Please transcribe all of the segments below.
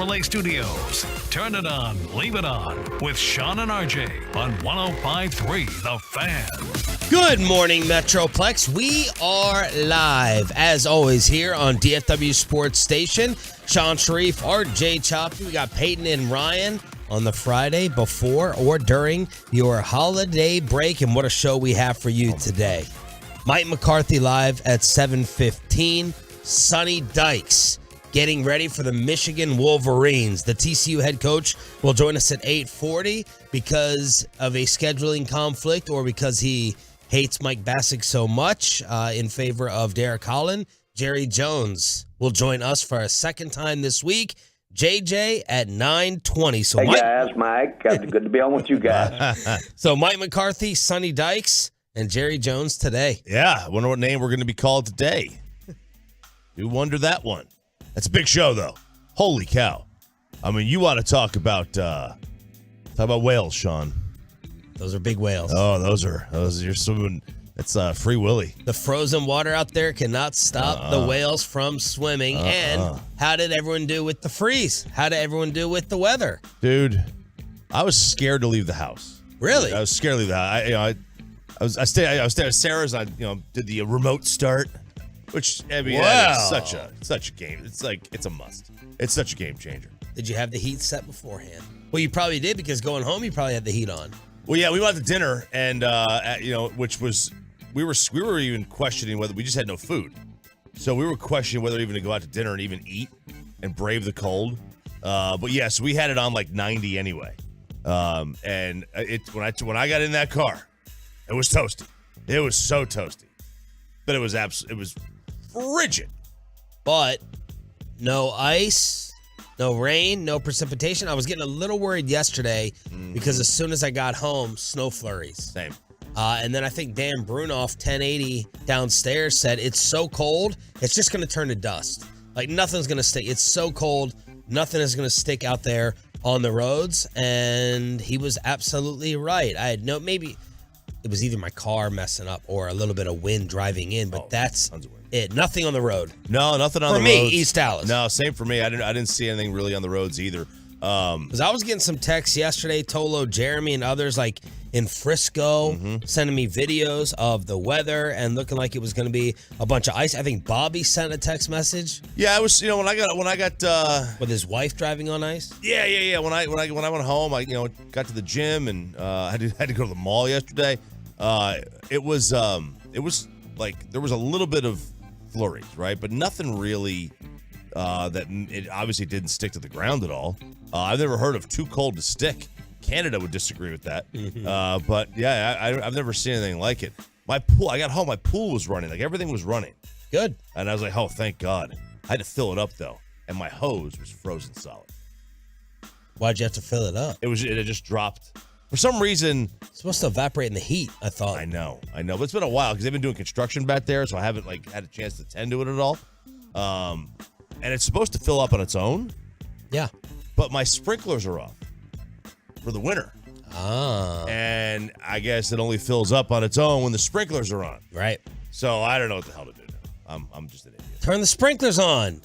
Chevrolet Studios. Turn it on, leave it on with Sean and RJ on 105.3 The Fan. Good morning, Metroplex. We are live, as always, here on DFW Sports Station. Sean Sharif, RJ Choppy. We got Peyton and Ryan on the Friday before or during your holiday break. And what a show we have for you today. Mike McCarthy live at 7:15. Sonny Dykes getting ready for the Michigan Wolverines. The TCU head coach will join us at 8:40 because of a scheduling conflict or because he hates Mike Bassick so much in favor of Derek Holland. Jerry Jones will join us for a second time this week. JJ at 9:20. So hey, guys, Mike. Good to be on with you guys. So Mike McCarthy, Sonny Dykes, and Jerry Jones today. Yeah, I wonder what name we're going to be called today. You wonder that one. That's a big show, though. Holy cow. I mean, you want to talk about whales, Sean. Those are big whales. Oh, those you're swimming. It's Free Willy. The frozen water out there cannot stop the whales from swimming. And how did everyone do with the freeze? How did everyone do with the weather? Dude, I was scared to leave the house. Really? I was scared to leave the house. I stayed at Sarah's. I did the remote start, which I mean, wow. It's such a game. It's a must. It's such a game changer. Did you have the heat set beforehand? Well, you probably did because going home you probably had the heat on. Well, yeah, we went to dinner, and which was we were even questioning whether we just had no food, so we were questioning whether even to go out to dinner and even eat and brave the cold. But yes, we had it on like 90 anyway, and when I got in that car, it was toasty. It was so toasty, but it was frigid. But no ice. No rain, no precipitation. I was getting a little worried yesterday because as soon as I got home, snow flurries. Same. And then I think Dan Brunoff, 1080 downstairs, said it's so cold, it's just going to turn to dust. Like nothing's going to stick. It's so cold, nothing is going to stick out there on the roads. And he was absolutely right. I had maybe it was either my car messing up or a little bit of wind driving in, but that's it. Nothing on the road. No, nothing on the road. For me, East Dallas. No, same for me. I didn't see anything really on the roads either. Because I was getting some texts yesterday, Tolo, Jeremy, and others like in Frisco sending me videos of the weather and looking like it was going to be a bunch of ice. I think Bobby sent a text message. Yeah, I was. When I got with his wife driving on ice. Yeah. When I went home, I got to the gym and had to go to the mall yesterday. It was like there was a little bit of flurries, right? But nothing really that it obviously didn't stick to the ground at all. I've never heard of too cold to stick. Canada would disagree with that. But yeah, I've never seen anything like it. My pool, I got home, my pool was running. Like everything was running. Good. And I was like, oh, thank God. I had to fill it up though. And my hose was frozen solid. Why'd you have to fill it up? It just dropped. For some reason, it's supposed to evaporate in the heat, I thought. I know. But it's been a while because they've been doing construction back there, so I haven't had a chance to tend to it at all. And it's supposed to fill up on its own. Yeah. But my sprinklers are off for the winter. Ah. And I guess it only fills up on its own when the sprinklers are on. Right. So I don't know what the hell to do now. I'm just an idiot. Turn the sprinklers on.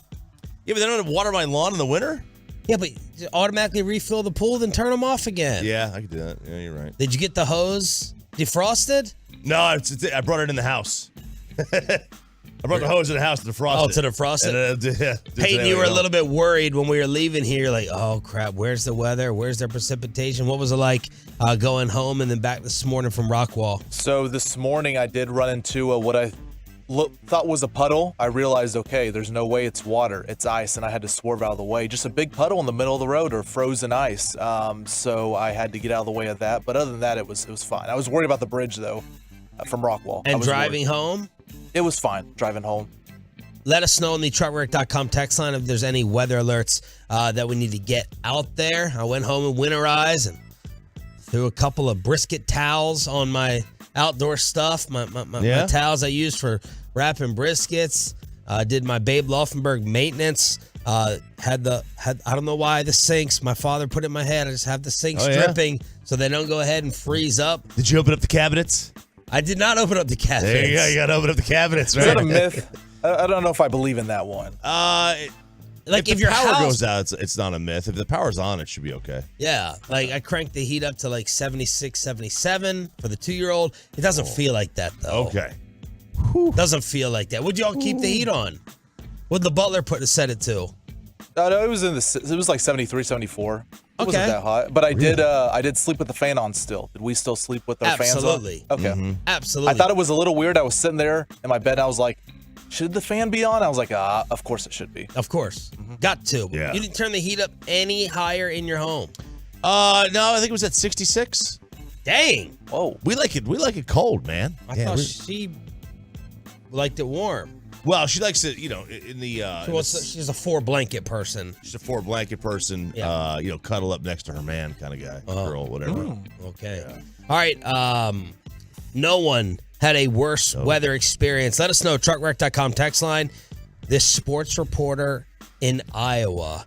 Yeah, but they don't have water my lawn in the winter? Yeah, but automatically refill the pool, then turn them off again. Yeah, I could do that. Yeah, you're right. Did you get the hose defrosted? No, I brought it in the house. I brought the hose to the house to defrost it. Oh, to defrost it? Peyton, you were a little bit worried when we were leaving here. You're like, oh, crap, where's the weather? Where's the precipitation? What was it like going home and then back this morning from Rockwall? So this morning I did run into what I thought was a puddle. I realized, okay, there's no way it's water. It's ice, and I had to swerve out of the way. Just a big puddle in the middle of the road or frozen ice. So I had to get out of the way of that. But other than that, it was fine. I was worried about the bridge, though, from Rockwall. And driving home? It was fine, driving home. Let us know on the truckwork.com text line if there's any weather alerts that we need to get out there. I went home and winterized and threw a couple of brisket towels on my outdoor stuff, my towels I use for wrapping briskets. Did my Babe Laufenberg maintenance. I don't know why the sinks. My father put it in my head. I just have the sinks dripping so they don't go ahead and freeze up. Did you open up the cabinets? I did not open up the cabinets. There you go. You got to open up the cabinets, right? Is that a myth? I don't know if I believe in that one. Like if if your power house goes out, it's not a myth. If the power's on, it should be okay. Yeah, like I cranked the heat up to like 76, 77 for the 2-year-old. It doesn't feel like that though. Okay. Doesn't feel like that. Would y'all keep the heat on? What'd the butler set it to? No, it was like 73, 74. It wasn't Okay. that hot. But I did sleep with the fan on still. Did we still sleep with our Absolutely. fans on? Okay. Absolutely. I thought it was a little weird. I was sitting there in my bed and I was like, should the fan be on? I was like, of course it should be. Of course. Got to. Yeah. You didn't turn the heat up any higher in your home. No, I think it was at 66. Dang. Whoa. We like it cold, man. I thought she liked it warm. Well, she likes it, in the. She's a 4-blanket person. She's a 4-blanket person. Yeah. Cuddle up next to her man kind of guy, girl, whatever. Okay. All right. No one had a worse weather experience. Let us know. Truckwreck.com text line. This sports reporter in Iowa.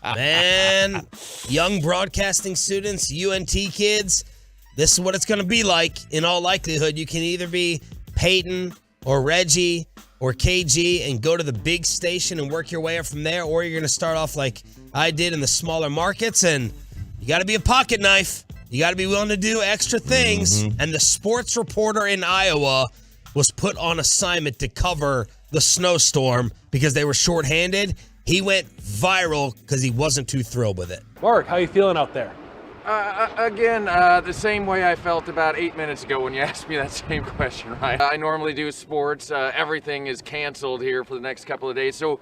Man, young broadcasting students, UNT kids, this is what it's going to be like. In all likelihood, you can either be Peyton or Reggie or KG and go to the big station and work your way up from there, or you're going to start off like I did in the smaller markets, and you got to be a pocket knife. You got to be willing to do extra things. And the sports reporter in Iowa was put on assignment to cover the snowstorm because they were shorthanded. He went viral because he wasn't too thrilled with it. Mark, how you feeling out there? Again, the same way I felt about 8 minutes ago when you asked me that same question, right? I normally do sports. Everything is canceled here for the next couple of days. So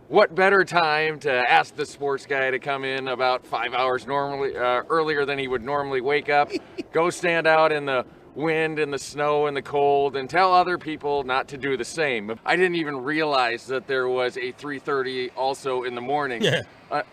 what better time to ask the sports guy to come in about 5 hours earlier than he would normally wake up, go stand out in the wind and the snow and the cold and tell other people not to do the same. I didn't even realize that there was a 3:30 also in the morning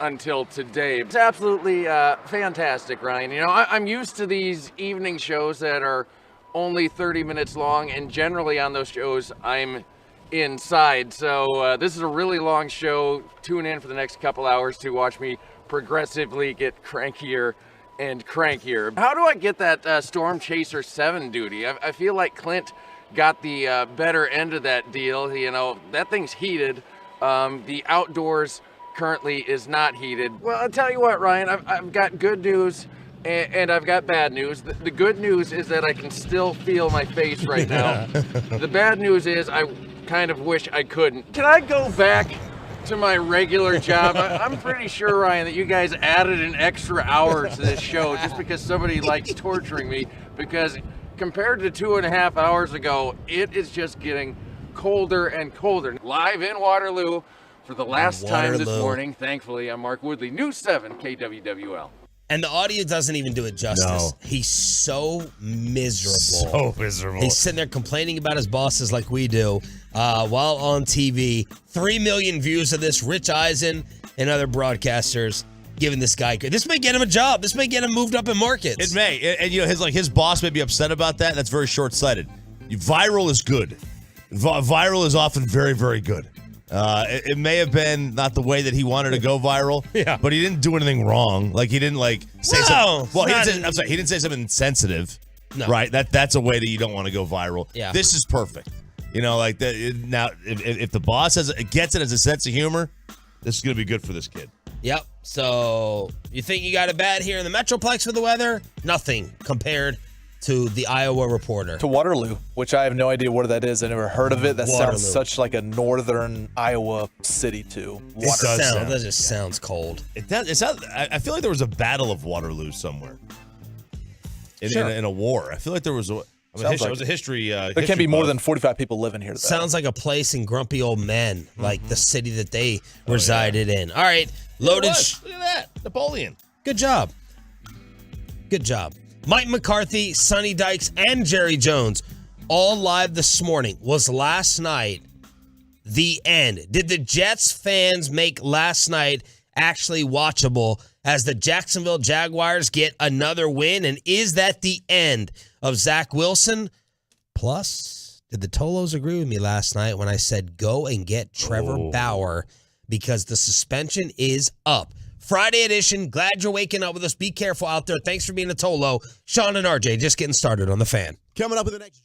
until today. It's absolutely fantastic, Ryan. I'm used to these evening shows that are only 30 minutes long, and generally on those shows I'm inside. So this is a really long show. Tune in for the next couple hours to watch me progressively get crankier and crankier. How do I get that Storm Chaser 7 duty? I feel like Clint got the better end of that deal. That thing's heated. The outdoors currently is not heated. Well, I'll tell you what, Ryan, I've got good news and I've got bad news. The good news is that I can still feel my face right now. The bad news is I kind of wish I couldn't. Can I go back to my regular job? I'm pretty sure, Ryan, that you guys added an extra hour to this show just because somebody likes torturing me, because compared to 2.5 hours ago, it is just getting colder and colder. Live in Waterloo for the last time this morning. Thankfully, I'm Mark Woodley, News 7 KWWL. And the audio doesn't even do it justice. No. He's so miserable. So miserable. He's sitting there complaining about his bosses like we do while on TV. 3 million views of this. Rich Eisen and other broadcasters giving this guy. This may get him a job. This may get him moved up in markets. It may. And his boss may be upset about that. That's very short-sighted. Viral is good. Viral is often very, very good. It may have been not the way that he wanted to go viral, but he didn't do anything wrong. Like, he didn't say something. Well, he didn't say something insensitive. No. Right? That's a way that you don't want to go viral. Yeah. This is perfect. Like that. Now, if the boss gets it as a sense of humor, this is going to be good for this kid. Yep. So you think you got it bad here in the Metroplex for the weather? Nothing compared to the Iowa reporter. To Waterloo, which I have no idea where that is. I never heard of it. That Waterloo. sounds such like a northern Iowa city, too. That just sounds cold. It does. I feel like there was a battle of Waterloo somewhere in a war. I feel like there was a. It was a history. There can't be more than 45 people living here. Sounds like a place in Grumpy Old Men, like the city that they resided in. All right, loaded. Look at that, Napoleon. Good job. Good job. Mike McCarthy, Sonny Dykes, and Jerry Jones all live this morning. Was last night the end? Did the Jets fans make last night actually watchable as the Jacksonville Jaguars get another win? And is that the end of Zach Wilson? Plus, did the Tolos agree with me last night when I said go and get Trevor Bauer because the suspension is up? Friday edition. Glad you're waking up with us. Be careful out there. Thanks for being a Tolo. Sean and RJ just getting started on The Fan. Coming up with the next.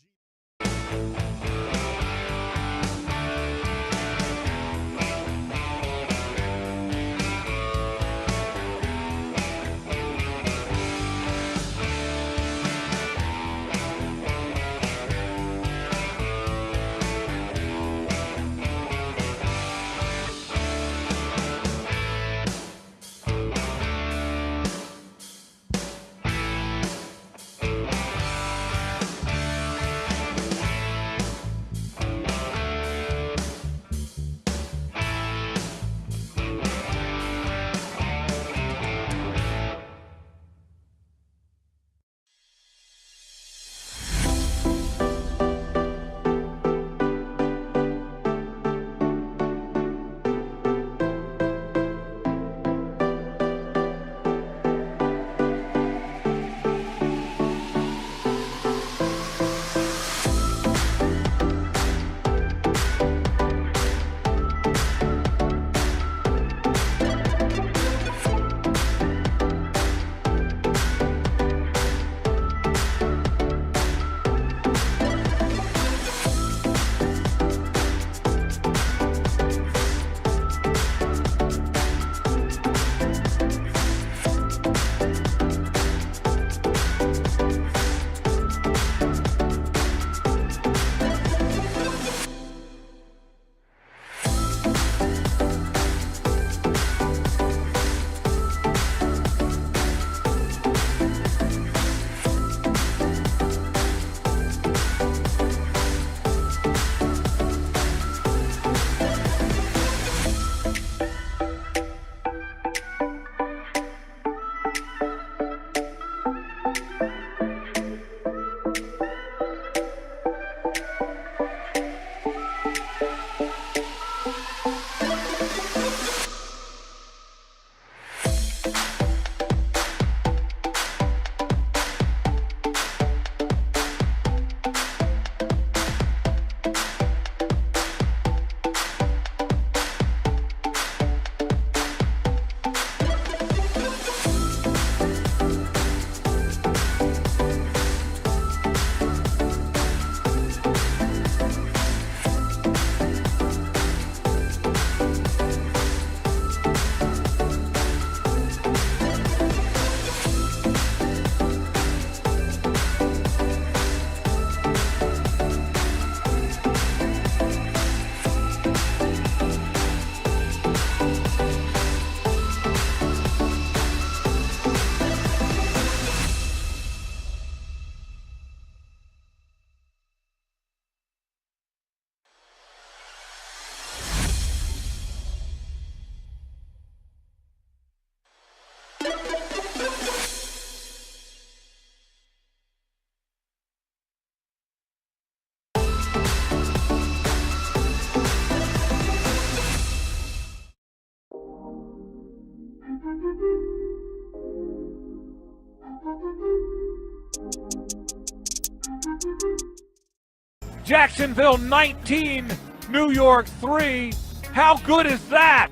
Jacksonville 19, New York 3. How good is that?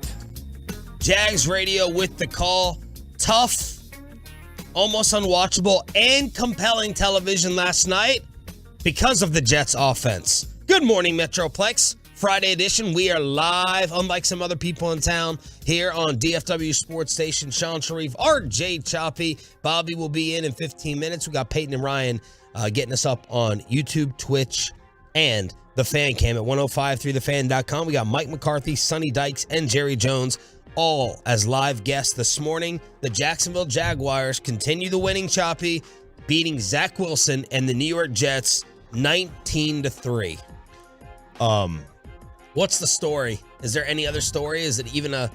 Jags radio with the call. Tough, almost unwatchable, and compelling television last night because of the Jets offense. Good morning, Metroplex. Friday edition. We are live, unlike some other people in town, here on DFW Sports Station. Sean Sharif, RJ Choppy. Bobby will be in 15 minutes. We got Peyton and Ryan getting us up on YouTube, Twitch, and the Fan Cam at 1053thefan.com. We got Mike McCarthy, Sonny Dykes, and Jerry Jones all as live guests this morning. The Jacksonville Jaguars continue the winning, Choppy, beating Zach Wilson and the New York Jets 19-3. What's the story? Is there any other story? Is it even a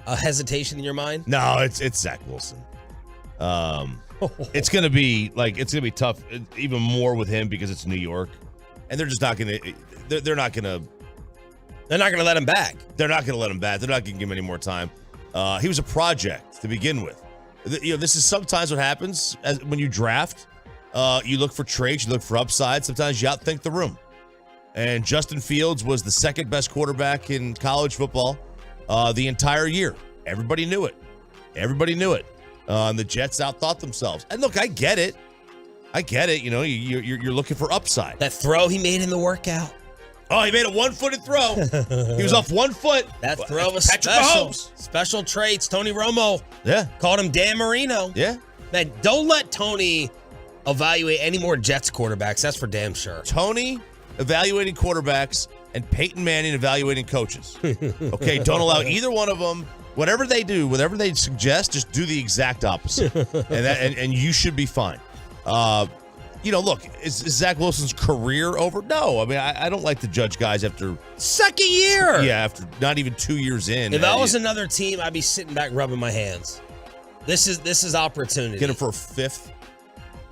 hesitation in your mind? No, it's Zach Wilson. It's gonna be tough, even more with him because it's New York, and they're just not gonna. They're not gonna let him back. They're not gonna let him back. They're not gonna give him any more time. He was a project to begin with. This is sometimes what happens when you draft. You look for traits, you look for upside. Sometimes you outthink the room. And Justin Fields was the second best quarterback in college football the entire year. Everybody knew it. And the Jets outthought themselves. And look, I get it. You know, you're looking for upside. That throw he made in the workout. Oh, he made a one-footed throw. He was off 1 foot. That throw was Patrick special. Mahomes. Special traits. Tony Romo. Yeah. Called him Dan Marino. Yeah. Man, don't let Tony evaluate any more Jets quarterbacks. That's for damn sure. Tony evaluating quarterbacks and Peyton Manning evaluating coaches. Okay, don't allow either one of them. Whatever they do, whatever they suggest, just do the exact opposite, and you should be fine. Look, is Zach Wilson's career over? No, I mean I don't like to judge guys after second year. Yeah, after not even 2 years in. If I was another team, I'd be sitting back rubbing my hands. This is opportunity. Get him for a fifth,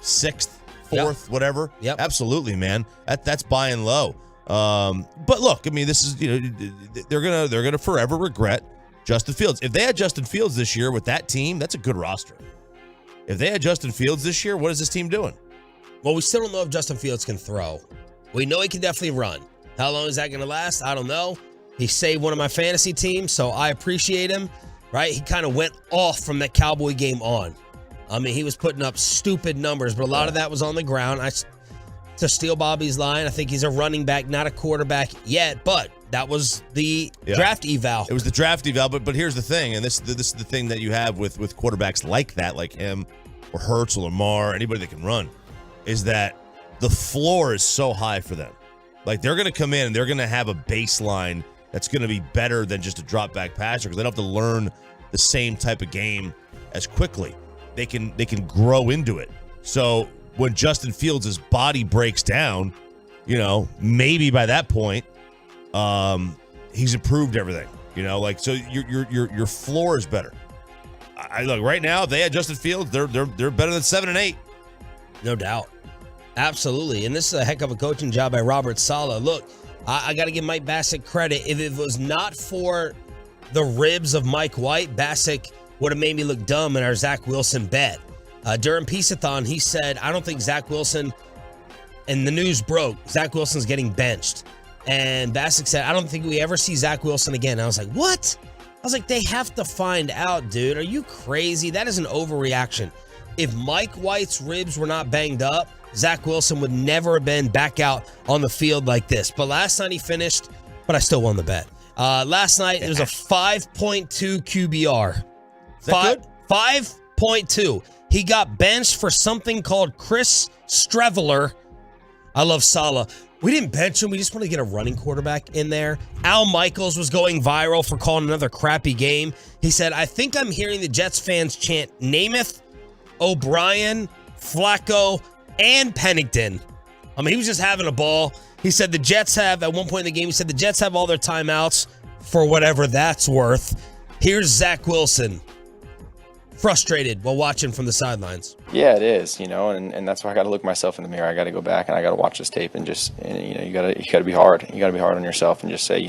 sixth. Fourth, whatever. Yep. Absolutely, man. That's buying low. But look, I mean, this is they're gonna forever regret Justin Fields. If they had Justin Fields this year with that team, that's a good roster. If they had Justin Fields this year, what is this team doing? Well, we still don't know if Justin Fields can throw. We know he can definitely run. How long is that going to last? I don't know. He saved one of my fantasy teams, so I appreciate him. Right? He kind of went off from that Cowboy game on. I mean, he was putting up stupid numbers, but a lot of that was on the ground. To steal Bobby's line, I think he's a running back, not a quarterback yet, but that was the draft eval. It was the draft eval, but here's the thing, and this is the thing that you have with quarterbacks like that, like him or Hurts or Lamar, anybody that can run, is that the floor is so high for them. Like, they're going to come in and they're going to have a baseline that's going to be better than just a drop back passer because they don't have to learn the same type of game as quickly. They can grow into it. So when Justin Fields' body breaks down, maybe by that point, he's improved everything. So your floor is better. I look right now. If they had Justin Fields, they're better than 7 and 8. No doubt, absolutely. And this is a heck of a coaching job by Robert Saleh. Look, I got to give Mike Bassick credit. If it was not for the ribs of Mike White, Bassick would have made me look dumb in our Zach Wilson bet. During Peace-a-thon, he said, I don't think Zach Wilson, and the news broke, Zach Wilson's getting benched. And Bassick said, I don't think we ever see Zach Wilson again. And I was like, what? I was like, they have to find out, dude. Are you crazy? That is an overreaction. If Mike White's ribs were not banged up, Zach Wilson would never have been back out on the field like this. But last night he finished, but I still won the bet. Last night it was a 5.2 QBR. Is that good? 5.2. He got benched for something called Chris Streveler. I love Saleh. We didn't bench him. We just want to get a running quarterback in there. Al Michaels was going viral for calling another crappy game. He said, I think I'm hearing the Jets fans chant Namath, O'Brien, Flacco, and Pennington. I mean, he was just having a ball. He said the Jets have, at one point in the game, he said the Jets have all their timeouts for whatever that's worth. Here's Zach Wilson, frustrated while watching from the sidelines. Yeah, it is, and that's why I got to look myself in the mirror. I got to go back and I got to watch this tape and you got to be hard. You got to be hard on yourself and just say,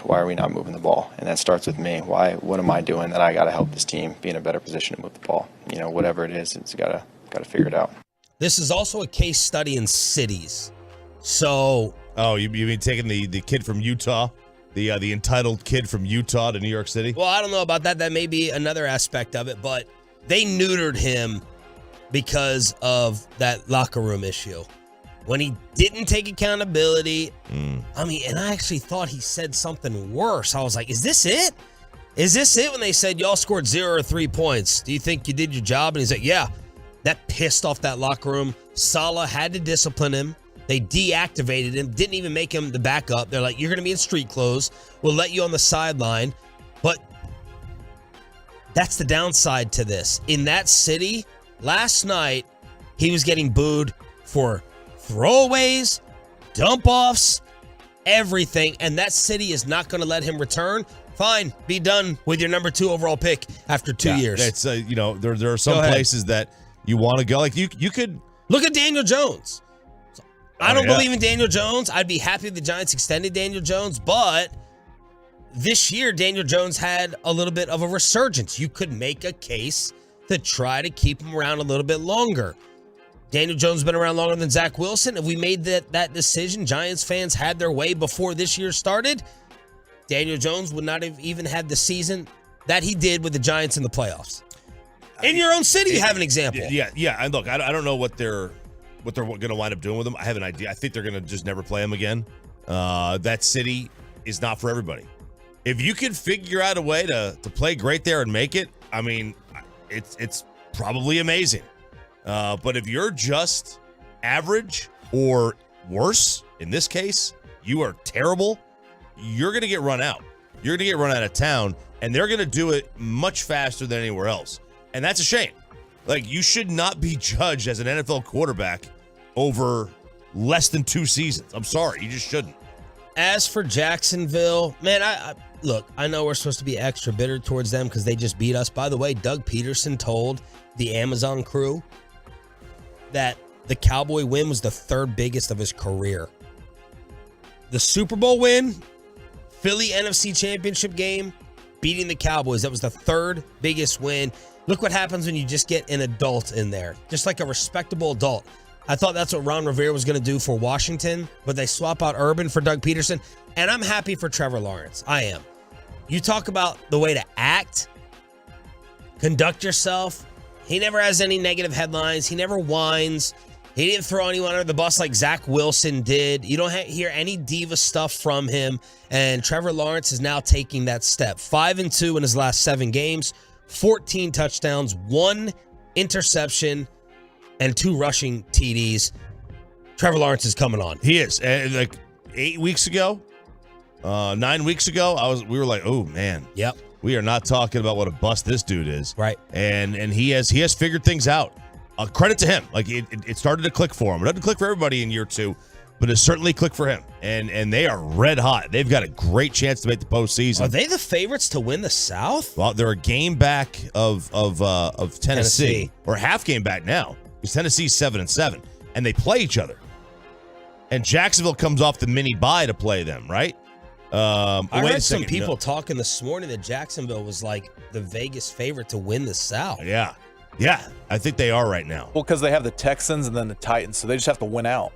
why are we not moving the ball? And that starts with me. What am I doing that I got to help this team be in a better position to move the ball? Whatever it is, it's got to figure it out. This is also a case study in cities. So Oh, you mean taking the kid from Utah, the entitled kid from Utah to New York City? Well, I don't know about that. That may be another aspect of it, but they neutered him because of that locker room issue. When he didn't take accountability, I mean, and I actually thought he said something worse. I was like, is this it? Is this it? When they said y'all scored 0 or 3 points, do you think you did your job? And he's like, yeah. That pissed off that locker room. Saleh had to discipline him. They deactivated him, didn't even make him the backup. They're like, you're going to be in street clothes. We'll let you on the sideline. But that's the downside to this. In that city, last night, he was getting booed for throwaways, dump-offs, everything. And that city is not going to let him return. Fine, be done with your number 2 overall pick after 2 years. It's there are some places that you want to go. Like you could look at Daniel Jones. I don't believe in Daniel Jones. I'd be happy if the Giants extended Daniel Jones, but this year Daniel Jones had a little bit of a resurgence. You could make a case to try to keep him around a little bit longer. Daniel Jones has been around longer than Zach Wilson. If we made that decision, Giants fans had their way before this year started, Daniel Jones would not have even had the season that he did with the Giants in the playoffs. In your own city, you have an example. Yeah. And look, I don't know what they're going to wind up doing with him. I have an idea. I think they're going to just never play him again. That city is not for everybody. If you can figure out a way to play great there and make it, I mean, it's probably amazing. But if you're just average or worse, in this case, you are terrible, you're going to get run out. You're going to get run out of town, and they're going to do it much faster than anywhere else. And that's a shame. Like, you should not be judged as an NFL quarterback over less than 2 seasons. I'm sorry. You just shouldn't. As for Jacksonville, man, I know we're supposed to be extra bitter towards them because they just beat us. By the way, Doug Peterson told the Amazon crew that the Cowboy win was the 3rd biggest of his career. The Super Bowl win, Philly NFC Championship game, beating the Cowboys, that was the 3rd biggest win. Look what happens when you just get an adult in there, just like a respectable adult. I thought that's what Ron Rivera was going to do for Washington, but they swap out Urban for Doug Peterson, and I'm happy for Trevor Lawrence. I am. You talk about the way to act, conduct yourself. He never has any negative headlines. He never whines. He didn't throw anyone under the bus like Zach Wilson did. You don't hear any diva stuff from him, and Trevor Lawrence is now taking that step. 5-2 in his last 7 games. 14 touchdowns, 1 interception, and 2 rushing TDs. Trevor Lawrence is coming on. He is. And like 8 weeks ago, 9 weeks ago, we were like, oh man. Yep. We are not talking about what a bust this dude is. Right. And he has figured things out. Credit to him. Like it started to click for him. It doesn't click for everybody in year 2. But it certainly clicked for him, and they are red hot. They've got a great chance to make the postseason. Are they the favorites to win the South? Well, they're a game back of Tennessee, or half game back now, because Tennessee's 7-7, and they play each other. And Jacksonville comes off the mini bye to play them, right? I heard some people talking this morning that Jacksonville was like the Vegas favorite to win the South. Yeah, I think they are right now. Well, because they have the Texans and then the Titans, so they just have to win out.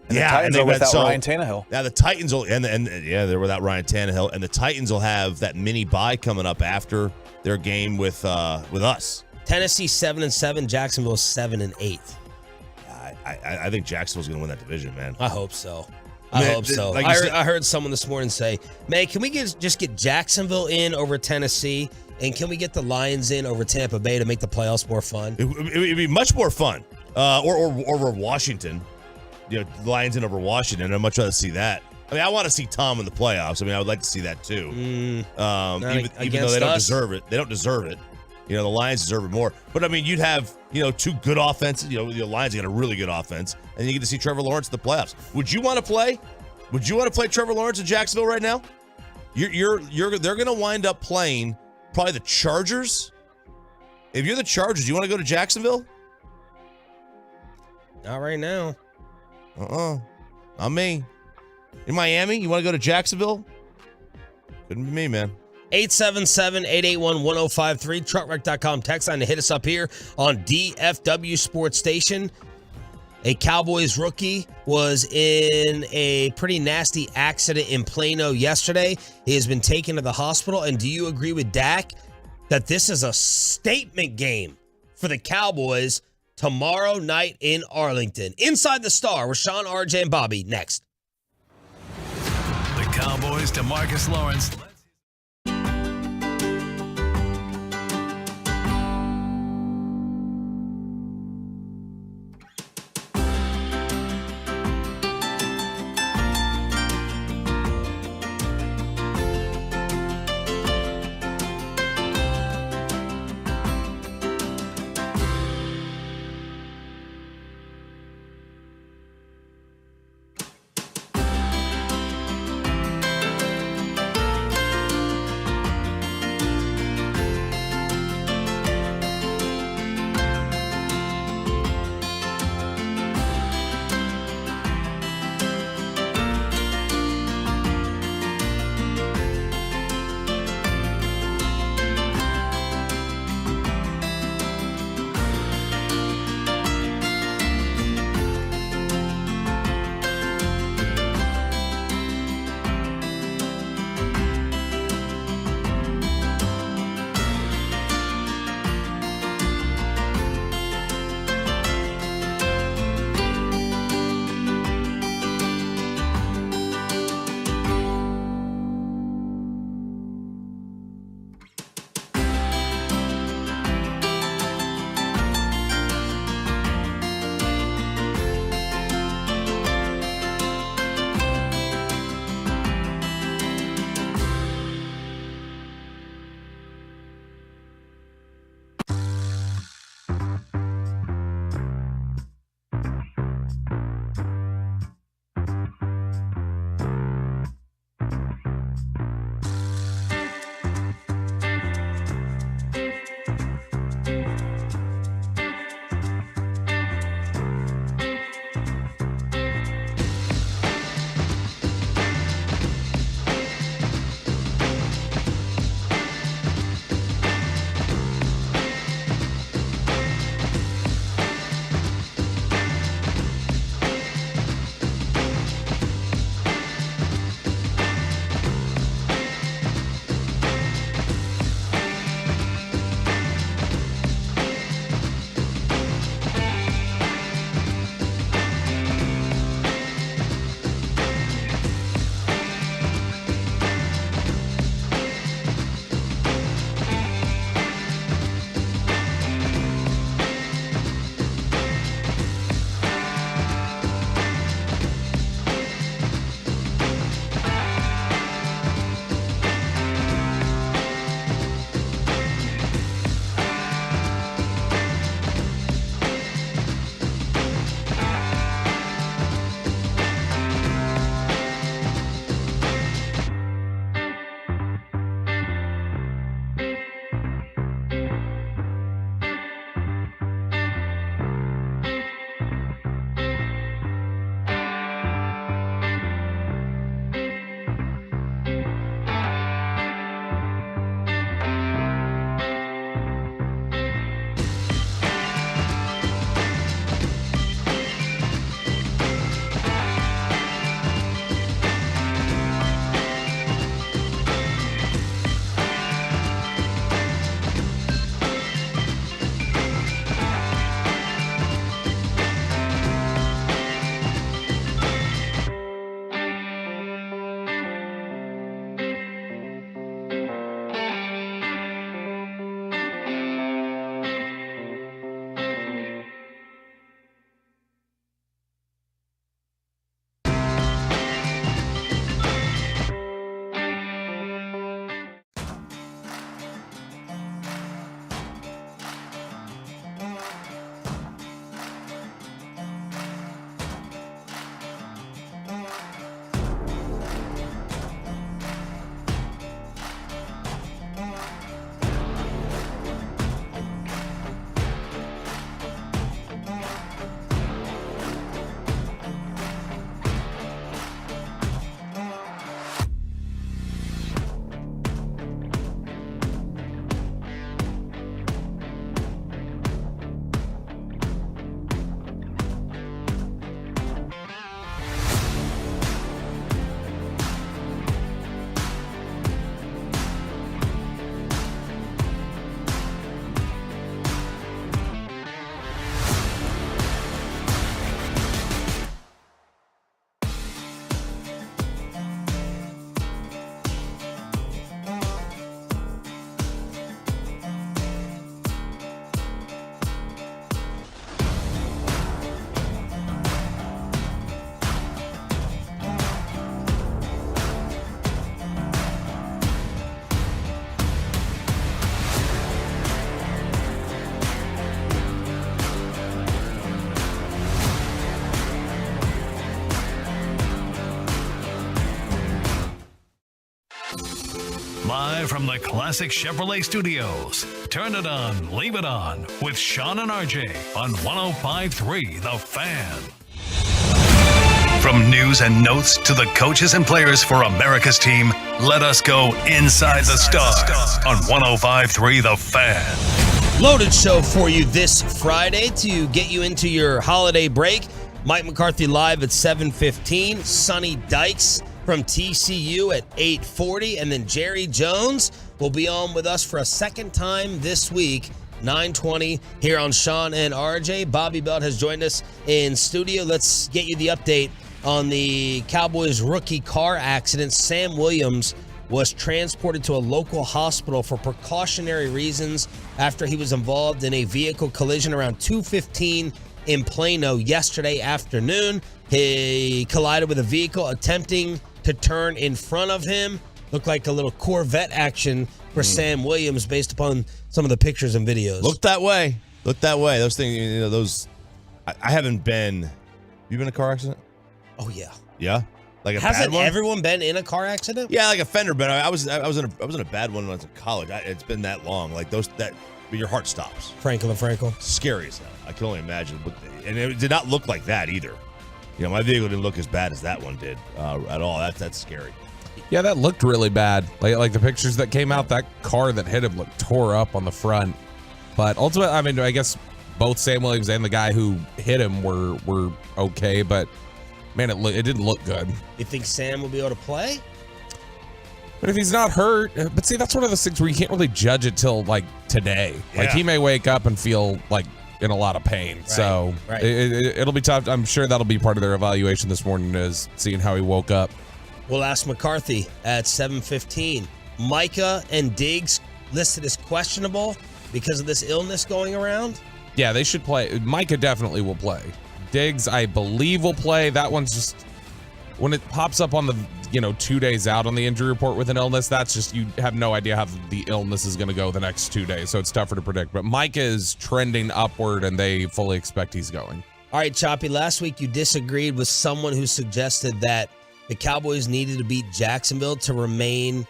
And yeah, the Titans and are without Ryan Tannehill. Now the Titans will, and they're without Ryan Tannehill, and the Titans will have that mini bye coming up after their game with us. Tennessee 7-7, Jacksonville 7-8. I think Jacksonville's going to win that division, man. I hope so. I hope so. Like I heard someone this morning say, "Man, can we just get Jacksonville in over Tennessee, and can we get the Lions in over Tampa Bay to make the playoffs more fun?" It'd be much more fun, or over Washington. You know, the Lions in over Washington. I'd much rather see that. I mean, I want to see Tom in the playoffs. I mean, I would like to see that too. Even though they don't deserve it. They don't deserve it. You know, the Lions deserve it more. But I mean, you'd have, 2 good offenses. The Lions got a really good offense, and you get to see Trevor Lawrence in the playoffs. Would you want to play? Would you want to play Trevor Lawrence in Jacksonville right now? They're going to wind up playing probably the Chargers. If you're the Chargers, you want to go to Jacksonville? Not right now. Not me. In Miami, you want to go to Jacksonville? Couldn't be me, man. 877-881-1053, truckwreck.com text line to hit us up here on DFW Sports Station. A Cowboys rookie was in a pretty nasty accident in Plano yesterday. He has been taken to the hospital. And do you agree with Dak that this is a statement game for the Cowboys tomorrow night in Arlington? Inside the Star with Sean, RJ, and Bobby next. The Cowboys to Marcus Lawrence. Live from the Classic Chevrolet Studios. Turn it on, leave it on with Sean and RJ on 105.3 The Fan. From news and notes to the coaches and players for America's team, let us go inside the stars on 105.3 The Fan. Loaded show for you this Friday to get you into your holiday break. Mike McCarthy live at 7:15. Sonny Dykes from TCU at 8:40. And then Jerry Jones will be on with us for a second time this week, 9:20 here on Sean and RJ. Bobby Belt has joined us in studio. Let's get you the update on the Cowboys rookie car accident. Sam Williams was transported to a local hospital for precautionary reasons after he was involved in a vehicle collision around 2:15 in Plano yesterday afternoon. He collided with a vehicle attempting to turn in front of him. Looked like a little Corvette action for Sam Williams based upon some of the pictures and videos. Looked that way. Those things, those. I haven't been. You been in a car accident? Oh yeah. Yeah. Like a Hasn't bad one? everyone been in a car accident? Yeah, like a fender bender. I was in a bad one when I was in college. It's been that long. Like but your heart stops. Frankel. Scary as hell. I can only imagine. And it did not look like that either. My vehicle didn't look as bad as that one did at all. That's scary. Yeah, that looked really bad. Like the pictures that came out, that car that hit him looked tore up on the front. But ultimately, I mean, I guess both Sam Williams and the guy who hit him were okay. But man, it didn't look good. You think Sam will be able to play? But if he's not hurt, but see, that's one of those things where you can't really judge it till like today. Like he may wake up and feel like in a lot of pain. Right, so it'll be tough. I'm sure that'll be part of their evaluation this morning, is seeing how he woke up. We'll ask McCarthy at 7:15. Micah and Diggs listed as questionable because of this illness going around? Yeah, they should play. Micah definitely will play. Diggs, I believe, will play. That one's just, when it pops up on the, 2 days out on the injury report with an illness, that's just, you have no idea how the illness is going to go the next 2 days. So it's tougher to predict. But Micah is trending upward, and they fully expect he's going. All right, Choppy, last week you disagreed with someone who suggested that the Cowboys needed to beat Jacksonville to remain,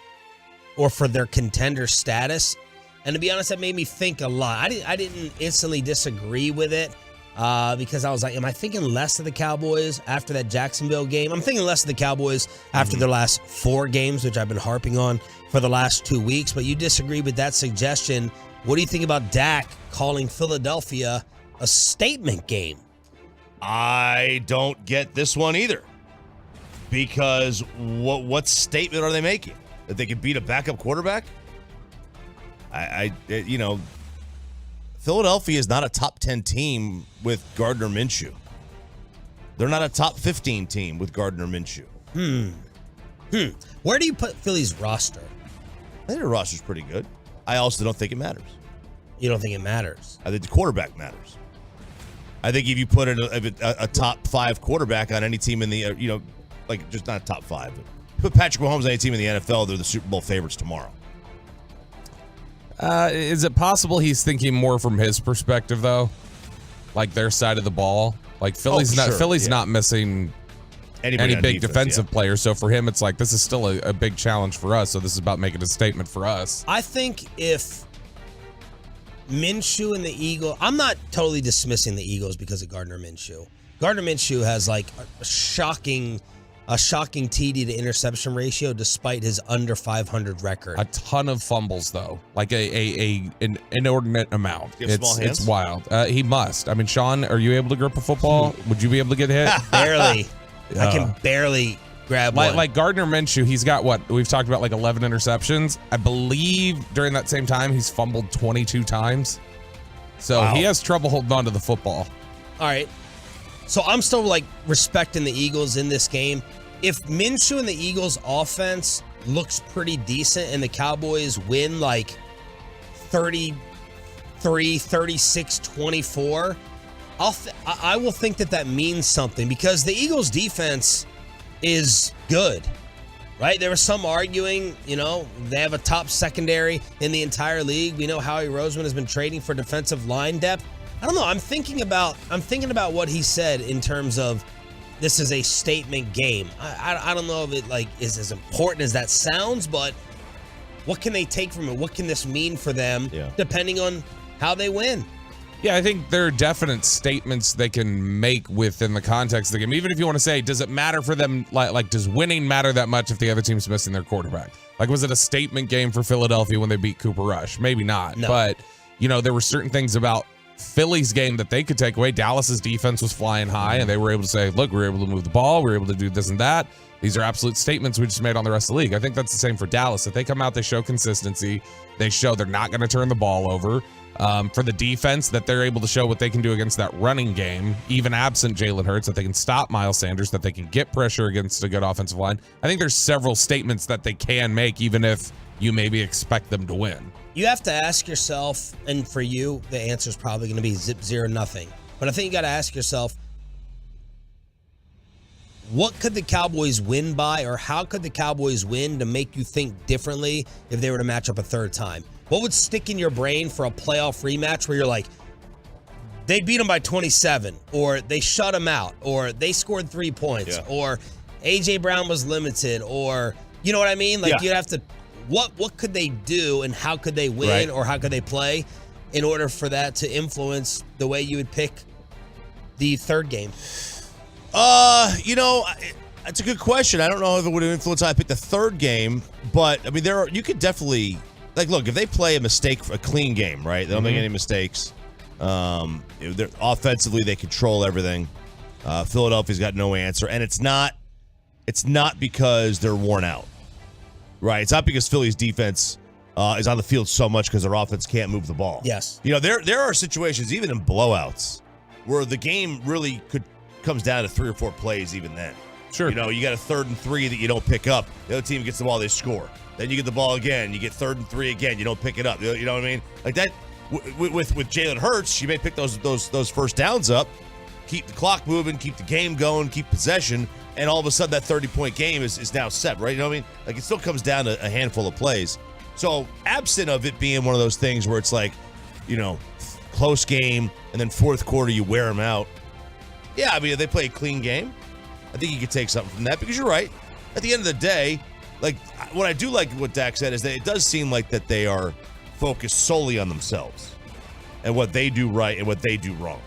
or for their contender status. And to be honest, that made me think a lot. I didn't instantly disagree with it because I was like, am I thinking less of the Cowboys after that Jacksonville game? I'm thinking less of the Cowboys after their last 4 games, which I've been harping on for the last 2 weeks. But you disagree with that suggestion. What do you think about Dak calling Philadelphia a statement game? I don't get this one either. Because what statement are they making? That they can beat a backup quarterback? Philadelphia is not a top 10 team with Gardner Minshew. They're not a top 15 team with Gardner Minshew. Where do you put Philly's roster? I think their roster's pretty good. I also don't think it matters. You don't think it matters? I think the quarterback matters. I think if you put a top 5 quarterback on any team in the, just not top 5, but put Patrick Mahomes on any team in the NFL, they're the Super Bowl favorites tomorrow. Is it possible he's thinking more from his perspective, though? Like their side of the ball? Like Philly's not missing any big defensive players. So for him, it's like, this is still a big challenge for us. So this is about making a statement for us. I think if Minshew and the Eagles, I'm not totally dismissing the Eagles because of Gardner Minshew. Gardner Minshew has like a shocking TD to interception ratio despite his under 500 record. A ton of fumbles, though, like an inordinate amount. It's wild. He must. I mean, Sean, are you able to grip a football? Would you be able to get hit? Barely. I can barely grab one. Like Gardner Minshew, he's got what we've talked about, like 11 interceptions. I believe during that same time he's fumbled 22 times. So he has trouble holding on to the football. All right. So I'm still respecting the Eagles in this game. If Minshew and the Eagles offense looks pretty decent and the Cowboys win 33, 36, 24, I will think that means something because the Eagles defense is good, right? There was some arguing, they have a top secondary in the entire league. We know Howie Roseman has been trading for defensive line depth. I don't know. I'm thinking about what he said in terms of this is a statement game. I don't know if it is as important as that sounds, but what can they take from it? What can this mean for them, Yeah. depending on how they win? Yeah, I think there are definite statements they can make within the context of the game. Even if you want to say, does it matter for them? Like, does winning matter that much if the other team's missing their quarterback? Like, was it a statement game for Philadelphia when they beat Cooper Rush? Maybe not. No. But, there were certain things about Philly's game that they could take away. Dallas's defense was flying high, and they were able to say, look, we were able to move the ball. We were able to do this and that. These are absolute statements we just made on the rest of the league. I think that's the same for Dallas. If they come out, they show consistency. They show they're not going to turn the ball over. For the defense, that they're able to show what they can do against that running game, even absent Jalen Hurts, that they can stop Miles Sanders, that they can get pressure against a good offensive line. I think there's several statements that they can make, even if you maybe expect them to win. You have to ask yourself, and for you, the answer is probably going to be 0-0. But I think you got to ask yourself, what could the Cowboys win by, or how could the Cowboys win to make you think differently if they were to match up a third time? What would stick in your brain for a playoff rematch where you're like, they beat them by 27, or they shut them out, or they scored 3 points, or A.J. Brown was limited, or, you know what I mean? Like, you'd have to, what could they do, and how could they win, or how could they play in order for that to influence the way you would pick the third game? That's a good question. I don't know if it would influence how I pick the third game, but I mean, you could definitely, like, look, if they play a clean game, right? They don't make any mistakes. Offensively, they control everything. Philadelphia's got no answer, and it's not because they're worn out, right? It's not because Philly's defense is on the field so much because their offense can't move the ball. Yes. There are situations, even in blowouts, where the game really comes down to 3 or 4 plays even then. Sure. You got a 3rd and 3 that you don't pick up. The other team gets the ball, they score. Then you get the ball again. You get 3rd and 3 again. You don't pick it up. You know what I mean? Like that with Jalen Hurts, you may pick those first downs up, keep the clock moving, keep the game going, keep possession, and all of a sudden that 30-point game is now set, right? You know what I mean? Like, it still comes down to a handful of plays. So absent of it being one of those things where it's like, close game, and then fourth quarter you wear them out. Yeah, I mean, if they play a clean game, I think you could take something from that, because you're right. At the end of the day, like, what I do like what Dak said is that it does seem like that they are focused solely on themselves and what they do right and what they do wrong.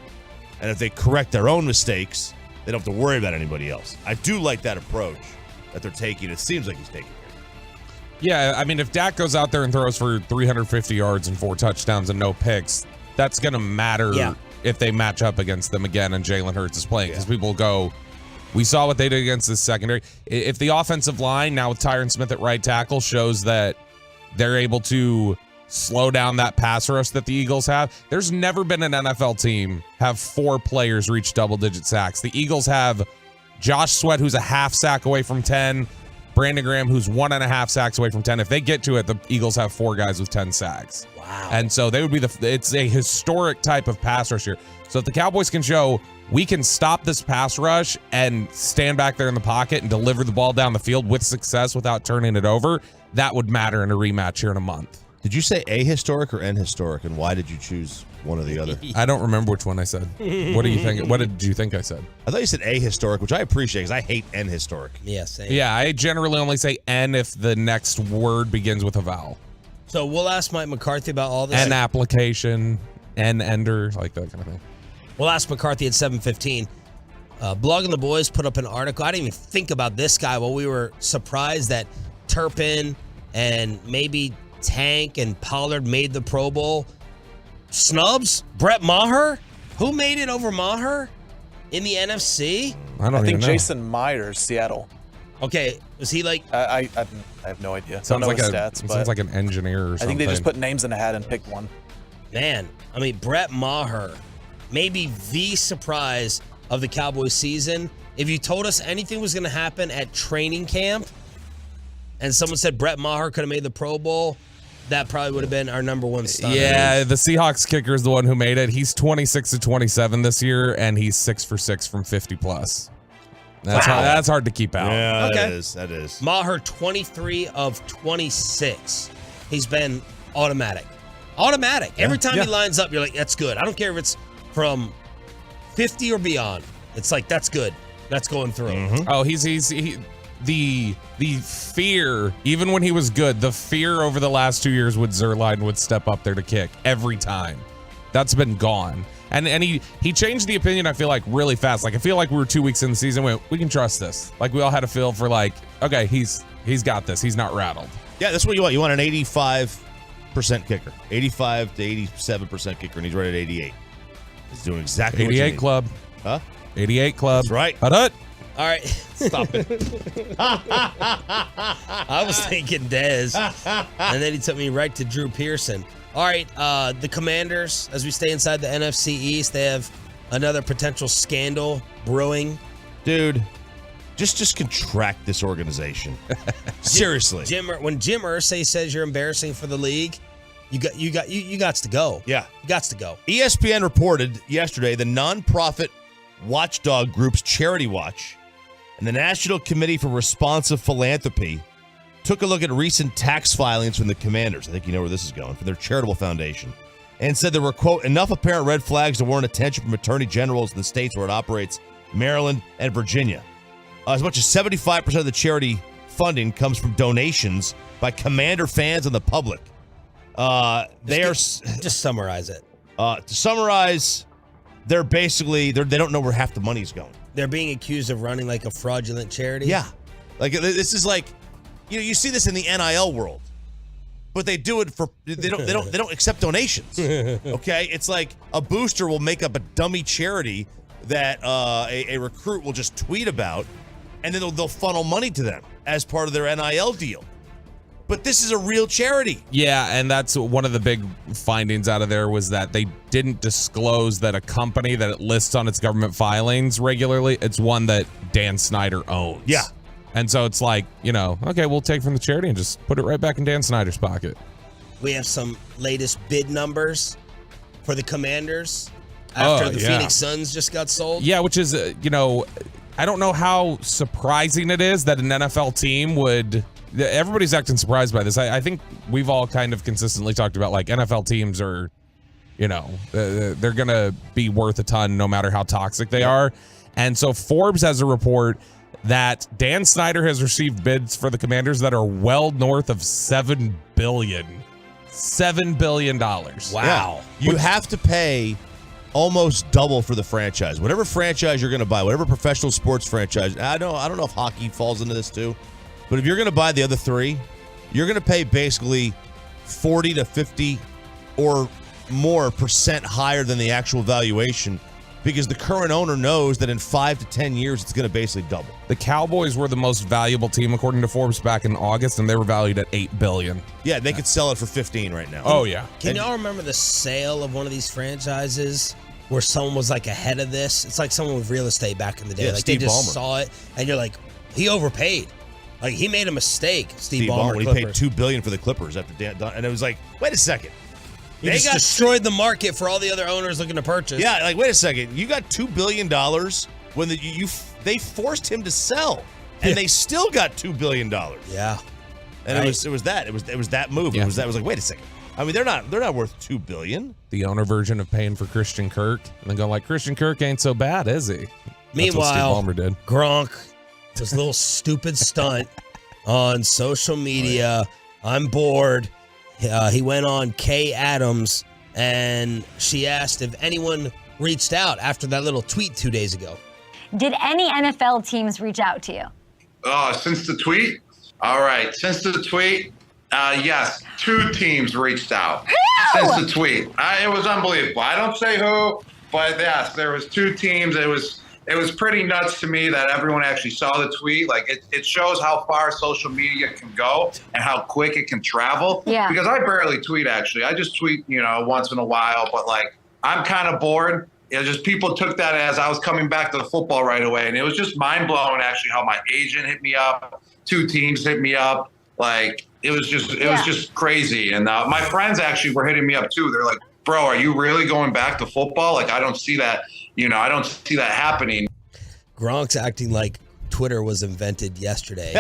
And if they correct their own mistakes, they don't have to worry about anybody else. I do like that approach that they're taking. It seems like he's taking it. Yeah, I mean, if Dak goes out there and throws for 350 yards and 4 touchdowns and no picks, that's going to matter if they match up against them again and Jalen Hurts is playing, because people go, we saw what they did against the secondary. If the offensive line, now with Tyron Smith at right tackle, shows that they're able to slow down that pass rush that the Eagles have, there's never been an NFL team have 4 players reach double-digit sacks. The Eagles have Josh Sweat, who's a half sack away from 10, Brandon Graham, who's 1.5 sacks away from 10. If they get to it, the Eagles have 4 guys with 10 sacks. Wow. And so they would be it's a historic type of pass rush here. So if the Cowboys can show we can stop this pass rush and stand back there in the pocket and deliver the ball down the field with success without turning it over, that would matter in a rematch here in a month. Did you say ahistoric or inhistoric, and why did you choose one or the other? I don't remember which one I said. What do you think? What did you think I said? I thought you said ahistoric, which I appreciate because I hate N historic. Yeah, same. Yeah, I generally only say N if the next word begins with a vowel. So we'll ask Mike McCarthy about all this. N application, N ender, like that kind of thing. We'll ask McCarthy at 7:15. Blogging the Boys put up an article. I didn't even think about this guy. Well, we were surprised that Turpin and maybe Tank and Pollard made the Pro Bowl. Snubs? Brett Maher? Who made it over Maher in the NFC? I think Jason Myers, Seattle. Okay, was he like? I have no idea. Sounds like stats, but sounds like an engineer or something. I think they just put names in a hat and picked one. Man, I mean, Brett Maher, maybe the surprise of the Cowboys season. If you told us anything was going to happen at training camp, and someone said Brett Maher could have made the Pro Bowl, that probably would have been our number one stunner. Yeah, the Seahawks kicker is the one who made it. He's 26-27 this year, and he's 6 for 6 from 50 plus. That's hard to keep out. Yeah, Okay. that is. Maher, 23 of 26. He's been automatic. Automatic. Every time he lines up, you're like, that's good. I don't care if it's from 50 or beyond. It's like, that's good. That's going through. Oh, the fear, even when he was good, the fear over the last 2 years with Zerline would step up there to kick every time. That's been gone. And he changed the opinion, I feel like, really fast. Like, I feel like we were 2 weeks in the season, we can trust this. Like, we all had a feel for, like, okay, he's got this. He's not rattled. Yeah, that's what you want. You want an 85% kicker. 85 to 87% kicker, and he's right at 88. He's doing exactly what you 88 need. club. Huh? 88 club. That's right. Hut. All right. Stop it. I was thinking Dez, and then he took me right to Drew Pearson. All right, the Commanders, as we stay inside the NFC East, they have another potential scandal brewing. Dude, just contract this organization. Seriously. When Jim Irsay says you're embarrassing for the league, you got to go. Yeah. You got to go. ESPN reported yesterday the nonprofit watchdog groups Charity Watch and the National Committee for Responsive Philanthropy took a look at recent tax filings from the Commanders. I think you know where this is going, for their charitable foundation, and said there were, quote, enough apparent red flags to warrant attention from attorney generals in the states where it operates, Maryland and Virginia. As much as 75% of the charity funding comes from donations by Commander fans and the public. Just summarize it. To summarize, they don't know where half the money's going. They're being accused of running like a fraudulent charity. Yeah. Like, this is like, you see this in the NIL world, but they do it for, they don't accept donations. Okay. It's like a booster will make up a dummy charity that a recruit will just tweet about, and then they'll funnel money to them as part of their NIL deal. But this is a real charity. Yeah, and that's one of the big findings out of there was that they didn't disclose that a company that it lists on its government filings regularly, it's one that Dan Snyder owns. Yeah. And so it's like, okay, we'll take from the charity and just put it right back in Dan Snyder's pocket. We have some latest bid numbers for the Commanders after the Phoenix Suns just got sold. Yeah, which is, I don't know how surprising it is that an NFL team would... Everybody's acting surprised by this. I think we've all kind of consistently talked about, like, NFL teams are, they're going to be worth a ton no matter how toxic they are. And so Forbes has a report that Dan Snyder has received bids for the Commanders that are well north of $7 billion. $7 billion. Wow. Yeah. You have to pay almost double for the franchise. Whatever franchise you're going to buy, whatever professional sports franchise. I don't know if hockey falls into this too. But if you're going to buy the other three, you're going to pay basically 40 to 50 or more % higher than the actual valuation, because the current owner knows that in 5 to 10 years, it's going to basically double. The Cowboys were the most valuable team, according to Forbes, back in August, and they were valued at $8 billion. Yeah, they could sell it for 15 right now. Oh, yeah. Can y'all remember the sale of one of these franchises where someone was like ahead of this? It's like someone with real estate back in the day. Yeah, like Steve they just Ballmer. saw it, and you're like, he overpaid. Like, he made a mistake, Steve Ballmer. When he paid $2 billion for the Clippers after Dan, and it was like, wait a second. He just destroyed the market for all the other owners looking to purchase. Yeah, like, wait a second. You got $2 billion when they forced him to sell, and they still got $2 billion. Yeah. And it was that move. Yeah. It was like, wait a second. I mean, they're not worth $2 billion. The owner version of paying for Christian Kirk, and then go like, Christian Kirk ain't so bad, is he? Meanwhile, That's what Steve Ballmer did. Gronk, this little stupid stunt on social media. I'm bored. He went on Kay Adams, and she asked if anyone reached out after that little tweet 2 days ago. Did any NFL teams reach out to you? Since the tweet? All right. Since the tweet, yes, 2 teams reached out. Who? Since the tweet. It was unbelievable. I don't say who, but yes, there was 2 teams. It was pretty nuts to me that everyone actually saw the tweet. Like, it shows how far social media can go and how quick it can travel. Yeah. Because I barely tweet, actually. I just tweet, once in a while. But, like, I'm kind of bored. Just people took that as I was coming back to the football right away. And it was just mind-blowing, actually, how my agent hit me up. 2 teams hit me up. Like, it was just crazy. And my friends actually were hitting me up, too. They're like, bro, are you really going back to football? Like, I don't see that. I don't see that happening. Gronk's acting like Twitter was invented yesterday.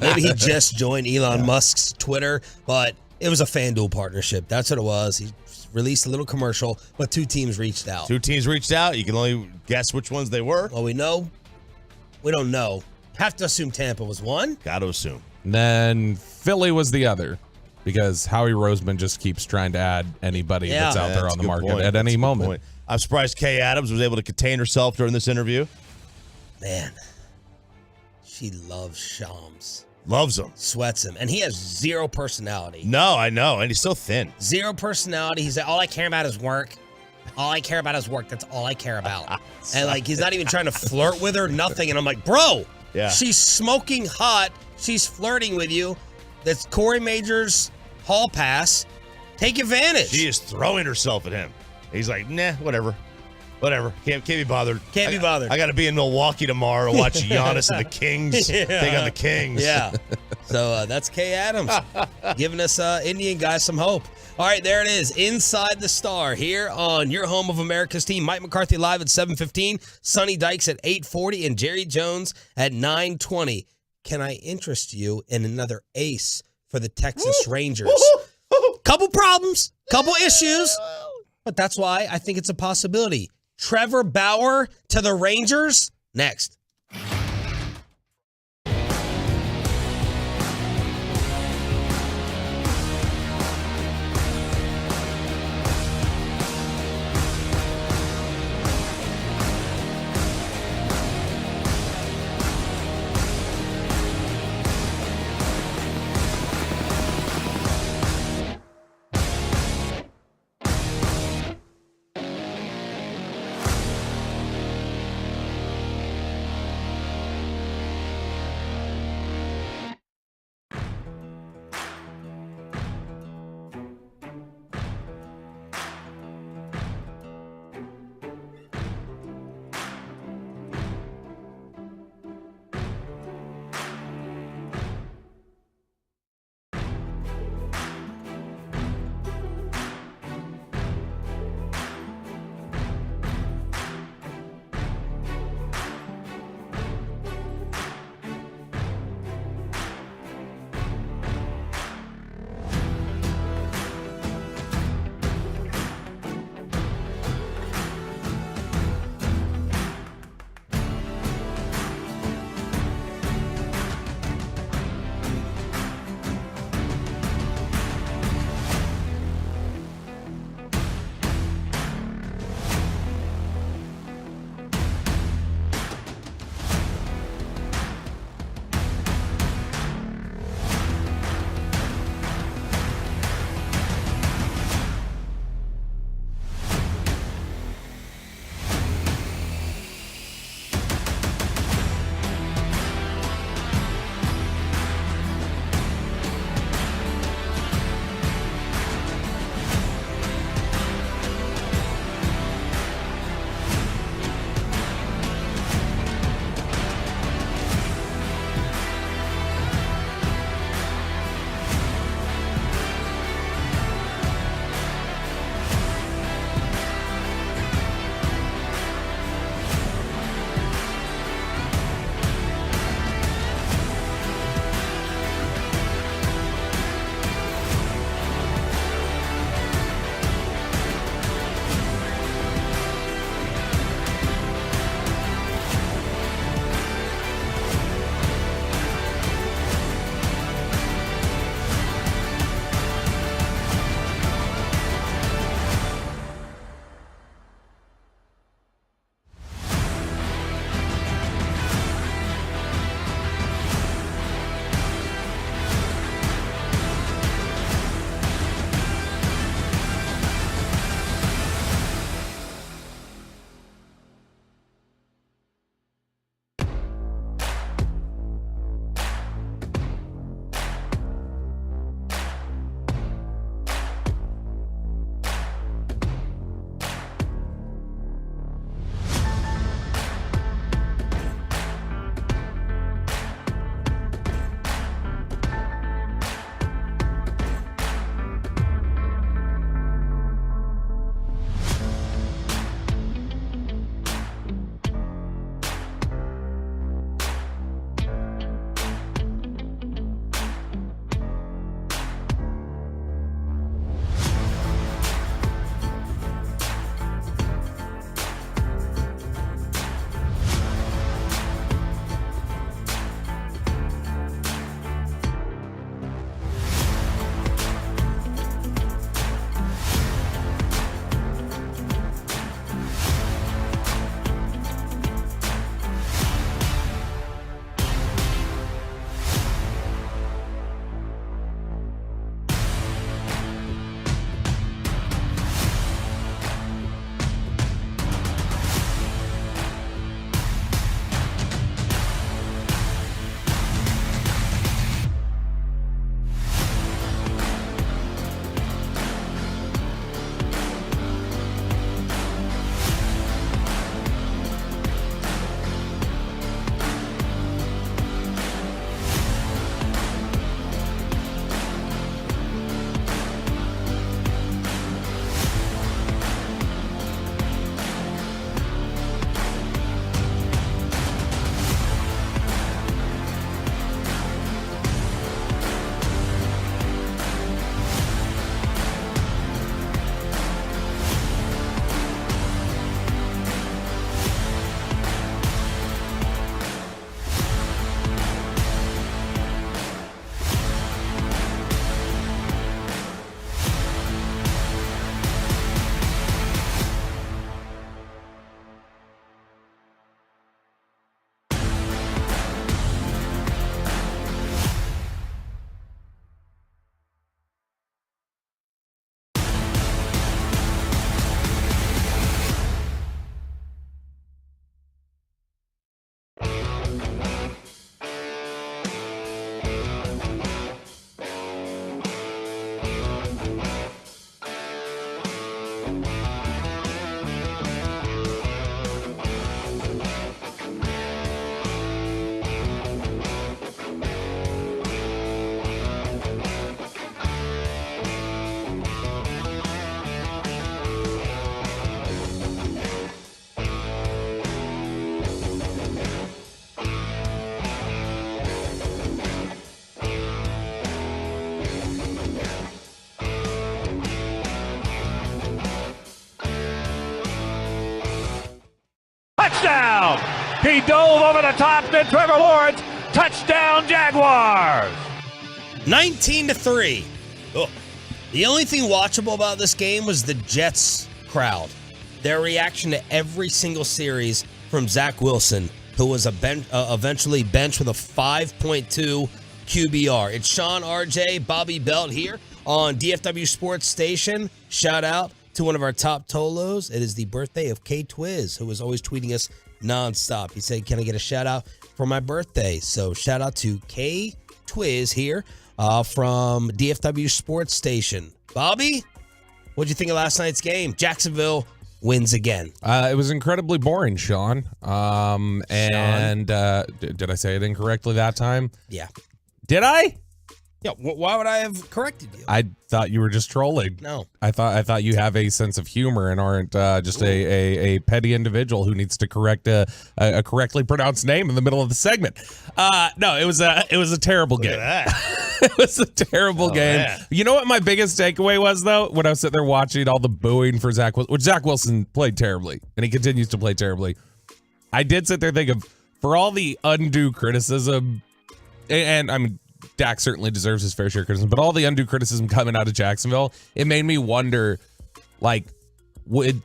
Maybe he just joined Elon Musk's Twitter, but it was a FanDuel partnership. That's what it was. He released a little commercial, but 2 teams reached out. 2 teams reached out. You can only guess which ones they were. Well, we don't know Have to assume Tampa was one. Got to assume. And then Philly was the other, because Howie Roseman just keeps trying to add anybody that's out there on the market at any moment. I'm surprised Kay Adams was able to contain herself during this interview. Man, she loves Shams. Loves him. Sweats him. And he has zero personality. No, I know. And he's so thin. Zero personality. He's like, all I care about is work. All I care about is work. That's all I care about. And like, he's not even trying to flirt with her, nothing. And I'm like, bro, she's smoking hot. She's flirting with you. That's Corey Majors' hall pass. Take advantage. She is throwing herself at him. He's like, nah, whatever. Can't be bothered. Can't be bothered. I got to be in Milwaukee tomorrow to watch Giannis and the Kings take on the Kings. Yeah. So that's Kay Adams giving us Indian guys some hope. All right, there it is. Inside the Star here on your home of America's team. Mike McCarthy live at 7:15, Sonny Dykes at 8:40, and Jerry Jones at 9:20. Can I interest you in another ace for the Texas Rangers? Couple problems, couple issues, but that's why I think it's a possibility. Trevor Bauer to the Rangers next. He dove over the top, then Trevor Lawrence. Touchdown, Jaguars. 19-3. Oh. The only thing watchable about this game was the Jets crowd. Their reaction to every single series from Zach Wilson, who was eventually benched with a 5.2 QBR. It's Sean, RJ, Bobby Belt here on DFW Sports Station. Shout out to one of our top Tolos. It is the birthday of K-Twiz, who is always tweeting us nonstop. He said, can I get a shout out for my birthday? So shout out to K-Twiz here from DFW Sports Station. Bobby, what'd you think of last night's game? Jacksonville wins again. It was incredibly boring, Sean. And did I say it incorrectly that time? Yeah. Did I? Yeah. Why would I have corrected you? I thought you were just trolling. No. I thought you have a sense of humor and aren't just a petty individual who needs to correct a correctly pronounced name in the middle of the segment. No, it was a terrible game. It was a terrible game. Man. You know what my biggest takeaway was, though, when I was sitting there watching all the booing for Zach Wilson, which Zach Wilson played terribly, and he continues to play terribly. I did sit there thinking, for all the undue criticism, and I mean, Dak certainly deserves his fair share of criticism, but all the undue criticism coming out of Jacksonville, it made me wonder, like, would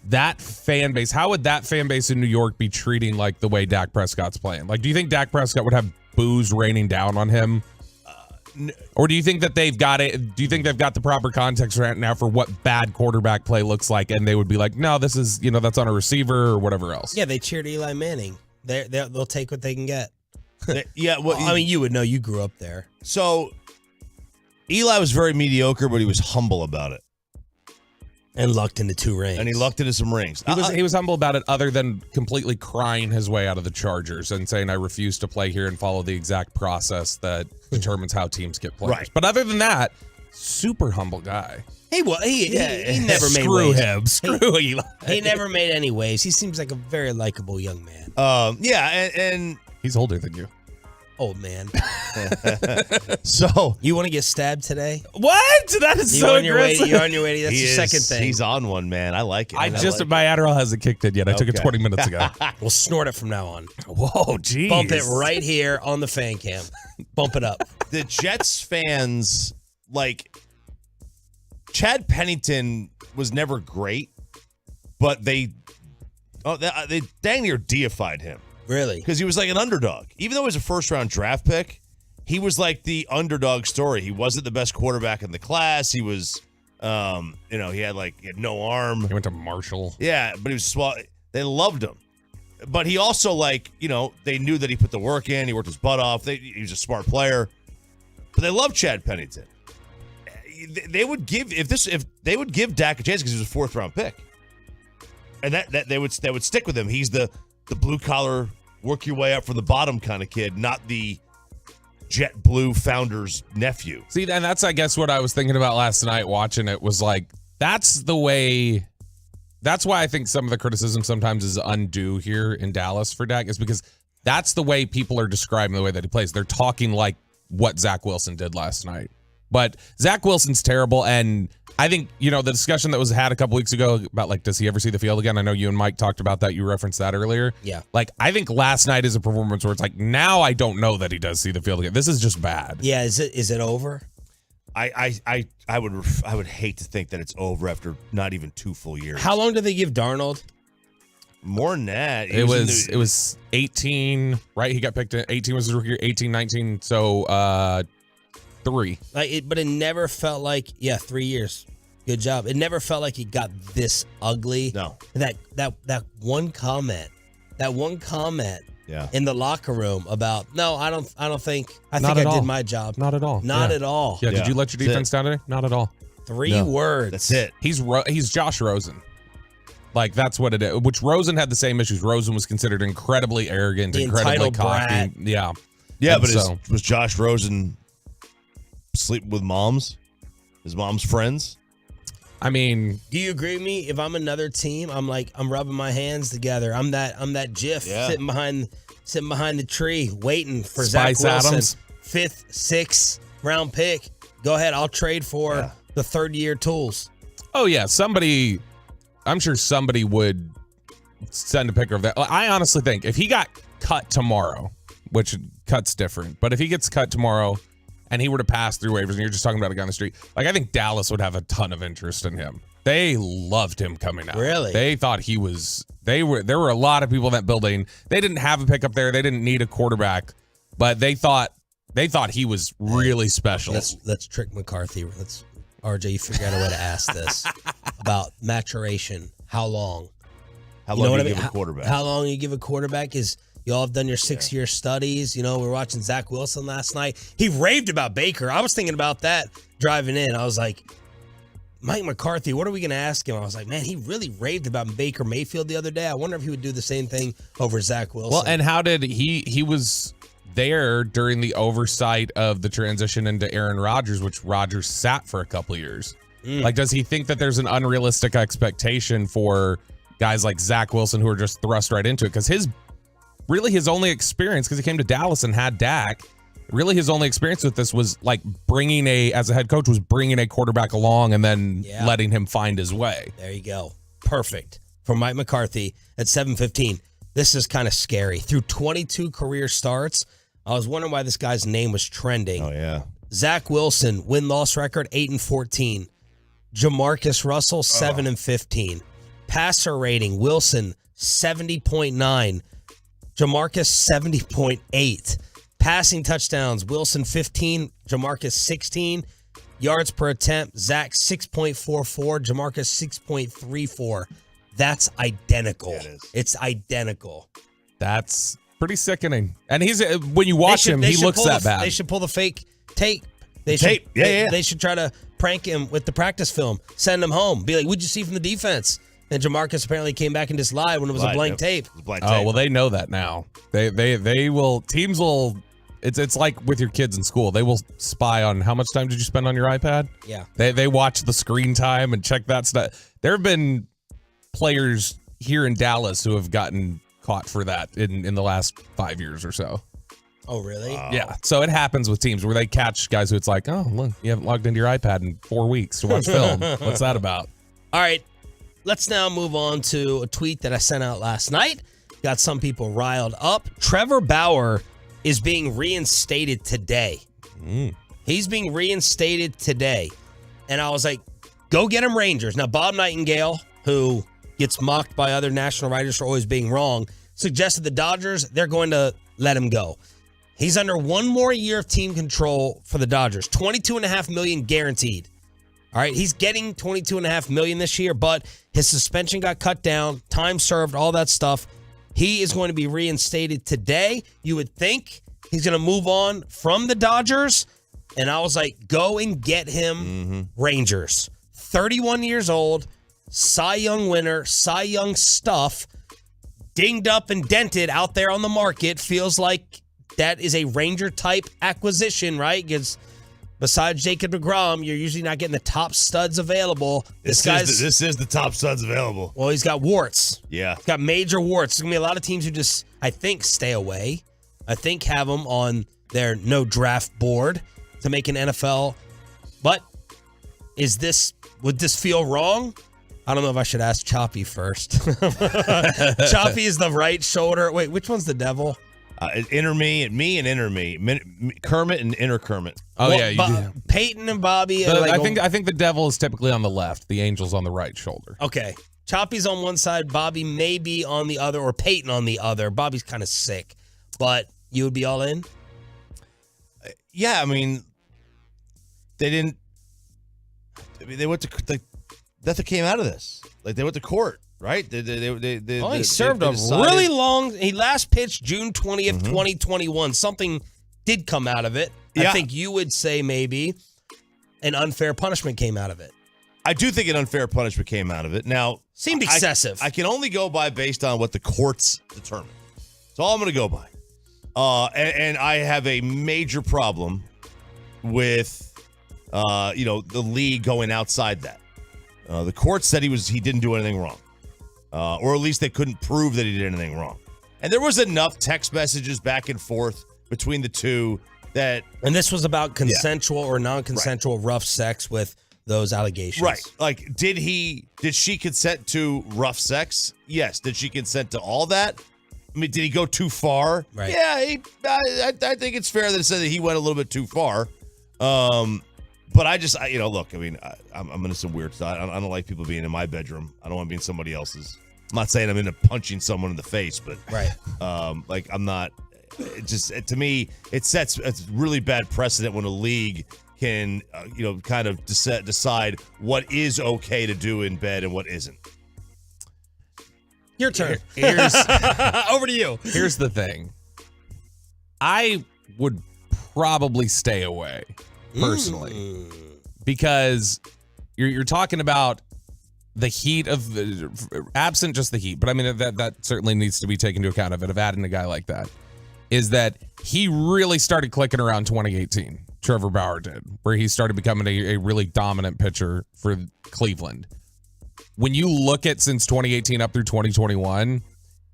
that fan base, how would that fan base in New York be treating, like, the way Dak Prescott's playing? Like, do you think Dak Prescott would have boos raining down on him? Or do you think that they've got it? Do you think they've got the proper context right now for what bad quarterback play looks like, and they would be like, no, this is, that's on a receiver or whatever else? Yeah, they cheered Eli Manning. They'll take what they can get. Yeah, well, I mean, you would know. You grew up there. So Eli was very mediocre, but he was humble about it. And lucked into 2 rings. And he lucked into some rings. He was humble about it, other than completely crying his way out of the Chargers and saying, I refuse to play here and follow the exact process that determines how teams get players. Right. But other than that, super humble guy. He never made Screw waves. him. Screw Eli. He never made any waves. He seems like a very likable young man. Yeah, and he's older than you. Old man. So you want to get stabbed today? What? That is so aggressive. You're on your way. That's the second thing. He's on one, man. I like it. My Adderall hasn't kicked in yet. I took it 20 minutes ago. We'll snort it from now on. Whoa, geez. Bump it right here on the fan cam. Bump it up. The Jets fans, like, Chad Pennington was never great, but they dang near deified him. Really? Because he was like an underdog. Even though he was a first-round draft pick, he was like the underdog story. He wasn't the best quarterback in the class. He was, he had no arm. He went to Marshall. Yeah, but he was small. They loved him. But he also, they knew that he put the work in. He worked his butt off. He was a smart player. But they loved Chad Pennington. They would give Dak a chance because he was a 4th-round pick. And that they would stick with him. He's the blue-collar, work your way up from the bottom kind of kid, not the JetBlue founder's nephew. See, and that's, I guess, what I was thinking about last night watching it was like, that's why I think some of the criticism sometimes is undue here in Dallas for Dak, is because that's the way people are describing the way that he plays. They're talking like what Zach Wilson did last night. But Zach Wilson's terrible, and I think, the discussion that was had a couple weeks ago about, does he ever see the field again? I know you and Mike talked about that. You referenced that earlier. Yeah. I think last night is a performance where it's like, now I don't know that he does see the field again. This is just bad. Yeah, is it over? I would hate to think that it's over after not even 2 full years. How long did they give Darnold? More than that. It was 18, right? He got picked at 18 was his rookie year, 18, 19, so 3. But it never felt like 3 years. Good job. It never felt like it got this ugly. No. That one comment. Yeah. In the locker room about I think I did my job. Not at all. Not at all. Yeah. Did you let your defense down today? Not at all. 3 words. That's it. He's Josh Rosen. That's what it is. Which Rosen had the same issues. Rosen was considered incredibly arrogant, incredibly cocky. Brat. Yeah. Yeah, but was Josh Rosen sleeping with moms? His mom's friends? I mean, do you agree with me? If I'm another team, I'm rubbing my hands together. I'm that GIF sitting behind the tree waiting for Spice Zach Wilson, Adams. 5th, 6th round pick. Go ahead, I'll trade for the 3rd-year tools. Oh yeah, I'm sure somebody would send a picture of that. I honestly think if he got cut tomorrow, which cut's different, but if he gets cut tomorrow and he were to pass through waivers and you're just talking about a guy on the street, like I think Dallas would have a ton of interest in him. They loved him coming out. Really? They thought he was, there were a lot of people in that building. They didn't have a pickup there. They didn't need a quarterback, but they thought he was really special. Let's trick McCarthy. RJ, you figure out a way to ask this about maturation. How long? How long do you give a quarterback? How long you give a quarterback is you all have done your 6-year studies. You know, we were watching Zach Wilson last night. He raved about Baker. I was thinking about that driving in. I was like, Mike McCarthy, what are we going to ask him? I was like, man, he really raved about Baker Mayfield the other day. I wonder if he would do the same thing over Zach Wilson. Well, and how did he was there during the oversight of the transition into Aaron Rodgers, which Rodgers sat for a couple of years. Like, does he think that there's an unrealistic expectation for guys like Zach Wilson who are just thrust right into it? Because his only experience, because he came to Dallas and had Dak, really his only experience with this was like as a head coach, was bringing a quarterback along and then letting him find his way. There you go. Perfect. For Mike McCarthy at 7:15. This is kind of scary. Through 22 career starts, I was wondering why this guy's name was trending. Oh, yeah. Zach Wilson, win-loss record, 8-14. Jamarcus Russell, 7-15. Passer rating, Wilson, 70.9. Jamarcus, 70.8. Passing touchdowns, Wilson, 15. Jamarcus, 16. Yards per attempt, Zach, 6.44. Jamarcus, 6.34. That's identical. Yeah, it is. It's identical. That's pretty sickening. And when you watch him, he looks that bad. They should pull the fake tape. They should try to prank him with the practice film. Send him home. Be like, what'd you see from the defense? And Jamarcus apparently came back and just lied when it was a blank tape. Oh, well, they know that now. They will, teams will, it's like with your kids in school. They will spy on how much time did you spend on your iPad? Yeah. They watch the screen time and check that stuff. There have been players here in Dallas who have gotten caught for that in the last 5 years or so. Oh, really? Yeah. So it happens with teams where they catch guys who it's like, oh, look, you haven't logged into your iPad in 4 weeks to watch film. What's that about? All right. Let's now move on to a tweet that I sent out last night. Got some people riled up. Trevor Bauer is being reinstated today. He's being reinstated today. And I was like, go get him, Rangers. Now, Bob Nightingale, who gets mocked by other national writers for always being wrong, suggested the Dodgers, they're going to let him go. He's under one more year of team control for the Dodgers. $22.5 million guaranteed. All right, he's getting $22.5 million this year, but his suspension got cut down, time served, all that stuff. He is going to be reinstated today. You would think he's going to move on from the Dodgers. And I was like, go and get him, Rangers. 31 years old, Cy Young winner, Cy Young stuff, dinged up and dented out there on the market. Feels like that is a Ranger-type acquisition, right? Because besides Jacob deGrom, you're usually not getting the top studs available. This is the top studs available. Well, he's got warts. Yeah. He's got major warts. There's going to be a lot of teams who just, I think, stay away. I think have him on their no draft board to make an NFL. But would this feel wrong? I don't know if I should ask Choppy first. Choppy is the right shoulder. Wait, which one's the devil? Me and inner me. Kermit and inner Kermit. Oh, well, yeah. You do. Peyton and Bobby. I think the devil is typically on the left. The angel's on the right shoulder. Okay. Choppy's on one side. Bobby may be on the other, or Peyton on the other. Bobby's kind of sick. But you would be all in? Yeah, I mean, they went to nothing came out of this. Like, they went to court, right? He served a really long. He last pitched June 20th, 2021. Something did come out of it. Yeah. I think you would say maybe an unfair punishment came out of it. I do think an unfair punishment came out of it. Now, seemed excessive. I can only go based on what the courts determine. That's all I'm going to go by. And I have a major problem with, the league going outside that. The court said he didn't do anything wrong, or at least they couldn't prove that he did anything wrong. And there was enough text messages back and forth between the two that. And this was about consensual or non-consensual rough sex with those allegations. Right. Like, did she consent to rough sex? Yes. Did she consent to all that? I mean, did he go too far? Right. Yeah, I think it's fair to say that he went a little bit too far. But look, I mean, I'm into some weird stuff. I don't like people being in my bedroom. I don't want to be in somebody else's. I'm not saying I'm into punching someone in the face, but right. I'm not. To me, it sets a really bad precedent when a league can, kind of decide what is okay to do in bed and what isn't. Your turn. Here's Over to you. Here's the thing. I would probably stay away personally because you're talking about the heat of absent just the heat, but I mean that certainly needs to be taken into account of adding a guy like that. Is that he really started clicking around 2018. Trevor Bauer did, where he started becoming a really dominant pitcher for Cleveland. When you look at since 2018 up through 2021,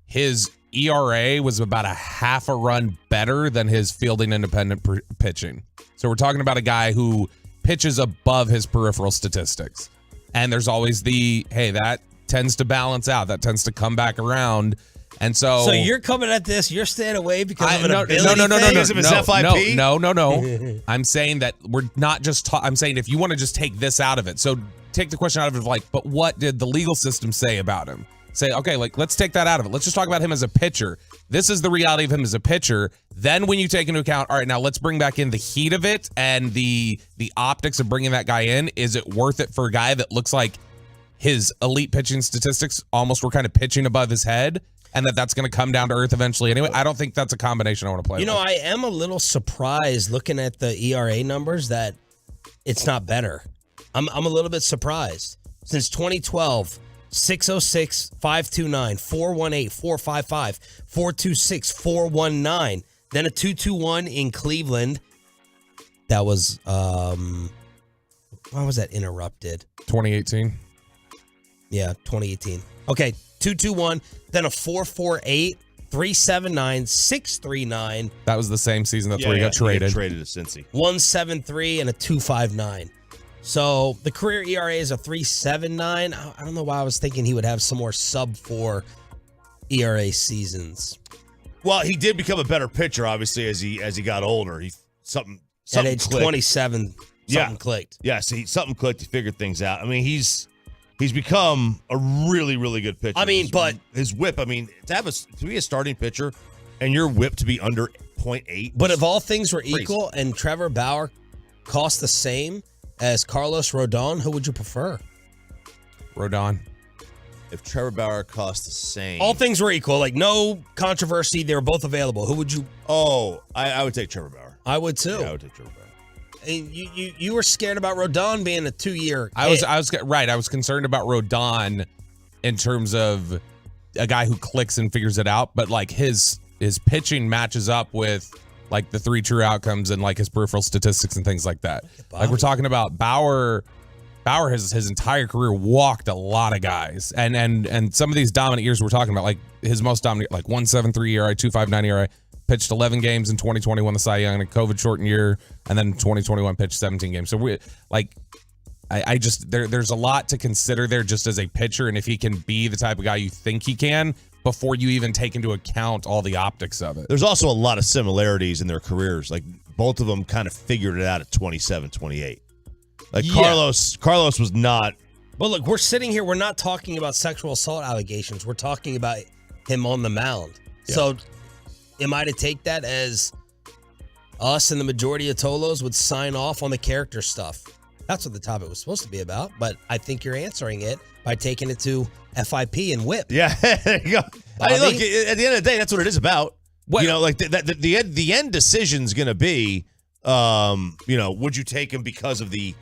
his ERA was about a half a run better than his fielding independent pitching. So we're talking about a guy who pitches above his peripheral statistics. And there's always that tends to balance out. That tends to come back around. And so you're coming at this, you're staying away because of an no, ability no, thing? Because of his FIP? No. I'm saying that we're not just I'm saying if you want to just take this out of it. So take the question out of it but what did the legal system say about him? Say, okay, let's take that out of it. Let's just talk about him as a pitcher. This is the reality of him as a pitcher. Then when you take into account, all right, now let's bring back in the heat of it and the optics of bringing that guy in. Is it worth it for a guy that looks like his elite pitching statistics almost were kind of pitching above his head? And that's going to come down to earth eventually anyway. I don't think that's a combination I want to play with. I am a little surprised looking at the ERA numbers that it's not better. I'm a little bit surprised. Since 2012, 606, 529, 418, 455, 426, 419. Then a 221 in Cleveland. That was, why was that interrupted? 2018. Yeah, 2018. Okay, 221, then a 448, 379, 639. That was the same season. That's where he got traded. Traded to Cincy. 173 and a 259. So the career ERA is a 3.79. I don't know why I was thinking he would have some more sub-4 ERA seasons. Well, he did become a better pitcher, obviously, as he got older. Something at age clicked. 27, something clicked. Yeah, so something clicked. He figured things out. I mean, he's become a really, really good pitcher. I mean, but his whip. I mean, to be a starting pitcher and your whip to be under 0.8. But if all things were equal and Trevor Bauer cost the same as Carlos Rodon, who would you prefer? Rodon. If Trevor Bauer cost the same. All things were equal, like no controversy. They were both available. Who would you? Oh, I would take Trevor Bauer. I would too. Yeah, I would take Trevor Bauer. And you were scared about Rodon being a 2-year. I was right. I was concerned about Rodon in terms of a guy who clicks and figures it out, but like his pitching matches up with like the 3 true outcomes and like his peripheral statistics and things like that. Like we're talking about Bauer has his entire career walked a lot of guys, and some of these dominant years we're talking about, like his most dominant, like 1.73 ERA, 2.59 ERA. Pitched 11 games in 2020, won the Cy Young in a COVID-shortened year, and then 2021 pitched 17 games. So there's a lot to consider there just as a pitcher, and if he can be the type of guy you think he can before you even take into account all the optics of it. There's also a lot of similarities in their careers. Like both of them kind of figured it out at 27, 28. Like Carlos was not. Well, look, we're sitting here. We're not talking about sexual assault allegations. We're talking about him on the mound. Yeah. So am I to take that as us and the majority of Tolos would sign off on the character stuff? That's what the topic was supposed to be about, but I think you're answering it by taking it to FIP and whip. Yeah, there you go. I mean, look, at the end of the day, that's what it is about. Well, like the end decision's going to be, would you take him because of the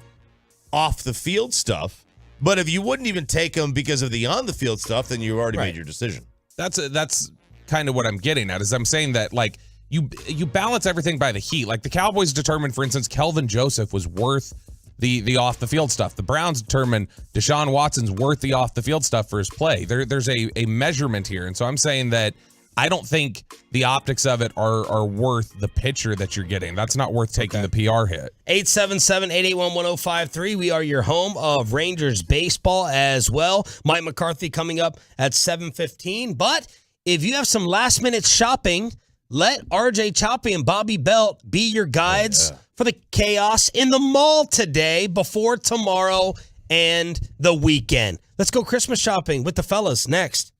off the field stuff? But if you wouldn't even take him because of the on the field stuff, then you already made your decision. That's kind of what I'm getting at, is I'm saying that like you balance everything by the heat. Like the Cowboys determined, for instance, Kelvin Joseph was worth the off the field stuff. The Browns determined Deshaun Watson's worth the off the field stuff for his play. There's a measurement here, and so I'm saying that I don't think the optics of it are worth the picture that you're getting. That's not worth taking the PR hit. 877-881-1053. We are your home of Rangers baseball as well. Mike McCarthy coming up at 7:15. But if you have some last-minute shopping, let RJ Choppy and Bobby Belt be your guides for the chaos in the mall today before tomorrow and the weekend. Let's go Christmas shopping with the fellas next.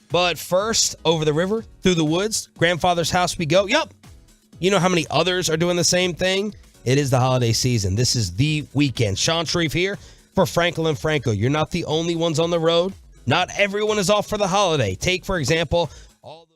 But first, over the river, through the woods, grandfather's house we go. Yup. You know how many others are doing the same thing? It is the holiday season. This is the weekend. Sean Sharif here for Frankel and Franco. You're not the only ones on the road. Not everyone is off for the holiday. Take, for example, all those...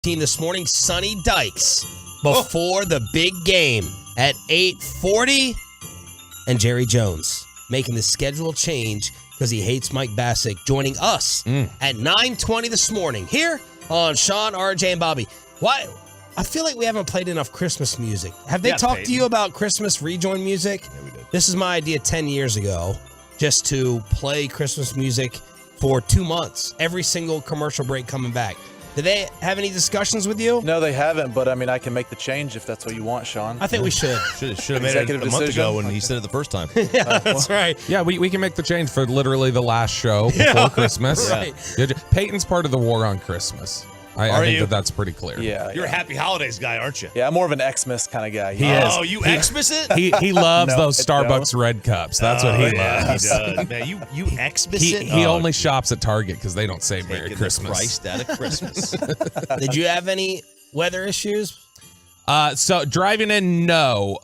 team this morning, Sonny Dykes, before the big game at 8:40. And Jerry Jones making the schedule change because he hates Mike Bassick, joining us at 9:20 this morning here on Sean, RJ, and Bobby. Why? I feel like we haven't played enough Christmas music. Have they talked to you about Christmas rejoin music? Yeah, we did. This is my idea 10 years ago, just to play Christmas music for 2 months, every single commercial break coming back. Did they have any discussions with you? No, they haven't, but I mean, I can make the change if that's what you want, Sean. I think we should. Should have made it a month ago when he said it the first time. Yeah, that's right. Yeah, we can make the change for literally the last show before Christmas. Right. Yeah, Peyton's part of the war on Christmas. I think that's pretty clear. Yeah. You're a happy holidays guy, aren't you? Yeah, I'm more of an Xmas kind of guy. He is. Oh, you Xmas it? He loves No, those no. Starbucks red cups. That's what he Yeah, loves. he does. Man, you Xmas it? He only shops at Target because they don't say Merry Taking Christmas. the Christ out of Christmas. Did you have any weather issues? So driving in, no.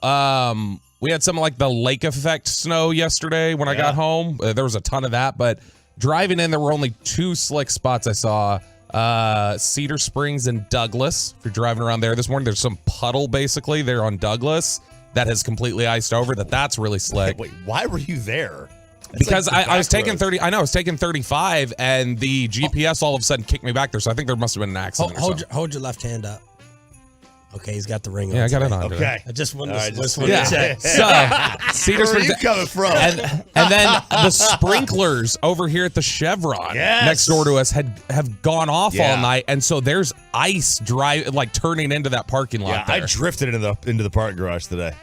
We had some like the lake effect snow yesterday when I got home. There was a ton of that, but driving in, there were only 2 slick spots I saw. Cedar Springs and Douglas. If you're driving around there this morning, there's some puddle basically there on Douglas that has completely iced over. That's really slick. Wait, why were you there? Because like the I was back taking roads. 30. I know I was taking 35, and the GPS all of a sudden kicked me back there. So I think there must have been an accident. Hold your left hand up. Okay, he's got the ring on. Yeah, I got it today. on. Okay. I just wanted All right, to just- check. So Cedar Where are Springs. you coming from? And then the sprinklers over here at the Chevron Yes. next door to us have gone off Yeah. all night, and so there's ice turning into that parking lot. Yeah, there. I drifted into the parking garage today.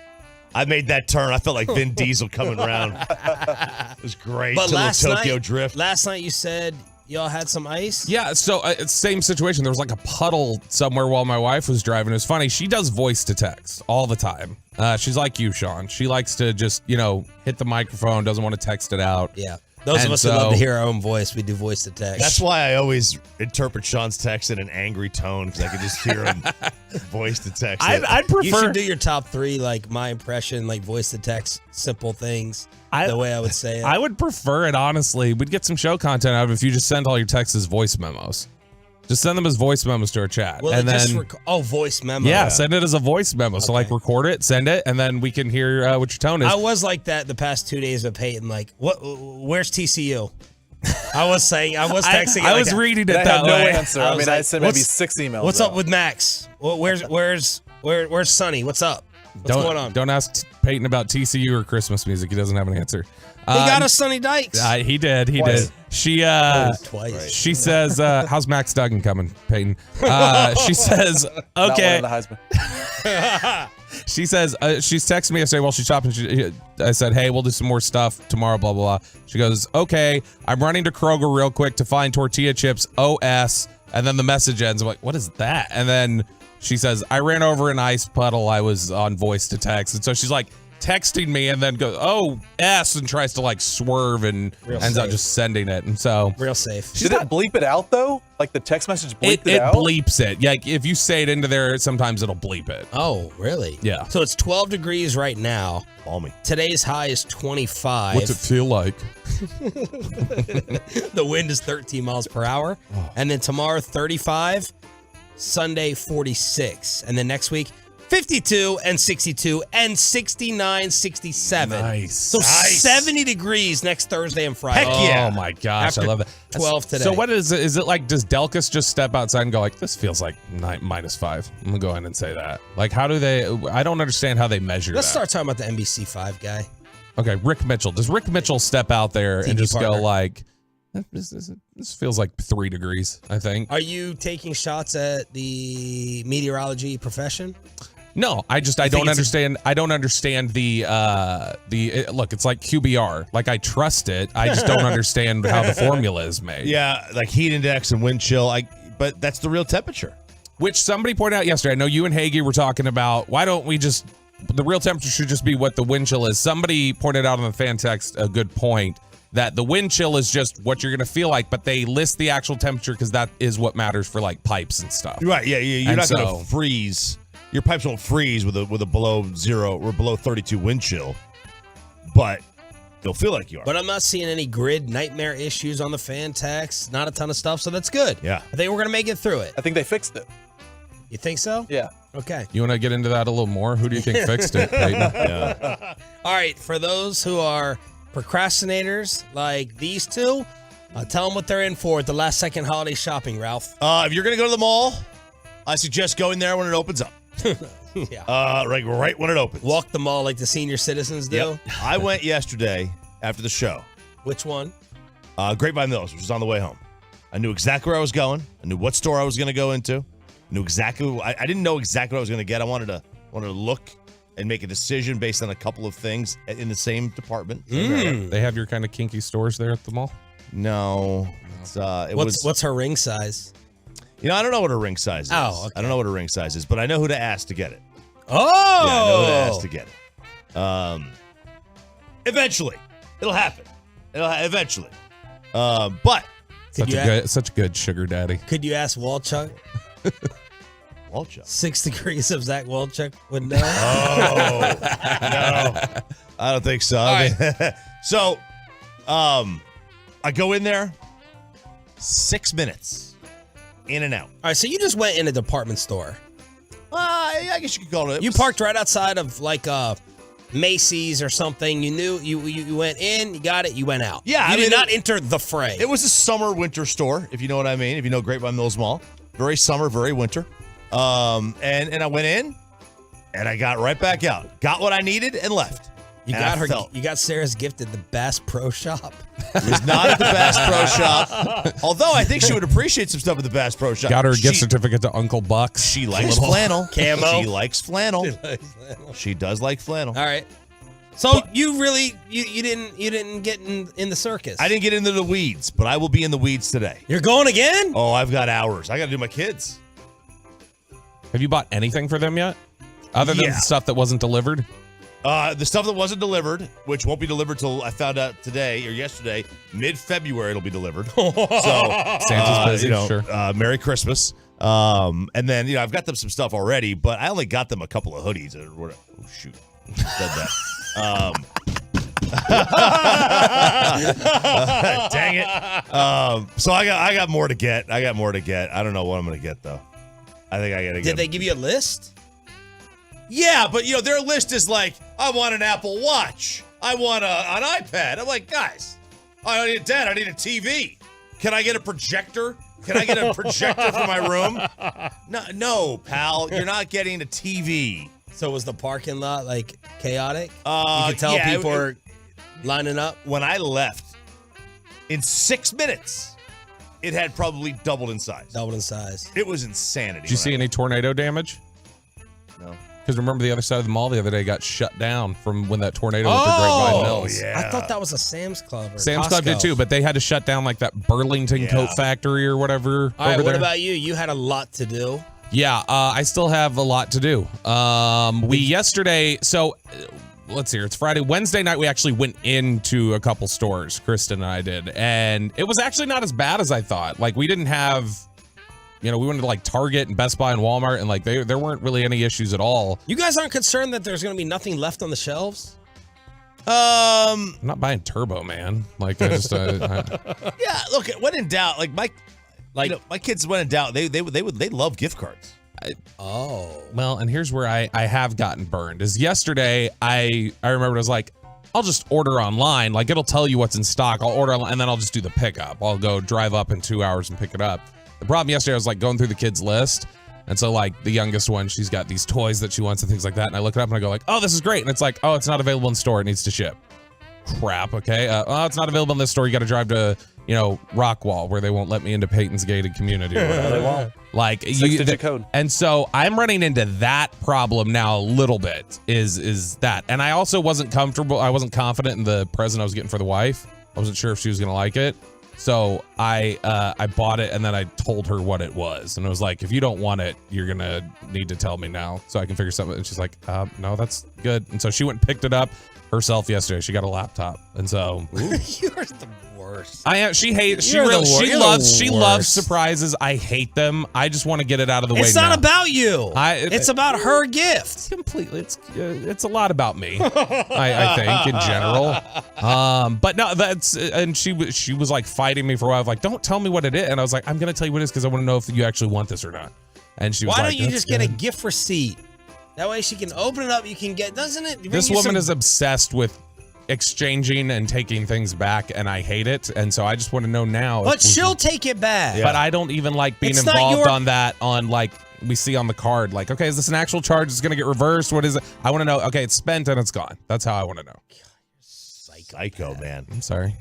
I made that turn. I felt like Vin Diesel coming around. It was great. But Little last Tokyo night, drift. Last night you said y'all had some ice. Yeah, so same situation. There was like a puddle somewhere while my wife was driving. It was funny. She does voice to text all the time. She's like you, Sean. She likes to just, hit the microphone, doesn't want to text it out. Yeah. Those And of us who love so- to hear our own voice, we do voice to text. That's why I always interpret Sean's text in an angry tone because I can just hear him voice to text. I'd You prefer. should do your top 3, like my impression, like voice to text, simple things. The way I would say it. I would prefer it, honestly. We'd get some show content out of it if you just send all your texts as voice memos. Just send them as voice memos to our chat. Will and it then, just voice memo. yeah, send it as a voice memo. So, like, record it, send it, and then we can hear what your tone is. I was like that the past 2 days with Peyton. Like, where's TCU? I was texting. I was reading it I that had no way. answer. I mean, I sent maybe 6 emails. What's out. up with Max? Where's Sonny? What's up? What's going on? Don't ask Peyton about TCU or Christmas music. He doesn't have an answer. He got us Sonny Dykes. He did. He Twice. did. She Twice. she says, "How's Max Duggan coming, Peyton?" She says, Not "Okay." winning the Heisman. She says she's texting me yesterday while she's shopping. I said, "Hey, we'll do some more stuff tomorrow." Blah blah blah. She goes, "Okay, I'm running to Kroger real quick to find tortilla chips. OS." And then the message ends. I'm like, "What is that?" And then she says, "I ran over an ice puddle. I was on voice to text." And so she's like texting me and then goes, "Oh, S," and tries to like swerve and ends up just sending it. And so Real safe. Did it bleep it out though? Like the text message bleeped it out? bleeps it. Yeah, like if you say it into there, sometimes it'll bleep it. Oh, really? Yeah. So it's 12 degrees right now. Balmy. Today's high is 25. What's it feel like? The wind is 13 miles per hour. And then tomorrow, 35. Sunday, 46. And then next week, 52 and 62 and 69, 67. Nice. So Nice. 70 degrees next Thursday and Friday. Heck yeah. Oh my gosh, After I love that. 12 today. So what is it? Is it like, does Delkus just step outside and go like, this feels like -5? I'm gonna go ahead and say that. Like, how do they? I don't understand how they measure Let's that. start talking about the NBC5 guy. Okay, Rick Mitchell. Does Rick Mitchell step out there and TV just partner. go like, this feels like 3 degrees? I think. Are you taking shots at the meteorology profession? No, I don't think it's understand. I don't understand the look. It's like QBR. Like I trust it. I just don't understand how the formula is made. Yeah, like heat index and wind chill. But that's the real temperature. Which somebody pointed out yesterday. I know you and Hagee were talking about. Why don't we just? The real temperature should just be what the wind chill is. Somebody pointed out on the fan text a good point that the wind chill is just what you're going to feel like, but they list the actual temperature because that is what matters for like pipes and stuff. Right. Yeah. You're And not going so- to freeze. Your pipes won't freeze with a below 0 or below 32 wind chill, but they'll feel like you are. But I'm not seeing any grid nightmare issues on the fan text. Not a ton of stuff, so that's good. Yeah. I think we're going to make it through it. I think they fixed it. You think so? Yeah. Okay. You want to get into that a little more? Who do you think fixed it, Peyton? Yeah. All right, for those who are procrastinators like these two, tell them what they're in for at the last second holiday shopping, Ralph. If you're going to go to the mall, I suggest going there when it opens up. Yeah. Right when it opens. Walk the mall like the senior citizens do. Yep. I went yesterday after the show. Which one? Grapevine Mills, which was on the way home. I knew exactly where I was going. I knew what store I was going to go into. Knew exactly. I didn't know exactly what I was going to get. I wanted to look and make a decision based on a couple of things in the same department. They have your kind of kinky stores there at the mall? No. What's her ring size? I don't know what her ring size is. Oh, okay. I don't know what her ring size is, but I know who to ask to get it. Oh! Yeah, I know who to ask to get it. Eventually. It'll happen. Eventually. But Such a good sugar daddy. Could you ask Walchuk? Walchuk? 6 Degrees of Zach Walchuk would know. Oh, no. I don't think so. Right. So, I go in there, 6 minutes, in and out. All right, so you just went in a department store. I guess you could call it. You parked right outside of like Macy's or something. You knew you went in, you got it, you went out. Yeah, you did not enter the fray. It was a summer-winter store, if you know what I mean. If you know Grapevine Mills Mall, very summer, very winter. And I went in, and I got right back out. Got what I needed and left. You got Sarah's gift at the Bass Pro Shop. It was not at the Bass Pro Shop. Although I think she would appreciate some stuff at the Bass Pro Shop. Got her a gift certificate to Uncle Buck's. She likes flannel. Camo. She likes flannel. She does like flannel. All right. So you didn't get in the circus. I didn't get into the weeds, but I will be in the weeds today. You're going again? Oh, I've got hours. I got to do my kids. Have you bought anything for them yet? Other than the stuff that wasn't delivered? The stuff that wasn't delivered, which won't be delivered till I found out today or yesterday, mid-February it'll be delivered. So Santa's busy, sure. Merry Christmas. And then I've got them some stuff already, but I only got them a couple of hoodies. Oh shoot, said that. Dang it. So I got more to get. I don't know what I'm gonna get though. I think I gotta get. Did they give you a list? Yeah, but their list is like, I want an Apple Watch. I want an iPad. I'm like, guys, I need a TV. Can I get a projector? Can I get a projector for my room? No, pal, you're not getting a TV. So was the parking lot like chaotic? You could tell yeah, people are lining up. When I left, in 6 minutes, it had probably doubled in size. It was insanity. Did you see any tornado damage? No. Because remember the other side of the mall the other day got shut down from when that tornado went through Grapevine Mills. Yeah. I thought that was a Sam's Club or Sam's Costco. Club did too, but they had to shut down like that Burlington coat factory or whatever. All right, over what there. about you? You had a lot to do. Yeah, I still have a lot to do. Let's see here. It's Friday. Wednesday night, we actually went into a couple stores, Kristen and I did, and it was actually not as bad as I thought. Like, we didn't have, we went to like Target and Best Buy and Walmart, and like there weren't really any issues at all. You guys aren't concerned that there's going to be nothing left on the shelves? I'm not buying Turbo, man. Like, I just, yeah, look, when in doubt, my kids, when in doubt, they love gift cards. Well, and here's where I have gotten burned. Is yesterday I remembered I was like, I'll just order online. Like, it'll tell you what's in stock. I'll order online, and then I'll just do the pickup. I'll go drive up in 2 hours and pick it up. The problem yesterday, I was like going through the kids' list. And so like the youngest one, she's got these toys that she wants and things like that. And I look it up and I go like, oh, this is great. And it's like, oh, it's not available in store. It needs to ship. Crap. Okay. It's not available in this store. You got to drive to, Rockwall, where they won't let me into Peyton's gated community. Or whatever. They won't. Like, 6-digit code. And so I'm running into that problem now a little bit is that. And I also wasn't comfortable. I wasn't confident in the present I was getting for the wife. I wasn't sure if she was going to like it. So I bought it and then I told her what it was. And I was like, if you don't want it, you're going to need to tell me now so I can figure something. And she's like, no, that's good. And so she went and picked it up herself yesterday. She got a laptop. And so You're the worst. I am. She hates. She loves surprises. I hate them. I just want to get it out of the way. It's not now. about you. It's about her gift. Completely. It's a lot about me. I think in general. But no, and she was like fighting me for a while. Like, don't tell me what it is. And I was like, I'm gonna tell you what it is because I want to know if you actually want this or not. And she was Why like, don't you "That's just get a good." gift receipt? That way she can open it up. You can get, doesn't it? bring This you woman some- is obsessed with exchanging and taking things back, and I hate it. And so I just want to know now. But if we she'll can- take it back. But I don't even like being It's not involved your- on that. On like we see on the card, like, okay, is this an actual charge? It's gonna get reversed. What is it? I want to know. Okay, it's spent and it's gone. That's how I want to know. Psycho, man. I'm sorry.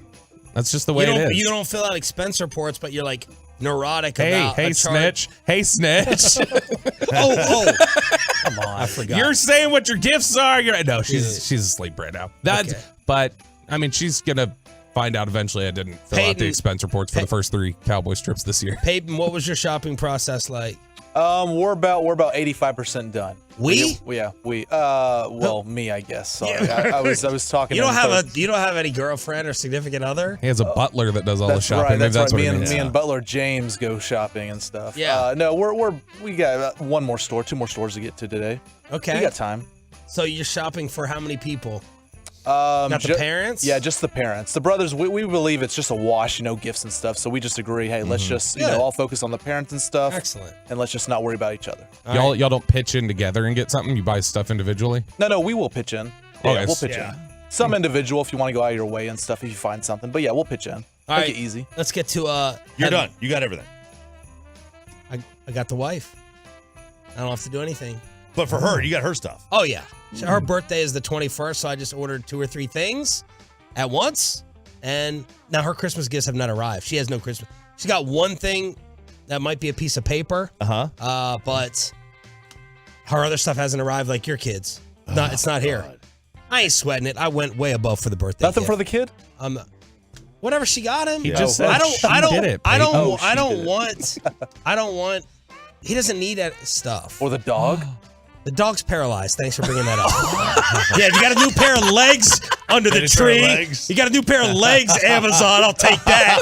That's just the way you don't, it is. You don't fill out expense reports, but you're like neurotic Hey, about hey, a charge. snitch. Hey, snitch. Oh, come on. I forgot. You're saying what your gifts are. No, she's asleep right now. That's Okay. But I mean, she's gonna find out eventually. I didn't fill out the Peyton- expense reports for the first 3 Cowboys trips this year. Peyton, what was your shopping process like? We're about 85% done. We? Well, me, I guess. Sorry. I was talking. You don't in have third- you don't have any girlfriend or significant other? He has a butler that does all the That's shopping. right. Maybe That's that's right. what it means. Me and Butler James go shopping and stuff. Yeah. No, we got 2 more stores to get to today. Okay. We got time. So you're shopping for how many people? Not the parents? Yeah, just the parents. The brothers, we believe it's just a wash, gifts and stuff. So we just agree, hey, let's just, Good. all focus on the parents and stuff. Excellent. And let's just not worry about each other. Y'all don't pitch in together and get something. You buy stuff individually. No, we will pitch in. Oh, Yeah, yes. we'll pitch in. Some individual if you want to go out of your way and stuff if you find something. But yeah, we'll pitch in. All Make right. it easy. Let's get to You're done. You got everything. I got the wife. I don't have to do anything. But for her, you got her stuff. Oh yeah. So her birthday is the 21st, so I just ordered 2 or 3 things at once. And now her Christmas gifts have not arrived. She has no Christmas. She got one thing that might be a piece of paper. But her other stuff hasn't arrived like your kids. It's not here. I ain't sweating it. I went way above for the birthday. Nothing for the kid? Whatever she got him. He just said I don't she did it, I Peyton. don't want he doesn't need that stuff. Or the dog? The dog's paralyzed. Thanks for bringing that up. Yeah, if you got a new pair of legs under the Any pair of tree, legs? you got a new pair of legs, Amazon, I'll take that.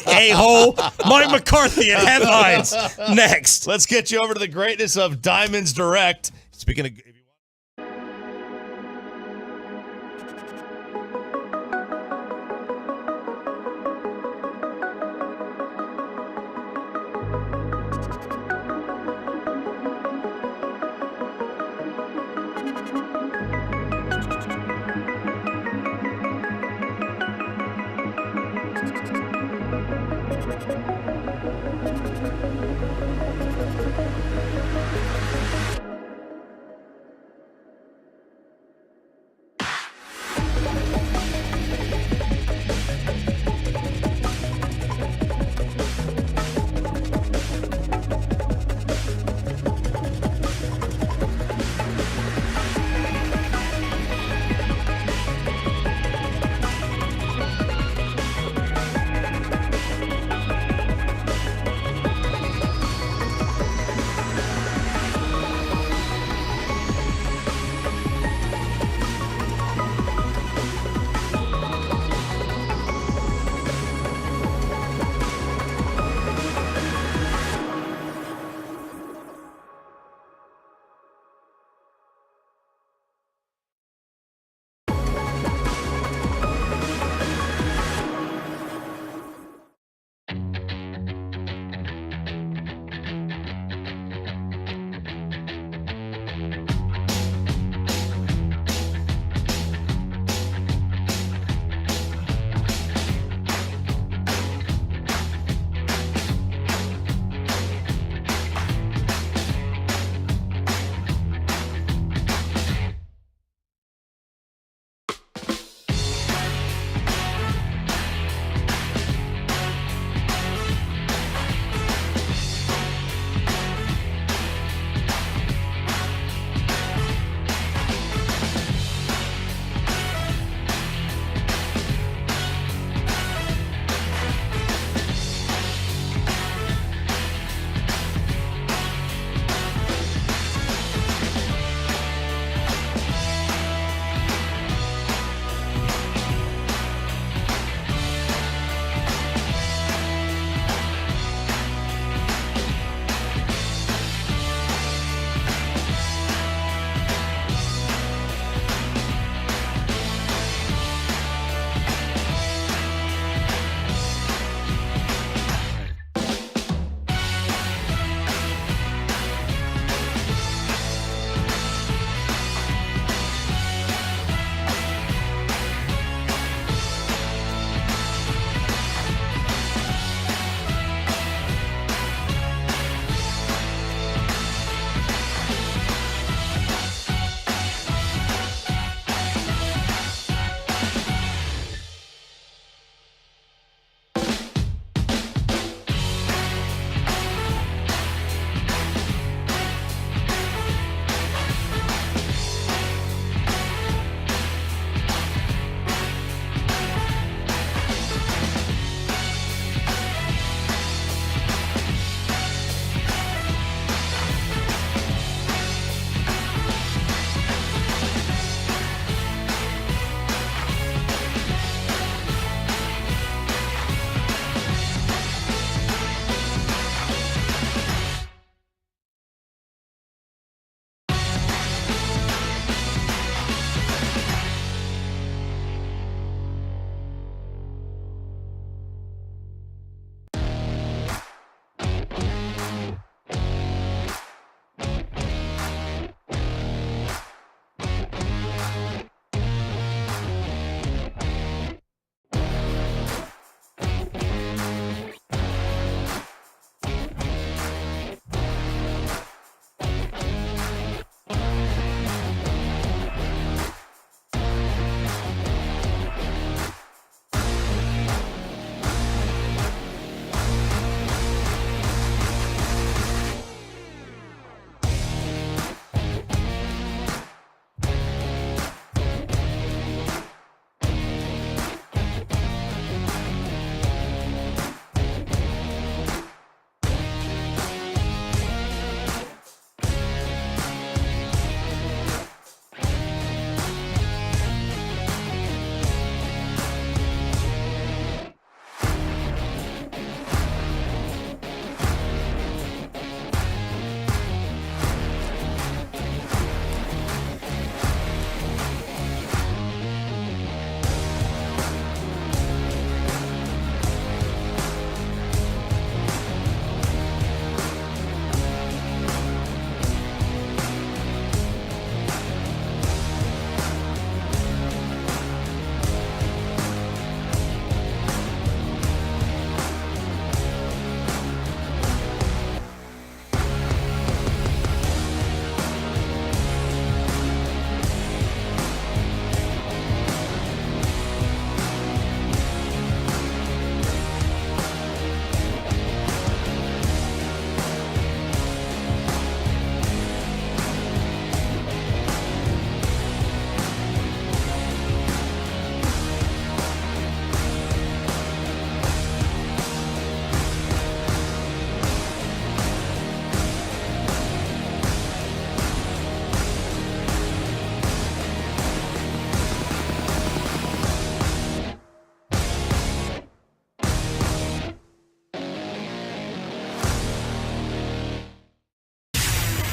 You a-hole. Mike McCarthy at headlines. Next. Let's get you over to the greatness of Diamonds Direct. Speaking of...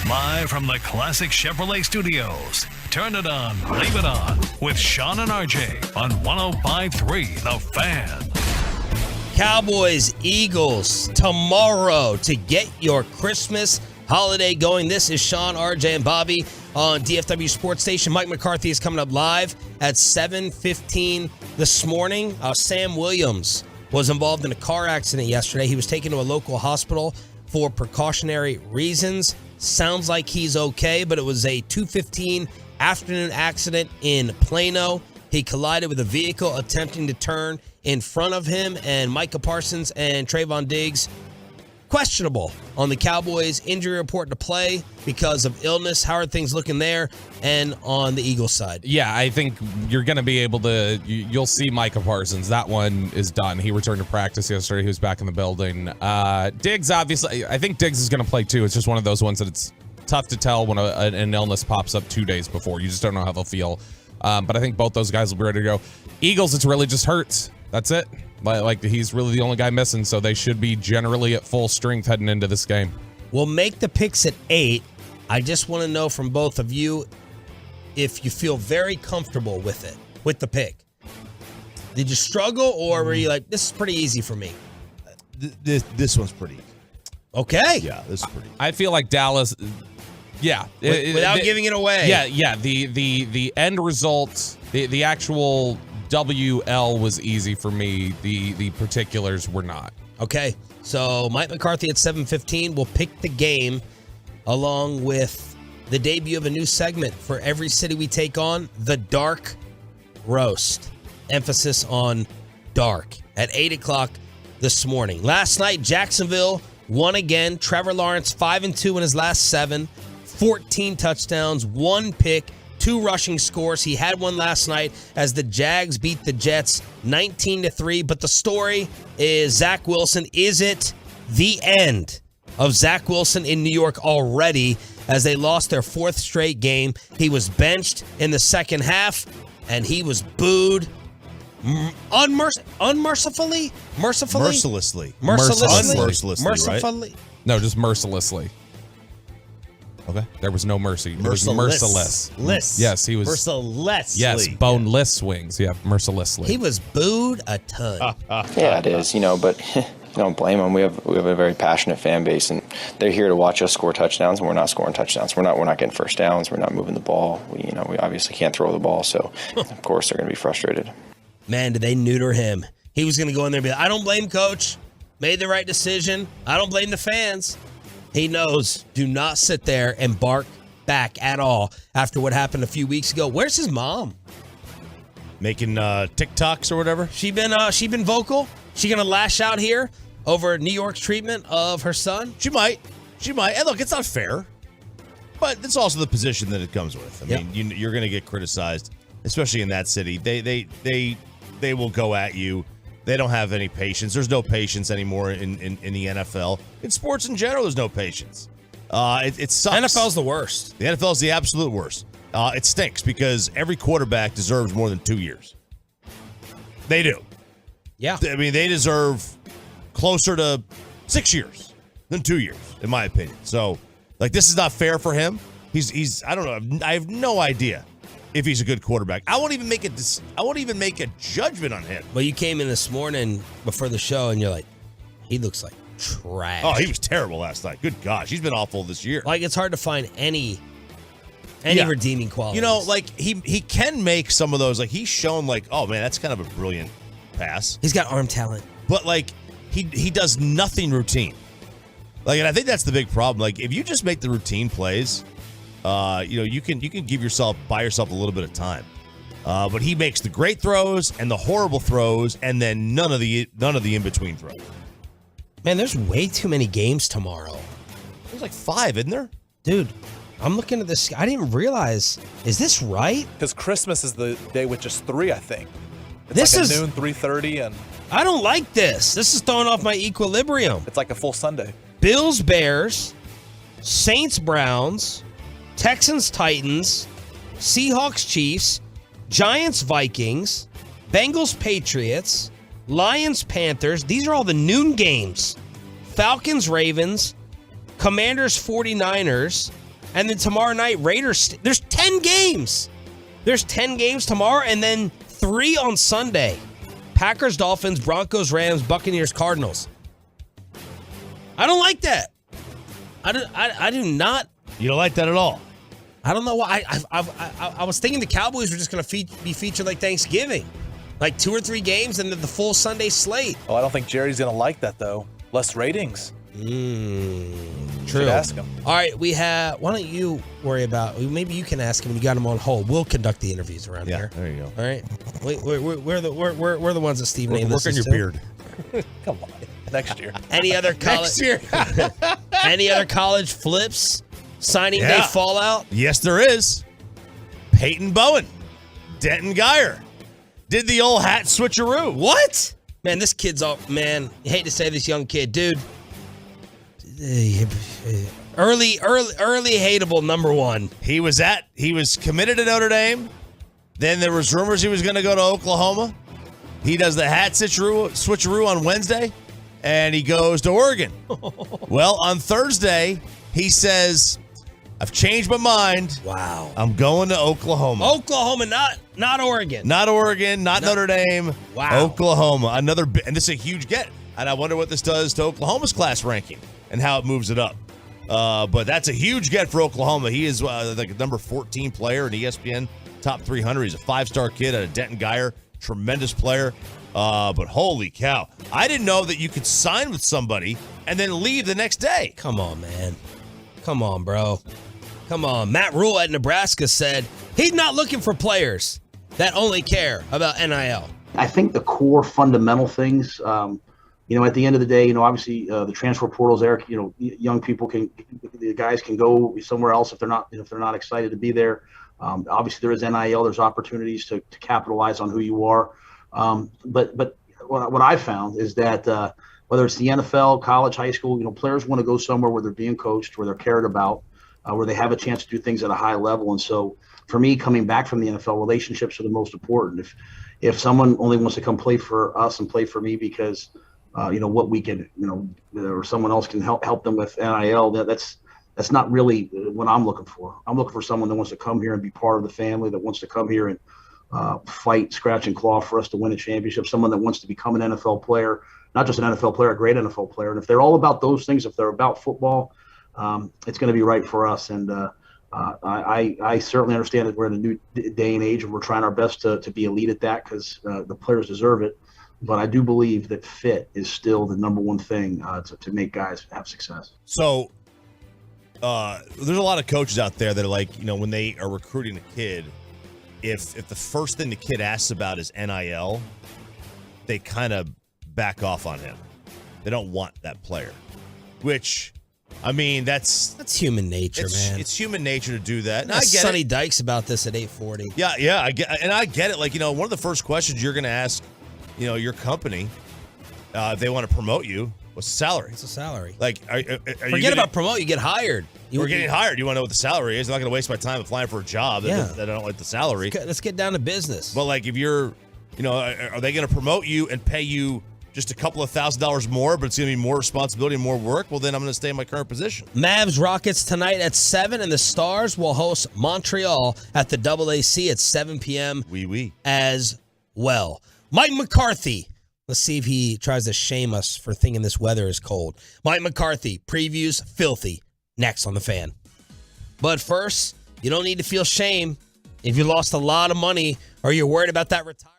Live from the Classic Chevrolet Studios. Turn it on, leave it on with Sean and RJ on 105.3 The Fan. Cowboys, Eagles tomorrow to get your Christmas holiday going. This is Sean, RJ, and Bobby on DFW Sports Station. Mike McCarthy is coming up live at 7:15 this morning. Sam Williams was involved in a car accident yesterday. He was taken to a local hospital for precautionary reasons. Sounds like he's okay, but it was a 2:15 afternoon accident in Plano. He collided with a vehicle attempting to turn in front of him, and Micah Parsons and Trayvon Diggs questionable on the Cowboys injury report to play because of illness. How are things looking there and on the Eagles side? Yeah, I think you're going to be able to, you'll see Micah Parsons. That one is done. He returned to practice yesterday. He was back in the building. Diggs, obviously, I think Diggs is going to play too. It's just one of those ones that it's tough to tell when an illness pops up 2 days before. You just don't know how they'll feel. But I think both those guys will be ready to go. Eagles, it's really just Hurts. That's it. Like he's really the only guy missing, so they should be generally at full strength heading into this game. We'll make the picks at 8. I just want to know from both of you if you feel very comfortable with it, with the pick. Did you struggle, or were you like, this is pretty easy for me? This one's pretty easy. Okay. Yeah, this is pretty easy. I feel like Dallas, yeah. Without giving it away. Yeah. The end result, the actual WL was easy for me. The particulars were not. Okay. So Mike McCarthy at 7:15 will pick the game along with the debut of a new segment for every city we take on, the Dark Roast. Emphasis on dark at 8 o'clock this morning. Last night, Jacksonville won again. Trevor Lawrence 5-2 in his last 7, 14 touchdowns, 1 pick, 2 rushing scores. He had one last night as the Jags beat the Jets 19-3. But the story is Zach Wilson. Is it the end of Zach Wilson in New York already as they lost their 4th straight game? He was benched in the second half, and he was booed mercilessly. Right? No, just mercilessly. Okay. There was no mercy. It was merciless. Yes, he was. Mercilessly. Yes, boneless swings. Yeah, mercilessly. He was booed a ton. Yeah, it is, but don't blame them. We have a very passionate fan base, and they're here to watch us score touchdowns, and we're not scoring touchdowns. We're not getting first downs. We're not moving the ball. We obviously can't throw the ball, so of course they're going to be frustrated. Man, did they neuter him. He was going to go in there and be like, I don't blame Coach. Made the right decision. I don't blame the fans. He knows, do not sit there and bark back at all after what happened a few weeks ago. Where's his mom? Making TikToks or whatever? She been vocal? She going to lash out here over New York's treatment of her son? She might. And look, it's not fair, but it's also the position that it comes with. I mean, you're going to get criticized, especially in that city. They will go at you. They don't have any patience. There's no patience anymore in the NFL. In sports in general, there's no patience. It sucks. NFL's the worst. The NFL is the absolute worst. It stinks because every quarterback deserves more than 2 years. They do. Yeah. I mean, they deserve closer to 6 years than 2 years, in my opinion. So, this is not fair for him. He's I don't know. I have no idea if he's a good quarterback. I won't even make a judgment on him. Well, you came in this morning before the show, and you're like, he looks like trash. Oh, he was terrible last night. Good gosh, he's been awful this year. It's hard to find any redeeming qualities. He can make some of those. He's shown oh man, that's kind of a brilliant pass. He's got arm talent, but he does nothing routine. And I think that's the big problem. If you just make the routine plays, you can buy yourself a little bit of time. But he makes the great throws and the horrible throws, and then none of the in between throws. Man, there's way too many games tomorrow. There's 5, isn't there? Dude, I'm looking at this. I didn't realize. Is this right? Because Christmas is the day with just 3, I think. This is noon, 3:30, and I don't like this. This is throwing off my equilibrium. It's like a full Sunday. Bills, Bears, Saints, Browns, Texans, Titans, Seahawks, Chiefs, Giants, Vikings, Bengals, Patriots, Lions, Panthers. These are all the noon games. Falcons, Ravens, Commanders, 49ers, And then tomorrow night, Raiders. There's 10 games. There's 10 games tomorrow, and then 3 on Sunday. Packers, Dolphins, Broncos, Rams, Buccaneers, Cardinals. I don't like that. I do not. You don't like that at all? I don't know why. I was thinking the Cowboys were just going to be featured like Thanksgiving. Like 2 or 3 games and then the full Sunday slate. Oh, I don't think Jerry's going to like that, though. Less ratings. True. Should ask him. All right, we have. Why don't you worry about? Maybe you can ask him. You got him on hold. We'll conduct the interviews around here. There you go. All right. We're the ones that Stephen A. Work on listens your to. beard. Come on. Next year. Any other college? Next year. Any other college flips? Signing day fallout? Yes, there is. Peyton Bowen, Denton Geyer, did the old hat switcheroo. What? Man, this kid's all. Man, you hate to say this young kid, dude. Early hateable number 1. He was committed to Notre Dame. Then there was rumors he was going to go to Oklahoma. He does the hat switcheroo on Wednesday, and he goes to Oregon. Well, on Thursday, he says, I've changed my mind. Wow. I'm going to Oklahoma. Oklahoma, not Oregon. Not Oregon, not Notre Dame. Wow. Oklahoma. And this is a huge get. And I wonder what this does to Oklahoma's class ranking and how it moves it up. But that's a huge get for Oklahoma. He is like a number 14 player in ESPN top 300. He's a 5-star kid out of Denton Geyer. Tremendous player. But holy cow. I didn't know that you could sign with somebody and then leave the next day. Come on, man. Come on, bro. Come on. Matt Rule at Nebraska said he's not looking for players that only care about NIL. I think the core fundamental things, at the end of the day, obviously the transfer portal's there. Young people the guys can go somewhere else if they're not excited to be there. Obviously there is NIL. There's opportunities to capitalize on who you are. But what I found is that whether it's the NFL, college, high school, players want to go somewhere where they're being coached, where they're cared about, where they have a chance to do things at a high level. And so for me, coming back from the NFL, relationships are the most important. If someone only wants to come play for us and play for me because, what we can, or someone else can help them with NIL, that's not really what I'm looking for. I'm looking for someone that wants to come here and be part of the family, that wants to come here and fight, scratch and claw for us to win a championship, someone that wants to become an NFL player, not just an NFL player, a great NFL player. And if they're all about those things, if they're about football, it's going to be right for us. And I certainly understand that we're in a new day and age, and we're trying our best to be elite at that because the players deserve it. But I do believe that fit is still the number one thing to make guys have success. So there's a lot of coaches out there that are like, when they are recruiting a kid, if the first thing the kid asks about is NIL, they kind of back off on him. They don't want that player, which, I mean, that's human nature, man. It's human nature to do that. And I get Sonny it. Dykes about this at 8:40. Yeah, I get it. Like, one of the first questions you're going to ask, your company, if they want to promote you, what's the salary? What's the salary? Like, forget about promote. You get hired. We're getting hired. You want to know what the salary is? I'm not going to waste my time applying for a job that I don't like the salary. Let's get down to business. But like, if you're, are they going to promote you and pay you just a couple of $1,000s more, but it's going to be more responsibility and more work? Well, then I'm going to stay in my current position. Mavs Rockets tonight at 7, and the Stars will host Montreal at the AAC at 7 p.m. as well. Mike McCarthy. Let's see if he tries to shame us for thinking this weather is cold. Mike McCarthy previews Filthy next on The Fan. But first, you don't need to feel shame if you lost a lot of money or you're worried about that retirement.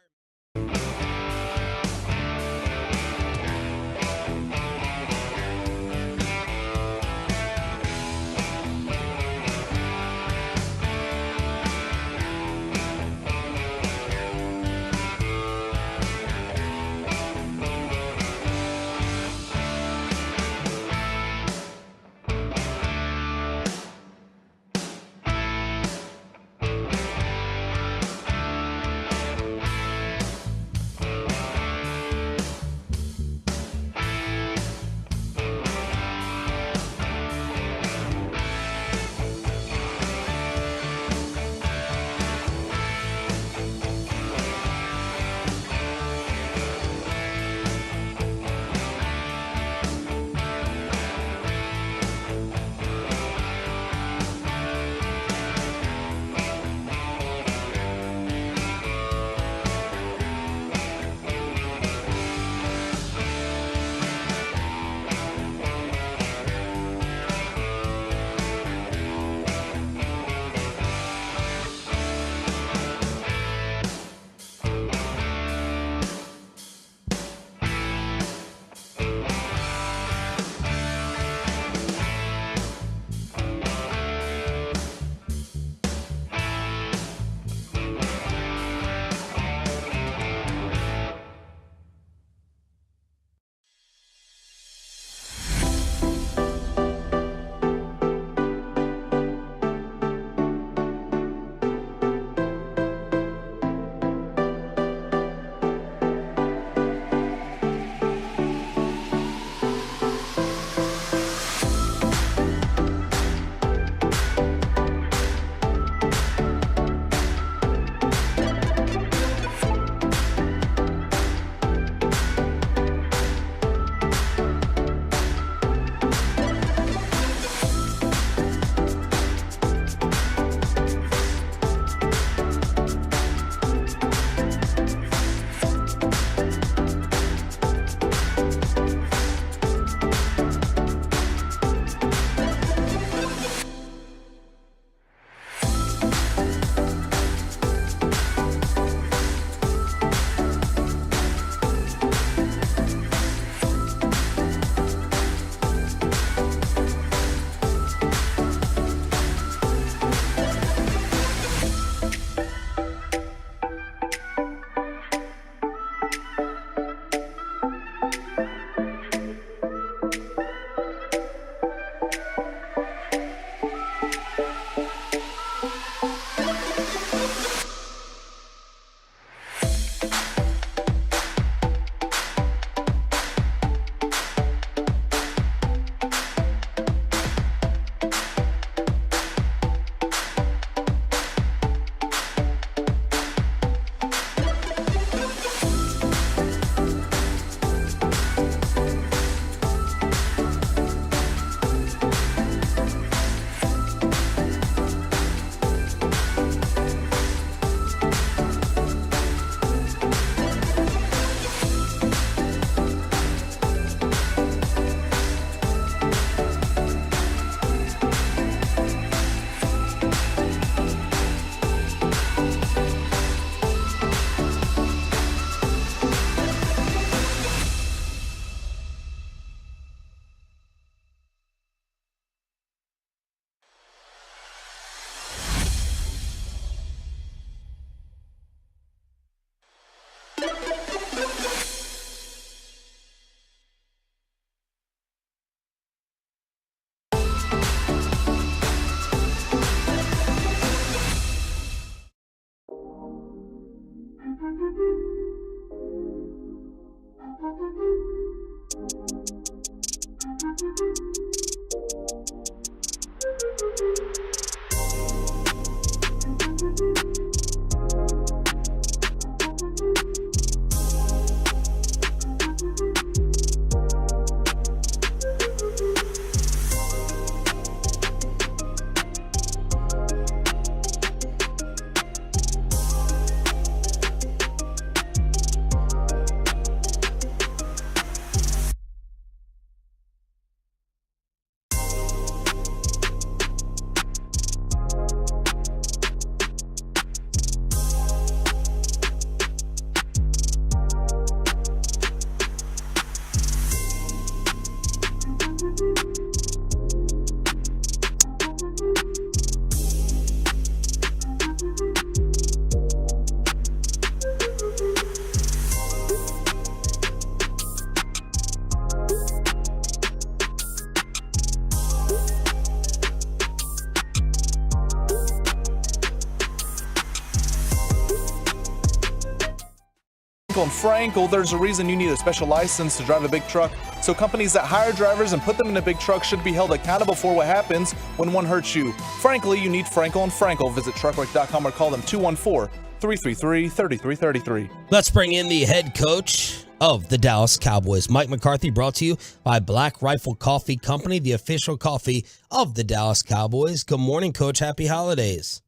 Frankel and Frankel, there's a reason you need a special license to drive a big truck. So companies that hire drivers and put them in a big truck should be held accountable for what happens when one hurts you. Frankly, you need Frankel and Frankel. Visit truckwreck.com or call them 214-333-3333. Let's bring in the head coach of the Dallas Cowboys, Mike McCarthy, brought to you by Black Rifle Coffee Company, the official coffee of the Dallas Cowboys. Good morning, Coach. Happy holidays.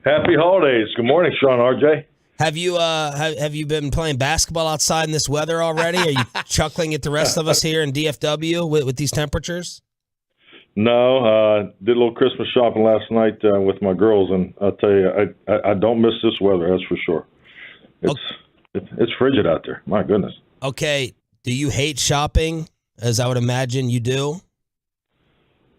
Happy holidays. Good morning, Sean, RJ. Have you been playing basketball outside in this weather already? Are you chuckling at the rest of us here in DFW with these temperatures? No, did a little Christmas shopping last night with my girls, and I'll tell you, I don't miss this weather, that's for sure. It's frigid out there. My goodness. Okay, do you hate shopping, as I would imagine you do?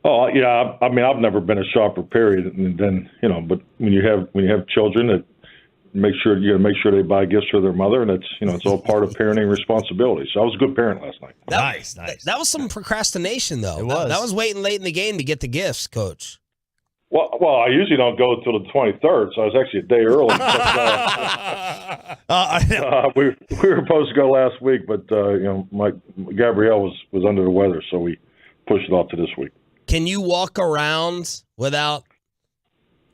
Oh, yeah, I mean, I've never been a shopper, period, and then, but when you have children, you got to make sure they buy gifts for their mother, and it's all part of parenting responsibility. So I was a good parent last night. Nice. That was some procrastination, though. It was. That was waiting late in the game to get the gifts, Coach. Well, I usually don't go until the 23rd, so I was actually a day early. We were supposed to go last week, but Gabrielle was under the weather, so we pushed it off to this week. Can you walk around without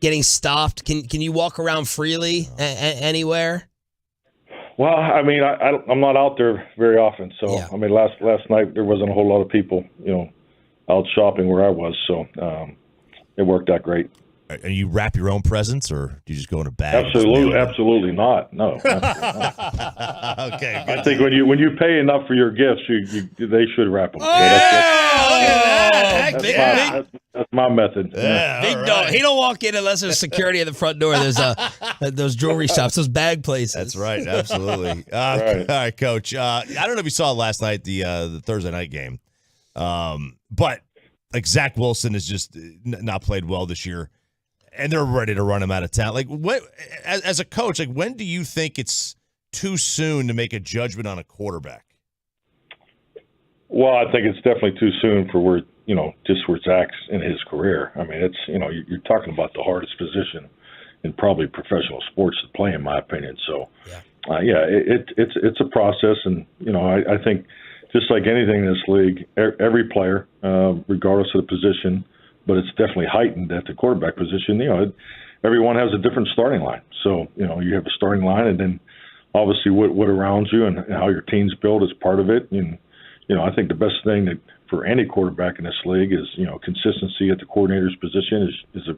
getting stopped? Can you walk around freely anywhere? Well, I mean, I'm not out there very often, so yeah. I mean, last night there wasn't a whole lot of people, out shopping where I was, so it worked out great. And you wrap your own presents, or do you just go in a bag? Absolutely not. No. Okay. I think when you pay enough for your gifts, they should wrap them. That's my method. Yeah, big dog. Right. He don't walk in unless there's security at the front door. There's those jewelry shops, those bag places. That's right. Absolutely. Right. All right, Coach. I don't know if you saw last night the Thursday night game, but like Zach Wilson has just not played well this year, and they're ready to run him out of town. Like, as a coach, like, when do you think it's too soon to make a judgment on a quarterback? Well, I think it's definitely too soon for where Zach's in his career. I mean, it's you're talking about the hardest position in probably professional sports to play, in my opinion. So, it's a process, and I think just like anything in this league, every player, regardless of the position, but it's definitely heightened at the quarterback position. Everyone has a different starting line. So you have a starting line, and then obviously what around you and how your team's built is part of it. And I think the best thing that for any quarterback in this league is consistency at the coordinator's position is a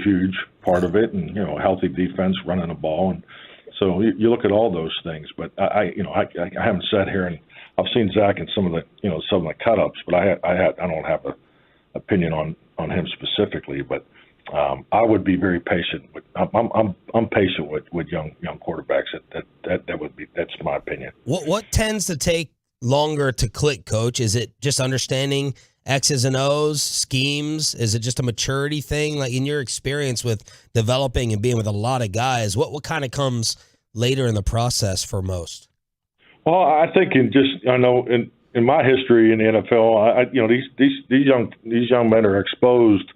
huge part of it, and healthy defense, running the ball, and so you look at all those things. But I haven't sat here and I've seen Zach in some of the cut-ups, but I don't have an opinion on him specifically. But I would be very patient. I'm patient with young quarterbacks. That's my opinion. What tends to take longer to click, Coach? Is it just understanding X's and O's, schemes? Is it just a maturity thing? Like, in your experience with developing and being with a lot of guys, what kind of comes later in the process for most? Well, I think in my history in the NFL, these young men are exposed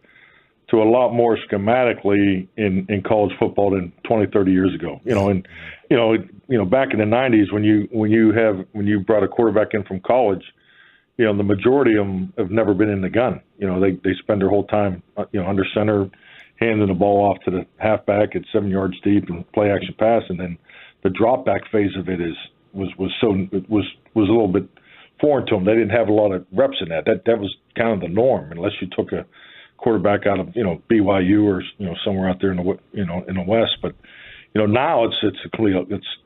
to a lot more schematically in college football than 20, 30 years ago. Back in the 90s when you brought a quarterback in from college, the majority of them have never been in the gun. They spend their whole time under center, handing the ball off to the halfback at 7 yards deep and play action pass, and then the drop back phase of it was a little bit foreign to them. They didn't have a lot of reps in that. That was kind of the norm, unless you took a quarterback out of BYU or somewhere out there in the West. But now it's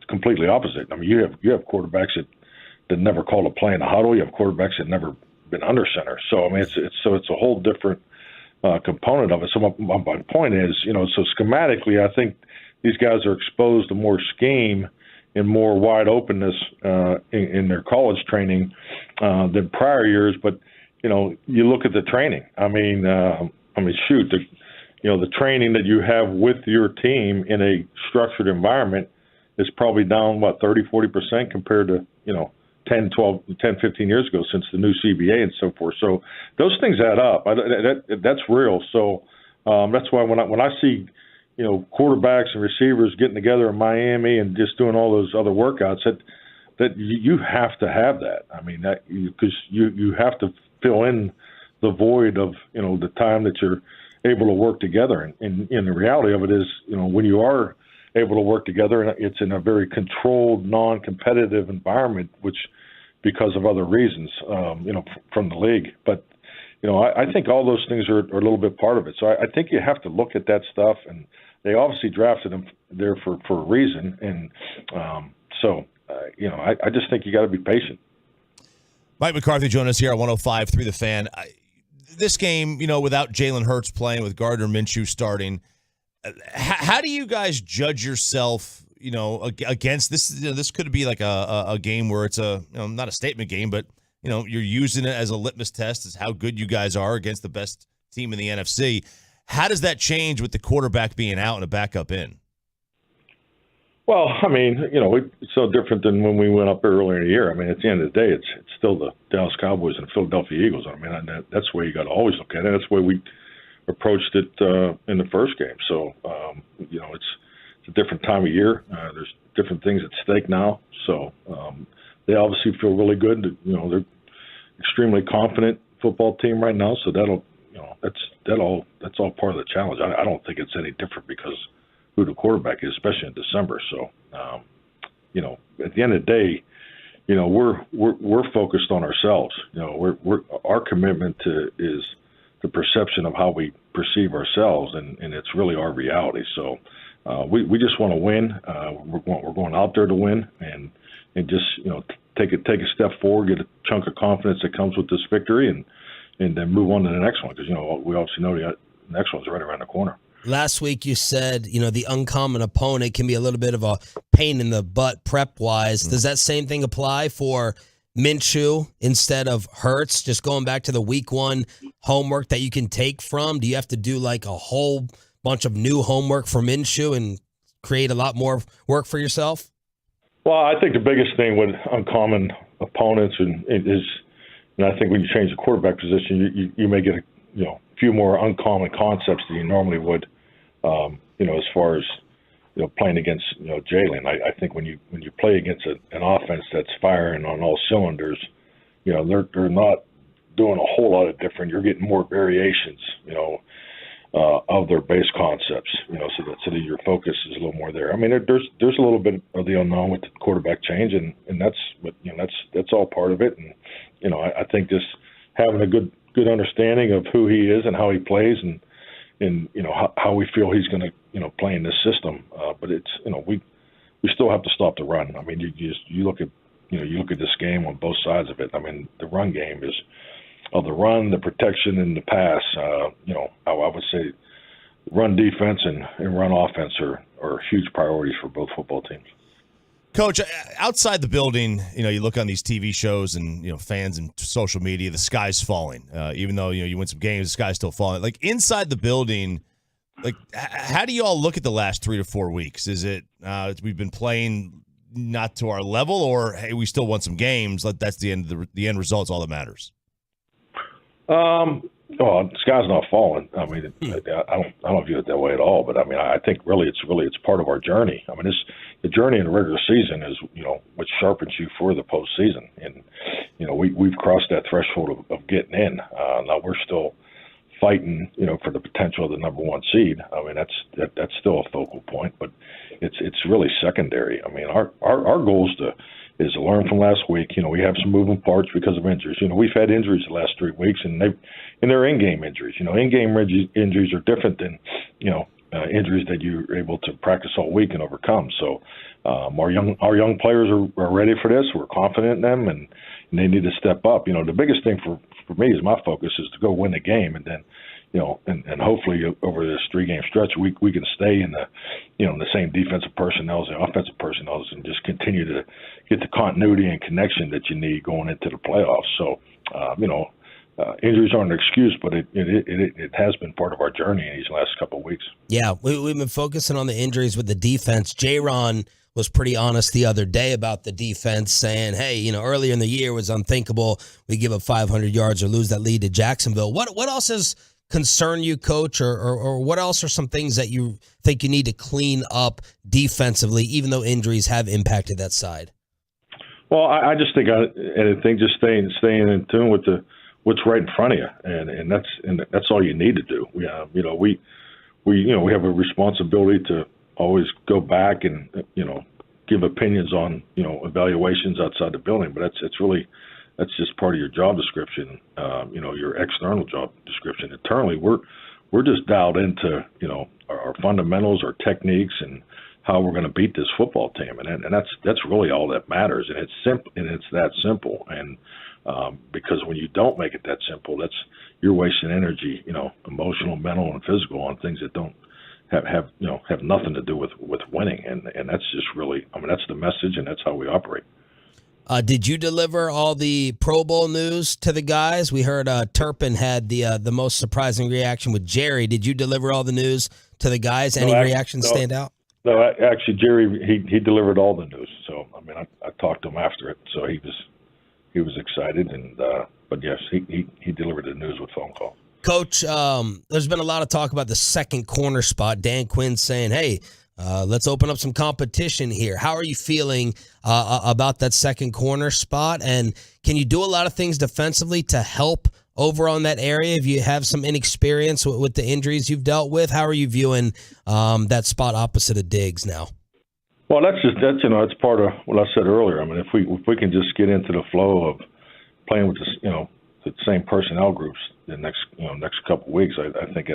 completely opposite. I mean, you have quarterbacks that never called a play in the huddle. You have quarterbacks that never been under center. So I mean, it's a whole different component of it. So my point is, so schematically, I think these guys are exposed to more scheme and more wide openness in their college training than prior years. But you look at the training. The training that you have with your team in a structured environment is probably down 30-40% compared to 10, 15 years ago since the new CBA and so forth. So those things add up. That's real. So that's why when I see quarterbacks and receivers getting together in Miami and just doing all those other workouts, that you have to have that. I mean, that because you have to fill in the void of the time that you're able to work together. And the reality of it is, when you are able to work together, and it's in a very controlled, non-competitive environment, which because of other reasons, from the league. But I think all those things are a little bit part of it. So I think you have to look at that stuff, and they obviously drafted him there for a reason. And I just think you got to be patient. Mike McCarthy joining us here on 105.3 The Fan. This game, without Jalen Hurts playing, with Gardner Minshew starting, how do you guys judge yourself, against this? This could be like a game where it's not a statement game, but you're using it as a litmus test as how good you guys are against the best team in the NFC. How does that change with the quarterback being out and a backup in? Well, I mean, it's so different than when we went up earlier in the year. I mean, at the end of the day, it's still the Dallas Cowboys and the Philadelphia Eagles. I mean, that's the way you got to always look at it. That's the way we approached it in the first game. So, it's a different time of year. There's different things at stake now. So they obviously feel really good. They're extremely confident football team right now. So that's all part of the challenge. I don't think it's any different because who the quarterback is, especially in December. So, at the end of the day, we're focused on ourselves. Our commitment is the perception of how we perceive ourselves, and it's really our reality. So, we just want to win. We're going out there to win, and just take a step forward, get a chunk of confidence that comes with this victory, and then move on to the next one, because we obviously know the next one's right around the corner. Last week you said, the uncommon opponent can be a little bit of a pain in the butt prep-wise. Does that same thing apply for Minshew instead of Hurts? Just going back to the week one homework that you can take from, do you have to do like a whole bunch of new homework for Minshew and create a lot more work for yourself? Well, I think the biggest thing with uncommon opponents is, I think when you change the quarterback position, you may get a few more uncommon concepts than you normally would, as far as playing against Jalen. I think when you play against an offense that's firing on all cylinders, they're not doing a whole lot of different. You're getting more variations, of their base concepts, so that your focus is a little more there. I mean, there's a little bit of the unknown with the quarterback change, and that's all part of it. And I think just having a good understanding of who he is and how he plays, and how we feel he's going to play in this system. But it's we still have to stop the run. I mean, you look at this game on both sides of it. I mean, the run game is the run, the protection, and the pass. I would say run defense and run offense are huge priorities for both football teams. Coach, outside the building, you look on these TV shows and, fans and social media, the sky's falling. Even though, you win some games, the sky's still falling. Like, inside the building, like, how do you all look at the last 3 to 4 weeks? Is it we've been playing not to our level, or, hey, we still won some games, that's the end result's all that matters? Well, the sky's not falling. I mean, I don't view it that way at all. But I mean, I think really it's part of our journey. I mean, the journey in the regular season is what sharpens you for the postseason, and we've crossed that threshold of getting in. Now we're still fighting, for the potential of the number one seed. I mean, that's still a focal point, but it's really secondary. I mean, our goal is to learn from last week. We have some moving parts because of injuries. We've had injuries the last 3 weeks, and they're in-game injuries. In-game injuries are different than, injuries that you're able to practice all week and overcome. So our young players are ready for this. We're confident in them, and they need to step up. The biggest thing for me is my focus is to go win the game, and then, and hopefully over this 3-game stretch, we can stay in the, the same defensive personnel and offensive personnel, and just continue to get the continuity and connection that you need going into the playoffs. So, injuries aren't an excuse, but it has been part of our journey in these last couple of weeks. Yeah, we've been focusing on the injuries with the defense. J-Ron was pretty honest the other day about the defense, saying, hey, earlier in the year it was unthinkable we give up 500 yards or lose that lead to Jacksonville. What else has concern you, Coach, or what else are some things that you think you need to clean up defensively, even though injuries have impacted that side? Well, I just think just staying in tune with what's right in front of you, and that's all you need to do. We have a responsibility to always go back and give opinions on evaluations outside the building, but that's just part of your job description, your external job description. Internally, we're just dialed into our fundamentals, our techniques, and how we're going to beat this football team, and that's really all that matters. And it's that simple. And because when you don't make it that simple, you're wasting energy, emotional, mental, and physical on things that don't have nothing to do with winning. And that's just really, that's the message, and that's how we operate. Did you deliver all the Pro Bowl news to the guys? We heard Turpin had the most surprising reaction with Jerry. Did you deliver all the news to the guys? Any reactions stand out? No, actually, Jerry, he delivered all the news. So, I talked to him after it, so he was excited. And but yes, he delivered the news with phone call. Coach, there's been a lot of talk about the second corner spot. Dan Quinn saying, hey, let's open up some competition here. How are you feeling about that second corner spot? And can you do a lot of things defensively to help over on that area if you have some inexperience with the injuries you've dealt with? How are you viewing that spot opposite of Diggs now? Well, that's it's part of what I said earlier. If we can just get into the flow of playing with the same personnel groups the next couple of weeks, I think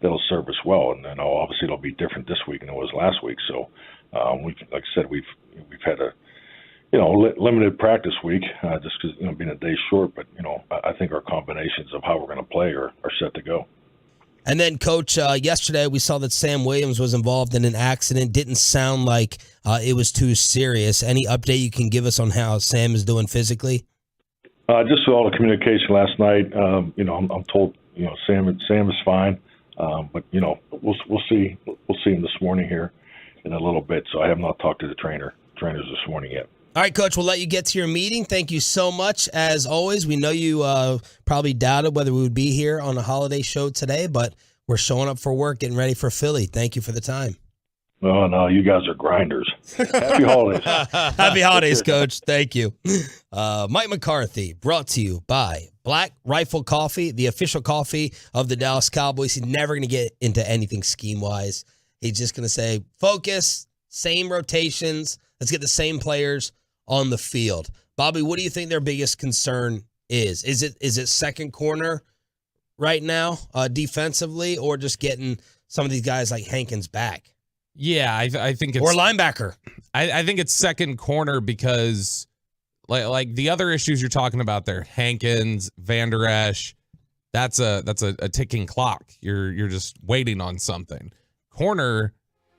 that'll serve us well. And then obviously it'll be different this week than it was last week. So, like I said, we've had a limited practice week just because being a day short. But I think our combinations of how we're going to play are set to go. And then, Coach, yesterday we saw that Sam Williams was involved in an accident. Didn't sound like it was too serious. Any update you can give us on how Sam is doing physically? Just all the communication last night. I'm told Sam is fine, but we'll see him this morning here in a little bit. So I have not talked to the trainers this morning yet. All right, Coach, we'll let you get to your meeting. Thank you so much. As always, we know you probably doubted whether we would be here on a holiday show today, but we're showing up for work, getting ready for Philly. Thank you for the time. Oh, no, you guys are grinders. Happy holidays. Happy holidays, Coach. Thank you. Mike McCarthy, brought to you by Black Rifle Coffee, the official coffee of the Dallas Cowboys. He's never going to get into anything scheme-wise. He's just going to say, focus, same rotations, let's get the same players on the field. Bobby, what do you think their biggest concern is? Is it second corner right now defensively, or just getting some of these guys like Hankins back? Yeah, I think it's... Or linebacker. I think it's second corner because like the other issues you're talking about there, Hankins, Van Der Esch, that's a ticking clock. You're just waiting on something. Corner,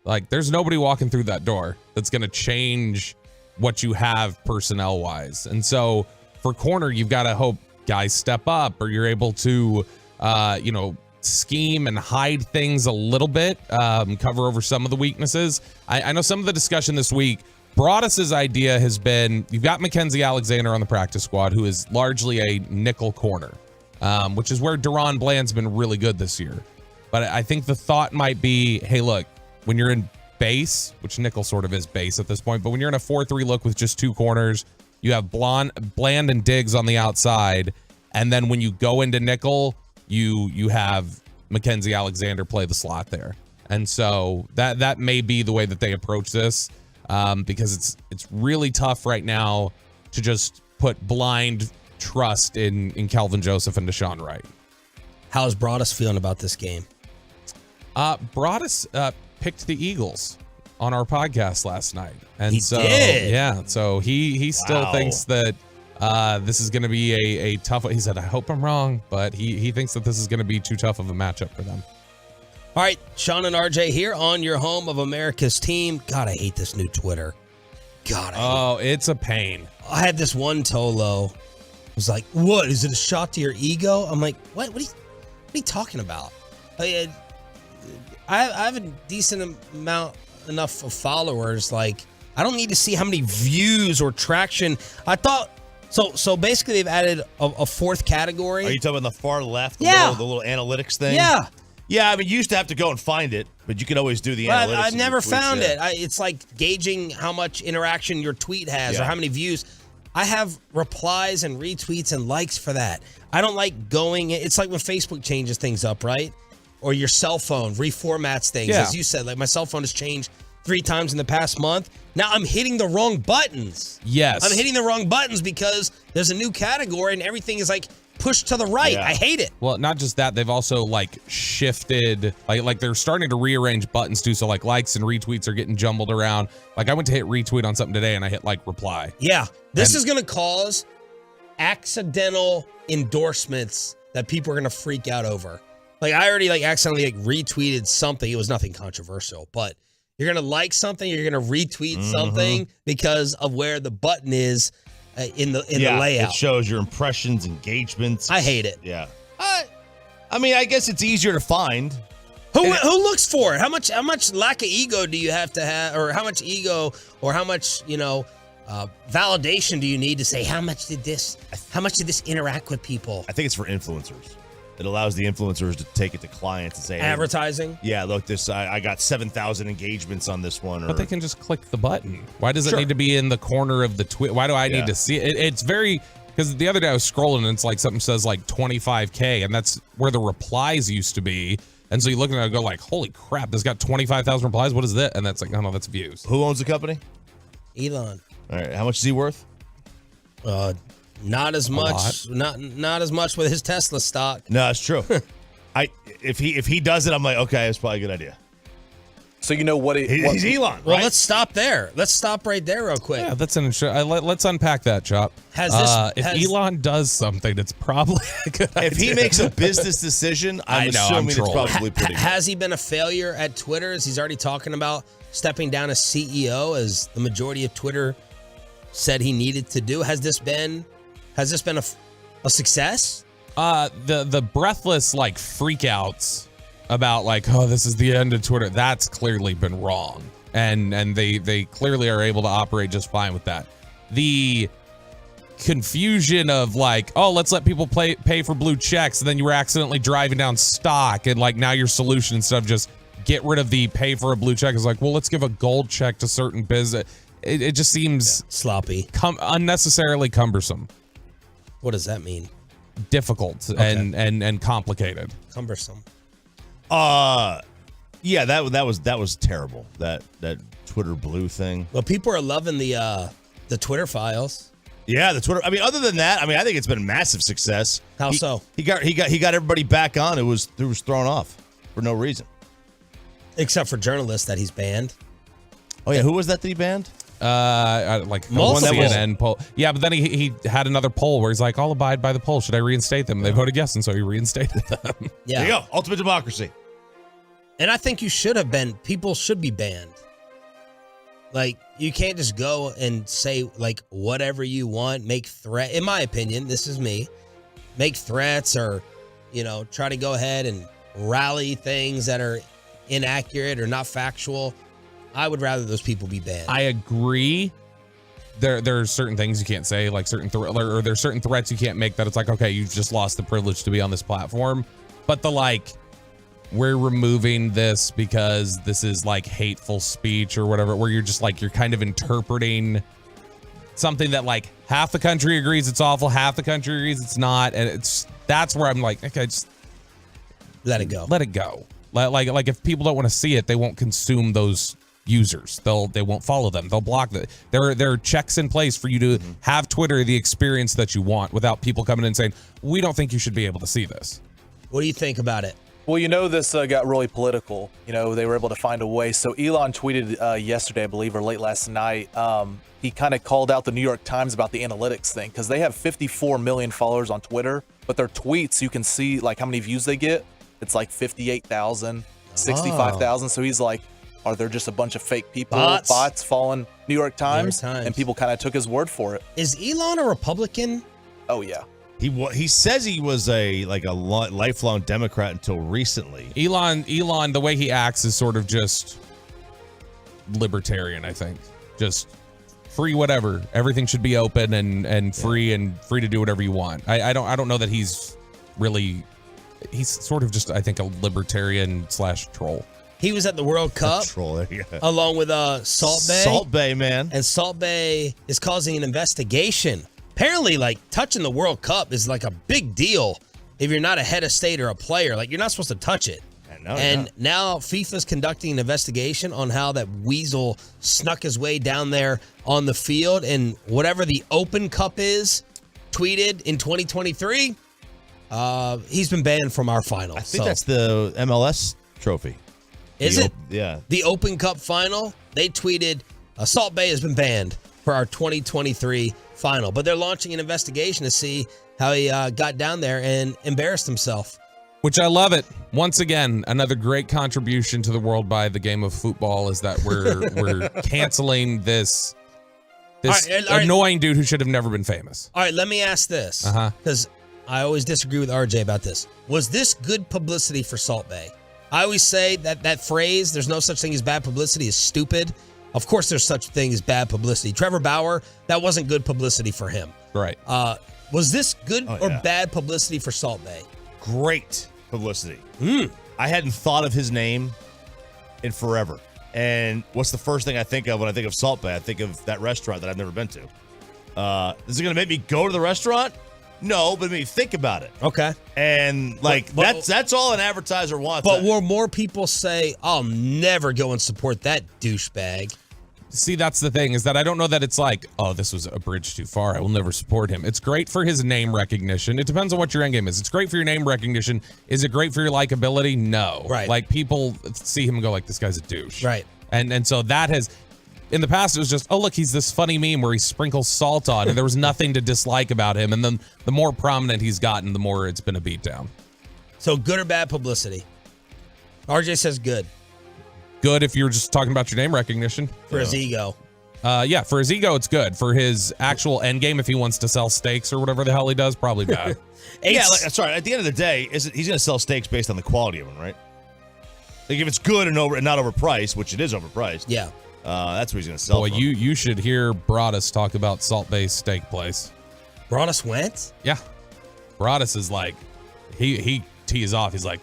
like there's nobody walking through that door that's going to change what you have personnel-wise. And so for corner, you've got to hope guys step up or you're able to, scheme and hide things a little bit, cover over some of the weaknesses. I know some of the discussion this week, Broadus's idea has been, you've got Mackenzie Alexander on the practice squad, who is largely a nickel corner, which is where Deron Bland's been really good this year. But I think the thought might be, hey, look, when you're in base, which nickel sort of is base at this point, but when you're in a 4-3 look with just two corners, you have Bland and Diggs on the outside, and then when you go into nickel, you have Mackenzie Alexander play the slot there. And so that may be the way that they approach this, because it's really tough right now to just put blind trust in Calvin Joseph and Deshaun Wright. How's Broadus feeling about this game? Broadus picked the Eagles on our podcast last night. And he did? Yeah, so he still thinks that this is going to be a tough. He said, I hope I'm wrong, but he thinks that this is going to be too tough of a matchup for them. All right, Sean and RJ here on your home of America's team. God, I hate this new Twitter. God, it's a pain. I had this one Tolo. Was like, what? Is it a shot to your ego? I'm like, what? What are you talking about? I have a decent enough of followers. Like, I don't need to see how many views or traction. I thought So basically, they've added a fourth category. Are you talking about the far left? Yeah. The little analytics thing? Yeah. Yeah, I mean, you used to have to go and find it, but you could always do the analytics. I've never found it. It's like gauging how much interaction your tweet has or how many views. I have replies and retweets and likes for that. I don't like going. It's like when Facebook changes things up, right? Or your cell phone reformats things. Yeah. As you said, like my cell phone has changed 3 times in the past month. Now I'm hitting the wrong buttons. Yes. I'm hitting the wrong buttons because there's a new category and everything is like pushed to the right. Yeah. I hate it. Well, not just that, they've also like shifted, like they're starting to rearrange buttons too. So like likes and retweets are getting jumbled around. Like I went to hit retweet on something today and I hit like reply. Yeah. This is going to cause accidental endorsements that people are going to freak out over. Like I already like accidentally like retweeted something. It was nothing controversial, but you're going to like something, you're going to retweet something because of where the button is in the layout. It shows your impressions, engagements. I hate it. Yeah. I mean, I guess it's easier to find. Who looks for it? How much lack of ego do you have to have, or how much ego, or how much validation do you need to say how much did this interact with people? I think it's for influencers. It allows the influencers to take it to clients and say, hey, advertising. Yeah, look, this I got 7,000 engagements on this one. But they can just click the button. Why does it need to be in the corner of the tweet? Why do I need to see it? It's very, because the other day I was scrolling and it's like something says like 25K, and that's where the replies used to be. And so you look at it and go like, holy crap, this got 25,000 replies. What is that? And that's like, no, that's views. Who owns the company? Elon. All right, how much is he worth? Not as much. Not as much with his Tesla stock. No, it's true. If he does it, I'm like, okay, it's probably a good idea. So you know what? He's Elon. Well, right? let's stop there. Let's stop right there real quick. Yeah, that's an let's unpack that, Chop. If Elon does something, it's probably a good idea. If he makes a business decision, I'm assuming it's probably pretty good. Has he been a failure at Twitter? As he's already talking about stepping down as CEO, as the majority of Twitter said he needed to do. Has this been a success? The breathless like freakouts about like, oh, this is the end of Twitter. That's clearly been wrong, and they clearly are able to operate just fine with that. The confusion of like, oh, let's let people pay for blue checks, and then you were accidentally driving down stock, and like now your solution instead of just get rid of the pay for a blue check is like, well, let's give a gold check to certain business. It just seems sloppy, unnecessarily cumbersome. What does that mean? Difficult and complicated. Cumbersome. Yeah, that was terrible. That Twitter blue thing. Well, people are loving the Twitter files. Yeah, the Twitter. I mean, other than that, I mean, I think it's been a massive success. How so? He got everybody back on. It was thrown off for no reason, except for journalists that he's banned. Oh yeah, who was that he banned? Like one CNN poll. Yeah, but then he had another poll where he's like, I'll abide by the poll. Should I reinstate them? And they voted yes, and so he reinstated them. Yeah. There you go. Ultimate democracy. And I think you should have been. People should be banned. Like, you can't just go and say, like, whatever you want, make threat. In my opinion, this is me. Make threats or, try to go ahead and rally things that are inaccurate or not factual. I would rather those people be banned. I agree. There are certain things you can't say, like or there's certain threats you can't make that it's like, okay, you've just lost the privilege to be on this platform. But we're removing this because this is like hateful speech or whatever, where you're just like, you're kind of interpreting something that like half the country agrees it's awful, half the country agrees it's not. And that's where I'm like, okay, just let it go. Let it go. Like if people don't want to see it, they won't consume those users. They won't follow them. They'll block it. There are checks in place for you to have Twitter the experience that you want without people coming in and saying, we don't think you should be able to see this. What do you think about it? Well, this got really political. They were able to find a way. So Elon tweeted yesterday, I believe, or late last night. He kind of called out the New York Times about the analytics thing because they have 54 million followers on Twitter, but their tweets, you can see like how many views they get. It's like 58,000, 65,000. So he's like, are there just a bunch of fake people, bots following New York Times? And people kind of took his word for it. Is Elon a Republican? Oh, yeah. He says he was a lifelong Democrat until recently. Elon, the way he acts is sort of just libertarian, I think. Just free whatever. Everything should be open and free and free to do whatever you want. I don't know that he's sort of just, I think, a libertarian / troll. He was at the World Cup along with Salt Bae. Salt Bae, man. And Salt Bae is causing an investigation. Apparently, like, touching the World Cup is like a big deal if you're not a head of state or a player. Like, you're not supposed to touch it. Now FIFA's conducting an investigation on how that weasel snuck his way down there on the field. And whatever the Open Cup is, tweeted in 2023, he's been banned from our final. I think that's the MLS trophy. Is it? Yeah. The Open Cup final, they tweeted, Salt Bae has been banned for our 2023 final. But they're launching an investigation to see how he got down there and embarrassed himself. Which I love it. Once again, another great contribution to the world by the game of football is that we're canceling this annoying dude who should have never been famous. All right, let me ask this. Because I always disagree with RJ about this. Was this good publicity for Salt Bae? I always say that phrase, there's no such thing as bad publicity, is stupid. Of course there's such thing as bad publicity. Trevor Bauer, that wasn't good publicity for him. Right. Was this good or bad publicity for Salt Bae? Great publicity. I hadn't thought of his name in forever. And what's the first thing I think of when I think of Salt Bae? I think of that restaurant that I've never been to. Is it going to make me go to the restaurant? No, but maybe think about it. Okay. And that's all an advertiser wants. But will more people say, I'll never go and support that douchebag? See, that's the thing, is that I don't know that it's like, oh, this was a bridge too far, I will never support him. It's great for his name recognition. It depends on what your end game is. It's great for your name recognition. Is it great for your likability? No. Right. Like, people see him and go like, this guy's a douche. Right. And so that has, in the past, it was just, oh, look, he's this funny meme where he sprinkles salt on, and there was nothing to dislike about him. And then the more prominent he's gotten, the more it's been a beatdown. So good or bad publicity? RJ says good. Good if you're just talking about your name recognition. For his ego. Yeah, for his ego, it's good. For his actual end game, if he wants to sell steaks or whatever the hell he does, probably bad. Sorry, at the end of the day, he's going to sell steaks based on the quality of them, right? Like, if it's good and not overpriced, which it is overpriced. Yeah. That's what he's going to sell. Boy, from. you should hear Broadus talk about Salt Bae Steak Place. Broadus went? Yeah. Broadus is like, he tees off. He's like,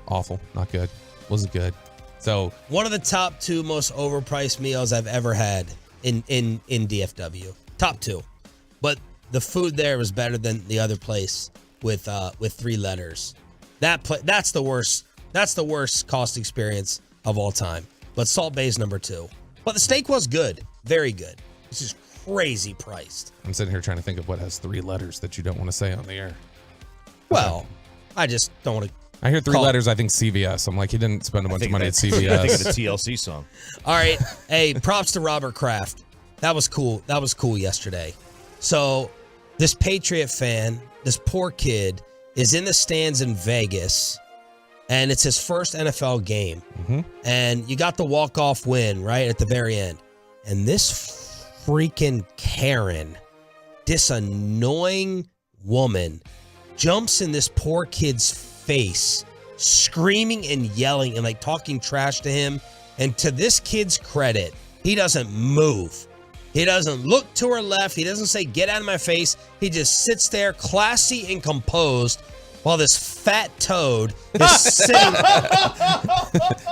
awful, not good, wasn't good. So one of the top 2 most overpriced meals I've ever had in DFW. Top 2. But the food there was better than the other place with 3 letters. That's the worst. That's the worst cost experience of all time. But Salt Bae's number 2. But the steak was good. Very good. It's just crazy priced. I'm sitting here trying to think of what has 3 letters that you don't want to say on the air. Well, I just don't want to. I hear 3 letters, I think CVS. I'm like, he didn't spend a bunch of money at CVS. I think of the TLC song. All right. Hey, props to Robert Kraft. That was cool. That was cool yesterday. So this Patriot fan, this poor kid, is in the stands in Vegas, and it's his first NFL game. Mm-hmm. And you got the walk-off win right at the very end. And this freaking Karen, this annoying woman, jumps in this poor kid's face, screaming and yelling and like talking trash to him. And to this kid's credit, he doesn't move. He doesn't look to her left. He doesn't say, get out of my face. He just sits there classy and composed while this fat toad is sitting.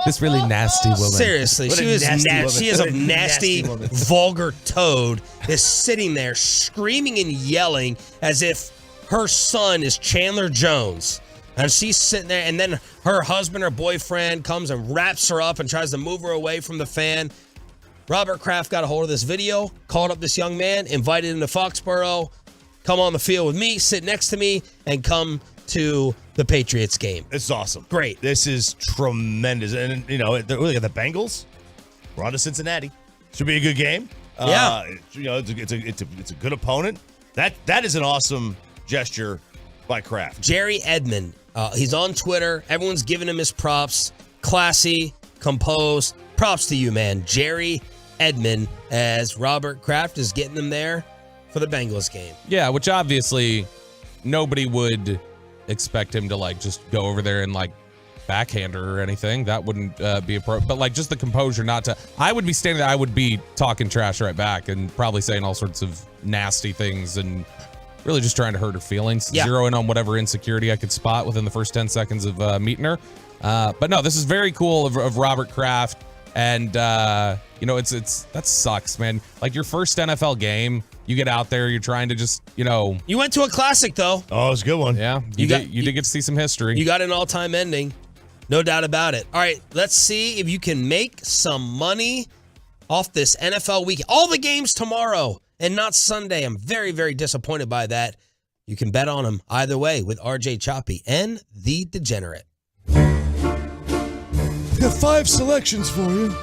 This really nasty woman. Seriously, she is a nasty, vulgar toad is sitting there screaming and yelling as if her son is Chandler Jones. And she's sitting there, and then her husband or boyfriend comes and wraps her up and tries to move her away from the fan. Robert Kraft got a hold of this video, called up this young man, invited him to Foxborough, come on the field with me, sit next to me, and come to the Patriots game. It's awesome. Great. This is tremendous. And, you know, they got the Bengals. We're on to Cincinnati. Should be a good game. Yeah. You know, it's a good opponent. That is an awesome gesture by Kraft. Jerry Edmond. He's on Twitter. Everyone's giving him his props. Classy, composed. Props to you, man. Jerry Edmond, as Robert Kraft is getting them there for the Bengals game. Yeah, which obviously nobody would expect him to like just go over there and like backhander or anything. That wouldn't be appropriate. But like just the composure not to. I would be standing there. I would be talking trash right back and probably saying all sorts of nasty things and really just trying to hurt her feelings. Yeah. Zero in on whatever insecurity I could spot within the first 10 seconds of meeting her. But no, this is very cool of Robert Kraft. And, that sucks, man. Like your first NFL game, you get out there, you're trying to just, You went to a classic, though. Oh, it was a good one. Yeah, you did get to see some history. You got an all-time ending. No doubt about it. All right, let's see if you can make some money off this NFL week. All the games tomorrow and not Sunday. I'm very, very disappointed by that. You can bet on them either way with RJ Choppy and The Degenerate. Got 5 selections for you.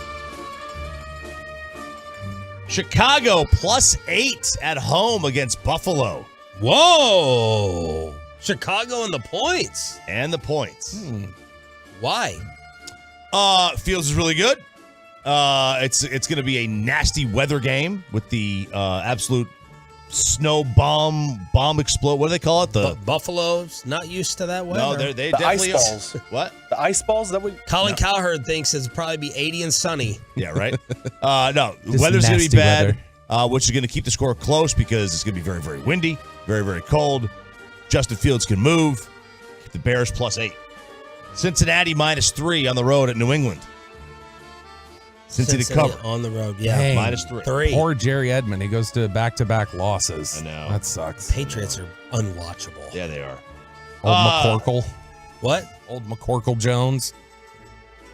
Chicago +8 at home against Buffalo. Whoa! Chicago and the points. And the points. Why? Fields is really good. It's going to be a nasty weather game with the absolute snow bomb explode. What do they call it? The Buffalo's not used to that weather. No, they The definitely ice balls. What? The ice balls? Is that what? Colin Cowherd thinks it'll probably be 80 and sunny. Yeah, right. No, the Just weather's going to be nasty bad, weather. which is going to keep the score close because it's going to be very, very windy, very, very cold. Justin Fields can move. The Bears +8. Cincinnati -3 on the road at New England. Cincy to cover. On the road, yeah. Dang. -3. Poor Jerry Edmond. He goes to back-to-back losses. I know. That sucks. Patriots are unwatchable. Yeah, they are. Old McCorkle. What? Old McCorkle Jones.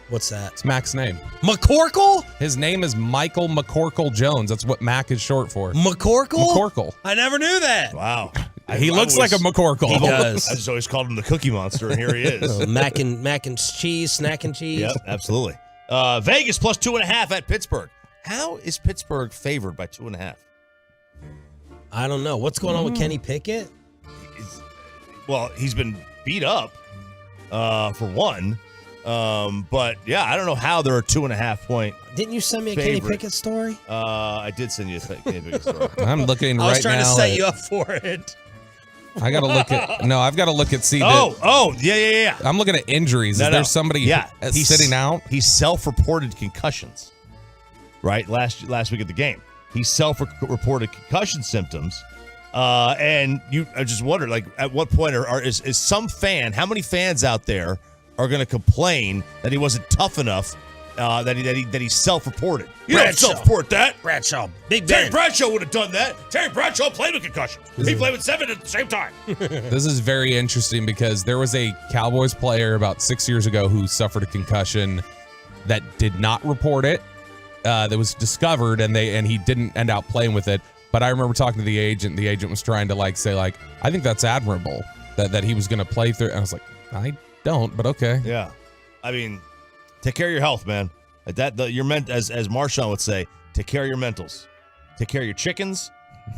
What's that? It's Mac's name. McCorkle? His name is Michael McCorkle Jones. That's what Mac is short for. McCorkle? McCorkle. I never knew that. Wow. He looks like a McCorkle. He does. I just always called him the Cookie Monster, and here he is. Mac and cheese, snack and cheese. Yep, absolutely. Vegas +2.5 at Pittsburgh. How is Pittsburgh favored by 2.5? I don't know. What's going on with Kenny Pickett? Well, he's been beat up, for one. But yeah, I don't know how they're a 2.5 point. Didn't you send me a Kenny favorite. Pickett story? I did send you a Kenny Pickett story. I'm looking right now. I was trying to set you up for it. I got to look at. No, I've got to look at. See. Yeah. I'm looking at injuries. Is there somebody he's sitting out? He self-reported concussions. Right, last week at the game, he self-reported concussion symptoms. And I just wonder, like, at what point is some fan? How many fans out there are going to complain that he wasn't tough enough? That he self-reported. You don't self-report that. Bradshaw, Big Terry Ben. Bradshaw would have done that. Terry Bradshaw played with concussion. He played with 7 at the same time. This is very interesting because there was a Cowboys player about 6 years ago who suffered a concussion that did not report it. That was discovered, and he didn't end up playing with it. But I remember talking to the agent. The agent was trying to say I think that's admirable that he was going to play through. And I was like, I don't, but okay. Yeah, I mean, take care of your health, man. You're meant, as Marshawn would say, take care of your mentals. Take care of your chickens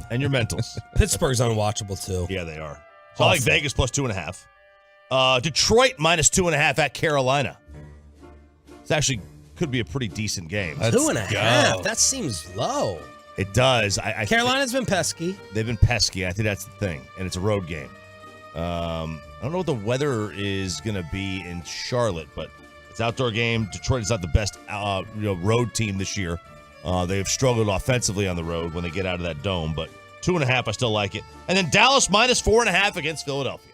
and your mentals. Pittsburgh's unwatchable too. Yeah, they are. So I like Vegas +2.5. Detroit -2.5 at Carolina. It's actually could be a pretty decent game. 2.5. That seems low. It does. Carolina's been pesky. They've been pesky. I think that's the thing, and it's a road game. I don't know what the weather is going to be in Charlotte, but it's an outdoor game. Detroit is not the best road team this year. They have struggled offensively on the road when they get out of that dome, but 2.5, I still like it. And then Dallas -4.5 against Philadelphia.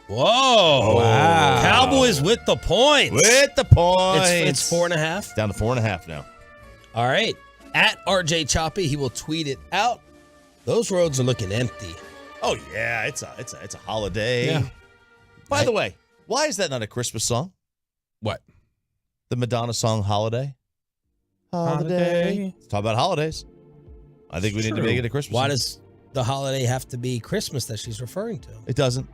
Whoa. Wow. Cowboys with the points. With the points. It's 4.5. Down to 4.5 now. All right. At RJ Choppy, he will tweet it out. Those roads are looking empty. Oh yeah, it's a holiday. Yeah. By the way, why is that not a Christmas song? What? The Madonna song "Holiday"? Holiday. Let's talk about holidays. I think we need to make it a Christmas song. Why does the holiday have to be Christmas that she's referring to? It doesn't.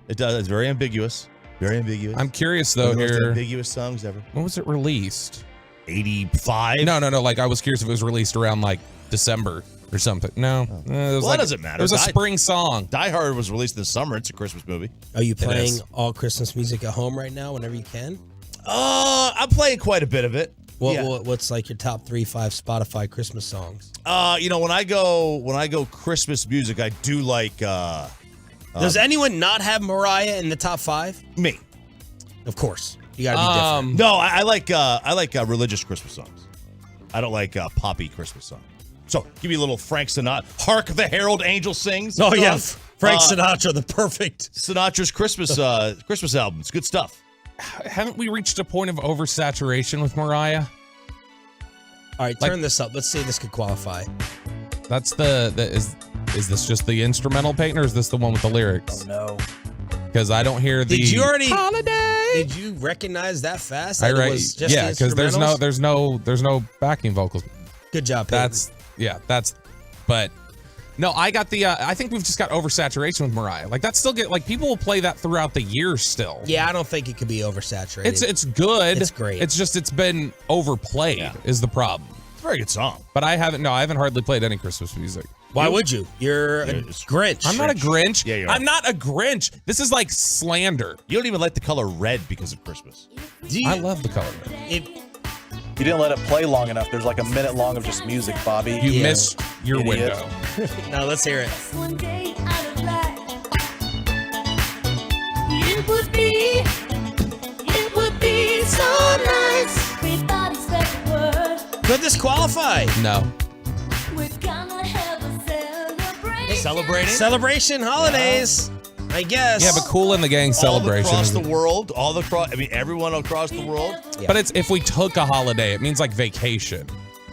It does. It's very ambiguous. Very ambiguous. I'm curious though One of the most here. ambiguous songs ever. When was it released? 85. No. I was curious if it was released around December or something. No. It was Well, that doesn't matter. It was a spring song. Die Hard was released in the summer. It's a Christmas movie. Are you playing all Christmas music at home right now whenever you can? I'm playing quite a bit of it. What's your top 3-5 Spotify Christmas songs? When I go Christmas music, I do like Does anyone not have Mariah in the top 5? me. Of course, you got to be different. No, I like religious Christmas songs. I don't like poppy Christmas songs. So give me a little Frank Sinatra. Hark the Herald Angel Sings. Oh yeah, Frank Sinatra, the perfect Sinatra's Christmas albums. Good stuff. Haven't we reached a point of oversaturation with Mariah? All right, turn this up. Let's see if this could qualify. That's is this just the instrumental, Peyton, or is this the one with the lyrics? Oh no. Because I don't hear the Did you already holiday. Did you recognize that fast? I That right, it was just yeah, because there's instrumentals? no backing vocals. Good job, Peyton. But no, I got the. I think we've just got oversaturation with Mariah. Like that's still people will play that throughout the year still. Yeah, I don't think it could be oversaturated. It's good. It's great. It's just it's been overplayed is the problem. It's a very good song. But I haven't hardly played any Christmas music. Why would you? You're a Grinch. I'm not a Grinch. Yeah, you are. I'm not a Grinch. This is like slander. You don't even like the color red because of Christmas. I love the color red. You didn't let it play long enough. There's like a minute long of just music, Bobby. You missed your Idiot. window. No, let's hear it. One day out of life, it would be so nice. Everybody said the word. Could this qualify? No. We're gonna have a celebration. Celebration holidays. I guess. Yeah, but Cool in the Gang celebration. All across is- the world, everyone across the world. But it's if we took a holiday, it means like vacation.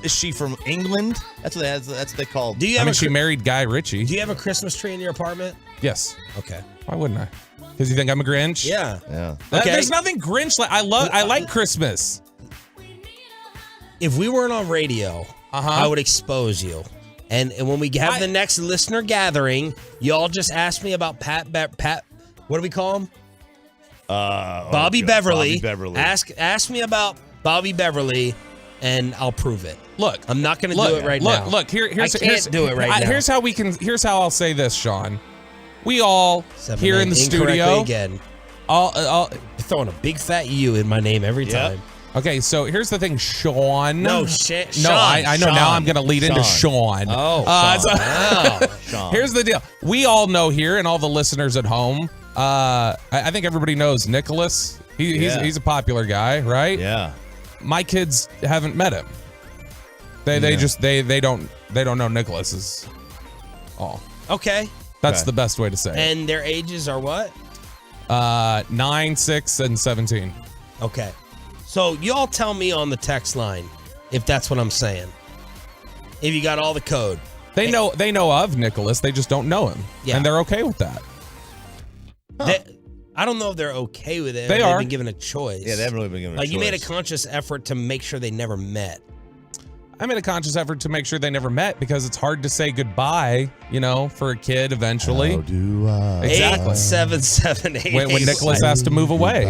Is she from England? That's what they call. Do you I have mean, she married Guy Ritchie. Do you have a Christmas tree in your apartment? Yes. Okay. Why wouldn't I? Because you think I'm a Grinch? Yeah. Yeah. Okay. There's nothing Grinch like. I like Christmas. If we weren't on radio, I would expose you. And when we have the next listener gathering, y'all just ask me about Pat. What do we call him? Bobby Beverly. Bobby Beverly. Ask me about Bobby Beverly, and I'll prove it. Look, I'm not going to do it right now. Look, here's I can't do it right now. Here's how I'll say this, Sean. We all here in the studio again. I'll throwing a big fat U in my name every time. Okay, so here's the thing, Sean. No, No, Sean. I know. Now I'm going to lead into Sean. Oh, Sean. Here's the deal. We all know here, and all the listeners at home. I think everybody knows Nicholas. He's a popular guy, right? Yeah. My kids haven't met him. They don't know Nicholas is all. Okay. That's the best way to say it. And their ages are what? 9, 6, and 17. Okay. So y'all tell me on the text line if that's what I'm saying. If you got all the code. They know of Nicholas, they just don't know him. Yeah. And they're okay with that. I don't know if they're okay with it. They They've are. been given a choice. Yeah, they haven't really been given a choice. You made a conscious effort to make sure they never met. I made a conscious effort to make sure they never met because it's hard to say goodbye, for a kid eventually. How do I? Exactly. 877 When Nicholas has to move away.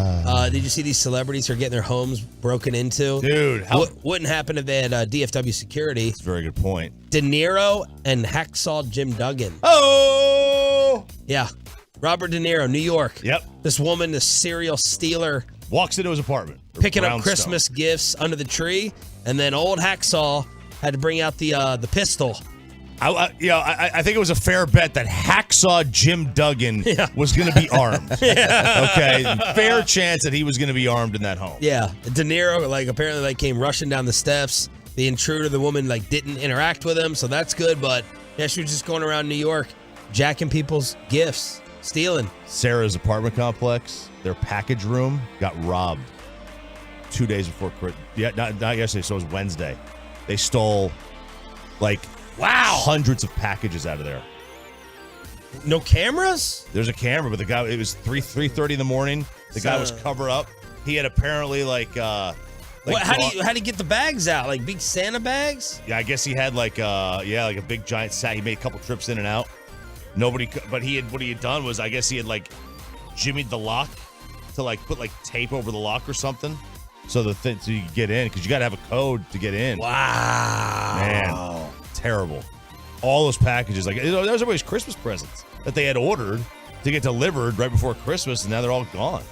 Did you see these celebrities are getting their homes broken into? Dude, wouldn't happen if they had DFW security. That's a very good point. De Niro and Hacksaw Jim Duggan. Oh! Yeah. Robert De Niro, New York. Yep. This woman, this serial stealer, walks into his apartment. picking up Christmas gifts under the tree, and then old Hacksaw had to bring out the pistol. I think it was a fair bet that Hacksaw Jim Duggan was going to be armed. Okay, fair chance that he was going to be armed in that home. Yeah, De Niro apparently came rushing down the steps. The intruder, the woman didn't interact with him, so that's good. But yeah, she was just going around New York, jacking people's gifts, stealing. Sarah's apartment complex, their package room got robbed 2 days before Christmas. Yeah, not yesterday, so it was Wednesday. They stole hundreds of packages out of there. No cameras? There's a camera, but the guy, it was 3:30 in the morning. The guy was covered up. He had apparently how do you get the bags out? Like big Santa bags? Yeah, I guess he had a big giant sack. He made a couple trips in and out. What he had done was, I guess he had jimmied the lock to put tape over the lock or something. So you could get in, because you got to have a code to get in. Wow. Man, terrible. All those packages, that was everybody's Christmas presents that they had ordered to get delivered right before Christmas, and now they're all gone.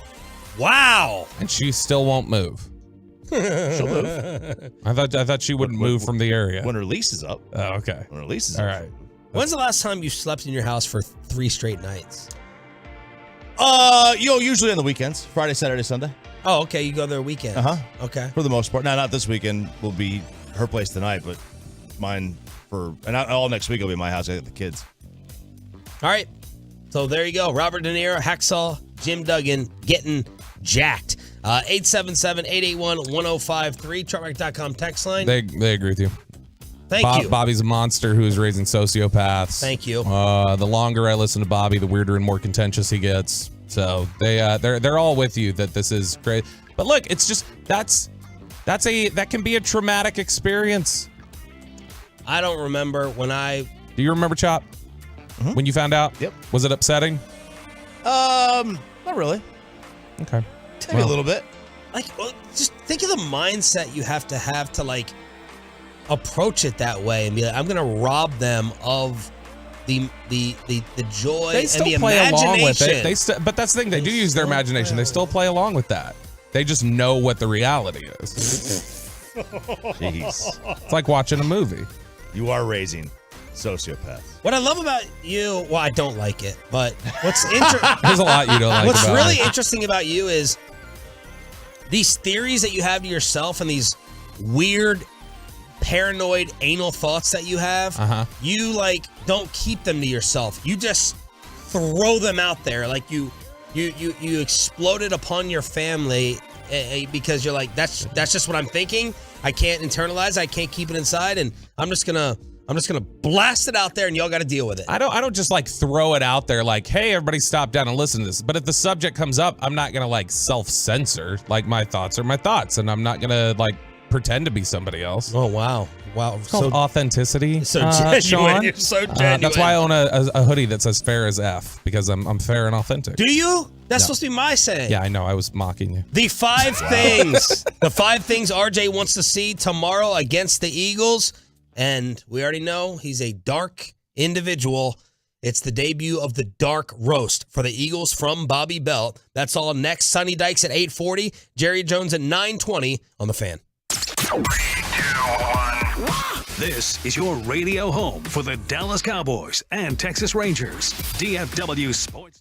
Wow. And she still won't move. She'll move. I thought she wouldn't move from the area. When her lease is up. Oh, okay. When her lease is all up. right. When's the last time you slept in your house for 3 straight nights? Usually on the weekends, Friday, Saturday, Sunday. Oh, okay. You go there weekends. Okay. For the most part. Now, not this weekend. Will be her place tonight, but mine all next week will be my house. I got the kids. All right. So there you go. Robert De Niro, Hacksaw, Jim Duggan getting jacked. 877-881-1053. Truckmark.com text line. They agree with you. Thank you. Bobby's a monster who is raising sociopaths. Thank you. The longer I listen to Bobby, the weirder and more contentious he gets. So they're all with you that this is great. But look, it's just that can be a traumatic experience. I don't remember when Do you remember, Chop? When you found out? Yep. Was it upsetting? Not really. Okay. Maybe a little bit. Just think of the mindset you have to approach it that way and be like, I'm gonna rob them of the joy They and still the play imagination. along with it. But that's the thing. They do use their imagination. They still play along with that. They just know what the reality is. Jeez. It's like watching a movie. You are raising sociopaths. What I love about you, well, I don't like it, but what's There's a lot you don't like What's about really it. interesting about you is these theories that you have to yourself and these weird, paranoid, anal thoughts that you have. You don't keep them to yourself. You just throw them out there. Like you exploded upon your family because you're like, that's just what I'm thinking. I can't internalize. I can't keep it inside, and I'm just gonna blast it out there, and y'all got to deal with it. I don't just throw it out there like, hey, everybody stop down and listen to this. But if the subject comes up, I'm not gonna self-censor. Like, my thoughts are my thoughts, and I'm not gonna pretend to be somebody else. Oh wow. It's called authenticity. So genuine. Sean. You're so genuine. That's why I own a hoodie that says fair as F, because I'm fair and authentic. Do you? That's No. supposed to be my saying. Yeah, I know. I was mocking you. The 5 things. The 5 things RJ wants to see tomorrow against the Eagles. And we already know he's a dark individual. It's the debut of the Dark Roast for the Eagles from Bobby Belt. That's all next. Sonny Dykes at 8:40. Jerry Jones at 9:20 on The Fan. 3, 2, 1. This is your radio home for the Dallas Cowboys and Texas Rangers. DFW Sports.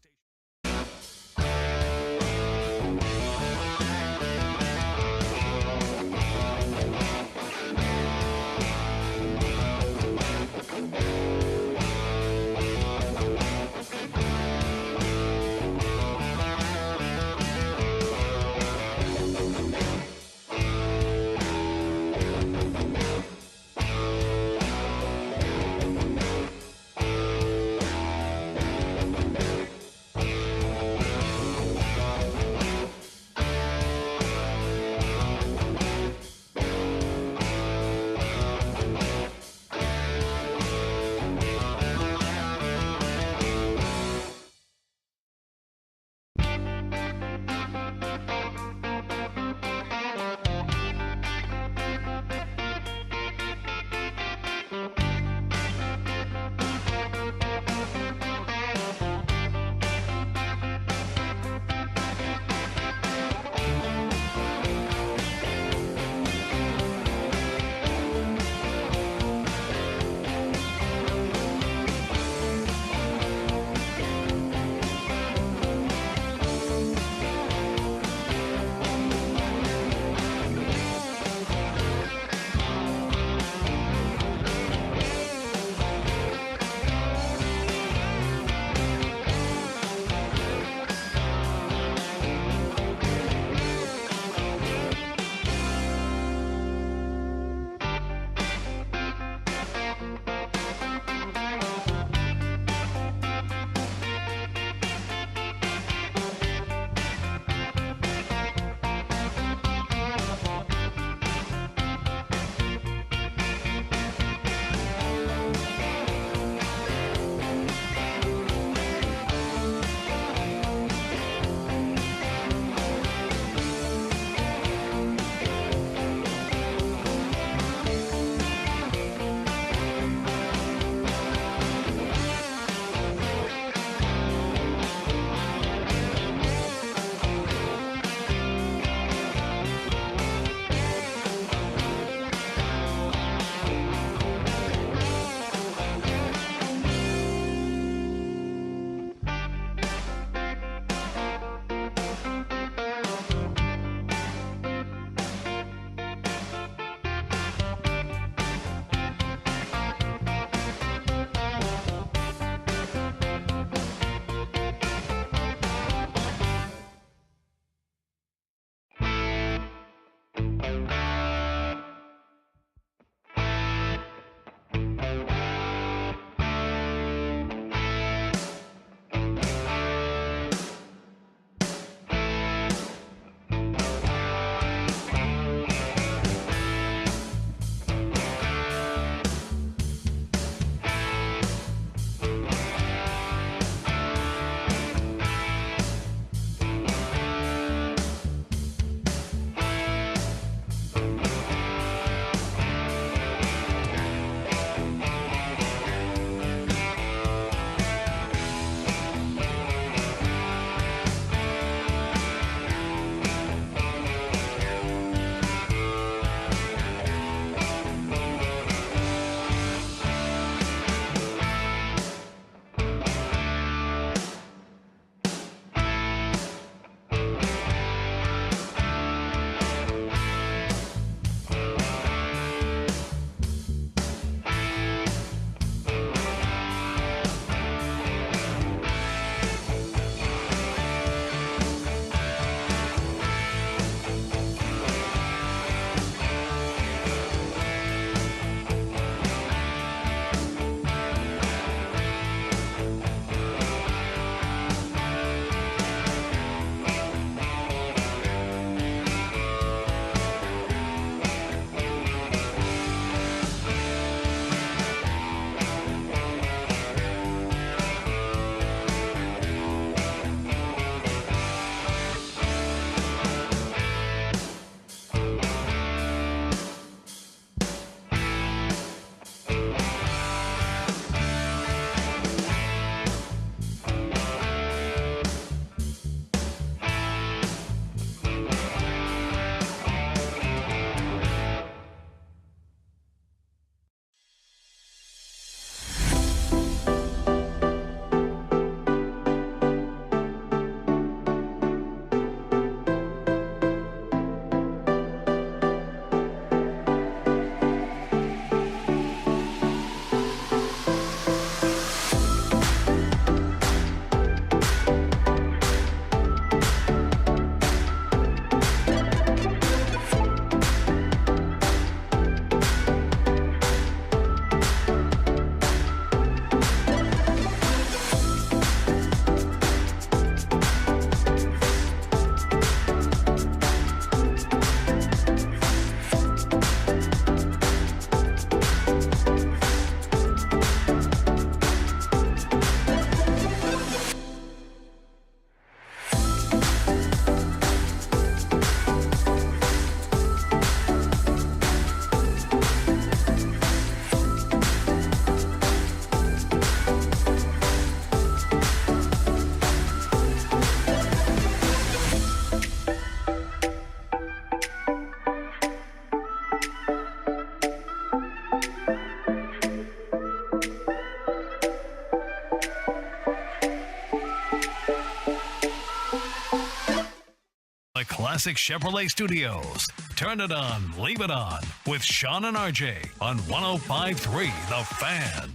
the Classic Chevrolet Studios. Turn it on, leave it on with Sean and RJ on 105.3 The Fan.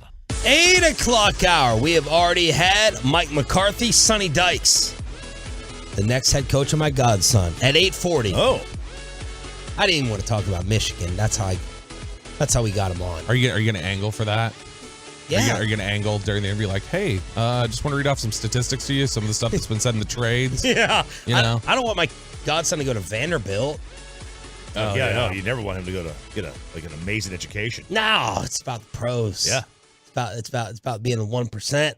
8 o'clock hour. We have already had Mike McCarthy, Sonny Dykes, the next head coach of my godson, at 8:40. Oh. I didn't even want to talk about Michigan. That's how we got him on. Are you gonna angle for that? Yeah. Are you gonna angle during the interview like, hey, just want to read off some statistics to you, some of the stuff that's been said in the trades? Yeah. You know? I don't want my godson to go to Vanderbilt. No, you never want him to go to get an amazing education. No, it's about the pros. Yeah. It's about being a 1%.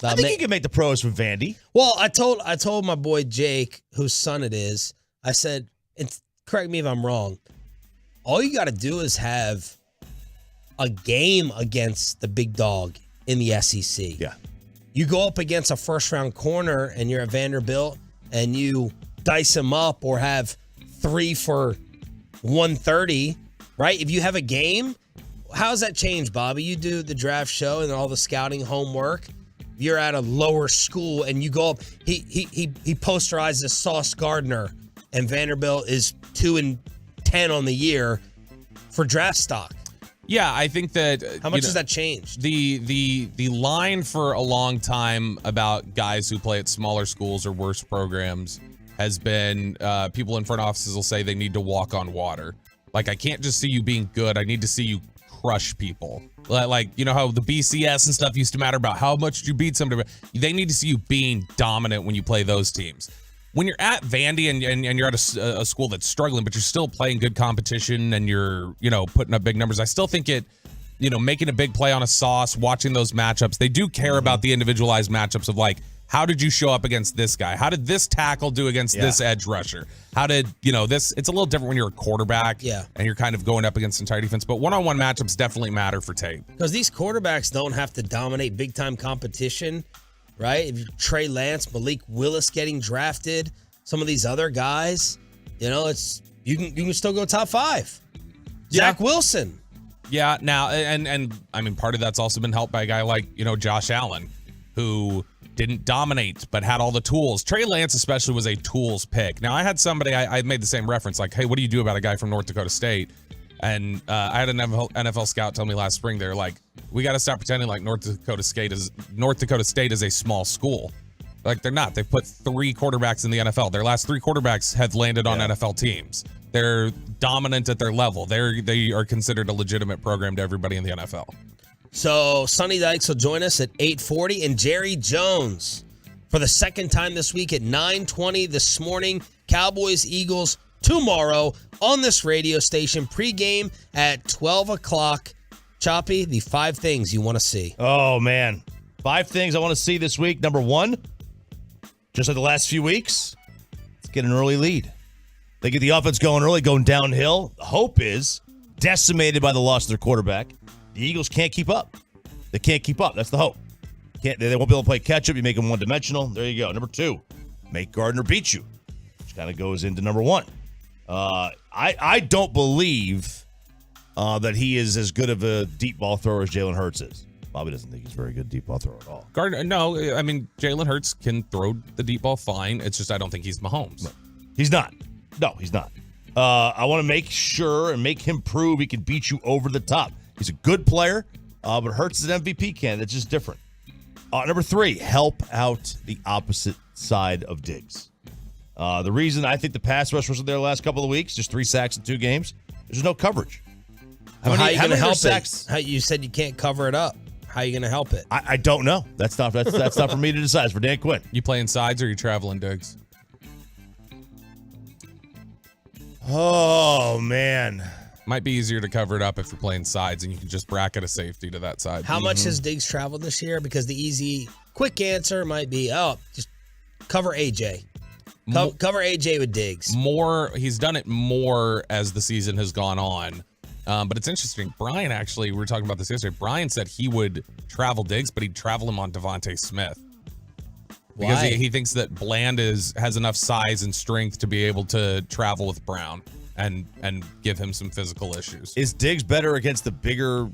I think he can make the pros from Vandy. Well, I told my boy Jake, whose son it is, I said, and correct me if I'm wrong, all you got to do is have a game against the big dog in the SEC. Yeah. You go up against a first-round corner and you're at Vanderbilt and you dice him up or have 3 for 130, right? If you have a game, how's that change, Bobby? You do the draft show and all the scouting homework. You're at a lower school and you go up. He posterizes Sauce Gardner, and Vanderbilt is 2-10 on the year for draft stock. Yeah, I think that How much has that changed? The line for a long time about guys who play at smaller schools or worse programs has been people in front offices will say they need to walk on water. Like, I can't just see you being good. I need to see you crush people. Like, you know how the BCS and stuff used to matter about how much you beat somebody. They need to see you being dominant when you play those teams. When you're at Vandy and you're at a school that's struggling, but you're still playing good competition and you're, putting up big numbers, I still think making a big play on a Sauce, watching those matchups, they do care about the individualized matchups of like, how did you show up against this guy? How did this tackle do against this edge rusher? How did, this, it's a little different when you're a quarterback and you're kind of going up against entire defense, but one-on-one matchups definitely matter for tape. Because these quarterbacks don't have to dominate big-time competition, right? If you Trey Lance, Malik Willis getting drafted, some of these other guys, it's you can still go top 5. Zach Wilson. Yeah, now, and I mean, part of that's also been helped by a guy like, Josh Allen, who didn't dominate, but had all the tools. Trey Lance especially was a tools pick. Now, I had somebody, I made the same reference, like, hey, what do you do about a guy from North Dakota State? And I had an NFL scout tell me last spring, they're like, we got to stop pretending like North Dakota State is a small school. Like, they're not. They've put 3 quarterbacks in the NFL. Their last 3 quarterbacks have landed on NFL teams. They're dominant at their level. They are considered a legitimate program to everybody in the NFL. So Sonny Dykes will join us at 8:40, and Jerry Jones for the second time this week at 9:20 this morning. Cowboys, Eagles tomorrow on this radio station. Pregame at 12 o'clock. Choppy, the 5 things you want to see. Oh, man. 5 things I want to see this week. Number 1, just like the last few weeks, let's get an early lead. They get the offense going early, going downhill. The hope is decimated by the loss of their quarterback. The Eagles can't keep up. They can't keep up. That's the hope. They won't be able to play catch-up. You make them one-dimensional. There you go. Number 2, make Gardner beat you, which kind of goes into number 1. I don't believe that he is as good of a deep ball thrower as Jalen Hurts is. Bobby doesn't think he's a very good deep ball thrower at all. Gardner, no, I mean, Jalen Hurts can throw the deep ball fine. It's just I don't think he's Mahomes. No, he's not. No, he's not. I want to make sure and make him prove he can beat you over the top. He's a good player, but Hurts is an MVP candidate. It's just different. Number 3, help out the opposite side of Diggs. The reason I think the pass rush was there the last couple of weeks, just 3 sacks in 2 games, there's no coverage. How are you going to help it? You said you can't cover it up. How are you going to help it? I don't know. That's not for me to decide. It's for Dan Quinn. You playing sides or you traveling, Diggs? Oh, man. Might be easier to cover it up if you're playing sides and you can just bracket a safety to that side. How much has Diggs traveled this year? Because the easy, quick answer might be, just cover AJ. Cover AJ with Diggs. He's done it more as the season has gone on. But it's interesting. Brian, actually, we were talking about this yesterday. Brian said he would travel Diggs, but he'd travel him on Devontae Smith. Because he thinks that Bland has enough size and strength to be able to travel with Brown and give him some physical issues. Is Diggs better against the bigger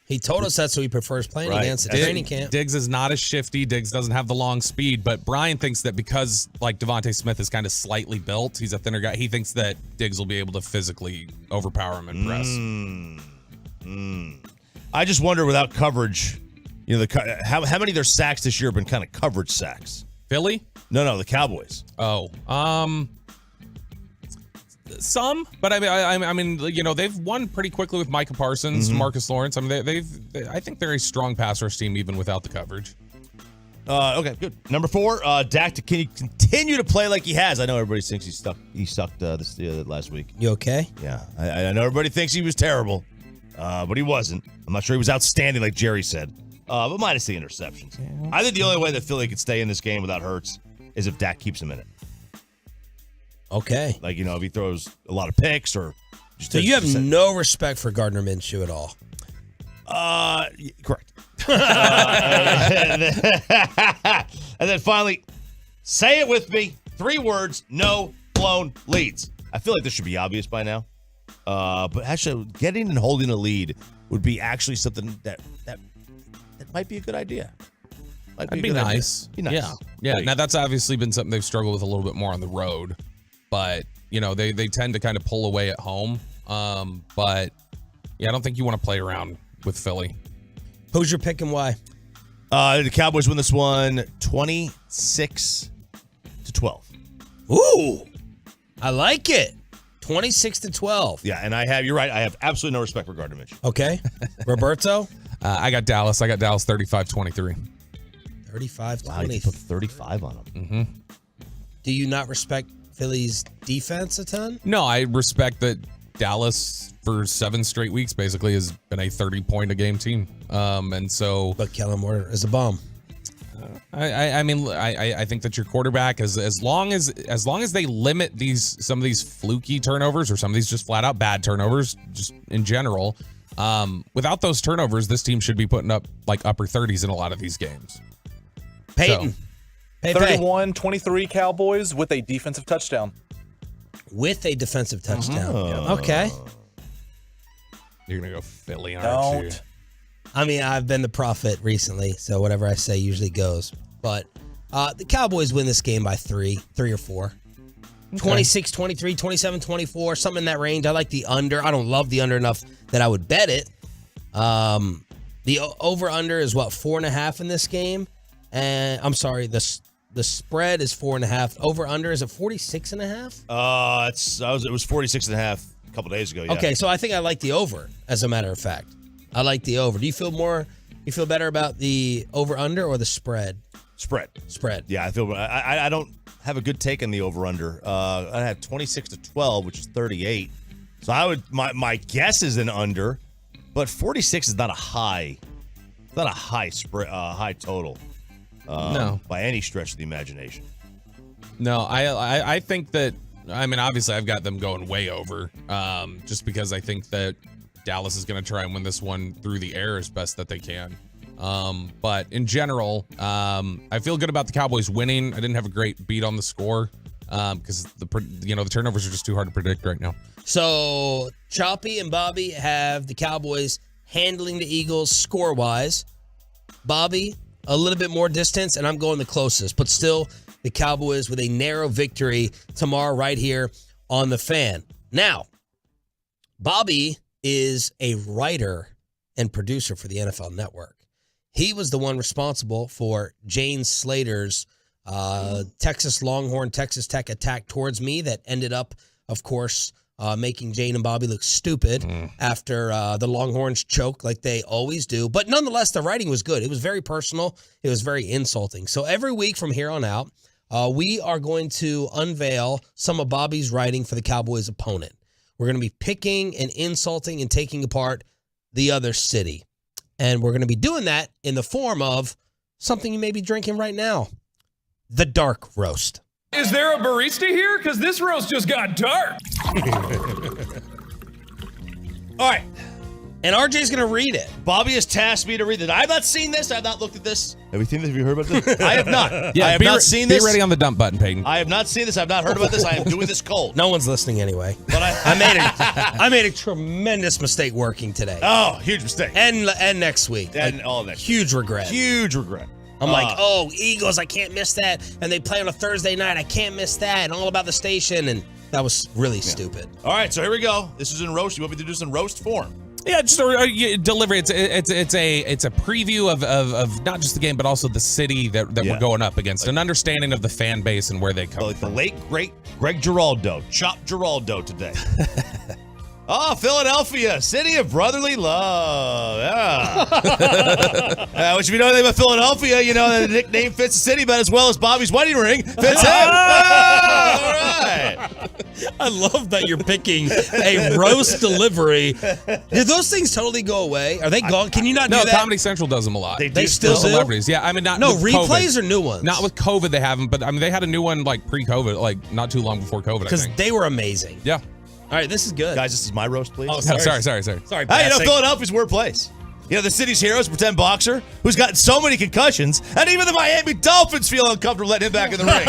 He told us that's who he prefers playing Right. against at training camp. Diggs is not as shifty. Diggs doesn't have the long speed, but Brian thinks that because like Devontae Smith is kind of slightly built, he's a thinner guy. He thinks that Diggs will be able to physically overpower him and press. I just wonder without coverage, how many of their sacks this year have been kind of coverage sacks? Philly? No, the Cowboys. Oh, some, but I mean, they've won pretty quickly with Micah Parsons, Marcus Lawrence. I mean, I think they're a strong pass rush team even without the coverage. Okay, good. Number 4, Dak. Can he continue to play like he has? I know everybody thinks he sucked this last week. You okay? Yeah, I know everybody thinks he was terrible, but he wasn't. I'm not sure he was outstanding like Jerry said, but minus the interceptions. Yeah. I think the only way that Philly could stay in this game without Hurts is if Dak keeps him in it. Okay. Like, if he throws a lot of picks or... So you have no respect for Gardner Minshew at all? Correct. And then finally, say it with me. 3 words, no blown leads. I feel like this should be obvious by now. But actually, getting and holding a lead would be actually something that might be a good idea. That'd be nice. Be nice. Yeah. Now, that's obviously been something they've struggled with a little bit more on the road. But, they tend to kind of pull away at home. But, yeah, I don't think you want to play around with Philly. Who's your pick and why? The Cowboys win this one 26-12. Ooh, I like it. 26-12. Yeah, and you're right. I have absolutely no respect for Gardner Minshew. Okay. Roberto? I got Dallas. 35-23. 35-20. Wow, you put 35 on them. Mm-hmm. Do you not respect Philly's defense a ton? No, I respect that Dallas for 7 straight weeks basically has been a 30-point-a-game team. And so... But Kellen Moore is a bum. I think that your quarterback, as long as they limit some of these fluky turnovers or some of these just flat out bad turnovers, just in general, without those turnovers, this team should be putting up like upper 30s in a lot of these games. Peyton. So, 31-23 Cowboys with a defensive touchdown. With a defensive touchdown. Okay. You're going to go Philly, aren't you? I mean, I've been the prophet recently, so whatever I say usually goes. But the Cowboys win this game by 3 or 4. Okay. 26-23, 27-24, something in that range. I like the under. I don't love the under enough that I would bet it. The over-under is, 4.5 in this game? And I'm sorry, the spread is 4.5. Over-under, is it 46.5? It was 46.5 a couple days ago, yeah. Okay, so I think I like the over, as a matter of fact. I like the over. Do you feel better about the over-under or the spread? Spread. Yeah, I don't have a good take on the over-under. I had 26-12, which is 38. So my guess is an under, but 46 is not a high. It's not a high spread, high total. No, by any stretch of the imagination. No, I think that. I mean, obviously, I've got them going way over, just because I think that Dallas is going to try and win this one through the air as best that they can. But in general, I feel good about the Cowboys winning. I didn't have a great beat on the score because the turnovers are just too hard to predict right now. So Choppy and Bobby have the Cowboys handling the Eagles score-wise. Bobby, a little bit more distance, and I'm going the closest. But still, the Cowboys with a narrow victory tomorrow right here on The Fan. Now, Bobby is a writer and producer for the NFL Network. He was the one responsible for Jane Slater's Texas Longhorn, Texas Tech attack towards me that ended up, of course, making Jane and Bobby look stupid after the Longhorns choke like they always do. But nonetheless, the writing was good. It was very personal. It was very insulting. So every week from here on out, we are going to unveil some of Bobby's writing for the Cowboys' opponent. We're going to be picking and insulting and taking apart the other city. And we're going to be doing that in the form of something you may be drinking right now, the dark roast. Is there a barista here? Because this roast just got dark. All right. And RJ's going to read it. Bobby has tasked me to read it. I have not seen this. I have not looked at this. Have you seen this? Have you heard about this? I have not. Yeah, I have not seen this. Be ready on the dump button, Peyton. I have not seen this. I have not heard about this. I am doing this cold. No one's listening anyway. But I made a tremendous mistake working today. Oh, huge mistake. And next week. And all next huge regret. Huge regret. I'm like, oh, Eagles, I can't miss that. And they play on a Thursday night. I can't miss that. And all about the station. And that was really stupid. All right, so here we go. This is in roast. You want me to do this in roast form? Yeah, just delivery. It's a preview of not just the game, but also the city that we're going up against, an understanding of the fan base and where they come from. The late great Greg Giraldo, Chop Giraldo today. Oh, Philadelphia, city of brotherly love. Yeah. Which if you know anything about Philadelphia, you know that the nickname fits the city about as well as Bobby's wedding ring fits him. All right. I love that you're picking a roast delivery. Did those things totally go away? Are they gone? Can you not do that? No, Comedy Central does them a lot. They still do? Celebrities. Yeah, I mean, not with replays COVID. or new ones? Not with COVID, they haven't, but I mean, they had a new one like pre-COVID, like not too long before COVID. Because they were amazing. Yeah. All right, this is good. Guys, this is my roast, please. Oh, sorry. Sorry, Hey, you know, Philadelphia's weird place. You know, the city's heroes, pretend boxer, who's gotten so many concussions, and even the Miami Dolphins feel uncomfortable letting him back in the ring.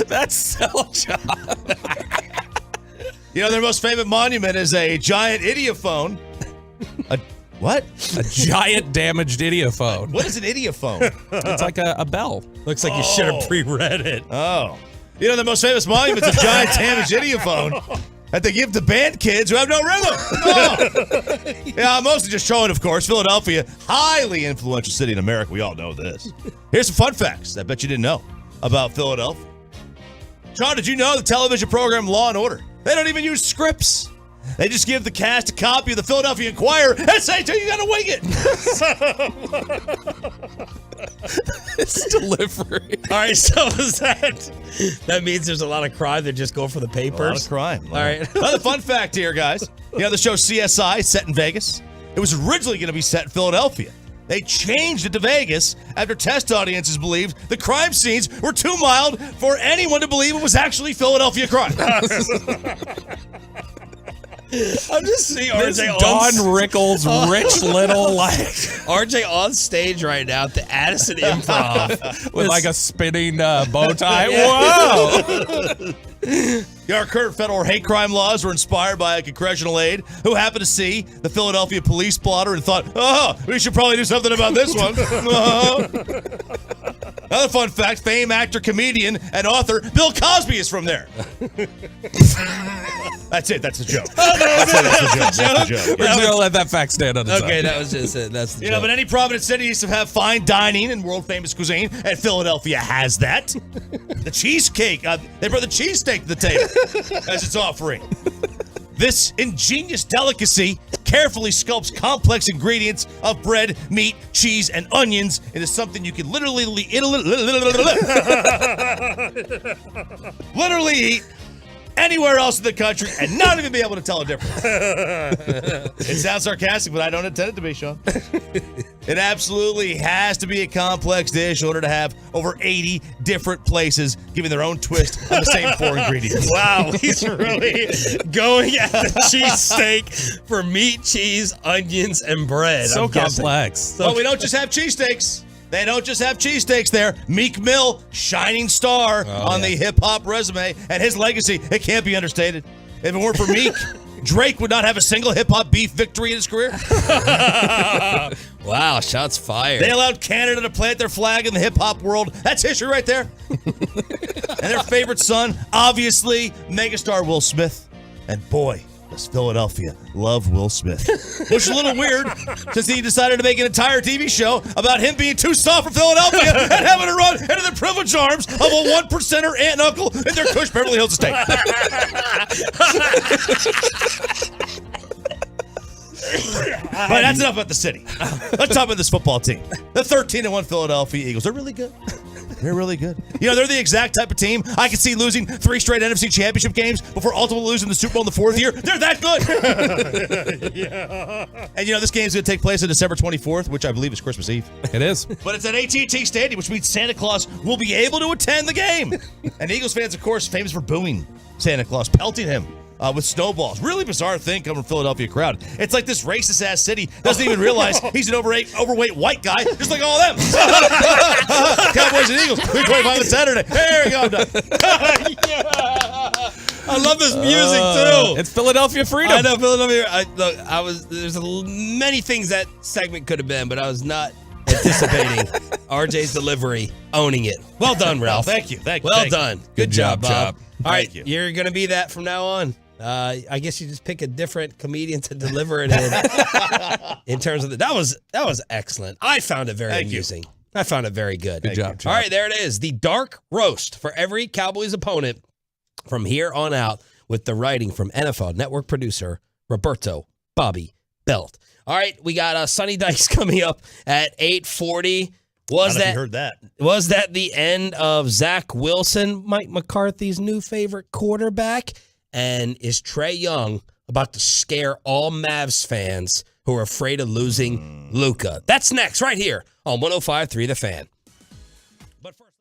That's so John. You know, their most famous monument is a giant idiophone. What? A giant damaged idiophone. What is an idiophone? It's like a bell. Looks like you should have pre-read it. Oh. You know, the most famous monument's a giant damaged idiophone that they give to band kids who have no rhythm. Oh. Yeah, I'm mostly just showing, of course, Philadelphia, highly influential city in America. We all know this. Here's some fun facts I bet you didn't know about Philadelphia. Sean, did you know the television program Law & Order, they don't even use scripts. They just give the cast a copy of the Philadelphia Inquirer and say, you gotta wing it. It's delivery. All right, so is that means there's a lot of crime that just go for the papers? A lot of crime. All right. Another fun fact here, guys. You know, the show CSI set in Vegas. It was originally going to be set in Philadelphia. They changed it to Vegas after test audiences believed the crime scenes were too mild for anyone to believe it was actually Philadelphia crime. I'm just seeing This RJ Don Rickles, Rich Little, like RJ on stage right now at the Addison Improv with like a spinning bow tie. Whoa! Our current federal hate crime laws were inspired by a congressional aide who happened to see the Philadelphia police blotter and thought, we should probably do something about this one. Another fun fact, famed actor, comedian, and author Bill Cosby is from there. That's it. That's a joke. That's the joke. We're just going to let that fact stand on its own. Okay, that was just it. That's the You joke. know, but any prominent city used to have fine dining and world-famous cuisine, and Philadelphia has that. The cheesecake. They brought the cheesesteak to the table as its offering. This ingenious delicacy carefully sculpts complex ingredients of bread, meat, cheese, and onions into something you can literally eat anywhere else in the country and not even be able to tell a difference. It sounds sarcastic, but I don't intend it to be, Sean. It absolutely has to be a complex dish in order to have over 80 different places giving their own twist on the same 4 ingredients. Wow, he's really going at the cheesesteak for meat, cheese, onions, and bread. So I'm guessing. complex. But we don't just have cheesesteaks. They don't just have cheesesteaks there. Meek Mill, shining star on the hip-hop resume, and his legacy, it can't be understated. If it weren't for Meek, Drake would not have a single hip-hop beef victory in his career. Wow, shots fired. They allowed Canada to plant their flag in the hip-hop world. That's history right there. And their favorite son, obviously, megastar Will Smith. And boy, does Philadelphia love Will Smith. Which is a little weird, since he decided to make an entire TV show about him being too soft for Philadelphia and having to run into the privileged arms of a 1%er aunt and uncle in their Cush Beverly Hills estate. But that's enough about the city. Let's talk about this football team. The 13-1 Philadelphia Eagles. They're really good. They're really good. You know, they're the exact type of team I could see losing 3 straight NFC Championship games before ultimately losing the Super Bowl in the 4th year. They're that good. Yeah. And, you know, this game's going to take place on December 24th, which I believe is Christmas Eve. It is. But it's at AT&T Stadium, which means Santa Claus will be able to attend the game. And Eagles fans, of course, famous for booing Santa Claus, pelting him with snowballs. Really bizarre thing coming from Philadelphia crowd. It's like this racist ass city doesn't even realize he's an overweight white guy, just like all of them. Cowboys and Eagles. Week 25 on Saturday. There we go. I'm done. I love this music too. It's Philadelphia freedom. I know Philadelphia. There's many things that segment could have been, but I was not anticipating RJ's delivery, owning it. Well done, Ralph. Thank you. Well done. Good job, Bob. Chop. All right, you. you're gonna be that from now on. I guess you just pick a different comedian to deliver it in terms of that was excellent. I found it very amusing. I found it very good. Good job, Chop. All right, there it is. The dark roast for every Cowboys opponent from here on out, with the writing from NFL Network producer Roberto Bobby Belt. All right, we got Sonny Dykes coming up at 8:40. Heard that? Was that the end of Zach Wilson, Mike McCarthy's new favorite quarterback? And is Trey Young about to scare all Mavs fans who are afraid of losing Luka? That's next, right here on 105.3 The Fan. But first.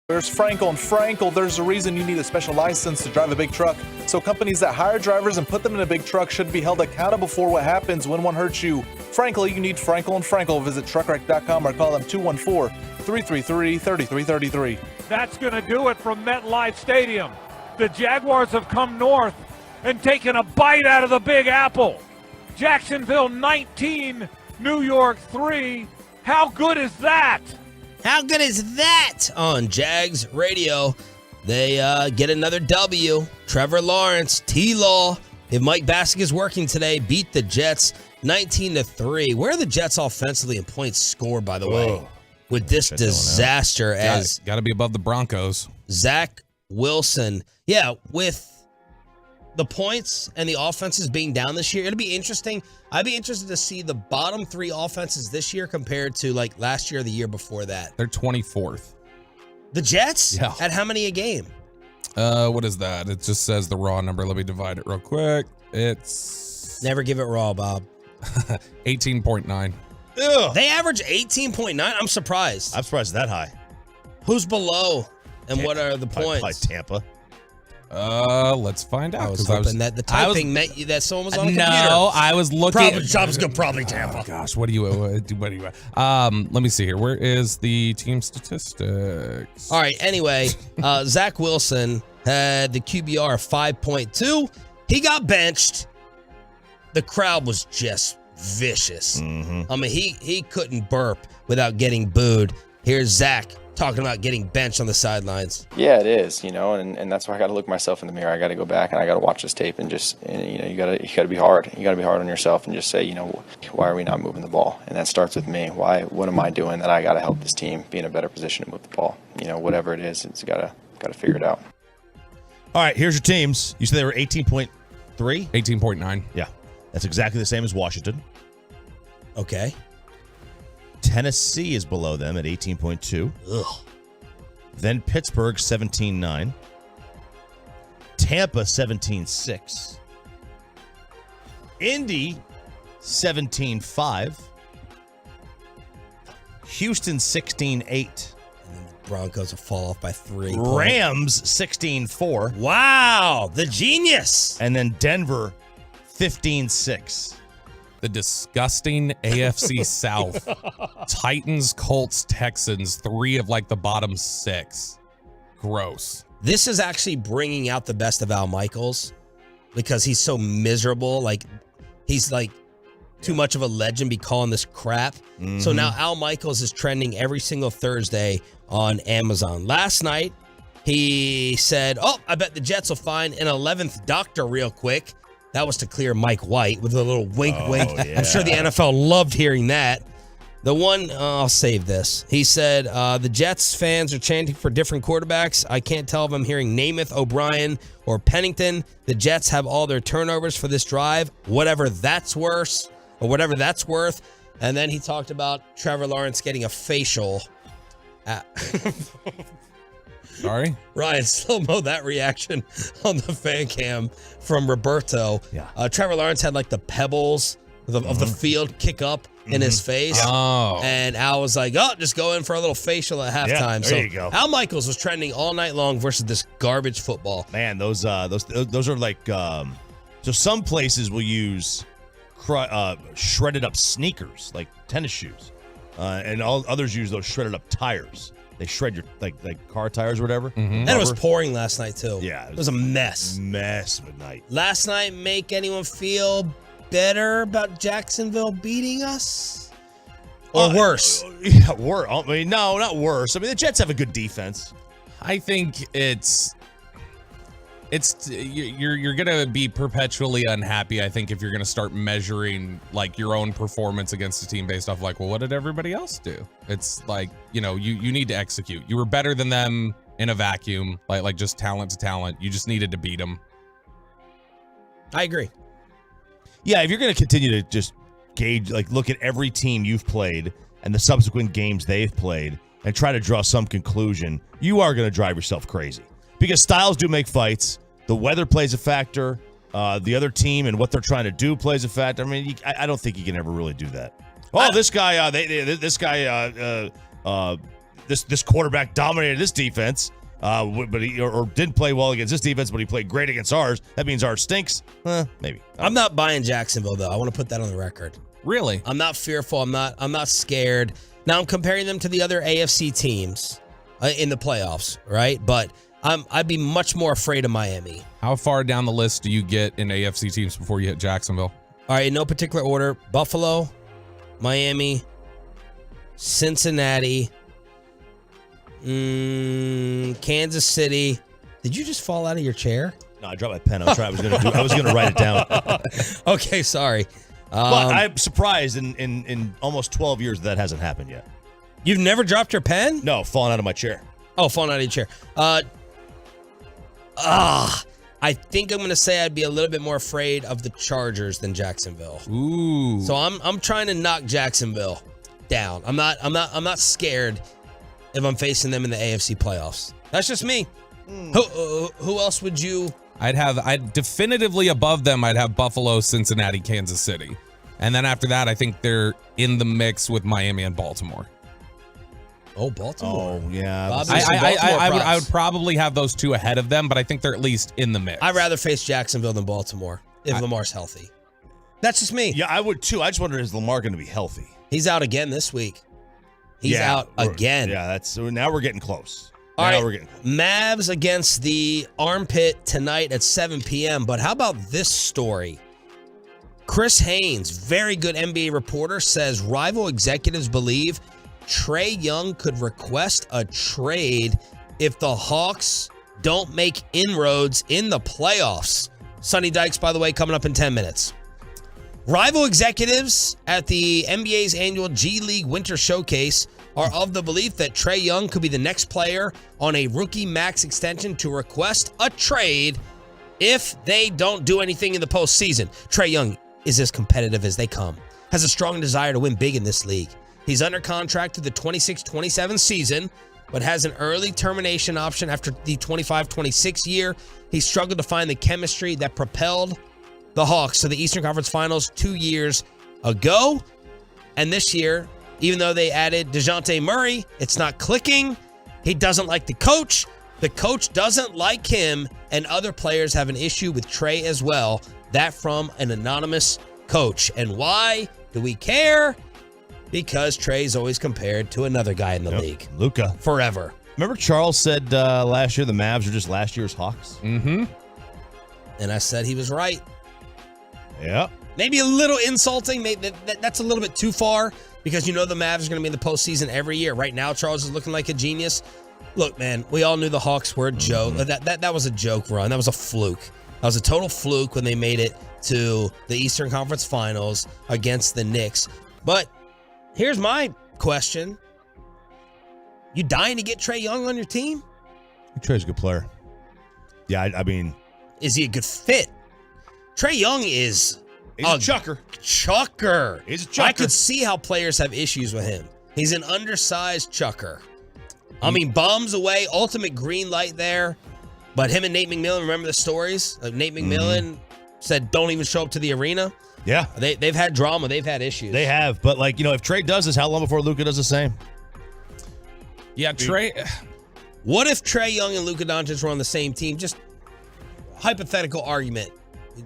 There's Frankel and Frankel. There's a reason you need a special license to drive a big truck. So companies that hire drivers and put them in a big truck should be held accountable for what happens when one hurts you. Frankly, you need Frankel and Frankel. Visit truckwreck.com or call them 214-333-3333. That's going to do it from MetLife Stadium. The Jaguars have come north and taken a bite out of the Big Apple. Jacksonville 19, New York 3. How good is that? How good is that? On Jags Radio, they get another W. Trevor Lawrence, T-Law, if Mike Bassick is working today, beat the Jets 19-3. Where are the Jets offensively in points scored, by the way, with this disaster? Got to be above the Broncos. Zach Wilson. Yeah, with the points and the offenses being down this year, it'll be interesting. I'd be interested to see the bottom three offenses this year compared to like last year or the year before that. They're 24th. The Jets? Yeah. At how many a game? What is that? It just says the raw number. Let me divide it real quick. It's Never give it raw, Bob. 18.9. They average 18.9. I'm surprised. I'm surprised that high. Who's below? And what are the points? Probably Tampa. Let's find out. I was hoping that the typing meant that someone was on a computer. No, I was looking. Probably Tampa. Oh, gosh, what do you do? What do you? Let me see here. Where is the team statistics? All right. Anyway, Zach Wilson had the QBR of 5.2. He got benched. The crowd was just vicious. I mean, he couldn't burp without getting booed. Here's Zach talking about getting benched on the sidelines. Yeah, it is, and that's why I got to look myself in the mirror. I got to go back and I got to watch this tape and you got to be hard. You got to be hard on yourself and just say, why are we not moving the ball? And that starts with me. What am I doing that I got to help this team be in a better position to move the ball? Whatever it is, it's got to figure it out. All right, here's your teams. You said they were 18.3? 18.9. Yeah, that's exactly the same as Washington. Okay. Tennessee is below them at 18.2. Ugh. Then Pittsburgh, 17.9. Tampa, 17.6. Indy, 17.5. Houston, 16.8. Broncos will fall off by 3. Rams, 16.4. Wow, the genius. And then Denver, 15.6. The disgusting AFC South. Titans, Colts, Texans, 3 of like the bottom 6. Gross. This is actually bringing out the best of Al Michaels because he's so miserable. Like, he's like too much of a legend be calling this crap. So now Al Michaels is trending every single Thursday on Amazon. Last night, he said, I bet the Jets will find an 11th doctor real quick. That was to clear Mike White with a little wink. Yeah. I'm sure the NFL loved hearing that. The one, I'll save this. He said, the Jets fans are chanting for different quarterbacks. I can't tell if I'm hearing Namath, O'Brien, or Pennington. The Jets have all their turnovers for this drive, whatever that's worse, or whatever that's worth. And then he talked about Trevor Lawrence getting a facial. Sorry? Ryan, slow-mo that reaction on the fan cam from Roberto. Yeah. Trevor Lawrence had like the pebbles of the field kick up in his face. Oh. And Al was like, just go in for a little facial at halftime. Yeah, there you go. Al Michaels was trending all night long versus this garbage football. Man, those are like so some places will use shredded up sneakers like tennis shoes, and all others use those shredded up tires. They shred your like car tires or whatever. And it was pouring last night too. Yeah, it was a mess. Mess of a night. Last night make anyone feel better about Jacksonville beating us, or worse? Yeah, worse. I mean, no, not worse. I mean, the Jets have a good defense. I think you're gonna be perpetually unhappy. I think if you're gonna start measuring like your own performance against a team based off like, well, what did everybody else do? It's like, you need to execute. You were better than them in a vacuum, like just talent to talent. You just needed to beat them. I agree. Yeah, if you're gonna continue to just gauge, like look at every team you've played and the subsequent games they've played and try to draw some conclusion, you are gonna drive yourself crazy. Because styles do make fights. The weather plays a factor. The other team and what they're trying to do plays a factor. I mean, I don't think you can ever really do that. Oh, this guy, this quarterback dominated this defense, but he or didn't play well against this defense, but he played great against ours. That means ours stinks. Maybe. I'm not buying Jacksonville though. I want to put that on the record. Really? I'm not fearful. I'm not scared. Now I'm comparing them to the other AFC teams in the playoffs, right? But I'd be much more afraid of Miami. How far down the list do you get in AFC teams before you hit Jacksonville? All right, in no particular order: Buffalo, Miami, Cincinnati, Kansas City. Did you just fall out of your chair? No, I dropped my pen. I was going to write it down. Okay, sorry. But I'm surprised in almost 12 years that hasn't happened yet. You've never dropped your pen? No, falling out of my chair. Oh, falling out of your chair. I think I'm going to say I'd be a little bit more afraid of the Chargers than Jacksonville. Ooh. So I'm trying to knock Jacksonville down. I'm not scared if I'm facing them in the AFC playoffs. That's just me. Who else would you? I'd definitively above them. I'd have Buffalo, Cincinnati, Kansas City. And then after that, I think they're in the mix with Miami and Baltimore. Oh, Baltimore. Oh, yeah. I would probably have those two ahead of them, but I think they're at least in the mix. I'd rather face Jacksonville than Baltimore if Lamar's healthy. That's just me. Yeah, I would too. I just wonder, is Lamar going to be healthy? He's out again this week. He's out again. Yeah, now we're getting close. All right, Mavs against the Armpit tonight at 7 p.m. But how about this story? Chris Haynes, very good NBA reporter, says rival executives believe Trae Young could request a trade if the Hawks don't make inroads in the playoffs. Sonny Dykes, by the way, coming up in 10 minutes. Rival executives at the NBA's annual G League Winter Showcase are of the belief that Trae Young could be the next player on a rookie max extension to request a trade if they don't do anything in the postseason. Trae Young is as competitive as they come, has a strong desire to win big in this league. He's under contract to the 26-27 season, but has an early termination option after the 25-26 year. He struggled to find the chemistry that propelled the Hawks to the Eastern Conference Finals 2 years ago. And this year, even though they added DeJounte Murray, it's not clicking. He doesn't like the coach. The coach doesn't like him, and other players have an issue with Trae as well. That from an anonymous coach. And why do we care? Because Trae's always compared to another guy in the league. Luka. Forever. Remember Charles said last year the Mavs are just last year's Hawks? Mm-hmm. And I said he was right. Yeah. Maybe a little insulting. Maybe that's a little bit too far because you know the Mavs are going to be in the postseason every year. Right now, Charles is looking like a genius. Look, man, we all knew the Hawks were a joke. That was a joke run. That was a fluke. That was a total fluke when they made it to the Eastern Conference Finals against the Knicks. But here's my question. You dying to get Trae Young on your team? Trae's a good player. Yeah, I mean. Is he a good fit? Trae Young is a chucker. Chucker. He's a chucker. I could see how players have issues with him. He's an undersized chucker. I mean, bombs away, ultimate green light there. But him and Nate McMillan, remember the stories? Nate McMillan said, don't even show up to the arena. Yeah. They've had drama. They've had issues. They have. But, if Trae does this, how long before Luka does the same? Yeah, Trae. What if Trae Young and Luka Doncic were on the same team? Just hypothetical argument.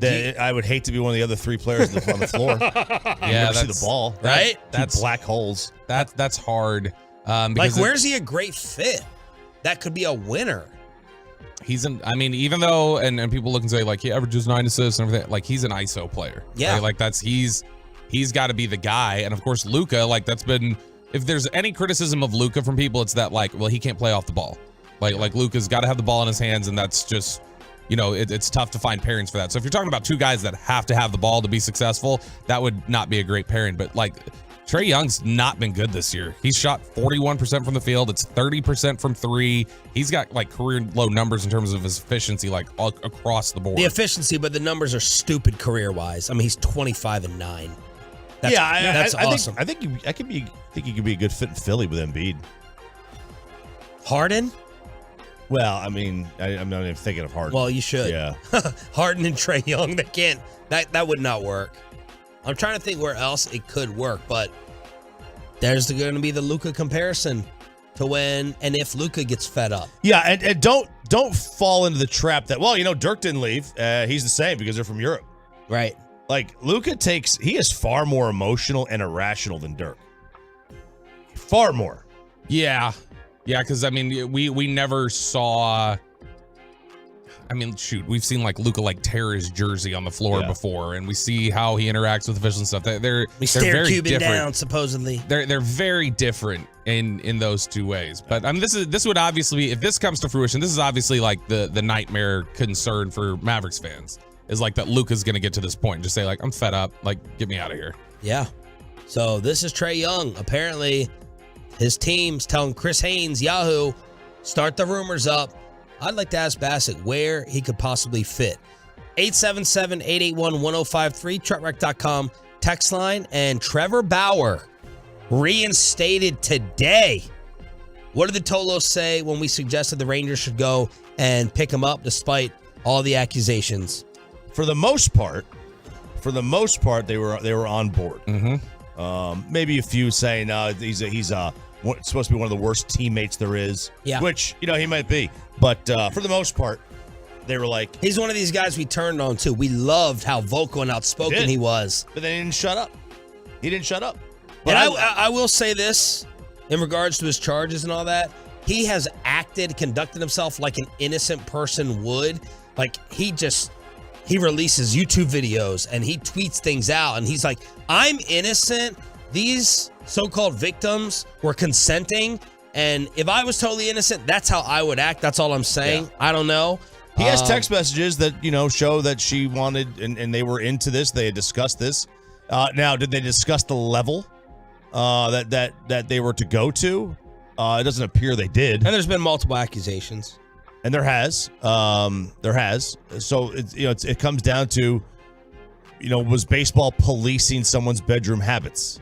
I would hate to be one of the other three players on the floor. Yeah, see the ball. Right? That's black holes. That's hard. Where's he a great fit? That could be a winner. Even though, and people look and say, he averages 9 assists and everything, he's an ISO player. Yeah. Right? He's got to be the guy. And of course, Luka, that's been, if there's any criticism of Luka from people, it's that, he can't play off the ball. Luka's got to have the ball in his hands, and that's just, it's tough to find pairings for that. So if you're talking about two guys that have to have the ball to be successful, that would not be a great pairing. But Trae Young's not been good this year. He's shot 41% from the field. It's 30% from three. He's got career low numbers in terms of his efficiency, all across the board. The efficiency, but the numbers are stupid career wise. I mean, he's 25-9. That's awesome. I think he could be a good fit in Philly with Embiid. Harden? Well, I mean, I'm not even thinking of Harden. Well, you should. Yeah. Harden and Trae Young, they can't. That would not work. I'm trying to think where else it could work, but there's going to be the Luka comparison. to when and if Luka gets fed up. Yeah, and don't fall into the trap that, well, Dirk didn't leave. He's the same because they're from Europe. Right. Like, Luka he is far more emotional and irrational than Dirk. Far more. Yeah, because we never saw. We've seen Luka tear his jersey on the floor before, and we see how he interacts with officials and stuff. They're very Cuban different. down, supposedly. They're very different in those two ways. But this would obviously be, if this comes to fruition, this is obviously the nightmare concern for Mavericks fans is that Luka's going to get to this point and just say I'm fed up, get me out of here. Yeah. So this is Trae Young. Apparently, his team's telling Chris Haynes, Yahoo, start the rumors up. I'd like to ask Bassett where he could possibly fit. 877-881-1053, truckwreck.com text line. And Trevor Bauer reinstated today. What did the Tolos say when we suggested the Rangers should go and pick him up despite all the accusations? For the most part, they were on board. Mm-hmm. Maybe a few saying he's supposed to be one of the worst teammates there is. Yeah. Which, he might be. But for the most part, they were like... He's one of these guys we turned on, too. We loved how vocal and outspoken he was. But they didn't shut up. He didn't shut up. But I will say this, in regards to his charges and all that, he has conducted himself like an innocent person would. He releases YouTube videos and he tweets things out and he's like, I'm innocent. These so-called victims were consenting. And if I was totally innocent, that's how I would act. That's all I'm saying. Yeah. I don't know. He has text messages that, show that she wanted and they were into this. They had discussed this. Now, did they discuss the level that they were to go to? It doesn't appear they did. And there's been multiple accusations. And there has. So it comes down to, was baseball policing someone's bedroom habits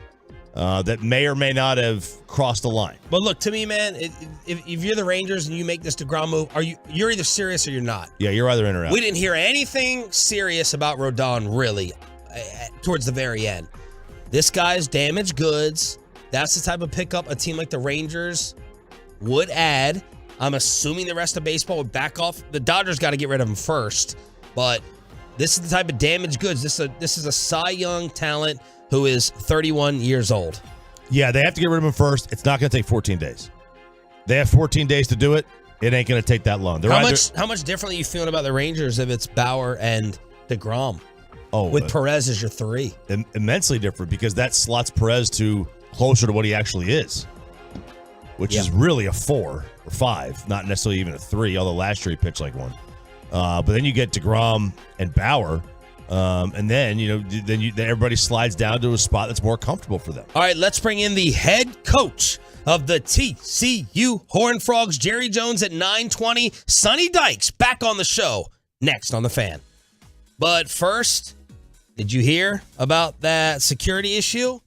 that may or may not have crossed the line? But look, to me, man, if you're the Rangers and you make this DeGrom move, you're either serious or you're not. Yeah, you're either in or out. We didn't hear anything serious about Rodon really towards the very end. This guy's damaged goods. That's the type of pickup a team like the Rangers would add. I'm assuming the rest of baseball would back off. The Dodgers got to get rid of him first, but this is the type of damaged goods. This is a Cy Young talent who is 31 years old. Yeah, they have to get rid of him first. It's not going to take 14 days. They have 14 days to do it. It ain't going to take that long. How much differently are you feeling about the Rangers if it's Bauer and DeGrom? With Perez as your three. Immensely different because that slots Perez to closer to what he actually is, which is really a 4 or 5, not necessarily even a 3, although last year he pitched like one. But then you get DeGrom and Bauer, and then everybody slides down to a spot that's more comfortable for them. All right, let's bring in the head coach of the TCU Horned Frogs, Jerry Jones at 9:20. Sonny Dykes back on the show next on The Fan. But first, did you hear about that security issue?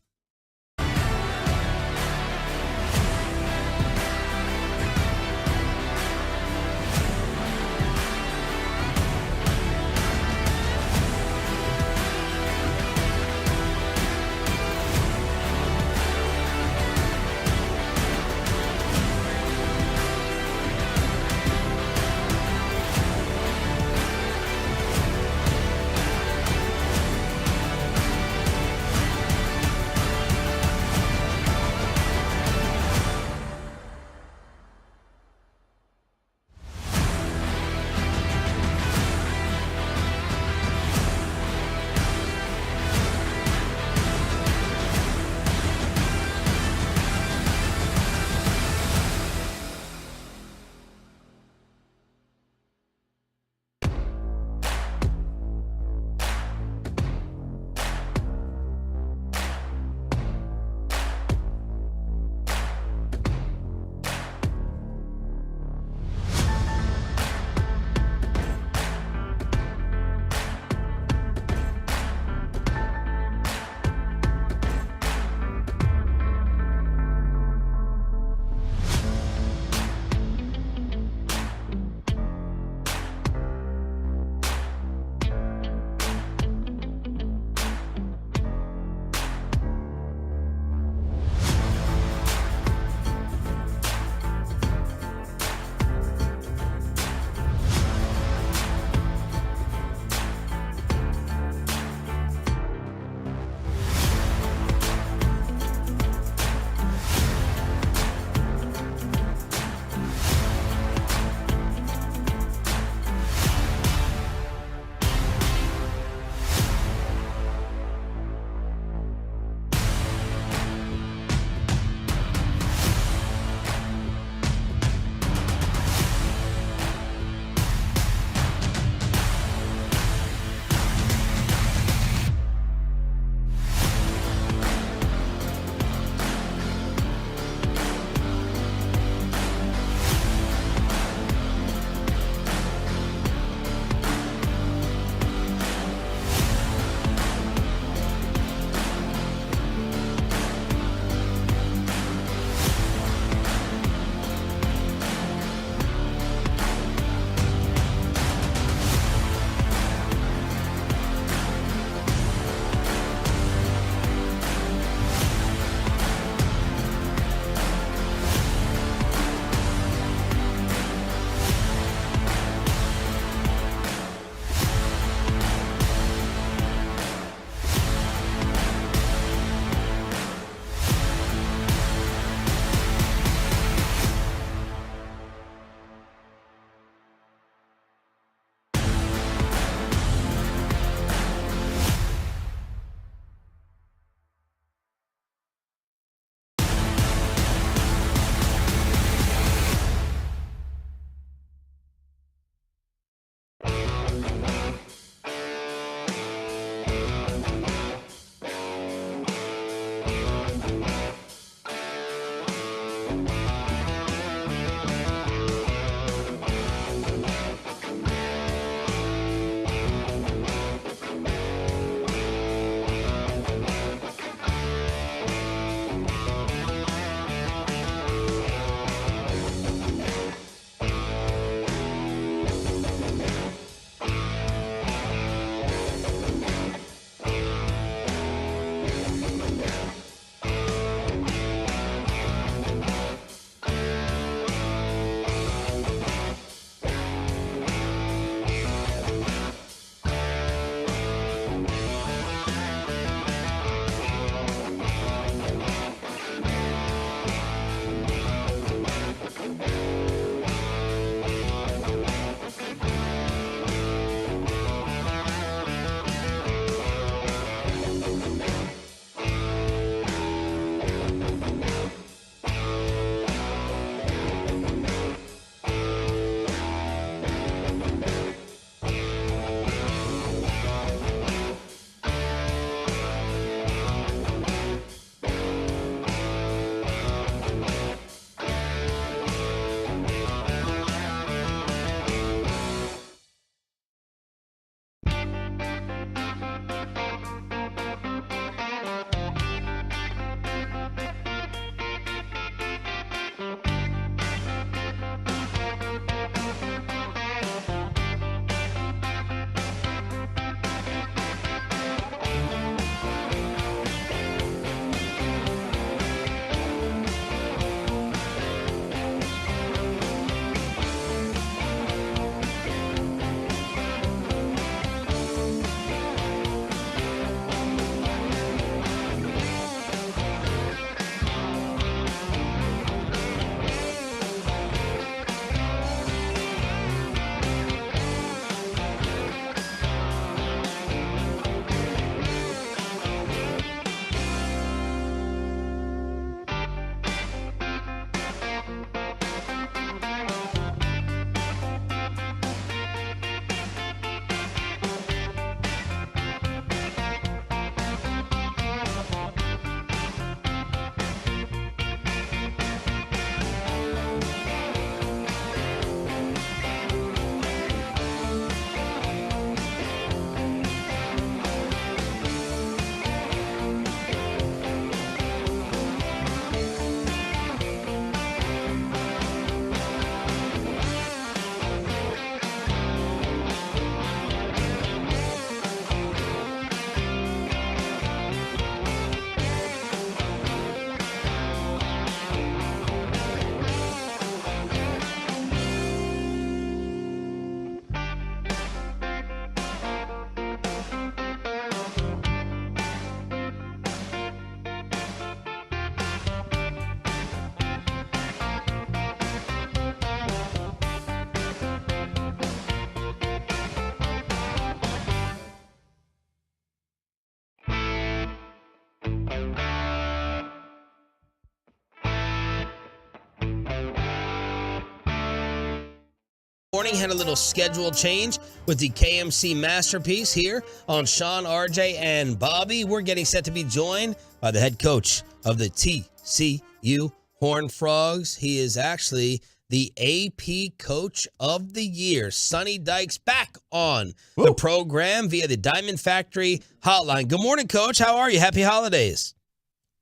morning. Had a little schedule change with the KMC Masterpiece here on Sean, RJ, and Bobby. We're getting set to be joined by the head coach of the TCU Horned Frogs. He is actually the AP Coach of the Year. Sonny Dykes back on the program via the Diamond Factory hotline. Good morning, Coach. How are you? Happy holidays.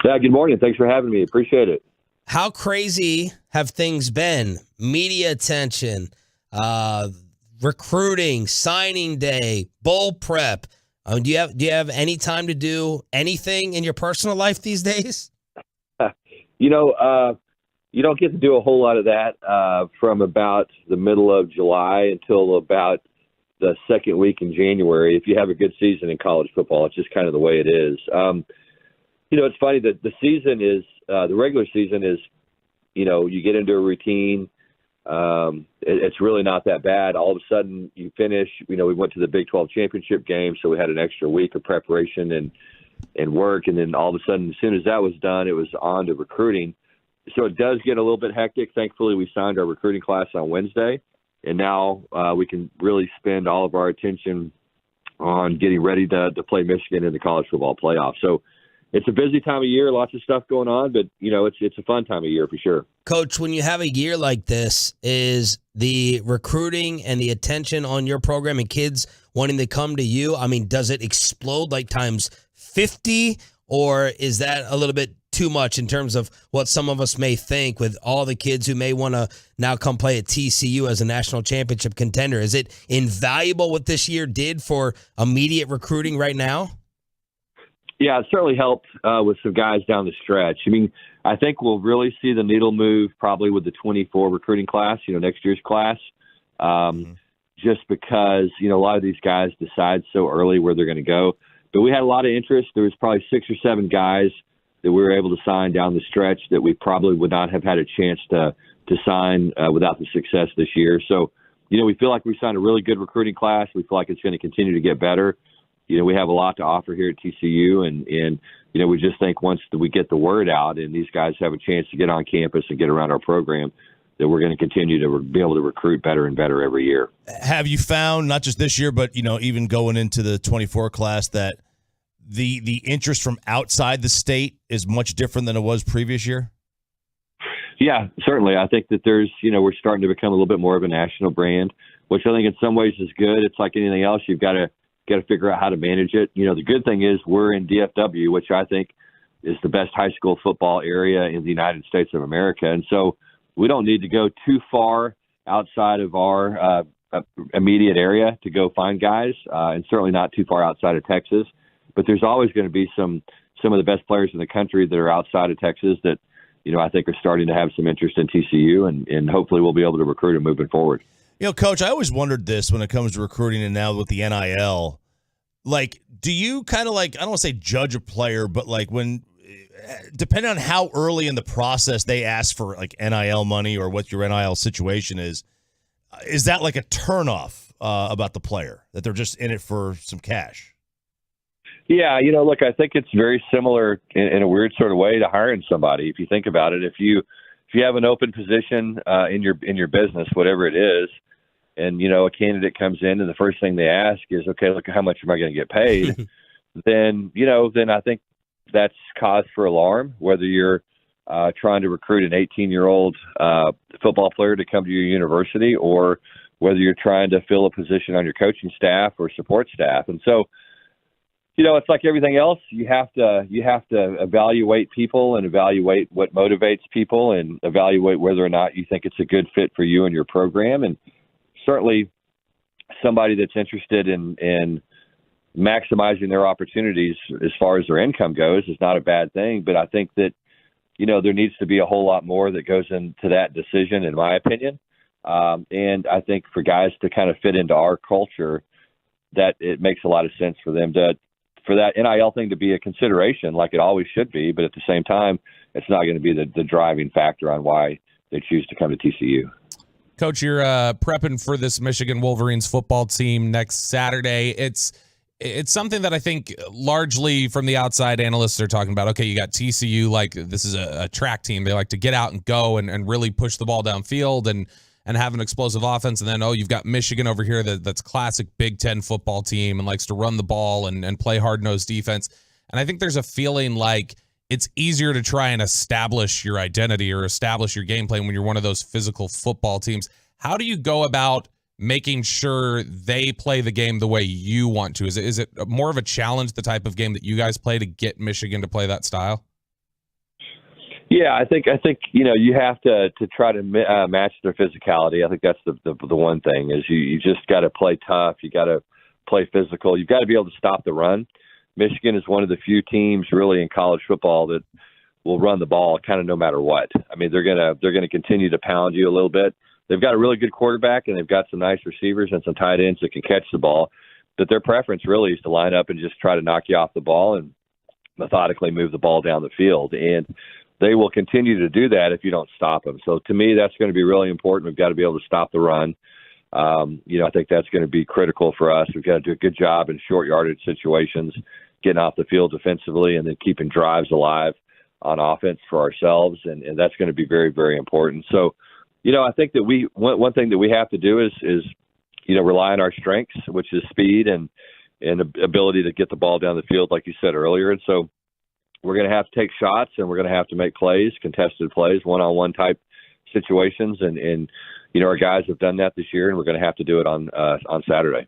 Yeah, good morning. Thanks for having me. Appreciate it. How crazy have things been? Media attention, recruiting, signing day, bowl prep. Do you have any time to do anything in your personal life these days? You don't get to do a whole lot of that from about the middle of July until about the second week in January. If you have a good season in college football, it's just kind of the way it is. It's funny that the season is the regular season is, you get into a routine. It's really not that bad. All of a sudden you finish, we went to the Big 12 championship game. So we had an extra week of preparation and work. And then all of a sudden, as soon as that was done, it was on to recruiting. So it does get a little bit hectic. Thankfully, we signed our recruiting class on Wednesday. And now we can really spend all of our attention on getting ready to play Michigan in the college football playoff. So it's a busy time of year, lots of stuff going on, but, it's a fun time of year for sure. Coach, when you have a year like this, is the recruiting and the attention on your program and kids wanting to come to you, does it explode like times 50, or is that a little bit too much in terms of what some of us may think with all the kids who may want to now come play at TCU as a national championship contender? Is it invaluable what this year did for immediate recruiting right now? Yeah, it certainly helped with some guys down the stretch. I think we'll really see the needle move probably with the 24 recruiting class, next year's class, just because, a lot of these guys decide so early where they're going to go. But we had a lot of interest. There was probably 6 or 7 guys that we were able to sign down the stretch that we probably would not have had a chance to sign without the success this year. So, we feel like we signed a really good recruiting class. We feel like it's going to continue to get better. We have a lot to offer here at TCU, and we just think once we get the word out and these guys have a chance to get on campus and get around our program, that we're going to continue to be able to recruit better and better every year. Have you found, not just this year, but, even going into the 24 class, that the interest from outside the state is much different than it was previous year? Yeah, certainly. I think that there's, we're starting to become a little bit more of a national brand, which I think in some ways is good. It's like anything else. You've got to figure out how to manage it. The good thing is we're in DFW, which I think is the best high school football area in the United States of America. And so we don't need to go too far outside of our immediate area to go find guys, and certainly not too far outside of Texas. But there's always going to be some of the best players in the country that are outside of Texas that, I think are starting to have some interest in TCU, and hopefully we'll be able to recruit them moving forward. Coach, I always wondered this when it comes to recruiting, and now with the NIL, do you kind of I don't want to say judge a player, but when, depending on how early in the process they ask for NIL money or what your NIL situation is that a turnoff about the player, that they're just in it for some cash? Yeah, look, I think it's very similar in a weird sort of way to hiring somebody. If you think about it, if you have an open position in your business, whatever it is, and a candidate comes in and the first thing they ask is, okay, look, how much am I going to get paid? then I think that's cause for alarm. Whether you're trying to recruit an 18-year-old football player to come to your university, or whether you're trying to fill a position on your coaching staff or support staff, and so. It's like everything else. You have to evaluate people and evaluate what motivates people and evaluate whether or not you think it's a good fit for you and your program. And certainly somebody that's interested in maximizing their opportunities as far as their income goes is not a bad thing. But I think that, there needs to be a whole lot more that goes into that decision, in my opinion. And I think for guys to kind of fit into our culture, that it makes a lot of sense for them for that NIL thing to be a consideration, like it always should be, but at the same time, it's not going to be the driving factor on why they choose to come to TCU. Coach, you're prepping for this Michigan Wolverines football team next Saturday. It's something that I think largely from the outside analysts are talking about. Okay, you got TCU, this is a track team. They like to get out and go and really push the ball downfield. and have an explosive offense. And then, you've got Michigan over here that's classic Big Ten football team and likes to run the ball and play hard-nosed defense. And I think there's a feeling like it's easier to try and establish your identity or establish your game plan when you're one of those physical football teams. How do you go about making sure they play the game the way you want to? Is it more of a challenge, the type of game that you guys play, to get Michigan to play that style? Yeah, I think you have to try to match their physicality. I think that's the one thing is you just got to play tough. You got to play physical. You've got to be able to stop the run. Michigan is one of the few teams really in college football that will run the ball kind of no matter what. I mean, they're gonna continue to pound you a little bit. They've got a really good quarterback, and they've got some nice receivers and some tight ends that can catch the ball. But their preference really is to line up and just try to knock you off the ball and methodically move the ball down the field. And they will continue to do that if you don't stop them. So to me, that's going to be really important. We've got to be able to stop the run. I think that's going to be critical for us. We've got to do a good job in short yardage situations, getting off the field defensively, and then keeping drives alive on offense for ourselves. And that's going to be very, very important. So, I think that one thing that we have to do is rely on our strengths, which is speed and ability to get the ball down the field, like you said earlier. And so we're going to have to take shots, and we're going to have to make plays, contested plays, one-on-one type situations. And our guys have done that this year, and we're going to have to do it on Saturday.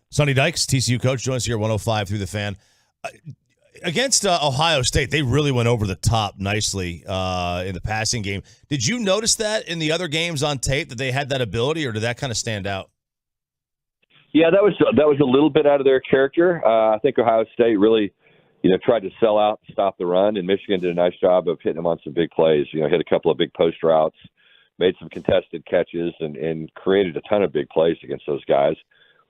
Sonny Dykes, TCU coach, joins us here at 105 through the Fan. Against Ohio State, they really went over the top nicely in the passing game. Did you notice that in the other games on tape, that they had that ability, or did that kind of stand out? Yeah, that was a little bit out of their character. I think Ohio State really, tried to sell out, stop the run, and Michigan did a nice job of hitting them on some big plays. Hit a couple of big post routes, made some contested catches, and created a ton of big plays against those guys.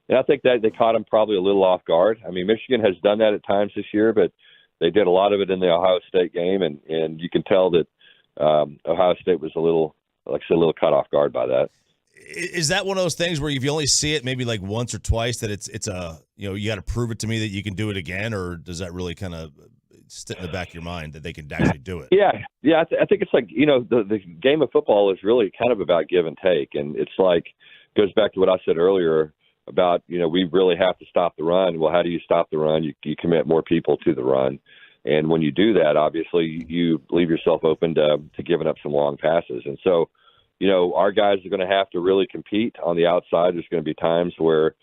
And I think that they caught them probably a little off guard. I mean, Michigan has done that at times this year, but they did a lot of it in the Ohio State game, and you can tell that Ohio State was a little caught off guard by that. Is that one of those things where if you only see it maybe like once or twice, that it's you got to prove it to me that you can do it again, or does that really kind of sit in the back of your mind that they can actually do it? Yeah. I think it's like the game of football is really kind of about give and take, and it's like goes back to what I said earlier about we really have to stop the run. Well, how do you stop the run? You commit more people to the run, and when you do that, obviously you leave yourself open to giving up some long passes, and so. Our guys are going to have to really compete on the outside. There's going to be times where,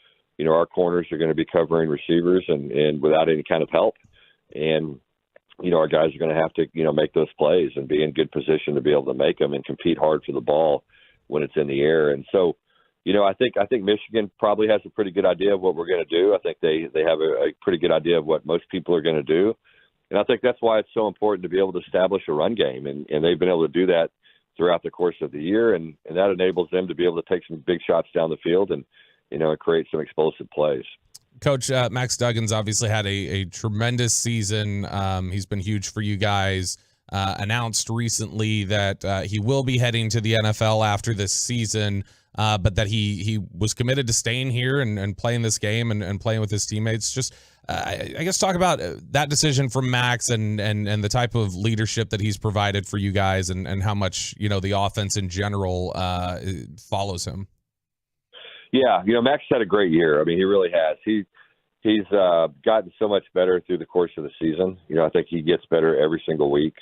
our corners are going to be covering receivers and without any kind of help. And, our guys are going to have to, make those plays and be in good position to be able to make them and compete hard for the ball when it's in the air. And so, I think Michigan probably has a pretty good idea of what we're going to do. I think they have a pretty good idea of what most people are going to do. And I think that's why it's so important to be able to establish a run game. And they've been able to do that throughout the course of the year, and that enables them to be able to take some big shots down the field and create some explosive plays. Coach, Max Duggan's obviously had a tremendous season. He's been huge for you guys. Announced recently that he will be heading to the NFL after this season, but that he was committed to staying here and playing this game and playing with his teammates. Just I guess talk about that decision from Max and the type of leadership that he's provided for you guys and how much the offense in general follows him. Yeah, Max had a great year. I mean, he really has. He's gotten so much better through the course of the season. I think he gets better every single week.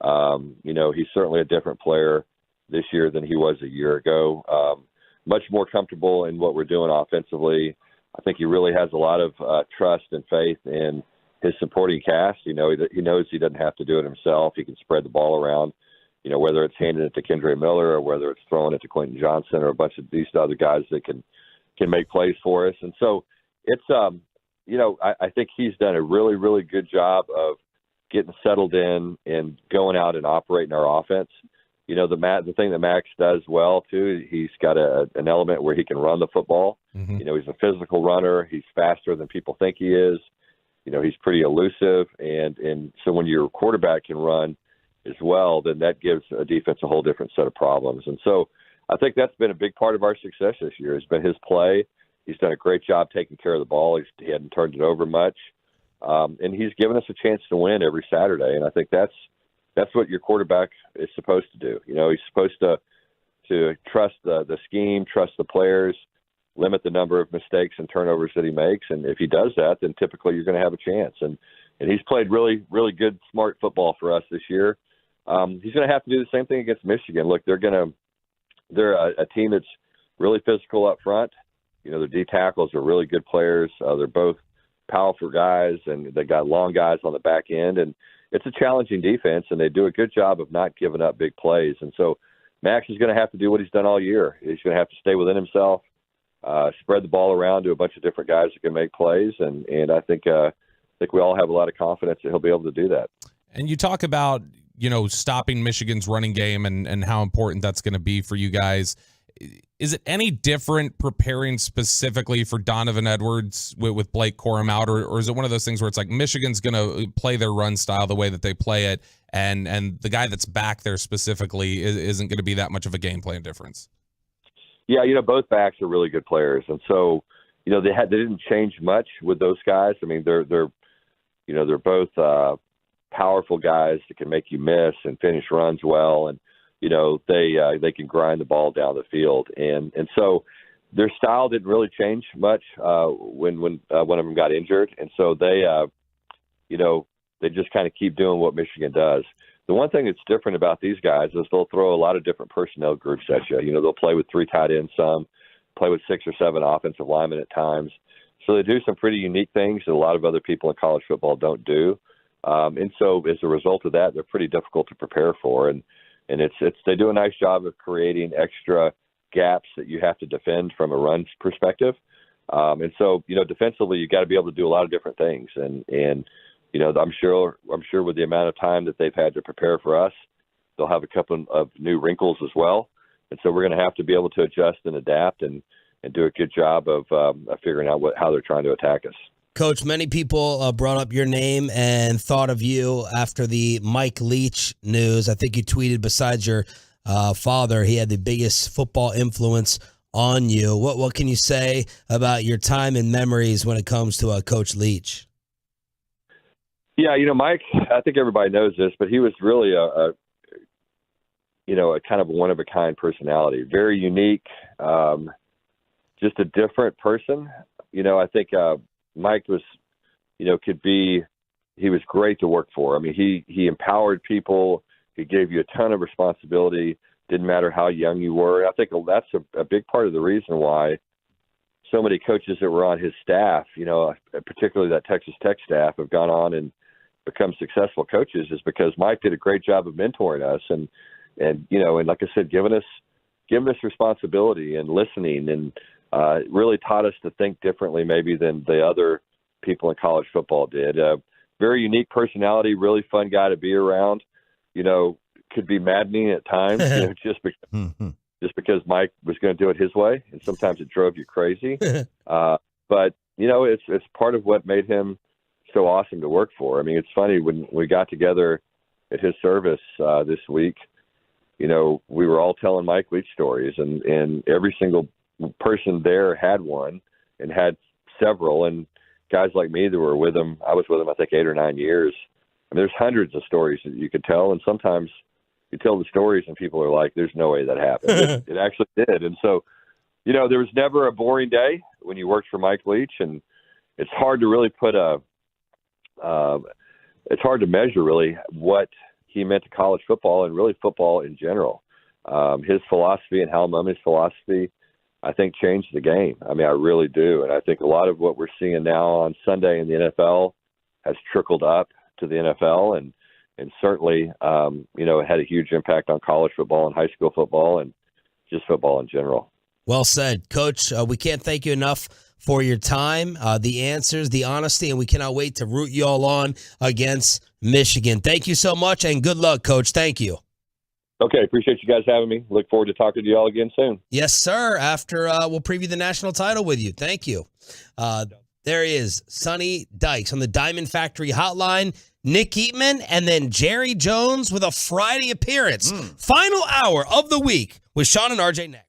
He's certainly a different player this year than he was a year ago. Much more comfortable in what we're doing offensively. I think he really has a lot of trust and faith in his supporting cast. He knows he doesn't have to do it himself. He can spread the ball around, whether it's handing it to Kendre Miller or whether it's throwing it to Quentin Johnson or a bunch of these other guys that can make plays for us. And so it's, I think he's done a really, really good job of getting settled in and going out and operating our offense. The thing that Max does well, too, he's got an element where he can run the football. Mm-hmm. He's a physical runner. He's faster than people think he is. He's pretty elusive. And so when your quarterback can run as well, then that gives a defense a whole different set of problems. And so I think that's been a big part of our success this year has been his play. He's done a great job taking care of the ball. He hadn't turned it over much. And he's given us a chance to win every Saturday. And I think that's what your quarterback is supposed to do. He's supposed to to trust the scheme, trust the players, limit the number of mistakes and turnovers that he makes. And if he does that, then typically you're going to have a chance. And he's played really, really good, smart football for us this year. He's going to have to do the same thing against Michigan. Look, they're a team that's really physical up front. You know, their D tackles are really good players. They're both powerful guys, and they got long guys on the back end. And it's a challenging defense, and they do a good job of not giving up big plays. And so Max is going to have to do what he's done all year. He's going to have to stay within himself, spread the ball around to a bunch of different guys that can make plays. And I think we all have a lot of confidence that he'll be able to do that. And you talk about, stopping Michigan's running game and how important that's going to be for you guys. Is it any different preparing specifically for Donovan Edwards with Blake Corum out, or is it one of those things where it's like Michigan's going to play their run style the way that they play it, and the guy that's back there specifically isn't going to be that much of a game plan difference? Yeah, both backs are really good players, and so they didn't change much with those guys. I mean, they're both powerful guys that can make you miss and finish runs well, and they can grind the ball down the field, and so their style didn't really change much when one of them got injured, and so they just kind of keep doing what Michigan does. The one thing that's different about these guys is they'll throw a lot of different personnel groups at you. They'll play with 3 tight ends, some play with 6 or 7 offensive linemen at times. So they do some pretty unique things that a lot of other people in college football don't do. And so as a result of that, they're pretty difficult to prepare for. And they do a nice job of creating extra gaps that you have to defend from a run perspective. And so, defensively, you got to be able to do a lot of different things. And I'm sure with the amount of time that they've had to prepare for us, they'll have a couple of new wrinkles as well. And so we're going to have to be able to adjust and adapt and do a good job of figuring out how they're trying to attack us. Coach, many people brought up your name and thought of you after the Mike Leach news. I think you tweeted, besides your father, he had the biggest football influence on you. What can you say about your time and memories when it comes to Coach Leach? Yeah, Mike, I think everybody knows this, but he was really a kind of one-of-a-kind personality, very unique, just a different person. I think Mike was, he was great to work for. I mean, he empowered people. He gave you a ton of responsibility. Didn't matter how young you were. I think that's a big part of the reason why so many coaches that were on his staff, particularly that Texas Tech staff, have gone on and become successful coaches, is because Mike did a great job of mentoring us and like I said, giving us responsibility and listening, and really taught us to think differently maybe than the other people in college football did. Very unique personality, really fun guy to be around. Could be maddening at times, just because Mike was going to do it his way, and sometimes it drove you crazy. But it's part of what made him so awesome to work for. I mean, it's funny, when we got together at his service this week, we were all telling Mike Leach stories, and every single person there had one and had several, and guys like me that were with him, I was with him, I think 8 or 9 years. And there's hundreds of stories that you could tell, and sometimes you tell the stories and people are like, there's no way that happened. It actually did. And so, there was never a boring day when you worked for Mike Leach, and it's hard to really it's hard to measure really what he meant to college football and really football in general. His philosophy and Hal Mumme's philosophy, I think, changed the game. I mean, I really do. And I think a lot of what we're seeing now on Sunday in the NFL has trickled up to the NFL, and certainly, it had a huge impact on college football and high school football and just football in general. Well said, Coach. We can't thank you enough for your time, the answers, the honesty, and we cannot wait to root you all on against Michigan. Thank you so much, and good luck, Coach. Thank you. Okay, appreciate you guys having me. Look forward to talking to you all again soon. Yes, sir. After we'll preview the national title with you. Thank you. There he is, Sonny Dykes on the Diamond Factory Hotline. Nick Eatman, and then Jerry Jones with a Friday appearance. Final hour of the week with Sean and RJ next.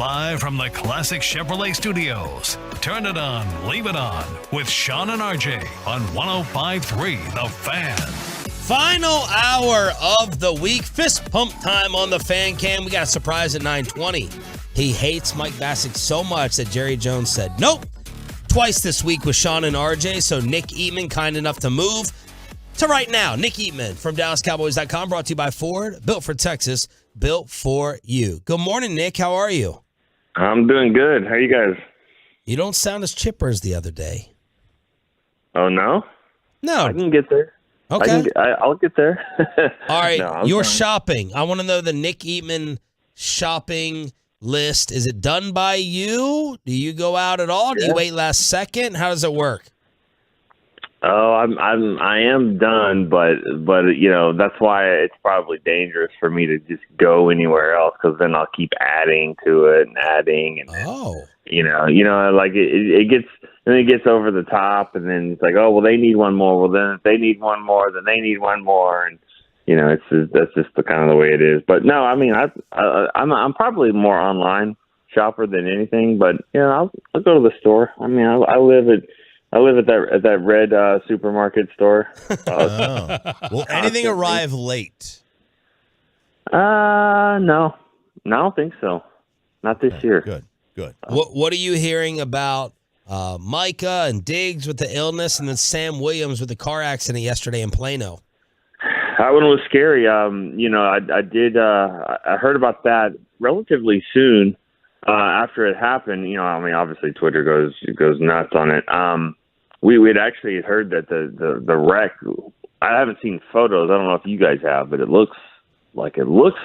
Live from the Classic Chevrolet Studios. Turn it on, leave it on with Sean and RJ on 105.3 The Fan. Final hour of the week. Fist pump time on the Fan Cam. We got a surprise at 9:20. He hates Mike Bassick so much that Jerry Jones said nope. Twice this week with Sean and RJ, so Nick Eatman kind enough to move to right now. Nick Eatman from DallasCowboys.com, brought to you by Ford. Built for Texas, built for you. Good morning, Nick. How are you? I'm doing good. How you guys? You don't sound as chipper as the other day. Oh, no? No. I can get there. Okay. I'll get there. All right. No, Your fine. shopping. I want to know the Nick Eatman shopping list. Is it done by you? Do you go out at all? Do you wait last second? How does it work? Oh, I am done, but you know, that's why it's probably dangerous for me to just go anywhere else, because then I'll keep adding to it and adding, and then, you know, like it gets over the top, and then it's like, oh well, they need one more. Well, then if they need one more, then they need one more, and you know, that's just the kind of the way it is. But no, I mean, I'm probably more online shopper than anything, but you know, I'll go to the store. I mean, I live at that red supermarket store. Will anything arrive late? No, I don't think so. Not this year. Good. What are you hearing about Micah and Diggs with the illness, and then Sam Williams with the car accident yesterday in Plano? That one was scary. You know, I heard about that relatively soon after it happened. You know, I mean, obviously Twitter goes nuts on it. We had actually heard that the wreck. I haven't seen photos. I don't know if you guys have, but it looks a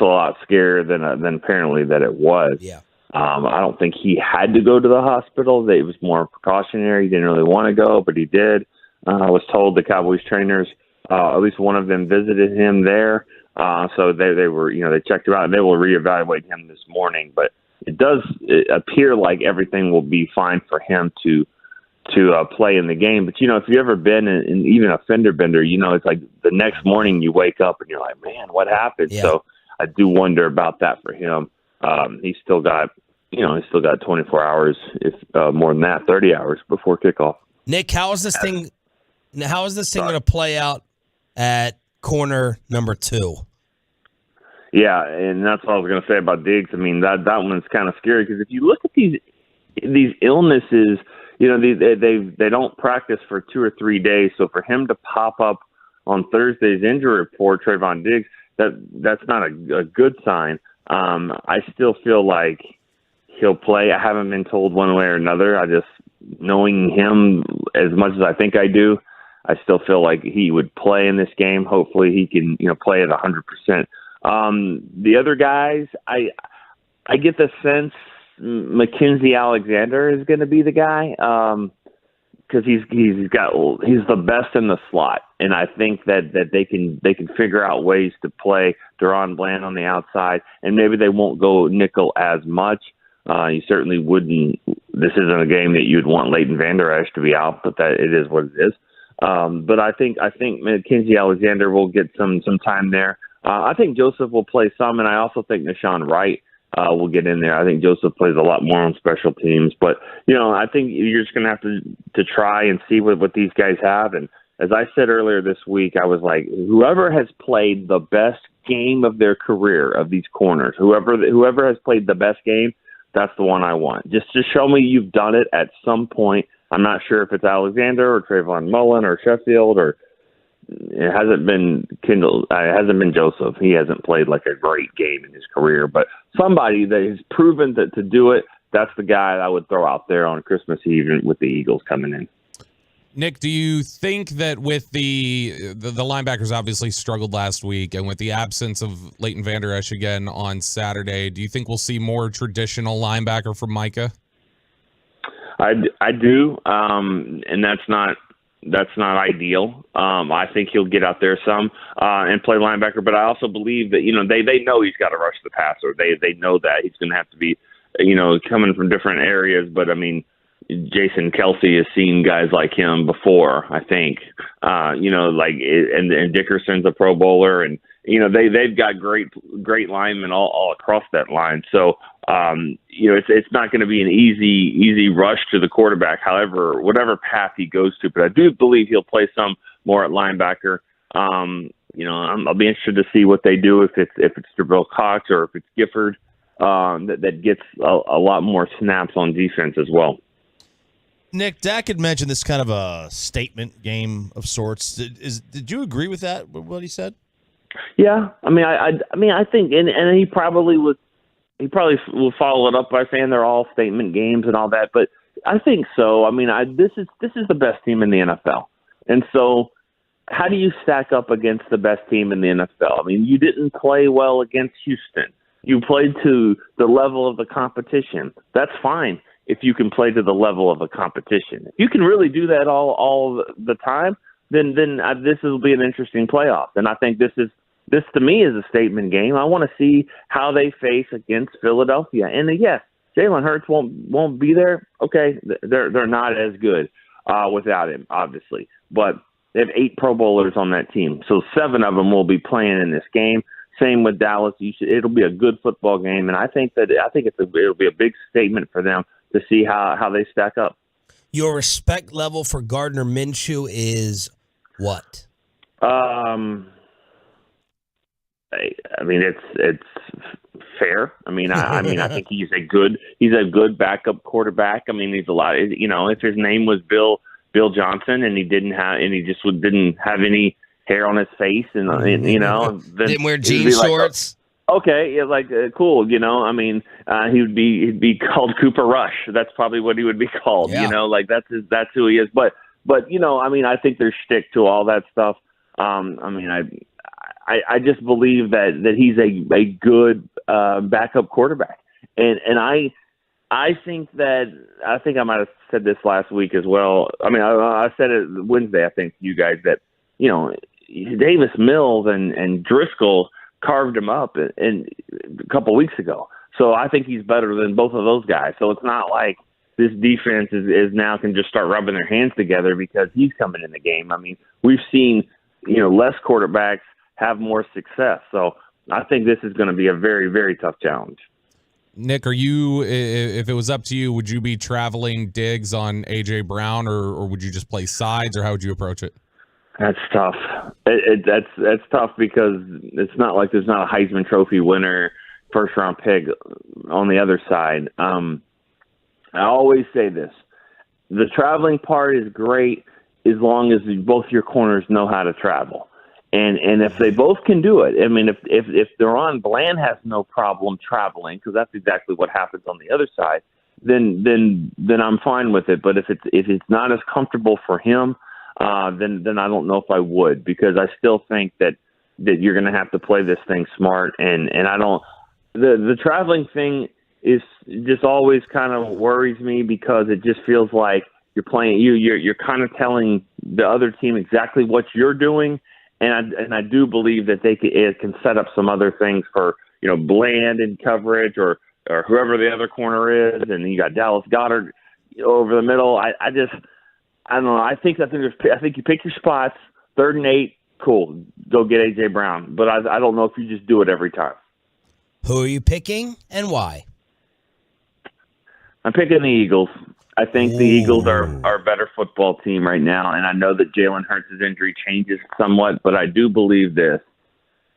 lot scarier than apparently that it was. Yeah. I don't think he had to go to the hospital. It was more precautionary. He didn't really want to go, but he did. I was told the Cowboys trainers, at least one of them, visited him there. So they were, you know, they checked him out, and they will reevaluate him this morning. But it does appear like everything will be fine for him to play in the game. But, you know, if you've ever been in even a fender bender, you know, it's like the next morning you wake up and you're like, man, what happened? Yeah. So I do wonder about that for him. He's still got 24 hours, if more than that, 30 hours before kickoff. Nick, how is this thing going to play out at corner number 2? Yeah, and that's what I was going to say about Diggs. I mean, that one's kind of scary, because if you look at these illnesses, you know, they don't practice for 2 or 3 days. So for him to pop up on Thursday's injury report, Trayvon Diggs, that's not a good sign. I still feel like he'll play. I haven't been told one way or another. I just, knowing him as much as I think I do, I still feel like he would play in this game. Hopefully he can, you know, play at 100%. The other guys, I get the sense Mackenzie Alexander is going to be the guy, because he's the best in the slot, and I think that they can figure out ways to play Deron Bland on the outside, and maybe they won't go nickel as much. You certainly wouldn't. This isn't a game that you'd want Leighton Vander Esch to be out, but that it is what it is. But I think Mackenzie Alexander will get some time there. I think Joseph will play some, and I also think Nashawn Wright will get in there. I think Joseph plays a lot more on special teams, but you know, I think you're just going to have to try and see what these guys have. And as I said earlier this week, I was like, whoever has played the best game of their career of these corners, whoever has played the best game, that's the one I want. Just to show me you've done it at some point. I'm not sure if it's Alexander or Trayvon Mullen or Sheffield, or it hasn't been Kendall. It hasn't been Joseph. He hasn't played like a great game in his career, but somebody that has proven that to do it, that's the guy I would throw out there on Christmas Eve with the Eagles coming in. Nick, do you think that with the linebackers obviously struggled last week, and with the absence of Leighton Vander Esch again on Saturday, do you think we'll see more traditional linebacker from Micah? I do, and that's not ideal. I think he'll get out there some and play linebacker, but I also believe that, you know, they know he's got to rush the passer. They know that he's going to have to be, you know, coming from different areas. But I mean, Jason Kelsey has seen guys like him before, I think. You know, like, and Dickerson's a Pro Bowler, and they've got great linemen all across that line. So it's not going to be an easy rush to the quarterback. However, whatever path he goes to, but I do believe he'll play some more at linebacker. I'll be interested to see what they do if it's Jabril Cox or if it's Gifford that gets a lot more snaps on defense as well. Nick, Dak had mentioned this kind of a statement game of sorts. Did you agree with that? What he said? Yeah, I think, and he probably will follow it up by saying they're all statement games and all that. But I think so. This is the best team in the NFL, and so how do you stack up against the best team in the NFL? You didn't play well against Houston. You played to the level of the competition. That's fine if you can play to the level of the competition. If you can really do that all the time, then this will be an interesting playoff. And I think this to me is a statement game. I want to see how they face against Philadelphia. And yes, Jalen Hurts won't be there. Okay, they're not as good without him, obviously. But they have 8 Pro Bowlers on that team, so 7 of them will be playing in this game. Same with Dallas. It'll be a good football game, and I think it'll be a big statement for them to see how they stack up. Your respect level for Gardner Minshew is what? It's fair. I think he's a good backup quarterback. He's a lot. If his name was Bill Johnson and he didn't have any hair on his face and didn't wear jean shorts. Okay, yeah, cool. He'd be called Cooper Rush. That's probably what he would be called. Yeah. That's who he is. But I think there's shtick to all that stuff. I just believe that he's a good backup quarterback, and I think I might have said this last week as well. I said it Wednesday. I think to you guys that Davis Mills and Driscoll carved him up a couple weeks ago. So I think he's better than both of those guys. So it's not like this defense is now can just start rubbing their hands together because he's coming in the game. We've seen less quarterbacks have more success. So I think this is going to be a very, very tough challenge. Nick, if it was up to you, would you be traveling Diggs on A.J. Brown or would you just play sides, or how would you approach it? That's tough. That's tough because it's not like there's not a Heisman Trophy winner, first-round pick on the other side. I always say this. The traveling part is great as long as both your corners know how to travel. And if they both can do it, if Deron Bland has no problem traveling, because that's exactly what happens on the other side, then I'm fine with it. But if it's not as comfortable for him, then I don't know if I would, because I still think that you're going to have to play this thing smart. And I don't. The traveling thing is just always kind of worries me because it just feels like you're playing. You're kind of telling the other team exactly what you're doing. And I do believe that it can set up some other things for Bland in coverage or whoever the other corner is, and you got Dallas Goedert over the middle. I don't know. I think you pick your spots. 3rd and 8, cool. Go get A.J. Brown. But I don't know if you just do it every time. Who are you picking and why? I'm picking the Eagles. I think the Eagles are a better football team right now, and I know that Jalen Hurts' injury changes somewhat, but I do believe this.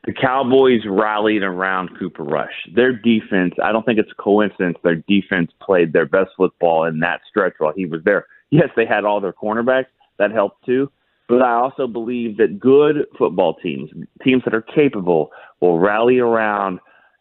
The Cowboys rallied around Cooper Rush. Their defense, I don't think it's a coincidence, their defense played their best football in that stretch while he was there. Yes, they had all their cornerbacks. That helped too. But I also believe that good football teams that are capable, will rally around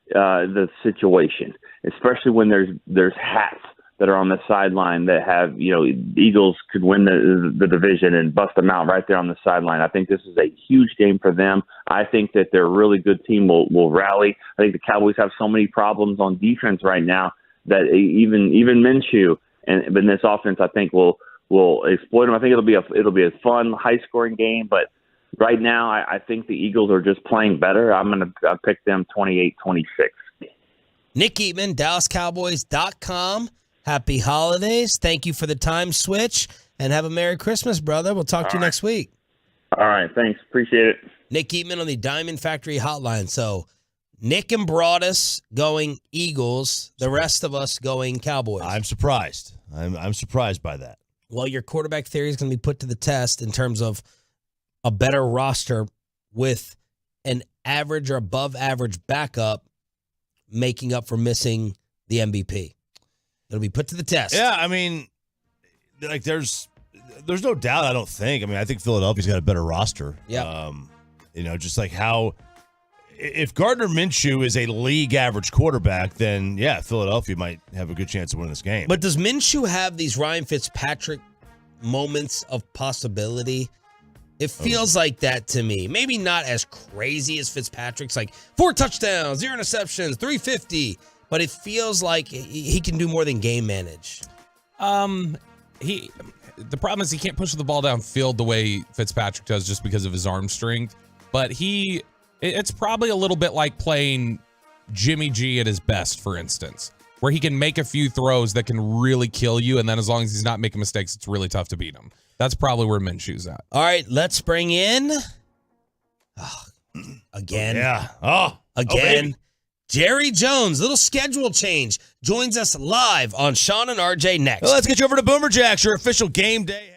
the situation, especially when there's hats that are on the sideline that have, Eagles could win the division and bust them out right there on the sideline. I think this is a huge game for them. I think that their really good team will rally. I think the Cowboys have so many problems on defense right now that even Minshew and this offense, I think will exploit them. I think it'll be a fun, high scoring game, but right now I think the Eagles are just playing better. I'm going to pick them 28-26. Nick Eatman, DallasCowboys.com. Happy holidays. Thank you for the time switch, and have a Merry Christmas, brother. We'll talk to you next week. All right. Thanks. Appreciate it. Nick Eatman on the Diamond Factory Hotline. So Nick and Broadus going Eagles, the rest of us going Cowboys. I'm surprised. I'm surprised by that. Well, your quarterback theory is going to be put to the test in terms of a better roster with an average or above average backup making up for missing the MVP. It'll be put to the test. Yeah, I mean, like there's no doubt, I don't think. I mean, I think Philadelphia's got a better roster. Yeah. Just like how if Gardner Minshew is a league average quarterback, then yeah, Philadelphia might have a good chance of winning this game. But does Minshew have these Ryan Fitzpatrick moments of possibility? It feels like that to me. Maybe not as crazy as Fitzpatrick's, like 4 touchdowns, 0 interceptions, 350. But it feels like he can do more than game manage. The problem is he can't push the ball downfield the way Fitzpatrick does just because of his arm strength. But it's probably a little bit like playing Jimmy G at his best, for instance, where he can make a few throws that can really kill you, and then as long as he's not making mistakes, it's really tough to beat him. That's probably where Minshew's at. All right, let's bring in again. Again. Jerry Jones, little schedule change, joins us live on Sean and RJ next. Well, let's get you over to Boomer Jacks, your official game day.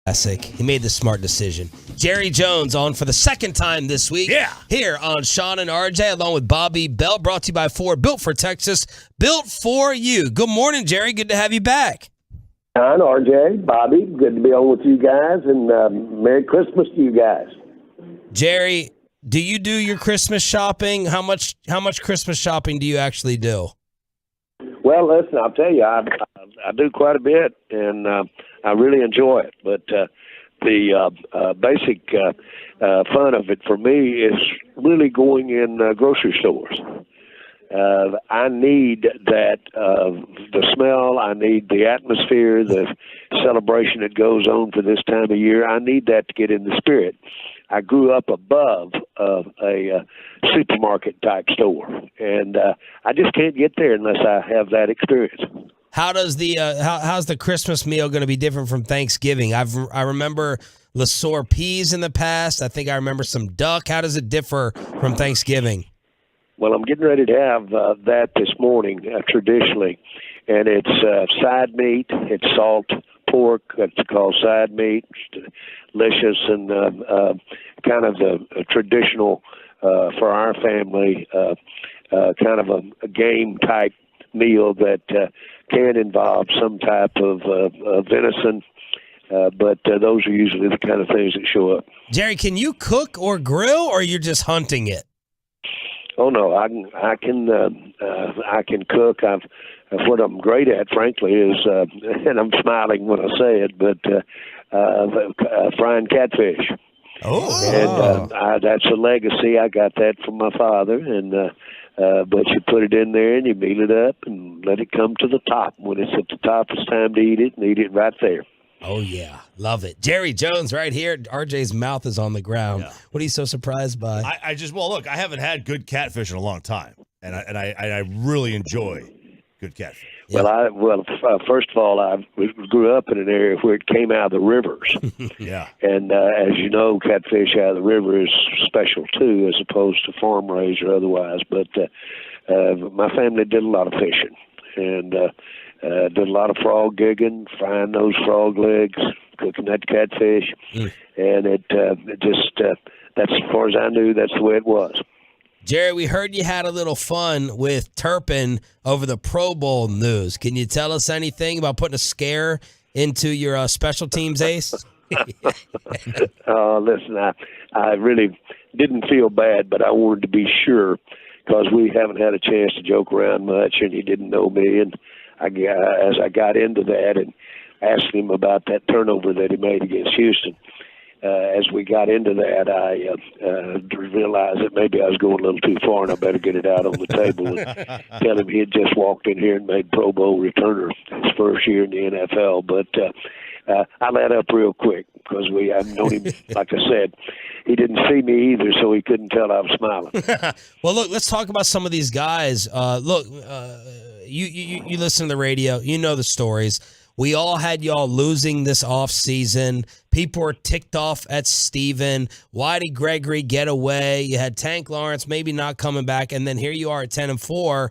Classic. He made the smart decision. Jerry Jones on for the second time this week. Yeah. Here on Sean and RJ, along with Bobby Bell, brought to you by Ford, built for Texas, built for you. Good morning, Jerry. Good to have you back. Sean, RJ, Bobby, good to be on with you guys, and Merry Christmas to you guys. Jerry, do you do your Christmas shopping? How much Christmas shopping do you actually do? Well, listen, I'll tell you, I do quite a bit, and I really enjoy it. But the basic fun of it for me is really going in grocery stores. I need that, the smell, I need the atmosphere, the celebration that goes on for this time of year. I need that to get in the spirit. I grew up above a supermarket type store, and I just can't get there unless I have that experience. How does the how's the Christmas meal going to be different from Thanksgiving? I remember LeSueur peas in the past. I think I remember some duck. How does it differ from Thanksgiving? Well, I'm getting ready to have that this morning, traditionally, and it's side meat. It's salt pork. It's called side meat. It's delicious and kind of the traditional for our family, kind of a game type meal that can involve some type of venison, but those are usually the kind of things that show up. Jerry, can you cook or grill, or you're just hunting it? Oh no, I can cook. What I'm great at, frankly, is and I'm smiling when I say it, but frying catfish. Oh, and that's a legacy. I got that from my father, and but you put it in there and you meal it up and let it come to the top. When it's at the top, it's time to eat it, and eat it right there. Oh, yeah. Love it. Jerry Jones right here. RJ's mouth is on the ground. Yeah. What are you so surprised by? Look, I haven't had good catfish in a long time, and I really enjoy good catfish. Yeah. First of all, I grew up in an area where it came out of the rivers. Yeah. And as you know, catfish out of the river is special too, as opposed to farm raised or otherwise. But my family did a lot of fishing, and did a lot of frog gigging, frying those frog legs, cooking that catfish, and it just that's as far as I knew, that's the way it was. Jerry, we heard you had a little fun with Turpin over the Pro Bowl news. Can you tell us anything about putting a scare into your special teams ace? Listen, I really didn't feel bad, but I wanted to be sure because we haven't had a chance to joke around much, and he didn't know me. And as I got into that and asked him about that turnover that he made against Houston, as we got into that, I realized that maybe I was going a little too far, and I better get it out on the table and tell him he had just walked in here and made Pro Bowl returner his first year in the NFL. But I let up real quick because I've known him, like I said, he didn't see me either, so he couldn't tell I was smiling. Well, look, let's talk about some of these guys. You listen to the radio, you know the stories. We all had y'all losing this offseason. People were ticked off at Steven. Why did Gregory get away? You had Tank Lawrence maybe not coming back, and then here you are at 10-4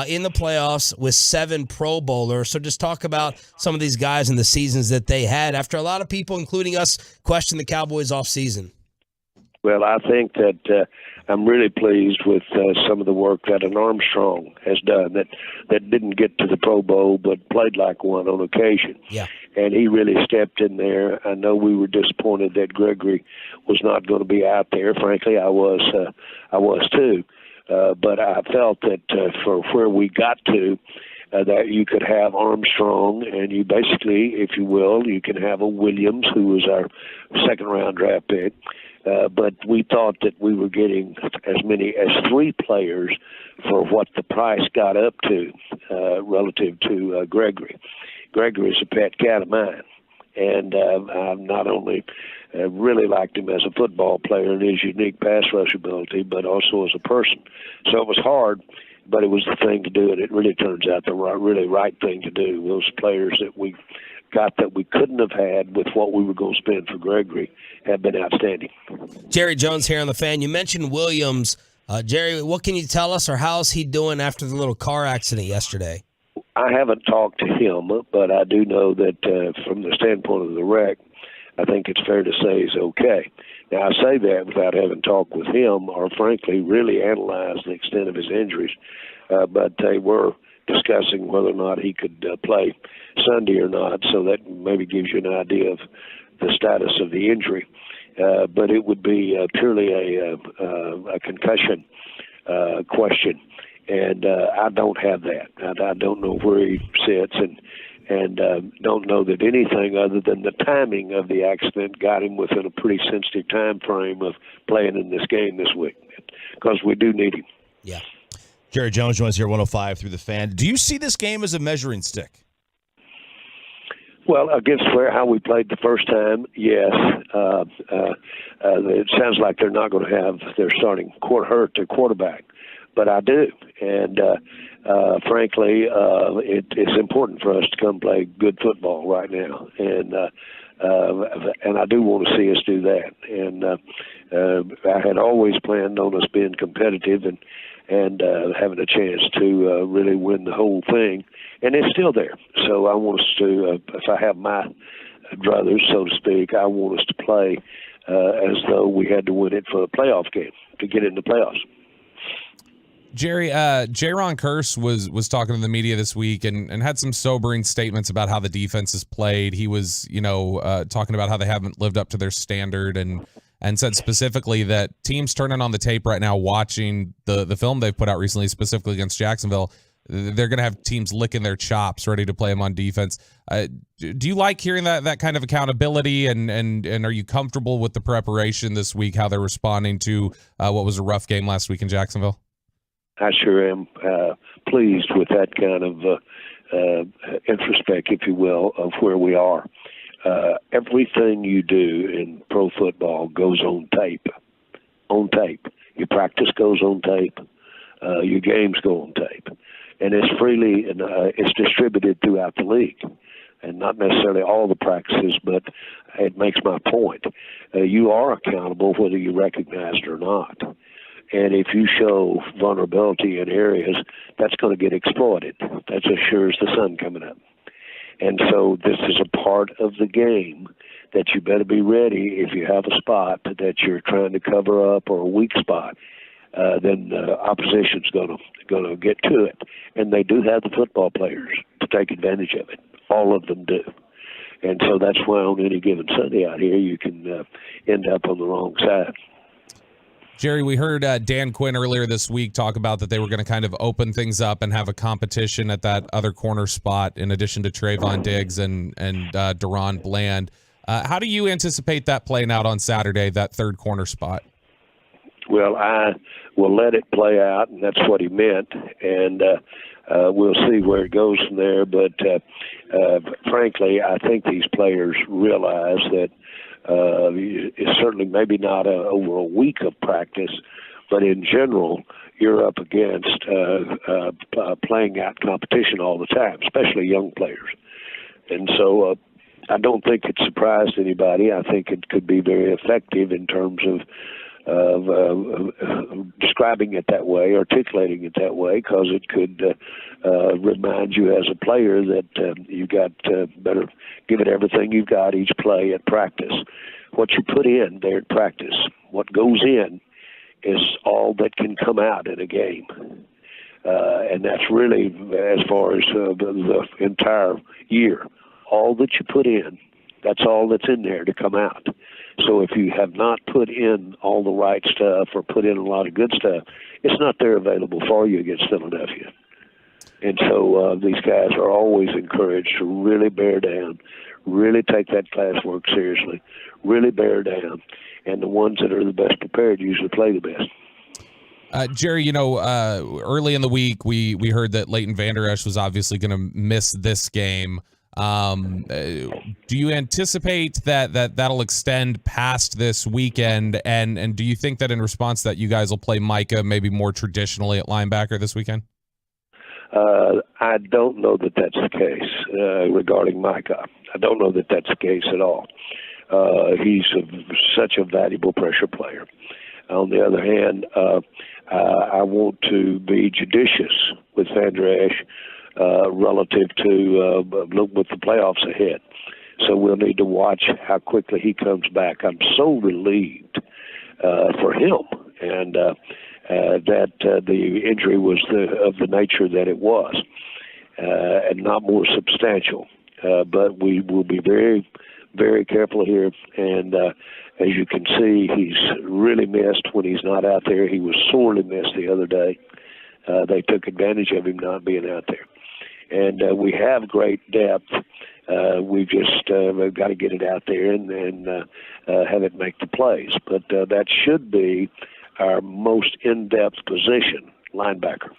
in the playoffs with 7 Pro Bowlers. So just talk about some of these guys and the seasons that they had after a lot of people, including us, questioned the Cowboys offseason. Well, I think that I'm really pleased with some of the work that an Armstrong has done that didn't get to the Pro Bowl but played like one on occasion. Yeah. And he really stepped in there. I know we were disappointed that Gregory was not going to be out there. Frankly, I was too. But I felt that for where we got to, that you could have Armstrong, and you basically, if you will, you can have a Williams, who was our second-round draft pick. But we thought that we were getting as many as 3 players for what the price got up to relative to Gregory. Gregory is a pet cat of mine, and I've not only really liked him as a football player and his unique pass rush ability, but also as a person. So it was hard, but it was the thing to do, and it really turns out the really right thing to do. Those players that we got that we couldn't have had with what we were going to spend for Gregory have been outstanding. Jerry Jones here on The Fan. You mentioned Williams. Jerry, what can you tell us, or how's he doing after the little car accident yesterday? I haven't talked to him, but I do know that from the standpoint of the wreck, I think it's fair to say is okay. Now, I say that without having talked with him or, frankly, really analyzed the extent of his injuries. But they were discussing whether or not he could play Sunday or not, so that maybe gives you an idea of the status of the injury. But it would be purely a concussion question, and I don't have that. I don't know where he sits, and don't know that anything other than the timing of the accident got him within a pretty sensitive time frame of playing in this game this week, because we do need him. Yeah. Jerry Jones joins here 105 through the Fan. Do you see this game as a measuring stick? Well, against how we played the first time, yes. It sounds like they're not going to have their starting quarterback, but I do. And frankly, it's important for us to come play good football right now. And I do want to see us do that. And I had always planned on us being competitive and having a chance to really win the whole thing. And it's still there. So I want us to, if I have my druthers, so to speak, I want us to play as though we had to win it for a playoff game to get in the playoffs. Jerry, Jaron Kearse was talking to the media this week and had some sobering statements about how the defense has played. He was, talking about how they haven't lived up to their standard and said specifically that teams turning on the tape right now, watching the film they've put out recently, specifically against Jacksonville, they're going to have teams licking their chops ready to play them on defense. Do you like hearing that kind of accountability, and are you comfortable with the preparation this week, how they're responding to what was a rough game last week in Jacksonville? I sure am pleased with that kind of introspect, if you will, of where we are. Everything you do in pro football goes on tape. On tape. Your practice goes on tape. Your games go on tape. And it's freely and it's distributed throughout the league. And not necessarily all the practices, but it makes my point. You are accountable whether you recognize it or not. And if you show vulnerability in areas, that's going to get exploited. That's as sure as the sun coming up. And so this is a part of the game that you better be ready. If you have a spot that you're trying to cover up or a weak spot, then the opposition's going to get to it. And they do have the football players to take advantage of it. All of them do. And so that's why on any given Sunday out here, you can end up on the wrong side. Jerry, we heard Dan Quinn earlier this week talk about that they were going to kind of open things up and have a competition at that other corner spot in addition to Trayvon Diggs and Deron Bland. How do you anticipate that playing out on Saturday, that third corner spot? Well, I will let it play out, and that's what he meant, and we'll see where it goes from there. But frankly, I think these players realize that it's certainly maybe not over a week of practice, but in general, you're up against playing out competition all the time, especially young players. And so I don't think it surprised anybody. I think it could be very effective in terms of describing it that way, articulating it that way, because it could remind you as a player that you got better give it everything you've got each play at practice. What you put in there at practice, what goes in, is all that can come out in a game. And that's really, as far as the entire year, all that you put in, that's all that's in there to come out. So if you have not put in all the right stuff or put in a lot of good stuff, it's not there available for you against Philadelphia. And so these guys are always encouraged to really bear down, really take that classwork seriously, really bear down. And the ones that are the best prepared usually play the best. Jerry, early in the week, we heard that Leighton Vander Esch was obviously going to miss this game. Do you anticipate that'll extend past this weekend? And do you think that in response to that, you guys will play Micah maybe more traditionally at linebacker this weekend? I don't know that that's the case regarding Micah. I don't know that that's the case at all. He's such a valuable pressure player. On the other hand, I want to be judicious with Vander Esch relative to look with the playoffs ahead. So we'll need to watch how quickly he comes back. I'm so relieved for him, and that the injury was of the nature that it was, and not more substantial. But we will be very, very careful here. And as you can see, he's really missed when he's not out there. He was sorely missed the other day. They took advantage of him not being out there. And we have great depth. We've just we've got to get it out there and have it make the plays. But that should be our most in-depth position, linebacker.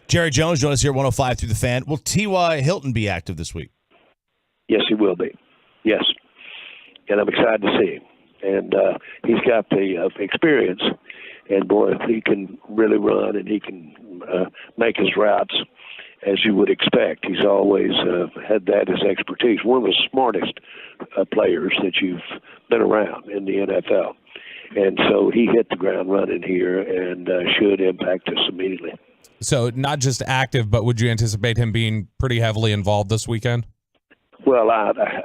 Jerry Jones join us here at 105 through the Fan. Will T.Y. Hilton be active this week? Yes, he will be. Yes. And I'm excited to see him. And he's got the experience. And, boy, he can really run and he can make his routes as you would expect. He's always had that as expertise. One of the smartest players that you've been around in the NFL. And so he hit the ground running here and should impact us immediately. So not just active, but would you anticipate him being pretty heavily involved this weekend? Well,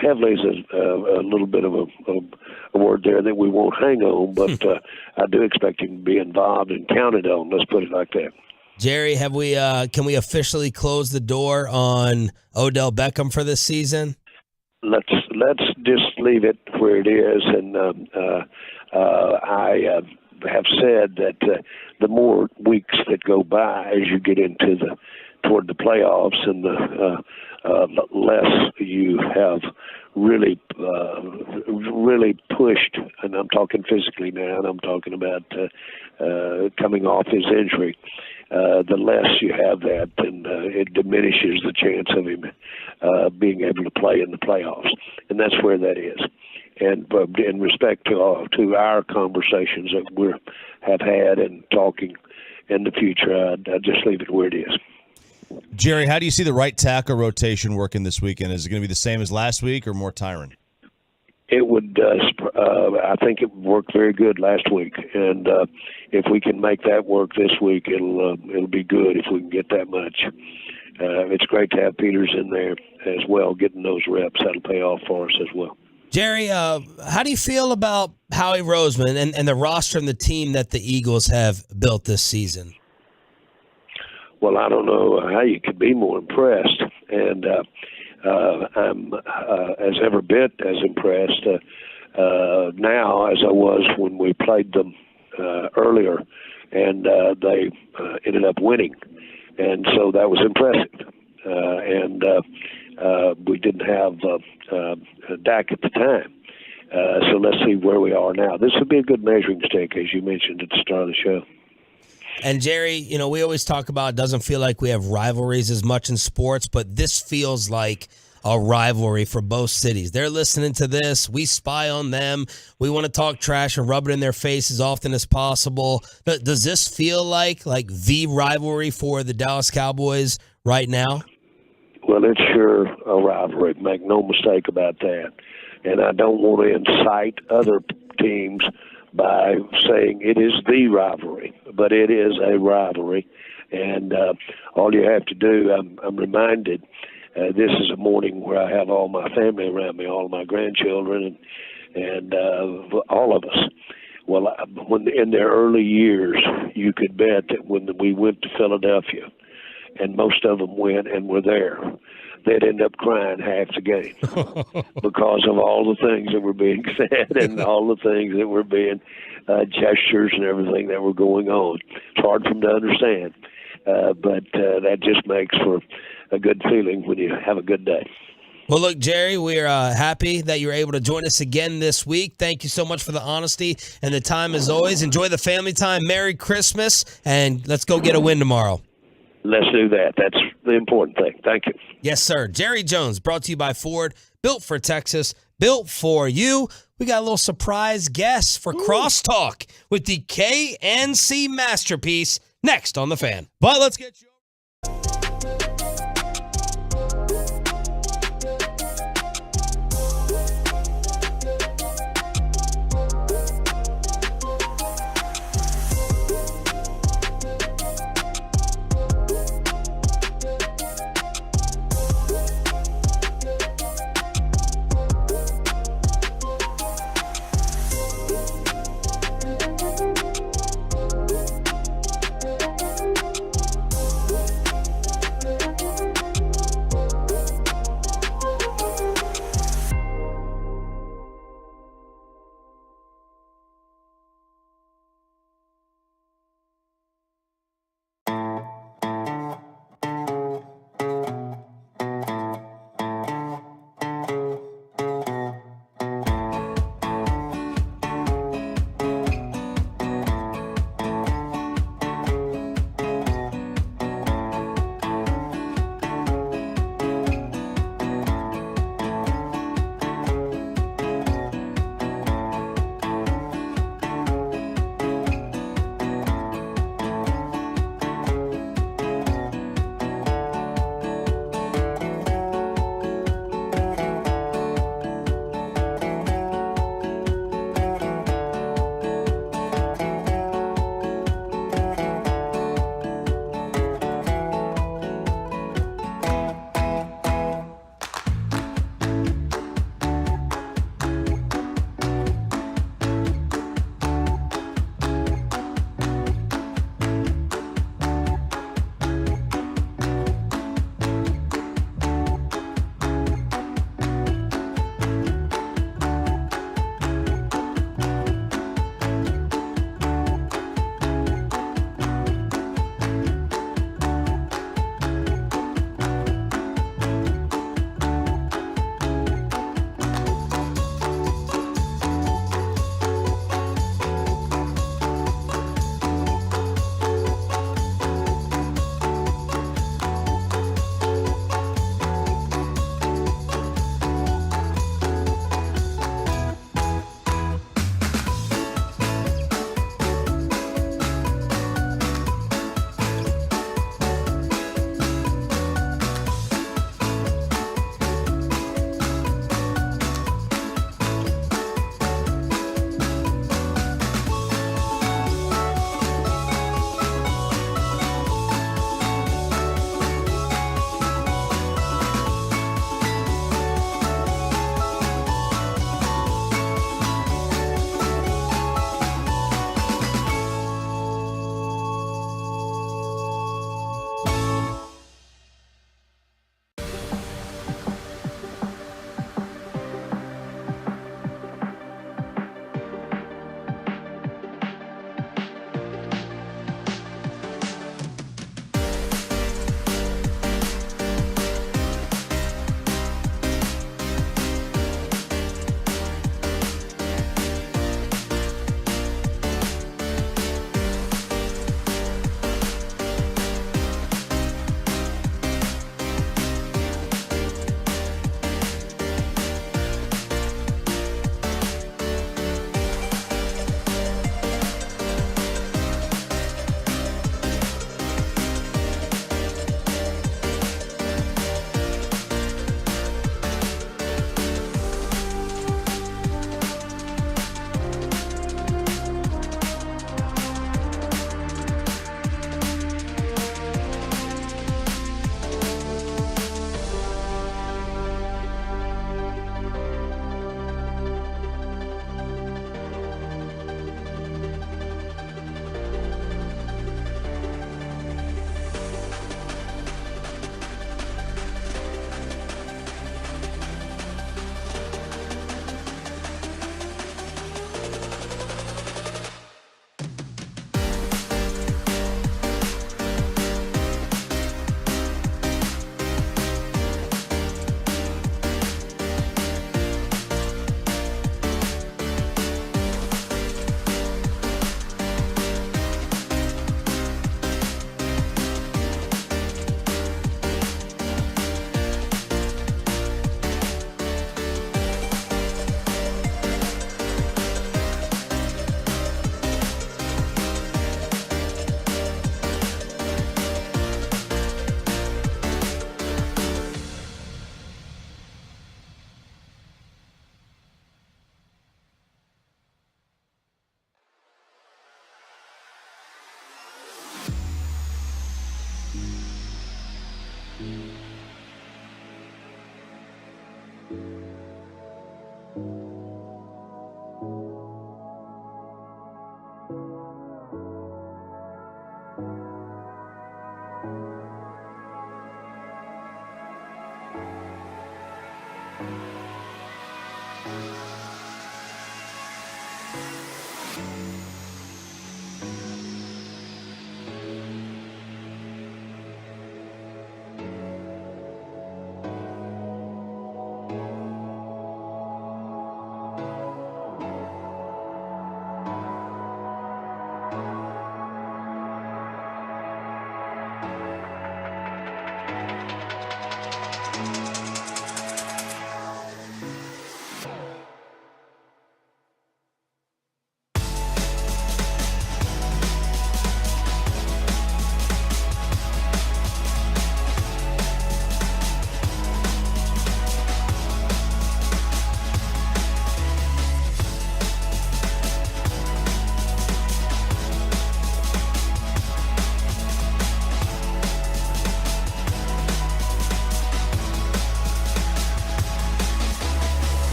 heavily is a little bit of a word there that we won't hang on, but I do expect him to be involved and counted on. Let's put it like that. Jerry, have we? Can we officially close the door on Odell Beckham for this season? Let's just leave it where it is, and I have said that the more weeks that go by as you get into toward the playoffs, and the less you have really pushed, and I'm talking physically now, and I'm talking about coming off his injury. The less you have that, then it diminishes the chance of him being able to play in the playoffs, and that's where that is. And in respect to our conversations that we have had and talking in the future, I'd just leave it where it is. Jerry, how do you see the right tackle rotation working this weekend? Is it going to be the same as last week or more Tyron? It would. I think it worked very good last week, and if we can make that work this week, it'll be good if we can get that much. It's great to have Peters in there as well, getting those reps. That'll pay off for us as well. Jerry, how do you feel about Howie Roseman and the roster and the team that the Eagles have built this season? Well, I don't know how you could be more impressed, and I'm as ever bit as impressed now as I was when we played them earlier, and they ended up winning, and so that was impressive. And we didn't have Dak at the time, so let's see where we are now. This would be a good measuring stick, as you mentioned at the start of the show. And Jerry, we always talk about it doesn't feel like we have rivalries as much in sports, but this feels like a rivalry for both cities. They're listening to this. We spy on them. We want to talk trash and rub it in their face as often as possible. But does this feel like the rivalry for the Dallas Cowboys right now? Well, it's sure a rivalry. Make no mistake about that. And I don't want to incite other teams by saying it is the rivalry, but it is a rivalry. And all you have to do, I'm reminded, this is a morning where I have all my family around me, all of my grandchildren, and all of us. Well, when in their early years, you could bet that when we went to Philadelphia, and most of them went and were there, they'd end up crying half the game because of all the things that were being said and all the things that were being gestures and everything that were going on. It's hard for them to understand, but that just makes for a good feeling when you have a good day. Well, look, Jerry, we're happy that you're able to join us again this week. Thank you so much for the honesty and the time as always. Enjoy the family time. Merry Christmas, and let's go get a win tomorrow. Let's do that. That's the important thing. Thank you. Yes, sir. Jerry Jones, brought to you by Ford, built for Texas, built for you. We got a little surprise guest for Crosstalk with the KNC Masterpiece next on The Fan. But let's get you.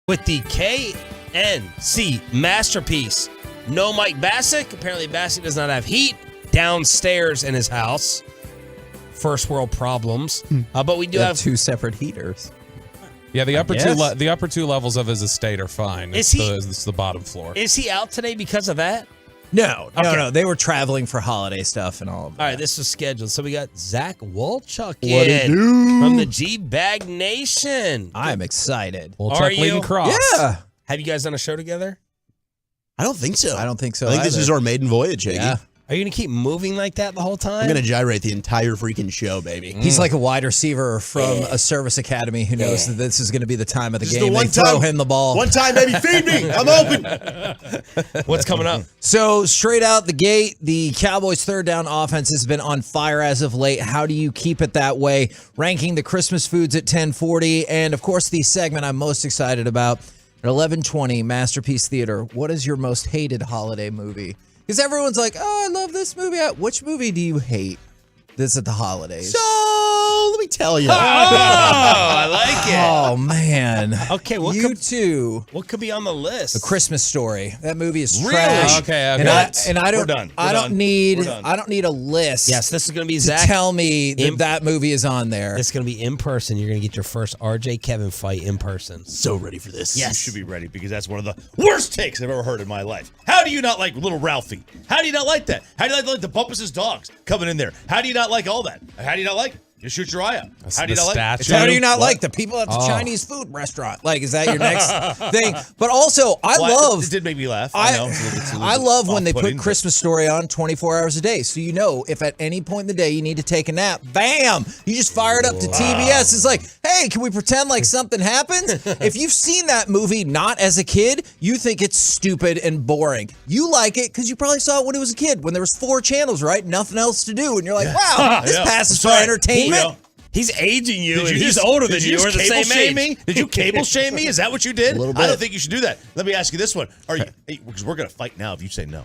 With the KNC Masterpiece. No Mike Bassick. Apparently Bassick does not have heat downstairs in his house. First world problems. But we do have 2 separate heaters. Yeah, the upper two levels of his estate are fine. It's the bottom floor. Is he out today because of that? No. They were traveling for holiday stuff and all of that. All right, this was scheduled. So we got Zach Wolchuk What it do? from the G-Bag Nation. I'm excited. Are you? Yeah. Have you guys done a show together? I don't think so. I don't think so I think this either. is our maiden voyage, Iggy. Yeah. Are you going to keep moving like that the whole time? I'm going to gyrate the entire freaking show, baby. He's like a wide receiver from a service academy who knows that this is going to be the time of the This is game. the one They throw time- him the ball. One time, baby, feed me. I'm open. What's coming up? So straight out the gate, the Cowboys' third down offense has been on fire as of late. How do you keep it that way? Ranking the Christmas foods at 10:40, and of course the segment I'm most excited about at 11:20. Masterpiece Theater. What is your most hated holiday movie? Because everyone's like, "Oh, I love this movie." Which movie do you hate? This at the holidays. So let me tell you. Oh, I like it. Oh man. Okay, too. What could be on the list? A Christmas Story. That movie is Really? trash. Okay, And I We're don't. done. I We're don't done. need. We're done. I don't need a list. Yes, this is going to be to Zach. tell me that that movie is on there. It's going to be in person. You're going to get your first RJ Kevin fight in person. So ready for this. You should be ready because that's one of the worst takes I've ever heard in my life. How do you not like little Ralphie? How do you not like that? How do you not like the Bumpus' dogs coming in there? How do you not like all that? How do you not like Just shoot your eye out. That's How do you the not like? statue. How do you not What? like the people at the Oh. Chinese food restaurant? Like, is that your next thing? But also, I love. It did make me laugh. I know. It's a little I love when they off-putting, put but- Christmas Story on 24 hours a day. So you know if at any point in the day you need to take a nap, bam! You just fire it up to TBS. It's like, hey, can we pretend like something happens? If you've seen that movie not as a kid, you think it's stupid and boring. You like it because you probably saw it when it was a kid, when there was 4 channels, right? Nothing else to do. And you're like, wow, this Yeah. passes for Sorry. entertainment. He's aging you, Did and you he's just- older did than you you. just We're the cable same shame age. me? Did you cable shame me? Is that what you did? A little I don't bit. think you should do that. Let me ask you this one. Are you? Because we're gonna fight now if you say no.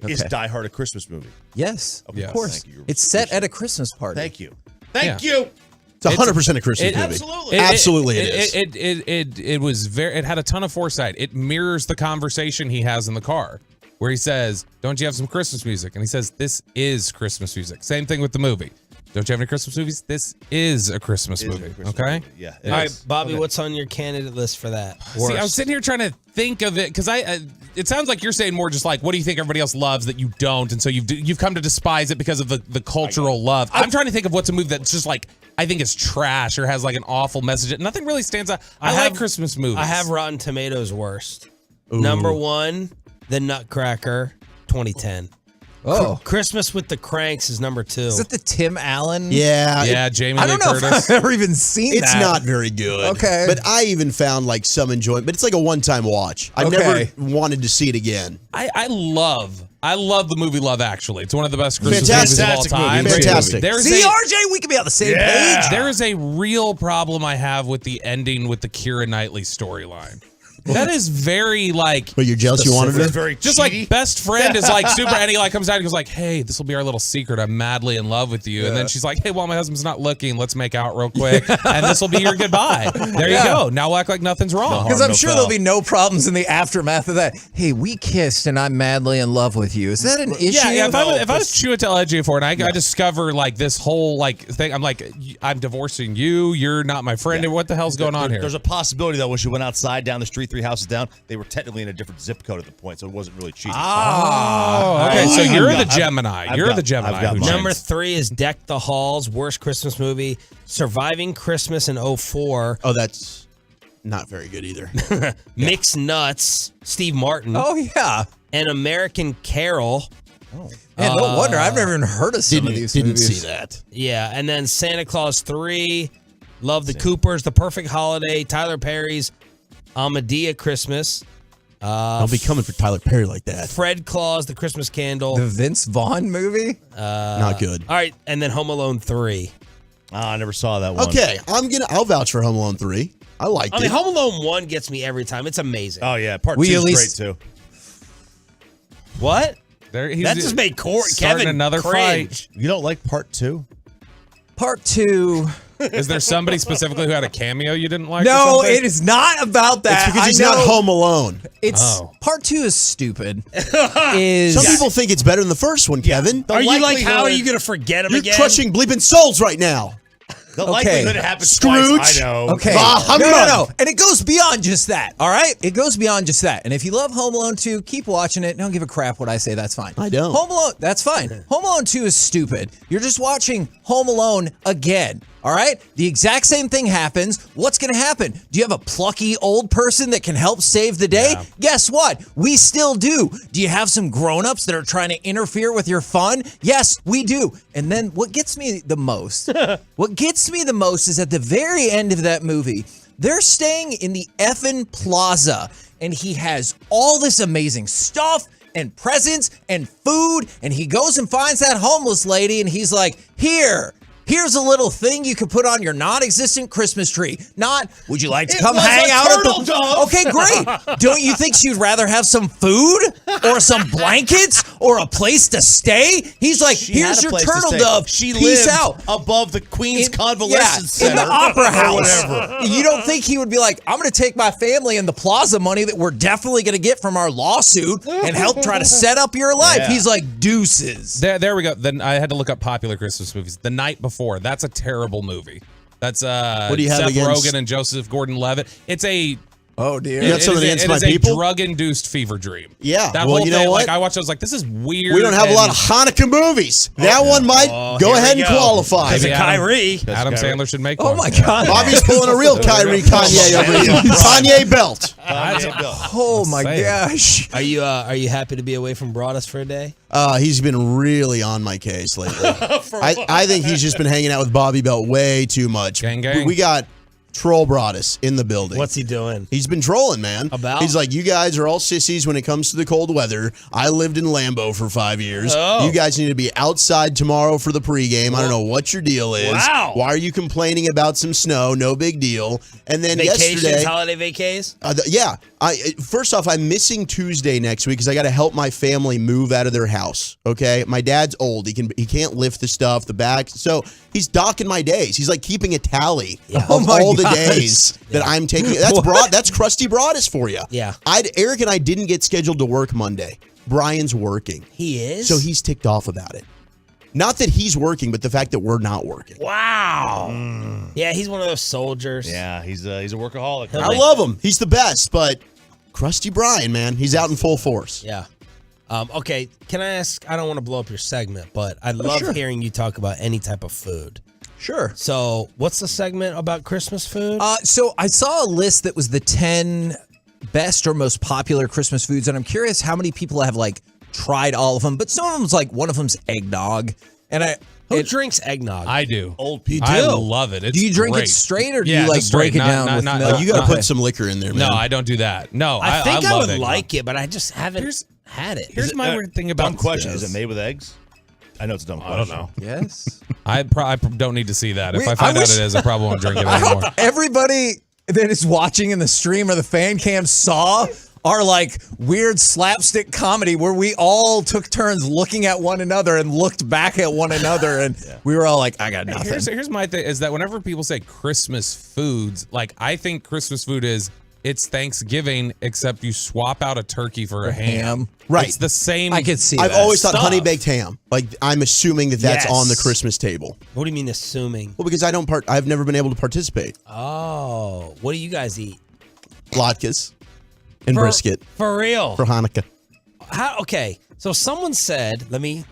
Is Okay. Die Hard a Christmas movie? Yes, Okay, of course. thank you. It's set at a Christmas party. Thank you. Thank you. It's 100% a Christmas movie. Absolutely. Absolutely it is. It was very. It had a ton of foresight. It mirrors the conversation he has in the car, where he says, "Don't you have some Christmas music?" And he says, "This is Christmas music." Same thing with the movie. Don't you have any Christmas movies? This is a Christmas It is a movie. Christmas Okay. movie. Yeah. All right, Bobby, what's on your candidate list for that? See, I was sitting here trying to think of it because it sounds like you're saying more just like, what do you think everybody else loves that you don't, and so you've come to despise it because of the cultural love. I'm trying to think of what's a movie that's just like I think is trash or has like an awful message. Nothing really stands out. I like Christmas movies. I have Rotten Tomatoes worst. Number 1, The Nutcracker, 2010. Oh. Christmas with the Cranks is number 2. Is it the Tim Allen? Yeah. Yeah, Jamie I Lee don't know Curtis. if I've ever even seen It's that. not very good. Okay. But I even found like some enjoyment. But it's like a one-time watch. I Okay. never wanted to see it again. I love the movie Love Actually. It's one of the best Christmas Fantastic. movies of all time. Movie. Fantastic. There's See, a, RJ, we could be on the same page. There is a real problem I have with the ending with the Keira Knightley storyline. That is very like. But you're jealous you wanted her? Very Just cheaty. like best friend is like super, and he like comes out and goes like, "Hey, this will be our little secret. I'm madly in love with you." And then she's like, "Hey, while my husband's not looking, let's make out real quick, and this will be your goodbye." There you go. Now we'll act like nothing's wrong. Because I'm sure there'll be no problems in the aftermath of that. Hey, we kissed and I'm madly in love with you. Is that an issue? Yeah, if I was Chiwetel Ejiofor and I discover like this whole like thing, I'm like, I'm divorcing you. You're not my friend. Yeah. What the hell's going on here? There's a possibility that when she went outside down the street, 3 houses down, they were technically in a different zip code at the point, so it wasn't really cheating. Okay, so you're the Gemini. You're the Gemini. I've got who mine. Number cheats. 3 is Deck the Halls, worst Christmas movie. Surviving Christmas in 04. Oh, that's not very good either. Mixed Nuts, Steve Martin. Oh, yeah. And American Carol. Man, no wonder. I've never even heard of some of these Didn't movies. see that. Yeah, and then Santa Claus 3, Love the Coopers, The Perfect Holiday, Tyler Perry's Amadea Christmas. Don't be coming for Tyler Perry like that. Fred Claus, The Christmas Candle. The Vince Vaughn movie? Not good. All right, and then Home Alone 3. I never saw that one. Okay, I'll vouch for Home Alone 3. I liked I mean, it. Home Alone 1 gets me every time. It's amazing. Oh yeah, part We 2 at is least- great too. What? He's That just made starting Kevin another cringe. You don't like part 2? Part 2. Is there somebody specifically who had a cameo you didn't like? No, or something? it is not about that. It's because he's I know not Home Alone. It's Oh. part 2 is stupid. is Some people think it's better than the first one, Kevin. Are you like, how are likelihood- you going to forget him You're again? crushing bleeping souls right now. The Okay. likelihood it happens Scrooge. twice, I know. Okay. Bah, humbug. No. And it goes beyond just that. All right? It goes beyond just that. And if you love Home Alone 2, keep watching it. Don't give a crap what I say. That's fine. I don't. Home Alone, that's fine. Home Alone 2 is stupid. You're just watching Home Alone again. All right? The exact same thing happens. What's going to happen? Do you have a plucky old person that can help save the day? Yeah. Guess what? We still do. Do you have some grown-ups that are trying to interfere with your fun? Yes, we do. And then what gets me the most, is at the very end of that movie, they're staying in the effing plaza, and he has all this amazing stuff and presents and food, and he goes and finds that homeless lady, and he's like, Here's a little thing you could put on your non-existent Christmas tree. Not, would you like to It come was hang a out at turtle the... dove. Okay, great. Don't you think she'd rather have some food or some blankets or a place to stay? He's like, She here's had a your place to turtle stay. dove. She Peace lived out. above the Queen's Convalescence in Center. the Opera or House. whatever. You don't think he would be like, I'm going to take my family and the plaza money that we're definitely going to get from our lawsuit and help try to set up your life? Yeah. He's like, deuces. There we go. Then I had to look up popular Christmas movies. The Night Before. That's a terrible movie. That's do you have Seth against- Rogen and Joseph Gordon-Levitt. It's a Oh dear. You got something against my people? It is a drug-induced fever dream. Yeah. That Well, whole you know thing, what? like I watched, I was like, this is weird. We don't have a lot of Hanukkah movies. That one might go ahead and qualify. Because of Kyrie. Adam Sandler should make Oh one. my God. Bobby's pulling a real Kyrie Kanye over here. Kanye belt. Oh my gosh. Are you happy to be away from Broadus for a day? He's been really on my case lately. I think he's just been hanging out with Bobby Belt way too much. Gang, gang. We got Troll Broadus in the building. What's he doing? He's been trolling, man. About? He's like, you guys are all sissies when it comes to the cold weather. I lived in Lambeau for 5 years. Oh. You guys need to be outside tomorrow for the pregame. I don't know what your deal is. Wow. Why are you complaining about some snow? No big deal. And then Vacations, yesterday, holiday vacays? yeah. First off, I'm missing Tuesday next week because I got to help my family move out of their house. Okay, my dad's old; he can't lift the stuff, the back. So he's docking my days. He's like keeping a tally of all the days that I'm taking. That's That's crusty Broadus for you. Yeah. Eric and I didn't get scheduled to work Monday. Brian's working. He is? So he's ticked off about it. Not that he's working, but the fact that we're not working. Wow. Yeah, he's one of those soldiers. Yeah, he's a workaholic. I love him. He's the best, but crusty Brian, man, he's out in full force. Yeah. Okay, can I ask, I don't want to blow up your segment, but I love hearing you talk about any type of food. Sure. So what's the segment about Christmas food? So I saw a list that was the 10 best or most popular Christmas foods, and I'm curious how many people have like tried all of them, but some of them's like one of them's eggnog, and Who drinks eggnog? I do. Old people. I love it. It's do you drink great. it straight or do Yeah, you like just straight, break it not- down with not- milk? not- You got to not- put some liquor in there, man. No, I don't do that. No, I think I love would eggnog. like it, but I just haven't had it. Here's my weird thing about dumb question: this. Is it made with eggs? I know it's a dumb question. I don't know. Yes. I don't need to see that. If Wait, I find I out wish- it is, I probably won't drink it I anymore. hope everybody that is watching in the stream or the fan cam saw our like weird slapstick comedy where we all took turns looking at one another and looked back at one another, and we were all like, I got nothing. Here's my thing is that whenever people say Christmas foods, like I think Christmas food is it's Thanksgiving except you swap out a turkey for a ham. Right. It's the same. I could see I've that. always thought stuff. honey baked ham. Like I'm assuming that that's Yes. on the Christmas table. What do you mean assuming? Well, because I've never been able to participate. Oh, what do you guys eat? Latkes and For- brisket For real? for Hanukkah. Okay, so someone said, let me.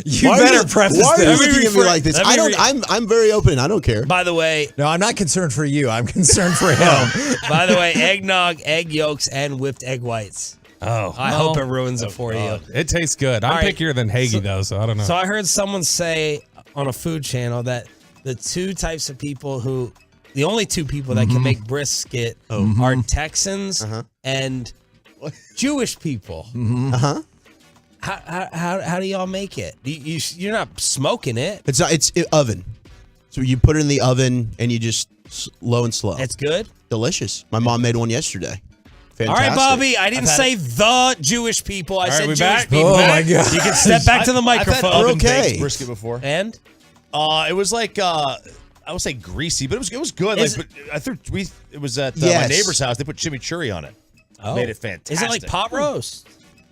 You Why better are you, preface why are you this. looking at me like this? let me I don't. I'm very open. I don't care. By the way, No, I'm not concerned for you. I'm concerned for him. by the way, eggnog, egg yolks, and whipped egg whites. Oh, I hope it ruins it for you. It tastes good. I'm All right. pickier than Hagee though, so I don't know. So I heard someone say on a food channel that the two types of people the only two people that can make brisket are Texans and Jewish people. Uh huh. How do y'all make it? You're not smoking it. It's not. It's oven. So you put it in the oven and you just low and slow. It's good. Delicious. My mom made one yesterday. Fantastic. All right, Bobby. I didn't I've had say the Jewish people. I said we Jewish back? people. Oh, my God. You can step back to the microphone. I've had oven okay. baked brisket before. And It was like I would say greasy, but it was good. Is Like, but I thought it was at Yes. my neighbor's house. They put chimichurri on it. Made it fantastic. Is it like pot roast?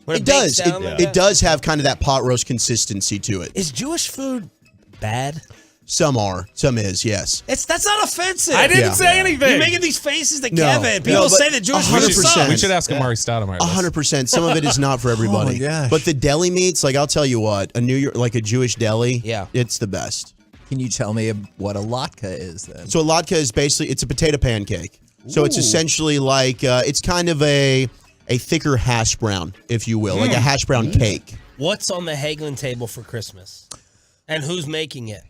When It bakes does. down like It that? does have kind of that pot roast consistency to it. Is Jewish food bad? Some are. Some is. Yes. That's not offensive. I didn't Yeah. say anything. You're making these faces to No. Kevin. People No, but say that Jewish food 100%. sucks. We should ask Amari Stoudemire. this. 100%. Some of it is not for everybody. Oh my gosh. But the deli meats, like I'll tell you what, a New York, like a Jewish deli, Yeah. it's the best. Can you tell me what a latke is then? So a latke is basically it's a potato pancake. So it's essentially like it's kind of a thicker hash brown, if you will, like a hash brown cake. What's on the Hagelin table for Christmas? And who's making it?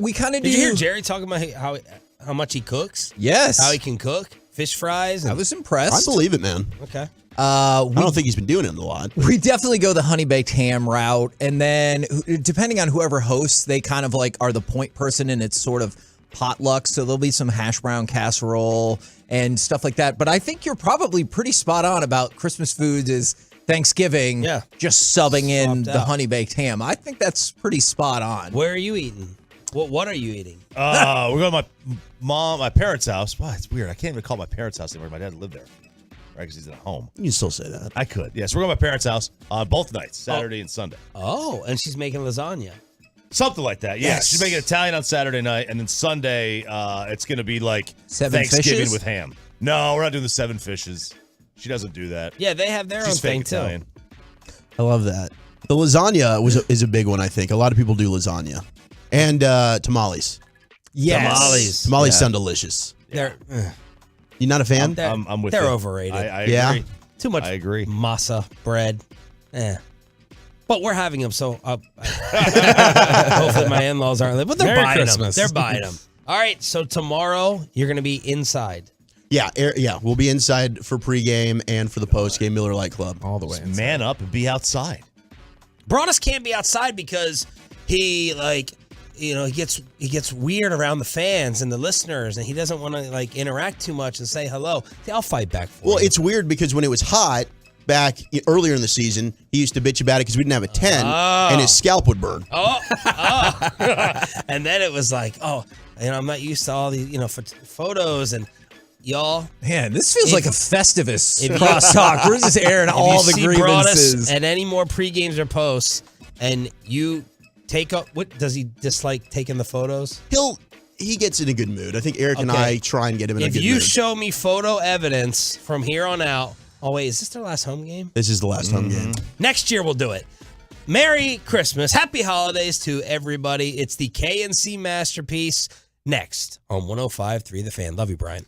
We kind of do. Did you hear Jerry talking about how much he cooks? Yes. How he can cook fish fries? I And, was impressed. I believe it, man. okay. I don't think he's been doing it a lot. We definitely go the honey baked ham route, and then depending on whoever hosts, they kind of like are the point person, and it's sort of potluck. So there'll be some hash brown casserole and stuff like that. But I think you're probably pretty spot on about Christmas foods is Thanksgiving. Yeah. just subbing in Swapped the out. honey baked ham. I think that's pretty spot on. Where are you eating? What are you eating? We're going to my parents' house. Wow, it's weird. I can't even call my parents' house anymore. My dad lived there, right? Because he's at home. You can still say that. I could. Yes, we're going to my parents' house on both nights, Saturday and Sunday. Oh, and she's making lasagna. Something like that. Yeah, Yes. she's making Italian on Saturday night, and then Sunday it's going to be like Seven Thanksgiving fishes? with ham. No, we're not doing the 7 fishes. She doesn't do that. Yeah, they have their She's own thing fake too. Italian. I love that. The lasagna is a big one, I think. A lot of people do lasagna. And tamales. Yes. Tamales Yeah. sound delicious. They're You not a fan? I'm with they're you. overrated. I Yeah. agree. Too much I agree. masa bread. But we're having them, so hopefully my in-laws aren't. But they're Merry buying Christmas. them. They're buying them. All right, so tomorrow you're going to be inside. Yeah, we'll be inside for pregame and for the postgame Miller Lite Club. All the way. Just man up and be outside. Broadus can't be outside because he he gets weird around the fans and the listeners, and he doesn't want to interact too much and say hello. See, I'll fight back for Well, him. it's weird because when it was hot back earlier in the season, he used to bitch about it because we didn't have a 10 and his scalp would burn. And then it was like, I'm not used to all these, photos and y'all. Man, this feels like a Festivus crosstalk. We're just airing all the grievances. At any more pre-games or posts, and you take up, what does he dislike taking the photos? He gets in a good mood. I think Eric and Okay. I try and get him in a If good you mood. show me photo evidence from here on out, oh wait, is this their last home game? This is the last home game. Next year we'll do it. Merry Christmas. Happy holidays to everybody. It's the KNC Masterpiece next on 105.3 The Fan. Love you, Brian.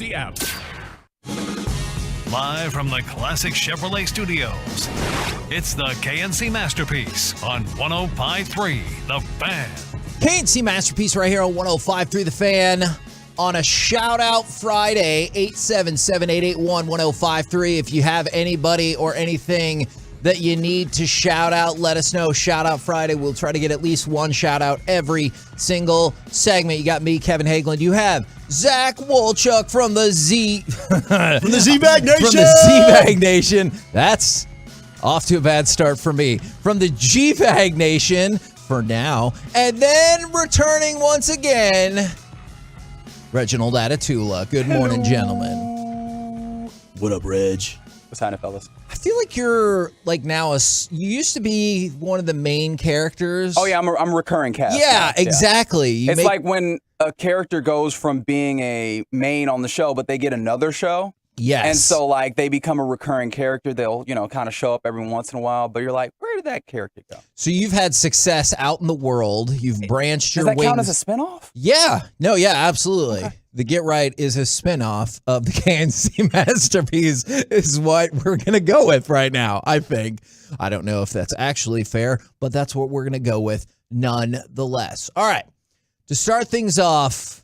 the app. Live from the Classic Chevrolet Studios, it's the KNC Masterpiece on 105.3 The Fan. KNC Masterpiece right here on 105.3 The Fan on a shout-out Friday, 877-881-1053. If you have anybody or anything that you need to shout out, let us know. Shout-out Friday. We'll try to get at least one shout-out every single segment. You got me, Kevin Hagelin. You have Zach Wolchuk from the From the Z-Bag Nation. From the Z-Bag Nation. That's off to a bad start for me. From the G-Bag Nation for now. And then returning once again, Reginald Atatula. Good morning, gentlemen. What up, Reg? What's happening, fellas? I feel like you're like now you used to be one of the main characters. Oh yeah, I'm a recurring cast. Yeah, exactly. It's like when a character goes from being a main on the show, but they get another show. Yes. And so like they become a recurring character. They'll, kind of show up every once in a while, but you're like, where did that character go? So you've had success out in the world. You've branched your wings. Does that count as a spinoff? Yeah. No, yeah, absolutely. Okay. The Get Right is a spinoff of the KNC Masterpiece is what we're going to go with right now, I think. I don't know if that's actually fair, but that's what we're going to go with nonetheless. All right. To start things off,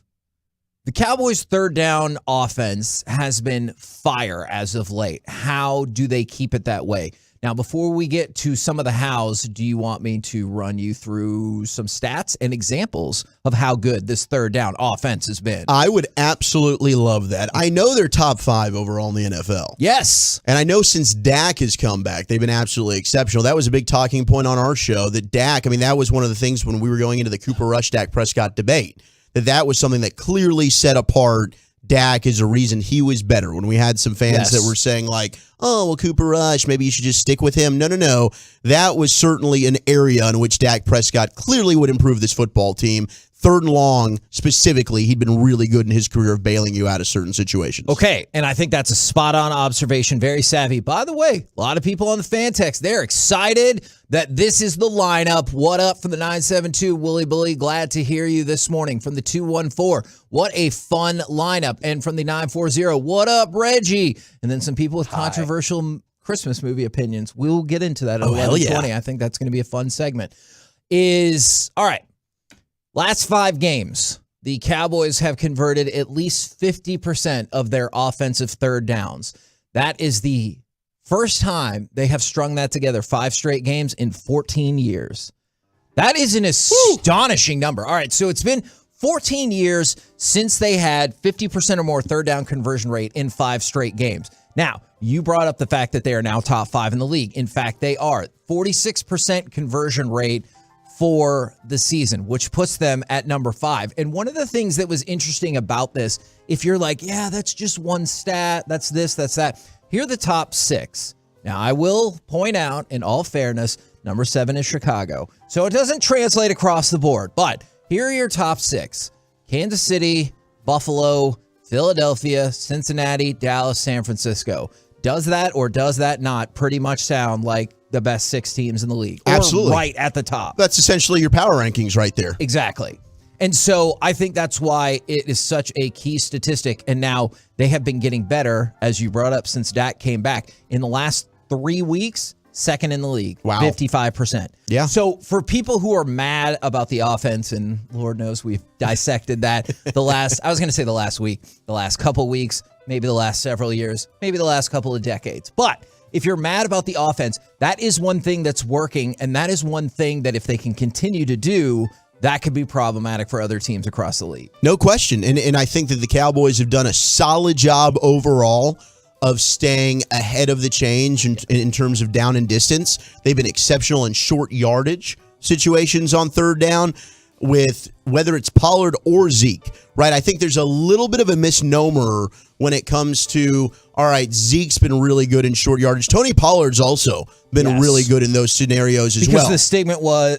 the Cowboys' third down offense has been fire as of late. How do they keep it that way? Now, before we get to some of the hows, do you want me to run you through some stats and examples of how good this third down offense has been? I would absolutely love that. I know they're top 5 overall in the NFL. Yes. And I know since Dak has come back, they've been absolutely exceptional. That was a big talking point on our show, that Dak, that was one of the things when we were going into the Cooper Rush, Dak Prescott debate, that was something that clearly set apart Dak is a reason he was better. When we had some fans that were saying like, oh, well, Cooper Rush, maybe you should just stick with him. No. That was certainly an area in which Dak Prescott clearly would improve this football team. Third and long, specifically, he'd been really good in his career of bailing you out of certain situations. Okay, and I think that's a spot-on observation. Very savvy. By the way, a lot of people on the fan text, they're excited that this is the lineup. What up from the 972, Wooly Bully? Glad to hear you this morning. From the 214, what a fun lineup. And from the 940, what up, Reggie? And then some people with controversial Christmas movie opinions. We'll get into that at 11:20. I think that's going to be a fun segment. All right. Last 5 games, the Cowboys have converted at least 50% of their offensive third downs. That is the first time they have strung that together, 5 straight games in 14 years. That is an astonishing number. All right, so it's been 14 years since they had 50% or more third down conversion rate in 5 straight games. Now, you brought up the fact that they are now top 5 in the league. In fact, they are 46% conversion rate for the season, which puts them at number 5. And one of the things that was interesting about this, if you're like, yeah, that's just one stat, that's this, that's that, here are the top 6. Now, I will point out, in all fairness, number 7 is Chicago. So it doesn't translate across the board, but here are your top 6. Kansas City, Buffalo, Philadelphia, Cincinnati, Dallas, San Francisco. Does that or does that not pretty much sound like the best 6 teams in the league? Or absolutely. Right at the top. That's essentially your power rankings right there. Exactly. And so I think that's why it is such a key statistic. And now they have been getting better, as you brought up, since Dak came back. In the last 3 weeks, 2nd in the league. Wow. 55%. Yeah. So for people who are mad about the offense, and Lord knows we've dissected that the last week, the last couple weeks, maybe the last several years, maybe the last couple of decades. But if you're mad about the offense, that is one thing that's working, and that is one thing that if they can continue to do, that could be problematic for other teams across the league. No question. And I think that the Cowboys have done a solid job overall of staying ahead of the change in terms of down and distance. They've been exceptional in short yardage situations on third down, with whether it's Pollard or Zeke, right? I think there's a little bit of a misnomer when it comes to, all right, Zeke's been really good in short yardage. Tony Pollard's also been really good in those scenarios as well. Because the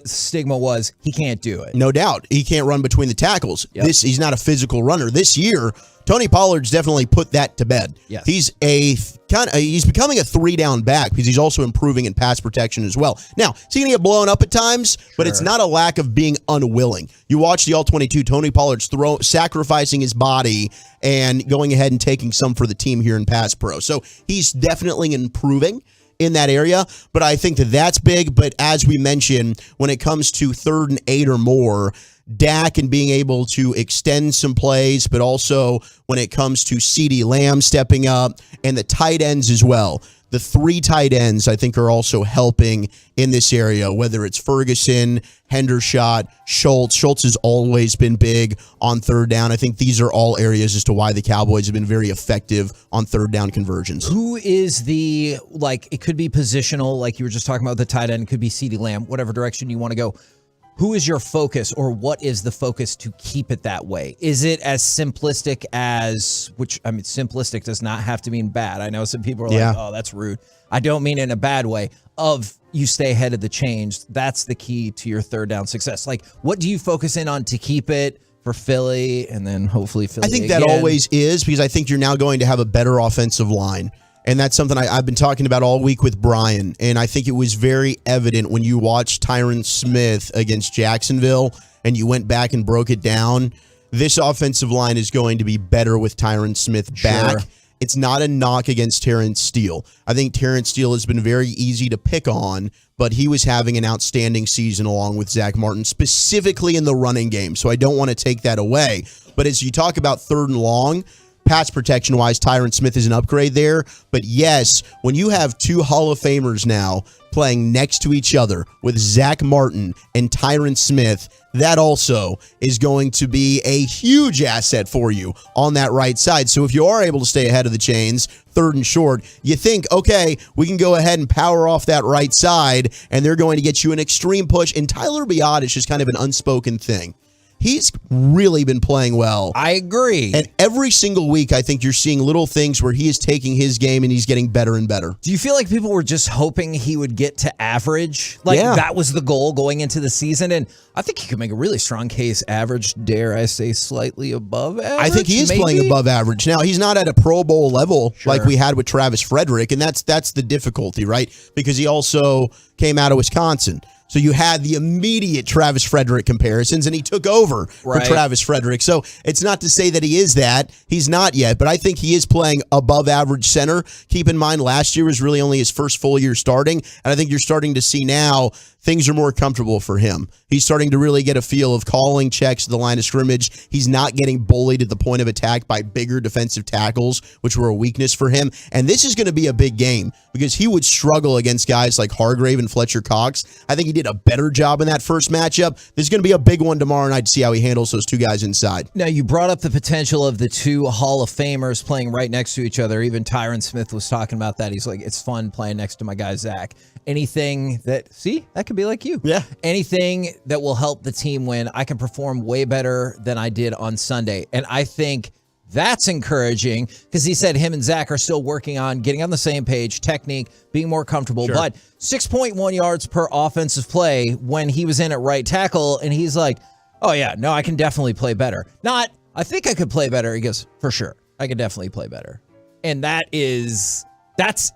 stigma was he can't do it. No doubt. He can't run between the tackles. Yep. He's not a physical runner. This year, Tony Pollard's definitely put that to bed. Yes. He's he's becoming a 3-down back because he's also improving in pass protection as well. Now, is he going to get blown up at times? But it's not a lack of being unwilling. You watch watch the All-22, Tony Pollard's sacrificing his body and going ahead and taking some for the team here in pass pro. So he's definitely improving in that area, but I think that's big. But as we mentioned, when it comes to 3rd and 8 or more, Dak and being able to extend some plays, but also when it comes to CeeDee Lamb stepping up and the tight ends as well. The 3 tight ends, I think, are also helping in this area, whether it's Ferguson, Hendershot, Schultz. Schultz has always been big on 3rd down. I think these are all areas as to why the Cowboys have been very effective on 3rd down conversions. Who is it could be positional, like you were just talking about the tight end, it could be CeeDee Lamb, whatever direction you want to go. Who is your focus, or what is the focus to keep it that way? Is it as simplistic as, simplistic does not have to mean bad. I know some people are like, oh, that's rude. I don't mean it in a bad way. Of you stay ahead of the change. That's the key to your 3rd down success. Like, what do you focus in on to keep it for Philly and then hopefully Philly I think that always is, because I think you're now going to have a better offensive line. And that's something I've been talking about all week with Brian. And I think it was very evident when you watched Tyron Smith against Jacksonville and you went back and broke it down. This offensive line is going to be better with Tyron Smith back. Sure. It's not a knock against Terrence Steele. I think Terrence Steele has been very easy to pick on, but he was having an outstanding season along with Zach Martin, specifically in the running game. So I don't want to take that away. But as you talk about 3rd and long, pass protection-wise, Tyron Smith is an upgrade there. But yes, when you have 2 Hall of Famers now playing next to each other with Zach Martin and Tyron Smith, that also is going to be a huge asset for you on that right side. So if you are able to stay ahead of the chains, 3rd and short, you think, okay, we can go ahead and power off that right side, and they're going to get you an extreme push. And Tyler Biadasz is kind of an unspoken thing. He's really been playing well. I agree. And every single week, I think you're seeing little things where he is taking his game and he's getting better and better. Do you feel like people were just hoping he would get to average? Like that was the goal going into the season? And I think he could make a really strong case average, dare I say, slightly above average. I think he is playing above average. Now, he's not at a Pro Bowl level like we had with Travis Frederick, and that's the difficulty, right? Because he also came out of Wisconsin. So you had the immediate Travis Frederick comparisons, and he took over for Travis Frederick. So it's not to say that he is that. He's not yet, but I think he is playing above average center. Keep in mind, last year was really only his first full year starting, and I think you're starting to see now things are more comfortable for him. He's starting to really get a feel of calling checks to the line of scrimmage. He's not getting bullied at the point of attack by bigger defensive tackles, which were a weakness for him. And this is going to be a big game because he would struggle against guys like Hargrave and Fletcher Cox. I think he did a better job in that first matchup. There's going to be a big one tomorrow night to see how he handles those 2 guys inside. Now, you brought up the potential of the 2 Hall of Famers playing right next to each other. Even Tyron Smith was talking about that. He's like, it's fun playing next to my guy, Zach. Anything that could be like you. Yeah. Anything that will help the team win, I can perform way better than I did on Sunday. And I think that's encouraging because he said him and Zach are still working on getting on the same page, technique, being more comfortable. Sure. But 6.1 yards per offensive play when he was in at right tackle. And he's like, oh, yeah, no, I can definitely play better. Not, I think I could play better. He goes, for sure, I could definitely play better. And that's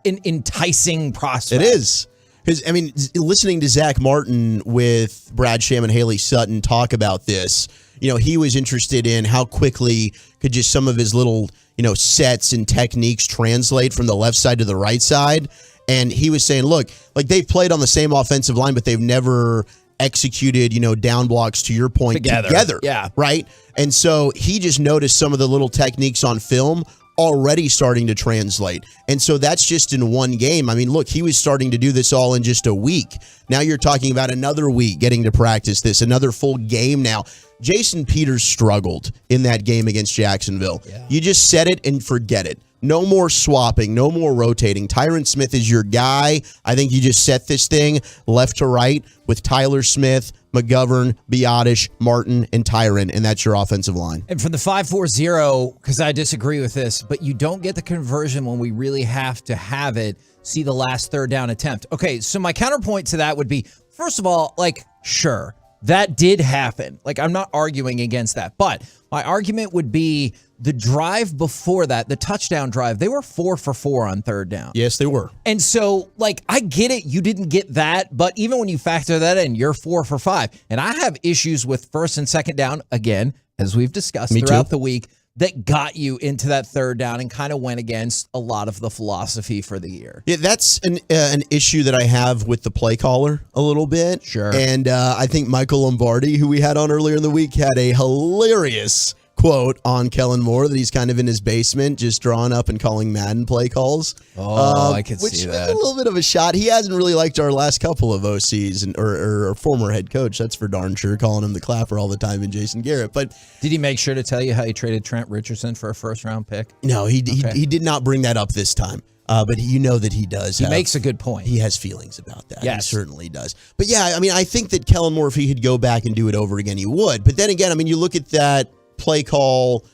an enticing prospect. It is. Because, I mean, listening to Zach Martin with Brad Sham and Haley Sutton talk about this, he was interested in how quickly could just some of his little, sets and techniques translate from the left side to the right side. And he was saying, look, like they've played on the same offensive line, but they've never executed, down blocks, to your point, together. Yeah. Right? And so he just noticed some of the little techniques on film already starting to translate. And so that's just in one game. I mean, look, he was starting to do this all in just a week. Now you're talking about another week getting to practice this, another full game now. Jason Peters struggled in that game against Jacksonville. Yeah. You just set it and forget it. No more swapping, no more rotating. Tyron Smith is your guy. I think you just set this thing left to right with Tyler Smith, McGovern, Biadasz, Martin, and Tyron, and that's your offensive line. And from the 5-4-0, because I disagree with this, but you don't get the conversion when we really have to have it, see the last 3rd down attempt. Okay, so my counterpoint to that would be, first of all, sure, that did happen. Like, I'm not arguing against that. But my argument would be the drive before that, the touchdown drive, they were 4 for 4 on third down. Yes, they were. And so, like, I get it. You didn't get that. But even when you factor that in, you're 4 for 5. And I have issues with first and second down, again, as we've discussed throughout the week, that got you into that third down and kind of went against a lot of the philosophy for the year. Yeah, that's an issue that I have with the play caller a little bit. Sure. And I think Michael Lombardi, who we had on earlier in the week, had a hilarious quote on Kellen Moore that he's kind of in his basement just drawing up and calling Madden play calls. I could see Which that. a little bit of a shot. He hasn't really liked our last couple of OCs or former head coach. That's for darn sure, calling him the clapper all the time in Jason Garrett. But did he make sure to tell you how he traded Trent Richardson for a first-round pick? No, he did not bring that up this time. But you know that he does. He makes a good point. He has feelings about that. Yes. He certainly does. But yeah, I mean, I think that Kellen Moore, if he could go back and do it over again, he would. But then again, I mean, you look at that play call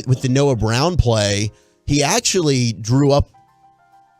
with the Noah Brown play, he actually drew up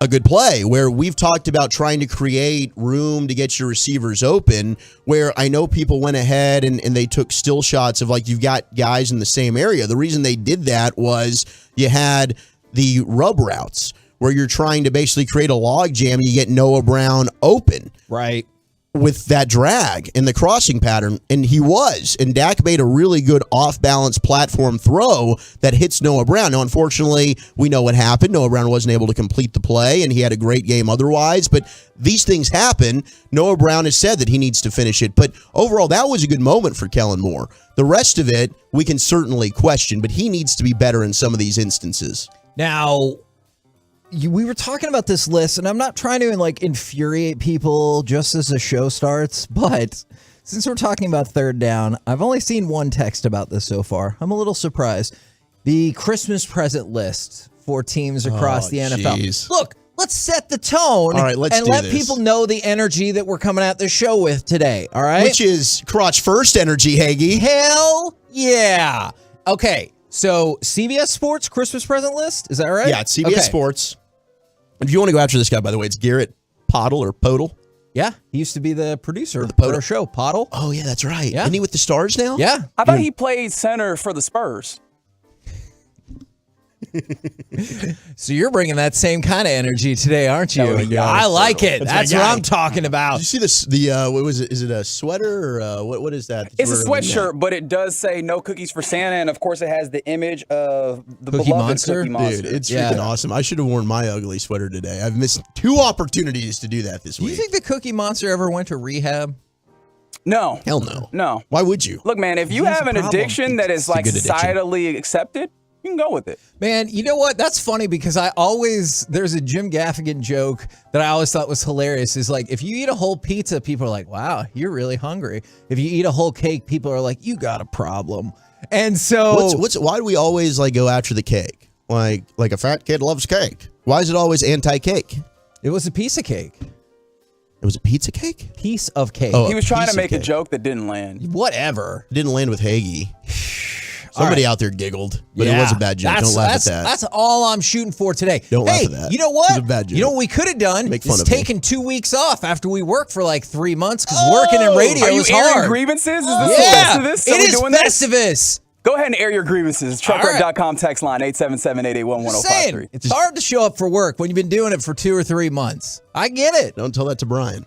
a good play where we've talked about trying to create room to get your receivers open, where I know people went ahead and they took still shots of like, you've got guys in the same area. The reason they did that was you had the rub routes where you're trying to basically create a log jam and you get Noah Brown open. Right. With that drag in the crossing pattern, and he was. And Dak made a really good off-balance platform throw that hits Noah Brown. Now, unfortunately, we know what happened. Noah Brown wasn't able to complete the play, and he had a great game otherwise. But these things happen. Noah Brown has said that he needs to finish it. But overall, that was a good moment for Kellen Moore. The rest of it, we can certainly question, but he needs to be better in some of these instances. Now, we were talking about this list, and I'm not trying to like infuriate people just as the show starts, but since we're talking about third down, I've only seen one text about this so far. I'm a little surprised. The Christmas present list for teams across the NFL. Geez. Look, let's set the tone. All right, let's and do let this. people know the energy that we're coming at the show with today. All right, Which is crotch first energy, Hagee. hell yeah. Okay, so CBS Sports Christmas present list, is that right? Yeah, it's CBS Okay. Sports. If you want to go after this guy, by the way, it's Garrett Podle or Podle. Yeah, he used to be the producer the for our show, Pottle. Oh, yeah, that's right. Yeah. Isn't he with the Stars now? Yeah. I thought he played center for the Spurs. So you're bringing that same kind of energy today, aren't you? Oh, yeah. I like it. That's That's my what guy. I'm talking about. Did you see this? What was it? Is it a sweater or what is that? It's a We're in the sweatshirt, but it does say no cookies for Santa, and of course it has the image of the Cookie beloved Monster? Cookie Monster. Dude, it's Yeah. freaking awesome. I should have worn my ugly sweater today. I've missed 2 opportunities to do that this Do you week. think the Cookie Monster ever went to rehab? No. Hell no. No. Why would you? Look, man, if you Here's have the an problem. addiction that is It's a like good addiction. societally accepted, you can go with it. Man, you know what? That's funny because there's a Jim Gaffigan joke that I always thought was hilarious. Is like, if you eat a whole pizza, people are like, wow, you're really hungry. If you eat a whole cake, people are like, you got a problem. And so Why do we always like go after the cake? Like a fat kid loves cake. Why is it always anti-cake? it was a piece of cake. It was a pizza cake? Piece of cake. Oh, He was trying piece to of make a cake. joke that didn't land. Whatever. It didn't land with Hagee. Somebody out there giggled, but it was a bad joke. Don't laugh at that. That's all I'm shooting for today. Don't hey, laugh at that. You know what? It was a bad joke. You know what we could have done? Make fun is of me. taken 2 weeks off after we worked for like 3 months because working in radio Are you is airing hard. grievances? Is this Yeah, the Festivus? it Are we is doing this? Festivus. Go ahead and air your grievances. Truckwreck.com text line 877-881-1053. Saying, it's hard to show up for work when you've been doing it for 2 or 3 months. I get it. Don't tell that to Brian.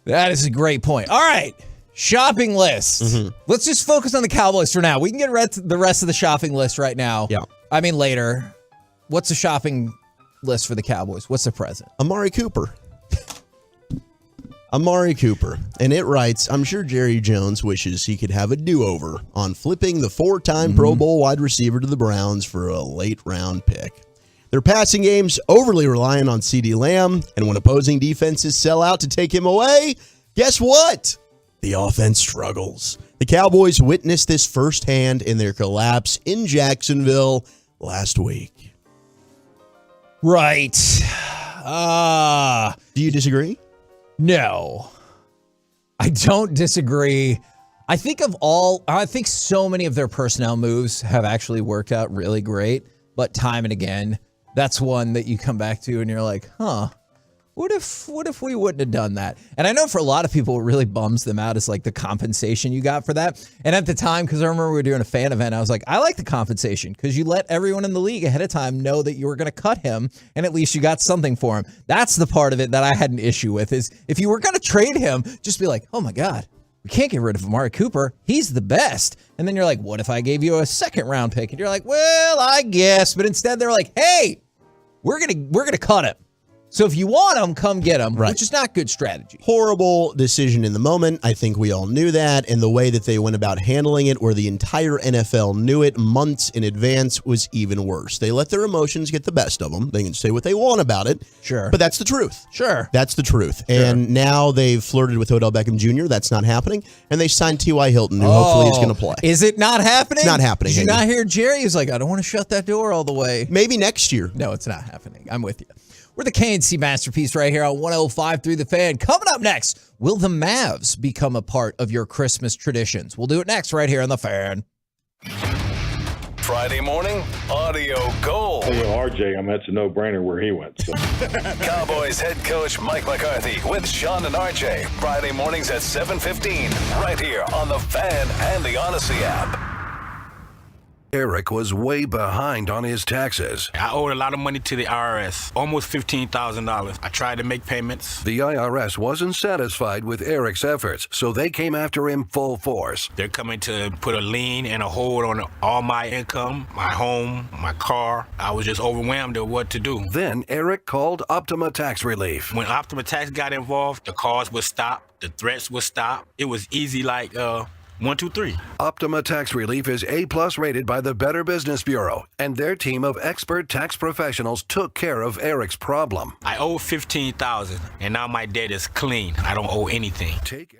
That is a great point. All right. Shopping list. Mm-hmm. Let's just focus on the Cowboys for now. We can get the rest of the shopping list right now. Yeah. I mean, later. What's the shopping list for the Cowboys? What's the present? Amari Cooper. Amari Cooper. And it writes, I'm sure Jerry Jones wishes he could have a do-over on flipping the 4-time Pro Bowl wide receiver to the Browns for a late-round pick. Their passing game's overly reliant on CeeDee Lamb, and when opposing defenses sell out to take him away, guess what? The offense struggles. The Cowboys witnessed this firsthand in their collapse in Jacksonville last week. Right. Do you disagree? No. I don't disagree. I think so many of their personnel moves have actually worked out really great, but time and again, that's one that you come back to and you're like, huh, What if we wouldn't have done that? And I know for a lot of people, what really bums them out is like the compensation you got for that. And at the time, because I remember we were doing a fan event, I was like, I like the compensation because you let everyone in the league ahead of time know that you were going to cut him, and at least you got something for him. That's the part of it that I had an issue with, is if you were going to trade him, just be like, oh my God, we can't get rid of Amari Cooper. He's the best. And then you're like, what if I gave you a second round pick? And you're like, well, I guess. But instead they're like, hey, we're gonna cut him. So if you want him, come get him, which is not good strategy. Horrible decision in the moment. I think we all knew that. And the way that they went about handling it, where the entire NFL knew it months in advance, was even worse. They let their emotions get the best of them. They can say what they want about it. Sure. But that's the truth. Sure. That's the truth. Sure. And now they've flirted with Odell Beckham Jr. That's not happening. And they signed T.Y. Hilton, who hopefully is going to play. Is it not happening? It's not happening. Did you not hear Jerry? He's like, I don't want to shut that door all the way. Maybe next year. No, it's not happening. I'm with you. We're the KNC Masterpiece right here on 105 through the Fan. Coming up next, will the Mavs become a part of your Christmas traditions? We'll do it next right here on the Fan. Friday morning, audio gold. Hey, RJ, that's a no-brainer where he went. So. Cowboys head coach Mike McCarthy with Sean and RJ. Friday mornings at 7:15, right here on the Fan and the Odyssey app. Eric was way behind on his taxes. I owed a lot of money to the IRS, almost $15,000. I tried to make payments. The IRS wasn't satisfied with Eric's efforts, so they came after him full force. They're coming to put a lien and a hold on all my income, my home, my car. I was just overwhelmed at what to do. Then Eric called Optima Tax Relief. When Optima Tax got involved, the calls would stop, the threats would stop. It was easy like 1, 2, 3. Optima Tax Relief is A+ rated by the Better Business Bureau, and their team of expert tax professionals took care of Eric's problem. I owe $15,000, and now my debt is clean. I don't owe anything. Take Eric.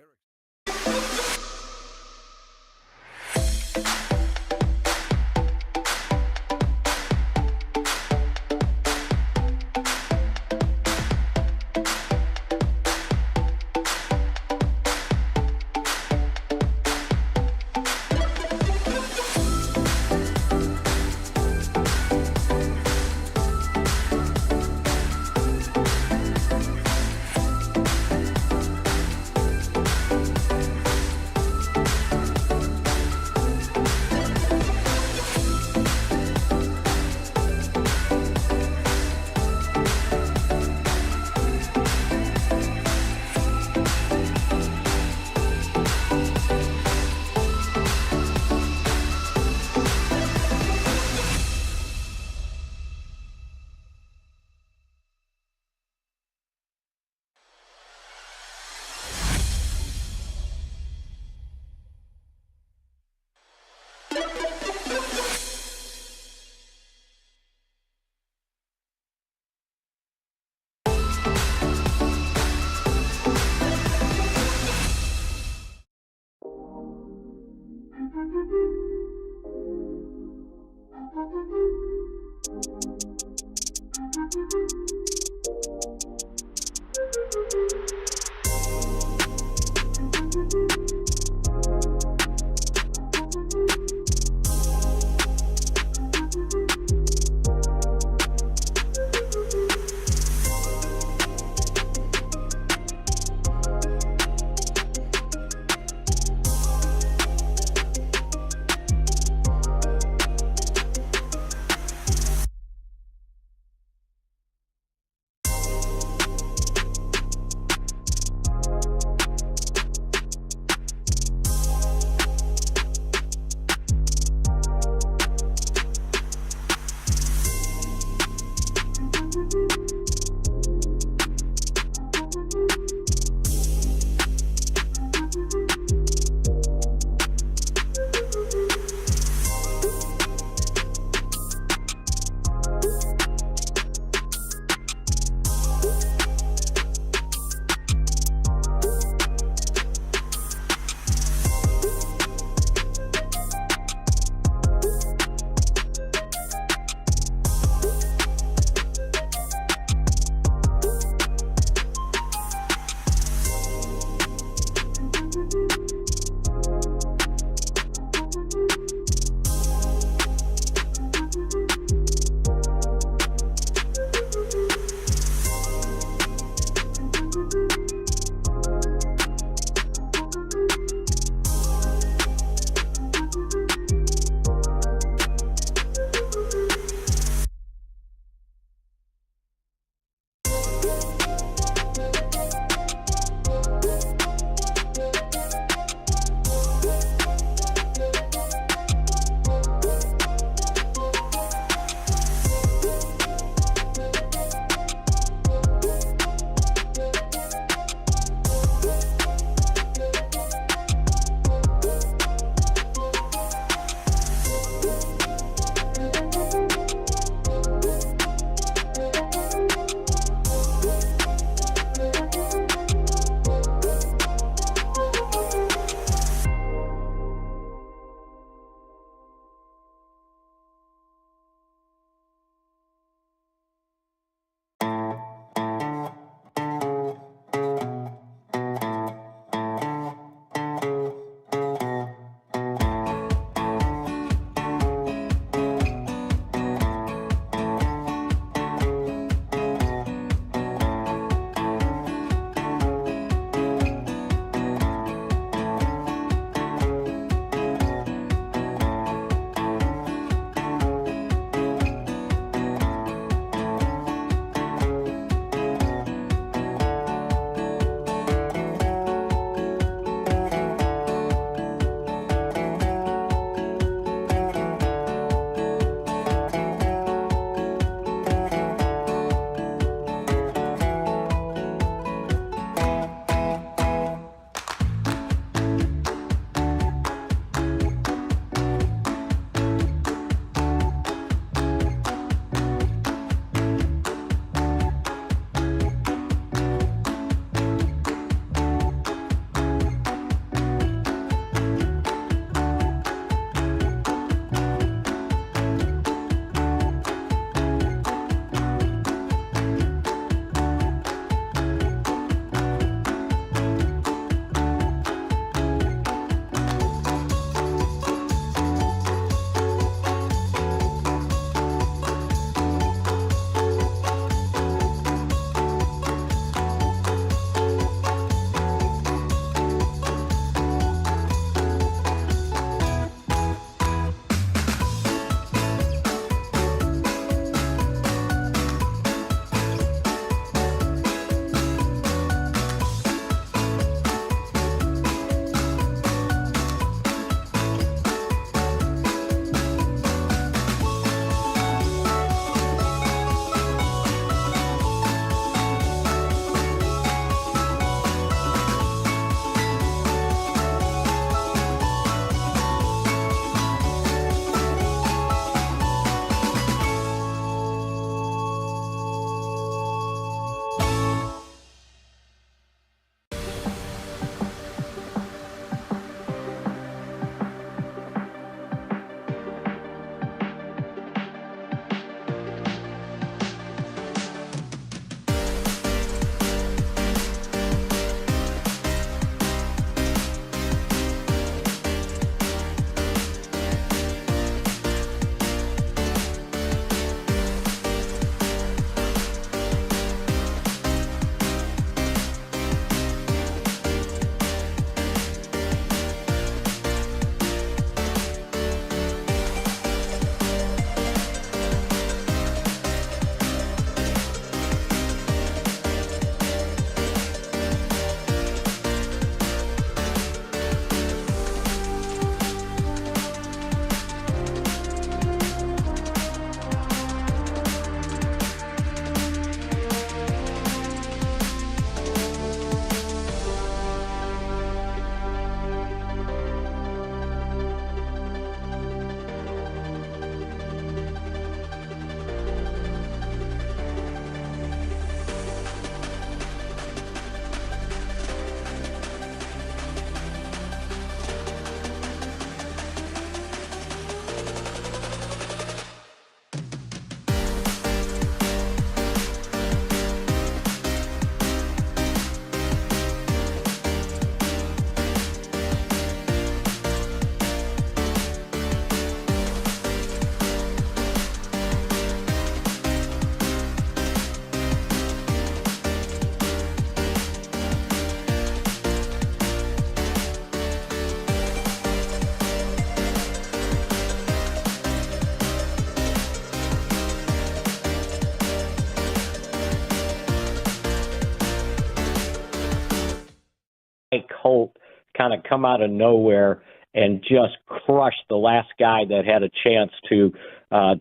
Holt kind of come out of nowhere and just crush the last guy that had a chance to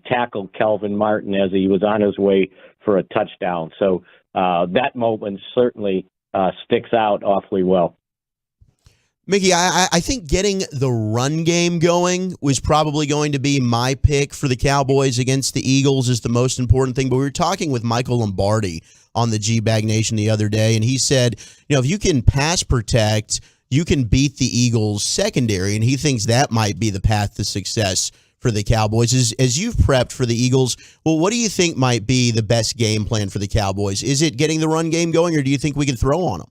tackle Kelvin Martin as he was on his way for a touchdown. So that moment certainly sticks out awfully well. Mickey, I think getting the run game going was probably going to be my pick for the Cowboys against the Eagles is the most important thing. But we were talking with Michael Lombardi on the G-Bag Nation the other day, and he said, if you can pass protect, you can beat the Eagles secondary, and he thinks that might be the path to success for the Cowboys. As you've prepped for the Eagles, well, what do you think might be the best game plan for the Cowboys? Is it getting the run game going, or do you think we can throw on them?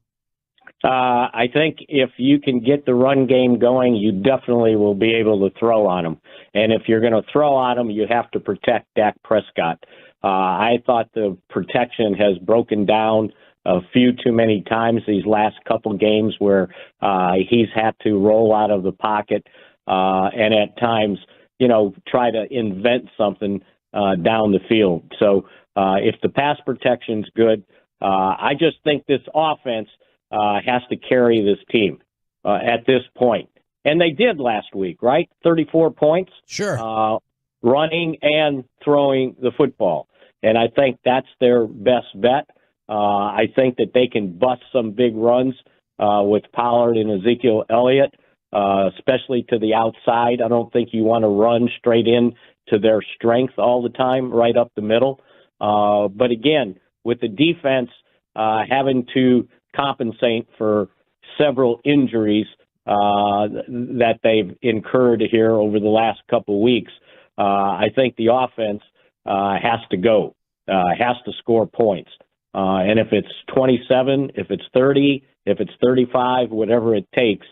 I think if you can get the run game going, you definitely will be able to throw on them. And if you're going to throw on them, you have to protect Dak Prescott. I thought the protection has broken down a few too many times these last couple games where he's had to roll out of the pocket and at times, try to invent something down the field. So if the pass protection's good, I just think this offense has to carry this team at this point. And they did last week, right? 34 points. Sure. Running and throwing the football. And I think that's their best bet. I think that they can bust some big runs with Pollard and Ezekiel Elliott, especially to the outside. I don't think you want to run straight in to their strength all the time, right up the middle. But again, with the defense having to compensate for several injuries that they've incurred here over the last couple of weeks, I think the offense has to go, has to score points. And if it's 27, if it's 30, if it's 35, whatever it takes,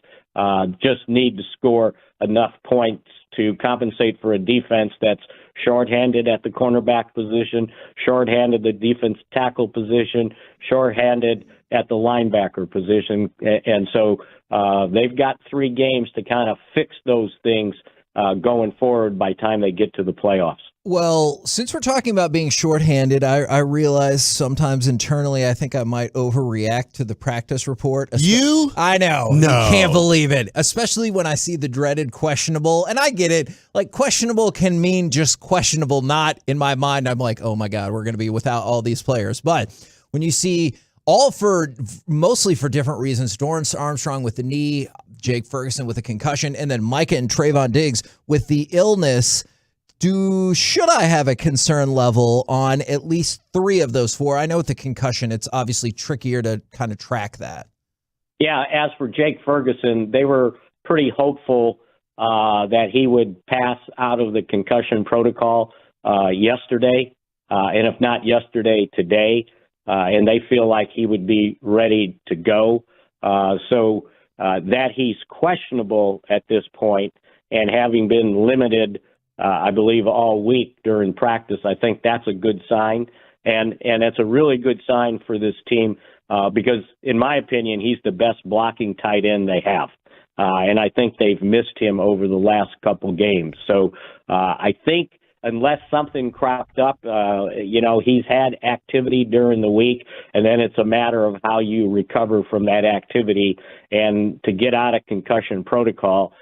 just need to score enough points to compensate for a defense that's shorthanded at the cornerback position, shorthanded the defense tackle position, shorthanded at the linebacker position. And so they've got 3 games to kind of fix those things going forward by the time they get to the playoffs. Well, since we're talking about being shorthanded, I realize sometimes internally I think I might overreact to the practice report. You? I know. No. You can't believe it. Especially when I see the dreaded questionable. And I get it. Like, questionable can mean just questionable, not in my mind. I'm like, oh my God, we're going to be without all these players. But when you see mostly for different reasons, Dorrance Armstrong with the knee, Jake Ferguson with a concussion, and then Micah and Trayvon Diggs with the illness, should I have a concern level on at least 3 of those 4? I know with the concussion, it's obviously trickier to kind of track that. Yeah, as for Jake Ferguson, they were pretty hopeful that he would pass out of the concussion protocol yesterday, and if not yesterday, today, and they feel like he would be ready to go. So that he's questionable at this point and having been limited I believe all week during practice, I think that's a good sign. And it's a really good sign for this team because, in my opinion, he's the best blocking tight end they have. And I think they've missed him over the last couple games. So I think unless something cropped up, he's had activity during the week, and then it's a matter of how you recover from that activity. And to get out of concussion protocol,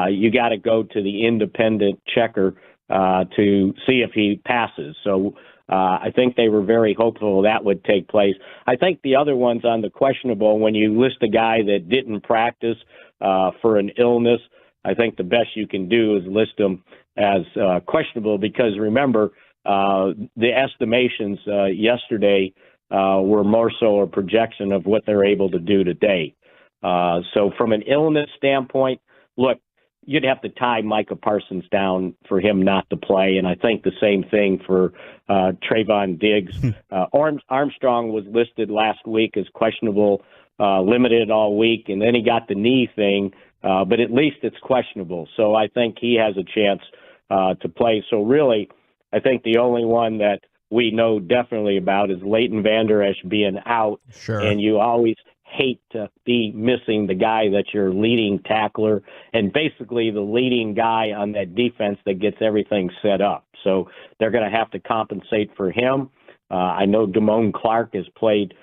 you got to go to the independent checker to see if he passes. So I think they were very hopeful that would take place. I think the other ones on the questionable, when you list a guy that didn't practice for an illness, I think the best you can do is list them as questionable because, remember, the estimations yesterday were more so a projection of what they're able to do today. So from an illness standpoint, look, you'd have to tie Micah Parsons down for him not to play, and I think the same thing for Trayvon Diggs. Armstrong was listed last week as questionable, limited all week, and then he got the knee thing, but at least it's questionable. So I think he has a chance to play. So really, I think the only one that we know definitely about is Leighton Vander Esch being out, Sure. And you always hate to be missing the guy that's your leading tackler and basically the leading guy on that defense that gets everything set up. So they're going to have to compensate for him. I know Damone Clark has played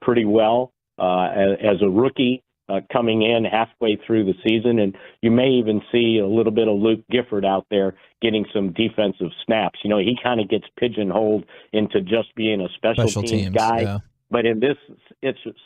pretty well as a rookie coming in halfway through the season, and you may even see a little bit of Luke Gifford out there getting some defensive snaps. You know, he kind of gets pigeonholed into just being a special teams guy. Yeah. But in this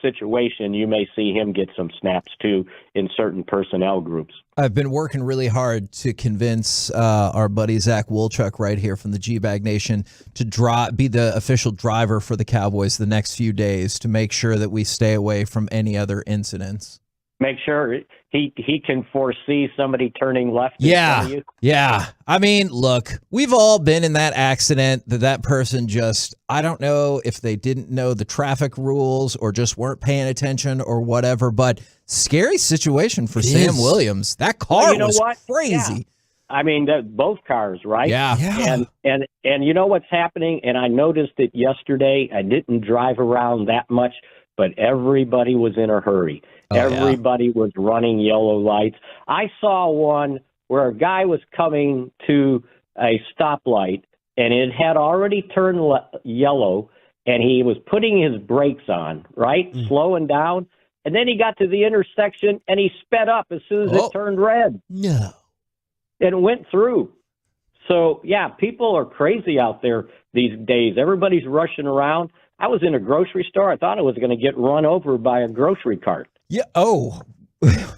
situation, you may see him get some snaps, too, in certain personnel groups. I've been working really hard to convince our buddy Zach Wolchuk right here from the G-Bag Nation to be the official driver for the Cowboys the next few days to make sure that we stay away from any other incidents. Make sure he can foresee somebody turning left in front of you. Yeah. I mean, look, we've all been in that accident that person just, I don't know if they didn't know the traffic rules or just weren't paying attention or whatever, but scary situation for Sam Williams. That car was crazy. Yeah. I mean, both cars, right? Yeah. And you know what's happening? And I noticed it yesterday. I didn't drive around that much, but everybody was in a hurry. Everybody was running yellow lights. I saw one where a guy was coming to a stoplight, and it had already turned yellow, and he was putting his brakes on, right, slowing down. And then he got to the intersection, and he sped up as soon as it turned red. No. And went through. So, yeah, people are crazy out there these days. Everybody's rushing around. I was in a grocery store. I thought I was going to get run over by a grocery cart. Yeah. Oh,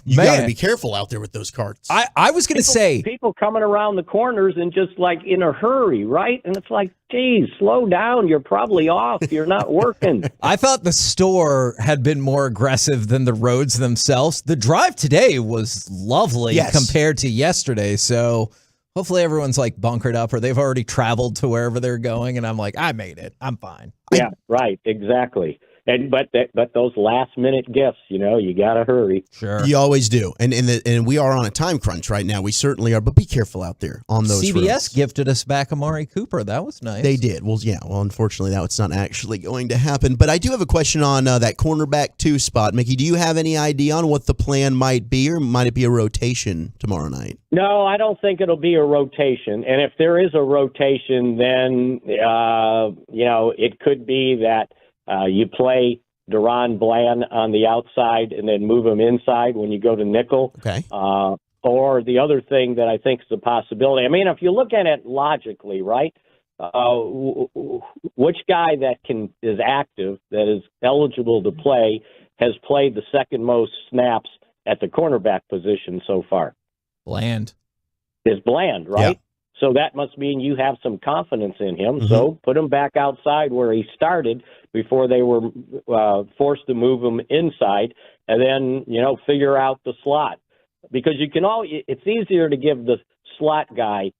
you got to be careful out there with those carts. I was going to say. People coming around the corners and just like in a hurry, right? And it's like, geez, slow down. You're probably off. You're not working. I thought the store had been more aggressive than the roads themselves. The drive today was lovely compared to yesterday. So hopefully everyone's like bunkered up or they've already traveled to wherever they're going. And I'm like, I made it. I'm fine. Yeah, right. Exactly. And but those last minute gifts, you know, you got to hurry. Sure. You always do. And we are on a time crunch right now. We certainly are. But be careful out there on those CBS roads. gifted us back Amari Cooper. That was nice. They did. Well, yeah. Well, unfortunately, that's not actually going to happen. But I do have a question on that cornerback 2 spot. Mickey, do you have any idea on what the plan might be, or might it be a rotation tomorrow night? No, I don't think it'll be a rotation. And if there is a rotation, then, you know, it could be that you play Deron Bland on the outside and then move him inside when you go to nickel. Okay. Or the other thing that I think is a possibility. I mean, if you look at it logically, right, which guy that is active, that is eligible to play, has played the second most snaps at the cornerback position so far? Bland. Is Bland, right? Yeah. So that must mean you have some confidence in him. Mm-hmm. So put him back outside where he started before they were forced to move him inside, and then, you know, figure out the slot. Because it's easier to give the slot guy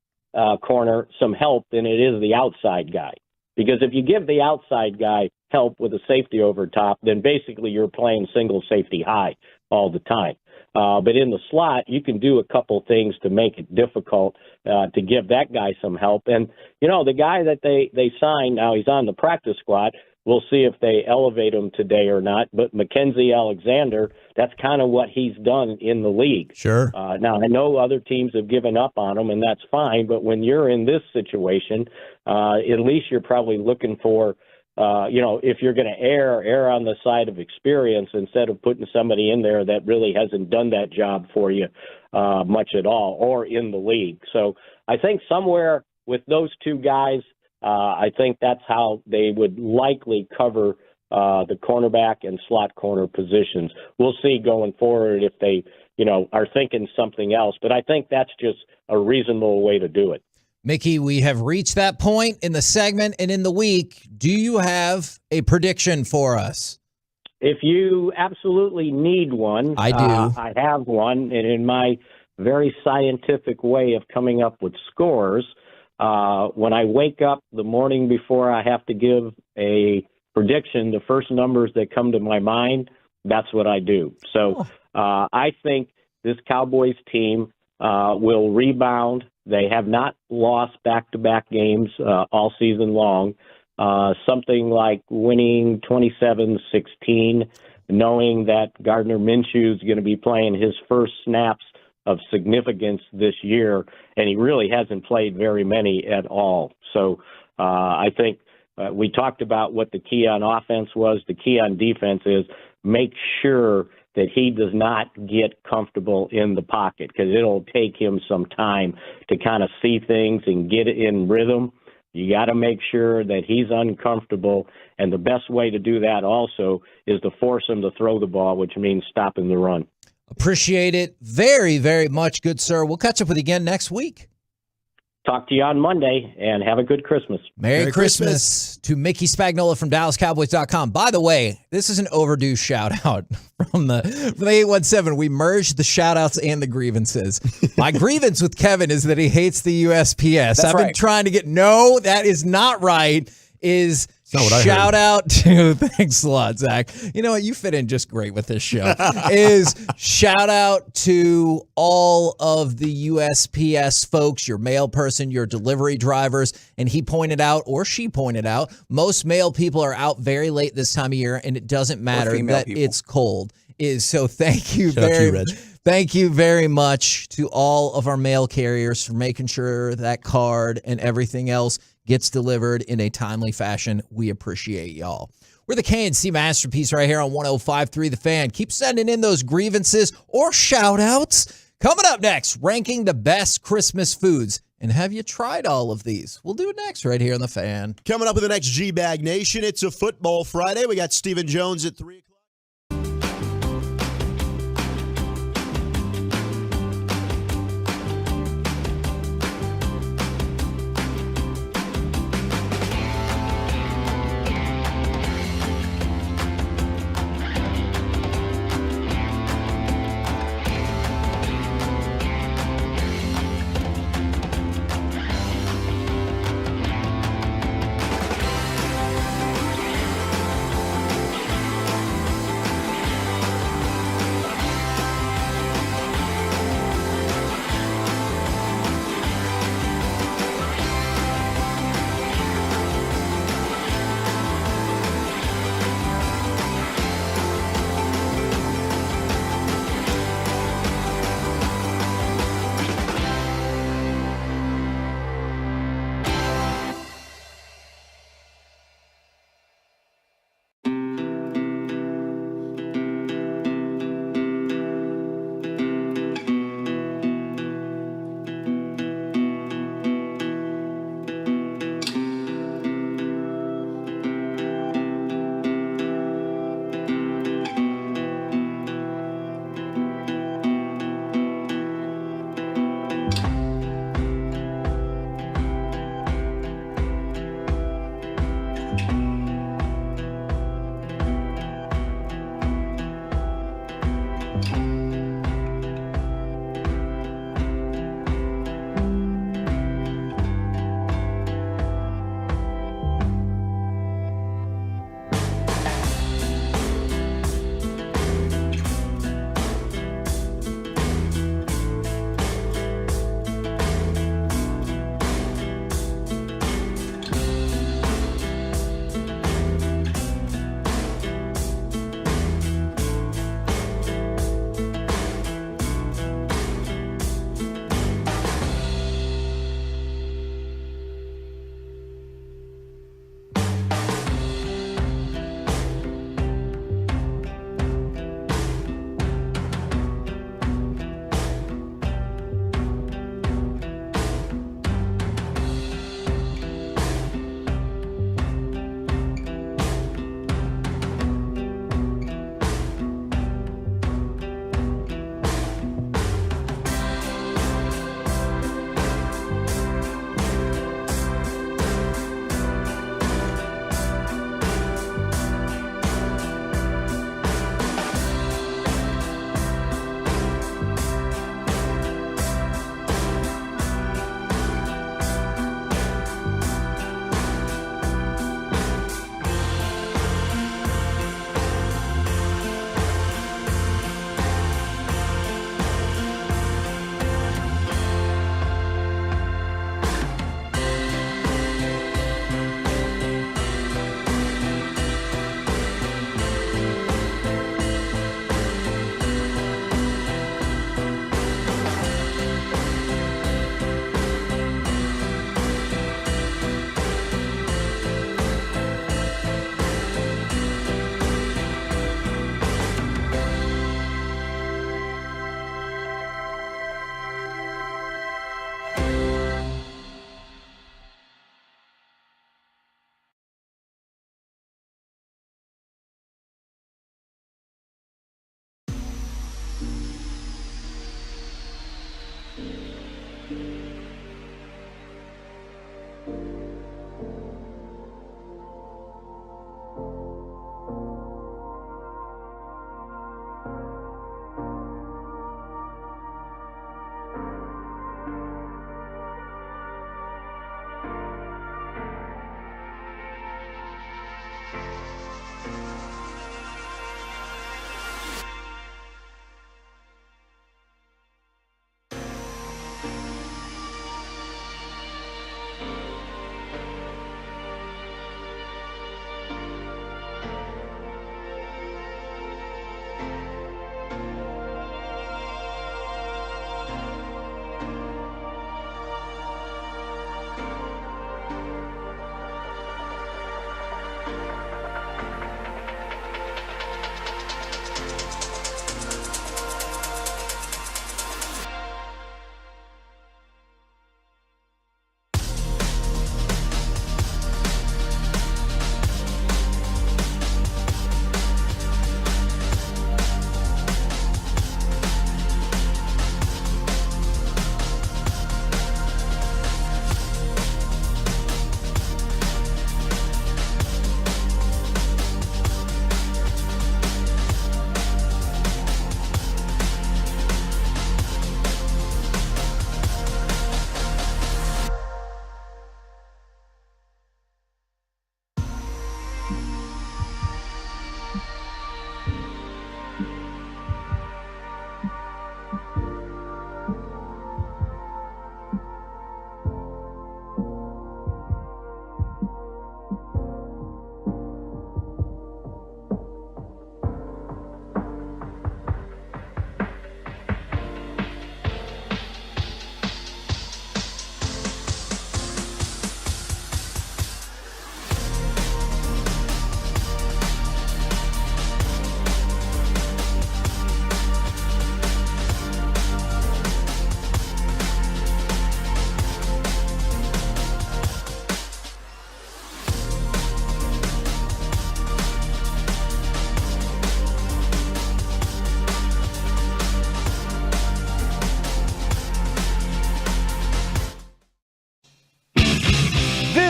corner some help than it is the outside guy. Because if you give the outside guy help with a safety over top, then basically you're playing single safety high all the time. But in the slot, you can do a couple things to make it difficult to give that guy some help. And, you know, the guy that they signed, now he's on the practice squad. We'll see if they elevate him today or not. But Mackenzie Alexander, that's kind of what he's done in the league. Sure. Now, I know other teams have given up on him, and that's fine. But when you're in this situation, at least you're probably looking for, you know, if you're going to err on the side of experience instead of putting somebody in there that really hasn't done that job for you much at all or in the league. So I think somewhere with those two guys, I think that's how they would likely cover the cornerback and slot corner positions. We'll see going forward if they, you know, are thinking something else. But I think that's just a reasonable way to do it. Mickey, we have reached that point in the segment and in the week. Do you have a prediction for us? If you absolutely need one, I do. I have one, and in my very scientific way of coming up with scores, when I wake up the morning before I have to give a prediction, the first numbers that come to my mind, that's what I do. So I think this Cowboys team will rebound. They have not lost back-to-back games all season long. Something like winning 27-16, knowing that Gardner Minshew is going to be playing his first snaps of significance this year, and he really hasn't played very many at all. So I think we talked about what the key on offense was. The key on defense is make sure that he does not get comfortable in the pocket, because it'll take him some time to kind of see things and get in rhythm. You got to make sure that he's uncomfortable, and the best way to do that also is to force him to throw the ball, which means stopping the run. Appreciate it very, very much, good sir. We'll catch up with you again next week. Talk to you on Monday, and have a good Christmas. Merry Christmas to Mickey Spagnola from DallasCowboys.com. By the way, this is an overdue shout-out from the 817. We merged the shout-outs and the grievances. My grievance with Kevin is that he hates the USPS. I've been trying to get, no, that is not right, is shout out to, thanks a lot, Zach. You know what? You fit in just great with this show. Is shout out to all of the USPS folks, your mail person, your delivery drivers. And he pointed out, or she pointed out, most mail people are out very late this time of year, and it doesn't matter that it's cold. So thank you Thank you very much to all of our mail carriers for making sure that card and everything else gets delivered in a timely fashion. We appreciate y'all. We're the KNC Masterpiece right here on 105.3 The Fan. Keep sending in those grievances or shout-outs. Coming up next, ranking the best Christmas foods. And have you tried all of these? We'll do it next right here on The Fan. Coming up with the next G-Bag Nation, it's a football Friday. We got Stephen Jones at 3 o'clock.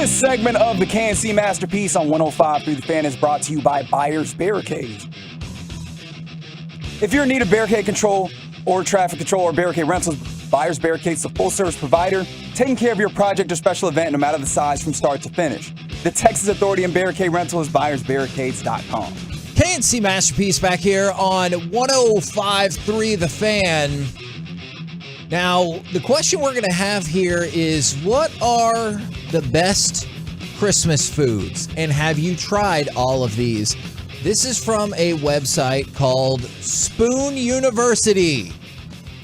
This segment of the KNC Masterpiece on 105.3 The Fan is brought to you by Buyers Barricade. If you're in need of barricade control or traffic control or barricade rentals, Buyers Barricade is the full-service provider, taking care of your project or special event no matter the size from start to finish. The Texas Authority in barricade rental is buyersbarricades.com. KNC Masterpiece back here on 105.3 The Fan. Now, the question we're going to have here is, what are the best Christmas foods? And have you tried all of these? This is from a website called Spoon University.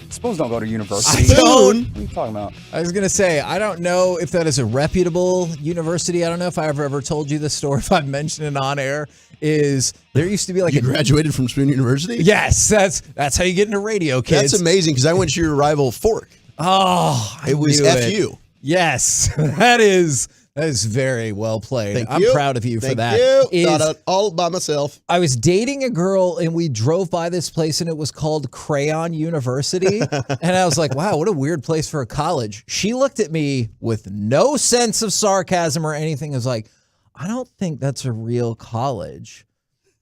Spoons don't go to university. Spoon? What are you talking about? I was going to say, I don't know if that is a reputable university. I don't know if I've ever told you this story, if I've mentioned it on air. Is there used to be like you graduated from Spoon University? Yes, that's how you get into radio, kids. That's amazing because I went to your rival Fork. Oh, it was FU. Yes, that is very well played. I'm proud of you for that. Thank you. Not all by myself. I was dating a girl and we drove by this place and it was called Crayon University. And I was like, wow, what a weird place for a college. She looked at me with no sense of sarcasm or anything. I was like, I don't think that's a real college.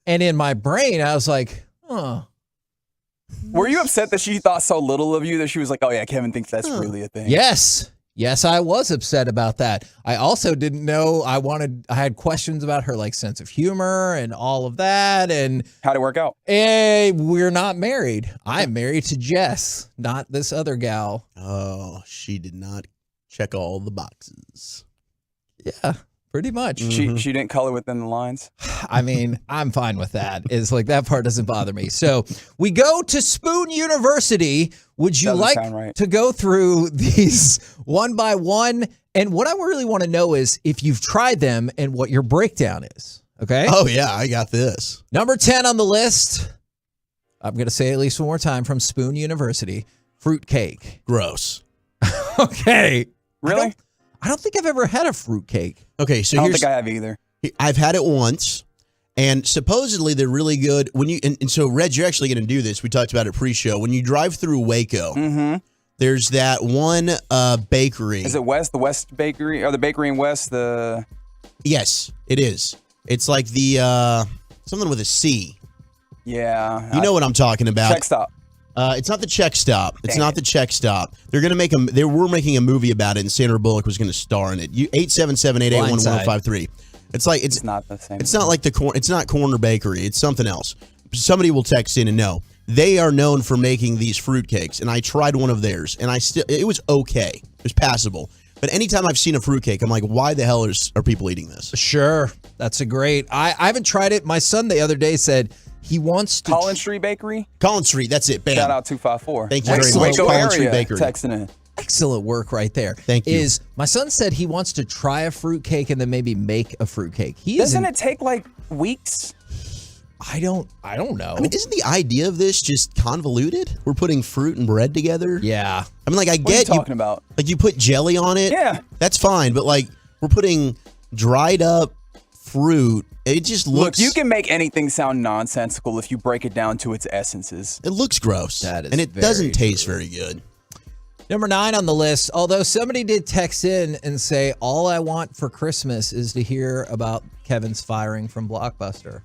And in my brain, I was like, huh. Were you upset that she thought so little of you that she was like, oh yeah, Kevin thinks that's really a thing? Yes. Yes, I was upset about that. I also didn't know I had questions about her like sense of humor and all of that. And how'd it work out? We're not married. I'm married to Jess, not this other gal. Oh, she did not check all the boxes. Yeah. Pretty much. She didn't color within the lines. I mean, I'm fine with that. It's like that part doesn't bother me. So we go to Spoon University. Would you like to go through these one by one? And what I really want to know is if you've tried them and what your breakdown is. Okay? Oh, yeah, I got this. Number 10 on the list. I'm going to say it at least one more time from Spoon University. Fruitcake. Gross. Okay. Really? I don't think I've ever had a fruitcake. Okay, so I don't think I have either. I've had it once, and supposedly they're really good. When you and so Reg, you're actually going to do this. We talked about it pre-show. When you drive through Waco, there's that one bakery. Is it the West Bakery, or the bakery in West? Yes, it is. It's like the something with a C. Yeah, you know what I'm talking about. Check Stop. It's not the Check Stop. It's not the Check Stop. They're going to make they were making a movie about it, and Sandra Bullock was going to star in it. 877-881-1053. It's not the same. It's not like it's not Corner Bakery. It's something else. Somebody will text in and know. They are known for making these fruitcakes, and I tried one of theirs, and it was okay. It was passable. But anytime I've seen a fruitcake, I'm like, why the hell are people eating this? Sure. That's a great. I haven't tried it. My son the other day said he wants to. Collins Street Bakery? Collins Street, that's it. Bam. Shout out 254. Thank you very much. Waco Collins Street area Bakery. texting in. Excellent work right there. Thank you. My son said he wants to try a fruitcake and then maybe make a fruitcake. Doesn't it take like weeks? I don't know. I mean, isn't the idea of this just convoluted? We're putting fruit and bread together? Yeah. I mean, like, I What are you get talking about? Like, you put jelly on it. Yeah. That's fine. But, like, we're putting dried up fruit. It just looks. Look, you can make anything sound nonsensical if you break it down to its essences. It looks gross. That is and it very doesn't taste true. very good. Number 9 on the list, although somebody did text in and say, all I want for Christmas is to hear about Kevin's firing from Blockbuster.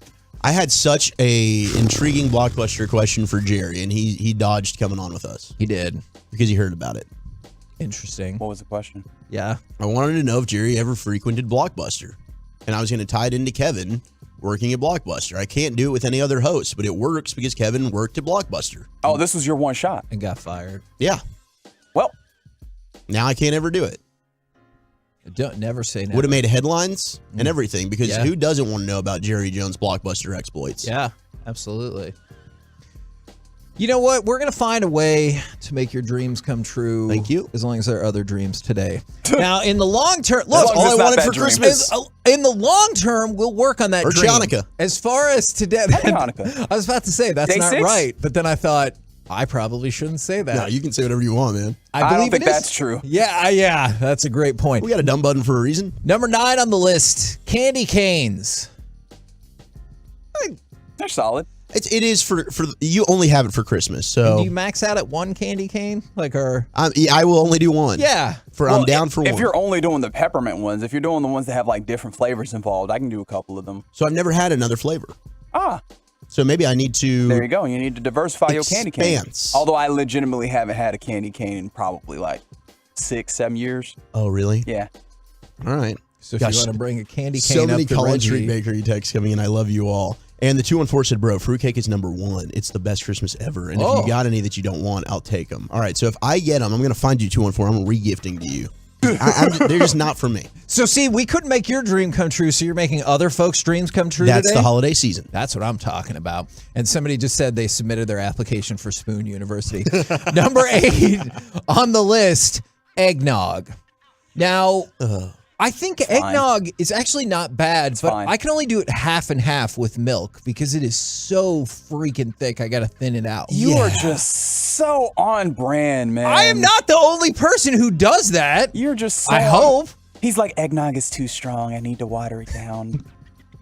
I had such a intriguing Blockbuster question for Jerry, and he dodged coming on with us. He did. Because he heard about it. Interesting. What was the question? Yeah. I wanted to know if Jerry ever frequented Blockbuster. And I was going to tie it into Kevin working at Blockbuster. I can't do it with any other host, but it works because Kevin worked at Blockbuster. Oh, this was your one shot. And got fired. Yeah. Well. Now I can't ever do it. Don't never say never. Would have made headlines and everything because Yeah. who doesn't want to know about Jerry Jones' Blockbuster exploits? Yeah, absolutely. You know what? We're going to find a way to make your dreams come true. Thank you. As long as there are other dreams today. Now, in the long term, That's look, all I wanted for dreams. Christmas. in the long term, we'll work on that Or dream. Hanukkah. As far as today, Hanukkah. I was about to say that's Day not 6? right, but then I thought I probably shouldn't say that. No, you can say whatever you want, man. I don't believe think it is. that's true. Yeah, that's a great point. We got a dumb button for a reason. Number 9 on the list, candy canes. They're solid. It is for you only have it for Christmas. So And do you max out at one candy cane? I will only do one. Yeah. I'm down for one. If you're only doing the peppermint ones, if you're doing the ones that have like different flavors involved, I can do a couple of them. So I've never had another flavor. So maybe I need to. There you go. You need to diversify your candy cane. Expanse. Although I legitimately haven't had a candy cane in probably like 6-7 years. Oh, really? Yeah. All right. So if you want to bring a candy cane so many up to College Reggie. Street Bakery texts coming in. I love you all. And the 214 said, bro, fruitcake is number one. It's the best Christmas ever. And if you got any that you don't want, I'll take them. All right. So if I get them, I'm going to find you 214. I'm re-gifting to you. They're just not for me. So see, we couldn't make your dream come true, so you're making other folks' dreams come true That's today? the holiday season. That's what I'm talking about. And somebody just said they submitted their application for Spoon University. Number 8 on the list, eggnog. Now, I think eggnog is actually not bad, but I can only do it half and half with milk because it is so freaking thick. I got to thin it out. You are just so on brand, man. I am not the only person who does that. You're just so I hope. He's like, eggnog is too strong. I need to water it down.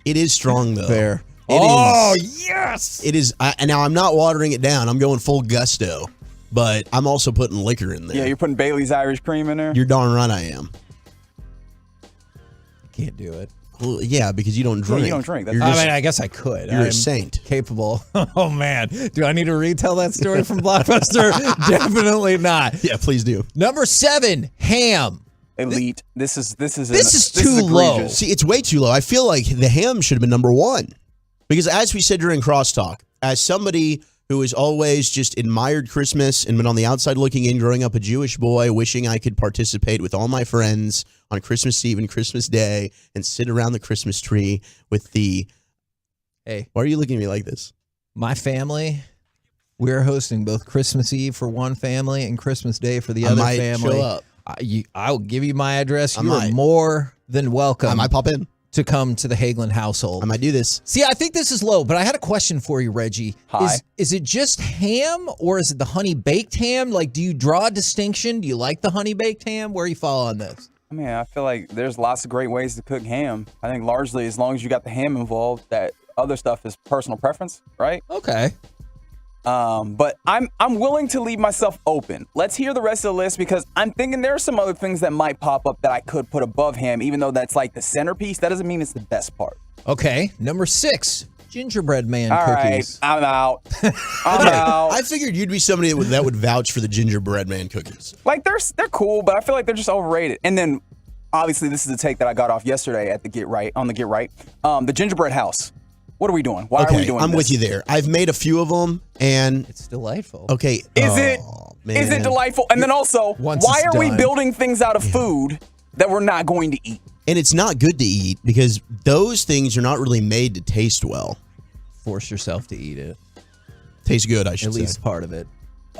It is strong, though. Fair. Yes. It is. And now I'm not watering it down. I'm going full gusto, but I'm also putting liquor in there. Yeah, you're putting Bailey's Irish cream in there? You're darn right I am. Can't do it. Well, yeah, because you don't drink. Yeah, you don't drink. I guess I could. You're I'm a saint. Capable. Oh, man. Do I need to retell that story from Blockbuster? Definitely not. Yeah, please do. Number 7, ham. Elite. This is too low. egregious. See, it's way too low. I feel like the ham should have been number 1. Because as we said during Crosstalk, as somebody who has always just admired Christmas and been on the outside looking in, growing up a Jewish boy, wishing I could participate with all my friends on Christmas Eve and Christmas Day and sit around the Christmas tree with the... Hey. Why are you looking at me like this? My family, we're hosting both Christmas Eve for one family and Christmas Day for the other might family. show up. I'll give you my address. I You are might. more than welcome. I might pop in. To come to the Hagelin household. I might do this. See, I think this is low, but I had a question for you, Reggie. Hi. Is it just ham or is it the honey baked ham? Like, do you draw a distinction? Do you like the honey baked ham? Where you fall on this? I mean, I feel like there's lots of great ways to cook ham. I think largely, as long as you got the ham involved, that other stuff is personal preference, right? Okay. But I'm willing to leave myself open. Let's hear the rest of the list because I'm thinking there are some other things that might pop up that I could put above ham, even though that's like the centerpiece. That doesn't mean it's the best part. Okay. Number 6, gingerbread man All right, cookies. I'm out. I'm out. I figured you'd be somebody that would vouch for the gingerbread man cookies. Like they're cool, but I feel like they're just overrated. And then obviously this is a take that I got off yesterday at the Get Right. The gingerbread house. What are we doing? Why are we doing I'm this? with you there. I've made a few of them, and it's delightful. Okay, Is it delightful? And then also, Once why it's are we done. building things out of food that we're not going to eat? And it's not good to eat because those things are not really made to taste well. Force yourself to eat it. Tastes good, I should At say. least part of it.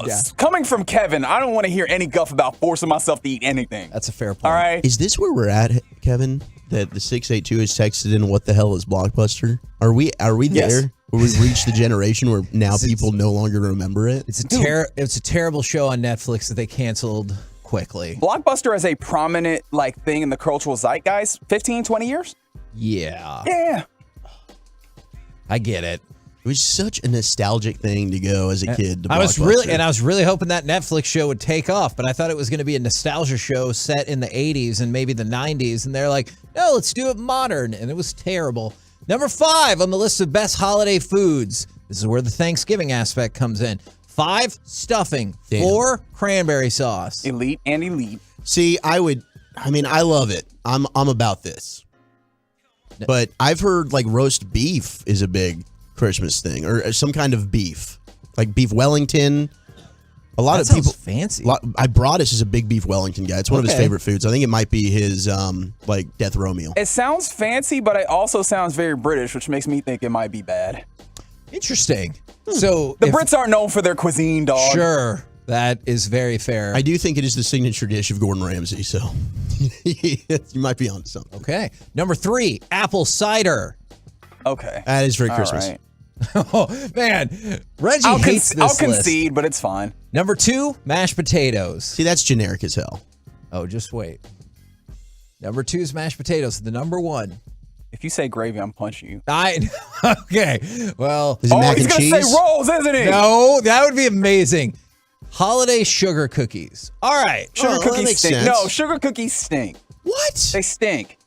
Yeah. Coming from Kevin, I don't want to hear any guff about forcing myself to eat anything. That's a fair point. All right. Is this where we're at, Kevin? That the 682 has texted in, what the hell is Blockbuster? Are we Yes. there? Where we've reached the generation where now people no longer remember it? It's a terrible show on Netflix that they canceled quickly. Blockbuster as a prominent thing in the cultural zeitgeist, 15, 20 years? Yeah. Yeah. I get it. It was such a nostalgic thing to go as a kid to I was Blockbuster. really hoping that Netflix show would take off, but I thought it was going to be a nostalgia show set in the 80s and maybe the 90s, and they're like, no, let's do it modern, and it was terrible. Number 5 on the list of best holiday foods. This is where the Thanksgiving aspect comes in. 5, stuffing. 4, cranberry sauce. Elite and elite. See, I love it. I'm about this. But I've heard roast beef is a big Christmas thing, or some kind of beef, like beef Wellington. A lot That of sounds people fancy. Broadus is a big beef Wellington guy. It's one of his Okay. favorite foods. I think it might be his death row meal. It sounds fancy, but it also sounds very British, which makes me think it might be bad. Interesting. So the Brits aren't known for their cuisine, dog. Sure, that is very fair. I do think it is the signature dish of Gordon Ramsay, so you might be on something. Okay. Number 3, apple cider. Okay. That is very All Christmas. right. Oh, man. Reggie hates this I'll list. concede, but it's fine. Number 2, mashed potatoes. See, that's generic as hell. Oh, just wait. Number 2 is mashed potatoes. The number 1, If you say gravy, I'm punching you. Okay. Well, Is it mac he's and gonna cheese? say rolls, isn't he? no, that would be amazing. Holiday sugar cookies. All right. Sugar that cookies makes stink. sense. No, sugar cookies stink. What? They stink.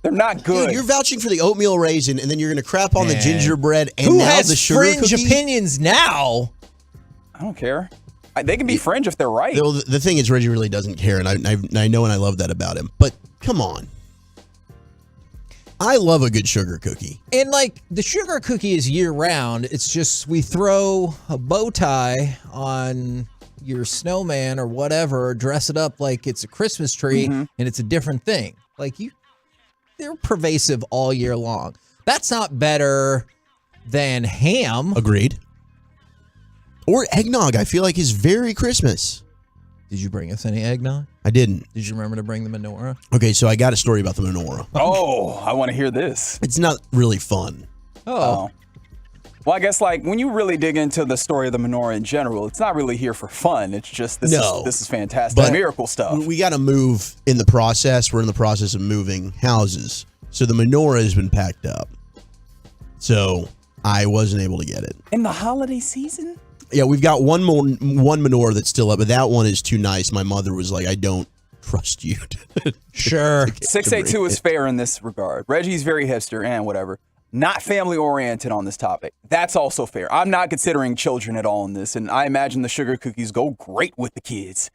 They're not good. Dude, you're vouching for the oatmeal raisin, and then you're going to crap on the Man. gingerbread and Who now has the sugar fringe cookie? opinions now? I don't care. They can be fringe if they're right. The thing is, Reggie really doesn't care, and I know and I love that about him. But come on. I love a good sugar cookie. And like the sugar cookie is year round. It's just we throw a bow tie on your snowman or whatever, dress it up like it's a Christmas tree, and it's a different thing. Like they're pervasive all year long. That's not better than ham. Agreed. Or eggnog, I feel like is very Christmas. Did you bring us any eggnog? I didn't. Did you remember to bring the menorah? Okay, so I got a story about the menorah. Oh, I want to hear this. It's not really fun. Oh. Well, I guess like when you really dig into the story of the menorah in general, it's not really here for fun. It's just this is fantastic. But miracle stuff. We got to move in the process. We're in the process of moving houses. So the menorah has been packed up. So I wasn't able to get it. In the holiday season? Yeah, we've got one menorah that's still up, but that one is too nice. My mother was like, I don't trust you. Sure. 682 is fair in this regard. Reggie's very hipster and whatever. Not family oriented on this topic. That's also fair. I'm not considering children at all in this, and I imagine the sugar cookies go great with the kids.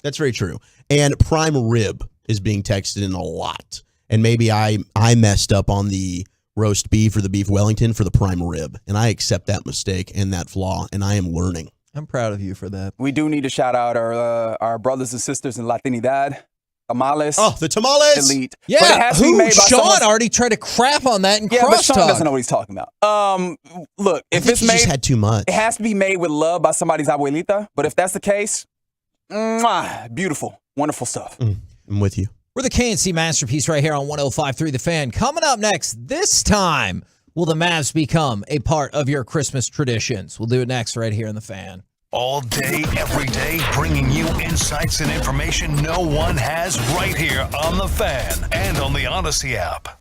That's very true. And prime rib is being texted in a lot. And maybe I messed up on the roast beef or the beef Wellington for the prime rib. And I accept that mistake and that flaw, and I am learning. I'm proud of you for that. We do need to shout out our brothers and sisters in Latinidad. Tamales. Oh, the tamales. Elite. Yeah, But it has to be made by Sean someone- already tried to crap on that and Yeah, but Sean crosstalk. doesn't know what he's talking about. Look, if it's you made, just had too much. it has to be made with love by somebody's abuelita. But if that's the case, beautiful, wonderful stuff. I'm with you. We're the KNC Masterpiece right here on 105.3 The Fan. Coming up next, this time, will the Mavs become a part of your Christmas traditions? We'll do it next right here in The Fan. All day, every day, bringing you insights and information no one has right here on The Fan and on the Odyssey app.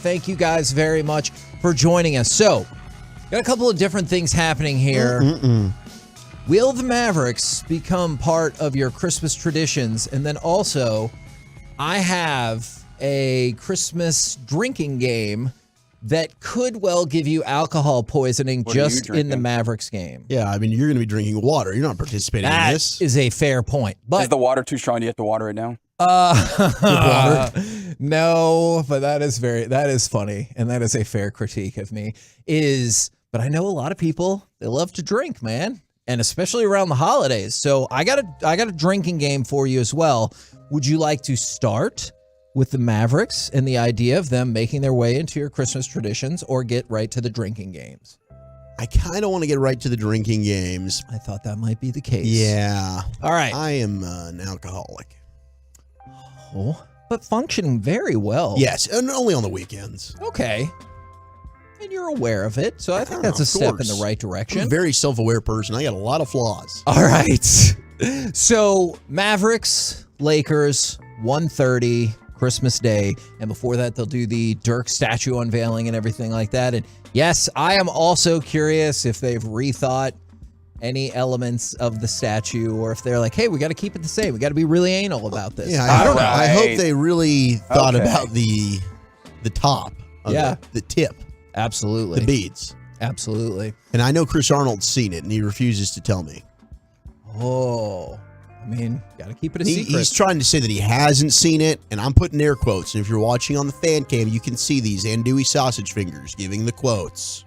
Thank you guys very much for joining us. So, got a couple of different things happening here. Will the Mavericks become part of your Christmas traditions? And then also, I have a Christmas drinking game that could well give you alcohol poisoning just in the Mavericks game. Yeah, I mean, you're going to be drinking water. You're not participating in this. That is a fair point. But is the water too strong? Do you have to water it down? No, but that is funny, and that is a fair critique of me. But I know a lot of people, they love to drink, man, and especially around the holidays. So I got a drinking game for you as well. Would you like to start with the Mavericks and the idea of them making their way into your Christmas traditions, or get right to the drinking games? I kind of want to get right to the drinking games. I thought that might be the case. Yeah. All right. I am an alcoholic. Oh, but functioning very well. Yes, and only on the weekends. Okay. And you're aware of it, so I think that's a step in the right direction. I'm a very self-aware person. I got a lot of flaws. All right. So, Mavericks, Lakers, 1:30, Christmas Day. And before that, they'll do the Dirk statue unveiling and everything like that. And yes, I am also curious if they've rethought any elements of the statue, or if they're like, hey, we got to keep it the same. We got to be really anal about this. Yeah, I don't know. I hope they really thought about the top of the tip. Absolutely. The beads. Absolutely. And I know Chris Arnold's seen it, and he refuses to tell me. Oh, I mean, got to keep it a secret. He's trying to say that he hasn't seen it, and I'm putting air quotes. And if you're watching on the fan cam, you can see these andouille sausage fingers giving the quotes.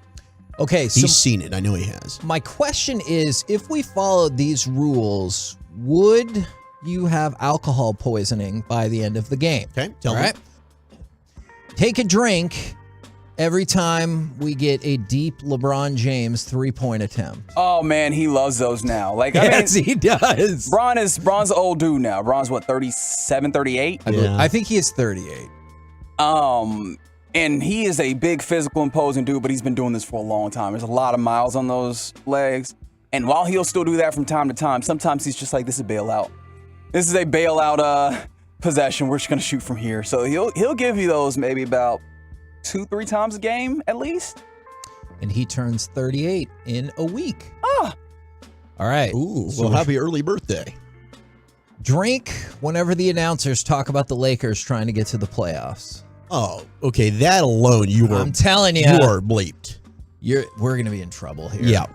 Okay, so he's seen it. I know he has. My question is, if we followed these rules, would you have alcohol poisoning by the end of the game? Okay, tell me. Take a drink every time we get a deep LeBron James three-point attempt. Oh man, he loves those now. Like, yes, he does. Bron's an old dude now. Bron's what, 37, 38? I think he is 38. And he is a big physical imposing dude, but he's been doing this for a long time. There's a lot of miles on those legs. And while he'll still do that from time to time, sometimes he's just like, this is a bailout. This is a bailout possession. We're just gonna shoot from here. So he'll give you those maybe about 2-3 times a game at least. And he turns 38 in a week. All right. Ooh, well, happy early birthday. Drink whenever the announcers talk about the Lakers trying to get to the playoffs. Oh, okay. That alone, I'm telling you. You are bleeped. We're going to be in trouble here. Yeah.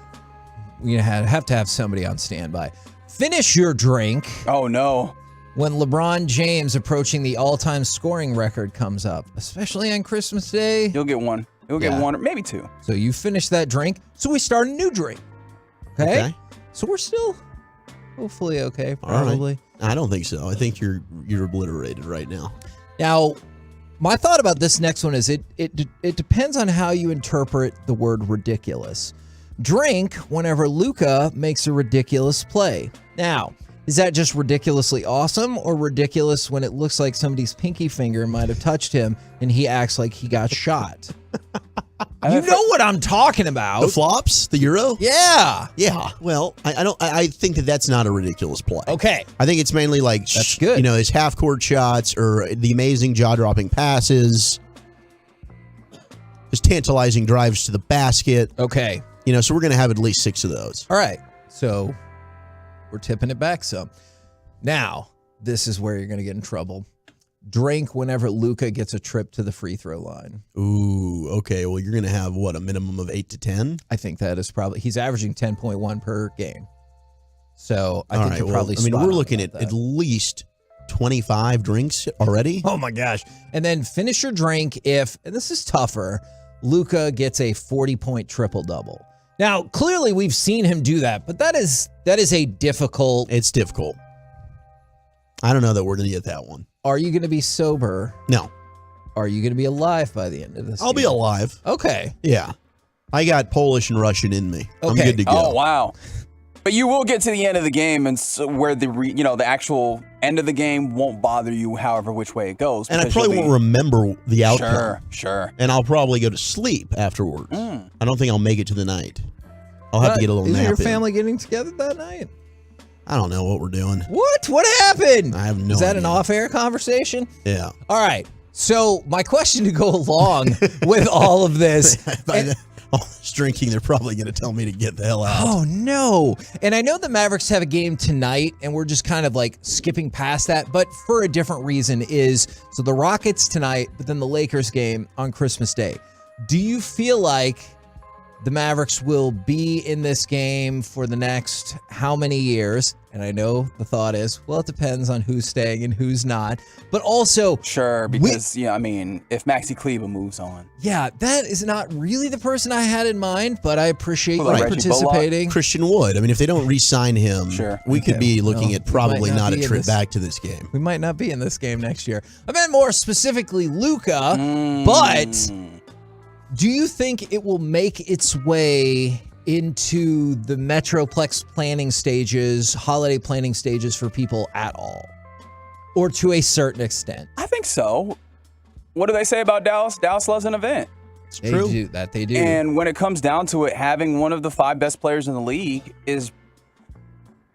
We're going to have to have somebody on standby. Finish your drink. Oh, no. When LeBron James approaching the all-time scoring record comes up, especially on Christmas Day. You'll get one. You'll get one or maybe two. So you finish that drink. So we start a new drink. Okay? So we're still hopefully okay, probably. Right. I don't think so. I think you're obliterated right now. Now, my thought about this next one is it depends on how you interpret the word ridiculous. Drink whenever Luka makes a ridiculous play. Now, is that just ridiculously awesome, or ridiculous when it looks like somebody's pinky finger might have touched him and he acts like he got shot? You know what I'm talking about. The flops? The Euro? Yeah. Yeah. Well, I think that's not a ridiculous play. Okay. I think it's mainly like, that's good. You know, his half-court shots or the amazing jaw-dropping passes, his tantalizing drives to the basket. Okay. You know, so we're going to have at least 6 of those. All right. So we're tipping it back some. Now, this is where you're going to get in trouble. Drink whenever Luka gets a trip to the free throw line. Ooh, okay. Well, you're going to have, what, a minimum of 8 to 10? I think that is probably, he's averaging 10.1 per game. So I think you're probably I mean, we're looking at least 25 drinks already. Oh my gosh. And then finish your drink if, and this is tougher, Luka gets a 40-point triple-double. Now, clearly we've seen him do that, but that is a difficult. It's difficult. I don't know that we're going to get that one. Are you going to be sober? No. Are you going to be alive by the end of this? I'll be alive. Okay. Yeah. I got Polish and Russian in me. Okay. I'm good to go. Oh, wow. But you will get to the end of the game, and so where the actual end of the game won't bother you, however which way it goes. And I probably won't remember the outcome. Sure. And I'll probably go to sleep afterwards. I don't think I'll make it to the night. I'll have to get a little nap Is your in. family getting together that night? I don't know what we're doing. What? What happened? I have no idea. Is that an off-air conversation? Yeah. All right. So my question to go along with all of this. All this drinking, they're probably going to tell me to get the hell out. Oh, no. And I know the Mavericks have a game tonight, and we're just kind of like skipping past that, but for a different reason so the Rockets tonight, but then the Lakers game on Christmas Day. Do you feel like the Mavericks will be in this game for the next how many years? And I know the thought is, well, it depends on who's staying and who's not. But also, sure, because if Maxi Kleber moves on, that is not really the person I had in mind. But I appreciate you Reggie participating. Bullock. Christian Wood. I mean, if they don't re-sign him, we could be looking at probably not a trip back to this game. We might not be in this game next year. I meant more specifically Luka, but do you think it will make its way into the Metroplex planning stages, holiday planning stages for people at all? Or to a certain extent? I think so. What do they say about Dallas? Dallas loves an event. It's true. They do. And when it comes down to it, having one of the 5 best players in the league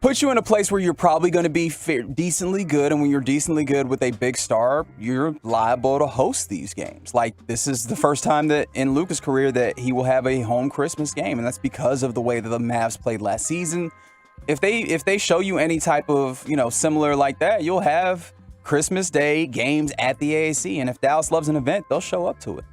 puts you in a place where you're probably going to be decently good. And when you're decently good with a big star, you're liable to host these games. Like, this is the first time that in Luka's career that he will have a home Christmas game. And that's because of the way that the Mavs played last season. If they show you any type of, similar like that, you'll have Christmas Day games at the AAC. And if Dallas loves an event, they'll show up to it.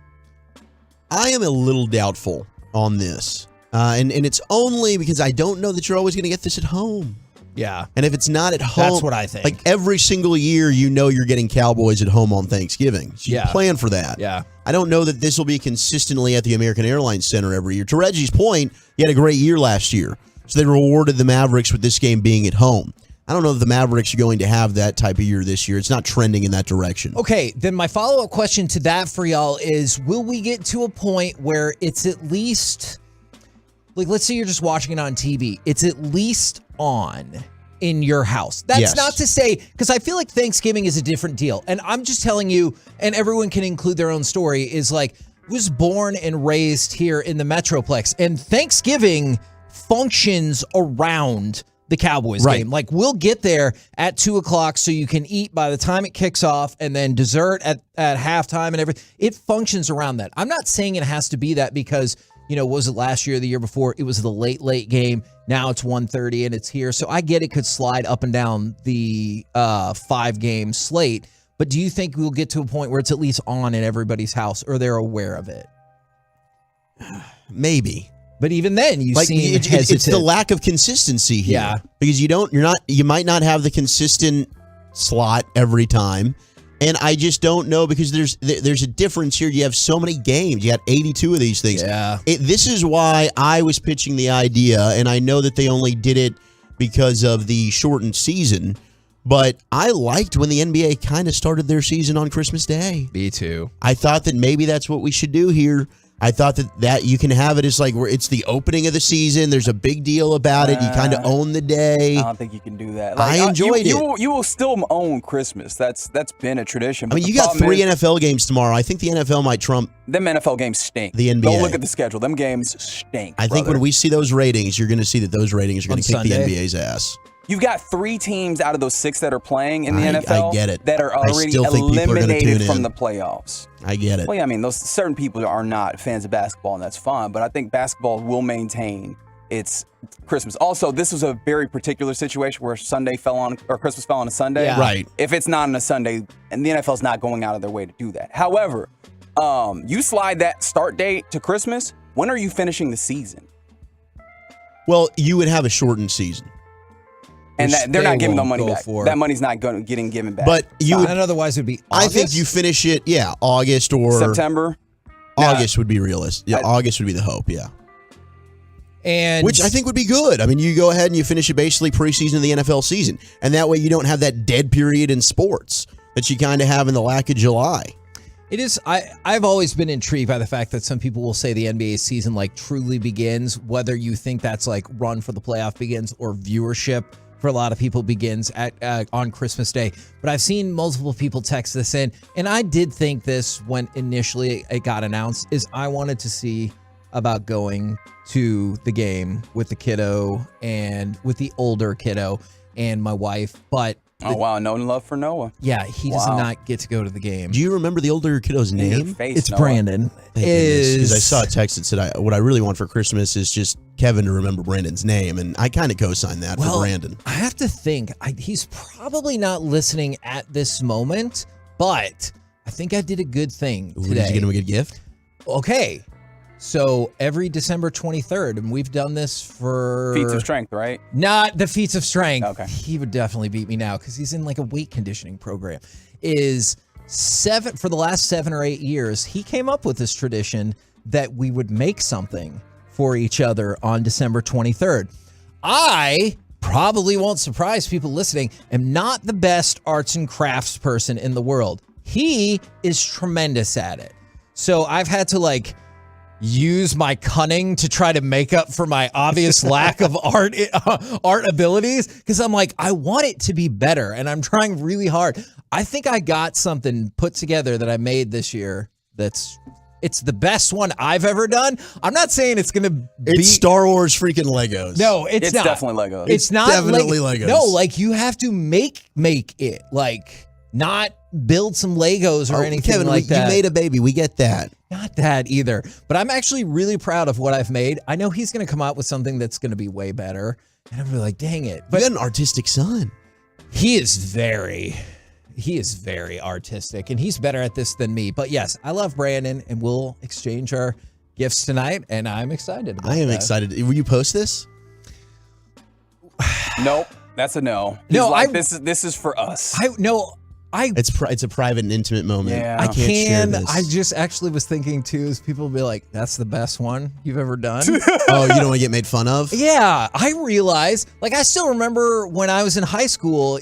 I am a little doubtful on this. And it's only because I don't know that you're always going to get this at home. Yeah. And if it's not at home, that's what I think. Like every single year, you're getting Cowboys at home on Thanksgiving. So you plan for that. Yeah. I don't know that this will be consistently at the American Airlines Center every year. To Reggie's point, he had a great year last year. So they rewarded the Mavericks with this game being at home. I don't know if the Mavericks are going to have that type of year this year. It's not trending in that direction. Okay, then my follow-up question to that for y'all is, will we get to a point where it's at least, like, let's say you're just watching it on TV, it's at least on in your house. That's not to say, because I feel like Thanksgiving is a different deal. And I'm just telling you, and everyone can include their own story, is like, was born and raised here in the Metroplex. And Thanksgiving functions around the Cowboys game. Like, we'll get there at 2:00 so you can eat by the time it kicks off, and then dessert at halftime and everything. It functions around that. I'm not saying it has to be that because, was it last year or the year before? It was the late game. Now it's 1:30 and it's here. So I get it could slide up and down the 5-game slate. But do you think we'll get to a point where it's at least on in everybody's house, or they're aware of it? Maybe. But even then, you seem hesitant. It's the lack of consistency here. Yeah. Because you might not have the consistent slot every time. And I just don't know, because there's a difference here. You have so many games. You got 82 of these things. Yeah. This is why I was pitching the idea, and I know that they only did it because of the shortened season, but I liked when the NBA kind of started their season on Christmas Day. Me too. I thought that maybe that's what we should do here. I thought that you can have it as like where it's the opening of the season. There's a big deal about it. You kind of own the day. I don't think you can do that. I enjoyed it. You will still own Christmas. That's been a tradition. But you got 3 NFL games tomorrow. I think the NFL might trump. Them NFL games stink. The NBA. Don't look at the schedule. Them games stink. I think when we see those ratings, you're going to see that those ratings are going to kick the NBA's ass. You've got 3 teams out of those 6 that are playing in the NFL I get it. that are already eliminated from the playoffs. I get it. Well, yeah, I mean, those certain people are not fans of basketball, and that's fine. But I think basketball will maintain its Christmas. Also, this was a very particular situation where Christmas fell on a Sunday. Yeah. Right. If it's not on a Sunday, and the NFL's not going out of their way to do that. However, you slide that start date to Christmas. When are you finishing the season? Well, you would have a shortened season. And they're not giving the money back. That money's not getting given back. But you would, and otherwise it would be August? I think you finish it, August or September. August would be realistic. Yeah, August would be the hope, yeah. And which I think would be good. I mean, you go ahead and you finish it basically preseason of the NFL season. And that way you don't have that dead period in sports that you kind of have in the lack of July. It is. I've always been intrigued by the fact that some people will say the NBA season like truly begins, whether you think that's like run for the playoff begins or viewership for a lot of people begins on Christmas Day. But I've seen multiple people text this in, and I did think this when initially it got announced, is I wanted to see about going to the game with the kiddo and with the older kiddo and my wife. But Oh, wow. No love for Noah. Yeah, he does not get to go to the game. Do you remember the older kiddo's In your name? face, It's Noah. Brandon. Because I saw a text that said, what I really want for Christmas is just Kevin to remember Brandon's name. And I kind of co-signed that for Brandon. I have to think. He's probably not listening at this moment, but I think I did a good thing today. Did you get him a good gift? Okay. So every December 23rd, and we've done this for... Feats of strength, right? Not the feats of strength. Okay. He would definitely beat me now because he's in like a weight conditioning program. For the last 7 or 8 years, he came up with this tradition that we would make something for each other on December 23rd. I probably won't surprise people listening, am not the best arts and crafts person in the world. He is tremendous at it. So I've had to use my cunning to try to make up for my obvious lack of art abilities, because I'm like, I want it to be better and I'm trying really hard. I think I got something put together that I made this year it's the best one I've ever done. I'm not saying it's going to be... It's Star Wars freaking Legos. No, it's not. Definitely Legos. It's not definitely Legos. No, you have to make it. Not build some Legos or anything Kevin, like that. You made a baby. We get that. Not that either. But I'm actually really proud of what I've made. I know he's going to come out with something that's going to be way better. And I'm really like, dang it. But you got an artistic son. He is very artistic, and he's better at this than me. But yes, I love Brandon, and we'll exchange our gifts tonight, and I'm excited about I am that. excited. Will you post this? Nope. That's a no. No, this is for us. It's a private and intimate moment. Yeah. I can't share this. I just actually was thinking too, is people will be like, that's the best one you've ever done. Oh, you don't want to get made fun of? Yeah, I realized, I still remember when I was in high school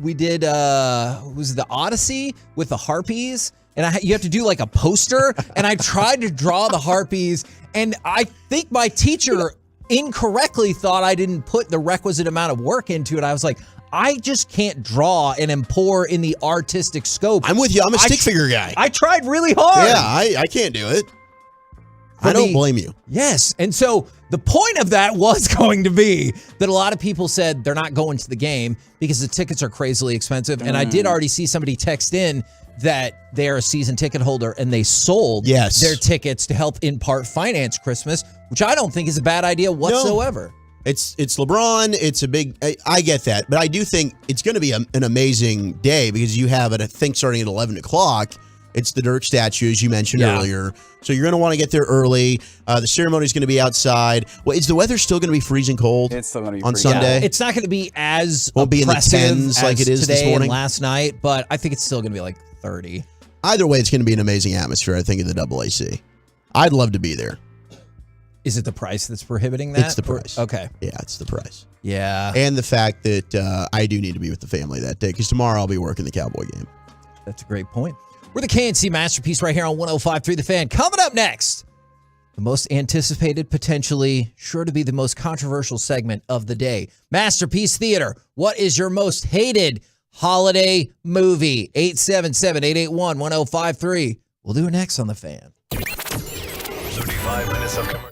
we did, was the Odyssey with the Harpies, and you have to do a poster, and I tried to draw the Harpies, and I think my teacher incorrectly thought I didn't put the requisite amount of work into it. I was like, I just can't draw and pour in the artistic scope. I'm with you. I'm a stick figure guy. I tried really hard. Yeah, I can't do it. I don't blame you. Yes. And so the point of that was going to be that a lot of people said they're not going to the game because the tickets are crazily expensive. And I did already see somebody text in that they're a season ticket holder and they sold their tickets to help in part finance Christmas, which I don't think is a bad idea whatsoever. No. It's LeBron. It's a big. I get that, but I do think it's going to be an amazing day because you have it. I think starting at 11 o'clock. It's the Dirk statue, as you mentioned earlier. So you're going to want to get there early. The ceremony is going to be outside. Well, is the weather still going to be freezing cold? It's still going to be on Sunday. Yeah, it's not going to be as won't be in the 10s like it is today this morning and last night, but I think it's still going to be 30. Either way, it's going to be an amazing atmosphere. I think at the AAC. I'd love to be there. Is it the price that's prohibiting that? It's the price. Okay. Yeah, it's the price. Yeah. And the fact that I do need to be with the family that day because tomorrow I'll be working the Cowboy game. That's a great point. We're the KNC Masterpiece right here on 105.3 The Fan. Coming up next, the most anticipated, potentially sure to be the most controversial segment of the day. Masterpiece Theater. What is your most hated holiday movie? 877-881-1053. We'll do it next on The Fan. 35 minutes of commercial.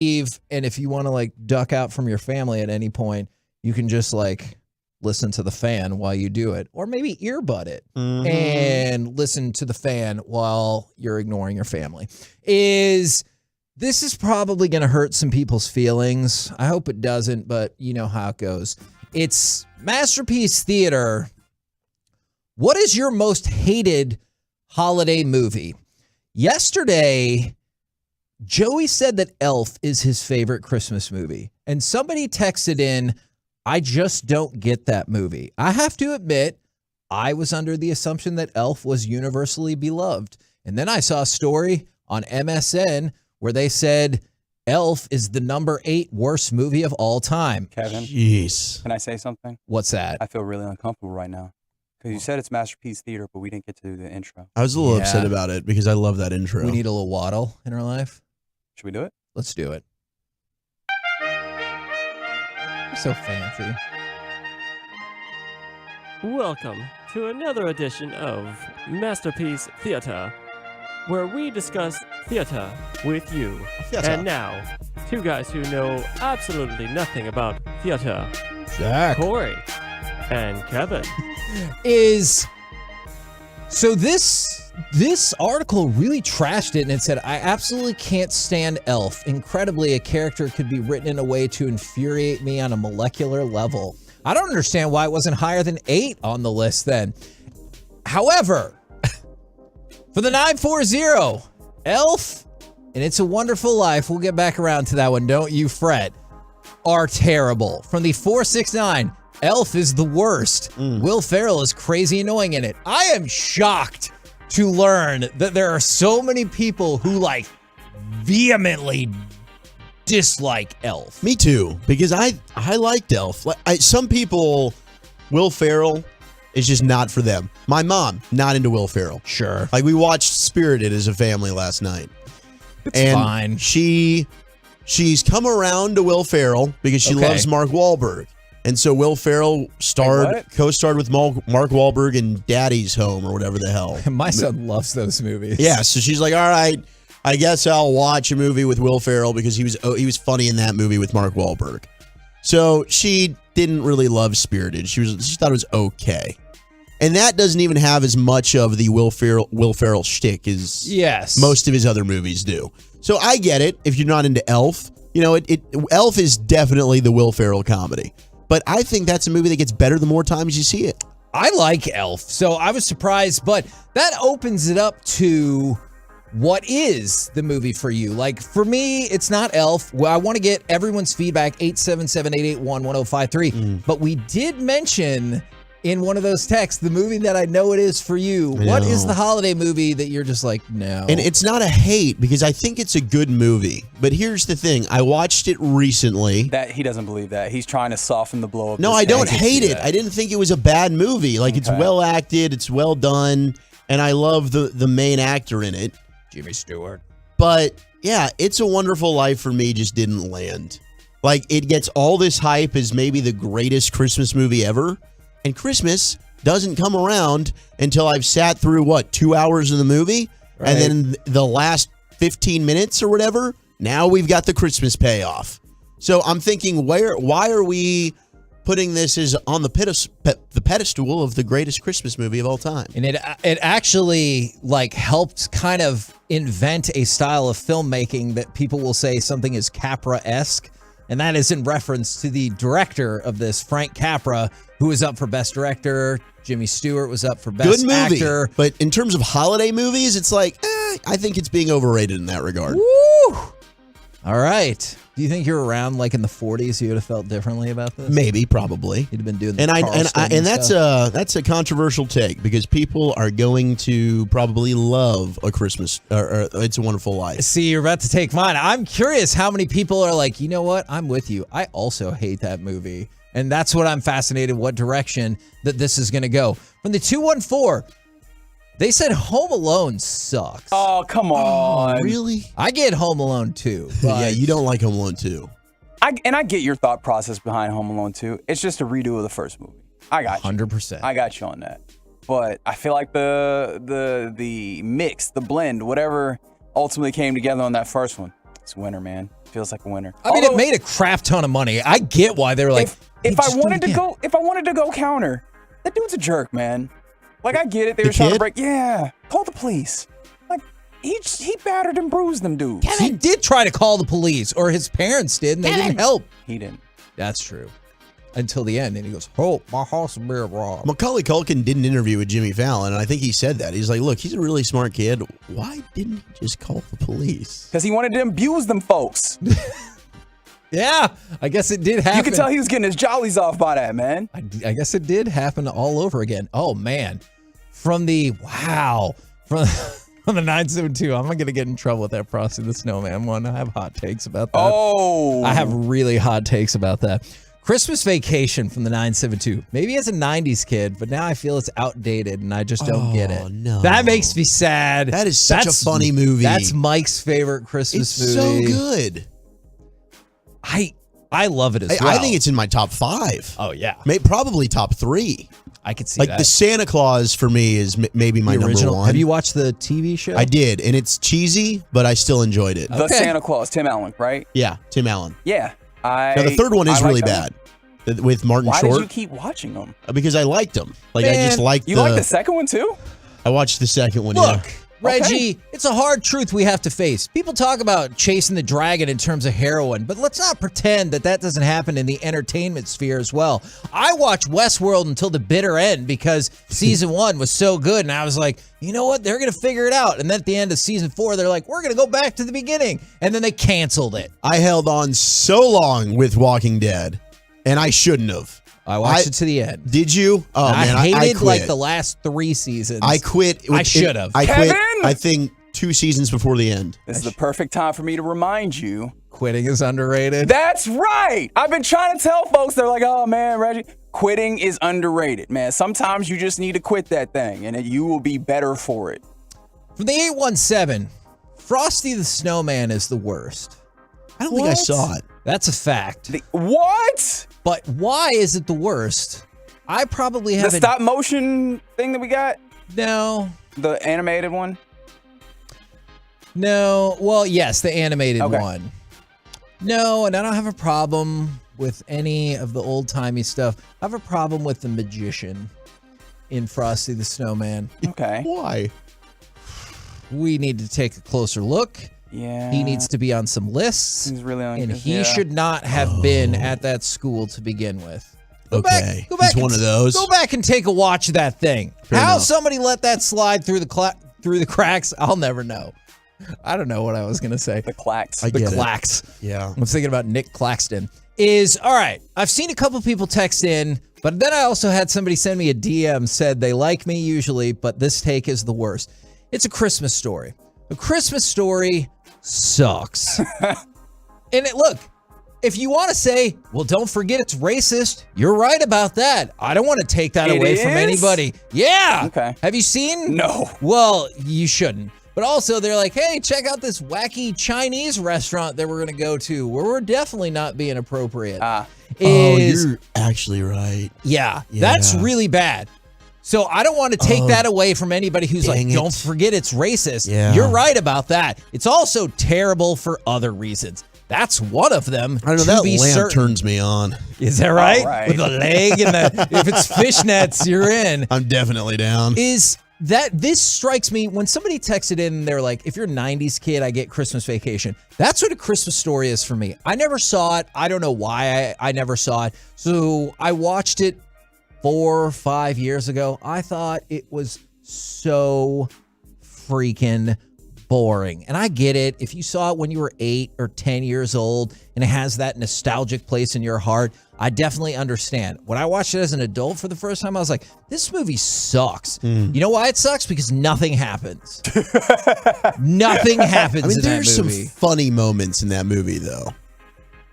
Eve, and if you want to like duck out from your family at any point, you can just like listen to the fan while you do it, or maybe earbud it and listen to the fan while you're ignoring your family. This is probably going to hurt some people's feelings. I hope it doesn't, but you know how it goes. It's Masterpiece Theater. What is your most hated holiday movie? Yesterday, Joey said that Elf is his favorite Christmas movie. And somebody texted in, I just don't get that movie. I have to admit, I was under the assumption that Elf was universally beloved. And then I saw a story on MSN where they said Elf is the number 8 worst movie of all time. Kevin, Jeez. can I say something? What's that? I feel really uncomfortable right now. Because you said it's Masterpiece Theater, but we didn't get to do the intro. I was a little upset about it because I love that intro. We need a little waddle in our life. Should we do it? Let's do it. You're so fancy. Welcome to another edition of Masterpiece Theater, where we discuss theater with you. Theater. And now, two guys who know absolutely nothing about theater, Zach. Corey and Kevin. So this article really trashed it, and it said, I absolutely can't stand Elf. Incredibly, a character could be written in a way to infuriate me on a molecular level. I don't understand why it wasn't higher than 8 on the list then. However, for the 940, Elf and It's a Wonderful Life, we'll get back around to that one, don't you fret, are terrible. From the 469, Elf is the worst. Will Ferrell is crazy annoying in it. I am shocked to learn that there are so many people who like vehemently dislike Elf. Me too, because I liked Elf. Some people, Will Ferrell is just not for them. My mom, not into Will Ferrell. Sure. Like we watched Spirited as a family last night. It's and fine. She's come around to Will Ferrell because she loves Mark Wahlberg. And so Will Ferrell co-starred with Mark Wahlberg in Daddy's Home or whatever the hell. My son loves those movies. Yeah, so she's like, all right, I guess I'll watch a movie with Will Ferrell because he was funny in that movie with Mark Wahlberg. So she didn't really love Spirited. She thought it was okay. And that doesn't even have as much of the Will Ferrell shtick as most of his other movies do. So I get it if you're not into Elf. You know, Elf is definitely the Will Ferrell comedy. But I think that's a movie that gets better the more times you see it. I like Elf, so I was surprised, but that opens it up to what is the movie for you? Like, for me, it's not Elf. Well, I want to get everyone's feedback, 877-881-1053. But we did mention in one of those texts the movie that I know it is for you. What is the holiday movie that you're just like, no? And it's not a hate because I think it's a good movie. But here's the thing. I watched it recently. That he doesn't believe that. He's trying to soften the blow of No, I don't hate it. I didn't think it was a bad movie. Like, it's well acted. It's well done. And I love the main actor in it. Jimmy Stewart. But, yeah, It's a Wonderful Life for me just didn't land. Like, it gets all this hype as maybe the greatest Christmas movie ever. And Christmas doesn't come around until I've sat through, 2 hours of the movie? Right. And then the last 15 minutes or whatever, now we've got the Christmas payoff. So I'm thinking, why are we putting this as on the pedestal of the greatest Christmas movie of all time? And it actually helped kind of invent a style of filmmaking that people will say something is Capra-esque. And that is in reference to the director of this, Frank Capra, who was up for Best Director. Jimmy Stewart was up for Best Actor. But in terms of holiday movies, it's like, I think it's being overrated in that regard. Woo! All right. Do you think you're around in the 40s, you would have felt differently about this? Maybe, probably. You'd have been doing the and that's a controversial take because people are going to probably love a Christmas or It's a Wonderful Life. See, you're about to take mine. I'm curious how many people are like, you know what? I'm with you. I also hate that movie. And that's what I'm fascinated what direction that this is going to go. From the 214, they said Home Alone sucks. Oh, come on. Really? I get Home Alone 2. Yeah, you don't like Home Alone 2. I get your thought process behind Home Alone 2. It's just a redo of the first movie. I got you. 100%. I got you on that. But I feel like the mix, the blend, whatever ultimately came together on that first one, It's winter, man. Feels like a winter. I mean, it made a crap ton of money. I get why they were like, if I wanted to go counter, that dude's a jerk, man. Like, I get it. They were trying to break. Yeah, call the police. Like, he battered and bruised them dudes. He did try to call the police, or his parents did, and they didn't help. He didn't. That's true. Until the end, and he goes, "Oh, my house is being robbed." Macaulay Culkin did an interview with Jimmy Fallon, and I think he said that. He's like, look, he's a really smart kid. Why didn't he just call the police? Because he wanted to abuse them folks. Yeah, I guess it did happen. You could tell he was getting his jollies off by that, man. I guess it did happen all over again. Oh, man. From the 972, I'm going to get in trouble with that Frosty the Snowman one. I have hot takes about that. Oh. I have really hot takes about that. Christmas Vacation from the 972. Maybe as a 90s kid, but now I feel it's outdated and I just don't get it. No. That makes me sad. That is such a funny movie. That's Mike's favorite Christmas movie. It's so good. I love it as well. I think it's in my top 5. Oh, yeah. Probably top 3. I could see like that. the Santa Claus for me is maybe my original. number 1. Have you watched the TV show? I did, and it's cheesy, but I still enjoyed it. The Santa Claus, Tim Allen, right? Yeah, Tim Allen. Yeah. Now, the third one is really bad with Martin Why Short. did you keep watching them? Because I liked them. Like, I just liked You like the second one, too? I watched the second one, Look, yeah. Reggie, it's a hard truth we have to face. People talk about chasing the dragon in terms of heroin, but let's not pretend that doesn't happen in the entertainment sphere as well. I watched Westworld until the bitter end because season 1 was so good, and I was like, you know what? They're going to figure it out. And then at the end of season 4, they're like, we're going to go back to the beginning. And then they canceled it. I held on so long with Walking Dead, and I shouldn't have. I watched it to the end. Did you? Oh, man, I hated quit. like the last 3 seasons. I quit. I should have. I quit, Kevin! I think, 2 seasons before the end. This is the perfect time for me to remind you. Quitting is underrated. That's right. I've been trying to tell folks. They're like, oh, man, Reggie, quitting is underrated, man. Sometimes you just need to quit that thing, and you will be better for it. From the 817, Frosty the Snowman is the worst. I don't think I saw it. That's a fact. What? But why is it the worst? I probably The haven't. stop motion thing that we got? No. The animated one? No. Well, yes, the animated one. No, and I don't have a problem with any of the old-timey stuff. I have a problem with the magician in Frosty the Snowman. Okay. Why? We need to take a closer look. Yeah. He needs to be on some lists. He's really on and this, he yeah. should not have been at that school to begin with. Go Okay. back He's one of those. Go back and take a watch of that thing. Fair How enough. somebody let that slide through the cracks, I'll never know. I don't know what I was going to say. The clacks. I The get it. clacks. Yeah. I was thinking about Nick Claxton. All right, I've seen a couple people text in, but then I also had somebody send me a DM, said they like me usually, but this take is the worst. It's A Christmas Story. A Christmas Story sucks. Look, if you want to say, well, don't forget it's racist, you're right about that. I don't want to take that It away from is? anybody. Yeah. Okay. Have you seen? No. Well, you shouldn't. But also, they're like, hey, check out this wacky Chinese restaurant that we're going to go to where we're definitely not being appropriate. You're actually right. Yeah, that's really bad. So I don't want to take that away from anybody who's like, dang it. don't forget it's racist. Yeah. You're right about that. It's also terrible for other reasons. That's one of them. I don't know, to that be lamp certain. turns me on. Is that right? All right. With the leg and if it's fishnets, you're in. I'm definitely down. This strikes me when somebody texted in and they're like, if you're a 90s kid, I get Christmas Vacation. That's what A Christmas Story is for me. I never saw it. I don't know why I never saw it. So I watched it 4 or 5 years ago. I thought it was so freaking boring. And I get it. If you saw it when you were 8 or 10 years old and it has that nostalgic place in your heart, I definitely understand. When I watched it as an adult for the first time, I was like, this movie sucks. You know why it sucks? Because nothing happens. Nothing happens I mean, in that there's some movie. funny moments in that movie, though.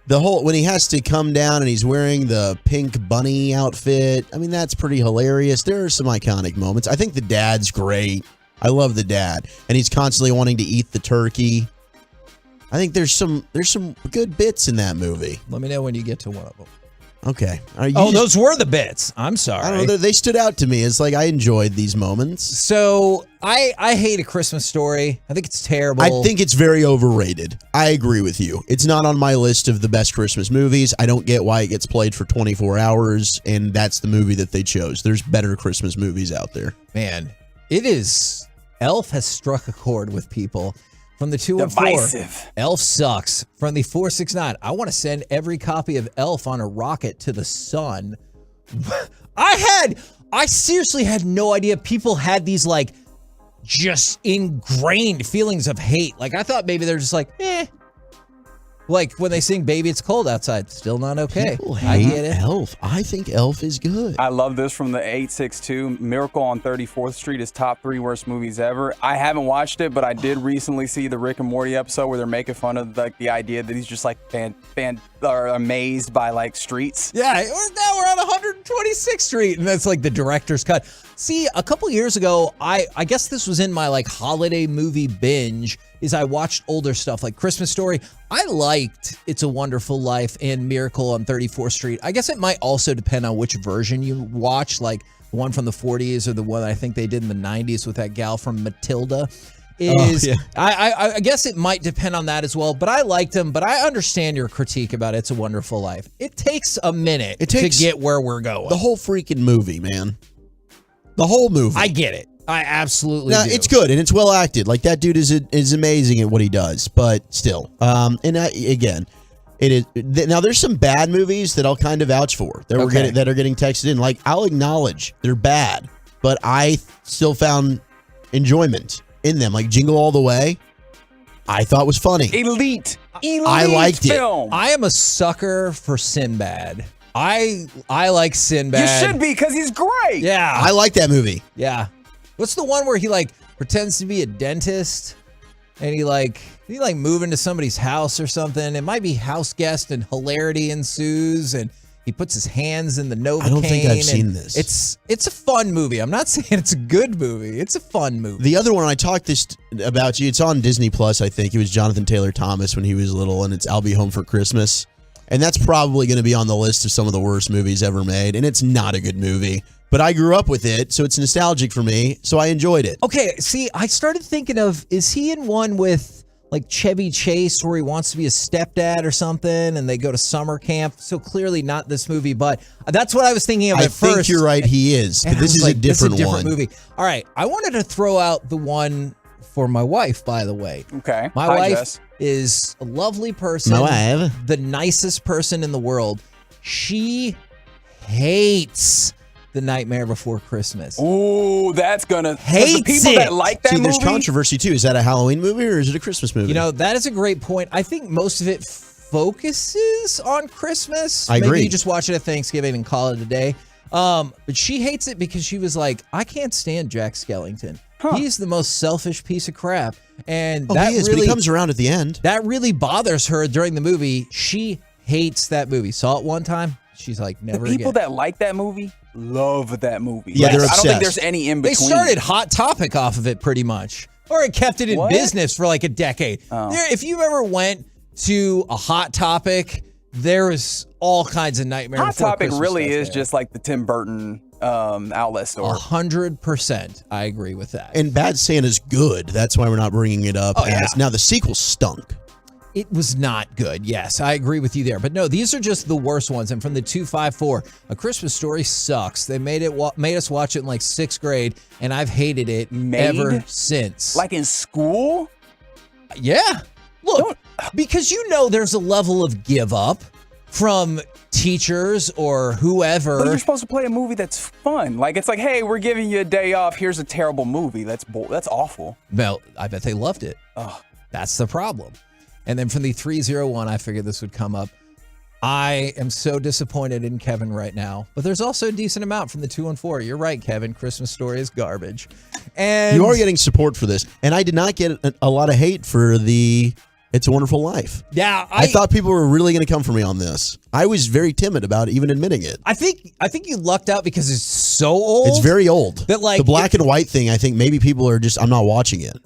When he has to come down and he's wearing the pink bunny outfit, I mean, that's pretty hilarious. There are some iconic moments. I think the dad's great. I love the dad. And he's constantly wanting to eat the turkey. I think there's some good bits in that movie. Let me know when you get to one of them. Okay. Those were the bits. I'm sorry. I don't know. They stood out to me. It's like I enjoyed these moments. So I hate A Christmas Story. I think it's terrible. I think it's very overrated. I agree with you. It's not on my list of the best Christmas movies. I don't get why it gets played for 24 hours, and that's the movie that they chose. There's better Christmas movies out there. Man, it is. Elf has struck a chord with people. From the 214, Divisive. Elf sucks. From the 469, I want to send every copy of Elf on a rocket to the sun. I seriously had no idea people had these like just ingrained feelings of hate. Like I thought maybe they're just like, like when they sing Baby It's Cold Outside, still not okay. People I hate get it. Elf. I think Elf is good. I love this from the 862. Miracle on 34th Street is top 3 worst movies ever. I haven't watched it, but I did recently see the Rick and Morty episode where they're making fun of like the idea that he's just like amazed by like streets. Yeah, now we're on 126th Street, and that's like the director's cut. See, a couple years ago, I guess this was in my like holiday movie binge, is I watched older stuff like Christmas Story. I liked It's a Wonderful Life and Miracle on 34th Street. I guess it might also depend on which version you watch, like the one from the 40s or the one I think they did in the 90s with that gal from Matilda. I guess it might depend on that as well, but I liked them. But I understand your critique about It's a Wonderful Life. It takes a minute to get where we're going. The whole freaking movie, man. The whole movie. I get it. I absolutely No, do. it's good and it's well acted. Like that dude is amazing at what he does. But still, again, it is. Now there's some bad movies that I'll kind of vouch for that are getting texted in. Like I'll acknowledge they're bad, but I still found enjoyment in them. Like Jingle All the Way, I thought was funny. Elite I liked film. I am a sucker for Sinbad. I like Sinbad. You should be, because he's great. Yeah. I like that movie. Yeah. What's the one where he like pretends to be a dentist and he move into somebody's house or something? It might be House Guest and hilarity ensues and he puts his hands in the Novocaine. I don't think I've seen this. It's a fun movie. I'm not saying it's a good movie. It's a fun movie. The other one I talked about you. It's on Disney Plus. I think it was Jonathan Taylor Thomas when he was little, and it's I'll Be Home for Christmas. And that's probably going to be on the list of some of the worst movies ever made. And it's not a good movie. But I grew up with it, so it's nostalgic for me. So I enjoyed it. Okay, see, I started thinking of, is he in one with like Chevy Chase where he wants to be a stepdad or something and they go to summer camp? So clearly not this movie, but that's what I was thinking of at first. I think you're right, he is. But this is a different one. Movie. All right, I wanted to throw out the one for my wife, by the way. Okay. My Hi, wife Jess. is a lovely person. My wife. The nicest person in the world. She hates The Nightmare Before Christmas. Ooh, that's gonna Hates the people it. that like that See, movie. there's controversy too. Is that a Halloween movie or is it a Christmas movie? You know, that is a great point. I think most of it focuses on Christmas. I agree. Maybe you just watch it at Thanksgiving and call it a day. But she hates it because she was like, I can't stand Jack Skellington. He's the most selfish piece of crap. And that he is, really but he comes around at the end. That really bothers her during the movie. She hates that movie. Saw it one time. She's like, never The people again. that like that movie love that movie. Yeah, they're I don't think obsessed. there's any in between. They started Hot Topic off of it pretty much. Or it kept it in What? business for like a decade. Oh. If you ever went to a Hot Topic, there was all kinds of Nightmare Hot Before Topic Christmas really stuff is there. just like the Tim Burton outlet store. 100%. I agree with that. And Bad Santa's good. That's why we're not bringing it up. Now, the sequel stunk. It was not good. Yes, I agree with you there. But no, these are just the worst ones. And from the 254, A Christmas Story sucks. They made us watch it in like 6th grade, and I've hated it ever since. Like in school? Yeah. Look, because you know there's a level of give up from teachers or whoever. But you're supposed to play a movie that's fun. Like it's like, hey, we're giving you a day off. Here's a terrible movie. That's awful. Well, I bet they loved it. Ugh. That's the problem. And then from the 301, I figured this would come up. I am so disappointed in Kevin right now, but there's also a decent amount from the 214. You're right, Kevin. Christmas Story is garbage. And You are getting support for this. And I did not get a lot of hate for the It's a Wonderful Life. Yeah, I thought people were really going to come for me on this. I was very timid about even admitting it. I think you lucked out because it's so old. It's very old. That like the black and white thing, I think maybe people are just, I'm not watching it.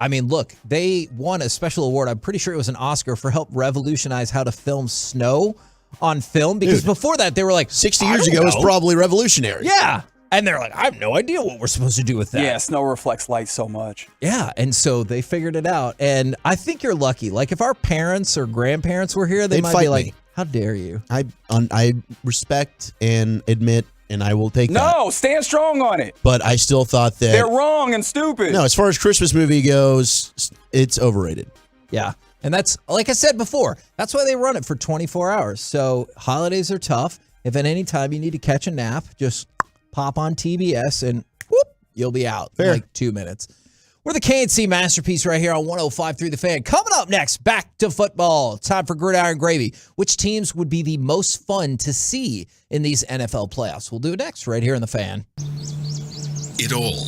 I mean, look, they won a special award. I'm pretty sure it was an Oscar for help revolutionize how to film snow on film because Dude, before that they were like 60 "I years don't ago was know." probably revolutionary. Yeah. And they're like, I have no idea what we're supposed to do with that. Yeah, snow reflects light so much. Yeah, and so they figured it out. And I think you're lucky. Like if our parents or grandparents were here, they They'd might fight be like, me. how dare you? I respect and admit, and I will take that. No, stand strong on it. But I still thought that They're wrong and stupid. no, as far as Christmas movie goes, it's overrated. Yeah. And that's, like I said before, that's why they run it for 24 hours. So holidays are tough. If at any time you need to catch a nap, just pop on TBS and whoop, you'll be out in like 2 minutes. We're the KNC Masterpiece right here on 105.3 The Fan. Coming up next, back to football. Time for Gridiron Gravy. Which teams would be the most fun to see in these NFL playoffs? We'll do it next right here in The Fan. It all.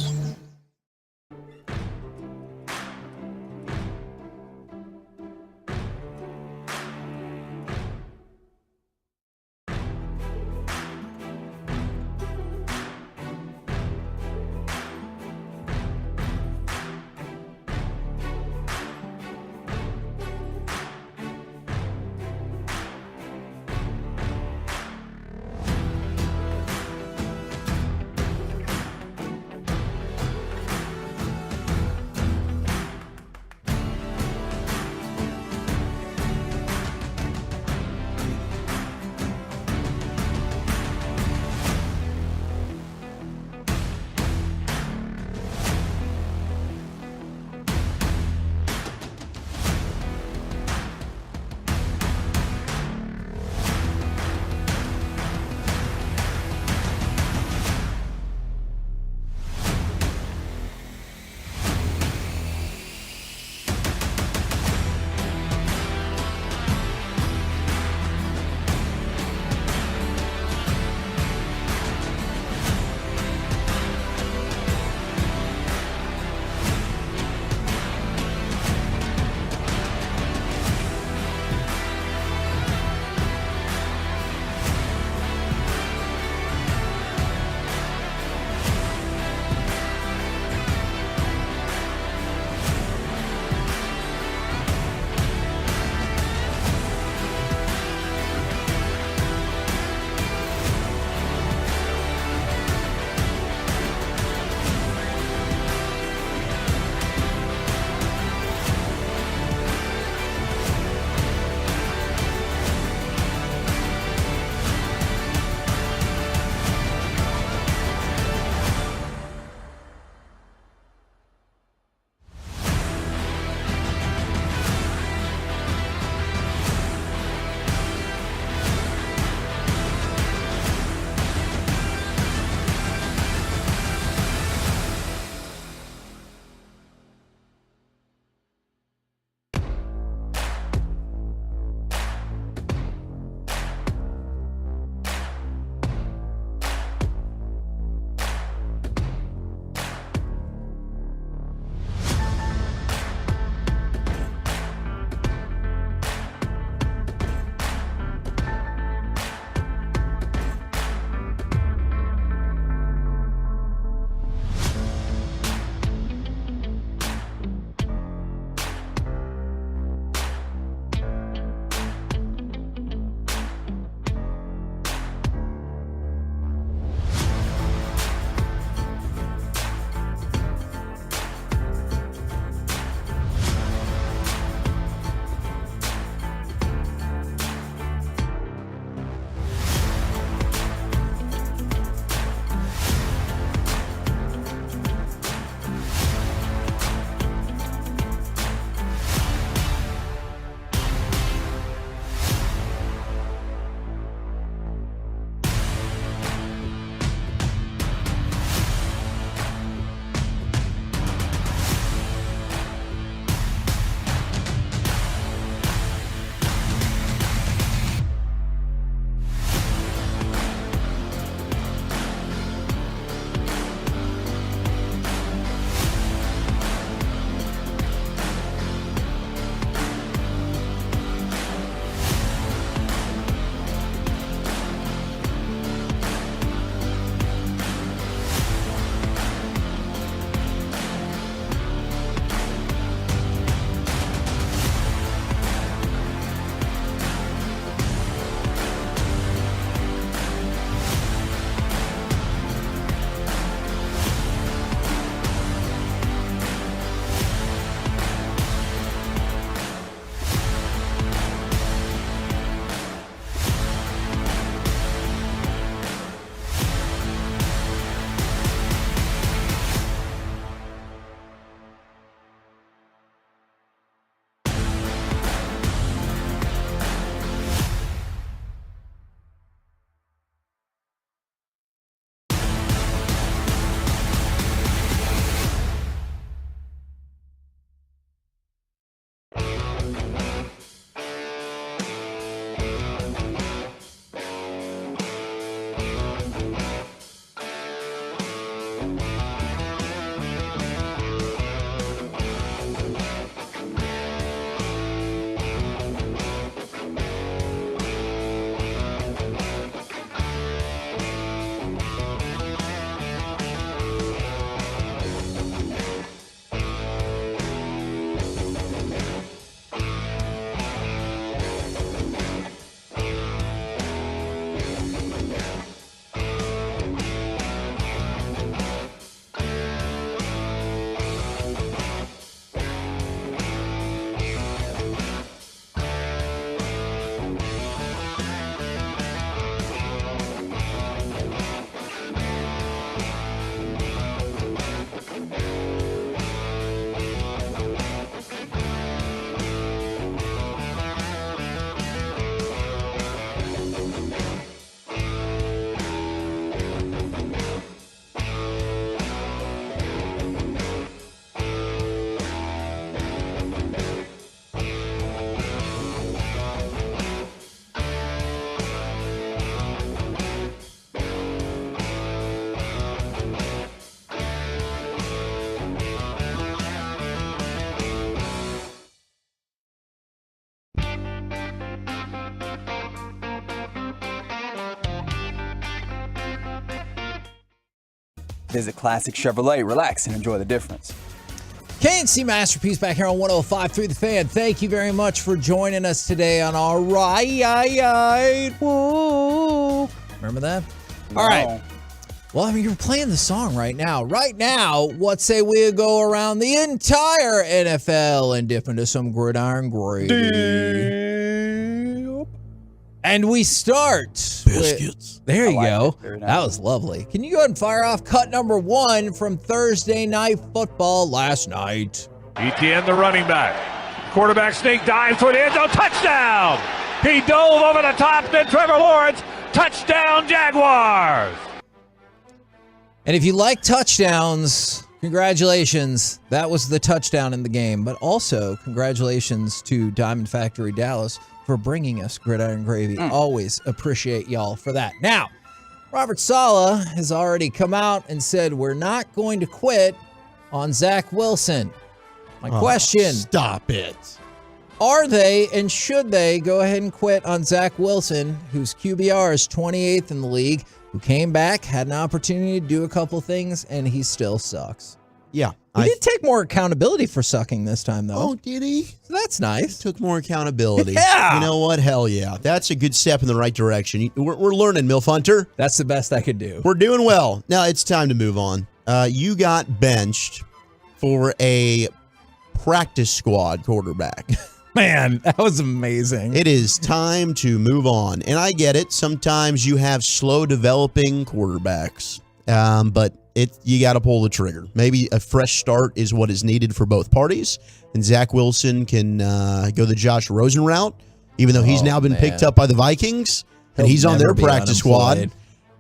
Visit Classic Chevrolet. Relax and enjoy the difference. KNC Masterpiece back here on 105.3 The Fan. Thank you very much for joining us today on our ride. Whoa. Remember that? All right. Well, I mean, you're playing the song right now. Right now, what say we go around the entire NFL and dip into some gridiron gravy? And we start biscuits. There you go. That was lovely. Can you go ahead and fire off cut number 1 from Thursday Night Football last night? ETN, the running back. Quarterback sneak dive toward the end zone. Touchdown! He dove over the top. Then Trevor Lawrence. Touchdown, Jaguars! And if you like touchdowns, congratulations. That was the touchdown in the game. But also, congratulations to Diamond Factory Dallas for bringing us Gridiron Gravy. Always appreciate y'all for that. Now, Robert Saleh has already come out and said we're not going to quit on Zach Wilson. My question. Stop it. Are they and should they go ahead and quit on Zach Wilson, whose QBR is 28th in the league, who came back, had an opportunity to do a couple things, and he still sucks? Yeah. He did take more accountability for sucking this time, though. Oh, did he? So that's nice. He took more accountability. Yeah. You know what? Hell yeah. That's a good step in the right direction. We're learning, Milf Hunter. That's the best I could do. We're doing well. Now it's time to move on. You got benched for a practice squad quarterback. Man, that was amazing. It is time to move on. And I get it. Sometimes you have slow developing quarterbacks. But you got to pull the trigger. Maybe a fresh start is what is needed for both parties. And Zach Wilson can go the Josh Rosen route, even though he's now been picked up by the Vikings. And he's on their practice squad.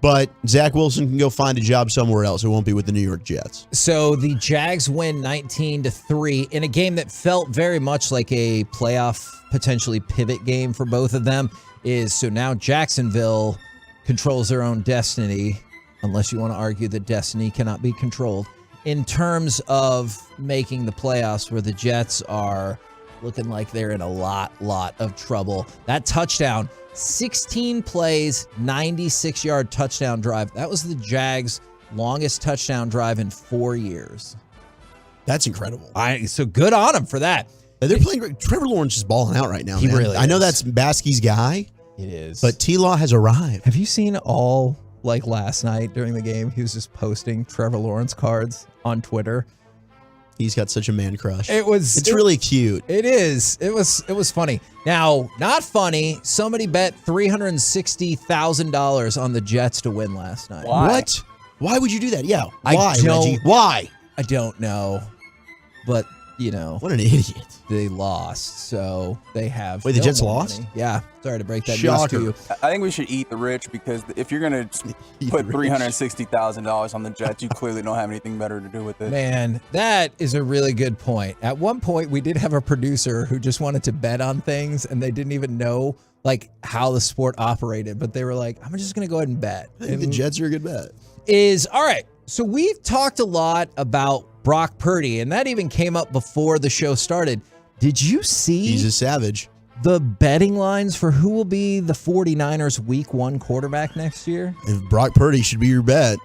But Zach Wilson can go find a job somewhere else. It won't be with the New York Jets. So the Jags win 19-3 in a game that felt very much like a playoff, potentially pivot game for both of them. So now Jacksonville controls their own destiny, unless you want to argue that destiny cannot be controlled, in terms of making the playoffs, where the Jets are looking like they're in a lot of trouble. That touchdown, 16 plays, 96-yard touchdown drive. That was the Jags' longest touchdown drive in 4 years. That's incredible. So good on them for that. They're playing great. Trevor Lawrence is balling out right now. He man. really I know is. that's Baskey's guy. It is. But T-Law has arrived. Have you seen all, like last night during the game, he was just posting Trevor Lawrence cards on Twitter? He's got such a man crush. It's really cute. It is. It was funny. Now, not funny. Somebody bet $360,000 on the Jets to win last night. Why? What? Why would you do that? Yeah. Why, Reggie? Why? I don't know. But, you know. What an idiot. They lost, so they have. Wait, the no Jets more lost? money. Yeah. Sorry to break that news Shocker. to you. I think we should eat the rich, because if you're going to put $360,000 on the Jets, you clearly don't have anything better to do with it. Man, that is a really good point. At one point, we did have a producer who just wanted to bet on things, and they didn't even know like how the sport operated, but they were like, I'm just going to go ahead and bet. I think the Jets are a good bet. All right. So we've talked a lot about Brock Purdy, and that even came up before the show started. Did you see? He's a savage. The betting lines for who will be the 49ers Week 1 quarterback next year? If Brock Purdy should be your bet.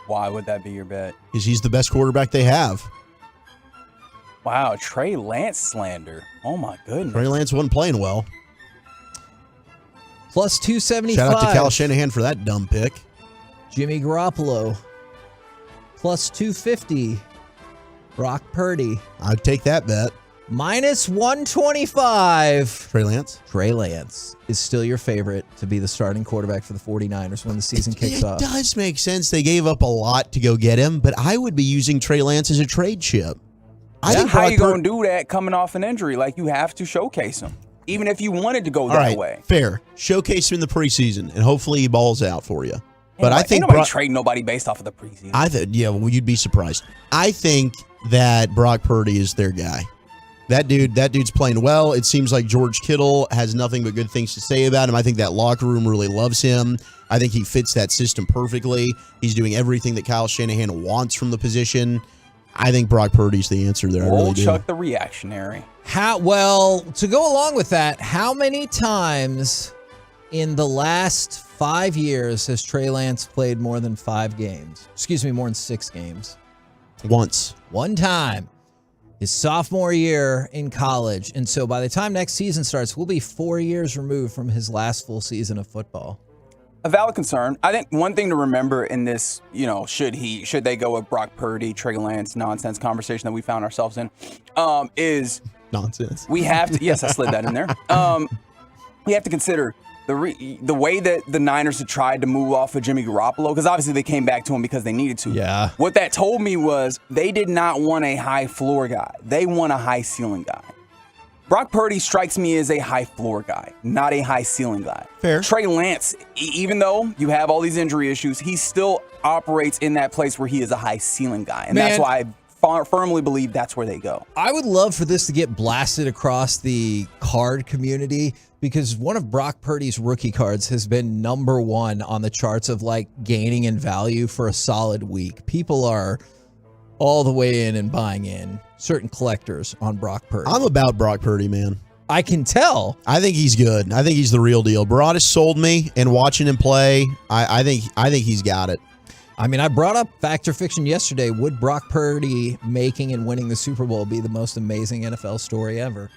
Why would that be your bet? Because he's the best quarterback they have. Wow, Trey Lance slander. Oh my goodness. Trey Lance wasn't playing well. Plus 275. Shout out to Kyle Shanahan for that dumb pick. Jimmy Garoppolo. Plus 250. Brock Purdy. I'd take that bet. Minus 125. Trey Lance? Trey Lance is still your favorite to be the starting quarterback for the 49ers when the season kicks off. It does make sense. They gave up a lot to go get him, but I would be using Trey Lance as a trade chip. I think how you going to do that coming off an injury? Like, you have to showcase him, even if you wanted to go that way. Fair. Showcase him in the preseason, and hopefully he balls out for you. But I think ain't nobody trade nobody based off of the preseason. You'd be surprised. I think that Brock Purdy is their guy. That dude's playing well. It seems like George Kittle has nothing but good things to say about him. I think that locker room really loves him. I think he fits that system perfectly. He's doing everything that Kyle Shanahan wants from the position. I think Brock Purdy's the answer there. I really do. Chuck the reactionary. To go along with that, how many times In the last 5 years, has Trey Lance played more than 5 games? Excuse me, more than 6 games. Once. One time. His sophomore year in college. And so by the time next season starts, we'll be 4 years removed from his last full season of football. A valid concern. I think one thing to remember in this, should they go with Brock Purdy, Trey Lance nonsense conversation that we found ourselves in, is nonsense. We have to. Yes, I slid that in there. We have to consider the way that the Niners had tried to move off of Jimmy Garoppolo, because obviously they came back to him because they needed to. Yeah. What that told me was they did not want a high floor guy. They want a high ceiling guy. Brock Purdy strikes me as a high floor guy, not a high ceiling guy. Fair. Trey Lance, even though you have all these injury issues, he still operates in that place where he is a high ceiling guy. And that's why I firmly believe that's where they go. I would love for this to get blasted across the card community, because one of Brock Purdy's rookie cards has been #1 on the charts of gaining in value for a solid week. People are all the way in and buying in, certain collectors on Brock Purdy. I'm about Brock Purdy, man. I can tell. I think he's good. I think he's the real deal. Broadus sold me, and watching him play, I think he's got it. I mean, I brought up Fact or Fiction yesterday. Would Brock Purdy making and winning the Super Bowl be the most amazing NFL story ever?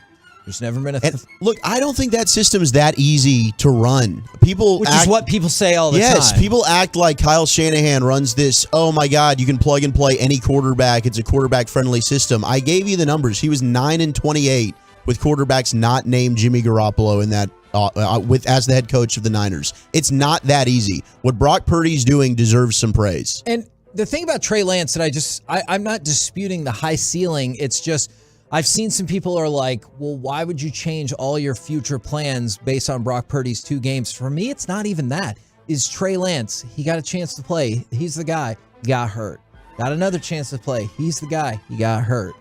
There's never been look, I don't think that system is that easy to run. Which is what people say all the time. Yes, people act like Kyle Shanahan runs this, oh my God, you can plug and play any quarterback. It's a quarterback-friendly system. I gave you the numbers. He was 9-28 with quarterbacks not named Jimmy Garoppolo in that as the head coach of the Niners. It's not that easy. What Brock Purdy's doing deserves some praise. And the thing about Trey Lance that I'm not disputing the high ceiling. It's just I've seen some people are like, well, why would you change all your future plans based on Brock Purdy's 2 games? For me, it's not even that. Is Trey Lance. He got a chance to play. He's the guy. He got hurt. Got another chance to play. He's the guy. He got hurt.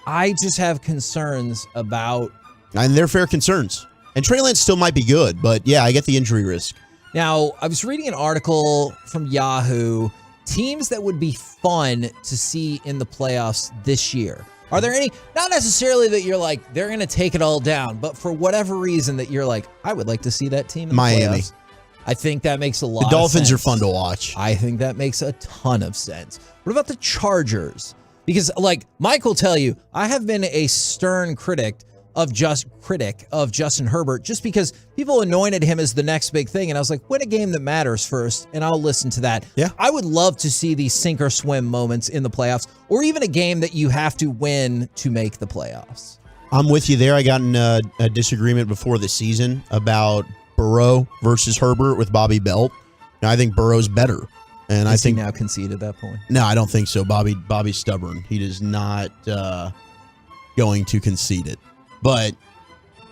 I just have concerns about... And they're fair concerns. And Trey Lance still might be good, but yeah, I get the injury risk. Now, I was reading an article from Yahoo, teams that would be fun to see in the playoffs this year. Are there any, not necessarily that you're like, they're going to take it all down, but for whatever reason that you're like, I would like to see that team in the Miami. playoffs. I think that makes a lot of sense. The Dolphins are fun to watch. I think that makes a ton of sense. What about the Chargers? Because Mike will tell you, I have been a stern critic of Justin Herbert just because people anointed him as the next big thing. And I was like, win a game that matters first, and I'll listen to that. Yeah. I would love to see these sink or swim moments in the playoffs, or even a game that you have to win to make the playoffs. I'm with you there. I got in a disagreement before the season about Burrow versus Herbert with Bobby Belt. Now, I think Burrow's better. And I think he now conceded at that point. No, I don't think so. Bobby's stubborn. He is not going to concede it. But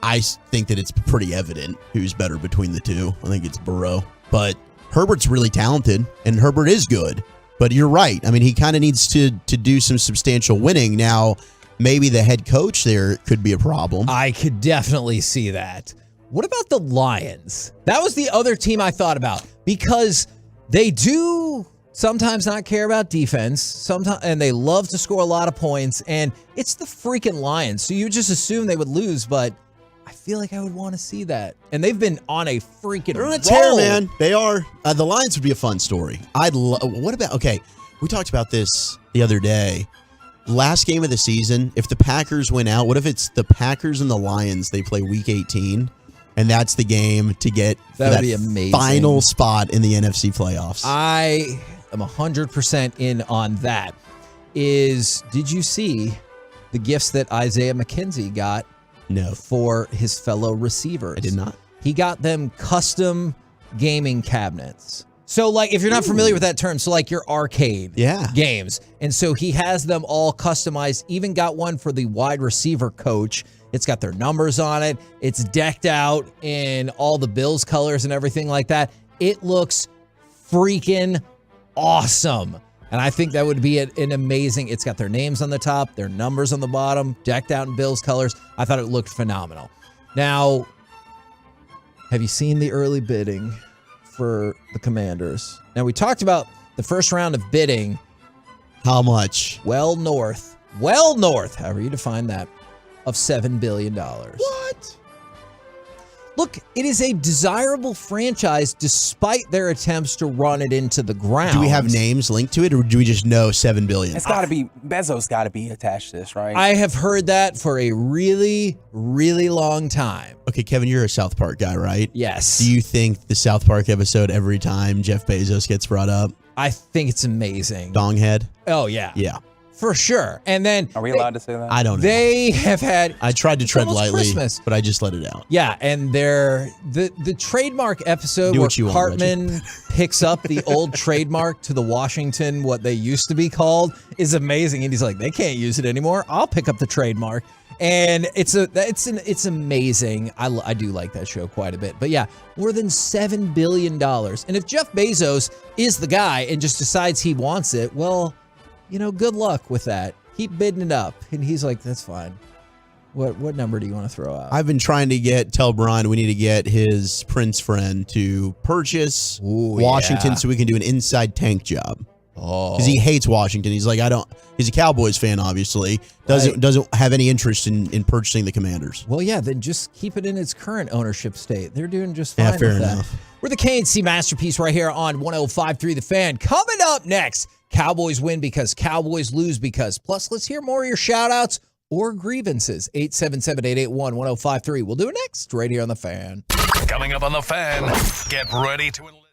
I think that it's pretty evident who's better between the two. I think it's Burrow. But Herbert's really talented, and Herbert is good. But you're right. I mean, he kind of needs to do some substantial winning. Now, maybe the head coach there could be a problem. I could definitely see that. What about the Lions? That was the other team I thought about, because they do sometimes not care about defense, sometimes, and they love to score a lot of points, and it's the freaking Lions. So you just assume they would lose, but I feel like I would want to see that. And they've been on a freaking They're on a roll. tear, man. They are. The Lions would be a fun story. What about, okay, we talked about this the other day. Last game of the season, if the Packers win out, what if it's the Packers and the Lions, they play week 18? And that's the game to get That would be amazing. Final spot in the NFC playoffs. I am 100% in on that. Did you see the gifts that Isaiah McKenzie got No. for his fellow receivers? I did not. He got them custom gaming cabinets. So, if you're not familiar with that term, so your arcade games. And so he has them all customized, even got one for the wide receiver coach. It's got their numbers on it. It's decked out in all the Bills colors and everything like that. It looks freaking awesome. And I think that would be an amazing, it's got their names on the top, their numbers on the bottom, decked out in Bills colors. I thought it looked phenomenal. Now, have you seen the early bidding for the Commanders? Now, we talked about the first round of bidding. How much? Well north, however you define that, of $7 billion. What? Look, it is a desirable franchise despite their attempts to run it into the ground. Do we have names linked to it, or do we just know $7 billion? It's got to be Bezos. Got to be attached to this, right? I have heard that for a really, really long time. Okay, Kevin, you're a South Park guy, right? Yes. Do you think the South Park episode every time Jeff Bezos gets brought up? I think it's amazing. Donghead? Oh, yeah. Yeah. For sure. And then are we allowed to say that? I don't know. They have had. I tried to tread lightly, Christmas. but I just let it out. Yeah, and the trademark episode Do where what you want, Cartman picks up the old trademark to the Washington, what they used to be called, is amazing. And he's like, they can't use it anymore. I'll pick up the trademark. And it's amazing. I do like that show quite a bit. But yeah, more than $7 billion. And if Jeff Bezos is the guy and just decides he wants it, well, good luck with that. Keep bidding it up. And he's like, that's fine. What number do you want to throw out? I've been trying to tell Brian we need to get his Prince friend to purchase Washington so we can do an inside tank job. Oh. Because he hates Washington. He's like, he's a Cowboys fan, obviously. Doesn't have any interest in purchasing the Commanders. Well, yeah, then just keep it in its current ownership state. They're doing just fine fair with that. enough. We're the KNC Masterpiece right here on 105.3 The Fan. Coming up next, Cowboys win because Cowboys lose because. Plus, let's hear more of your shout-outs or grievances. 877-881-1053. We'll do it next right here on The Fan. Coming up on The Fan, get ready to enlist.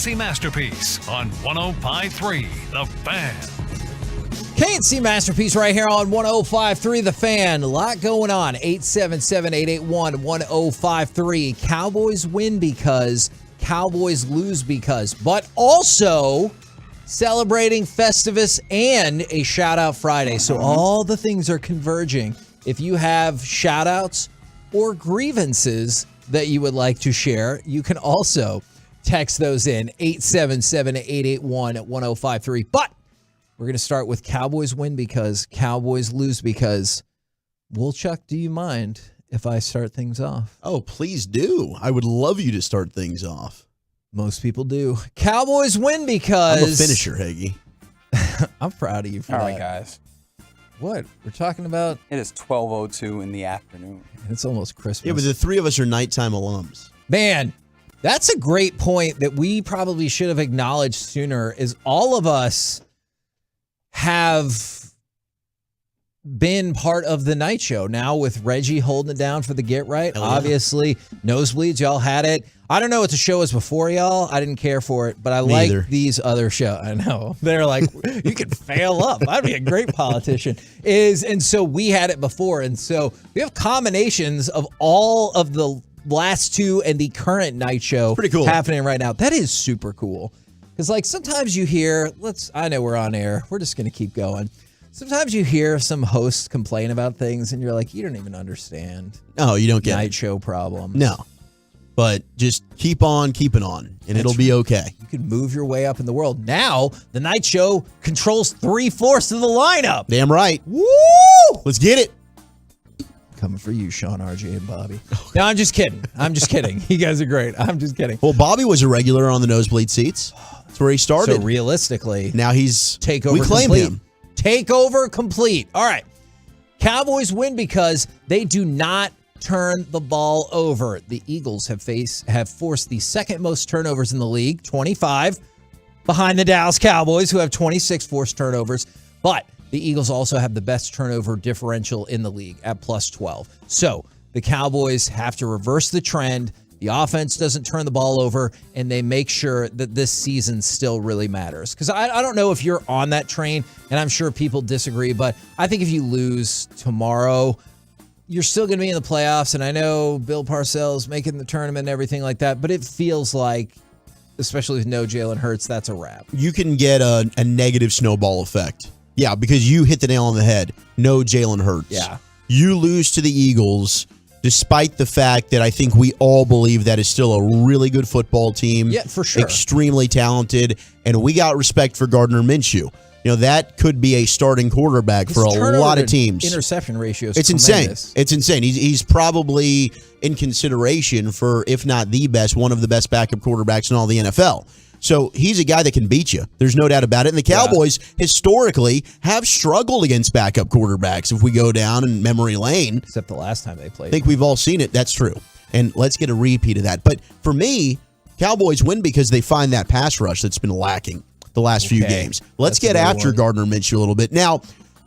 K&C Masterpiece on 105.3 The Fan. K&C Masterpiece right here on 105.3 The Fan. A lot going on. 877-881-1053. Cowboys win because, Cowboys lose because, but also celebrating Festivus and a shout-out Friday. So all the things are converging. If you have shout-outs or grievances that you would like to share, you can also text those in, 877-881-1053. But we're going to start with Cowboys win because, Cowboys lose because. Woolchuck, do you mind if I start things off? Oh, please do. I would love you to start things off. Most people do. Cowboys win because... I'm a finisher, Hagee. I'm proud of you for All that. right, guys. What? We're talking about... It is 12:02 in the afternoon. It's almost Christmas. Yeah, but the three of us are nighttime alums. Man, that's a great point that we probably should have acknowledged sooner, is all of us have been part of the night show now, with Reggie holding it down for the Get Right. Hell yeah. Obviously, Nosebleeds, y'all had it. I don't know what the show was before, y'all. I didn't care for it, but I like these other shows. I know. They're like, you could fail up. I'd be a great politician. And so we had it before. And so we have combinations of all of the last two and the current night show pretty cool happening right now. That is super cool. Because like sometimes you hear, I know we're on air. We're just going to keep going. Sometimes you hear some hosts complain about things and you're like, you don't even understand. No, you don't get night show problems. No. But just keep on keeping on, and it'll be okay. You can move your way up in the world. Now, the night show controls 3/4 of the lineup. Damn right. Woo! Let's get it. Coming for you, Sean, RJ, and Bobby. No, I'm just kidding. I'm just kidding. You guys are great. I'm just kidding. Well, Bobby was a regular on the nosebleed seats. That's where he started. So realistically, now he's takeover we claim complete. him. Takeover complete. All right. Cowboys win because they do not turn the ball over. The Eagles have forced the second most turnovers in the league, 25, behind the Dallas Cowboys, who have 26 forced turnovers. But the Eagles also have the best turnover differential in the league at plus 12. So the Cowboys have to reverse the trend. The offense doesn't turn the ball over, and they make sure that this season still really matters. Because I don't know if you're on that train, and I'm sure people disagree, but I think if you lose tomorrow, you're still going to be in the playoffs. And I know Bill Parcells making the tournament and everything like that, but it feels like, especially with no Jalen Hurts, that's a wrap. You can get a negative snowball effect. Yeah, because you hit the nail on the head. No Jalen Hurts. Yeah. You lose to the Eagles, despite the fact that I think we all believe that is still a really good football team. Yeah, for sure. Extremely talented. And we got respect for Gardner Minshew. You know, that could be a starting quarterback for a lot of teams. Interception ratio is It's tremendous. insane. It's insane. He's probably in consideration for, if not the best, one of the best backup quarterbacks in all the NFL. So he's a guy that can beat you. There's no doubt about it. And the Cowboys historically have struggled against backup quarterbacks. If we go down in memory lane, except the last time they played. I think we've all seen it. That's true. And let's get a repeat of that. But for me, Cowboys win because they find that pass rush that's been lacking the last few games. Let's get after Gardner Minshew a little bit. Now,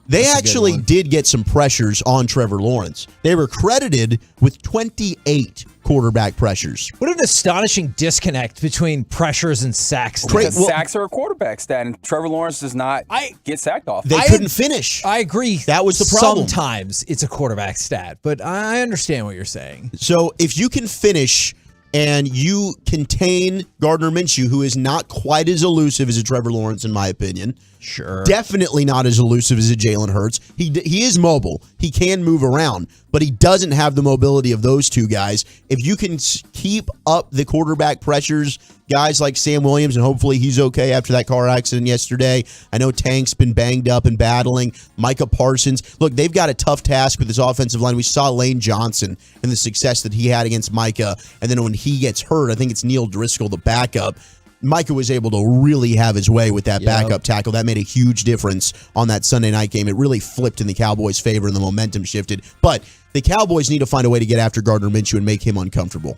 they actually did get some pressures on Trevor Lawrence. They were credited with 28 quarterback pressures. What an astonishing disconnect between pressures and sacks. Because sacks are a quarterback stat, and Trevor Lawrence does not get sacked off. They couldn't finish. I agree. That was the problem. Sometimes it's a quarterback stat, but I understand what you're saying. So if you can finish and you contain Gardner Minshew, who is not quite as elusive as a Trevor Lawrence, in my opinion. Sure. Definitely not as elusive as a Jalen Hurts. He is mobile. He can move around, but he doesn't have the mobility of those two guys. If you can keep up the quarterback pressures, guys like Sam Williams, and hopefully he's okay after that car accident yesterday. I know Tank's been banged up and battling. Micah Parsons. Look, they've got a tough task with this offensive line. We saw Lane Johnson and the success that he had against Micah, and then when he gets hurt, I think it's Neil Driscoll, the backup. Micah was able to really have his way with that backup tackle. That made a huge difference on that Sunday night game. It really flipped in the Cowboys' favor and the momentum shifted. But the Cowboys need to find a way to get after Gardner Minshew and make him uncomfortable.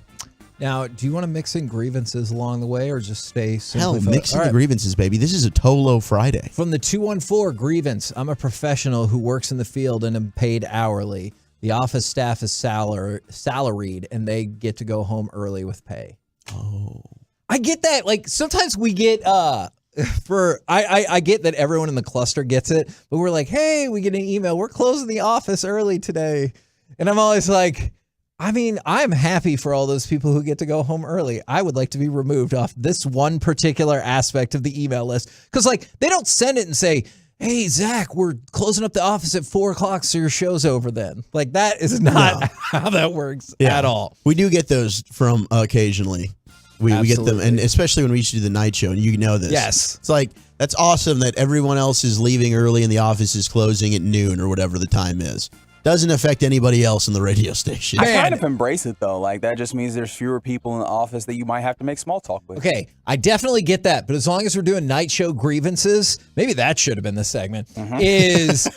Now, do you want to mix in grievances along the way or just stay simply Hell, focused? mix in the grievances, baby. This is a Tolo Friday. From the 214 grievance, I'm a professional who works in the field and am paid hourly. The office staff is salaried, and they get to go home early with pay. Oh. I get that. Like sometimes we get I get that everyone in the cluster gets it, but we're like, hey, we get an email. We're closing the office early today. And I'm always like, I mean, I'm happy for all those people who get to go home early. I would like to be removed off this one particular aspect of the email list. Because, like, they don't send it and say, hey, Zach, we're closing up the office at 4 o'clock, so your show's over then. Like, that is not how that works at all. We do get those from occasionally. We get them, and especially when we used to do the night show, and you know this. Yes. It's like, that's awesome that everyone else is leaving early and the office is closing at noon or whatever the time is. Doesn't affect anybody else in the radio station. I kind of embrace it, though. Like, that just means there's fewer people in the office that you might have to make small talk with. Okay, I definitely get that. But as long as we're doing night show grievances, maybe that should have been the segment, is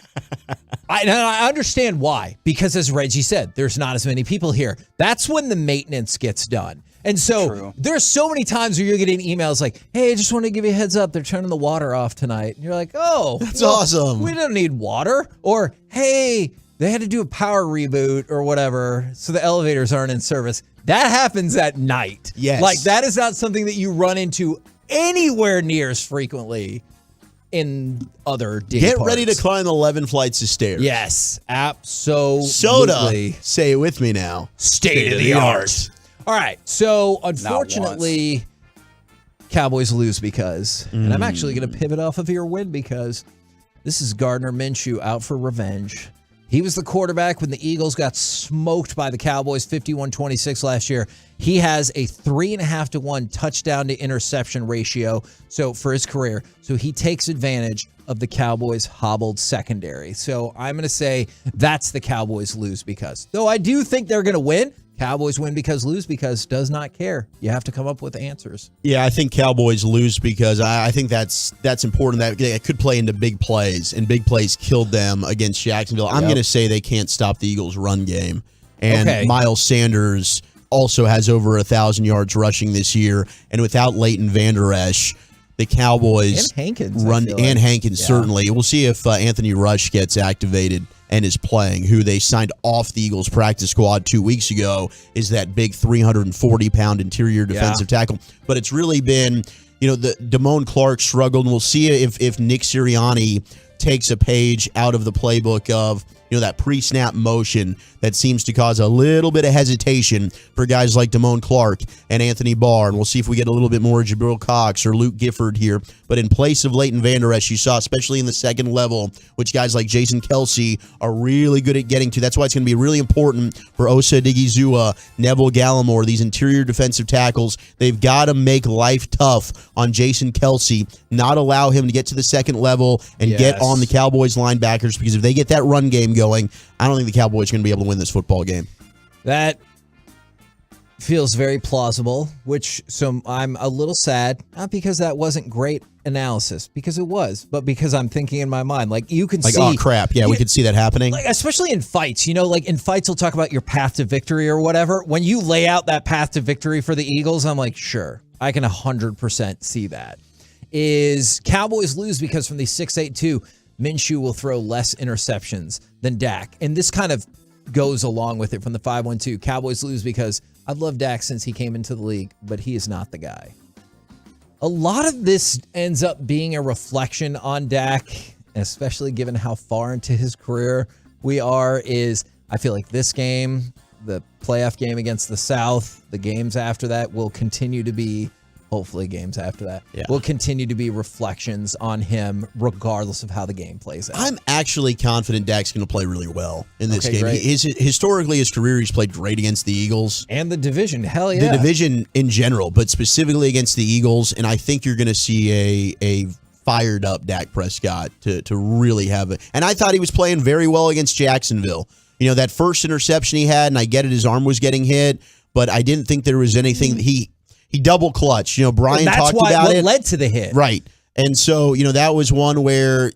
I understand why. Because as Reggie said, there's not as many people here. That's when the maintenance gets done. And so there's so many times where you're getting emails like, hey, I just want to give you a heads up. They're turning the water off tonight. And you're like, oh, that's awesome. We don't need water. Or, hey, they had to do a power reboot or whatever, so the elevators aren't in service. That happens at night. Yes. Like, that is not something that you run into anywhere near as frequently in other day Get parts. ready to climb 11 flights of stairs. Yes, absolutely. Soda. Say it with me now. State of the art. All right, so unfortunately, Cowboys lose because, and I'm actually going to pivot off of your win because this is Gardner Minshew out for revenge. He was the quarterback when the Eagles got smoked by the Cowboys 51-26 last year. He has a 3.5-to-1 touchdown to interception ratio for his career. So he takes advantage of the Cowboys' hobbled secondary. So I'm going to say that's the Cowboys lose because. Though I do think they're going to win. Cowboys win because lose because does not care. You have to come up with answers. Yeah, I think Cowboys lose because I think that's important. That it could play into big plays, and big plays killed them against Jacksonville. I'm going to say they can't stop the Eagles' run game. And Miles Sanders also has over 1,000 yards rushing this year. And without Leighton Vander Esch, the Cowboys and Hankins run, and Hankins certainly. We'll see if Anthony Rush gets activated and is playing. Who they signed off the Eagles practice squad 2 weeks ago is that big 340-pound interior defensive tackle. But it's really been, the Damone Clark struggled, and we'll see if Nick Sirianni takes a page out of the playbook of that pre-snap motion that seems to cause a little bit of hesitation for guys like Damone Clark and Anthony Barr. And we'll see if we get a little bit more Jabril Cox or Luke Gifford here. But in place of Leighton Vander Esch, you saw, especially in the second level, which guys like Jason Kelsey are really good at getting to. That's why it's going to be really important for Osa Digizua, Neville Gallimore, these interior defensive tackles. They've got to make life tough on Jason Kelsey, not allow him to get to the second level and get on the Cowboys linebackers, because if they get that run game going, I don't think the Cowboys are going to be able to win this football game. That feels very plausible, so I'm a little sad, not because that wasn't great analysis, because it was, but because I'm thinking in my mind, like you can see. Oh, crap. Yeah, we could see that happening. Like, especially in fights, like in fights, we'll talk about your path to victory or whatever. When you lay out that path to victory for the Eagles, I'm like, sure, I can 100% see that. Is Cowboys lose because from the 6.82, Minshew will throw less interceptions than Dak. And this kind of goes along with it from the 5.12. Cowboys lose because I've loved Dak since he came into the league, but he is not the guy. A lot of this ends up being a reflection on Dak, especially given how far into his career we are, I feel like this game, the playoff game against the South, the games after that will continue to be, hopefully games after that, will continue to be reflections on him regardless of how the game plays out. I'm actually confident Dak's going to play really well in this game. Great. Historically, his career, he's played great against the Eagles. And the division, hell yeah. The division in general, but specifically against the Eagles, and I think you're going to see a fired up Dak Prescott to really have it. And I thought he was playing very well against Jacksonville. That first interception he had, and I get it, his arm was getting hit, but I didn't think there was anything. He double clutched. Brian talked about it. That's what led to the hit. Right. And so, that was one where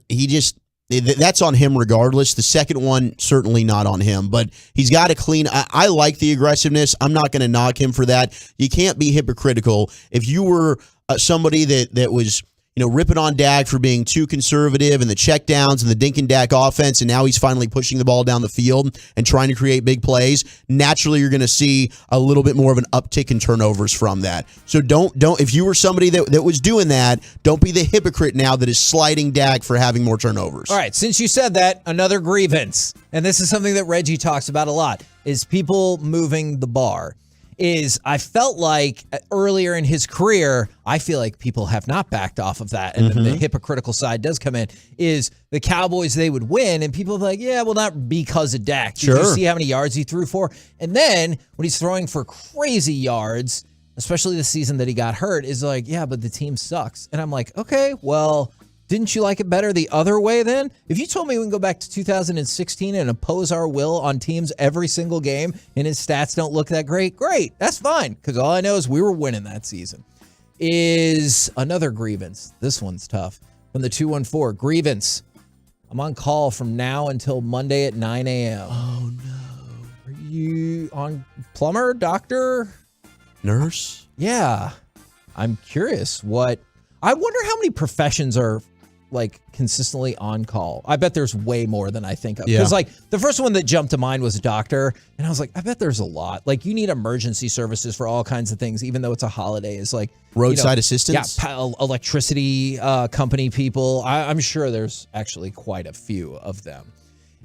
that's on him regardless. The second one, certainly not on him, but he's got to clean. I like the aggressiveness. I'm not going to knock him for that. You can't be hypocritical. If you were somebody that was, ripping on Dak for being too conservative and the checkdowns and the dink and Dak offense, and now he's finally pushing the ball down the field and trying to create big plays. Naturally, you're going to see a little bit more of an uptick in turnovers from that. So don't if you were somebody that was doing that, don't be the hypocrite now that is sliding Dak for having more turnovers. All right, since you said that, another grievance, and this is something that Reggie talks about a lot, is people moving the bar. I felt like earlier in his career, I feel like people have not backed off of that. And the hypocritical side does come in, is the Cowboys, they would win. And people are like, yeah, well, not because of Dak. Did you see how many yards he threw for? And then when he's throwing for crazy yards, especially the season that he got hurt, is like, yeah, but the team sucks. And I'm like, okay, well, didn't you like it better the other way then? If you told me we can go back to 2016 and impose our will on teams every single game and his stats don't look that great, that's fine. Because all I know is we were winning that season. Is another grievance. This one's tough. From the 214, grievance. I'm on call from now until Monday at 9 a.m. Oh, no. Are you on plumber, doctor? Nurse? Yeah. I'm curious I wonder how many professions are like consistently on call. I bet there's way more than I think of. Because like the first one that jumped to mind was a doctor. And I was like, I bet there's a lot. Like you need emergency services for all kinds of things, even though it's a holiday. It's like roadside assistance. Yeah, electricity company people. I'm sure there's actually quite a few of them.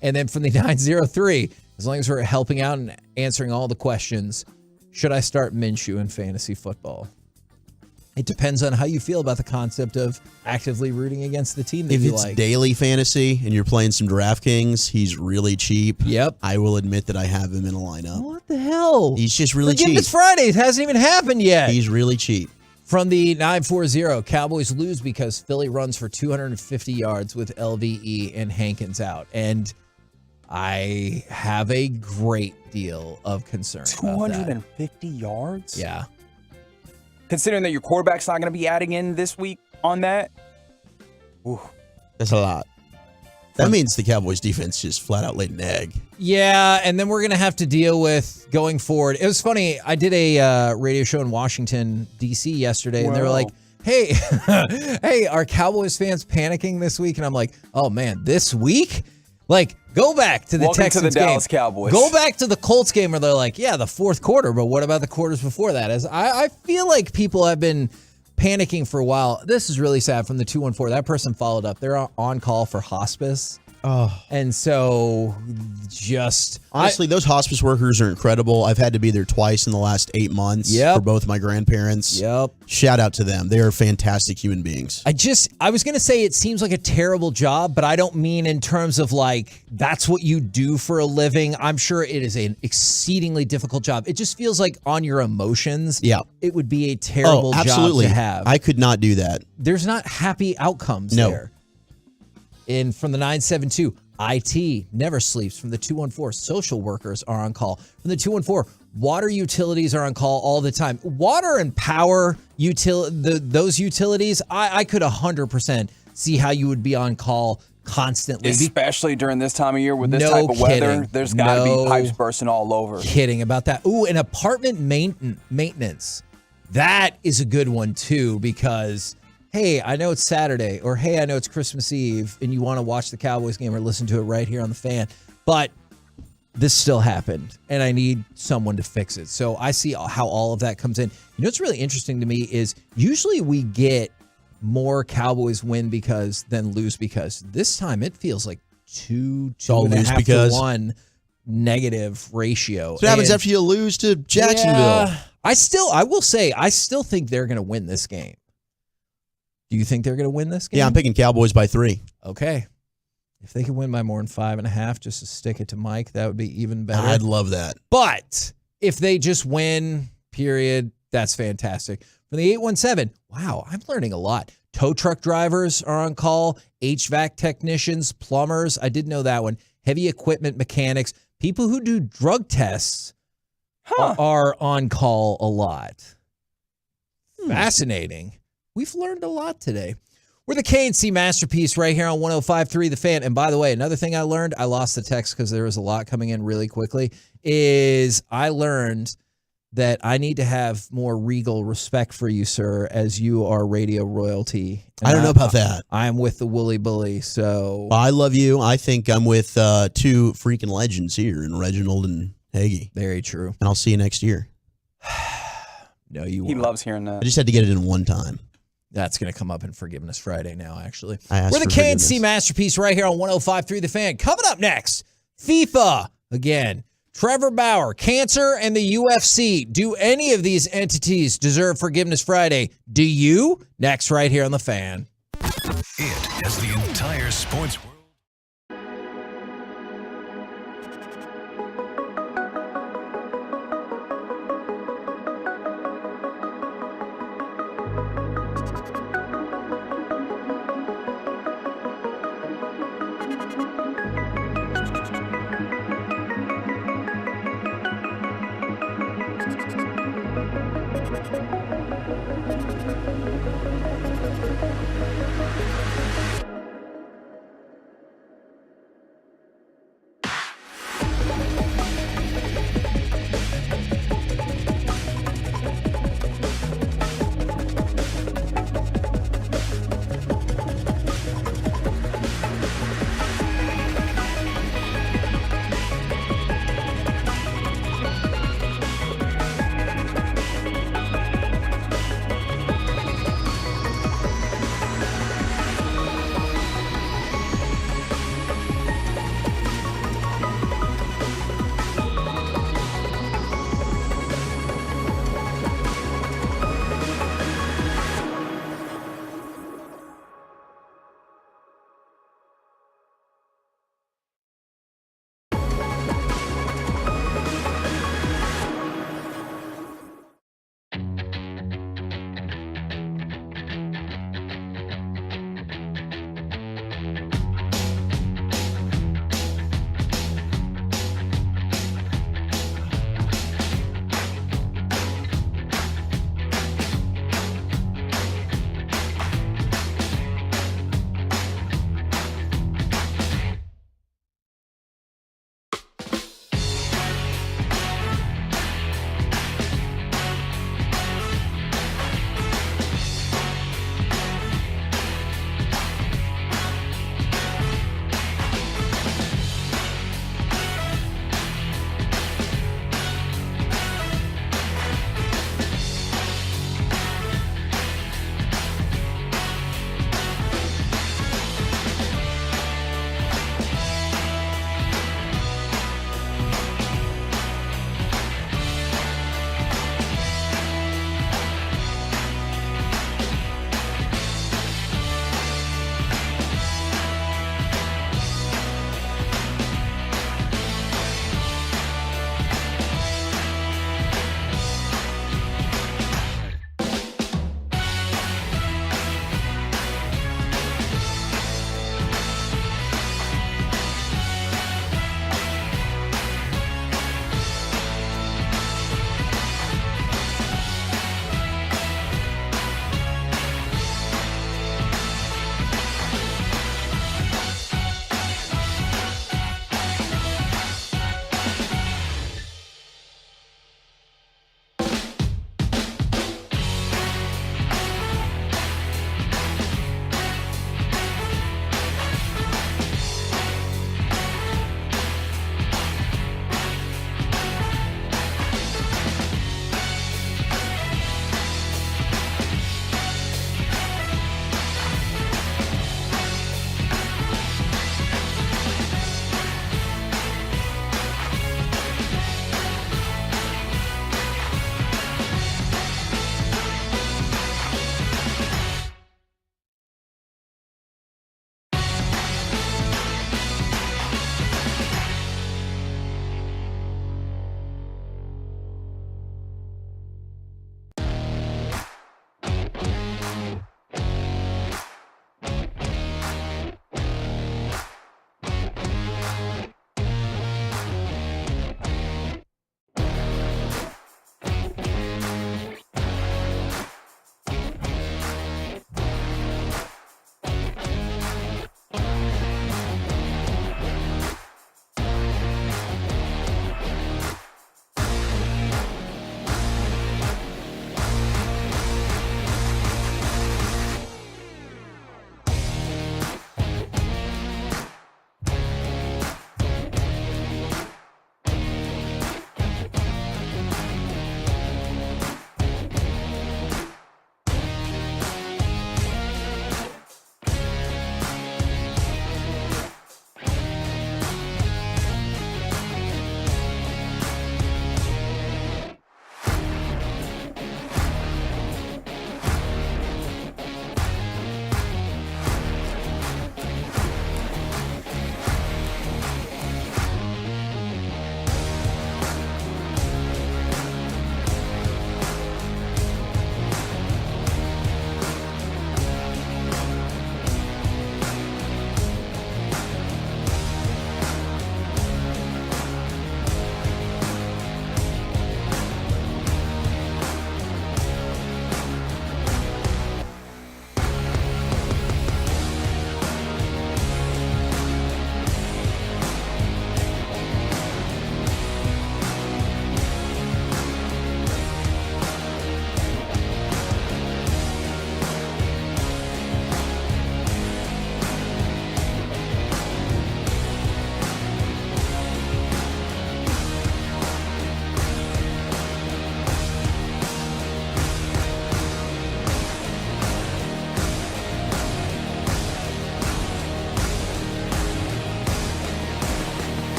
And then from the 903, as long as we're helping out and answering all the questions, should I start Minshew in fantasy football? It depends on how you feel about the concept of actively rooting against the team that you like. If it's daily fantasy and you're playing some DraftKings, he's really cheap. Yep. I will admit that I have him in a lineup. What the hell? He's just really cheap. Forgiveness Friday. It hasn't even happened yet. He's really cheap. From the 940, Cowboys lose because Philly runs for 250 yards with LVE and Hankins out. And I have a great deal of concern about that. 250 yards? Yeah. Considering that your quarterback's not going to be adding in this week on that? Ooh. That's a lot. That means the Cowboys defense just flat out laid an egg. Yeah, and then we're going to have to deal with going forward. It was funny. I did a radio show in Washington, D.C. yesterday, and they were like, hey, hey, are Cowboys fans panicking this week? And I'm like, oh, man, this week? Like, go back to the Welcome Texans to the game. Dallas Cowboys. Go back to the Colts game where they're like, yeah, the fourth quarter, but what about the quarters before that? I feel like people have been panicking for a while. This is really sad. From the 214, that person followed up. They're on call for hospice. Oh. And so just honestly, those hospice workers are incredible. I've had to be there twice in the last 8 months for both my grandparents. Yep. Shout out to them. They are fantastic human beings. I was going to say it seems like a terrible job, but I don't mean in terms of like that's what you do for a living. I'm sure it is an exceedingly difficult job. It just feels like on your emotions, it would be a terrible job to have. I could not do that. There's not happy outcomes there. And from the 972, IT never sleeps. From the 214, social workers are on call. From the 214, water utilities are on call all the time. Water and power, those utilities, I could 100% see how you would be on call constantly. Especially during this time of year with this type of weather, there's got to be pipes bursting all over. Kidding about that. Ooh, and apartment maintenance. That is a good one too, because hey, I know it's Saturday, or hey, I know it's Christmas Eve, and you want to watch the Cowboys game or listen to it right here on the Fan, but this still happened, and I need someone to fix it. So I see how all of that comes in. You know what's really interesting to me is usually we get more Cowboys win because than lose because. This time it feels like 2.5 to 1 negative ratio. So what happens after you lose to Jacksonville? Yeah, I will say, I still think they're going to win this game. Do you think they're going to win this game? Yeah, I'm picking Cowboys by 3. Okay. If they can win by more than 5.5, just to stick it to Mike, that would be even better. I'd love that. But if they just win, period, that's fantastic. From the 817, wow, I'm learning a lot. Tow truck drivers are on call, HVAC technicians, plumbers. I did know that one. Heavy equipment mechanics, people who do drug tests are on call a lot. Fascinating. We've learned a lot today. We're the KNC Masterpiece right here on 105.3 The Fan. And by the way, another thing I learned, I lost the text because there was a lot coming in really quickly, is I learned that I need to have more regal respect for you, sir, as you are radio royalty. And I don't know about that. I'm with the Woolly Bully, so. Well, I love you. I think I'm with two freaking legends here in Reginald and Hagee. Very true. And I'll see you next year. No, you He won't. loves hearing that. I just had to get it in one time. That's going to come up in Forgiveness Friday now, actually. I asked We're the for KNC forgiveness. Masterpiece right here on 105.3 The Fan. Coming up next, FIFA again. Trevor Bauer, cancer, and the UFC. Do any of these entities deserve Forgiveness Friday? Do you? Next right here on The Fan. It has the entire sports world.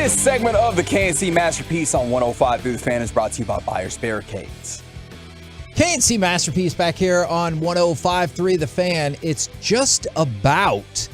This segment of the KNC Masterpiece on 105 through the Fan is brought to you by Buyers Barricades. KNC Masterpiece back here on 105.3 The Fan. It's just about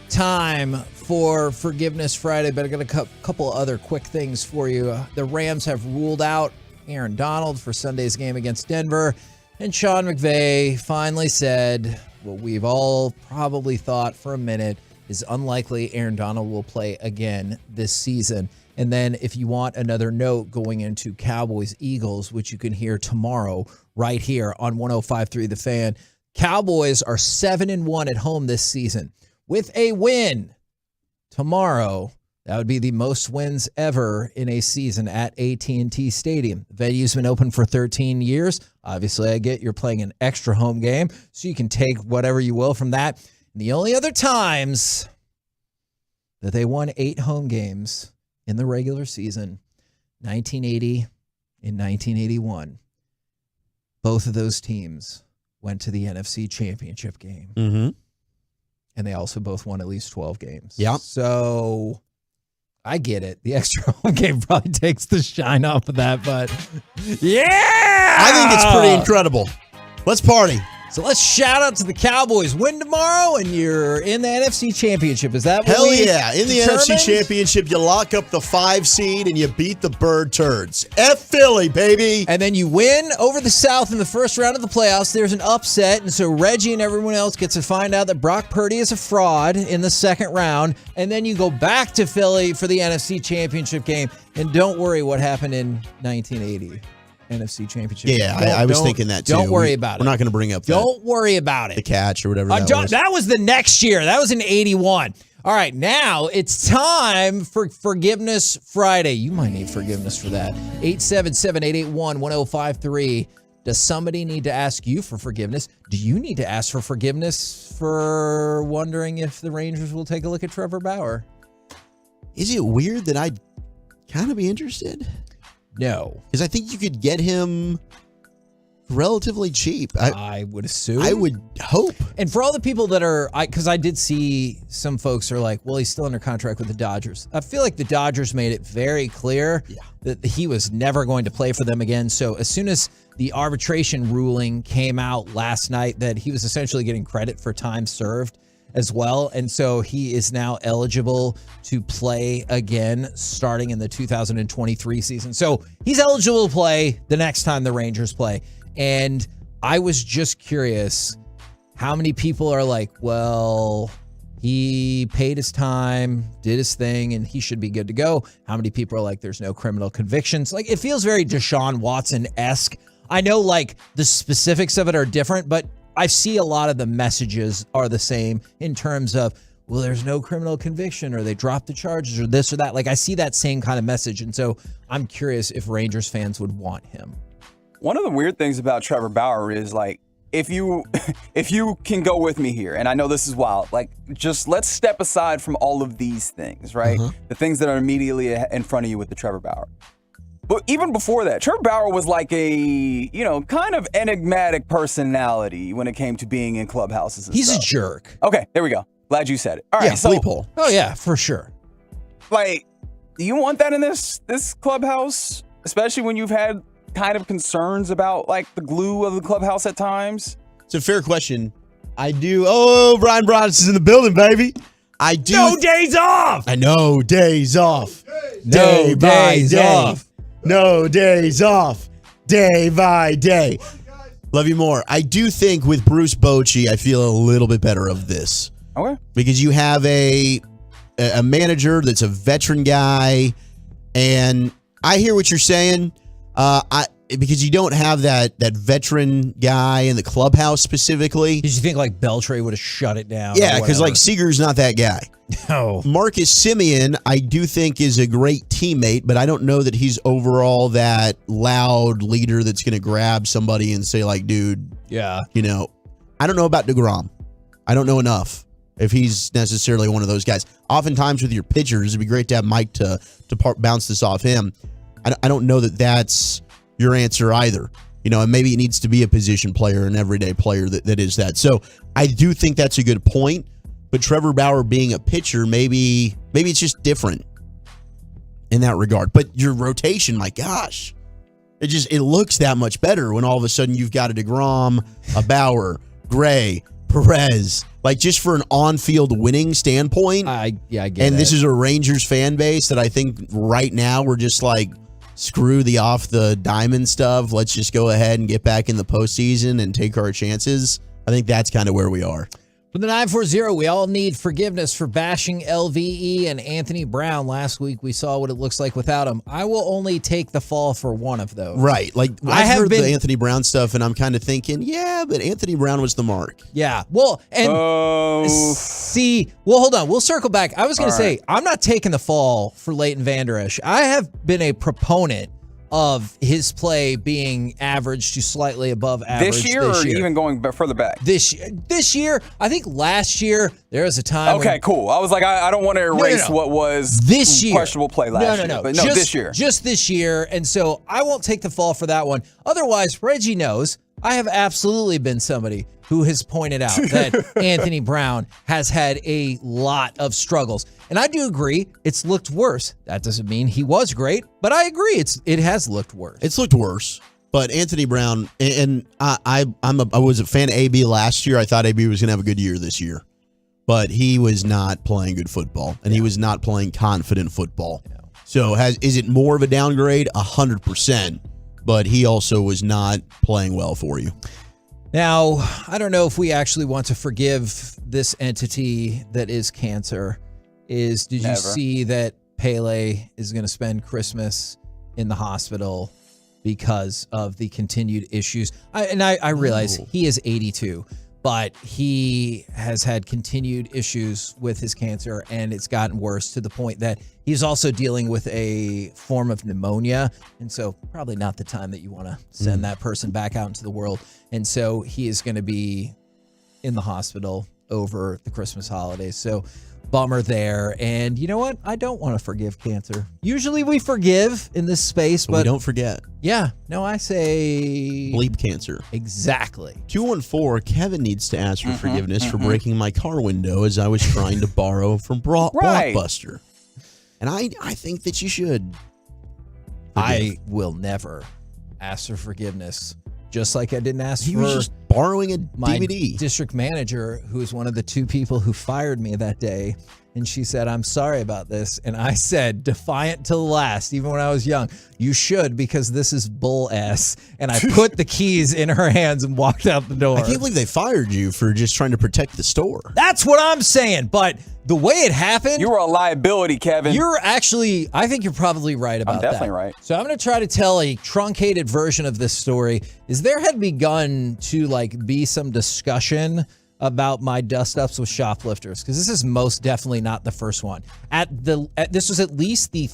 time for Forgiveness Friday, but I got a couple other quick things for you. The Rams have ruled out Aaron Donald for Sunday's game against Denver, and Sean McVay finally said what we've all probably thought for a minute is unlikely Aaron Donald will play again this season. And then if you want another note going into Cowboys-Eagles, which you can hear tomorrow right here on 105.3 The Fan, Cowboys are 7-1 at home this season. With a win tomorrow, that would be the most wins ever in a season at AT&T Stadium. The venue's been open for 13 years. Obviously, I get you're playing an extra home game, so you can take whatever you will from that. And the only other times that they won 8 home games in the regular season, 1980 and 1981. Both of those teams went to the NFC Championship game. Mm-hmm. And they also both won at least 12 games. Yeah. So I get it. The extra home game probably takes the shine off of that, but yeah! I think it's pretty incredible. Let's party. So let's shout out to the Cowboys. Win tomorrow, and you're in the NFC Championship. Is that what Hell we yeah. In the NFC Championship, you lock up the 5 seed and you beat the Bird Turds. F Philly, baby. And then you win over the South in the first round of the playoffs. There's an upset, and so Reggie and everyone else gets to find out that Brock Purdy is a fraud in the second round. And then you go back to Philly for the NFC Championship game. And don't worry what happened in 1980. NFC Championship. Yeah, I was thinking that too. Don't worry about it. We're not going to bring up Don't worry about it. the catch or whatever That was the next year. That was in 81. All right, now it's time for Forgiveness Friday. You might need forgiveness for that. 877-881-1053. Does somebody need to ask you for forgiveness? Do you need to ask for forgiveness for wondering if the Rangers will take a look at Trevor Bauer? Is it weird that I'd kind of be interested? No. Because I think you could get him relatively cheap. I would assume. I would hope. And for all the people that are, because I did see some folks are like, well, he's still under contract with the Dodgers. I feel like the Dodgers made it very clear that he was never going to play for them again. So as soon as the arbitration ruling came out last night, that he was essentially getting credit for time served as well. And so he is now eligible to play again starting in the 2023 season. So he's eligible to play the next time the Rangers play. And I was just curious how many people are like, well, he paid his time, did his thing, and he should be good to go. How many people are like, there's no criminal convictions? Like, it feels very Deshaun Watson-esque. I know, like, the specifics of it are different, but I see a lot of the messages are the same in terms of, well, there's no criminal conviction, or they dropped the charges, or this or that. Like, I see that same kind of message. And so I'm curious if Rangers fans would want him. One of the weird things about Trevor Bauer is, like, if you can go with me here, and I know this is wild, like, just let's step aside from all of these things, right? The things that are immediately in front of you with the Trevor Bauer. But even before that, Trevor Bauer was like a, kind of enigmatic personality when it came to being in clubhouses and He's stuff. a jerk. Okay, there we go. Glad you said it. All right, so Oh, yeah, for sure. like, do you want that in this clubhouse? Especially when you've had kind of concerns about, like, the glue of the clubhouse at times? It's a fair question. I do. Oh, Brian Broaddus is in the building, baby. I do. No days off. I know. Days off. No days off. No days off. Day by day. Love you more. I do think with Bruce Bochy, I feel a little bit better of this. Okay. Because you have a manager that's a veteran guy, and I hear what you're saying. Because you don't have that veteran guy in the clubhouse specifically. Did you think like Beltray would have shut it down? Yeah, because like Seager's not that guy. No. Marcus Semien, I do think is a great teammate, but I don't know that he's overall that loud leader that's going to grab somebody and say like, dude, yeah, I don't know about DeGrom. I don't know enough if he's necessarily one of those guys. Oftentimes with your pitchers, it'd be great to have Mike to bounce this off him. I don't know that that's your answer either. And maybe it needs to be a position player, an everyday player that is that. So I do think that's a good point. But Trevor Bauer being a pitcher, maybe it's just different. in that regard. But your rotation, my gosh, it looks that much better when all of a sudden you've got a DeGrom, a Bauer, Gray, Perez. Like, just for an on-field winning standpoint. I get it. And this is a Rangers fan base that I think right now we're just like, screw the off the diamond stuff. Let's just go ahead and get back in the postseason and take our chances. I think that's kind of where we are. From the 940, we all need forgiveness for bashing LVE and Anthony Brown. Last week, we saw what it looks like without him. I will only take the fall for one of those. Right. Like, I've heard the Anthony Brown stuff, and I'm kind of thinking, yeah, but Anthony Brown was the mark. Yeah. Well, and hold on. We'll circle back. I was going to say, I'm not taking the fall for Leighton Vander Esch. I have been a proponent of his play being average to slightly above average this year, or even going further back? This year, I think last year there was a time. Okay, cool. I was like, I don't want to erase what was this year questionable play last year. No, but just, this year, just this year, and so I won't take the fall for that one. Otherwise, Reggie knows I have absolutely been somebody who has pointed out that Anthony Brown has had a lot of struggles. And I do agree it's looked worse. That doesn't mean he was great, but I agree it has looked worse. It's looked worse. But Anthony Brown, and I was a fan of AB last year. I thought AB was going to have a good year this year. But he was not playing good football, and he was not playing confident football. Yeah. So is it more of a downgrade? 100%. But he also was not playing well for you. Now, I don't know if we actually want to forgive this entity that is cancer. Did you see that Pele is going to spend Christmas in the hospital because of the continued issues? I realize he is 82, but he has had continued issues with his cancer, and it's gotten worse to the point that he's also dealing with a form of pneumonia. And so probably not the time that you want to send that person back out into the world. And so he is going to be in the hospital over the Christmas holidays. So bummer there. And you know what? I don't want to forgive cancer. Usually we forgive in this space, but we don't forget. Yeah. No, I say bleep cancer. Exactly. 214, Kevin needs to ask for forgiveness for breaking my car window as I was trying to borrow from Blockbuster. And I think that you should. I will never ask for forgiveness. Just like I didn't ask he for was just borrowing a my DVD. District manager, who is one of the two people who fired me that day. And she said, I'm sorry about this. And I said, defiant to the last, even when I was young, you should, because this is bull ass. And I put the keys in her hands and walked out the door. I can't believe they fired you for just trying to protect the store. That's what I'm saying. But the way it happened. You were a liability, Kevin. You're actually, I think you're probably right about that. I'm definitely right. So I'm going to try to tell a truncated version of this story. Is there had begun to be some discussion about my dust-ups with shoplifters, because this is most definitely not the first one. This was at least the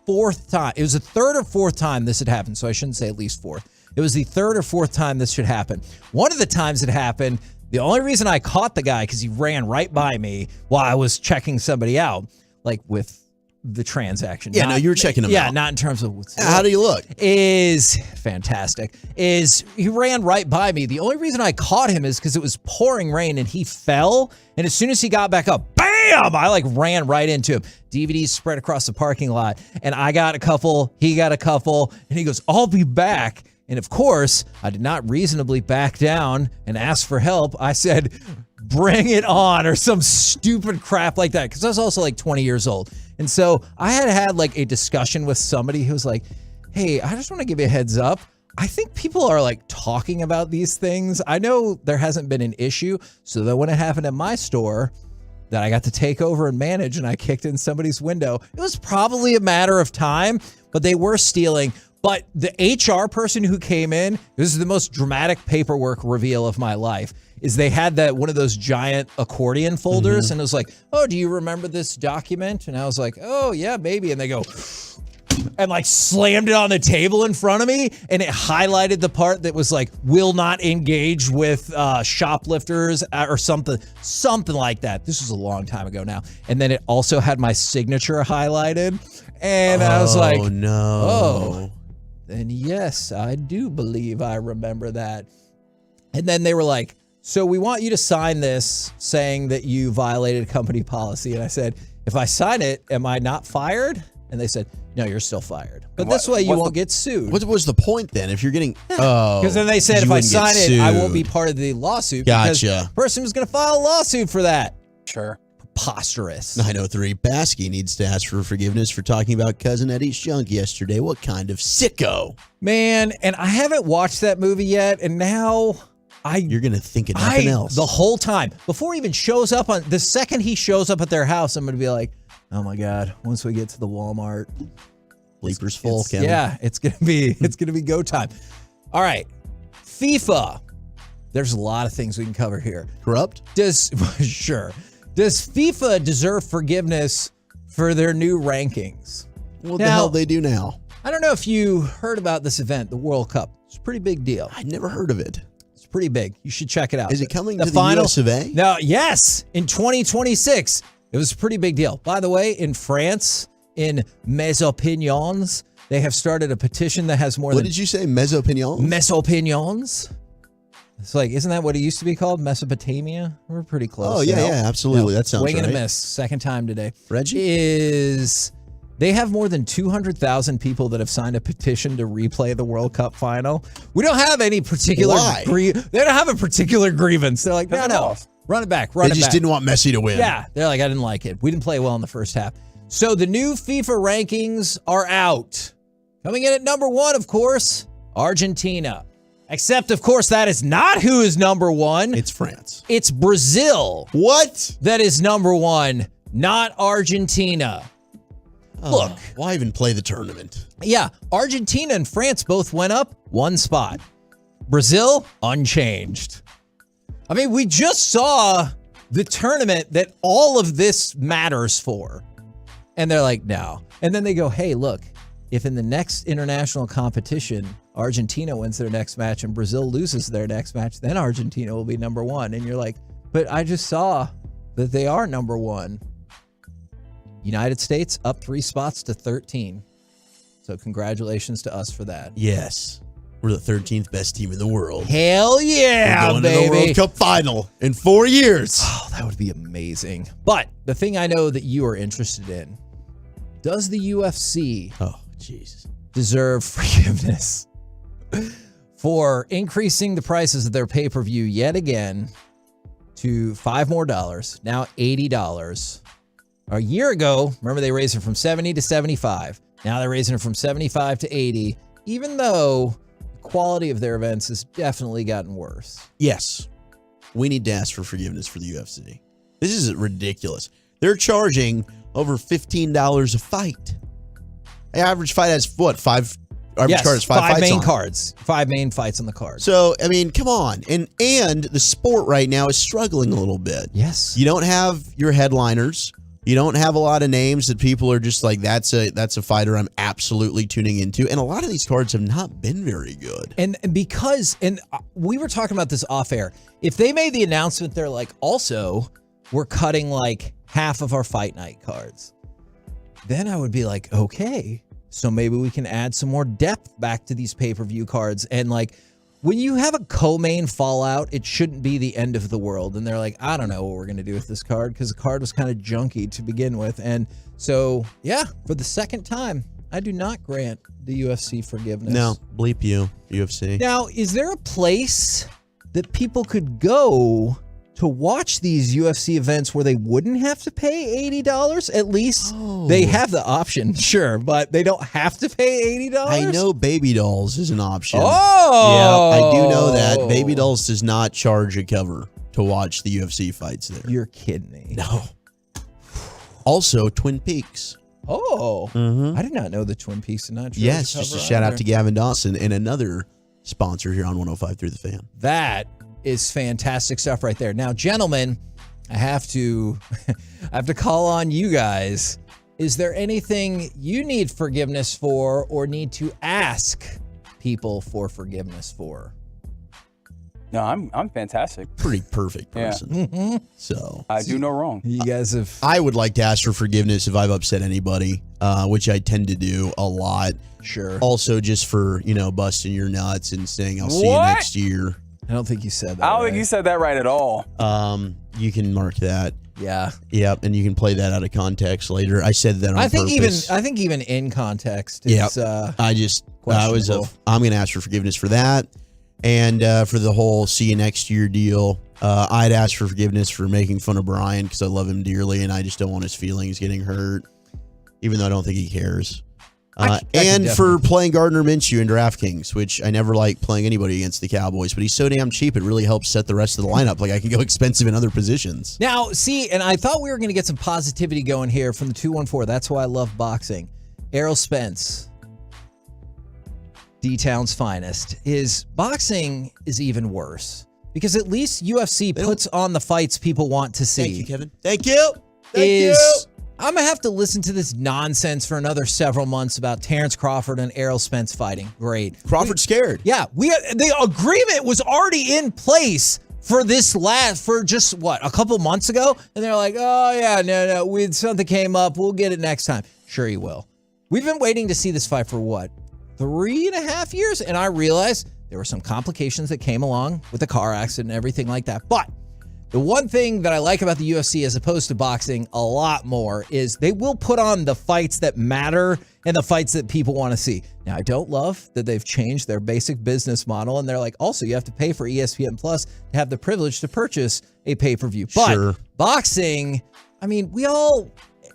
fourth time. It was the third or fourth time this had happened, so I shouldn't say at least fourth. It was the third or fourth time this should happen. One of the times it happened, the only reason I caught the guy, because he ran right by me while I was checking somebody out, with the transaction. Yeah, you were checking him out. Yeah, not in terms of how do you look? Is fantastic. He ran right by me. The only reason I caught him is because it was pouring rain and he fell. And as soon as he got back up, bam! I ran right into him. DVDs spread across the parking lot. And I got a couple, he got a couple, and he goes, I'll be back. And of course, I did not reasonably back down and ask for help. I said, bring it on, or some stupid crap like that. Because I was also 20 years old. And so I had a discussion with somebody who was like, hey, I just want to give you a heads up. I think people are talking about these things. I know there hasn't been an issue. So that when it happened at my store that I got to take over and manage and I kicked in somebody's window, it was probably a matter of time, but they were stealing. But the HR person who came in, this is the most dramatic paperwork reveal of my life, is they had one of those giant accordion folders, and it was like, oh, do you remember this document? And I was like, oh, yeah, maybe. And they go, and slammed it on the table in front of me, and it highlighted the part that was will not engage with shoplifters or something like that. This was a long time ago now. And then it also had my signature highlighted, and I was like, oh, no. Oh, then yes, I do believe I remember that. And then they were like, so we want you to sign this saying that you violated company policy. And I said, if I sign it, am I not fired? And they said, No, you're still fired. But this way you won't get sued. What was the point then? If you're getting Because then they said if I sign it, I won't be part of the lawsuit. Because Gotcha. the person was going to file a lawsuit for that. Sure. Preposterous. 903 Baskey needs to ask for forgiveness for talking about Cousin Eddie's junk yesterday. What kind of sicko? Man, and I haven't watched that movie yet, and now you're gonna think of nothing else the whole time. Before he even shows up the second he shows up at their house, I'm gonna be like, oh my God, once we get to the Walmart. Bleepers full, Kevin. Yeah, it's gonna be go time. All right. FIFA. There's a lot of things we can cover here. Corrupt? Sure. Does FIFA deserve forgiveness for their new rankings? What the hell they do now? I don't know if you heard about this event, the World Cup. It's a pretty big deal. I'd never heard of it. It's pretty big. You should check it out. Is it coming to the US of A? No, yes, in 2026. It was a pretty big deal. By the way, in France, in Mes Opinions, they have started a petition that has more than... What did you say, Mes Opinions? Mes Opinions. It's like, isn't that what it used to be called? Mesopotamia? We're pretty close. Oh, yeah, absolutely. That sounds swing right. and a miss. Second time today. Reggie? They have more than 200,000 people that have signed a petition to replay the World Cup final. We don't have any particular... Why? They don't have a particular grievance. They're like, no. Run it back. They just didn't want Messi to win. Yeah. They're like, I didn't like it. We didn't play well in the first half. So the new FIFA rankings are out. Coming in at number 1, of course, Argentina. Except, of course, that is not who is number 1. It's France. It's Brazil. What? That is number 1, not Argentina. Look. Why even play the tournament? Yeah, Argentina and France both went up 1 spot. Brazil, unchanged. I mean, we just saw the tournament that all of this matters for. And they're like, no. And then they go, hey, look, if in the next international competition, Argentina wins their next match and Brazil loses their next match, then Argentina will be number 1. And you're like, but I just saw that they are number 1. United States up 3 spots to 13. So congratulations to us for that. Yes. We're the 13th best team in the world. Hell yeah, We're going baby. to the World Cup final in 4 years. Oh, that would be amazing. But the thing I know that you are interested in, does the UFC deserve forgiveness for increasing the prices of their pay-per-view yet again to $5 more, now $80. A year ago, remember they raised it from 70 to 75. Now they're raising it from 75 to 80, even though the quality of their events has definitely gotten worse. Yes. We need to ask for forgiveness for the UFC. This is ridiculous. They're charging over $15 a fight. The average fight has what? Average card has 5 fights main on it. cards. 5 main fights on the card. So, I mean, come on. And the sport right now is struggling a little bit. Yes. You don't have your headliners. You don't have a lot of names that people are just like, that's a fighter I'm absolutely tuning into. And a lot of these cards have not been very good. And because we were talking about this off air, if they made the announcement, they're like, also, we're cutting like half of our fight night cards, then I would be like, okay, so maybe we can add some more depth back to these pay-per-view cards. And like, when you have a co-main fallout, it shouldn't be the end of the world. And they're like, I don't know what we're going to do with this card because the card was kind of junky to begin with. And so, yeah, for the second time, I do not grant the UFC forgiveness. No, bleep you, UFC. Now, is there a place that people could go to watch these UFC events where they wouldn't have to pay $80? At least they have the option, sure, but they don't have to pay $80? I know Baby Dolls is an option. Oh! Yeah, I do know that. Baby Dolls does not charge a cover to watch the UFC fights there. You're kidding me. No. Also, Twin Peaks. Oh. I did not know the Twin Peaks did not charge Yes, a just a cover shout out either. to Gavin Dawson and another sponsor here on 105 Through the Fan. That is fantastic stuff right there. Now, gentlemen, I have to call on you guys. Is there anything you need forgiveness for or need to ask people for forgiveness for? No, I'm fantastic. Pretty perfect person. Mm-hmm. So I do no wrong. You guys have... I would like to ask for forgiveness if I've upset anybody, which I tend to do a lot. Sure. Also, just for, busting your nuts and saying I'll see you next year. I don't think you said that. I don't think you said that right at all. You can mark that. Yeah. Yep, and you can play that out of context later. I said that on purpose. I think even in context, it's I'm going to ask for forgiveness for that, and for the whole see you next year deal. I'd ask for forgiveness for making fun of Brian because I love him dearly, and I just don't want his feelings getting hurt, even though I don't think he cares. And for playing Gardner Minshew in DraftKings, which I never like playing anybody against the Cowboys, but he's so damn cheap, it really helps set the rest of the lineup. Like, I can go expensive in other positions. Now, see, and I thought we were going to get some positivity going here from the 214. That's why I love boxing. Errol Spence, D-Town's finest. Boxing is even worse because at least UFC puts on the fights people want to see. Thank you, Kevin. Thank you. Thank you. I'm going to have to listen to this nonsense for another several months about Terrence Crawford and Errol Spence fighting. Great. Crawford's scared. Yeah. The agreement was already in place for just a couple months ago. And they're like, oh, yeah, no, something came up. We'll get it next time. Sure you will. We've been waiting to see this fight for 3.5 years? And I realized there were some complications that came along with the car accident and everything like that. But the one thing that I like about the UFC as opposed to boxing a lot more is they will put on the fights that matter and the fights that people want to see. Now, I don't love that they've changed their basic business model, and they're like, also, you have to pay for ESPN Plus to have the privilege to purchase a pay-per-view. But boxing, I mean,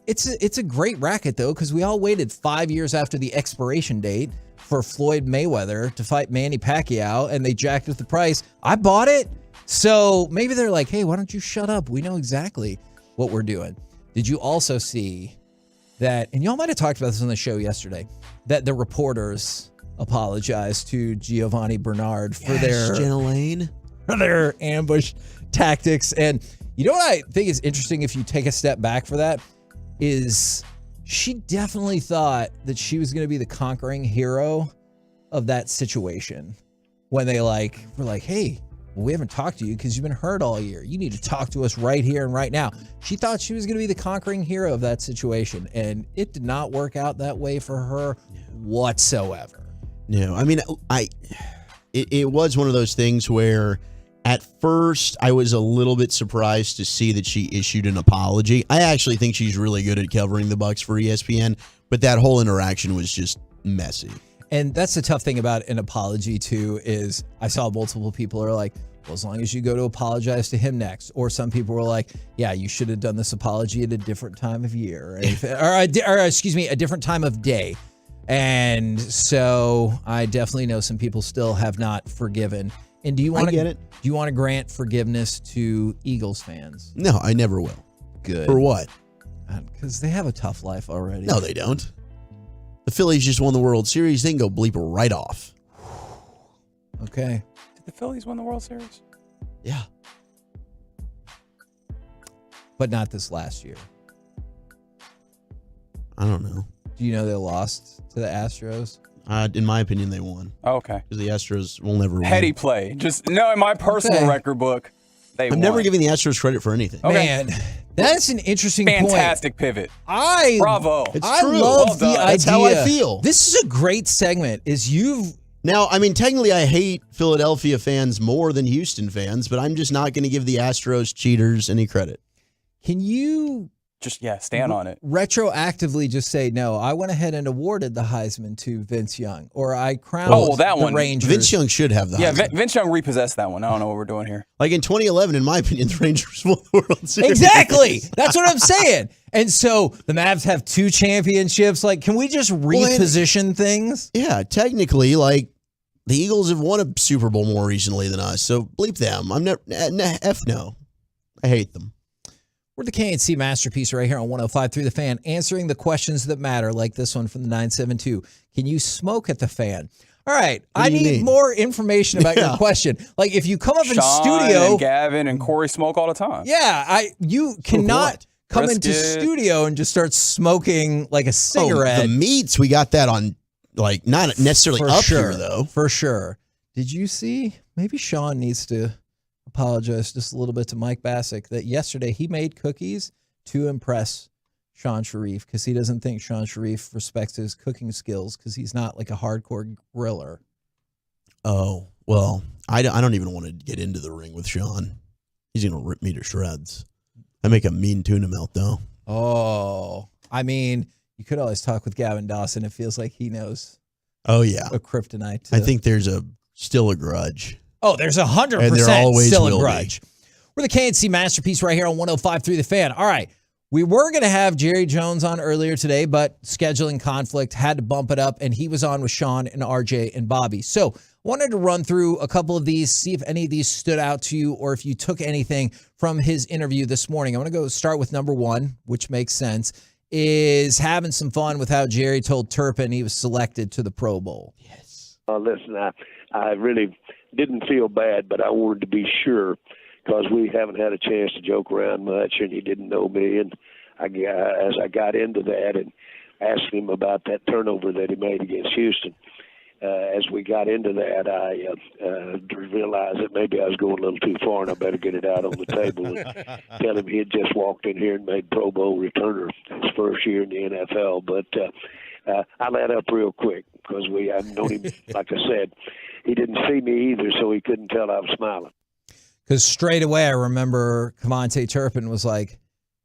it's a great racket, though, because we all waited 5 years after the expiration date for Floyd Mayweather to fight Manny Pacquiao, and they jacked up the price. I bought it. So maybe they're like, hey, why don't you shut up? We know exactly what we're doing. Did you also see that, and y'all might have talked about this on the show yesterday, that the reporters apologized to Giovanni Bernard for their ambush tactics. And you know what I think is interesting if you take a step back for that is she definitely thought that she was going to be the conquering hero of that situation when they were like, hey, well, we haven't talked to you because you've been hurt all year. You need to talk to us right here and right now. She thought she was going to be the conquering hero of that situation, and it did not work out that way for her whatsoever. No, I mean, it was one of those things where at first I was a little bit surprised to see that she issued an apology. I actually think she's really good at covering the Bucs for ESPN, but that whole interaction was just messy. And that's the tough thing about an apology, too, is I saw multiple people are like, well, as long as you go to apologize to him next. Or some people were like, yeah, you should have done this apology at a different time of year. or excuse me, a different time of day. And so I definitely know some people still have not forgiven. And do you want to Do you want to grant forgiveness to Eagles fans? No, I never will. Good. For what? Because they have a tough life already. No, they don't. The Phillies just won the World Series. They can go bleep right off. Okay. Did the Phillies win the World Series? Yeah. But not this last year. I don't know. Do you know they lost to the Astros? In my opinion, they won. Oh, okay. Because the Astros will never win. Heady play. Just in my personal record book, they won. I'm never giving the Astros credit for anything. Okay. Man, that's an interesting point. Fantastic pivot. I Bravo. It's love true. the idea. That's how I feel. This is a great segment. Now, I mean, technically, I hate Philadelphia fans more than Houston fans, but I'm just not going to give the Astros cheaters any credit. Can you just stand on it? Retroactively just say, no, I went ahead and awarded the Heisman to Vince Young, or I crowned that the one. Rangers. Vince Young should have the Heisman. Vince Young repossessed that one. I don't know what we're doing here. Like in 2011, in my opinion, the Rangers won the World Series. Exactly. That's what I'm saying. And so the Mavs have 2 championships. Like, can we just reposition things? Yeah, technically, like, the Eagles have won a Super Bowl more recently than us, so bleep them. I'm never, no. I hate them. We're the KNC Masterpiece right here on 105.3 The Fan, answering the questions that matter, like this one from the 972. Can you smoke at the Fan? All right, I need more information about your question. Like, if you come up in studio, and Gavin and Corey smoke all the time. Yeah, you cannot come into studio and just start smoking like a cigarette. The meats, we got that on, like, not necessarily up here, though. For sure. Did you see? Maybe Sean needs to apologize just a little bit to Mike Bassick that yesterday he made cookies to impress Sean Sharif because he doesn't think Sean Sharif respects his cooking skills because he's not like a hardcore griller. Oh, well, I don't even want to get into the ring with Sean. He's going to rip me to shreds. I make a mean tuna melt, though. Oh, I mean, you could always talk with Gavin Dawson. It feels like he knows. Oh, yeah. A kryptonite. Too. I think there's still a grudge. Oh, there's 100% And there always still will a grudge. We're the KNC Masterpiece right here on 105.3 The Fan. All right. We were going to have Jerry Jones on earlier today, but scheduling conflict had to bump it up, and he was on with Sean and RJ and Bobby. So wanted to run through a couple of these, see if any of these stood out to you or if you took anything from his interview this morning. I want to go start with number one, which makes sense, is having some fun with how Jerry told Turpin he was selected to the Pro Bowl. Yes. Listen, I really didn't feel bad, but I wanted to be sure because we haven't had a chance to joke around much, and he didn't know me. And as I got into that and asked him about that turnover that he made against Houston, as we got into that, I realized that maybe I was going a little too far, and I better get it out on the table and tell him he had just walked in here and made Pro Bowl returner his first year in the NFL. But I let up real quick because I've known him, like I said, he didn't see me either, so he couldn't tell I was smiling. Because straight away, I remember Cavante Turpin was like,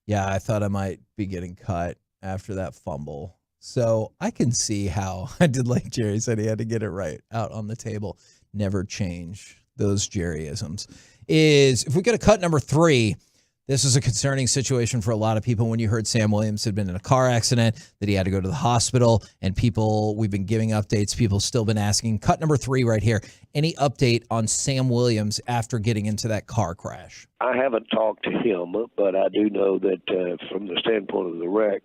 yeah, I thought I might be getting cut after that fumble. So I can see how I did, like Jerry said, he had to get it right out on the table. Never change those Jerryisms. If we get a cut number 3, this was a concerning situation for a lot of people when you heard Sam Williams had been in a car accident, that he had to go to the hospital, and we've been giving updates. People still been asking. Cut number 3 right here. Any update on Sam Williams after getting into that car crash? I haven't talked to him, but I do know that from the standpoint of the wreck,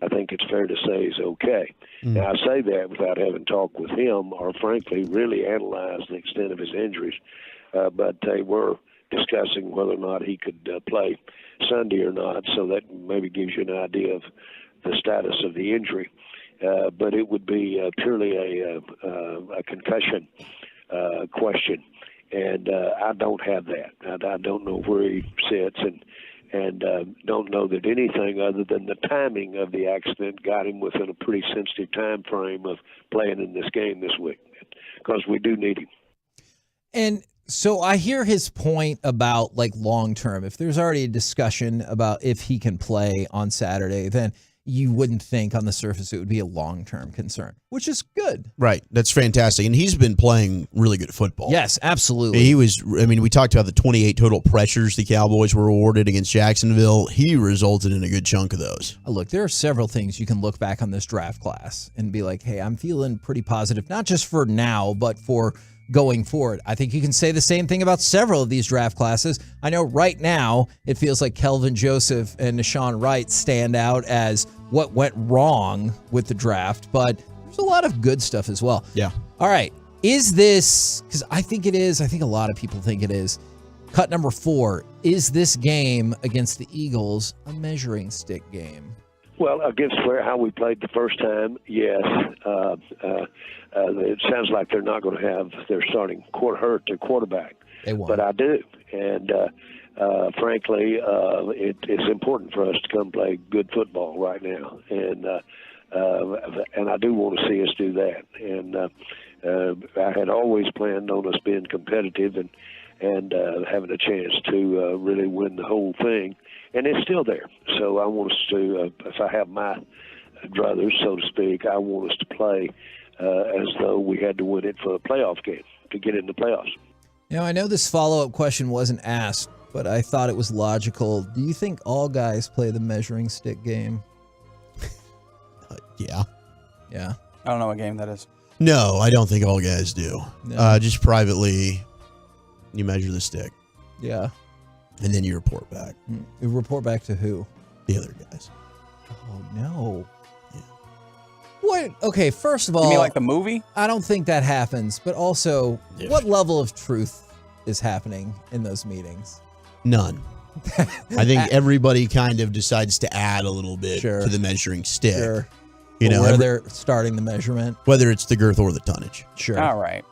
I think it's fair to say he's okay. Now, I say that without having talked with him or, frankly, really analyzed the extent of his injuries. But they were discussing whether or not he could play Sunday or not, so that maybe gives you an idea of the status of the injury. But it would be purely a concussion question, and I don't have that. I don't know where he sits, and don't know that anything other than the timing of the accident got him within a pretty sensitive time frame of playing in this game this week, because we do need him. And so I hear his point about like long term. If there's already a discussion about if he can play on Saturday, then you wouldn't think on the surface it would be a long-term concern, which is good. Right. That's fantastic. And he's been playing really good football. Yes, absolutely. We talked about the 28 total pressures the Cowboys were awarded against Jacksonville. He resulted in a good chunk of those. Look, there are several things you can look back on this draft class and be like, hey, I'm feeling pretty positive, not just for now, but for going forward. I think you can say the same thing about several of these draft classes. I know right now it feels like Kelvin Joseph and Nashawn Wright stand out as what went wrong with the draft, but there's a lot of good stuff as well. Yeah. All right. Is this, because I think it is, I think a lot of people think it is, cut number 4, is this game against the Eagles a measuring stick game? Well, against how we played the first time, yes. It sounds like they're not going to have their starting quarterback. They won't. But I do. And frankly, it's important for us to come play good football right now. And I do want to see us do that. And I had always planned on us being competitive and having a chance to really win the whole thing. And it's still there. So I want us to, if I have my druthers, so to speak, I want us to play as though we had to win it for a playoff game to get in the playoffs. Now, I know this follow-up question wasn't asked, but I thought it was logical. Do you think all guys play the measuring stick game? Yeah. Yeah. I don't know what game that is. No, I don't think all guys do. No. Just privately, you measure the stick. Yeah. And then you report back. You report back to who? The other guys. Oh, no. Yeah. What? Okay, first of all. You mean like the movie? I don't think that happens. But also, what level of truth is happening in those meetings? None. I think everybody kind of decides to add a little bit to the measuring stick. Sure. You know, where they're starting the measurement. Whether it's the girth or the tonnage. Sure. All right.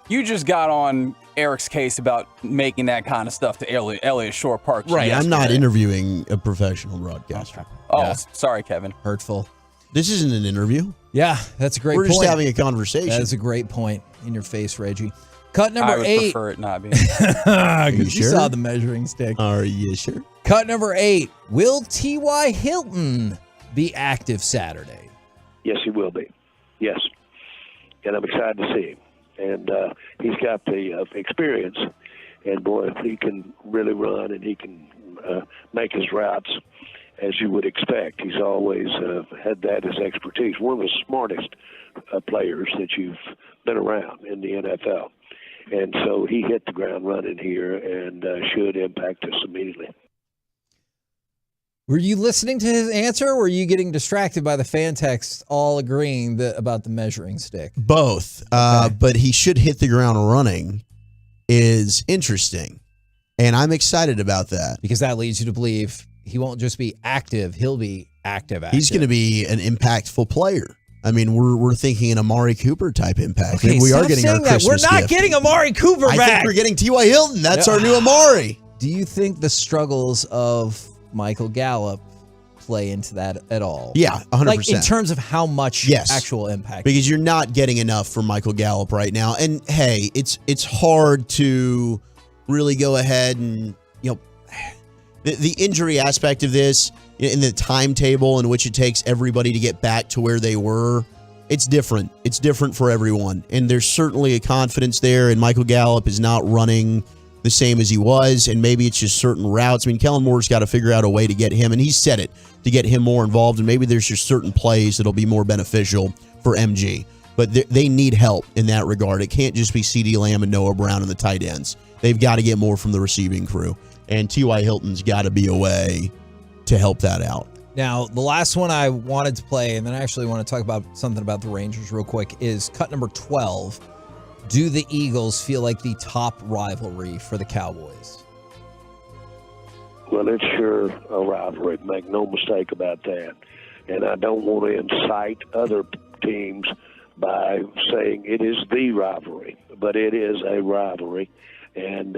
You just got on Eric's case about making that kind of stuff to Elliott Shore Park. Right. I'm not interviewing a professional broadcaster. Okay. Oh, sorry, Kevin. Hurtful. This isn't an interview. Yeah, that's a great point. We're just having a conversation. That is a great point. In your face, Reggie. Cut number I would 8. prefer it not be. You saw the measuring stick. Are you sure? Cut number 8. Will T.Y. Hilton be active Saturday? Yes, he will be. Yes. And I'm excited to see him. And he's got the experience. And, boy, if he can really run and he can make his routes as you would expect. He's always had that as expertise. One of the smartest players that you've been around in the NFL. And so he hit the ground running here and should impact us immediately. Were you listening to his answer, or were you getting distracted by the fan text all agreeing about the measuring stick? Both. But he should hit the ground running is interesting. And I'm excited about that. Because that leads you to believe he won't just be active, he'll be active. He's going to be an impactful player. I mean, we're thinking an Amari Cooper type impact. Okay, we are getting our Christmas We're not gift. getting Amari Cooper back. I think we're getting T.Y. Hilton. That's our new Amari. Do you think the struggles of Michael Gallup play into that at all? Yeah, 100%. Like in terms of how much actual impact. Because you're not getting enough from Michael Gallup right now. And hey, it's hard to really go ahead and, the injury aspect of this, in the timetable in which it takes everybody to get back to where they were, it's different. It's different for everyone. And there's certainly a confidence there, and Michael Gallup is not running the same as he was, and maybe it's just certain routes. I mean, Kellen Moore's got to figure out a way to get him, and he said it, to get him more involved, and maybe there's just certain plays that'll be more beneficial for MG. But they need help in that regard. It can't just be CeeDee Lamb and Noah Brown and the tight ends. They've got to get more from the receiving crew. And T.Y. Hilton's got to be a way to help that out. Now, the last one I wanted to play, and then I actually want to talk about something about the Rangers real quick, is cut number 12. Do the Eagles feel like the top rivalry for the Cowboys? Well, it's sure a rivalry. Make no mistake about that. And I don't want to incite other teams by saying it is the rivalry, but it is a rivalry. And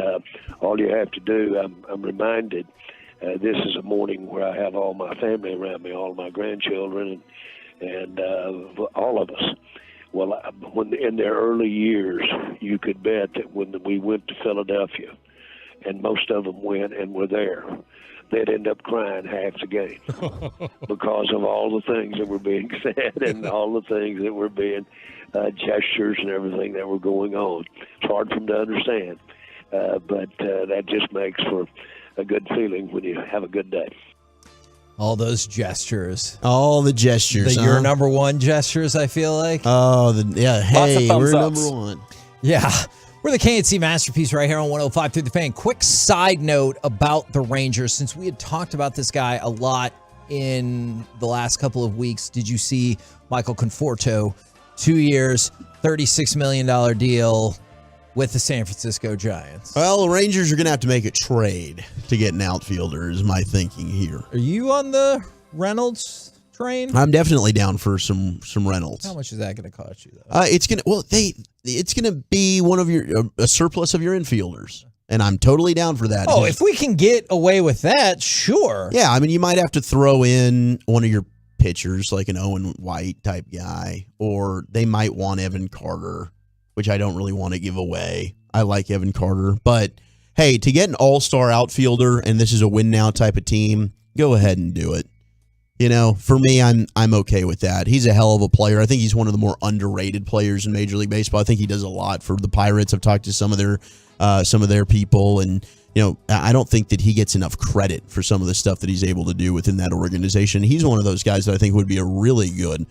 all you have to do, I'm reminded, this is a morning where I have all my family around me, all my grandchildren, and all of us. Well, when in their early years, you could bet that when we went to Philadelphia, and most of them went and were there, they'd end up crying half the game because of all the things that were being said and all the things that were being gestures and everything that were going on. It's hard for them to understand, but that just makes for a good feeling when you have a good day. All those gestures. All the gestures. Your number one gestures, I feel like. Oh, hey, we're ups. number one. Yeah. We're the KNC Masterpiece right here on 105 through the Fan. Quick side note about the Rangers. Since we had talked about this guy a lot in the last couple of weeks, did you see Michael Conforto, 2 years, $36 million deal with the San Francisco Giants? Well, the Rangers are going to have to make a trade to get an outfielder, is my thinking here. Are you on the Reynolds train? I'm definitely down for some Reynolds. How much is that going to cost you, though? It's gonna be one of a surplus of your infielders, and I'm totally down for that. Oh, if we can get away with that, sure. Yeah, I mean, you might have to throw in one of your pitchers, like an Owen White type guy, or they might want Evan Carter, which I don't really want to give away. I like Evan Carter, but hey, to get an all-star outfielder, and this is a win-now type of team, go ahead and do it. For me, I'm okay with that. He's a hell of a player. I think he's one of the more underrated players in Major League Baseball. I think he does a lot for the Pirates. I've talked to some of their people, and I don't think that he gets enough credit for some of the stuff that he's able to do within that organization. He's one of those guys that I think would be a really good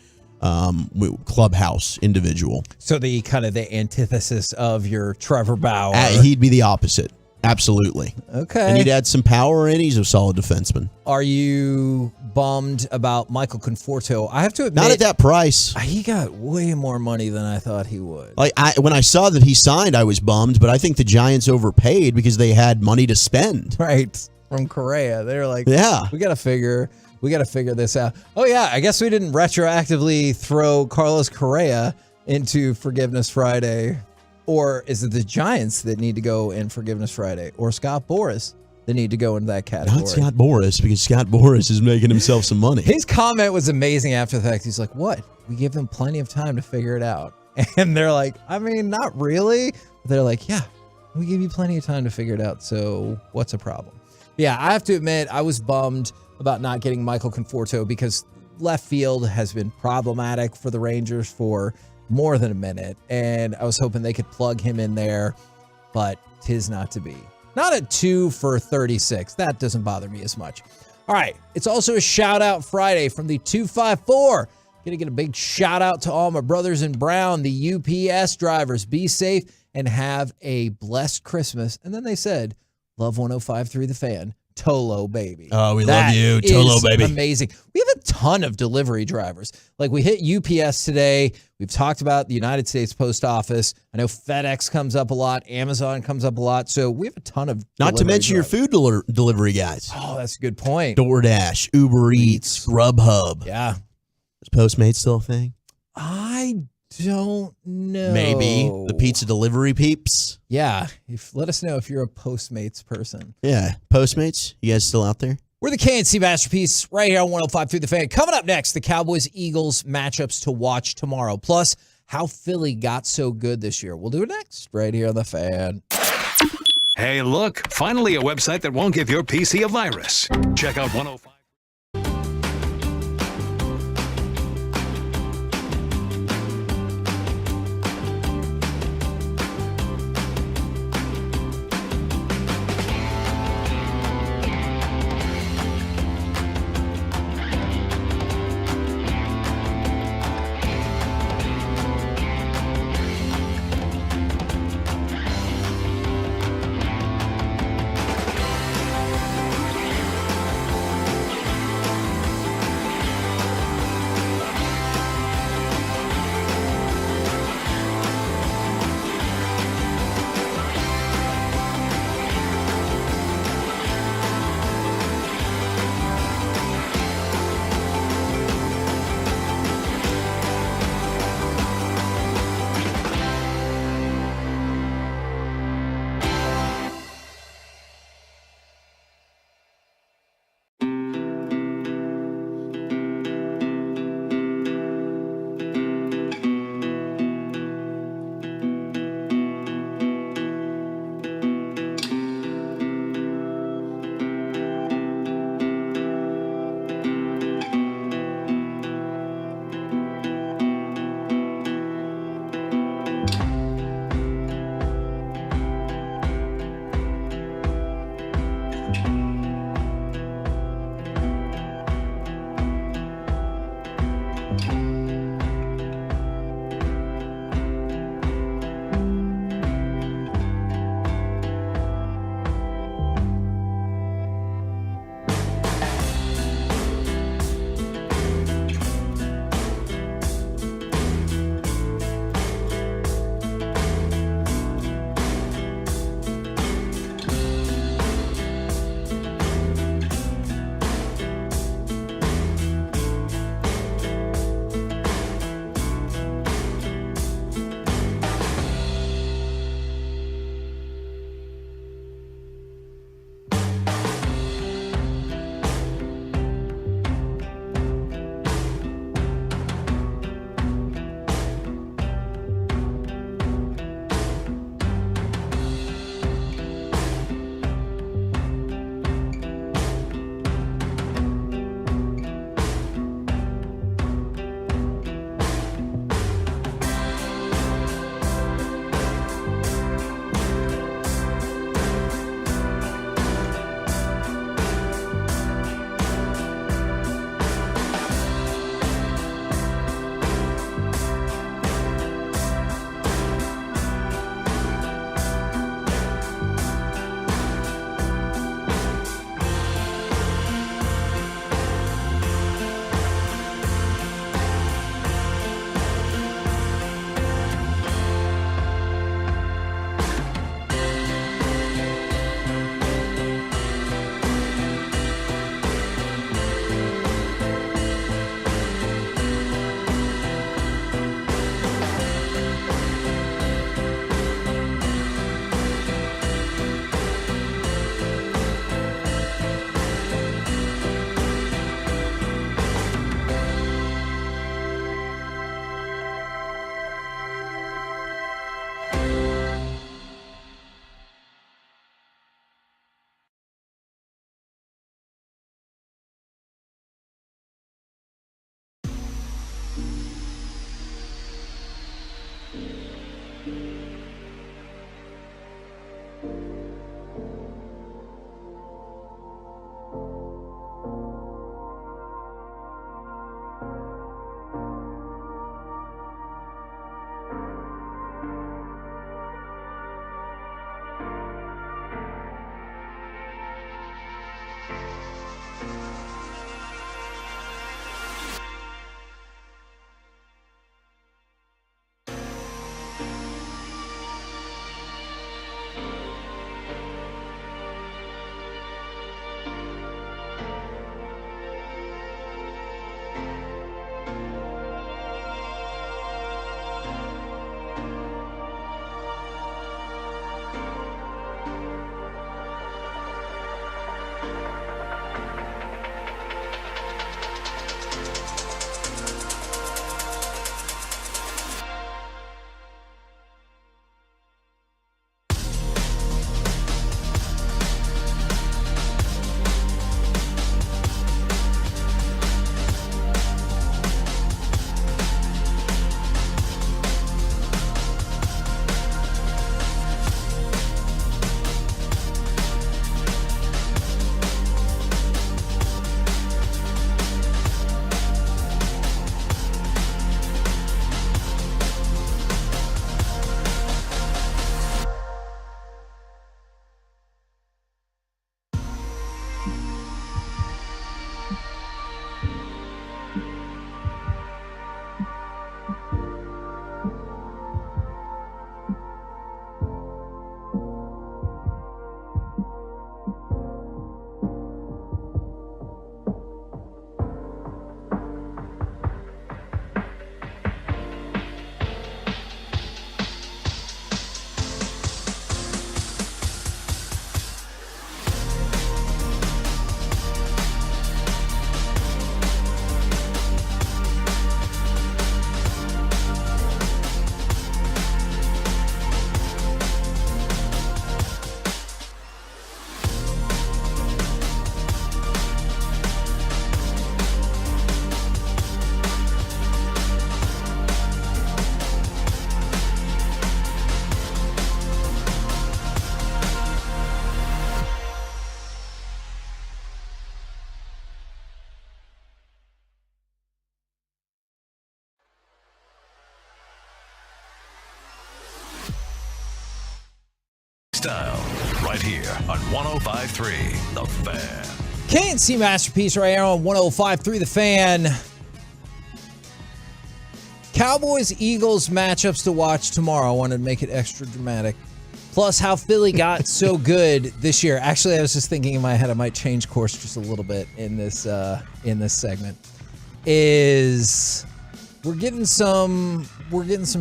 clubhouse individual. So the kind of the antithesis of your Trevor Bauer. He'd be the opposite. Absolutely. Okay. And he'd add some power in. He's a solid defenseman. Are you bummed about Michael Conforto? I have to admit, not at that price. He got way more money than I thought he would. When I saw that he signed, I was bummed, but I think the Giants overpaid because they had money to spend. Right. From Correa. They're like, yeah, we got to figure this out. Oh yeah, I guess we didn't retroactively throw Carlos Correa into Forgiveness Friday. Or is it the Giants that need to go in Forgiveness Friday? Or Scott Boras that need to go into that category? Not Scott Boras, because Scott Boras is making himself some money. His comment was amazing after the fact. He's like, what? We give them plenty of time to figure it out. And they're like, I mean, not really. But they're like, yeah, we give you plenty of time to figure it out. So what's a problem? Yeah, I have to admit, I was bummed about not getting Michael Conforto because left field has been problematic for the Rangers for more than a minute. And I was hoping they could plug him in there, but 'tis not to be. Not at 2 for 36. That doesn't bother me as much. All right. It's also a shout out Friday from the 254. Gonna get a big shout out to all my brothers in Brown, the UPS drivers. Be safe and have a blessed Christmas. And then they said, love 105.3 The Fan. Tolo, baby. Oh, we That love you. is Tolo, baby. amazing. We have a ton of delivery drivers. Like we hit UPS today. We've talked about the United States Post Office. I know FedEx comes up a lot. Amazon comes up a lot. So we have a ton of Not to delivery mention drivers. your food delivery guys. Oh, that's a good point. DoorDash, Uber Eats, Grubhub. Yeah. Is Postmates still a thing? I don't know. Maybe. The pizza delivery peeps? Yeah. Let us know if you're a Postmates person. Yeah. Postmates, you guys still out there? We're the KNC Masterpiece right here on 105.3 The Fan. Coming up next, the Cowboys-Eagles matchups to watch tomorrow. Plus, how Philly got so good this year. We'll do it next right here on The Fan. Hey, look, finally a website that won't give your PC a virus. Check out 105. here on 105.3 The Fan. KNC Masterpiece right here on 105.3 The Fan. Cowboys-Eagles matchups to watch tomorrow. I wanted to make it extra dramatic. Plus, how Philly got so good this year. Actually, I was just thinking in my head I might change course just a little bit in this segment. We're getting some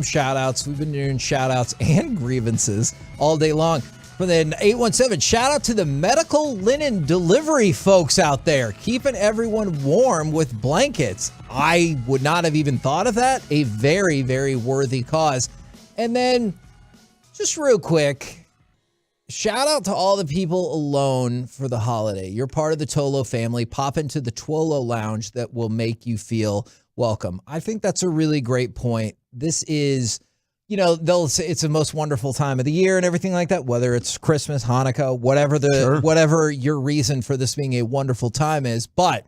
shout outs. We've been doing shout outs and grievances all day long. But then 817, shout out to the medical linen delivery folks out there, keeping everyone warm with blankets. I would not have even thought of that. A very, very worthy cause. And then, just real quick, shout out to all the people alone for the holiday. You're part of the Tolo family. Pop into the Twolo Lounge that will make you feel welcome. I think that's a really great point. This is, they'll say it's the most wonderful time of the year and everything like that, whether it's Christmas, Hanukkah, whatever your reason for this being a wonderful time is. But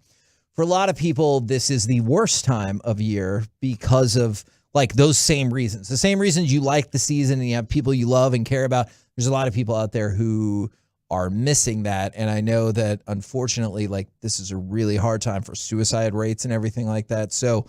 for a lot of people, this is the worst time of year because of like those same reasons. The same reasons you like the season and you have people you love and care about. There's a lot of people out there who are missing that. And I know that unfortunately, like this is a really hard time for suicide rates and everything like that. So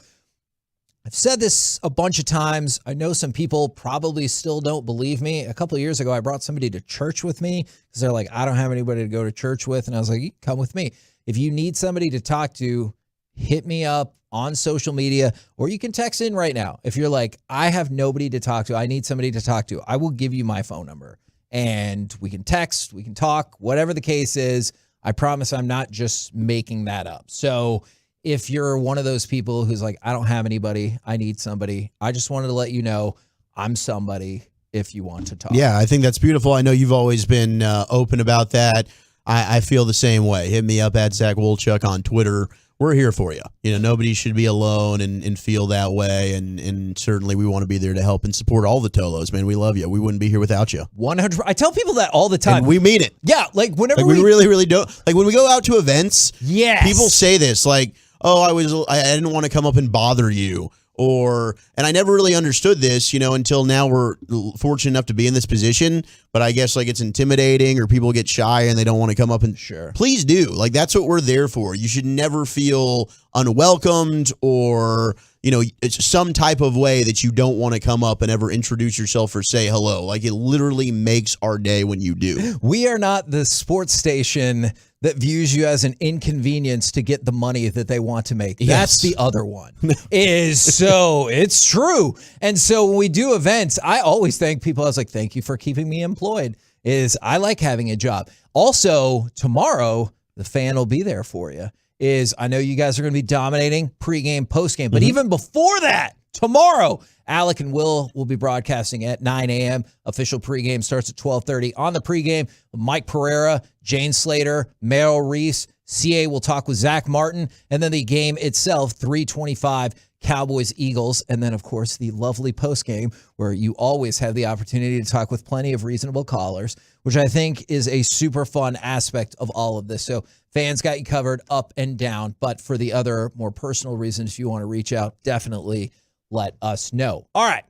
I've said this a bunch of times. I know some people probably still don't believe me. A couple of years ago, I brought somebody to church with me because they're like, I don't have anybody to go to church with. And I was like, come with me. If you need somebody to talk to, hit me up on social media, or you can text in right now. If you're like, I have nobody to talk to, I need somebody to talk to, I will give you my phone number and we can text, we can talk, whatever the case is. I promise I'm not just making that up. So if you're one of those people who's like, I don't have anybody, I need somebody, I just wanted to let you know I'm somebody if you want to talk. Yeah, I think that's beautiful. I know you've always been open about that. I feel the same way. Hit me up at Zach Wolchuk on Twitter. We're here for you. Nobody should be alone and feel that way. And certainly we want to be there to help and support all the Tolos, man. We love you. We wouldn't be here without you. 100. I tell people that all the time. And we mean it. Yeah, like whenever we really, really don't. Like when we go out to events, yes, people say this like, oh, I didn't want to come up and bother you. And I never really understood this, until now we're fortunate enough to be in this position. But I guess like it's intimidating or people get shy and they don't want to come up and please do. Like that's what we're there for. You should never feel unwelcomed or, it's some type of way that you don't want to come up and ever introduce yourself or say hello. Like it literally makes our day when you do. We are not the sports station that views you as an inconvenience to get the money that they want to make. Yes. That's the other one. It's true. And so when we do events, I always thank people. I was like, thank you for keeping me employed. I like having a job. Also, tomorrow, the fan will be there for you. I know you guys are going to be dominating pregame, postgame, but even before that, tomorrow, Alec and Will be broadcasting at 9 a.m. Official pregame starts at 12:30. On the pregame, Mike Pereira, Jane Slater, Merrill Reese, CA will talk with Zach Martin, and then the game itself, 3:25, Cowboys-Eagles, and then, of course, the lovely postgame where you always have the opportunity to talk with plenty of reasonable callers, which I think is a super fun aspect of all of this. So fans got you covered up and down, but for the other more personal reasons, if you want to reach out, definitely let us know. All right.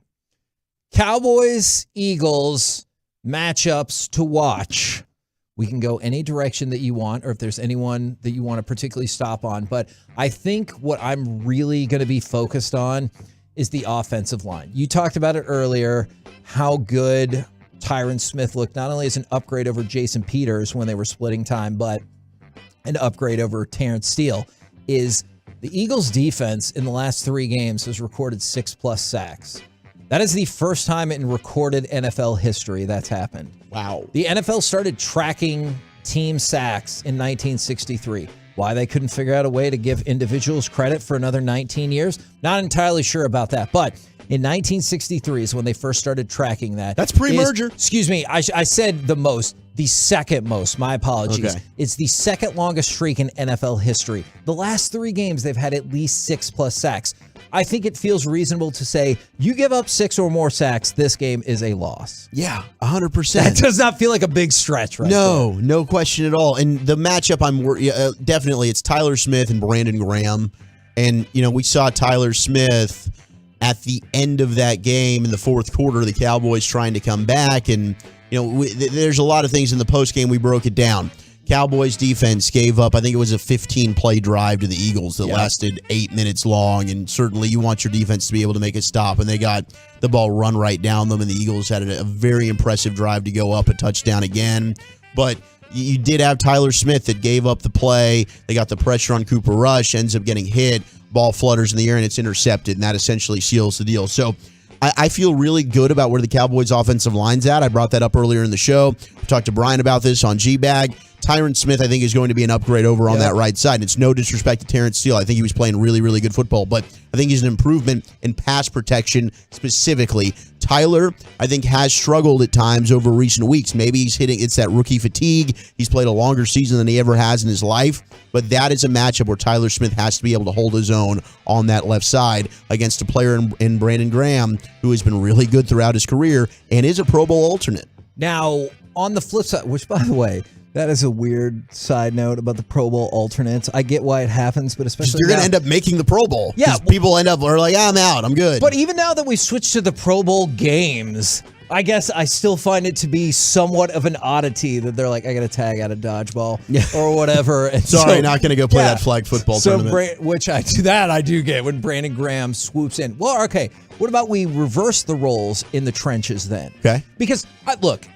Cowboys, Eagles matchups to watch. We can go any direction that you want, or if there's anyone that you want to particularly stop on. But I think what I'm really going to be focused on is the offensive line. You talked about it earlier, how good Tyron Smith looked, not only as an upgrade over Jason Peters when they were splitting time, but an upgrade over Terrence Steele. Is the Eagles' defense in the last 3 games has recorded 6+ sacks. That is the first time in recorded NFL history that's happened. Wow. The NFL started tracking team sacks in 1963. Why they couldn't figure out a way to give individuals credit for another 19 years? Not entirely sure about that. But in 1963 is when they first started tracking that. That's pre-merger. Excuse me, I said the most. The second most. My apologies. Okay. It's the second longest streak in NFL history. The last 3 games, they've had at least 6+ sacks. I think it feels reasonable to say you give up 6 or more sacks, this game is a loss. Yeah, 100%. That does not feel like a big stretch, right? No question at all. And the matchup, definitely, it's Tyler Smith and Brandon Graham. And, we saw Tyler Smith at the end of that game in the fourth quarter, the Cowboys trying to come back. And there's a lot of things in the postgame. We broke it down. Cowboys defense gave up, I think it was a 15-play drive to the Eagles that lasted 8 minutes long, and certainly you want your defense to be able to make a stop, and they got the ball run right down them, and the Eagles had a very impressive drive to go up a touchdown again. But you did have Tyler Smith that gave up the play. They got the pressure on Cooper Rush, ends up getting hit, ball flutters in the air, and it's intercepted, and that essentially seals the deal. So I feel really good about where the Cowboys' offensive line's at. I brought that up earlier in the show. We talked to Brian about this on G-Bag. Tyron Smith, I think, is going to be an upgrade over on that right side. And it's no disrespect to Terrence Steele. I think he was playing really, really good football. But I think he's an improvement in pass protection specifically. Tyler, I think, has struggled at times over recent weeks. Maybe it's that rookie fatigue. He's played a longer season than he ever has in his life. But that is a matchup where Tyler Smith has to be able to hold his own on that left side against a player in Brandon Graham who has been really good throughout his career and is a Pro Bowl alternate. Now, on the flip side, which, by the way, that is a weird side note about the Pro Bowl alternates. I get why it happens, but especially you're going to end up making the Pro Bowl. Yeah, people are like, I'm out, I'm good. But even now that we've switched to the Pro Bowl games, I guess I still find it to be somewhat of an oddity that they're like, I got to tag out a dodgeball or whatever. And Sorry, not going to go play that flag football tournament. Which I do get when Brandon Graham swoops in. Well, okay, what about we reverse the roles in the trenches then? Okay. Because, look,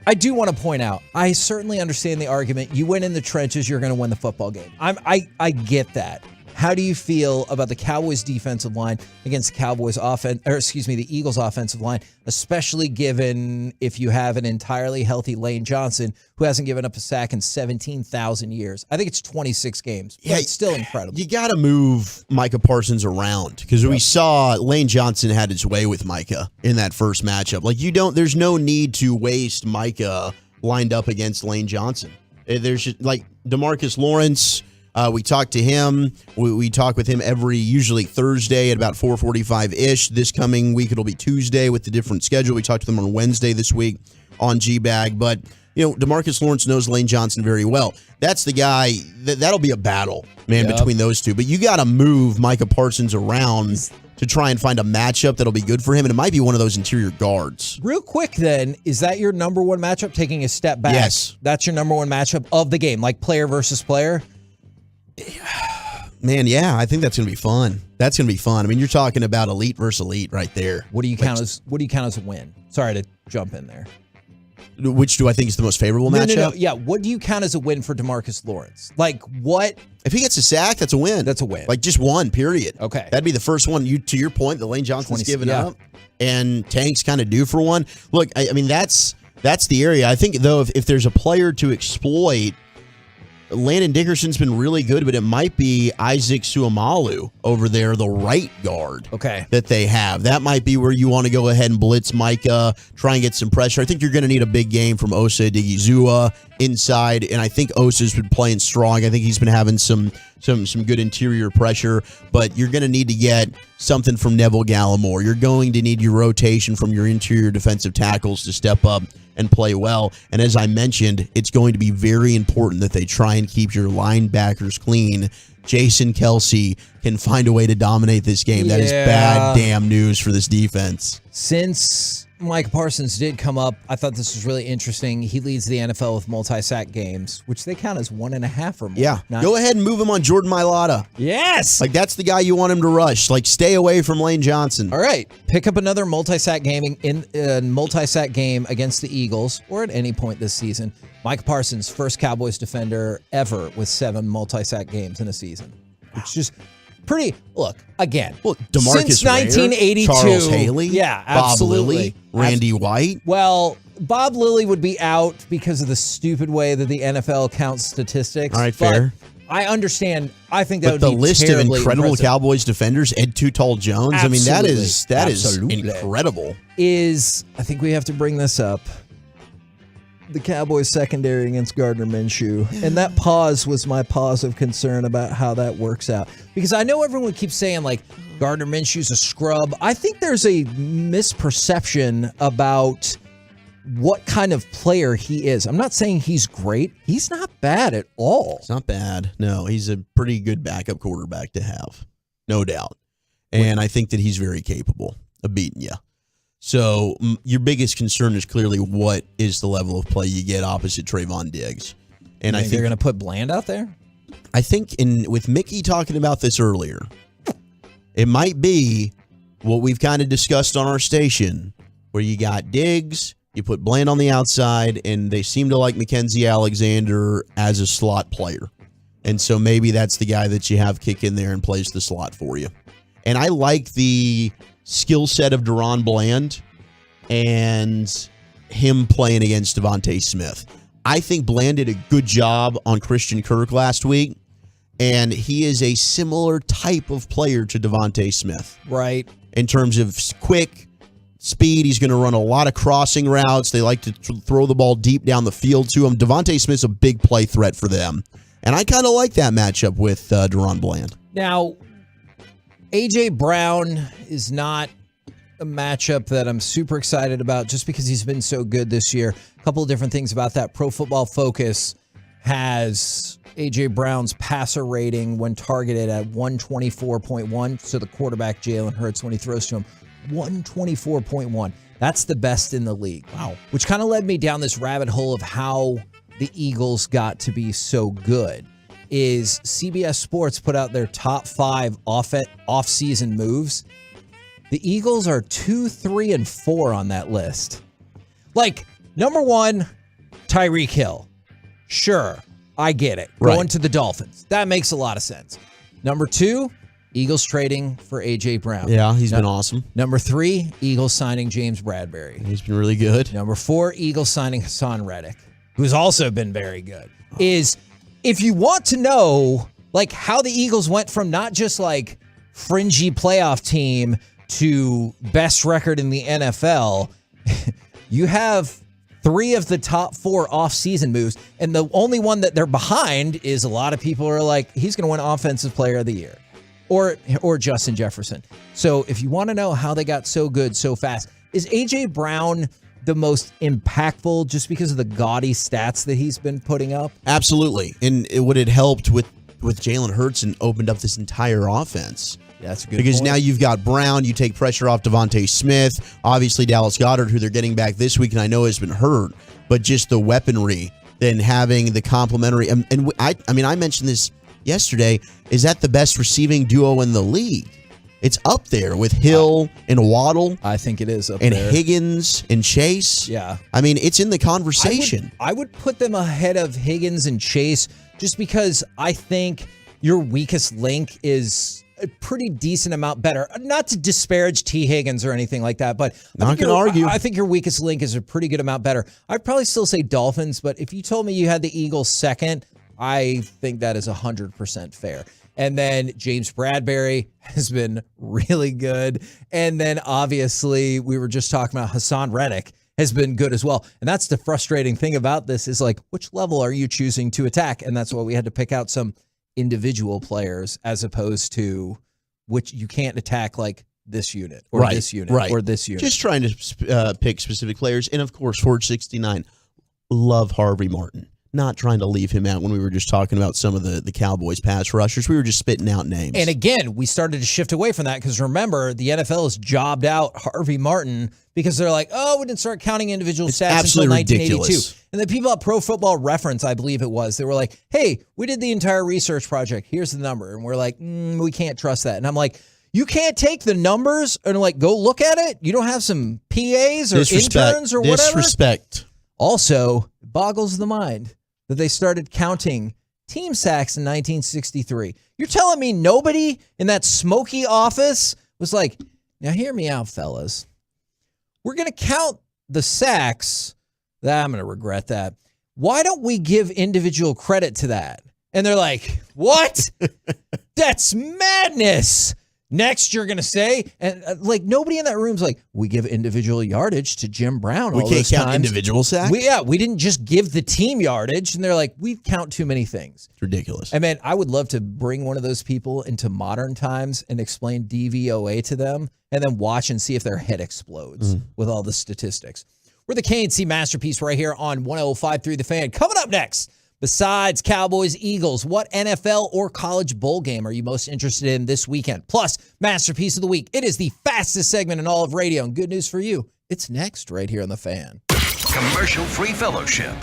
I do want to point out, I certainly understand the argument. You win in the trenches, you're going to win the football game. I get that. How do you feel about the Cowboys defensive line against the Eagles offensive line, especially given if you have an entirely healthy Lane Johnson who hasn't given up a sack in 17,000 years? I think it's 26 games. But it's still incredible. You got to move Micah Parsons around because we saw Lane Johnson had his way with Micah in that first matchup. There's no need to waste Micah lined up against Lane Johnson. There's just, DeMarcus Lawrence. We talk to him. We talk with him usually Thursday at about 4:45-ish. This coming week, it'll be Tuesday with the different schedule. We talked to them on Wednesday this week on G-Bag. But, DeMarcus Lawrence knows Lane Johnson very well. That's the guy. That'll be a battle, between those two. But you got to move Micah Parsons around to try and find a matchup that'll be good for him. And it might be one of those interior guards. Real quick then, is that your number one matchup, taking a step back? Yes. That's your number one matchup of the game, like player versus player? Man, yeah, I think that's going to be fun. That's going to be fun. I mean, you're talking about elite versus elite right there. What do you count as a win? Sorry to jump in there. Which do I think is the most favorable matchup? No. Yeah, what do you count as a win for DeMarcus Lawrence? What? If he gets a sack, that's a win. That's a win. Just one, period. Okay. That'd be the first one. To your point, that Lane Johnson's given up, and Tank's kind of due for one. Look, I mean, that's the area. I think, though, if there's a player to exploit, Landon Dickerson's been really good, but it might be Isaac Suamalu over there, the right guard that they have. That might be where you want to go ahead and blitz Micah, try and get some pressure. I think you're going to need a big game from Osa Odighizuwa inside, and I think Osa's been playing strong. I think he's been having some good interior pressure, but you're going to need to get something from Neville Gallimore. You're going to need your rotation from your interior defensive tackles to step up and play well. And as I mentioned, it's going to be very important that they try and keep your linebackers clean. Jason Kelsey can find a way to dominate this game. That is bad damn news for this defense. Since Micah Parsons did come up, I thought this was really interesting. He leads the NFL with multi-sack games, which they count as 1.5 or more. Yeah. Go ahead and move him on Jordan Mailata. Yes. That's the guy you want him to rush. Stay away from Lane Johnson. All right. Pick up another multi-sack game multi-sack game against the Eagles or at any point this season. Micah Parsons, first Cowboys defender ever with 7 multi-sack games in a season. It's just pretty. Look, again. DeMarcus since 1982, Charles Haley, yeah, Bob absolutely. Lilly, Randy White. Well, Bob Lilly would be out because of the stupid way that the NFL counts statistics. All right, fair. I understand. I think that would the be list of terribly incredible impressive. Cowboys defenders, Ed Too Tall Jones. I mean, that is incredible. I think we have to bring this up. The Cowboys secondary against Gardner Minshew. And that pause was my pause of concern about how that works out. Because I know everyone keeps saying, Gardner Minshew's a scrub. I think there's a misperception about what kind of player he is. I'm not saying he's great. He's not bad at all. It's not bad. No, he's a pretty good backup quarterback to have. No doubt. And I think that he's very capable of beating you. So your biggest concern is clearly what is the level of play you get opposite Trayvon Diggs. And I think they're going to put Bland out there? I think with Mickey talking about this earlier, it might be what we've kind of discussed on our station, where you got Diggs, you put Bland on the outside, and they seem to like Mackenzie Alexander as a slot player. And so maybe that's the guy that you have kick in there and plays the slot for you. And I like the skill set of Deron Bland and him playing against Devontae Smith. I think Bland did a good job on Christian Kirk last week, and he is a similar type of player to Devontae Smith. Right. In terms of quick speed, he's going to run a lot of crossing routes. They like to throw the ball deep down the field to him. Devontae Smith's a big play threat for them. And I kind of like that matchup with Deron Bland. Now, A.J. Brown is not a matchup that I'm super excited about just because he's been so good this year. A couple of different things about that. Pro Football Focus has A.J. Brown's passer rating when targeted at 124.1. So the quarterback, Jalen Hurts, when he throws to him, 124.1. That's the best in the league. Wow. Which kind of led me down this rabbit hole of how the Eagles got to be so good. Is CBS Sports put out their top 5 off-season moves. The Eagles are 2, 3, and 4 on that list. Like, number 1, Tyreek Hill. Sure, I get it. Right. Going to the Dolphins. That makes a lot of sense. Number 2, Eagles trading for A.J. Brown. Yeah, he's been awesome. Number 3, Eagles signing James Bradbury. He's been really good. Number 4, Eagles signing Hassan Reddick, who's also been very good. If you want to know, like, how the Eagles went from not just, like, fringy playoff team to best record in the NFL, you have 3 of the top 4 off-season moves, and the only one that they're behind is a lot of people are like, he's going to win Offensive Player of the Year, or Justin Jefferson. So if you want to know how they got so good so fast, is A.J. Brown the most impactful just because of the gaudy stats that he's been putting up? Absolutely. And it would have helped with Jalen Hurts and opened up this entire offense. Yeah, that's a good Because point. now you've got Brown, you take pressure off Devontae Smith, obviously Dallas Goedert, who they're getting back this week, and I know has been hurt, but just the weaponry, then having the complementary. And I mentioned this yesterday, is that the best receiving duo in the league? It's up there with Hill and Waddle. I think it is up and there. Higgins and Chase. Yeah. I mean, it's in the conversation. I would put them ahead of Higgins and Chase just because I think your weakest link is a pretty decent amount better. Not to disparage T. Higgins or anything like that, but Not gonna argue. I think your weakest link is a pretty good amount better. I'd probably still say Dolphins, but if you told me you had the Eagles second, I think that is 100% fair. And then James Bradbury has been really good. And then obviously we were just talking about Hassan Reddick has been good as well. And that's the frustrating thing about this is, like, which level are you choosing to attack? And that's why we had to pick out some individual players as opposed to which you can't attack, like this unit or this unit or this unit. Just trying to pick specific players. And of course, Forge 69, love Harvey Martin. Not trying to leave him out when we were just talking about some of the Cowboys pass rushers. We were just spitting out names. And again, we started to shift away from that because remember, the NFL has jobbed out Harvey Martin because they're like, oh, we didn't start counting individual stats until 1982. Ridiculous. And the people at Pro Football Reference, I believe it was, they were like, hey, we did the entire research project. Here's the number. And we're like, we can't trust that. And I'm like, you can't take the numbers and, like, go look at it? You don't have some PAs or interns or whatever? Disrespect. Also, it boggles the mind that they started counting team sacks in 1963. You're telling me nobody in that smoky office was like, now hear me out, fellas. We're going to count the sacks. I'm going to regret that. Why don't we give individual credit to that? And they're like, what? That's madness. Next, you're going to say, and like nobody in that room's like, we give individual yardage to Jim Brown. We can't count individual sacks? We didn't just give the team yardage. And they're like, we count too many things. It's ridiculous. And man, I would love to bring one of those people into modern times and explain DVOA to them and then watch and see if their head explodes with all the statistics. We're the K&C Masterpiece right here on 105.3 The Fan. Coming up next, Besides Cowboys, Eagles, what NFL or college bowl game are you most interested in this weekend? Plus, Masterpiece of the Week. It is the fastest segment in all of radio. And good news for you, it's next right here on The Fan. Commercial-free fellowship.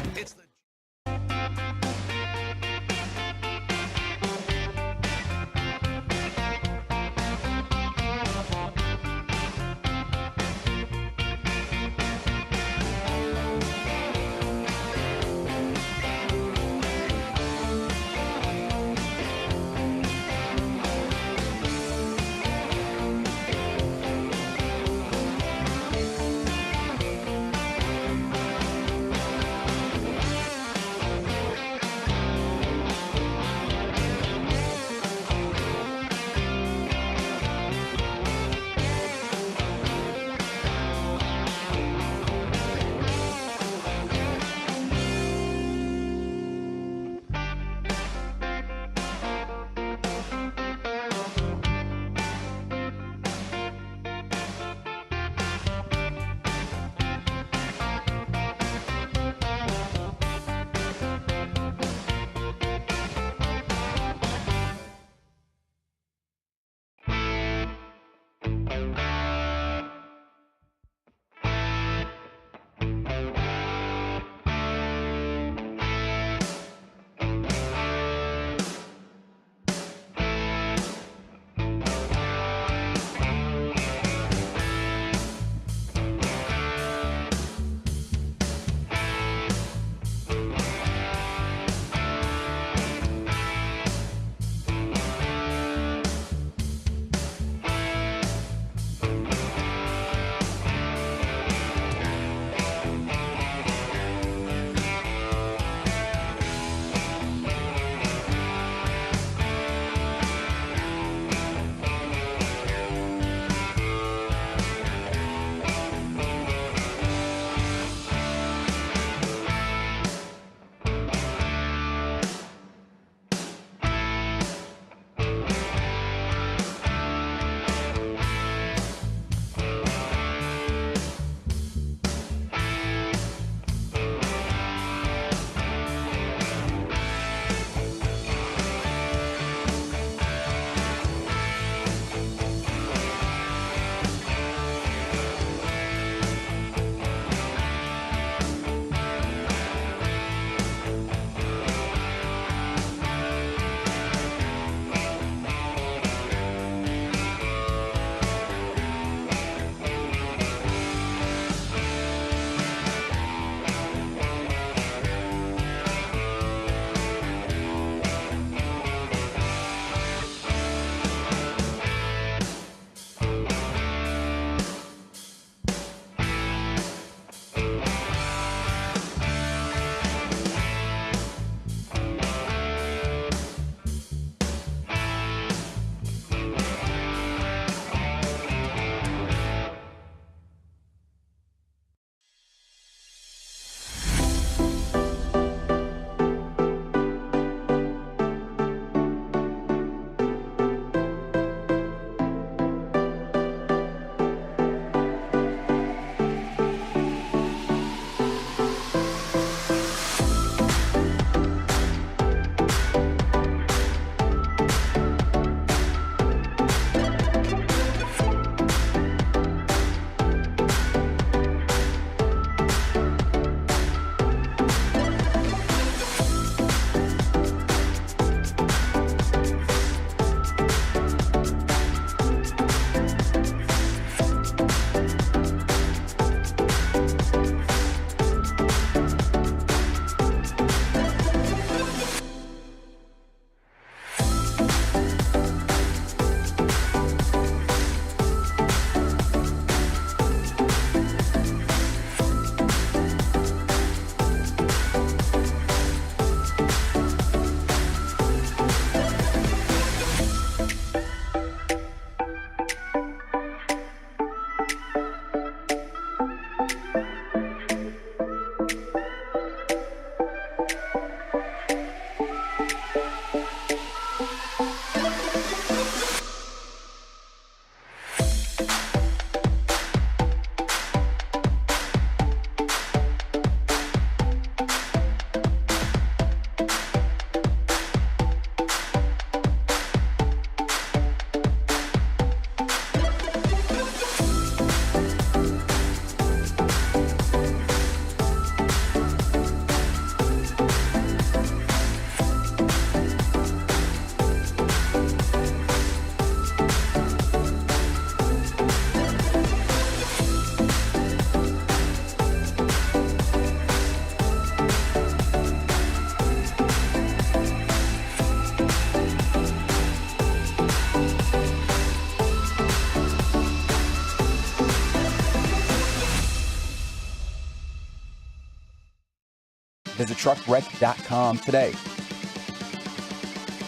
Visit truckwreck.com today.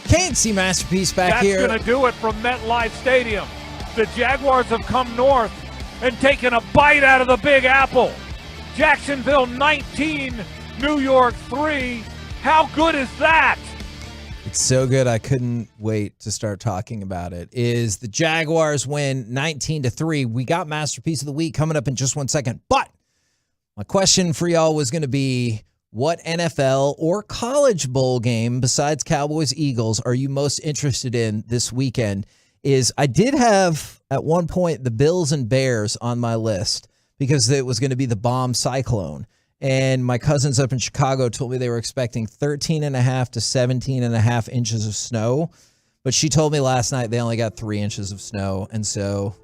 Can't see Masterpiece back That's here. That's going to do it from MetLife Stadium. The Jaguars have come north and taken a bite out of the Big Apple. Jacksonville 19, New York 3. How good is that? It's so good I couldn't wait to start talking about it. Is the Jaguars win 19-3. We got Masterpiece of the Week coming up in just 1 second. But my question for y'all was going to be, what NFL or college bowl game besides Cowboys-Eagles are you most interested in this weekend? I did have, at one point, the Bills and Bears on my list because it was going to be the bomb cyclone. And my cousins up in Chicago told me they were expecting 13.5 to 17.5 inches of snow. But she told me last night they only got 3 inches of snow. And so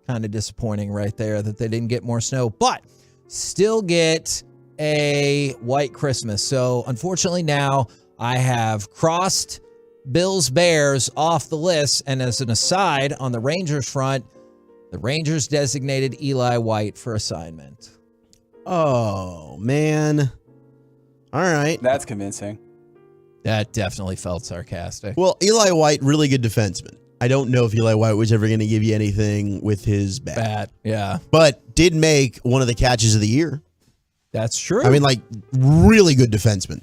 kind of disappointing right there that they didn't get more snow. But still get a white Christmas. So unfortunately now I have crossed Bills Bears off the list. And as an aside, on the Rangers front, the Rangers designated Eli White for assignment. Oh, man. All right. That's convincing. That definitely felt sarcastic. Well, Eli White, really good defenseman. I don't know if Eli White was ever going to give you anything with his bat. Yeah. But did make one of the catches of the year. That's true. I mean, really good defenseman.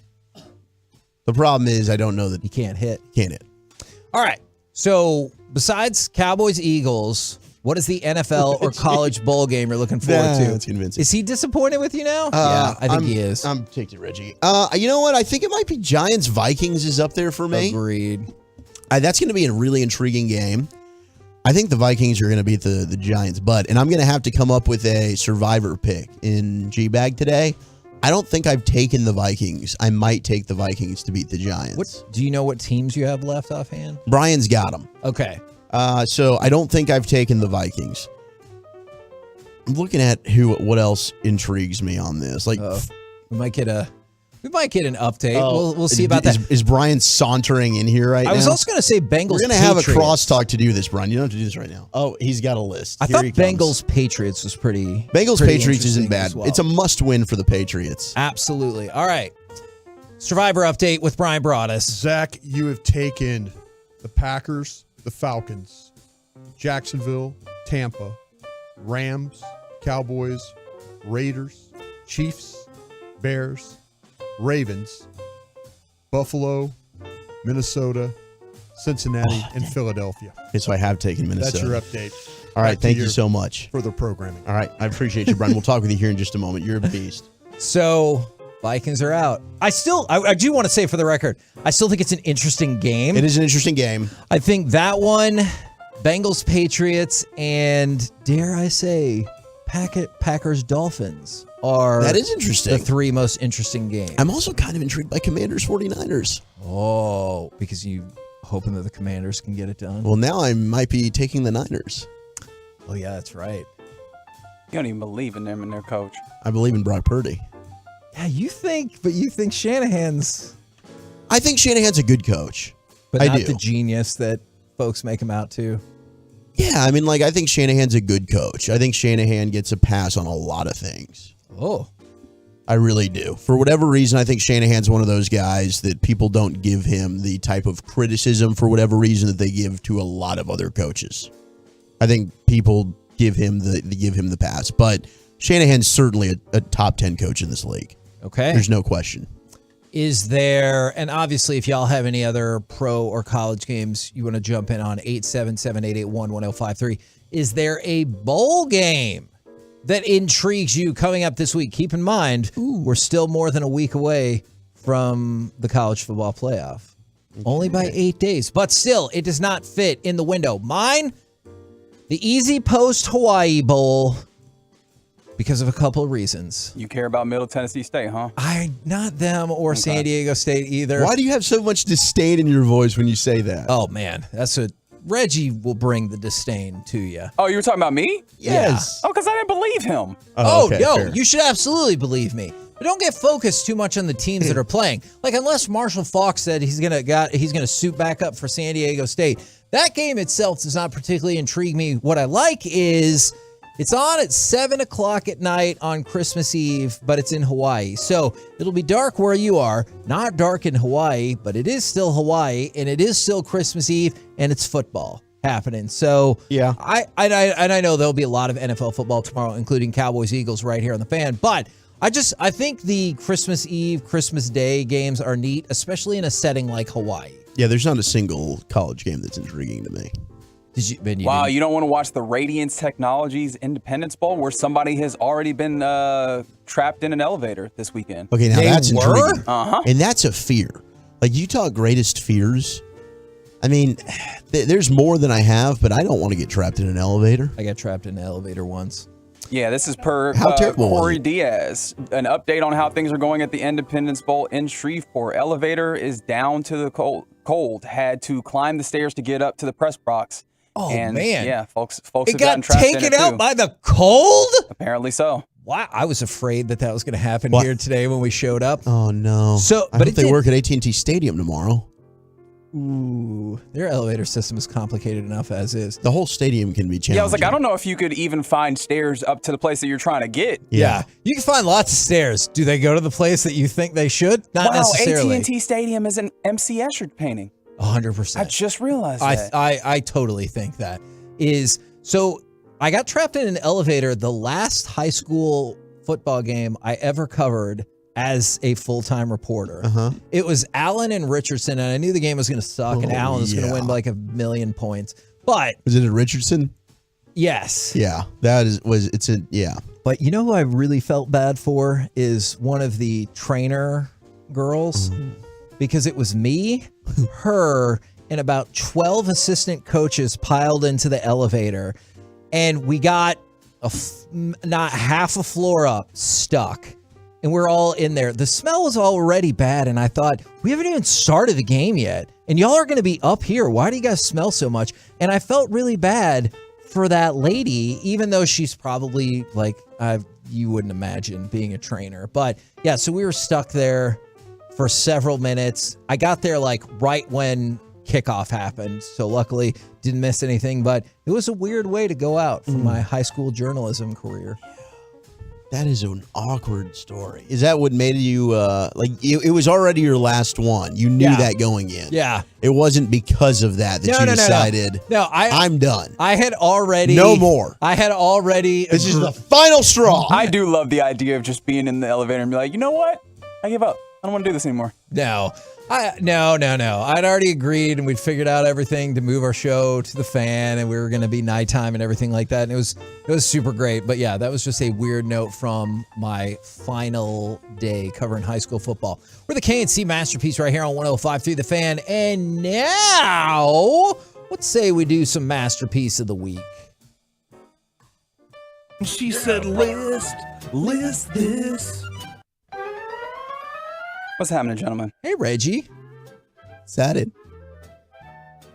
The problem is I don't know that he can't hit. Can't hit. All right. So besides Cowboys, Eagles, what is the NFL or college bowl game you're looking forward to? That's convincing. Is he disappointed with you now? Yeah, I think he is. I'm taking Reggie. You know what? I think it might be Giants Vikings is up there for me. Agreed. That's going to be a really intriguing game. I think the Vikings are going to beat the Giants, and I'm going to have to come up with a survivor pick in G-Bag today. I don't think I've taken the Vikings. I might take the Vikings to beat the Giants. Do you know what teams you have left offhand? Brian's got them. Okay. So I don't think I've taken the Vikings. I'm looking at what else intrigues me on this. We might get an update. We'll see about that. Is Brian sauntering in here right now? I was also going to say Bengals. We're going to have a crosstalk to do this, Brian. You don't have to do this right now. Oh, he's got a list. I thought Bengals Patriots was pretty. Bengals Patriots isn't bad. Well. It's a must win for the Patriots. Absolutely. All right. Survivor update with Brian Broaddus. Zach, you have taken the Packers, the Falcons, Jacksonville, Tampa, Rams, Cowboys, Raiders, Chiefs, Bears, Ravens, Buffalo, Minnesota, Cincinnati, and Philadelphia. Okay, so I have taken Minnesota. That's your update. All right, thank you so much. For the programming. All right, I appreciate you, Brian. We'll talk with you here in just a moment. You're a beast. So, Vikings are out. I do want to say for the record, I still think it's an interesting game. It is an interesting game. I think that one, Bengals, Patriots, and dare I say, Packers, Dolphins are that is interesting. The three most interesting games. I'm also kind of intrigued by Commanders 49ers. Oh, because you hoping that the Commanders can get it done? Well, now I might be taking the Niners. Oh, yeah, that's right. You don't even believe in them and their coach. I believe in Brock Purdy. Yeah, you think Shanahan's... I think Shanahan's a good coach. But not the genius that folks make him out to. Yeah, I mean, I think Shanahan's a good coach. I think Shanahan gets a pass on a lot of things. Oh. I really do. For whatever reason, I think Shanahan's one of those guys that people don't give him the type of criticism for whatever reason that they give to a lot of other coaches. I think people give him the pass, but Shanahan's certainly a top 10 coach in this league. Okay. There's no question. Is there, and obviously if y'all have any other pro or college games you want to jump in on, 877-881-1053, is there a bowl game that intrigues you coming up this week? Keep in mind, we're still more than a week away from the college football playoff. Only by 8 days, but still, it does not fit in the window. Mine, the Easy Post Hawaii Bowl, because of a couple of reasons. You care about Middle Tennessee State, huh? Not them or San Diego State either. Why do you have so much disdain in your voice when you say that? Oh, man. That's what Reggie will bring the disdain to you. Oh, you were talking about me? Yes. Yeah. Oh, because I didn't believe him. Okay, fair. You should absolutely believe me. But don't get focused too much on the teams that are playing. Unless Marshall Faulk said he's gonna suit back up for San Diego State. That game itself does not particularly intrigue me. What I like is It's on at 7 o'clock at night on Christmas Eve, but it's in Hawaii. So it'll be dark where you are. Not dark in Hawaii, but it is still Hawaii, and it is still Christmas Eve, and it's football happening. So yeah, I know there'll be a lot of NFL football tomorrow, including Cowboys Eagles right here on the Fan. But I think the Christmas Eve, Christmas Day games are neat, especially in a setting like Hawaii. Yeah, there's not a single college game that's intriguing to me. Wow, you don't want to watch the Radiance Technologies Independence Bowl where somebody has already been trapped in an elevator this weekend. Okay, now that's intriguing. Uh-huh. And that's a fear. Like, you talk greatest fears. I mean, there's more than I have, but I don't want to get trapped in an elevator. I got trapped in an elevator once. Yeah, this is per How terrible was Corey it? Diaz. An update on how things are going at the Independence Bowl in Shreveport. Elevator is down to the cold. Had to climb the stairs to get up to the press box. Oh, and man. Yeah, folks It have got gotten trapped in taken it out too. by the cold? Apparently so. Wow, I was afraid that was going to happen What? here today when we showed up. Oh, no. So, I hope they work at AT&T Stadium tomorrow. Ooh, their elevator system is complicated enough as is. The whole stadium can be challenging. Yeah, I was like, I don't know if you could even find stairs up to the place that you're trying to get. Yeah. You can find lots of stairs. Do they go to the place that you think they should? Not wow, necessarily. AT&T Stadium is an MC Escher painting. 100%. I just realized that. I totally think that is. So I got trapped in an elevator the last high school football game I ever covered as a full-time reporter. Uh-huh. It was Allen and Richardson, and I knew the game was going to suck, and Allen was going to win by like 1,000,000 points. But Was it at Richardson? yes. Yeah, yeah. But you know who I really felt bad for is one of the trainer girls, because it was me, her, and about 12 assistant coaches piled into the elevator, and we got not half a floor up, stuck. And we're all in there. The smell was already bad, and I thought, we haven't even started the game yet, and y'all are going to be up here. Why do you guys smell so much? And I felt really bad for that lady, even though she's probably like, you wouldn't imagine being a trainer. But yeah, so we were stuck there for several minutes. I got there like right when kickoff happened, so luckily didn't miss anything. But it was a weird way to go out from my high school journalism career. That is an awkward story. Is that what made you, it was already your last one. You knew that going in. Yeah. It wasn't because of that you decided, I'm done. I had already. No more. I had already. This is the final straw. I do love the idea of just being in the elevator and be like, you know what? I give up. I don't want to do this anymore. No. No. I'd already agreed, and we'd figured out everything to move our show to the Fan, and we were going to be nighttime and everything like that. And it was super great. But yeah, that was just a weird note from my final day covering high school football. We're the KNC Masterpiece right here on 105.3 The Fan. And now, let's say we do some Masterpiece of the Week. She said, list this. What's happening, gentlemen? Hey, Reggie. Excited.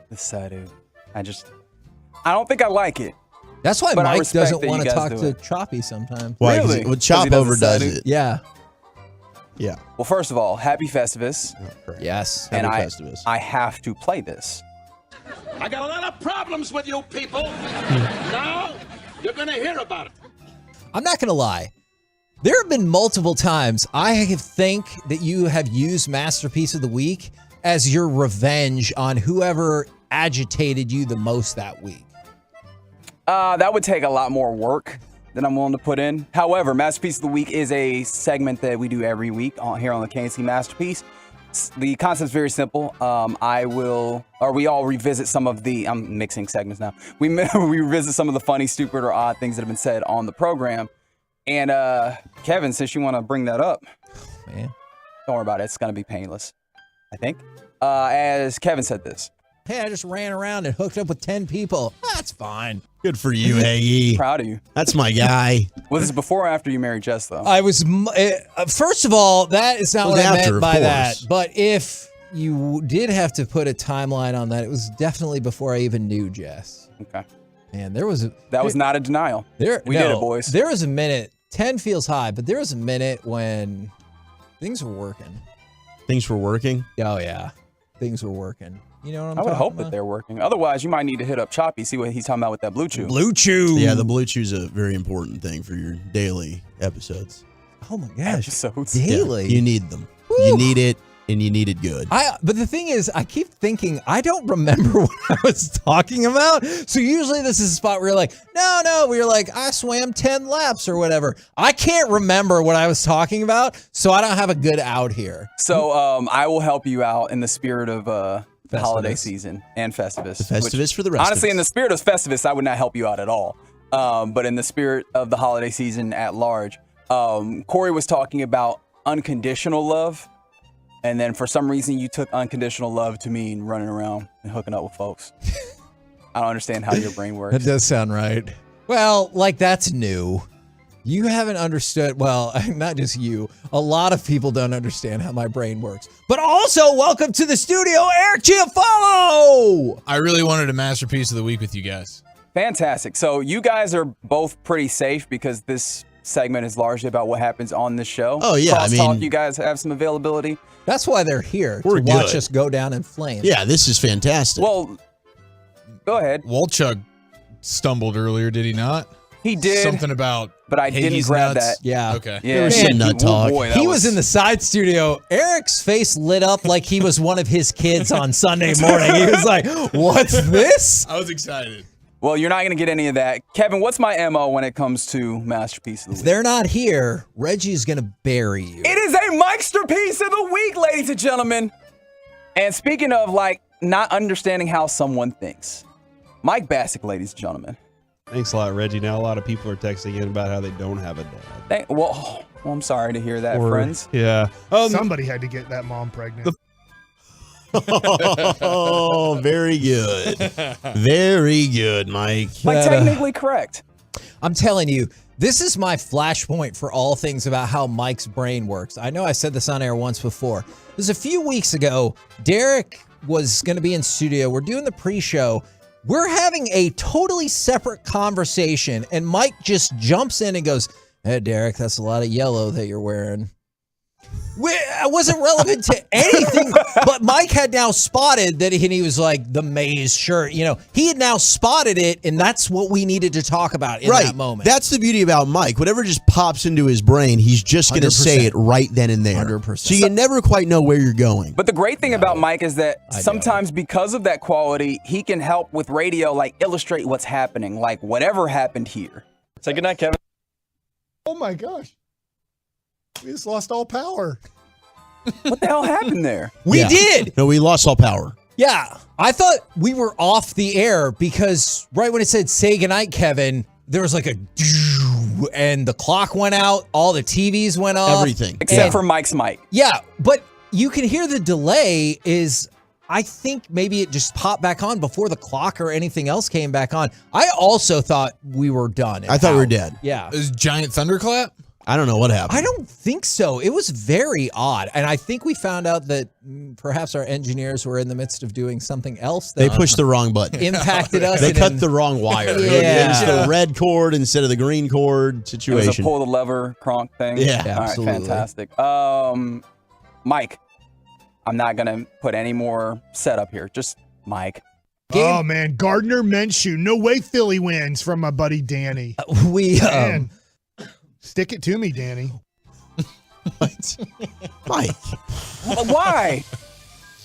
Excited. I don't think I like it. That's why But I Mike respect doesn't that you want to guys talk do to it. Choppy sometimes. Why? Really? Well, 'Cause Chop he doesn't overdoes decide it. Yeah. Yeah. Well, first of all, happy Festivus. Yes. And Happy Festivus. I have to play this. I got a lot of problems with you people. Now you're gonna hear about it. I'm not going to lie. There have been multiple times I think that you have used Masterpiece of the Week as your revenge on whoever agitated you the most that week. That would take a lot more work than I'm willing to put in. However, Masterpiece of the Week is a segment that we do every week here on the KNC Masterpiece. The concept's very simple. We all revisit some of the, I'm mixing segments now. We revisit some of the funny, stupid, or odd things that have been said on the program. And Kevin, since you want to bring that up, man, don't worry about it. It's going to be painless, I think. As Kevin said this. Hey, I just ran around and hooked up with 10 people. That's fine. Good for you, Aggie. Proud of you. That's my guy. Was this before or after you married Jess, though? I was, first of all, that is not It was what I after, meant of by course. that. But if you did have to put a timeline on that, it was definitely before I even knew Jess. Okay. And there was That was not a denial. We did it, boys. There was a minute, 10 feels high, but there was a minute when things were working. Things were working. Oh, yeah. things were working. You know what I'm I would talking hope about? that they're working. Otherwise, you might need to hit up Choppy, see what he's talking about with that Blue Chew. Blue Chew. Yeah, the Blue Chew's a very important thing for your daily episodes. Oh my gosh. Episodes. Daily. Yeah, you need them. You need it, and you need it good. But the thing is, I keep thinking I don't remember what I was talking about. So usually this is a spot where you're like, no, where you're like, I swam 10 laps or whatever. I can't remember what I was talking about, so I don't have a good out here. So I will help you out in the spirit of the holiday season and Festivus. The Festivus for the rest honestly, of in the spirit of Festivus, I would not help you out at all. But in the spirit of the holiday season at large, Corey was talking about unconditional love. And then for some reason, you took unconditional love to mean running around and hooking up with folks. I don't understand how your brain works. That does sound right. Well, like that's new. You haven't understood. Well, not just you. A lot of people don't understand how my brain works. But also, welcome to the studio, Eric Giafalo. I really wanted a masterpiece of the week with you guys. Fantastic. So you guys are both pretty safe because this segment is largely about what happens on this show. Oh, yeah, I Crosstalk, mean- you guys have some availability. That's why they're here, We're to watch good. us go down in flames. Yeah, this is fantastic. Well, go ahead. Wolchuk stumbled earlier, did he not? He did. Something about But I didn't Hagee's grab nuts. that. Yeah. Okay. Yeah, There was some nut talk. Boy, that He was in the side studio. Eric's face lit up like he was one of his kids on Sunday morning. He was like, what's this? I was excited. Well, you're not going to get any of that. Kevin, what's my MO when it comes to Masterpiece of the If Week? they're not here, Reggie's going to bury you. It is a Mikesterpiece of the Week, ladies and gentlemen. And speaking of, like, not understanding how someone thinks, Mike Bassick, ladies and gentlemen. Thanks a lot, Reggie. Now a lot of people are texting in about how they don't have a dad. Well, I'm sorry to hear that, Or- friends. Yeah. Somebody had to get that mom pregnant. Oh, very good. Very good, Mike. Like, technically correct. I'm telling you, this is my flashpoint for all things about how Mike's brain works. I know I said this on air once before. It was a few weeks ago. Derek was going to be in studio. We're doing the pre-show. We're having a totally separate conversation, and Mike just jumps in and goes, "Hey, Derek, that's a lot of yellow that you're wearing." It wasn't relevant to anything, but Mike had now spotted that he was like, the maize shirt. You know, he had now spotted it, and that's what we needed to talk about in that moment. That's the beauty about Mike. Whatever just pops into his brain, he's just going to 100%. say it right then and there. 100%. So you never quite know where you're going. But the great thing about Mike is that sometimes because of that quality, he can help with radio, like illustrate what's happening, like whatever happened here. Say goodnight, Kevin. Oh my gosh. We just lost all power. What the hell happened there? We did. No, we lost all power. Yeah, I thought we were off the air because right when it said "say goodnight, Kevin," there was like a and the clock went out, all the TVs went off, Everything. Except for Mike's mic. Yeah, but you can hear the delay is. I think maybe it just popped back on before the clock or anything else came back on. I also thought we were done. I thought we were dead. Yeah. It was giant thunderclap? I don't know what happened. I don't think so. It was very odd. And I think we found out that perhaps our engineers were in the midst of doing something else. They That pushed the wrong button. impacted us. They and cut then- the wrong wire. Yeah. It was the red cord instead of the green cord It was a situation. pull the lever cronk thing. Yeah, All right, absolutely. fantastic. Mike, I'm not gonna put any more setup here. Just Mike. Oh man, Gardner Minshew. No way Philly wins from my buddy Danny. We Man, stick it to me, Danny. Mike. Why?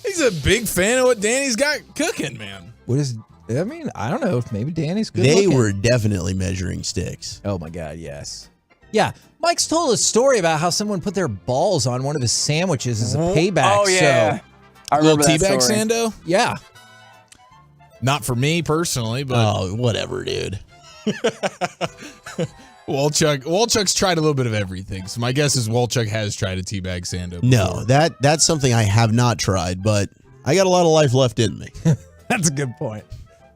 He's a big fan of what Danny's got cooking, man. What is? I mean, I don't know. Maybe Danny's good. They looking. were definitely measuring sticks. Oh my God, yes. Yeah, Mike's told a story about how someone put their balls on one of his sandwiches as a payback. Oh yeah, So, I remember Little that teabag story. Sando? yeah. Not for me personally, but Oh, whatever, dude. Wolchuk's tried a little bit of everything. So my guess is Wolchuk has tried a teabag Sando before. No, that's something I have not tried, but I got a lot of life left in me. That's a good point.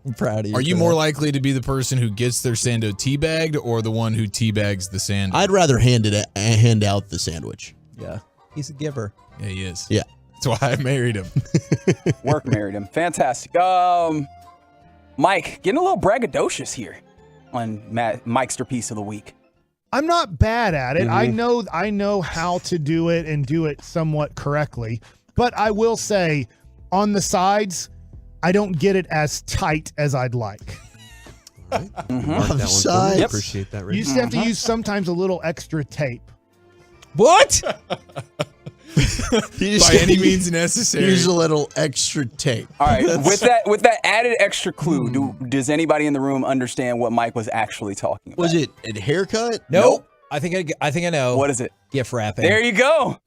I'm proud of you. Are you for more that. likely to be the person who gets their Sando teabagged or the one who teabags the Sando? I'd rather hand out the sandwich. Yeah, he's a giver. Yeah, he is. Yeah. That's why I married him. Work married him. Fantastic. Mike, getting a little braggadocious here on Mikesterpiece of the Week. I'm not bad at it. Mhm. I know how to do it and do it somewhat correctly. But I will say, on the sides, I don't get it as tight as I'd like. Mark that one for me. Sides. Appreciate that, You Reggie. used to have to use sometimes a little extra tape. What? By any means necessary. Use a little extra tape. All right. With that added extra clue, does anybody in the room understand what Mike was actually talking about? Was it a haircut? Nope. I think I know. What is it? Gift wrapping. There you go.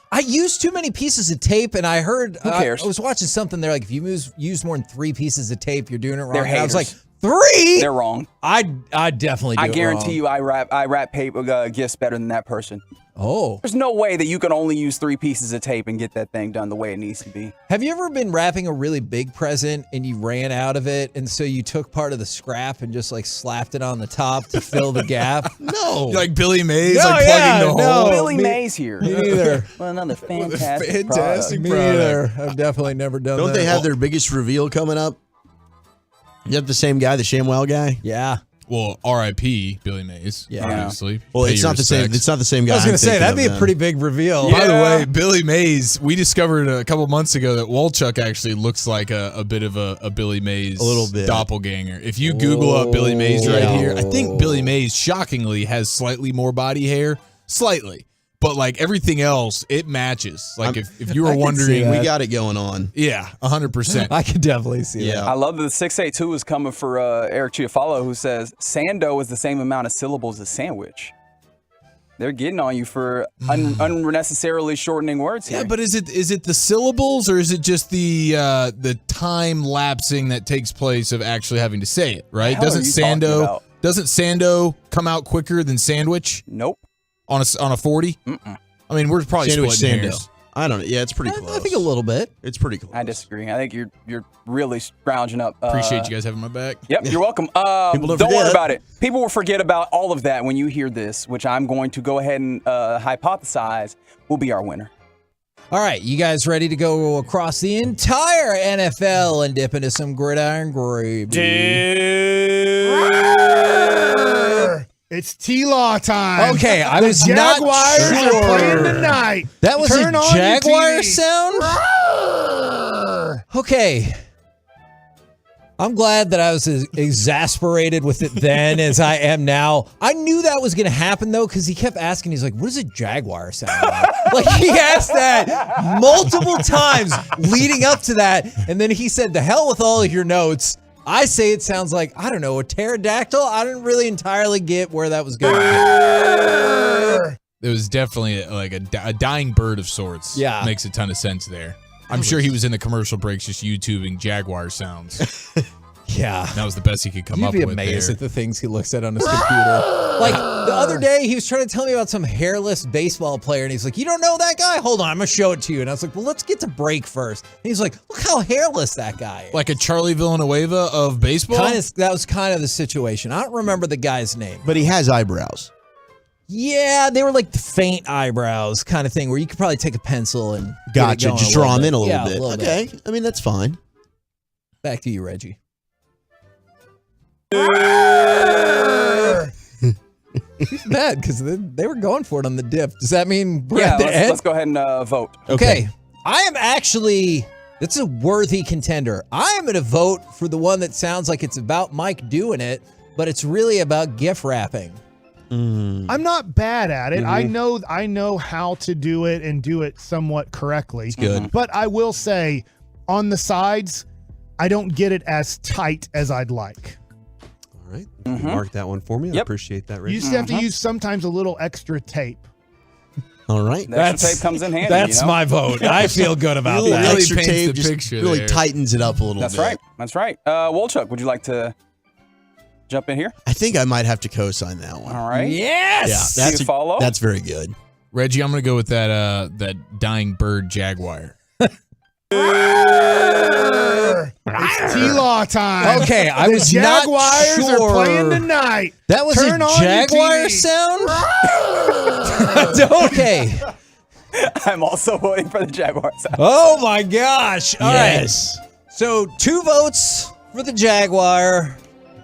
I used too many pieces of tape, and I heard. Who cares? I was watching something there, like if you use more than 3 pieces of tape, you're doing it wrong. They're And I was like, haters. 3? They're wrong. I definitely do I it guarantee wrong. you, I wrap paper gifts better than that person. Oh. There's no way that you can only use 3 pieces of tape and get that thing done the way it needs to be. Have you ever been wrapping a really big present and you ran out of it, and so you took part of the scrap and just like slapped it on the top to fill the gap? No. Like Billy Mays, No, like yeah, plugging the no. hole. Billy Mays here. Me neither. Well, another fantastic Fantastic Me product. either. I've definitely never done that. Don't they have their biggest reveal coming up? You have the same guy, the ShamWow guy? Yeah. Well, R.I.P. Billy Mays. Yeah. Obviously. Well, Pay it's your not the same. respects. It's not the same guy. I was going I'm to say, thinking that'd of be a then. pretty big reveal. By the way, Billy Mays, we discovered a couple months ago that Wolchuk actually looks like a bit of a Billy Mays A little bit. doppelganger. If you Google up Billy Mays right yeah. here, I think Billy Mays shockingly has slightly more body hair. Slightly. But like everything else, it matches. Like if you I were can see wondering, that. We got it going on. yeah, 100%. I could definitely see Yeah. that. I love that the 682 is coming for Eric Chiafalo, who says Sando is the same amount of syllables as sandwich. They're getting on you for unnecessarily shortening words here. Yeah, but is it the syllables or is it just the time lapsing that takes place of actually having to say it? Right? The hell are you talking about? Doesn't Sando come out quicker than sandwich Nope. on a 40? Mm-mm. I mean, we're probably Sandwich splitting Sando. hairs. I don't know. Yeah, it's pretty close. I think a little bit. It's pretty close. I disagree. I think you're really scrounging up. Appreciate you guys having my back. Yep, you're welcome. People Don't don't worry forget. about it. People will forget about all of that when you hear this, which I'm going to go ahead and hypothesize will be our winner. All right, you guys ready to go across the entire NFL and dip into some gridiron gravy? It's T-Law time. Okay, I The was not Jaguars are sure. playing tonight. That was Turn a on your Jaguar TV. sound? Okay. I'm glad that I was as exasperated with it then as I am now. I knew that was going to happen, though, because he kept asking. He's like, what does a Jaguar sound like? Like, he asked that multiple times leading up to that. And then he said, the hell with all of your notes. I say it sounds like, I don't know, a pterodactyl. I didn't really entirely get where that was going. It was definitely like a dying bird of sorts. Yeah. Makes a ton of sense there. I'm sure he was in the commercial breaks just YouTubing Jaguar sounds. Yeah. That was the best he could come You'd up be with amazed there. at the things he looks at on his computer. Like the other day, he was trying to tell me about some hairless baseball player, and he's like, "You don't know that guy? Hold on, I'm gonna show it to you." And I was like, "Well, let's get to break first." And he's like, "Look how hairless that guy is." Like a Charlie Villanueva of baseball? That was kind of the situation. I don't remember the guy's name. But he has eyebrows. Yeah, they were like the faint eyebrows kind of thing, where you could probably take a pencil and get it Gotcha. going Just a draw little him in a bit. little Yeah, bit. little Okay. bit. I mean, that's fine. Back to you, Reggie. Bad because they were going for it on the dip. Does that mean we're at the end? Let's go ahead and vote. Okay. I am actually, it's a worthy contender. I am going to vote for the one that sounds like it's about Mike doing it, but it's really about gift wrapping. I'm not bad at it. Mhm. I know how to do it and do it somewhat correctly. good. But I will say, on the sides, I don't get it as tight as I'd like. All right. You mark that one for me. I Yep. appreciate that, You Reggie. used to have to use sometimes a little extra tape. All right. The extra tape comes in handy. That's my vote. I feel good about Little that. extra paints tape the just picture really there. tightens it up a little That's bit. right. That's right. Wolchuk, would you like to jump in here? I think I might have to co-sign that one. All right. Yes. Yeah, Do you follow? That's very good. Reggie, I'm going to go with that dying bird Jaguar. It's T-Law time. Okay, I The was not Jaguars sure. are playing tonight. That was Turn a on your Jaguar TV. sound? Okay. I'm also voting for the Jaguars. Oh my gosh. All right. Yes. So 2 votes for the Jaguar,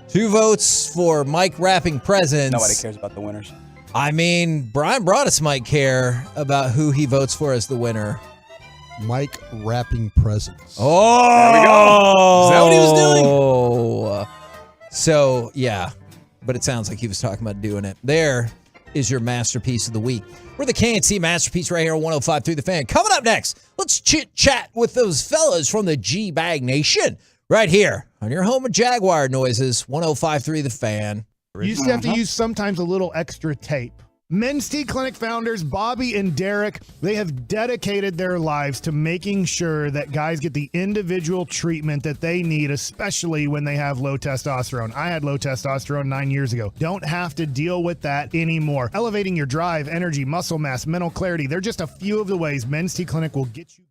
2 votes for Mike wrapping presents. Nobody cares about the winners. I mean, Brian Broaddus might care about who he votes for as the winner. Mike wrapping presents. Oh, there we go. Is that what he was doing? Oh, so yeah, but it sounds like he was talking about doing it. There is your masterpiece of the week. We're the KNC Masterpiece right here on 105.3 The Fan. Coming up next, let's chit-chat with those fellas from the G-Bag Nation right here on your home of Jaguar noises, 105.3 The Fan. You used to have to use sometimes a little extra tape. Men's Tea Clinic founders Bobby and Derek, they have dedicated their lives to making sure that guys get the individual treatment that they need, especially when they have low testosterone. I had low testosterone 9 years ago. Don't have to deal with that anymore. Elevating your drive, energy, muscle mass, mental clarity, they're just a few of the ways Men's Tea Clinic will get you.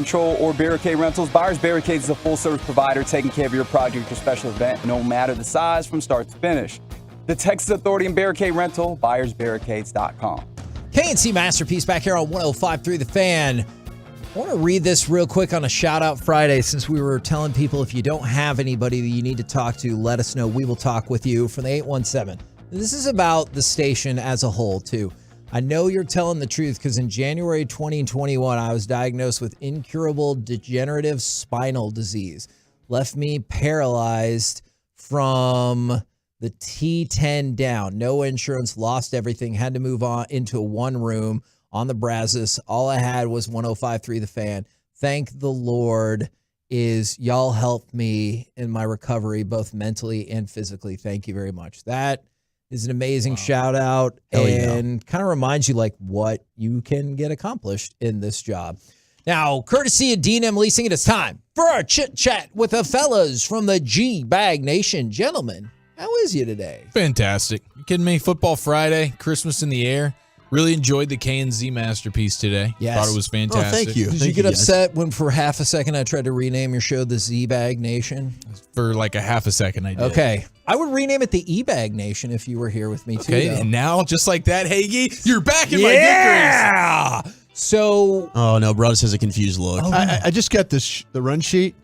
Control or barricade rentals, Buyers Barricades is a full-service provider taking care of your project or special event, no matter the size, from start to finish. The Texas Authority and Barricade Rental, buyersbarricades.com. KNC Masterpiece back here on 105.3 The Fan. I want to read this real quick on a shout-out Friday, since we were telling people if you don't have anybody that you need to talk to, let us know. We will talk with you from the 817. This is about the station as a whole, too. I know you're telling the truth because in January 2021, I was diagnosed with incurable degenerative spinal disease. Left me paralyzed from the T10 down. No insurance, lost everything, had to move on into a one room on the Brazos. All I had was 105.3 The Fan. Thank the Lord is y'all helped me in my recovery, both mentally and physically. Thank you very much. That is an amazing shout out and kind of reminds you like what you can get accomplished in this job. Now, courtesy of D&M Leasing, it is time for our chit chat with the fellas from the G-Bag Nation. Gentlemen, how is you today? Fantastic. You kidding me? Football Friday, Christmas in the air. Really enjoyed the K&Z Masterpiece today. Yes. Thought it was fantastic. Oh, thank you. Did you get upset when for half a second I tried to rename your show the Z-Bag Nation? For like a half a second I did. Okay. I would rename it the E-Bag Nation if you were here with me too. Okay, though. and now, just like that, Hagee, you're back in my good Yeah! So, Oh no, Brothers has a confused look. I just got this the run sheet.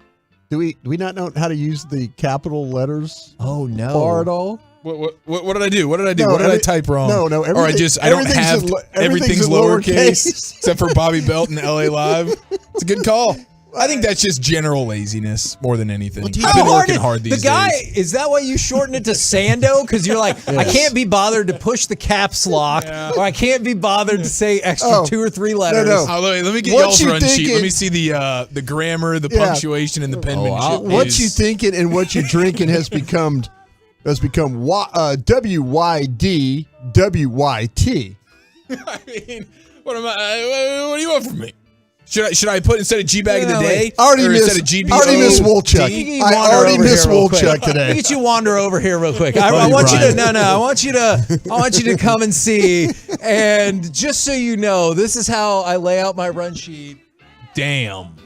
Do we not know how to use the capital letters? Oh no. Bar at all? What did I do? What did I do? No, what did I type wrong? no, Or I don't have everything's lowercase except for Bobby Belt and LA Live. It's a good call. I think that's just general laziness more than anything. I've been working hard these days. Is that why you shortened it to Sando? Because you're like, I can't be bothered to push the caps lock, or I can't be bothered to say extra 2 or 3 letters. Oh, let me get y'all's run sheet. Let me see the grammar, the punctuation, and the penmanship. What you thinking and what you drinking has become WYD WYT. I mean, what do you want from me? Should I put instead of G-Bag of the day? I already miss Wolchuk. I already miss Wolchuk today. Let me get you wander over here real quick. I want you to I want you to come and see. And just so you know, this is how I lay out my run sheet. Damn.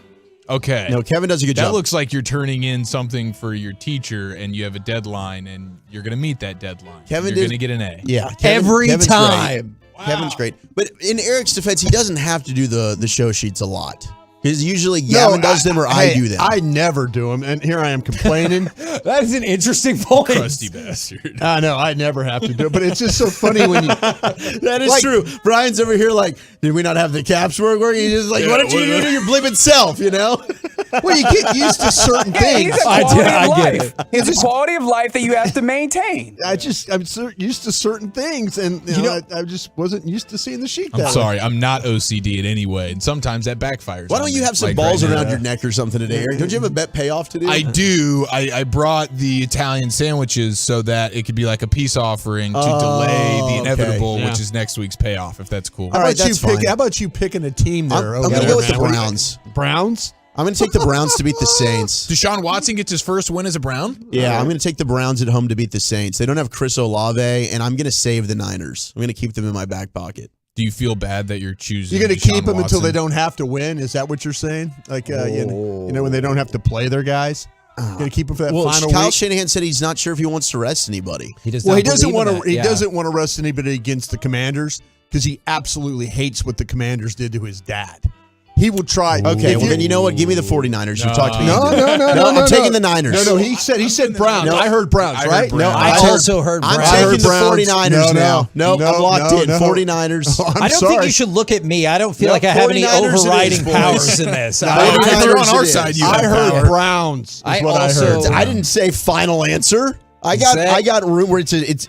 Okay. No, Kevin does a good job. That looks like you're turning in something for your teacher, and you have a deadline, and you're going to meet that deadline. Kevin you're going to get an A. Yeah, Kevin's time. Great. Wow. Kevin's great. But in Eric's defense, he doesn't have to do the show sheets a lot. Because usually Gavin does them or I do them. I never do them, and here I am complaining. That is an interesting point. Crusty bastard. I know, I never have to do it, but it's just so funny when you... That is true. Brian's over here like, did we not have the caps working? He's just like, why don't you do your blipping self, you know? Well, you get used to certain things. I get it. It's a quality of life that you have to maintain. I'm used to certain things, and I just wasn't used to seeing the sheet that way. I'm sorry, I'm not OCD in any way, and sometimes that backfires. Why don't you have some balls around your neck or something today, Eric? Don't you have a bet payoff to do? I do. I brought the Italian sandwiches so that it could be like a peace offering to delay the inevitable, which is next week's payoff, if that's cool. All right, that's fine. How about you picking a team there? I'm going to go with the Browns. Browns? I'm going to take the Browns to beat the Saints. Deshaun Watson gets his first win as a Brown? Yeah, I'm going to take the Browns at home to beat the Saints. They don't have Chris Olave, and I'm going to save the Niners. I'm going to keep them in my back pocket. Do you feel bad that you're choosing? You're going to keep them until they don't have to win? Is that what you're saying? Like, you know, when they don't have to play their guys? Going to keep them for that final Kyle week? Shanahan said he's not sure if he wants to rest anybody. He doesn't want to. He doesn't want to rest anybody against the Commanders because he absolutely hates what the Commanders did to his dad. He will try. Okay, well then you know what? Give me the 49ers. You talked me into it. No, I'm taking the Niners. No, he said Browns. I heard Browns, right? No, I also heard Browns. I'm taking the 49ers now. No, I'm locked in. 49ers. I don't think you should look at me. I don't feel like I have any overriding powers in this. They're on our side. I heard Browns. Is what I heard. I didn't say final answer. I got room where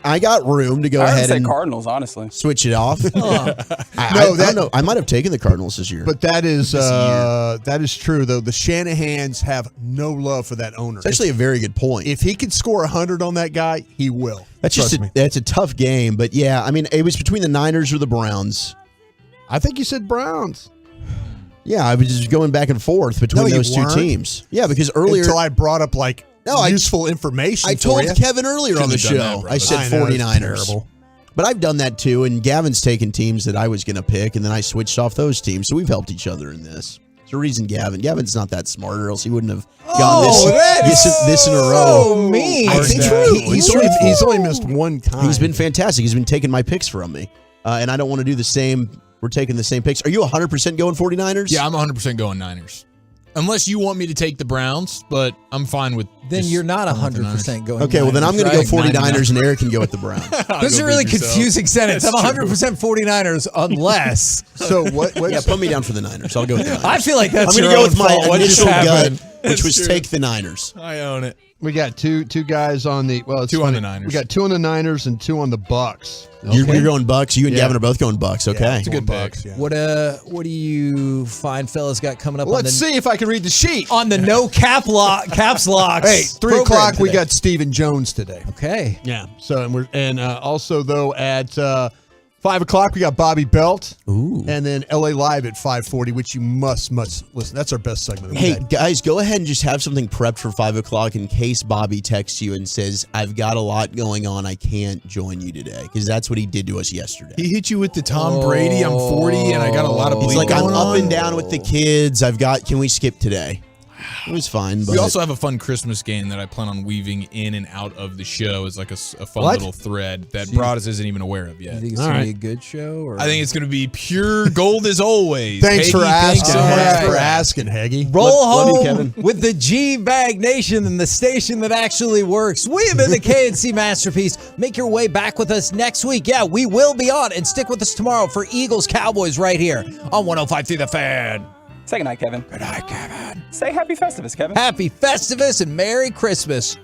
I got room to go ahead and Cardinals, honestly. Switch it off. I might have taken the Cardinals this year. But that is true though. The Shanahans have no love for that owner. It's actually a very good point. If he could score 100 on that guy, he will. That's a tough game, but yeah, I mean it was between the Niners or the Browns. I think you said Browns. Yeah, I was just going back and forth between those two teams. Yeah, because earlier until I brought up useful information. I told Kevin earlier on the show. I said 49ers. But I've done that too, and Gavin's taken teams that I was going to pick, and then I switched off those teams. So we've helped each other in this. It's There's a reason Gavin's not that smart, or else he wouldn't have gotten this in a row. So mean. It's true. He's only missed one time. He's been fantastic. He's been taking my picks from me, and I don't want to do the same. We're taking the same picks. Are you 100% going 49ers? Yeah, I'm 100% going Niners. Unless you want me to take the Browns, but I'm fine with. Then you're not 100% going. Okay, well then I'm going to go 49ers, 99. and Eric can go with the Browns. This is a really confusing sentence. I'm 100% 49ers unless. So what? Yeah, put me down for the Niners. I'll go with the Niners. I feel like that's I'm your going own to go with fault. my What just initial gut, happened? which was true. take the Niners. I own it. We got two guys on the it's Two on funny. the Niners. We got 2 on the Niners and 2 on the Bucks. You're going Bucks. You and Yeah. Gavin are both going Bucks. Okay, It's a good pick. Bucks, yeah. What do you fine fellas got coming up? Let's see if I can read the sheet. On the no caps locks. Hey, 3 program o'clock. We today. got Stephen Jones today. Okay. Yeah. So and also though at 5 o'clock we got Bobby Belt. Ooh. And then LA Live at 5:40, which you must listen. That's our best segment of the Hey day. guys, go ahead and just have something prepped for 5 o'clock in case Bobby texts you and says, "I've got a lot going on. I can't join you today," because that's what he did to us yesterday. He hit you with the Tom Brady. I'm 40 and I got a lot of He's bleed like, "I'm going up on." and down with the kids. Can we skip today?" It was fine. But We also have a fun Christmas game that I plan on weaving in and out of the show as like a fun What? little thread that Broadus isn't even aware of yet. You think it's All gonna right. be a good show? Or? I think it's going to be pure gold as always. Thanks for Hagee, asking. so All much. right. Thanks for asking, Heggy. Roll Love you, home Kevin. with the G-Bag Nation and the station that actually works. We have been the KNC Masterpiece. Make your way back with us next week. Yeah, we will be on. And stick with us tomorrow for Eagles Cowboys right here on 105.3 The Fan. Say goodnight, Kevin. Good night, Kevin. Say happy Festivus, Kevin. Happy Festivus and Merry Christmas.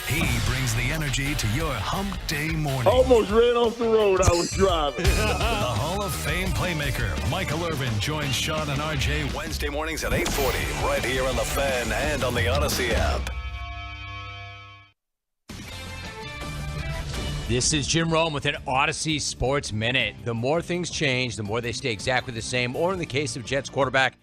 He brings the energy to your hump day morning. Almost ran off the road I was driving. The Hall of Fame playmaker, Michael Irvin, joins Sean and RJ Wednesday mornings at 8:40 right here on The Fan and on the Odyssey app. This is Jim Rome with an Odyssey Sports Minute. The more things change, the more they stay exactly the same, or in the case of Jets quarterback,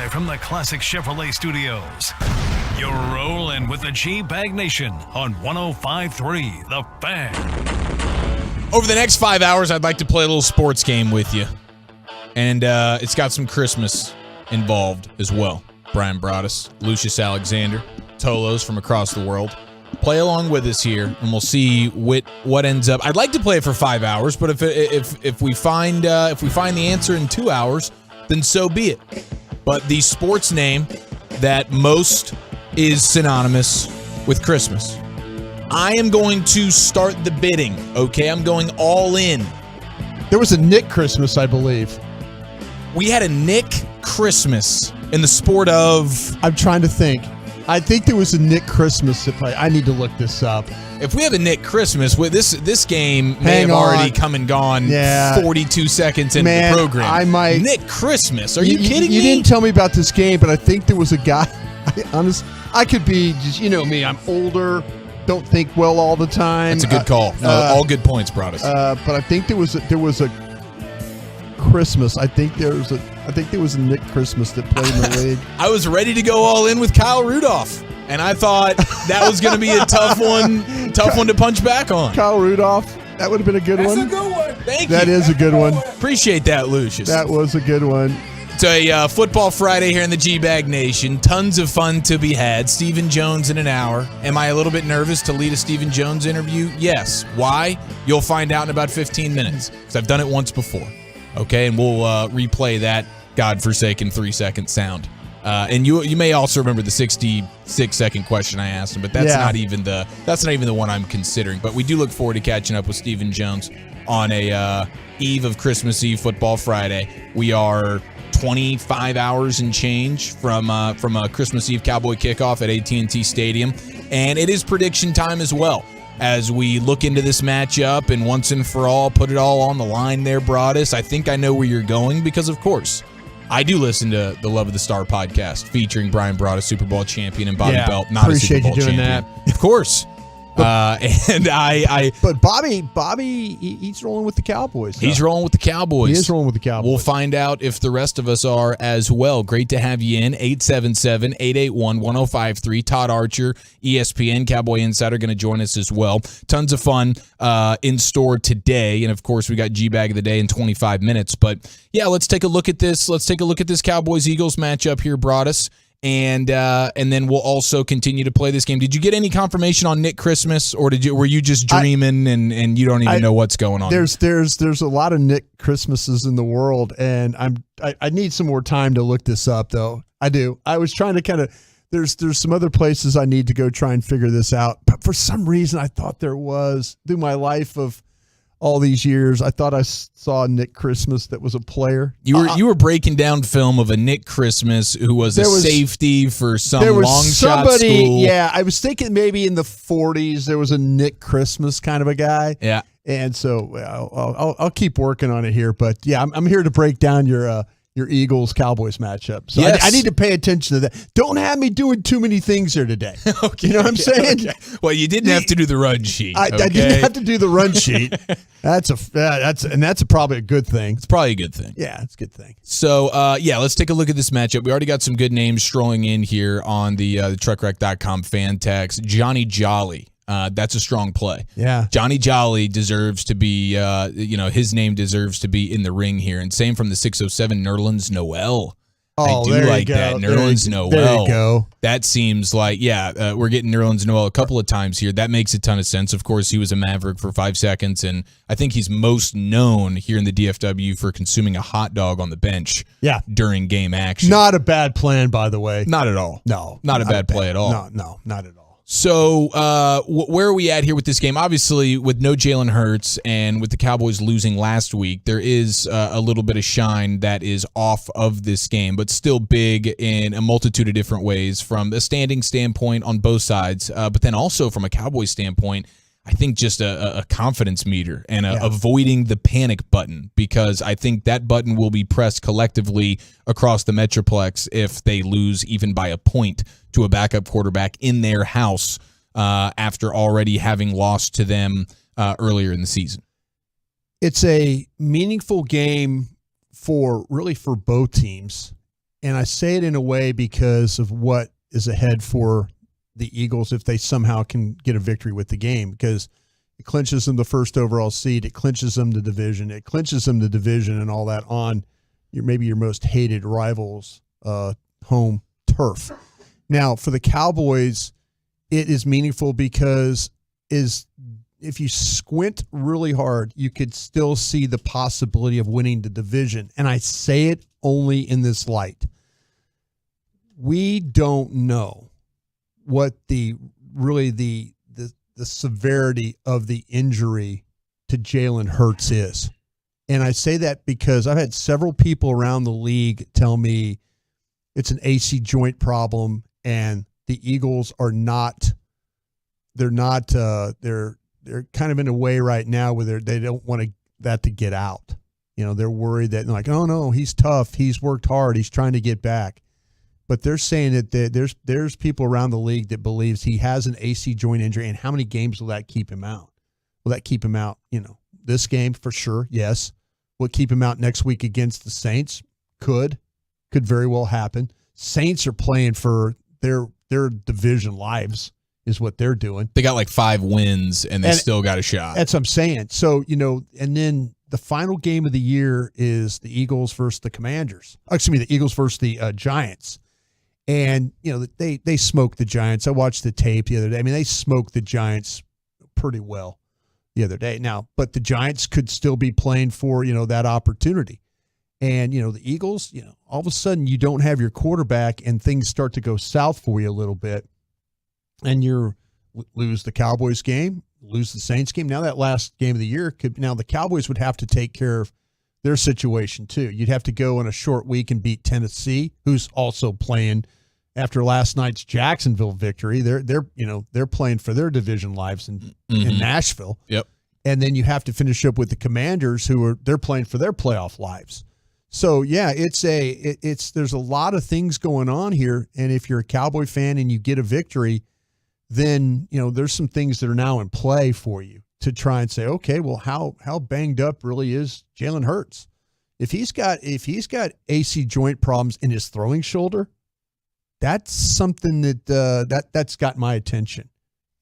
Live from the Classic Chevrolet Studios. You're rolling with the G-Bag Nation on 105.3 The Fan. Over the next 5 hours, I'd like to play a little sports game with you. And it's got some Christmas involved as well. Brian Broaddus, Lucius Alexander, Tolos from across the world. Play along with us here, and we'll see what ends up. I'd like to play it for 5 hours, but if we find the answer in 2 hours, then so be it. But the sports name that most is synonymous with Christmas. I am going to start the bidding, okay? I'm going all in. There was a Nick Christmas, I believe. We had a Nick Christmas in the sport of... I'm trying to think. I think there was a Nick Christmas that played. I need to look this up. If we have a Nick Christmas, this game may have already come and gone 42 seconds into the program. Nick Christmas? Are you kidding me? You didn't tell me about this game, but I think there was a guy. I could be just, you know me, I'm older, don't think well all the time. That's a good call. All good points, Broaddus. But I think there was a Christmas. I think there was a Nick Christmas that played in the league. I was ready to go all in with Kyle Rudolph, and I thought that was going to be a tough one to punch back on. Kyle Rudolph, that would have been a good one. That's a good one. Thank you. That is a good one. Appreciate that, Lucius. That was a good one. It's a football Friday here in the G-Bag Nation. Tons of fun to be had. Stephen Jones in an hour. Am I a little bit nervous to lead a Stephen Jones interview? Yes. Why? You'll find out in about 15 minutes, because I've done it once before. Okay, and we'll replay that godforsaken 3-second sound. And you may also remember the 66-second question I asked him, but that's not even the one I'm considering. But we do look forward to catching up with Stephen Jones on a eve of Christmas Eve Football Friday. We are 25 hours and change from a Christmas Eve Cowboy kickoff at AT&T Stadium, and it is prediction time as well. As we look into this matchup and once and for all, put it all on the line there, Broaddus. I think I know where you're going because, of course, I do listen to the Love of the Star podcast featuring Brian Broaddus, Super Bowl champion, and Bobby Belt, not a Super Bowl champion. That. Of course. But Bobby, he's rolling with the Cowboys. So. He's rolling with the Cowboys. He is rolling with the Cowboys. We'll find out if the rest of us are as well. Great to have you in. 877-881-1053. Todd Archer, ESPN Cowboy Insider, going to join us as well. Tons of fun in store today, and of course we got G-Bag of the Day in 25 minutes. But yeah, let's take a look at this. Let's take a look at this Cowboys-Eagles matchup here, Broaddus. And then we'll also continue to play this game. Did you get any confirmation on Nick Christmas, or were you just dreaming and you don't even know what's going on? There's a lot of Nick Christmases in the world, and I need some more time to look this up though. I do. I was trying to kind of there's some other places I need to go try and figure this out, but for some reason I thought there was through my life of all these years. I thought I saw Nick Christmas that was a player. You were breaking down film of a Nick Christmas who was a safety for some long shot school. Yeah, I was thinking maybe in the 40s there was a Nick Christmas kind of a guy. Yeah. And so I'll keep working on it here. But yeah, I'm here to break down your Eagles-Cowboys matchup. So yes. I need to pay attention to that. Don't have me doing too many things here today. Okay. You know what I'm saying? Okay. Well, you didn't have to do the run sheet. I didn't have to do the run sheet. That's probably a good thing. It's probably a good thing. Yeah, it's a good thing. So, let's take a look at this matchup. We already got some good names strolling in here on the truckwreck.com fan text. Johnny Jolly. That's a strong play. Yeah. Johnny Jolly deserves to be, his name deserves to be in the ring here. And same from the 607, Nerlens Noel. Oh, I do like that. Nerlens Noel. There you go. That seems like, we're getting Nerlens Noel a couple of times here. That makes a ton of sense. Of course, he was a Maverick for 5 seconds, and I think he's most known here in the DFW for consuming a hot dog on the bench during game action. Not a bad plan, by the way. Not at all. No. Not a bad play at all. No, not at all. So where are we at here with this game? Obviously, with no Jalen Hurts and with the Cowboys losing last week, there is a little bit of shine that is off of this game, but still big in a multitude of different ways from a standing standpoint on both sides, but then also from a Cowboys standpoint, I think just a confidence meter and avoiding the panic button, because I think that button will be pressed collectively across the Metroplex if they lose even by a point to a backup quarterback in their house after already having lost to them earlier in the season. It's a meaningful game for both teams. And I say it in a way because of what is ahead for the Eagles if they somehow can get a victory with the game, because it clinches them the first overall seed. It clinches them the division. It clinches them the division and all that on maybe your most hated rival's home turf. Now, for the Cowboys, it is meaningful because if you squint really hard, you could still see the possibility of winning the division. And I say it only in this light. We don't know what the severity of the injury to Jalen Hurts is. And I say that because I've had several people around the league tell me it's an AC joint problem, and the Eagles are not, they're kind of in a way right now where they don't want that to get out. You know, they're worried that, like, oh no, he's tough. He's worked hard. He's trying to get back. But they're saying that there's people around the league that believes he has an AC joint injury, and how many games will that keep him out? Will that keep him out, this game for sure? Yes. Will it keep him out next week against the Saints? Could very well happen. Saints are playing for their division lives is what they're doing. They got like 5 wins, and they still got a shot. That's what I'm saying. So, and then the final game of the year is the Eagles versus the Commanders. Excuse me, the Eagles versus the Giants. And, they smoked the Giants. I watched the tape the other day. I mean, they smoked the Giants pretty well the other day. Now, but the Giants could still be playing for, that opportunity. And, the Eagles, all of a sudden you don't have your quarterback and things start to go south for you a little bit. And you lose the Cowboys game, lose the Saints game. Now that last game of the year, now the Cowboys would have to take care of their situation too. You'd have to go on a short week and beat Tennessee, who's also playing after last night's Jacksonville victory. They're playing for their division lives in Nashville. Yep. And then you have to finish up with the Commanders, they're playing for their playoff lives. So yeah, there's a lot of things going on here. And if you're a Cowboy fan and you get a victory, then, there's some things that are now in play for you to try and say, okay, well, how banged up really is Jalen Hurts? If he's got AC joint problems in his throwing shoulder, that's something that's got my attention.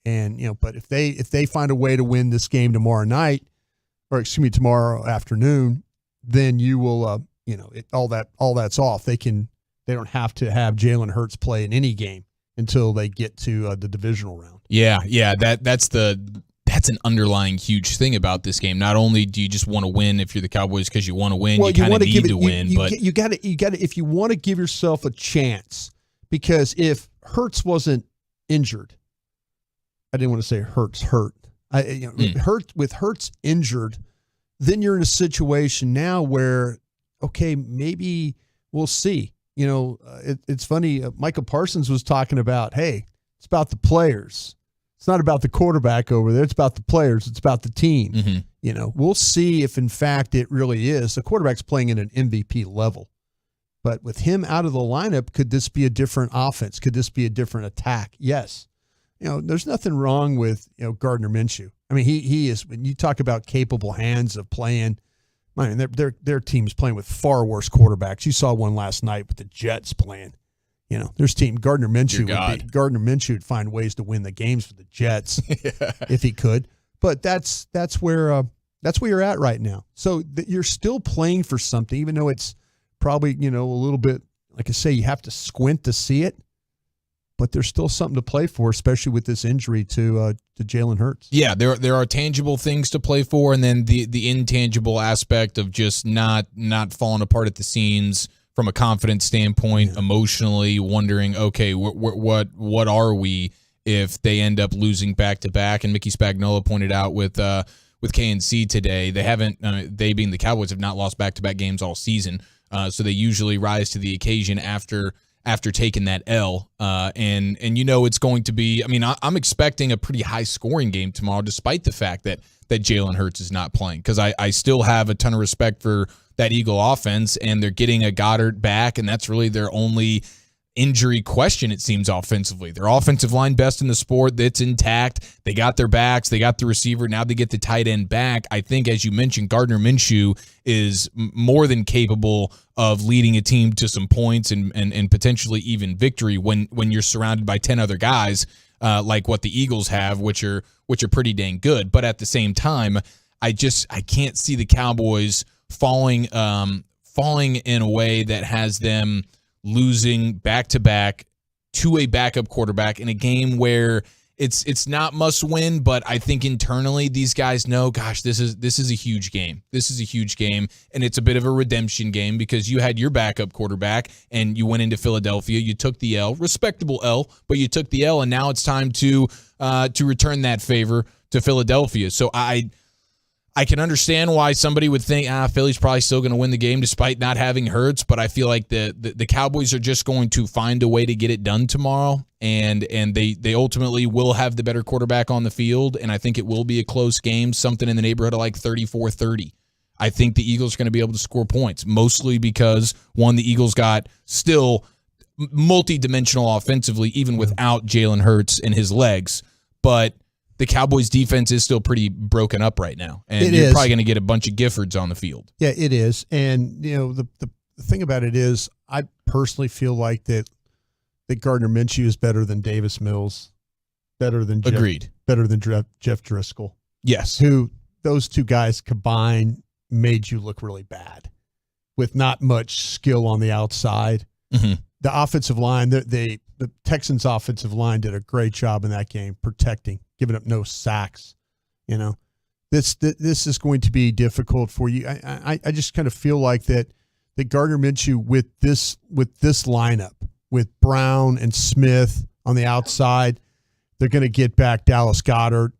And, but if they find a way to win this game tomorrow night, or excuse me, tomorrow afternoon, then you will, all that's off. They don't have to have Jalen Hurts play in any game until they get to the divisional round. Yeah. That's an underlying huge thing about this game. Not only do you just want to win if you're the Cowboys because you want to win, you kind of need to win. But you got to if you want to give yourself a chance, because if Hurts wasn't injured, I didn't want to say Hurts hurt. With Hurts injured, then you're in a situation now where, okay, maybe we'll see. It's funny. Micah Parsons was talking about, hey, it's about the players. It's not about the quarterback over there. It's about the players. It's about the team. Mm-hmm. We'll see if, in fact, it really is. The quarterback's playing at an MVP level. But with him out of the lineup, could this be a different offense? Could this be a different attack? Yes. There's nothing wrong with, Gardner Minshew. I mean, he is, when you talk about capable hands of playing, I mean, their team's playing with far worse quarterbacks. You saw one last night with the Jets playing. There's team Gardner Minshew would find ways to win the games for the Jets if he could. But that's where you're at right now. So you're still playing for something, even though it's probably a little bit, like I say, you have to squint to see it. But there's still something to play for, especially with this injury to Jalen Hurts. Yeah, there are tangible things to play for, and then the intangible aspect of just not falling apart at the seams from a confidence standpoint, emotionally wondering, okay, what are we if they end up losing back to back? And Mickey Spagnola pointed out with KNC today, they being the Cowboys have not lost back to back games all season, so they usually rise to the occasion after taking that L. And it's going to be, I mean, I'm expecting a pretty high scoring game tomorrow, despite the fact that Jalen Hurts is not playing, because I still have a ton of respect for that Eagle offense, and they're getting a Goddard back, and that's really their only injury question, it seems, offensively. Their offensive line best in the sport. That's intact. They got their backs. They got the receiver. Now they get the tight end back. I think, as you mentioned, Gardner Minshew is more than capable of leading a team to some points and potentially even victory when you're surrounded by 10 other guys like what the Eagles have, which are pretty dang good. But at the same time, I can't see the Cowboys falling in a way that has them losing back-to-back to a backup quarterback in a game where it's not must win, but I think internally these guys know, gosh, this is a huge game. This is a huge game, and it's a bit of a redemption game because you had your backup quarterback and you went into Philadelphia. You took the L, respectable L, but you took the L, and now it's time to return that favor to Philadelphia. So I can understand why somebody would think, Philly's probably still going to win the game despite not having Hurts, but I feel like the Cowboys are just going to find a way to get it done tomorrow, and they ultimately will have the better quarterback on the field, and I think it will be a close game, something in the neighborhood of like 34-30. I think the Eagles are going to be able to score points, mostly because, one, the Eagles got still multi-dimensional offensively, even without Jalen Hurts and his legs, but the Cowboys' defense is still pretty broken up right now, and you're probably going to get a bunch of Giffords on the field. Yeah, it is. And, the thing about it is I personally feel like that Gardner Minshew is better than Davis Mills, better than Jeff Driscoll. Yes. Who those two guys combined made you look really bad with not much skill on the outside. Mm-hmm. The offensive line, the Texans' offensive line did a great job in that game protecting, giving up no sacks. This is going to be difficult for you. I just kind of feel like that Gardner Minshew with this lineup with Brown and Smith on the outside, they're going to get back Dallas Goedert.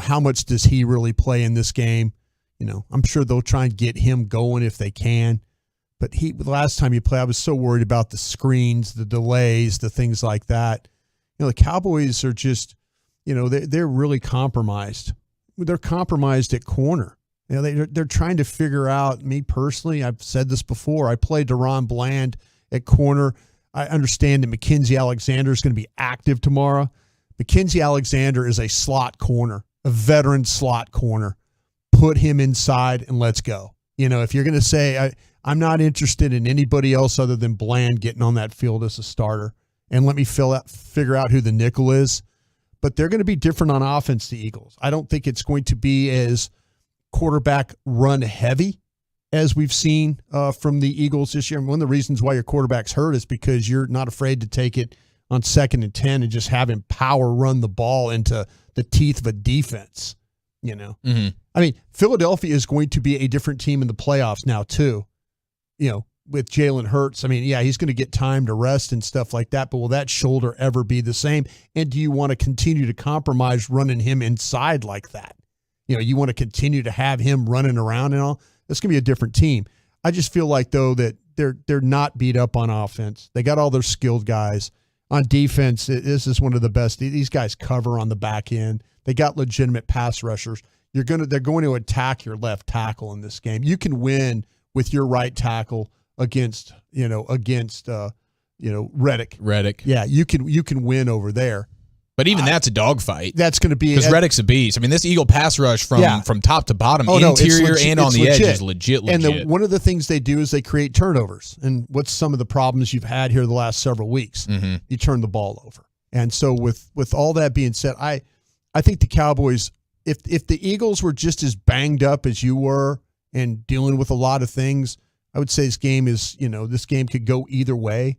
How much does he really play in this game? I'm sure they'll try and get him going if they can. But the last time he played, I was so worried about the screens, the delays, the things like that. The Cowboys are just, they're really compromised. They're compromised at corner. They're trying to figure out, me personally, I've said this before, I played Deron Bland at corner. I understand that Mackenzie Alexander is going to be active tomorrow. Mackenzie Alexander is a slot corner, a veteran slot corner. Put him inside and let's go. If you're going to say, I'm not interested in anybody else other than Bland getting on that field as a starter, and let me figure out who the nickel is. But they're going to be different on offense, the Eagles. I don't think it's going to be as quarterback run heavy as we've seen from the Eagles this year. And one of the reasons why your quarterback's hurt is because you're not afraid to take it on 2nd and 10 and just have him power run the ball into the teeth of a defense. Mm-hmm. I mean, Philadelphia is going to be a different team in the playoffs now too. With Jalen Hurts, I mean, yeah, he's going to get time to rest and stuff like that, but will that shoulder ever be the same? And do you want to continue to compromise running him inside like that? You want to continue to have him running around and all? This can be a different team. I just feel like, though, that they're not beat up on offense. They got all their skilled guys. On defense, this is one of the best. These guys cover on the back end. They got legitimate pass rushers. They're going to attack your left tackle in this game. You can win with your right tackle against Reddick. Yeah, you can win over there. But even that's a dogfight. That's going to be because Reddick's a beast. I mean, this Eagle pass rush from top to bottom, interior and on the edge is legit. And one of the things they do is they create turnovers. And what's some of the problems you've had here the last several weeks? Mm-hmm. You turn the ball over. And so with all that being said, I think the Cowboys, if the Eagles were just as banged up as you were and dealing with a lot of things, I would say this game could go either way.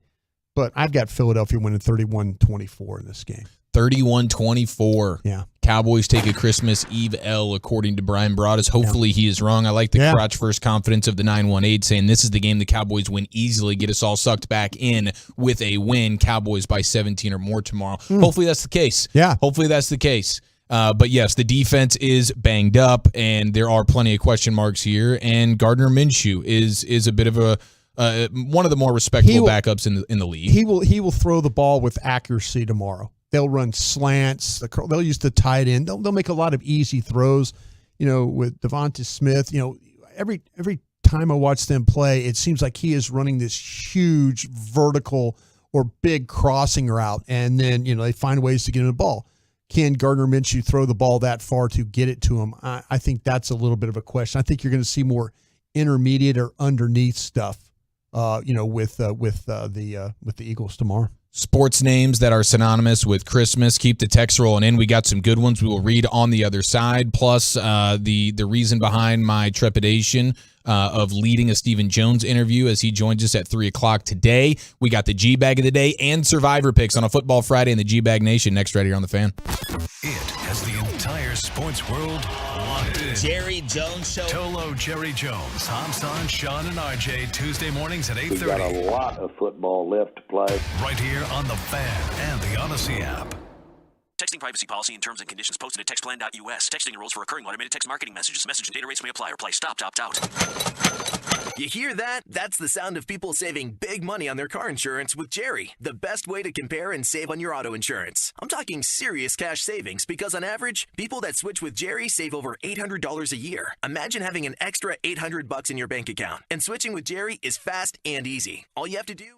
But I've got Philadelphia winning 31-24 in this game. 31-24. Yeah. Cowboys take a Christmas Eve L, according to Brian Broaddus. Hopefully he is wrong. I like the crotch first confidence of the 918 saying this is the game the Cowboys win easily, get us all sucked back in with a win. Cowboys by 17 or more tomorrow. Hopefully that's the case. Yeah. Hopefully that's the case. But yes, the defense is banged up, and there are plenty of question marks here. And Gardner Minshew is a bit of a one of the more respectable backups in the league. He will throw the ball with accuracy tomorrow. They'll run slants. They'll use the tight end. They'll make a lot of easy throws. With Devonta Smith. Every time I watch them play, it seems like he is running this huge vertical or big crossing route, and then they find ways to get him the ball. Can Gardner Minshew throw the ball that far to get it to him? I think that's a little bit of a question. I think you're going to see more intermediate or underneath stuff, with the Eagles tomorrow. Sports names that are synonymous with Christmas. Keep the text rolling in. We got some good ones we will read on the other side. Plus, the reason behind my trepidation of leading a Stephen Jones interview as he joins us at 3 o'clock today. We got the G-Bag of the Day and Survivor Picks on a Football Friday in the G-Bag Nation next right here on The Fan. It has the entire sports world locked in. Jerry Jones Show. Tolo Jerry Jones, Hamsan, Sean, and RJ, Tuesday mornings at 8:30. We've got a lot of football left to play. Right here on The Fan and the Odyssey app. Texting privacy policy and terms and conditions posted at textplan.us. Texting enrolls for recurring automated text marketing messages. Message and data rates may apply or play. Stop, opt out. You hear that? That's the sound of people saving big money on their car insurance with Jerry, the best way to compare and save on your auto insurance. I'm talking serious cash savings because on average, people that switch with Jerry save over $800 a year. Imagine having an extra $800 in your bank account. And switching with Jerry is fast and easy. All you have to do is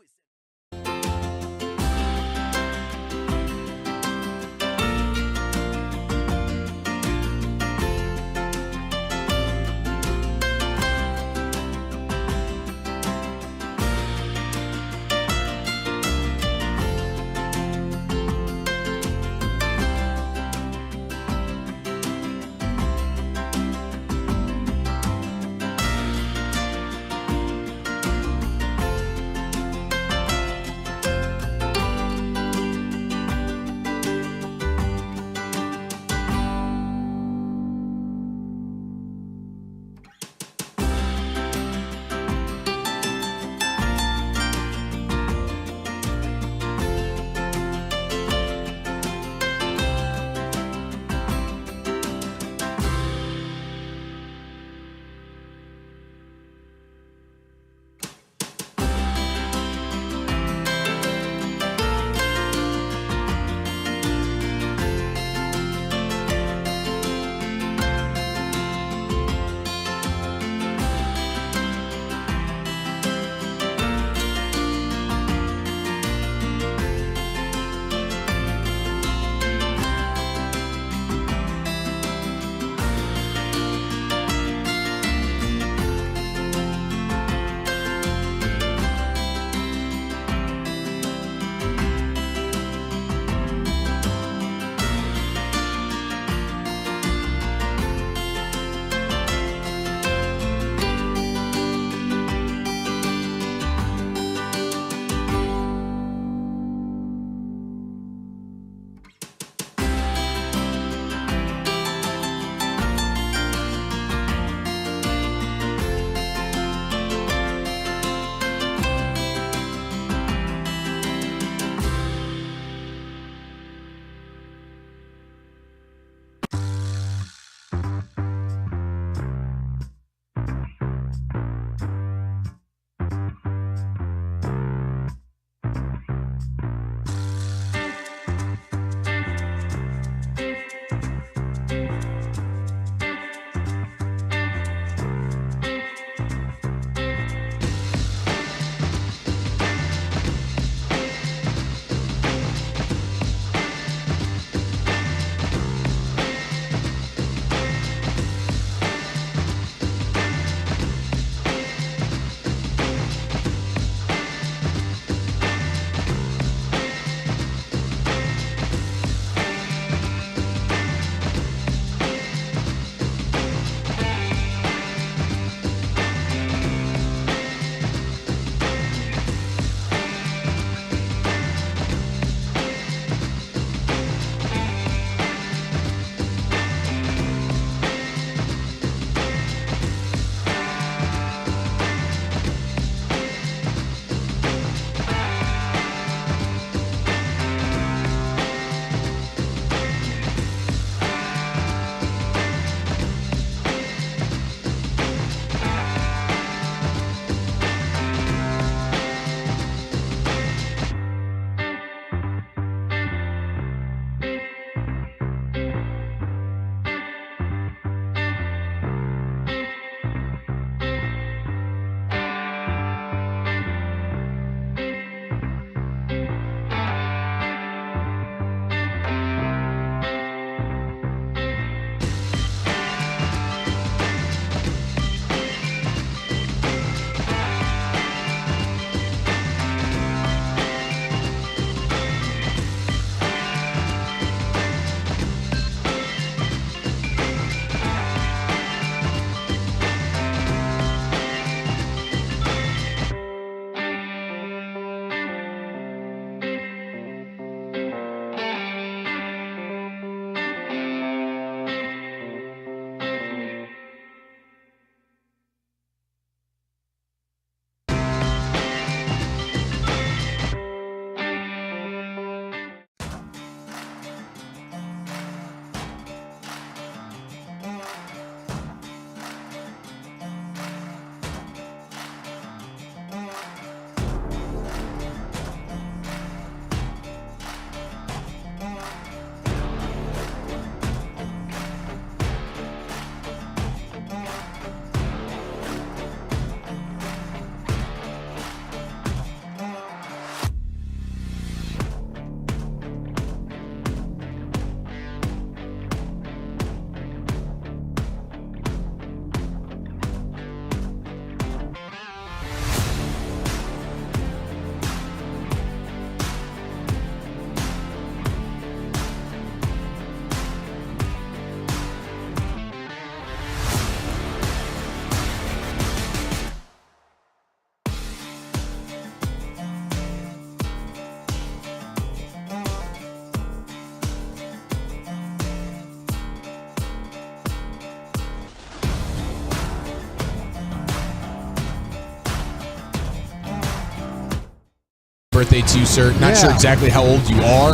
birthday to you, sir. Not sure exactly how old you are,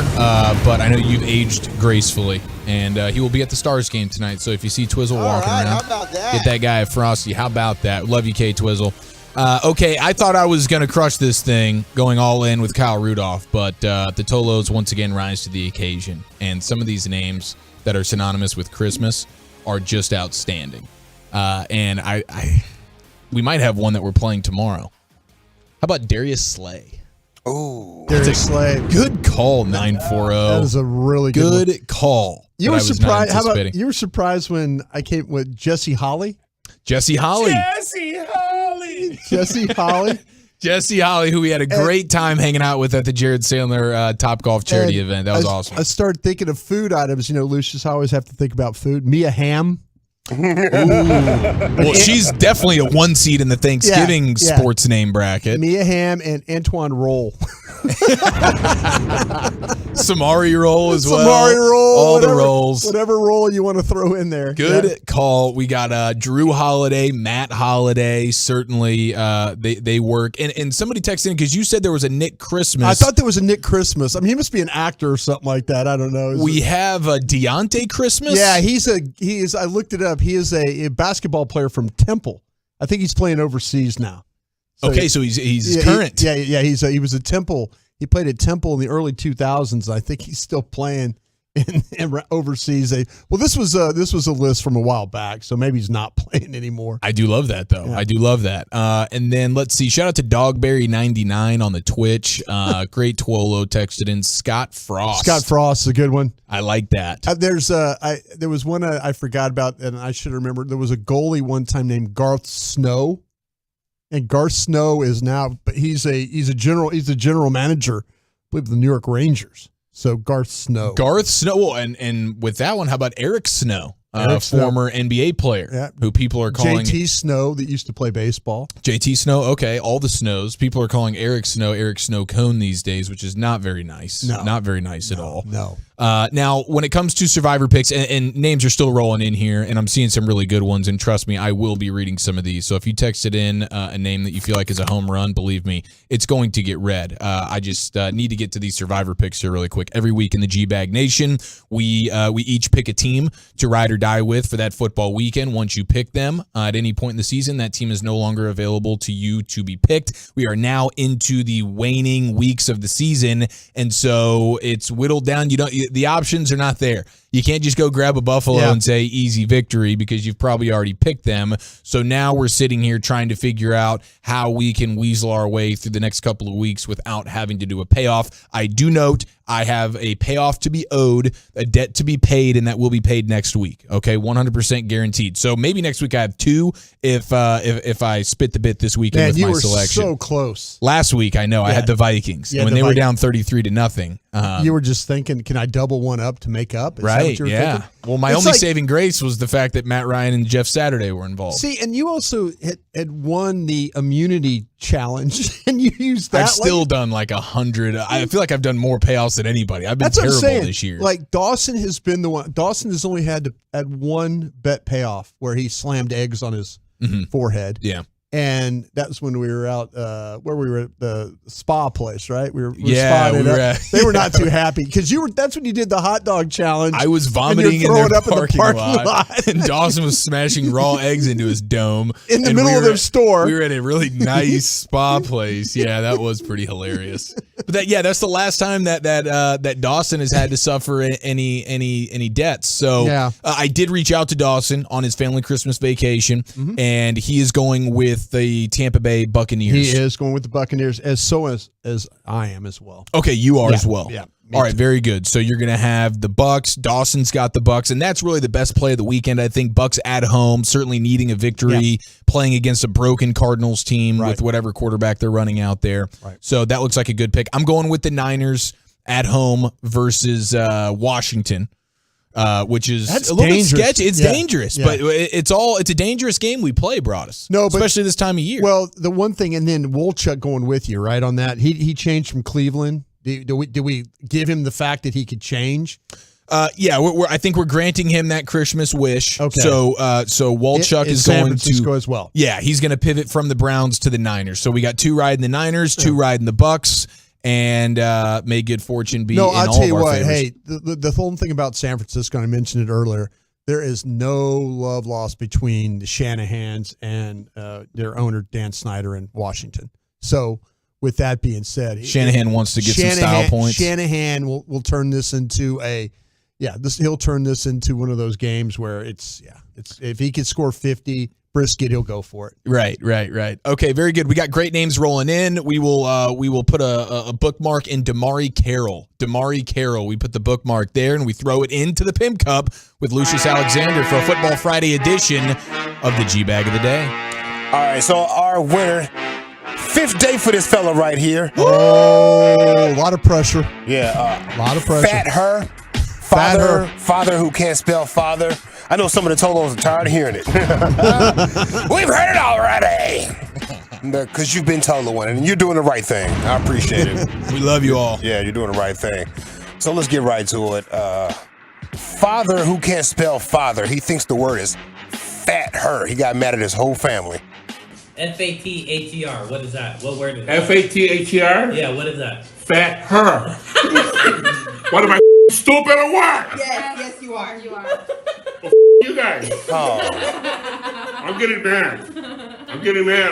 but I know you've aged gracefully. And he will be at the Stars game tonight. So if you see Twizzle walking around, how about that? get that guy a Frosty. How about that? Love you, K Twizzle. Okay, I thought I was going to crush this thing going all in with Kyle Rudolph, but the Tolos once again rise to the occasion. And some of these names that are synonymous with Christmas are just outstanding. And we might have one that we're playing tomorrow. How about Darius Slay? Oh, Darius Slay. Good call, 940. That is a really good call. You were surprised. How about you were surprised when I came with Jesse Holly? Jesse Holly. Jesse Holly, who we had a great time hanging out with at the Jared Sandler Top Golf charity event. That was awesome. I started thinking of food items. You know, Lucius, I always have to think about food. Mia Hamm. Well, she's definitely a 1 seed in the Thanksgiving sports name bracket. Mia Hamm and Antoine Roll. Samari Roll as well. Samari Roll. All the rolls. Whatever roll you want to throw in there. Good call. We got Drew Holiday, Matt Holiday. Certainly they work. And somebody texted in because you said there was a Nick Christmas. I thought there was a Nick Christmas. I mean, he must be an actor or something like that. I don't know. We have a Deontay Christmas. Yeah, he is. I looked it up. He is a basketball player from Temple. I think he's playing overseas now. So he's current. He was at Temple. He played at Temple in the early 2000s. I think he's still playing in overseas. This was a list from a while back, so maybe he's not playing anymore. I do love that though. Yeah. I do love that. And then let's see. Shout out to Dogberry99 on the Twitch. Great Twolo texted in. Scott Frost. Scott Frost is a good one. I like that. There was one I forgot about, and I should remember. There was a goalie one time named Garth Snow. And Garth Snow is now, but he's a general manager, I believe, the New York Rangers. So Garth Snow. And with that one, how about Eric Snow? Former NBA player who people are calling JT Snow that used to play baseball. JT Snow, okay, all the Snows. People are calling Eric Snow Cone these days, which is not very nice. No. Not very nice at all. No. Now, when it comes to Survivor picks, and names are still rolling in here, and I'm seeing some really good ones, and trust me, I will be reading some of these. So if you texted in a name that you feel like is a home run, believe me, it's going to get read. I just need to get to these Survivor picks here really quick. Every week in the G-Bag Nation, we each pick a team to ride or die with for that football weekend. Once you pick them at any point in the season, that team is no longer available to you to be picked. We are now into the waning weeks of the season, and so it's whittled down. The options are not there. You can't just go grab a Buffalo and say easy victory because you've probably already picked them. So now we're sitting here trying to figure out how we can weasel our way through the next couple of weeks without having to do a payoff. I do note I have a payoff to be owed, a debt to be paid, and that will be paid next week. Okay, 100% guaranteed. So maybe next week I have two if I spit the bit this weekend with my selection. You were so close. Last week, I know, I had the Vikings. And when they were down 33-0. You were just thinking, can I double one up to make up? Is that what you were thinking? Well, my only saving grace was the fact that Matt Ryan and Jeff Saturday were involved. See, and you also had won the immunity challenge, and you used that. I've still done like 100. I feel like I've done more payoffs than anybody. I've been terrible this year. Like Dawson has been the one. Dawson has only had one bet payoff where he slammed eggs on his forehead. Yeah. And that was when we were out where we were at the spa place, right? We were they were not too happy because that's when you did the hot dog challenge. I was vomiting in their parking lot. And Dawson was smashing raw eggs into his dome. In the middle of their store. We were at a really nice spa place. Yeah, that was pretty hilarious. But that's the last time that Dawson has had to suffer any debts. So I did reach out to Dawson on his family Christmas vacation, and he is going with the Tampa Bay Buccaneers. He is going with the Buccaneers, as I am as well. Okay, you are as well. Yeah. All right, very good. So you're going to have the Bucs. Dawson's got the Bucs, and that's really the best play of the weekend. I think Bucs at home, certainly needing a victory, playing against a broken Cardinals team with whatever quarterback they're running out there. Right. So that looks like a good pick. I'm going with the Niners at home versus Washington. Which is a little bit sketchy. It's dangerous, but it's a dangerous game we play, Broadus. No, especially this time of year. Well, the one thing, and then Wolchuk going with you, right, on that. He changed from Cleveland. Do we give him the fact that he could change? I think we're granting him that Christmas wish. Okay. So Wolchuk is San going Francisco to as well. Yeah, he's going to pivot from the Browns to the Niners. So we got two riding the Niners, two riding the Bucs. and may good fortune be No, in I'll all tell of you our what. favors. Hey, the whole thing about San Francisco, and I mentioned it earlier, there is no love lost between the Shanahans and their owner, Dan Snyder, in Washington. So, with that being said, Shanahan wants to get some style points. Shanahan will turn this into he'll turn this into one of those games where it's if he could score 50 brisket, he'll go for it. Right. Okay, very good. We got great names rolling in. We will put a bookmark in Damari Carroll. We put the bookmark there, and we throw it into the Pim Cup with Lucius Alexander for a Football Friday edition of the G-Bag of the Day. All right, so our winner, 5th day for this fella right here. Oh, a lot of pressure. Yeah. A lot of pressure. Fat her. Father who can't spell father. I know some of the Tolos are tired of hearing it. We've heard it already. Because you've been Toloing, and you're doing the right thing. I appreciate it. We love you all. Yeah, you're doing the right thing. So let's get right to it. Father who can't spell father. He thinks the word is fat her. He got mad at his whole family. F-A-T-H-E-R. What is that? What word is that? F-A-T-H-E-R? Yeah, what is that? Fat her. What am I, stupid or what? Yes, you are. You are. You guys. Oh. I'm getting mad.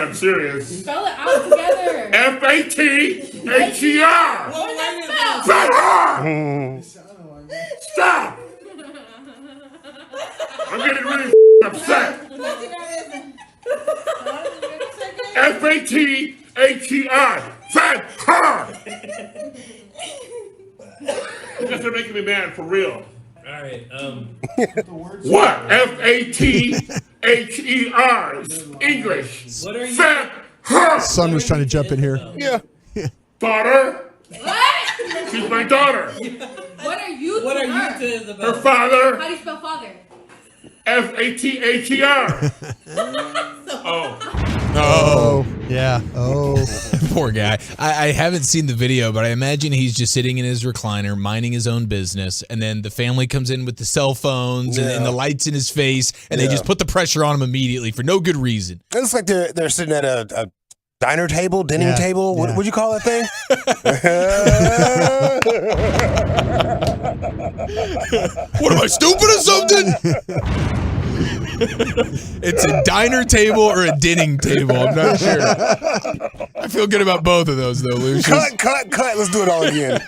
I'm serious. Spell it out together. F-A-T-H-E-R. What was that Fat spell? her. Stop. I'm getting really upset. F-A-T-H-E-R. Fat her. You guys are making me mad for real. All right. What? F-A-T-H-E-R. English. What are you? Fat her. Son was trying to jump in here. Yeah. Daughter. What? She's my daughter. What are you to What are her? you to Isabel? Her father. How do you spell father? F-A-T-H-E-R. Oh, yeah. Oh, poor guy. I haven't seen the video, but I imagine he's just sitting in his recliner, minding his own business, and then the family comes in with the cell phones and the lights in his face, and they just put the pressure on him immediately for no good reason. It looks like they're sitting at a dining table. What would you call that thing? What am I, stupid or something? It's a diner table or a dinning table. I'm not sure. I feel good about both of those, though, Lucius. Cut. Let's do it all again.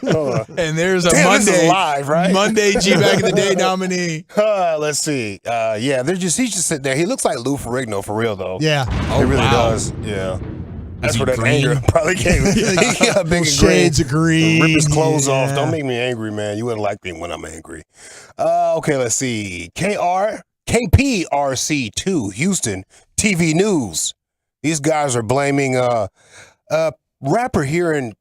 And there's a This is Monday live, right? Monday G-Bag of the Day nominee. Let's see. He's just sitting there. He looks like Lou Ferrigno for real, though. yeah. He really does. Yeah. That's where that green? anger probably came. He got big and Shades of green. Rip his clothes off. Yeah. Don't make me angry, man. You wouldn't like me when I'm angry. Okay, let's see. KPRC2, Houston, TV News. These guys are blaming a rapper here in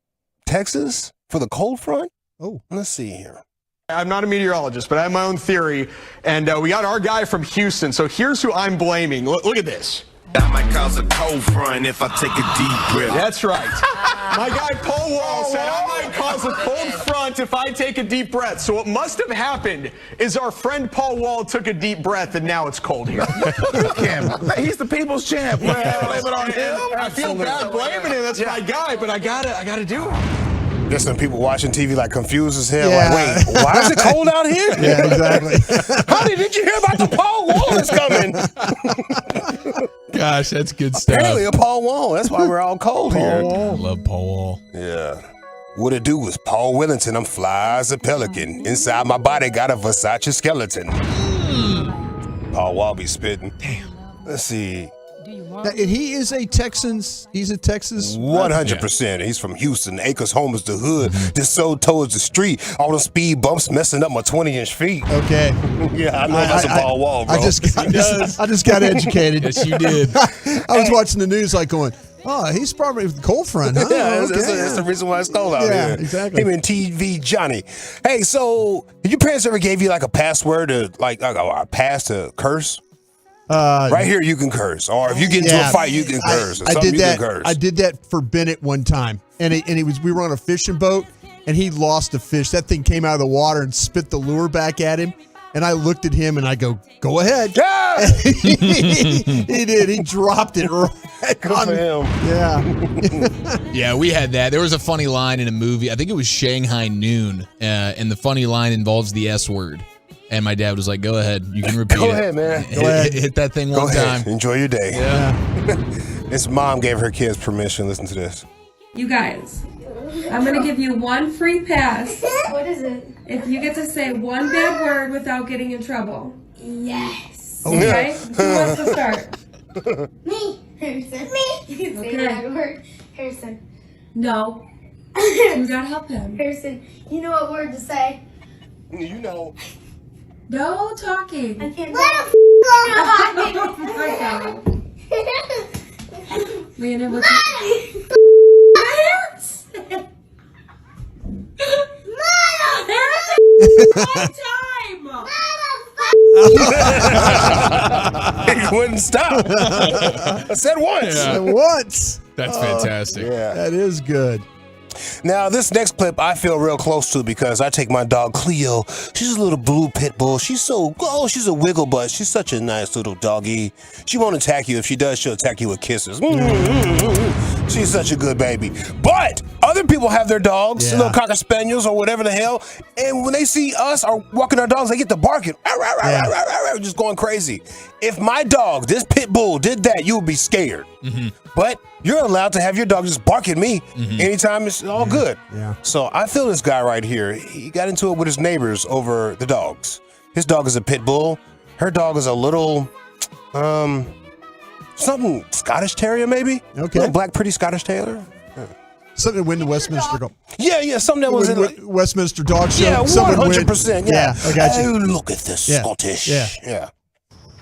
Texas for the cold front. Oh. Let's see here. I'm not a meteorologist, but I have my own theory. And we got our guy from Houston. So here's who I'm blaming. Look at this. That might cause a cold front if I take a deep breath. That's right. My guy Paul Wall said I might cause a cold front if I take a deep breath. So what must have happened is our friend Paul Wall took a deep breath and now it's cold here. He's the people's champ. Man, blame it on him. I feel bad blaming him. That's my guy, but I gotta do it. There's some people watching TV like confused as hell. Yeah. Like, wait, why is it cold out here? Yeah, exactly. How did you hear about the Paul Wall is coming? Gosh, that's good stuff. Apparently a Paul Wall. That's why we're all cold here. I love Paul Wall. Yeah. What it do was Paul Wellington. I'm fly as a pelican. Inside my body got a Versace skeleton. Paul Wall be spitting. Damn. Let's see. And he is a Texans. He's a Texas. 100%. He's from Houston. Acres home is the hood. This sold towards the street. All the speed bumps messing up my 20-inch feet. Okay. Yeah, I know that's a Paul Wall, bro. I just got educated. Yes, you did. I was watching the news like going, oh, he's probably with the cold front, huh? Yeah, Okay. that's the reason why it's cold out Yeah, here. exactly. Him and TV Johnny. Hey, so did your parents ever gave you like a password to like a pass to curse? Right here you can curse, or if you get into a fight you can curse. Or I something did you that. can curse. I did that for Bennett one time, and we were on a fishing boat, and he lost a fish. That thing came out of the water and spit the lure back at him, And I looked at him and I go ahead. Yeah! he did. He dropped it right on him. Yeah. Yeah, we had that. There was a funny line in a movie. I think it was Shanghai Noon, and the funny line involves the S word. And my dad was like, "Go ahead, you can repeat it. Go ahead, man. Hit that thing one time. Enjoy your day." Yeah. His mom gave her kids permission. Listen to this. You guys, I'm going to give you one free pass. What is it? If you get to say one bad word without getting in trouble. Yes. Okay? Who wants to start? Me. Harrison. Me. You can say Okay. that word. Harrison. No. You gotta help him. Harrison, you know what word to say? You know. No talking. I can't. Landon, what's He wouldn't stop. I said once. Yeah. Once. That's fantastic. Yeah. That is good. Now, this next clip I feel real close to because I take my dog Cleo. She's a little blue pit bull. She's a wiggle butt. She's such a nice little doggy. She won't attack you. If she does, she'll attack you with kisses. She's such a good baby. But other people have their dogs, little cocker spaniels or whatever the hell, and when they see us or walking our dogs, they get to barking, just going crazy. If my dog, this pit bull, did that, you would be scared. But you're allowed to have your dog just bark at me anytime. It's all good. Yeah. So I feel this guy right here. He got into it with his neighbors over the dogs. His dog is a pit bull. Her dog is a little, something Scottish Terrier maybe. Okay. Little black, pretty Scottish Terrier. Something to win the Westminster. Yeah, something that was in Westminster Dog Show. Yeah, 100%. Yeah. I got you. Oh, look at this Scottish. Yeah.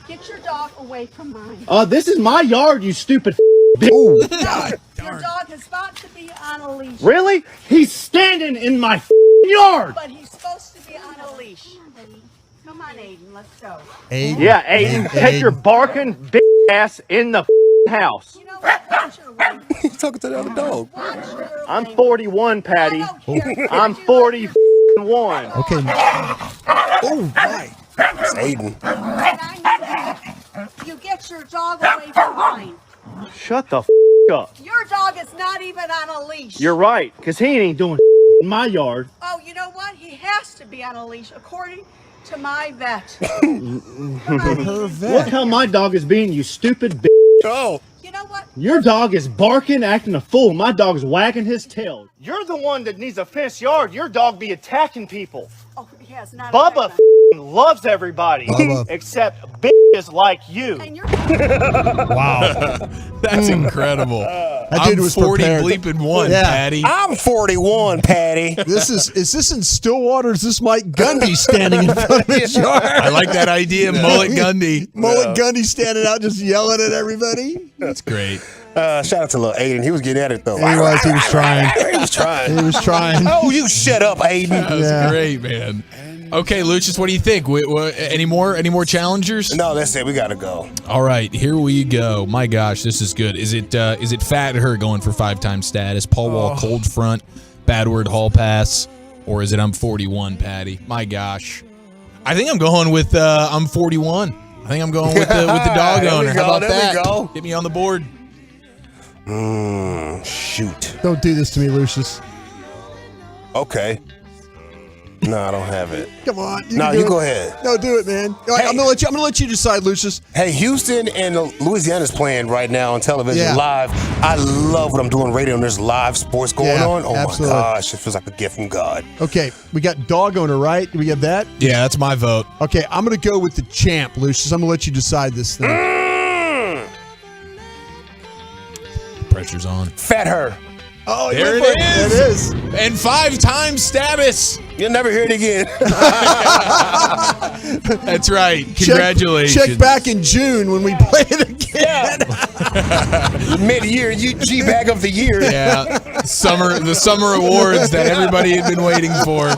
Get your dog away from mine. This is my yard, you stupid bitch. Oh, God. Your dog is about to be on a leash. Really? He's standing in my yard. But he's supposed to be on a leash. Come on, Aiden, let's go. Aiden. Yeah, Aiden, take your barking bitch ass in the house. You know what? Watch your way. He's talking to the other dog. I'm 41, Patty. I'm 41. Okay. Oh, my. It's Aiden. You get your dog away from mine. Shut the up. Your dog is not even on a leash. You're right, because he ain't doing in my yard. Oh, you know what? He has to be on a leash, according to my vet. Her vet. Look how my dog is being, you stupid bitch. Oh. You know what? Your dog is barking, acting a fool. My dog's wagging his tail. You're the one that needs a fenced yard. Your dog be attacking people. Oh, he has not. Bubba loves everybody except bitches like you. Wow. That's incredible. That dude was 40 prepared. bleeping one, Patty. I'm 41, Patty. Is this in Stillwater? Is this Mike Gundy standing in front of his yard? I like that idea, Mullet Gundy. Mullet Gundy standing out just yelling at everybody. That's great. Shout out to little Aiden. He was getting at it though. He was trying. He was trying. He was trying. Oh, you shut up, Aiden. That was great, man. Okay, Lucius, what do you think? Any more challengers? No, that's it. We gotta go. All right, here we go. My gosh, this is good. Is it Fat Her going for 5-time status? Paul Wall cold front, bad word hall pass, or is it I'm 41, Patty? My gosh, I think I'm going with I'm 41. I think I'm going with the dog owner. How about that? Get me on the board. Shoot. Don't do this to me, Lucius. Okay. No, I don't have it. Come on. No, you go ahead. No, do it, man. All right, I'm gonna let you decide, Lucius. Hey, Houston and Louisiana's playing right now on television live. I love what I'm doing radio and there's live sports going on. Oh absolutely. my gosh, it feels like a gift from God. Okay, we got dog owner, right? Do we have that? Yeah, that's my vote. Okay, I'm gonna go with the champ, Lucius. I'm gonna let you decide this thing. Pressure's on. Fat Her. Oh, there it is. It is. And 5-time status. You'll never hear it again. That's right. Congratulations. Check back in June when we play it again. Mid-year, G-Bag of the year. Yeah. The summer awards that everybody had been waiting for.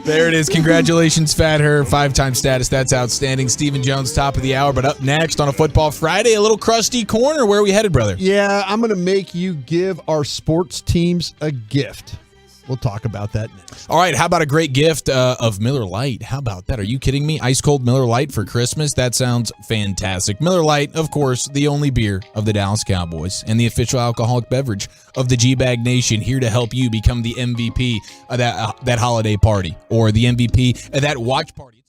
There it is. Congratulations, Fat Her. 5-time status. That's outstanding. Stephen Jones, top of the hour. But up next on a Football Friday, a little crusty corner. Where are we headed, brother? Yeah, I'm going to make you give our sports teams a gift. We'll talk about that next. All right, how about a great gift of Miller Lite? How about that? Are you kidding me? Ice cold Miller Lite for Christmas? That sounds fantastic. Miller Lite, of course, the only beer of the Dallas Cowboys and the official alcoholic beverage of the G-Bag Nation, here to help you become the MVP of that holiday party or the MVP of that watch party.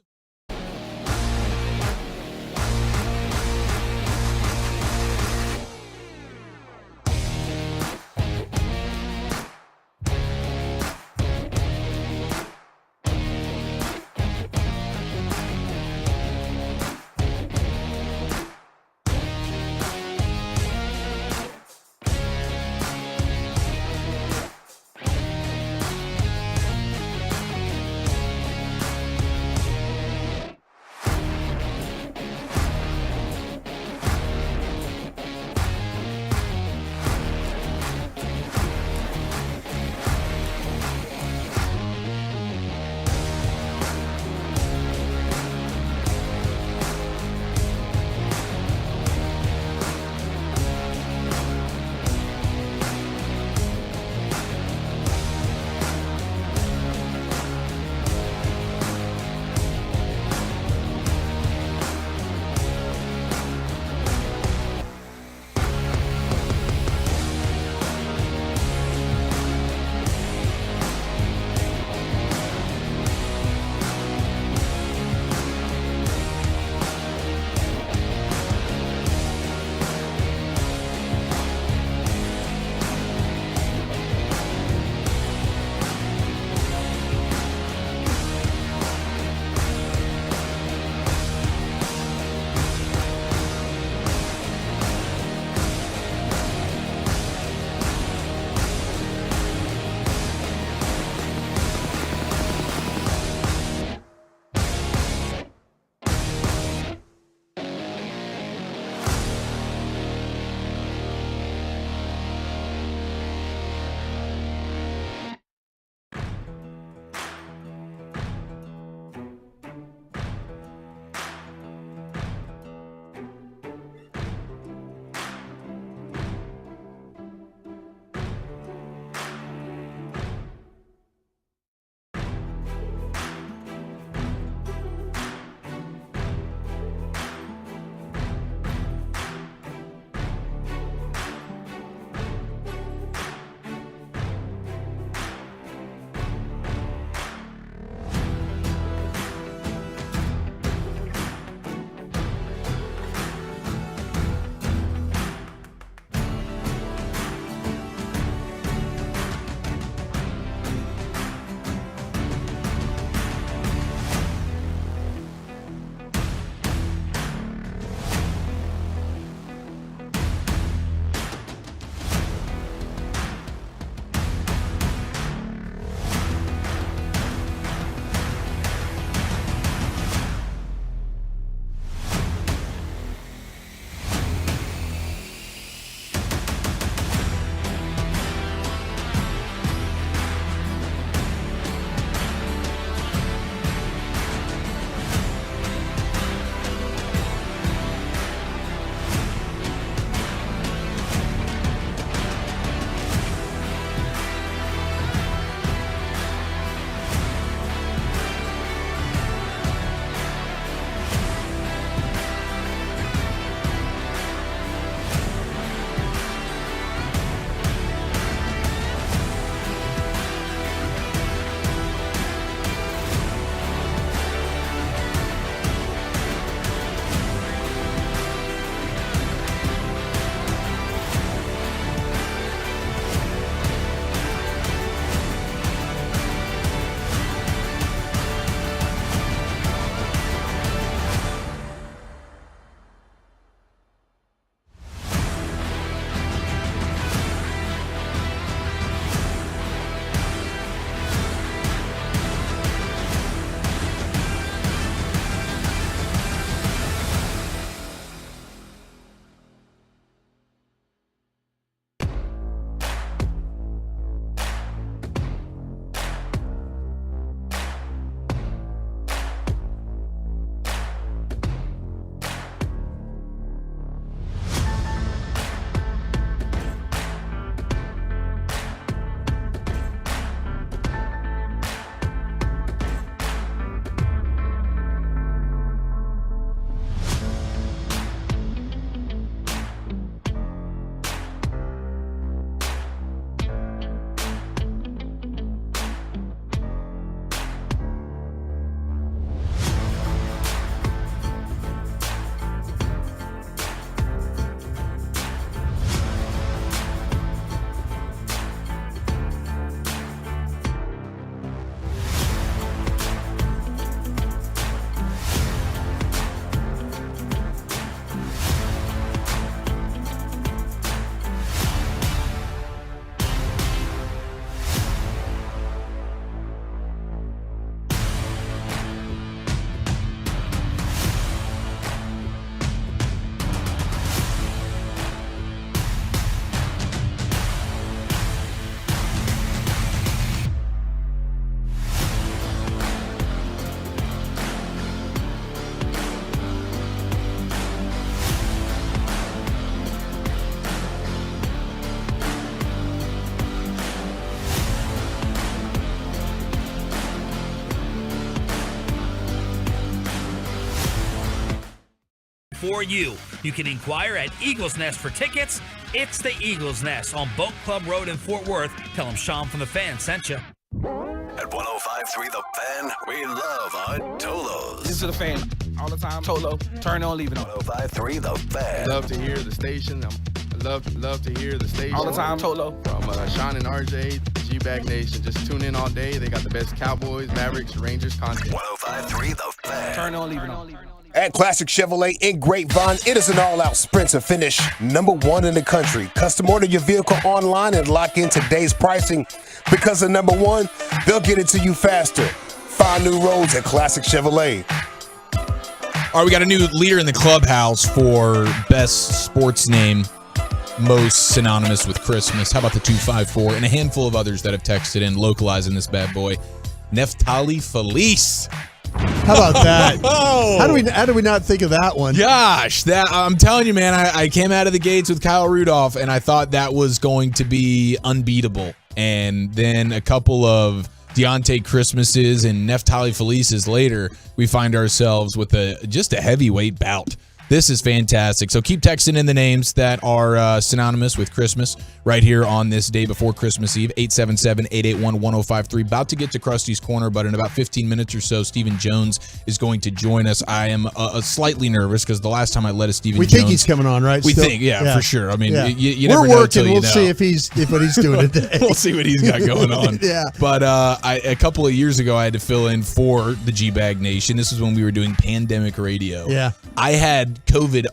for you. You can inquire at Eagles Nest for tickets. It's the Eagles Nest on Boat Club Road in Fort Worth. Tell them Sean from The Fan sent you. At 105.3 The Fan, we love our Tolos. This is The Fan all the time. Tolo, turn on, leave it on. 105.3 The Fan. Love to hear the station. Love to hear the station. All the time, Tolo. From Sean and RJ, G-Bag Nation. Just tune in all day. They got the best Cowboys, Mavericks, Rangers content. 105.3 The Fan. Turn on, leave it on. At Classic Chevrolet in Grapevine, it is an all-out sprint to finish #1 in the country. Custom order your vehicle online and lock in today's pricing. Because of #1, they'll get it to you faster. Find new roads at Classic Chevrolet. All right, we got a new leader in the clubhouse for best sports name most synonymous with Christmas. How about the 254 and a handful of others that have texted in localizing this bad boy? Neftali Felice. How about that? How do we not think of that one? Gosh, I'm telling you, man, I came out of the gates with Kyle Rudolph, and I thought that was going to be unbeatable. And then a couple of Deontay Christmases and Neftali Felices later, we find ourselves with just a heavyweight bout. This is fantastic. So keep texting in the names that are synonymous with Christmas right here on this day before Christmas Eve, 877-881-1053. About to get to Krusty's Corner, but in about 15 minutes or so, Stephen Jones is going to join us. I am slightly nervous because the last time I let a Stephen Jones... We think he's coming on, right? We think, for sure. I mean, you never We're know working. until We'll see if what he's doing today. We'll see what he's got going on. Yeah. But a couple of years ago, I had to fill in for the G-Bag Nation. This was when we were doing pandemic radio. Yeah. I had COVID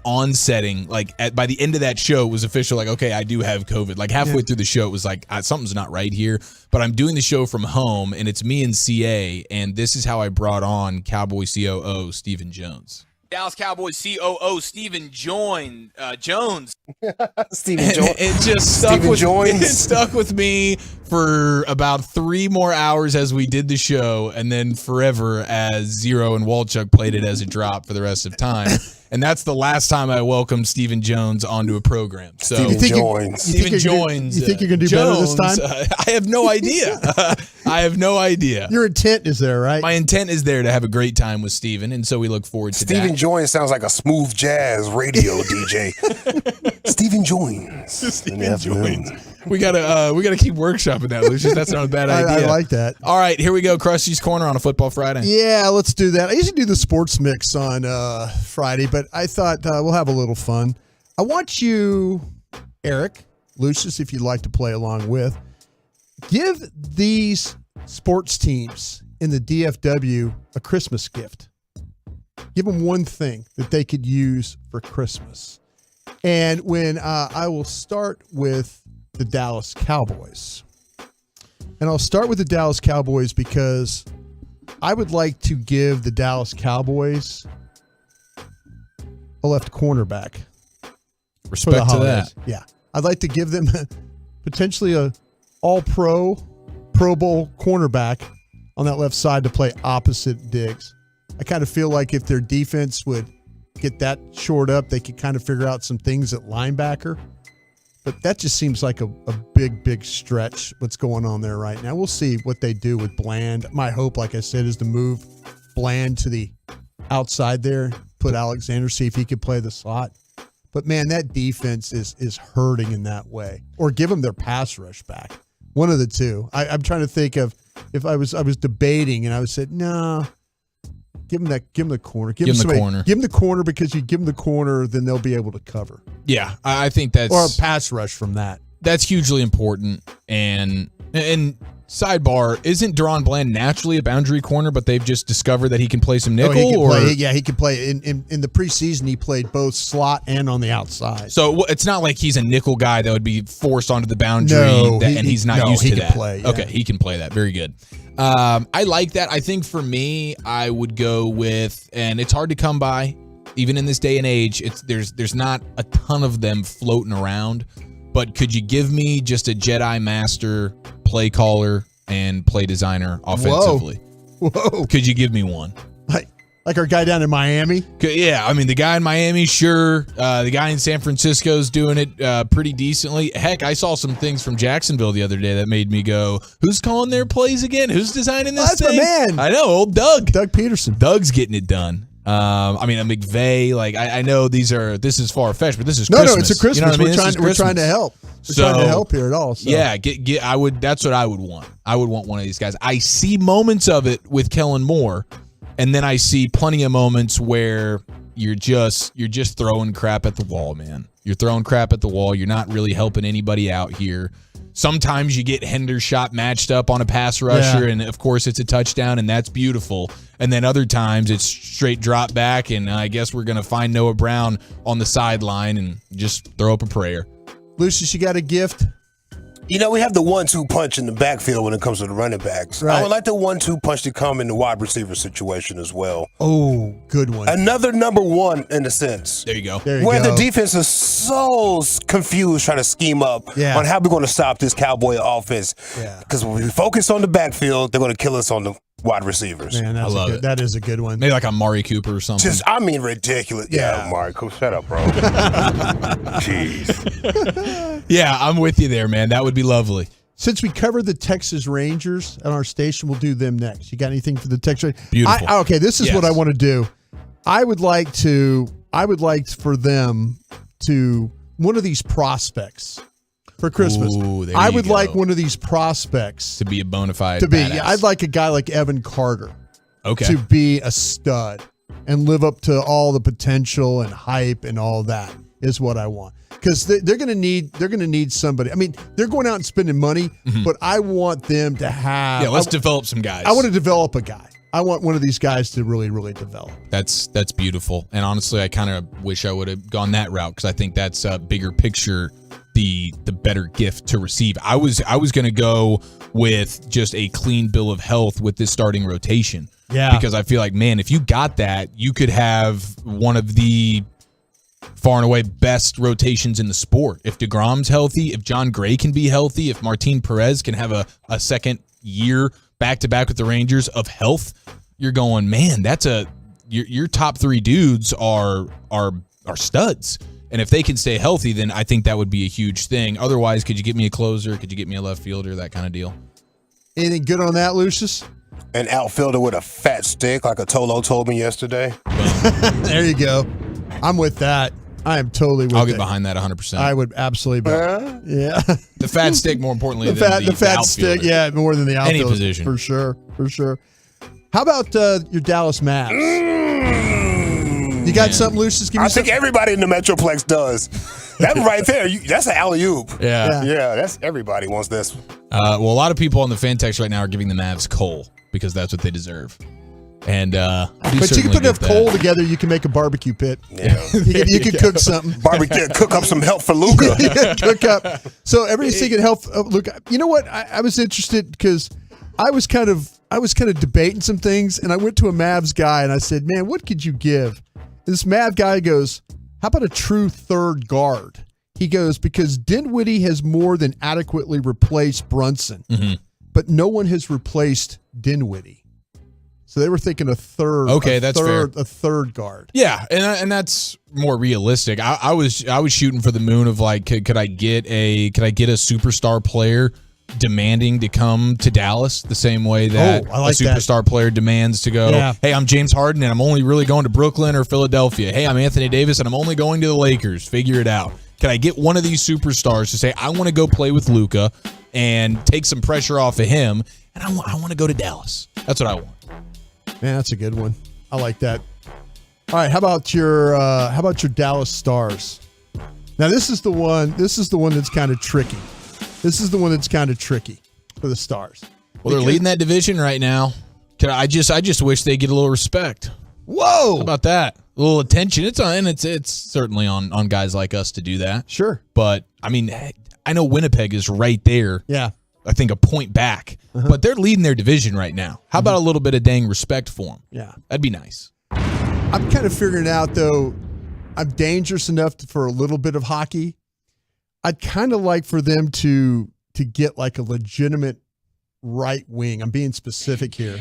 onsetting. Like by the end of that show, it was official. Like, okay, I do have COVID. Like halfway through the show, it was like something's not right here. But I'm doing the show from home, and it's me and CA, and this is how I brought on Cowboy COO Stephen Jones. Dallas Cowboys COO Stephen Jones. Stephen Jones. It just stuck with me for about 3 more hours as we did the show, and then forever as Zero and Walchuk played it as a drop for the rest of time. And that's the last time I welcomed Stephen Jones onto a program. So Stephen Jones. You think you're going to do better this time? I have no idea. I have no idea. Your intent is there, right? My intent is there to have a great time with Stephen, and so we look forward to that. Stephen Jones sounds like a smooth jazz radio DJ. Stephen Jones. Stephen Jones. We gotta keep workshopping that, Lucius. That's not a bad idea. I like that. All right, here we go. Krusty's Corner on a Football Friday. Yeah, let's do that. I usually do the sports mix on Friday, but I thought we'll have a little fun. I want you, Eric, Lucius, if you'd like to play along with, give these sports teams in the DFW a Christmas gift. Give them one thing that they could use for Christmas. And when I will start with the Dallas Cowboys. And I'll start with the Dallas Cowboys because I would like to give the Dallas Cowboys a left cornerback. Respect to that. Yeah. I'd like to give them potentially a all-pro, Pro Bowl cornerback on that left side to play opposite Diggs. I kind of feel like if their defense would get that shored up, they could kind of figure out some things at linebacker. But that just seems like a big stretch, what's going on there right now. We'll see what they do with Bland. My hope, like I said, is to move Bland to the outside there, put Alexander, see if he could play the slot. But, man, that defense is hurting in that way. Or give them their pass rush back. One of the two. I'm trying to think of if I was debating and I would say, no, give them the corner. Give them the corner. Give them the corner because you give them the corner, then they'll be able to cover. Yeah, I think that's... Or a pass rush from that. That's hugely important. And sidebar, isn't Deron Bland naturally a boundary corner, but they've just discovered that he can play some nickel? He can play. In the preseason, he played both slot and on the outside. So it's not like he's a nickel guy that would be forced onto the boundary, he's not used to that. Can play, yeah. Okay, he can play that. Very good. I like that. I think for me, I would go with, and it's hard to come by, even in this day and age, there's not a ton of them floating around, but could you give me just a Jedi Master play caller and play designer offensively? Whoa. Could you give me one? Like our guy down in Miami? Yeah, I mean, the guy in Miami, sure. The guy in San Francisco's doing it pretty decently. Heck, I saw some things from Jacksonville the other day that made me go, who's calling their plays again? Who's designing this thing? That's my man. I know, old Doug. Doug Peterson. Doug's getting it done. I mean, a McVay. Like I know this is far fetched, but this is no, Christmas. No, it's a Christmas. You know what I mean? We're trying to help. We're trying to help here at all. So. Yeah, that's what I would want. I would want one of these guys. I see moments of it with Kellen Moore, and then I see plenty of moments where you're just throwing crap at the wall, man. You're throwing crap at the wall. You're not really helping anybody out here. Sometimes you get Hendershot matched up on a pass rusher, and of course it's a touchdown, and that's beautiful. And then other times it's straight drop back, and I guess we're going to find Noah Brown on the sideline and just throw up a prayer. Lucius, you got a gift? You know, we have the 1-2 punch in the backfield when it comes to the running backs. Right. I would like the 1-2 punch to come in the wide receiver situation as well. Oh, good one. Another number one in a sense. There you go. Where the defense is so confused trying to scheme up on how we're going to stop this Cowboy offense. Because when we focus on the backfield, they're going to kill us on the wide receivers. Man, I love it. That is a good one. Maybe like a Mari Cooper or something. Ridiculous. Yeah, Mari Cooper. Shut up, bro. Jeez. Yeah, I'm with you there, man. That would be lovely. Since we covered the Texas Rangers on our station, we'll do them next. You got anything for the Texas Rangers? Beautiful. Okay, this is what I want to do. I would like for them to one of these prospects for Christmas. Ooh, I would like one of these prospects to be a bona fide to be. badass. I'd like a guy like Evan Carter. Okay. To be a stud and live up to all the potential and hype and all that is what I want. Because they're going to need somebody. I mean, they're going out and spending money, but I want them to have. Yeah, let's develop some guys. I want to develop a guy. I want one of these guys to really, really develop. That's beautiful. And honestly, I kind of wish I would have gone that route because I think that's a bigger picture, the better gift to receive. I was going to go with just a clean bill of health with this starting rotation. Yeah. Because I feel like, man, if you got that, you could have one of the far and away best rotations in the sport. If DeGrom's healthy, if John Gray can be healthy, if Martin Perez can have a second year back-to-back with the Rangers of health, you're going, man, that's your top three dudes are studs. And if they can stay healthy, then I think that would be a huge thing. Otherwise, could you get me a closer? Could you get me a left fielder? That kind of deal. Anything good on that, Lucius? An outfielder with a fat stick like a Tolo told me yesterday. There you go. I'm with that. I am totally with I'll get behind that 100%. I would absolutely. Yeah. The fat stick, more importantly, the fat outfielder. stick. Yeah, more than the outfielder. Any position. For sure. How about your Dallas Mavs? You got something, Lucius? I think everybody in the Metroplex does. That right there, that's an alley-oop. Yeah. That's everybody wants this. Well, a lot of people on the fan text right now are giving the Mavs coal because that's what they deserve. And but you can put enough coal together, you can make a barbecue pit. Yeah. you can cook something. Barbecue, cook up some help for Luka. Cook up. So everybody's thinking help. Luka. You know what? I was interested because I was kind of debating some things, and I went to a Mavs guy and I said, "Man, what could you give?" And this Mav guy goes, "How about a true third guard?" He goes, "Because Dinwiddie has more than adequately replaced Brunson, but no one has replaced Dinwiddie." So they were thinking a third. Okay, that's fair. A third guard. Yeah, and that's more realistic. I was shooting for the moon of like, could I get a superstar player demanding to come to Dallas the same way that I like a superstar player demands to go? Yeah. Hey, I'm James Harden and I'm only really going to Brooklyn or Philadelphia. Hey, I'm Anthony Davis and I'm only going to the Lakers. Figure it out. Can I get one of these superstars to say I want to go play with Luka and take some pressure off of him, and I want to go to Dallas? That's what I want. Man, that's a good one. I like that. All right, how about your Dallas Stars? Now this is the one that's kind of tricky. This is the one that's kind of tricky for the Stars. Well, they're leading that division right now. I just wish they get a little respect. Whoa! How about that? A little attention. It's certainly on guys like us to do that. Sure. But I mean, I know Winnipeg is right there. Yeah. I think a point back, but they're leading their division right now. How about a little bit of dang respect for them? Yeah. That'd be nice. I'm kind of figuring out, though, I'm dangerous enough for a little bit of hockey. I'd kind of like for them to get like a legitimate right wing. I'm being specific here.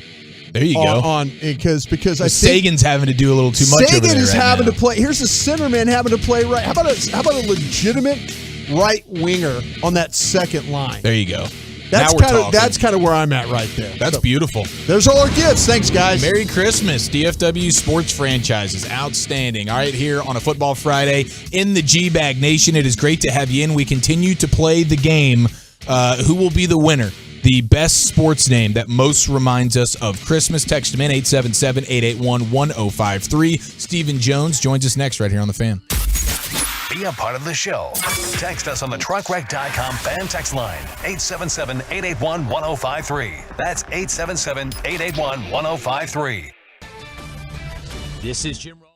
There you go. Because I think Sagan's having to do a little too much. Sagan is having to play. Here's a center man having to play right. How about a legitimate right winger on that second line? There you go. That's Now we're kind of talking. that's kind of where I'm at right there. That's beautiful. There's all our gifts. Thanks, guys. Merry Christmas, DFW Sports Franchises. Outstanding. All right, here on a Football Friday in the G-Bag Nation, it is great to have you in. We continue to play the game. Who will be the winner? The best sports name that most reminds us of Christmas. Text him in, 877-881-1053. Stephen Jones joins us next right here on The Fan. Be a part of the show. Text us on the truckwreck.com fan text line, 877-881-1053. That's 877-881-1053. This is Jim Rome.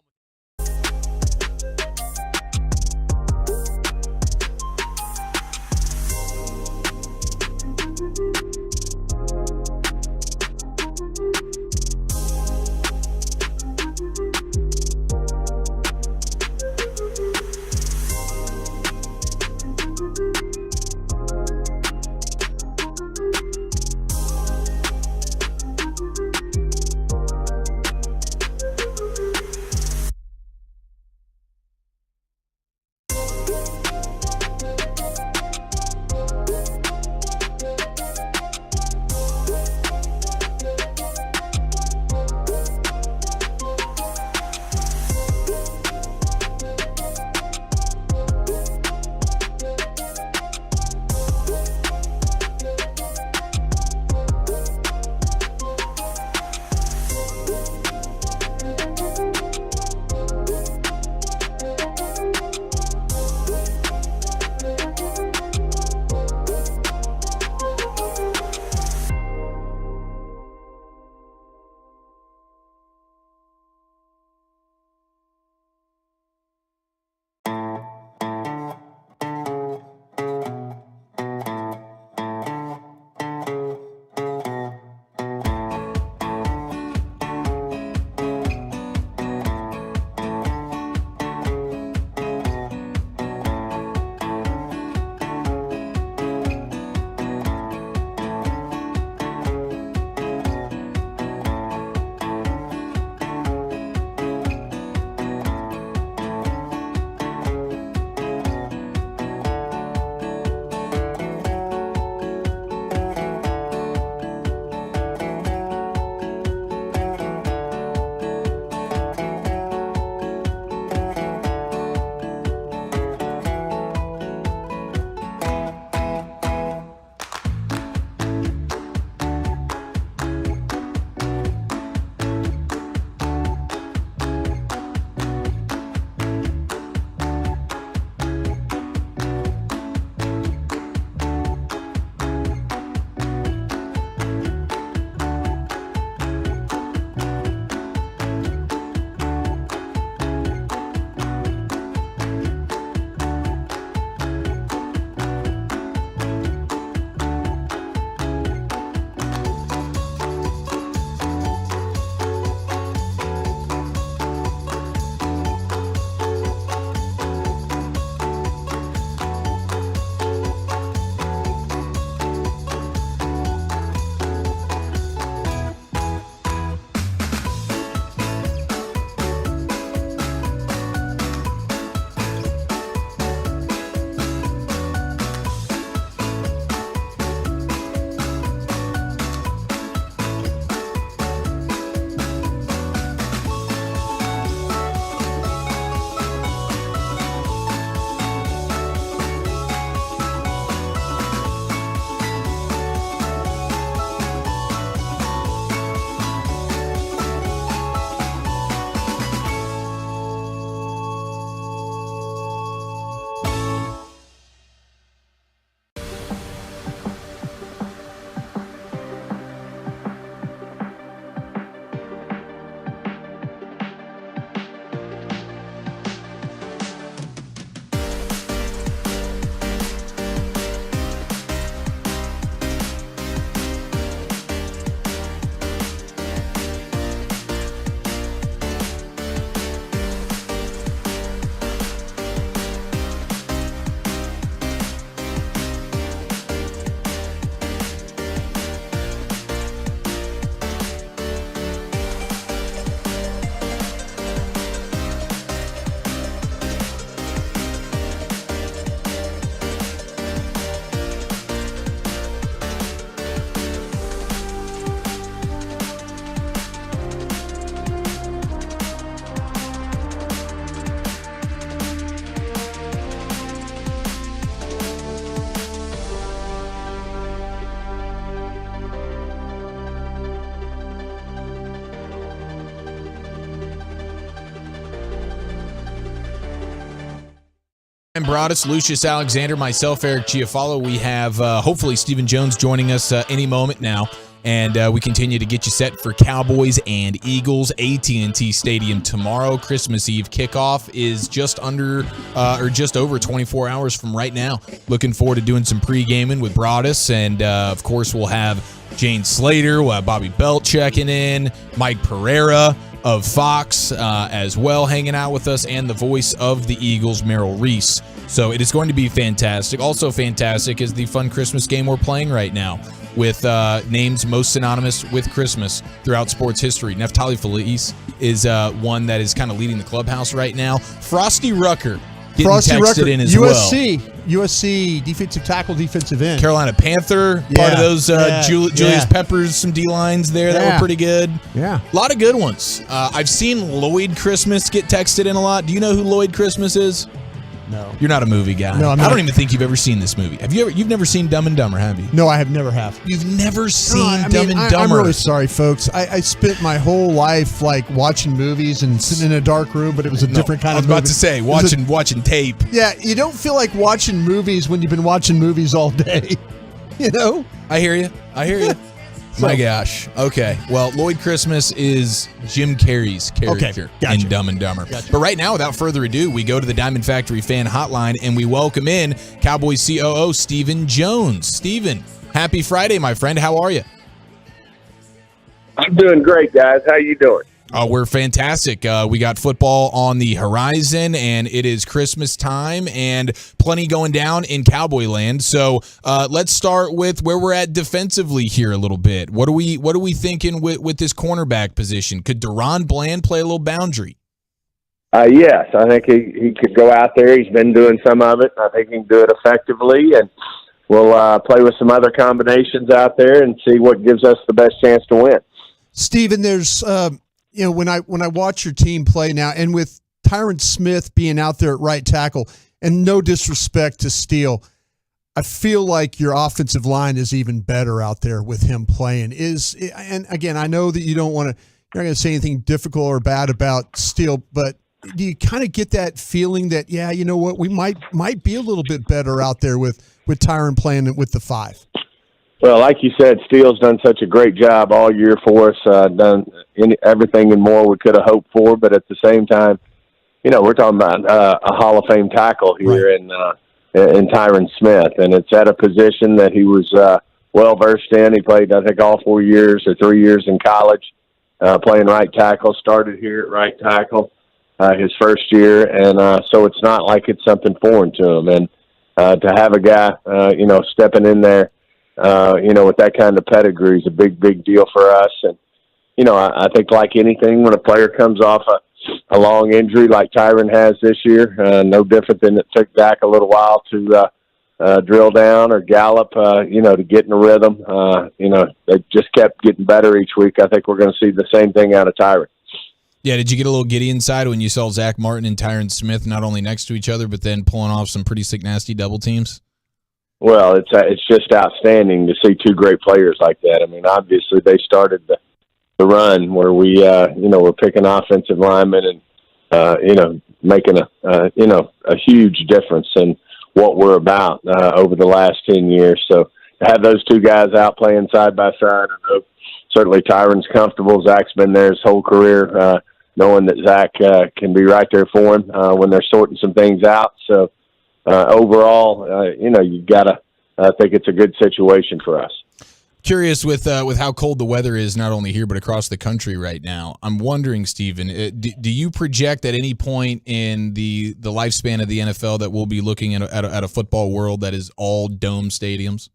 And Broadus, Lucius Alexander, myself, Eric Chiafalo. We have hopefully Stephen Jones joining us any moment now. And we continue to get you set for Cowboys and Eagles. AT&T Stadium tomorrow. Christmas Eve kickoff is just over 24 hours from right now. Looking forward to doing some pre-gaming with Broadus. And, of course, we'll have Jane Slater. We'll have Bobby Belt checking in. Mike Pereira of Fox as well hanging out with us. And the voice of the Eagles, Merrill Reese. So it is going to be fantastic. Also fantastic is the fun Christmas game we're playing right now, with names most synonymous with Christmas throughout sports history. Neftali Feliz is one that is kind of leading the clubhouse right now. Frosty Rucker getting texted in as USC, well. USC defensive tackle, defensive end. Carolina Panther, part of those Julius Peppers, some D-lines there that were pretty good. Yeah. A lot of good ones. I've seen Lloyd Christmas get texted in a lot. Do you know who Lloyd Christmas is? No. You're not a movie guy. No, I'm I not. don't even think you've ever seen this movie. You've never seen Dumb and Dumber, have you? No, I have never. You've never seen No, Dumb and Dumber. I'm really sorry, folks. I spent my whole life like watching movies and sitting in a dark room, but it was a different kind of movie. I was about to say, watching tape. Yeah, you don't feel like watching movies when you've been watching movies all day. You know? I hear you. My gosh. Okay. Well, Lloyd Christmas is Jim Carrey's character in Dumb and Dumber. Gotcha. But right now, without further ado, we go to the Diamond Factory fan hotline and we welcome in Cowboys COO Stephen Jones. Stephen, happy Friday, my friend. How are you? I'm doing great, guys. How you doing? We're fantastic. We got football on the horizon, and it is Christmas time, and plenty going down in Cowboy land. So let's start with where we're at defensively here a little bit. What are we thinking with this cornerback position? Could Deron Bland play a little boundary? Yes, I think he could go out there. He's been doing some of it. I think he can do it effectively, and we'll play with some other combinations out there and see what gives us the best chance to win. Stephen, there's when I watch your team play now, and with Tyron Smith being out there at right tackle, and no disrespect to Steele, I feel like your offensive line is even better out there with him playing. And again, I know that you're not going to say anything difficult or bad about Steele, but do you kind of get that feeling that, yeah, you know what, we might be a little bit better out there with Tyron playing with the 5? Well, like you said, Steele's done such a great job all year for us, done everything and more we could have hoped for, but at the same time, we're talking about a Hall of Fame tackle here in Tyron Smith, and it's at a position that he was well-versed in. He played, I think, all 4 years or 3 years in college, playing right tackle, started here at right tackle his first year, and so it's not like it's something foreign to him. And to have a guy, stepping in there, with that kind of pedigree is a big, big deal for us. And, I think like anything, when a player comes off a long injury like Tyron has this year, no different than it took Zach a little while to drill down or gallop, to get in a rhythm. They just kept getting better each week. I think we're going to see the same thing out of Tyron. Yeah, did you get a little giddy inside when you saw Zach Martin and Tyron Smith not only next to each other, but then pulling off some pretty sick, nasty double teams? Well, it's just outstanding to see two great players like that. I mean, obviously they started the run where we, we're picking offensive linemen and, making a huge difference in what we're about over the last 10 years. So to have those two guys out playing side by side, I know certainly Tyron's comfortable. Zach's been there his whole career, knowing that Zach can be right there for him when they're sorting some things out. So, overall, you got to think it's a good situation for us. Curious with how cold the weather is, not only here but across the country right now. I'm wondering, Stephen, do you project at any point in the lifespan of the NFL that we'll be looking at a football world that is all dome stadiums?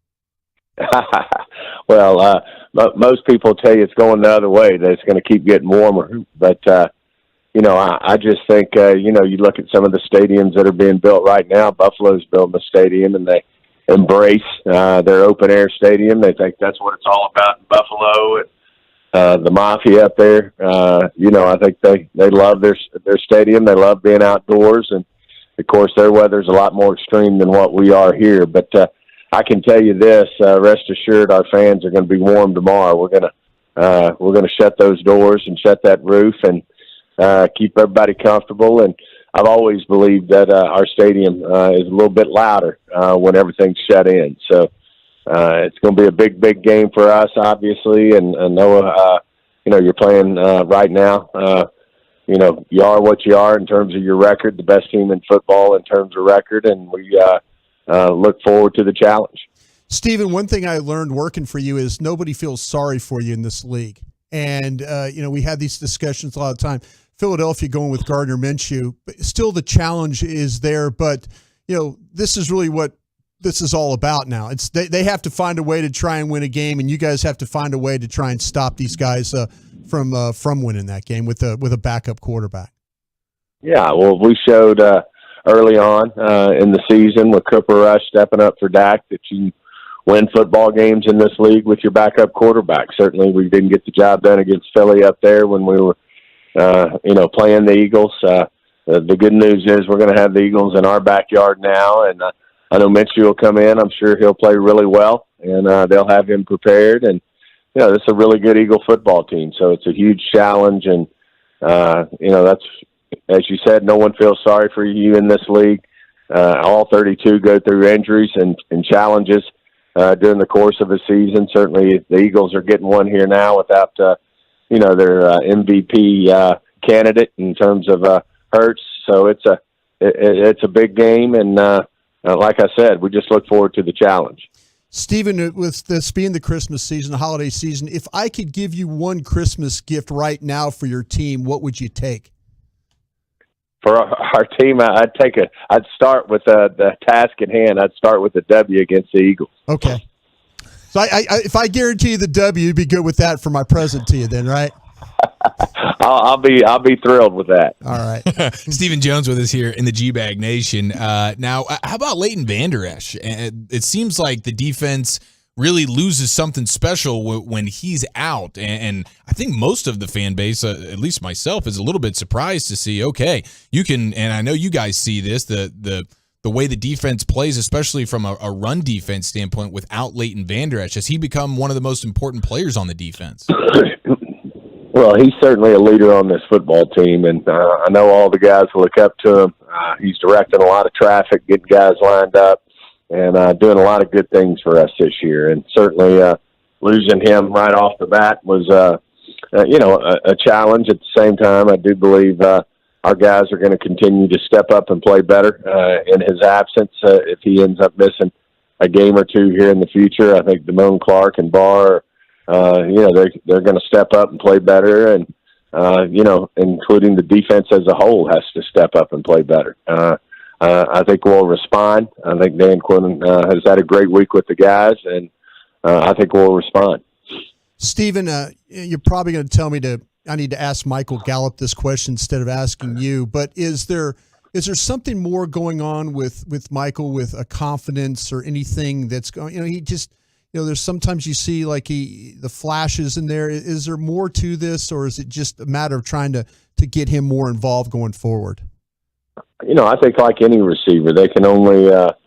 Well, most people tell you it's going the other way, that it's going to keep getting warmer. But, I just think, you look at some of the stadiums that are being built right now. Buffalo's building a stadium, and they embrace their open-air stadium. They think that's what it's all about in Buffalo. And the Mafia up there, I think they love their stadium. They love being outdoors. And, of course, their weather's a lot more extreme than what we are here. But I can tell you this, rest assured our fans are going to be warm tomorrow. We're going to shut those doors and shut that roof and keep everybody comfortable. And I've always believed that our stadium is a little bit louder when everything's shut in. So it's going to be a big game for us, obviously. And Noah, you're playing right now. You are what you are in terms of your record, the best team in football in terms of record, and we look forward to the challenge. Stephen, one thing I learned working for you is nobody feels sorry for you in this league. And, we had these discussions a lot of the time. Philadelphia going with Gardner Minshew, but still the challenge is there. But, this is really what this is all about now. It's they have to find a way to try and win a game, and you guys have to find a way to try and stop these guys from winning that game with a backup quarterback. Yeah, well, we showed early on in the season with Cooper Rush stepping up for Dak that you win football games in this league with your backup quarterback. Certainly we didn't get the job done against Philly up there when we were, playing the Eagles. The good news is we're going to have the Eagles in our backyard now, and I know Minshew will come in. I'm sure he'll play really well, and they'll have him prepared. And, this is a really good Eagle football team, so it's a huge challenge. And, that's, as you said, no one feels sorry for you in this league. All 32 go through injuries and challenges during the course of a season. Certainly the Eagles are getting one here now without, their MVP candidate in terms of Hurts. So it's a big game. And like I said, we just look forward to the challenge. Stephen, with this being the Christmas season, the holiday season, if I could give you one Christmas gift right now for your team, what would you take? For our team, I'd start with the task at hand. I'd start with the W against the Eagles. Okay. So if I guarantee you the W, you'd be good with that for my present to you then, right? I'll be thrilled with that. All right. Stephen Jones with us here in the G-Bag Nation. Now, how about Leighton Vander Esch? It seems like the defense really loses something special when he's out. And I think most of the fan base, at least myself, is a little bit surprised to see, okay, you can, and I know you guys see this, the way the defense plays, especially from a run defense standpoint without Leighton Vander Esch. Has he become one of the most important players on the defense? Well, he's certainly a leader on this football team, and I know all the guys look up to him. He's directing a lot of traffic, getting guys lined up, and doing a lot of good things for us this year. And certainly losing him right off the bat was, a challenge. At the same time, I do believe our guys are going to continue to step up and play better in his absence. If he ends up missing a game or two here in the future, I think Damone Clark and Barr, they're going to step up and play better, and including the defense as a whole has to step up and play better. I think we'll respond. I think Dan Quinn has had a great week with the guys, and I think we'll respond. Stephen, you're probably going to tell me I need to ask Michael Gallup this question instead of asking you, but is there something more going on with Michael, with a confidence or anything that's going, he just, there's sometimes you see like the flashes in there. Is there more to this, or is it just a matter of trying to get him more involved going forward? I think like any receiver, they can only, at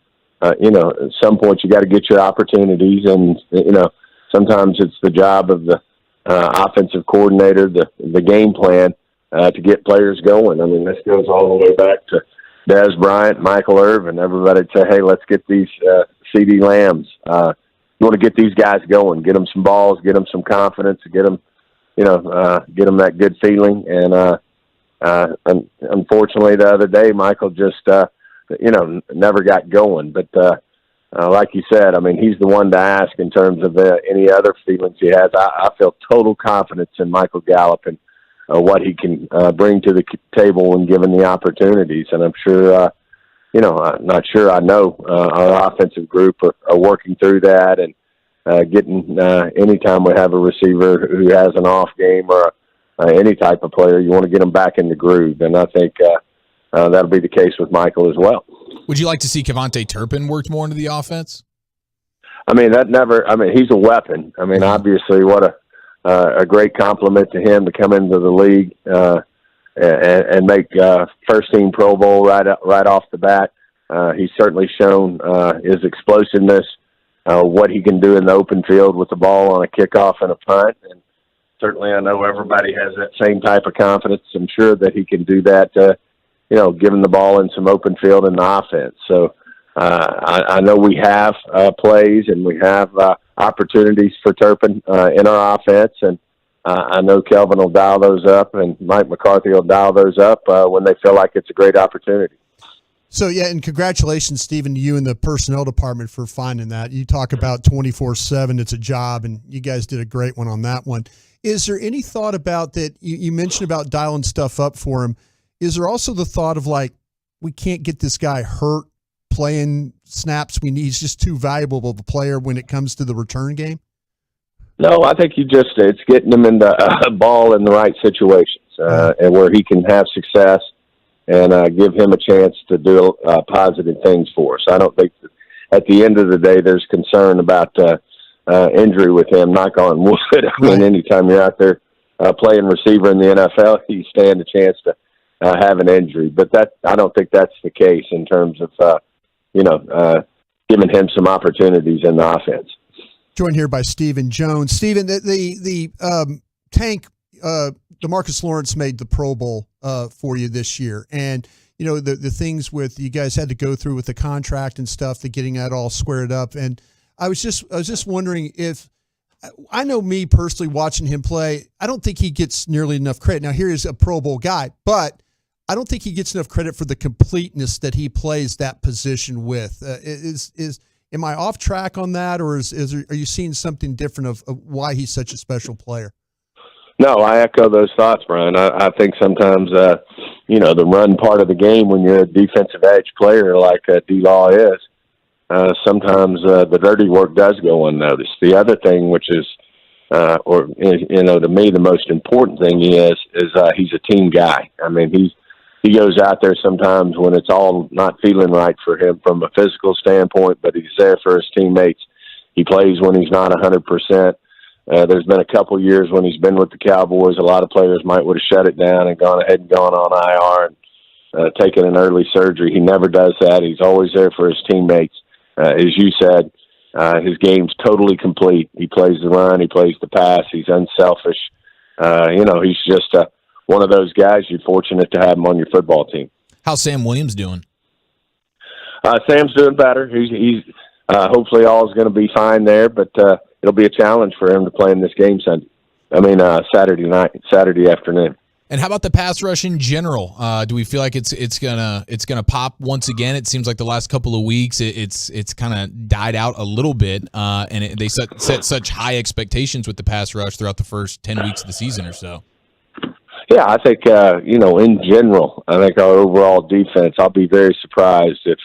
some point you got to get your opportunities, and, sometimes it's the job of the offensive coordinator, the game plan to get players going. I mean, this goes all the way back to Dez Bryant, Michael Irvin. Everybody say, hey, let's get these CD Lambs. You want to get these guys going, get them some balls, get them some confidence, get them that good feeling. And unfortunately, the other day, Michael just, never got going. But like you said, I mean, he's the one to ask in terms of any other feelings he has. I feel total confidence in Michael Gallup and what he can bring to the table when given the opportunities. And I'm sure, I'm not sure, I know our offensive group are working through that and getting anytime we have a receiver who has an off game or any type of player, you want to get them back in the groove. And I think that'll be the case with Michael as well. Would you like to see Kevontae Turpin worked more into the offense? I mean, he's a weapon. I mean, obviously, what a great compliment to him to come into the league and make first-team Pro Bowl right off the bat. He's certainly shown his explosiveness, what he can do in the open field with the ball on a kickoff and a punt. And certainly I know everybody has that same type of confidence. I'm sure that he can do that giving the ball in some open field in the offense. So I know we have plays and we have opportunities for Turpin in our offense, and I know Kelvin will dial those up and Mike McCarthy will dial those up when they feel like it's a great opportunity. So, yeah, and congratulations, Stephen, to you and the personnel department for finding that. You talk about 24/7, it's a job, and you guys did a great one on that one. Is there any thought about that? You mentioned about dialing stuff up for him. Is there also the thought of, like, we can't get this guy hurt playing snaps? He's just too valuable of a player when it comes to the return game? No, I think it's getting him in the ball in the right situations and where he can have success and give him a chance to do positive things for us. I don't think that at the end of the day there's concern about injury with him, knock on wood. I mean, anytime you're out there playing receiver in the NFL, you stand a chance to have an injury. But I don't think that's the case in terms of, giving him some opportunities in the offense. Joined here by Stephen Jones. Stephen, the tank, DeMarcus Lawrence made the Pro Bowl for you this year. And, the things with you guys had to go through with the contract and stuff, the getting that all squared up. And I was just wondering if, I know me personally watching him play, I don't think he gets nearly enough credit. Now, here is a Pro Bowl guy, but I don't think he gets enough credit for the completeness that he plays that position with. Am I off track on that, or are you seeing something different of why he's such a special player? No, I echo those thoughts, Brian. I think sometimes, the run part of the game when you're a defensive edge player like D-Law is, sometimes the dirty work does go unnoticed. The other thing, which is, to me, the most important thing is he's a team guy. I mean, he goes out there sometimes when it's all not feeling right for him from a physical standpoint, but he's there for his teammates. He plays when he's not 100%. There's been a couple years when he's been with the Cowboys. A lot of players might would have shut it down and gone ahead and gone on IR and taken an early surgery. He never does that. He's always there for his teammates. As you said, his game's totally complete. He plays the run. He plays the pass. He's unselfish. He's just one of those guys you're fortunate to have him on your football team. How's Sam Williams doing? Sam's doing better. He's hopefully all is going to be fine there, but it'll be a challenge for him to play in this game Saturday afternoon. And how about the pass rush in general? Do we feel like it's gonna pop once again? It seems like the last couple of weeks it's kind of died out a little bit, and they set such high expectations with the pass rush throughout the first 10 weeks of the season or so. Yeah, I think in general, I think our overall defense. I'll be very surprised if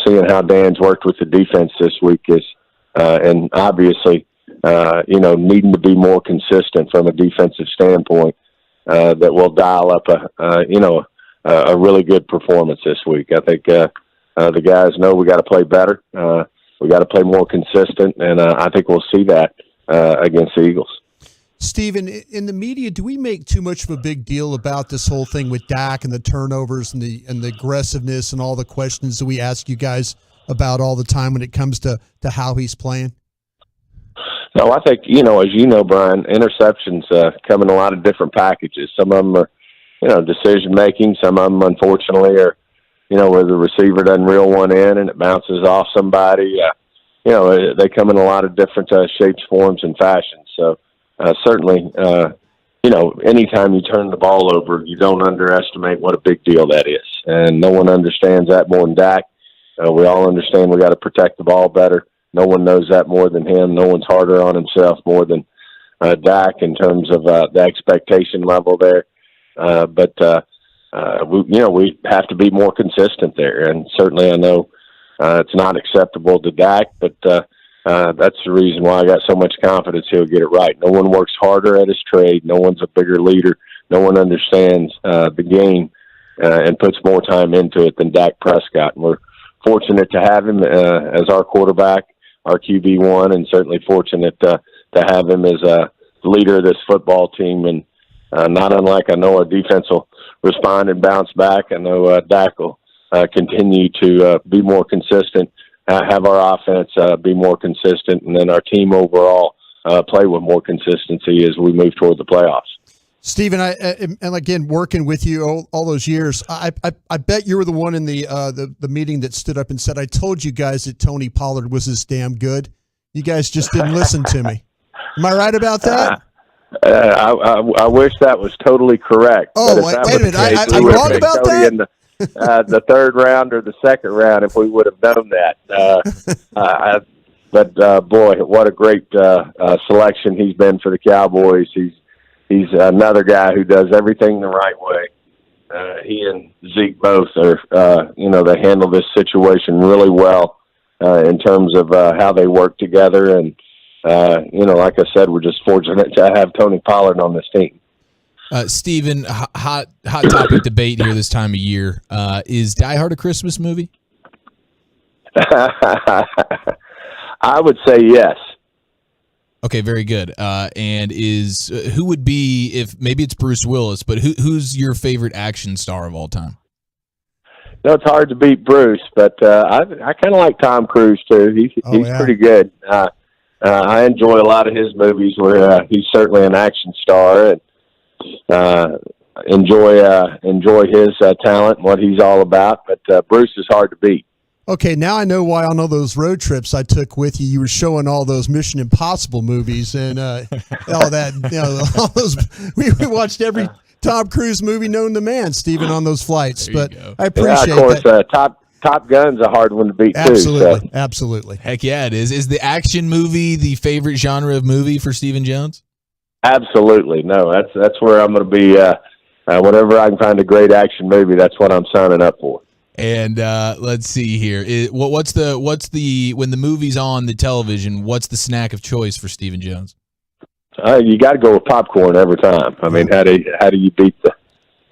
seeing how Dan's worked with the defense this week is, and obviously. Needing to be more consistent from a defensive standpoint, that will dial up a really good performance this week. I think the guys know we got to play better. We got to play more consistent, and I think we'll see that against the Eagles. Stephen, in the media, do we make too much of a big deal about this whole thing with Dak and the turnovers and the aggressiveness and all the questions that we ask you guys about all the time when it comes to how he's playing? No, I think, as you know, Brian, interceptions come in a lot of different packages. Some of them are, decision-making. Some of them, unfortunately, are, where the receiver doesn't reel one in and it bounces off somebody. They come in a lot of different shapes, forms, and fashions. So, certainly, anytime you turn the ball over, you don't underestimate what a big deal that is. And no one understands that more than Dak. We all understand we got to protect the ball better. No one knows that more than him. No one's harder on himself more than Dak in terms of the expectation level there. But we have to be more consistent there. And certainly I know it's not acceptable to Dak, but that's the reason why I got so much confidence he'll get it right. No one works harder at his trade. No one's a bigger leader. No one understands the game and puts more time into it than Dak Prescott. And we're fortunate to have him as our quarterback, our QB1, and certainly fortunate to have him as a leader of this football team. And not unlike, I know our defense will respond and bounce back. I know Dak will continue to be more consistent, have our offense be more consistent, and then our team overall play with more consistency as we move toward the playoffs. Stephen, and again, working with you all those years, I bet you were the one in the meeting that stood up and said, I told you guys that Tony Pollard was this damn good. You guys just didn't listen to me. Am I right about that? I wish that was totally correct. Oh, wait a minute. I'm wrong about Cody that? in the third round or the second round if we would have known that. But boy, what a great selection he's been for the Cowboys. He's another guy who does everything the right way. He and Zeke both are, they handle this situation really well in terms of how they work together. And, like I said, we're just fortunate to have Tony Pollard on this team. Stephen, hot topic debate here this time of year. Is Die Hard a Christmas movie? I would say yes. Okay, very good. And who would be, if maybe it's Bruce Willis, but who's your favorite action star of all time? No, it's hard to beat Bruce, but I kind of like Tom Cruise too. He's pretty good. I enjoy a lot of his movies where he's certainly an action star, and enjoy his talent and what he's all about. But Bruce is hard to beat. Okay, now I know why on all those road trips I took with you, you were showing all those Mission Impossible movies and all that. All those. We watched every Tom Cruise movie known to man, Stephen, on those flights. But I appreciate of course, that. Top Gun's a hard one to beat too. So. Absolutely. Heck yeah, it is. Is the action movie the favorite genre of movie for Stephen Jones? Absolutely. No, that's where I'm going to be. Whenever I can find a great action movie, that's what I'm signing up for. And let's see here. What's the when the movie's on the television? What's the snack of choice for Stephen Jones? You got to go with popcorn every time. I mean, how do you beat the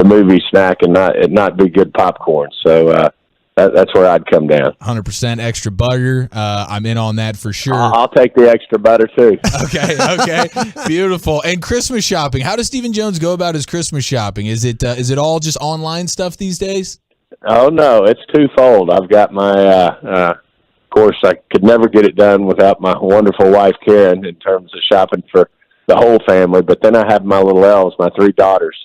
movie snack and not be good popcorn? So that's where I'd come down. 100% extra butter. I'm in on that for sure. I'll take the extra butter too. Okay, beautiful. And Christmas shopping. How does Stephen Jones go about his Christmas shopping? Is it all just online stuff these days? Oh, no, it's twofold. I've got my, of course, I could never get it done without my wonderful wife, Karen, in terms of shopping for the whole family. But then I have my little elves, my 3 daughters,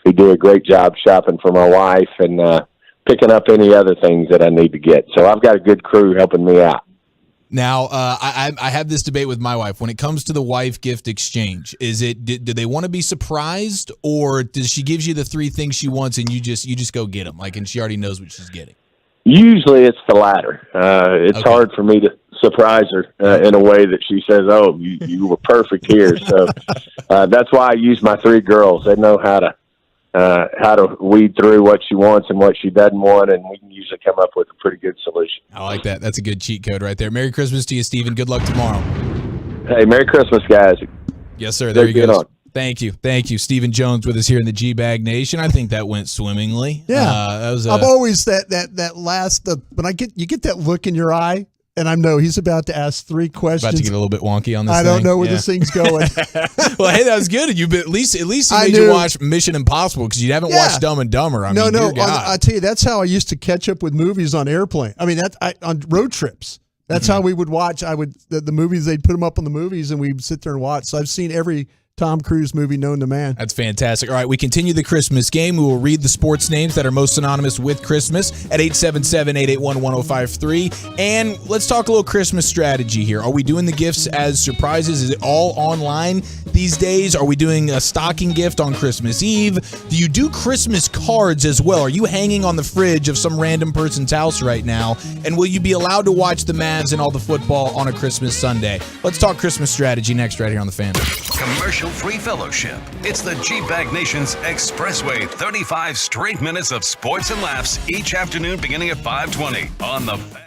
who do a great job shopping for my wife and picking up any other things that I need to get. So I've got a good crew helping me out. Now, I have this debate with my wife. When it comes to the wife gift exchange, do they want to be surprised, or does she gives you the 3 things she wants and you just go get them, and she already knows what she's getting? Usually it's the latter. It's hard for me to surprise her in a way that she says, "Oh, you were perfect here." So that's why I use my 3 girls. They know how to weed through what she wants and what she doesn't want, and we can usually come up with a pretty good solution. I like that. That's a good cheat code right there. Merry Christmas to you, Stephen. Good luck tomorrow. Hey, Merry Christmas, guys. Yes, sir. There you go. Thank you. Stephen Jones with us here in the G-Bag Nation. I think that went swimmingly. Yeah. That was I'm always that last, when you get that look in your eye, and I know he's about to ask 3 questions. About to get a little bit wonky on this thing. I don't know where this thing's going. Well, hey, that was good. At least he made you watch Mission Impossible because you haven't watched Dumb and Dumber. I mean, I tell you, that's how I used to catch up with movies on airplane. I mean, on road trips. That's how we would watch. The movies, they'd put them up on the movies, and we'd sit there and watch. So I've seen every Tom Cruise movie known to man. That's fantastic. All right, we continue the Christmas game. We will read the sports names that are most synonymous with Christmas at 877-881-1053. And let's talk a little Christmas strategy here. Are we doing the gifts as surprises? Is it all online these days? Are we doing a stocking gift on Christmas Eve? Do you do Christmas cards as well? Are you hanging on the fridge of some random person's house right now? And will you be allowed to watch the Mavs and all the football on a Christmas Sunday? Let's talk Christmas strategy next right here on The Fan. Commercial-free fellowship. It's the G-Bag Nation's Expressway. 35 straight minutes of sports and laughs each afternoon beginning at 5:20 on The Fan.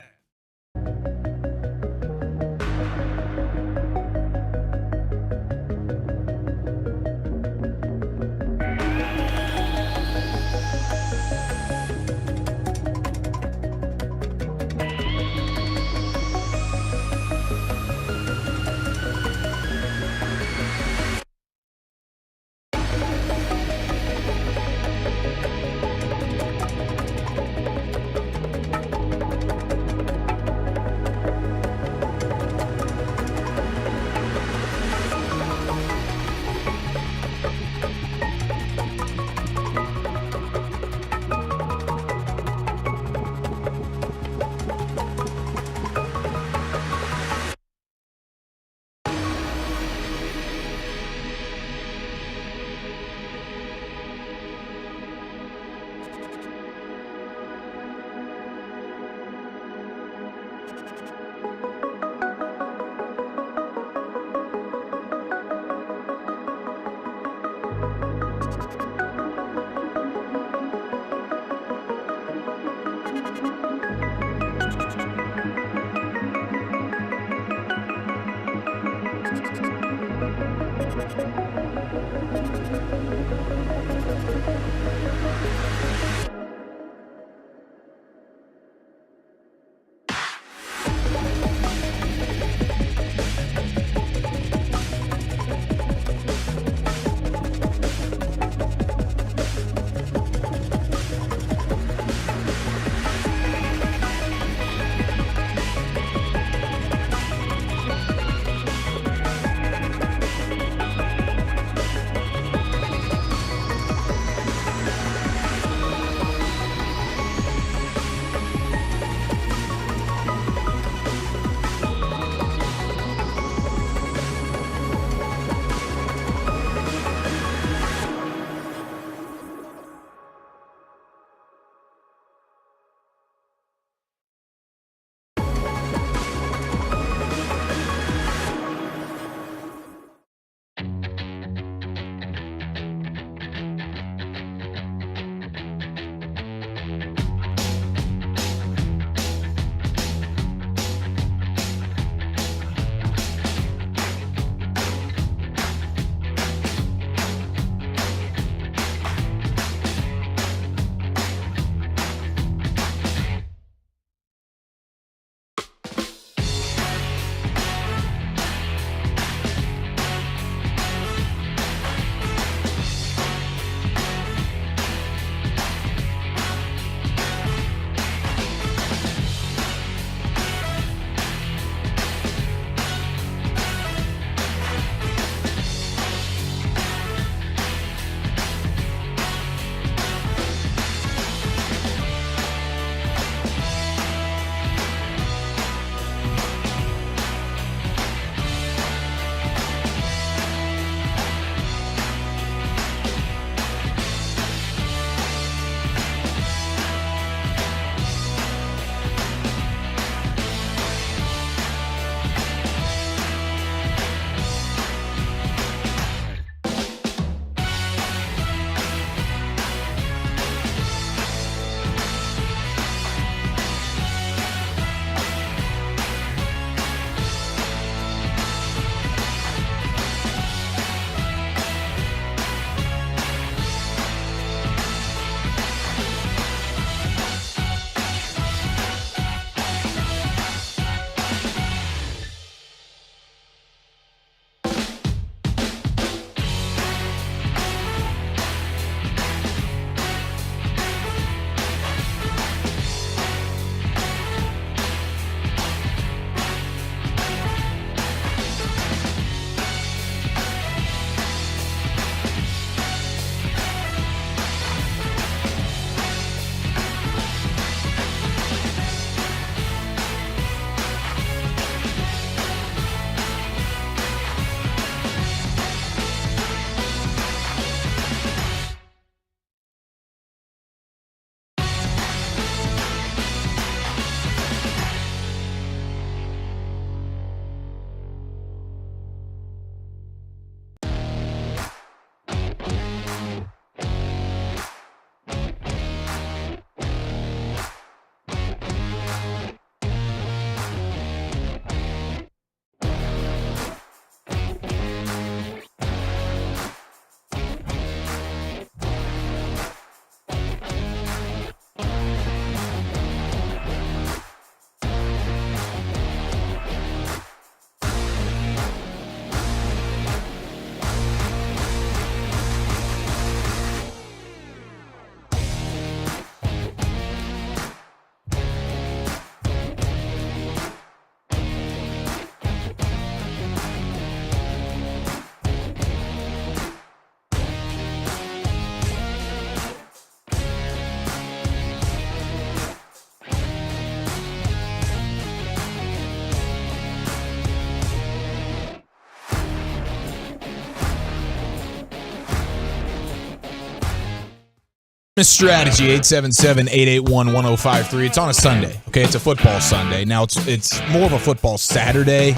Christmas strategy, 877-881-1053. It's on a Sunday, okay? It's a football Sunday. Now, it's more of a football Saturday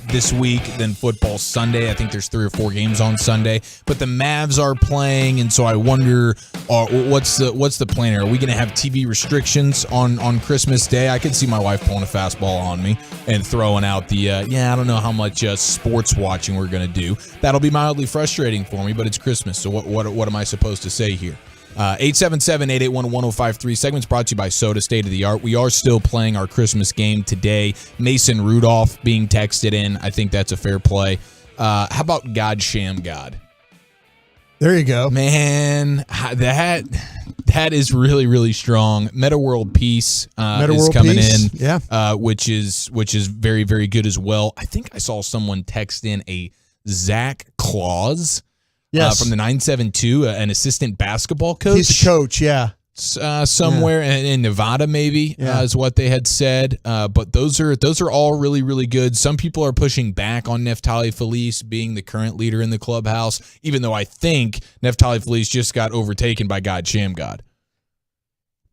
this week than football Sunday. I think there's 3 or 4 games on Sunday. But the Mavs are playing, and so I wonder what's the plan here? Are we going to have TV restrictions on Christmas Day? I could see my wife pulling a fastball on me and throwing out the, I don't know how much sports watching we're going to do. That'll be mildly frustrating for me, but it's Christmas, so what am I supposed to say here? 877-881-1053. Segment's brought to you by Soda State of the Art. We are still playing our Christmas game today. Mason Rudolph being texted in. I think that's a fair play. How about God Sham God? There you go. Man, that is really, really strong. Meta World Peace is coming in, which is very, very good as well. I think I saw someone text in a Zach Claus from the 972, an assistant basketball coach. He's a coach, somewhere in Nevada, maybe is what they had said. But those are all really, really good. Some people are pushing back on Neftali Felice being the current leader in the clubhouse, even though I think Neftali Felice just got overtaken by God Sham God.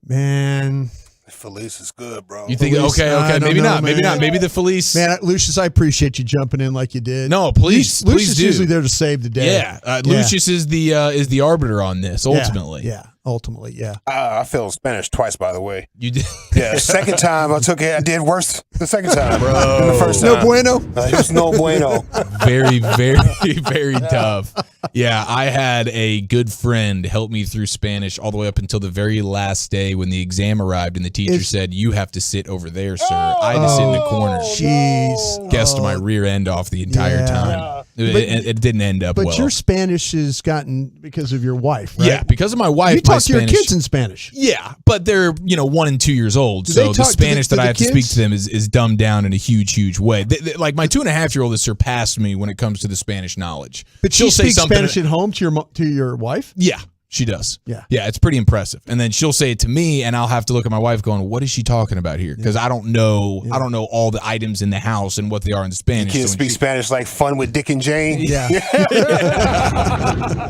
Man, Felice is good, bro. You think? Felice, okay, maybe not. Maybe the Felice. Man, Lucius, I appreciate you jumping in like you did. No, please Lucius do. Usually there to save the day. Yeah, Lucius is the arbiter on this ultimately. Ultimately. I failed Spanish twice, by the way. You did? Yeah, second time I took it, I did worse the second time, bro. Than the first time. No bueno? It was no bueno. Very, very, very tough. Yeah, I had a good friend help me through Spanish all the way up until the very last day when the exam arrived and the teacher said, "You have to sit over there, sir." I had to sit in the corner. Jeez. Guessed my rear end off the entire time. It didn't end up well. But your Spanish has gotten because of your wife, right? Yeah, because of my wife. You talk to your kids in Spanish. Yeah, but they're 1 and 2 years old, so the Spanish that I have to speak to them is dumbed down in a huge, huge way. Like my 2.5-year-old has surpassed me when it comes to the Spanish knowledge. But she'll say Spanish at home to your wife? Yeah. She does. Yeah, it's pretty impressive. And then she'll say it to me, and I'll have to look at my wife going, "What is she talking about here?" Because I don't know. I don't know all the items in the house and what they are in Spanish. You can't speak Spanish like Fun with Dick and Jane. Yeah.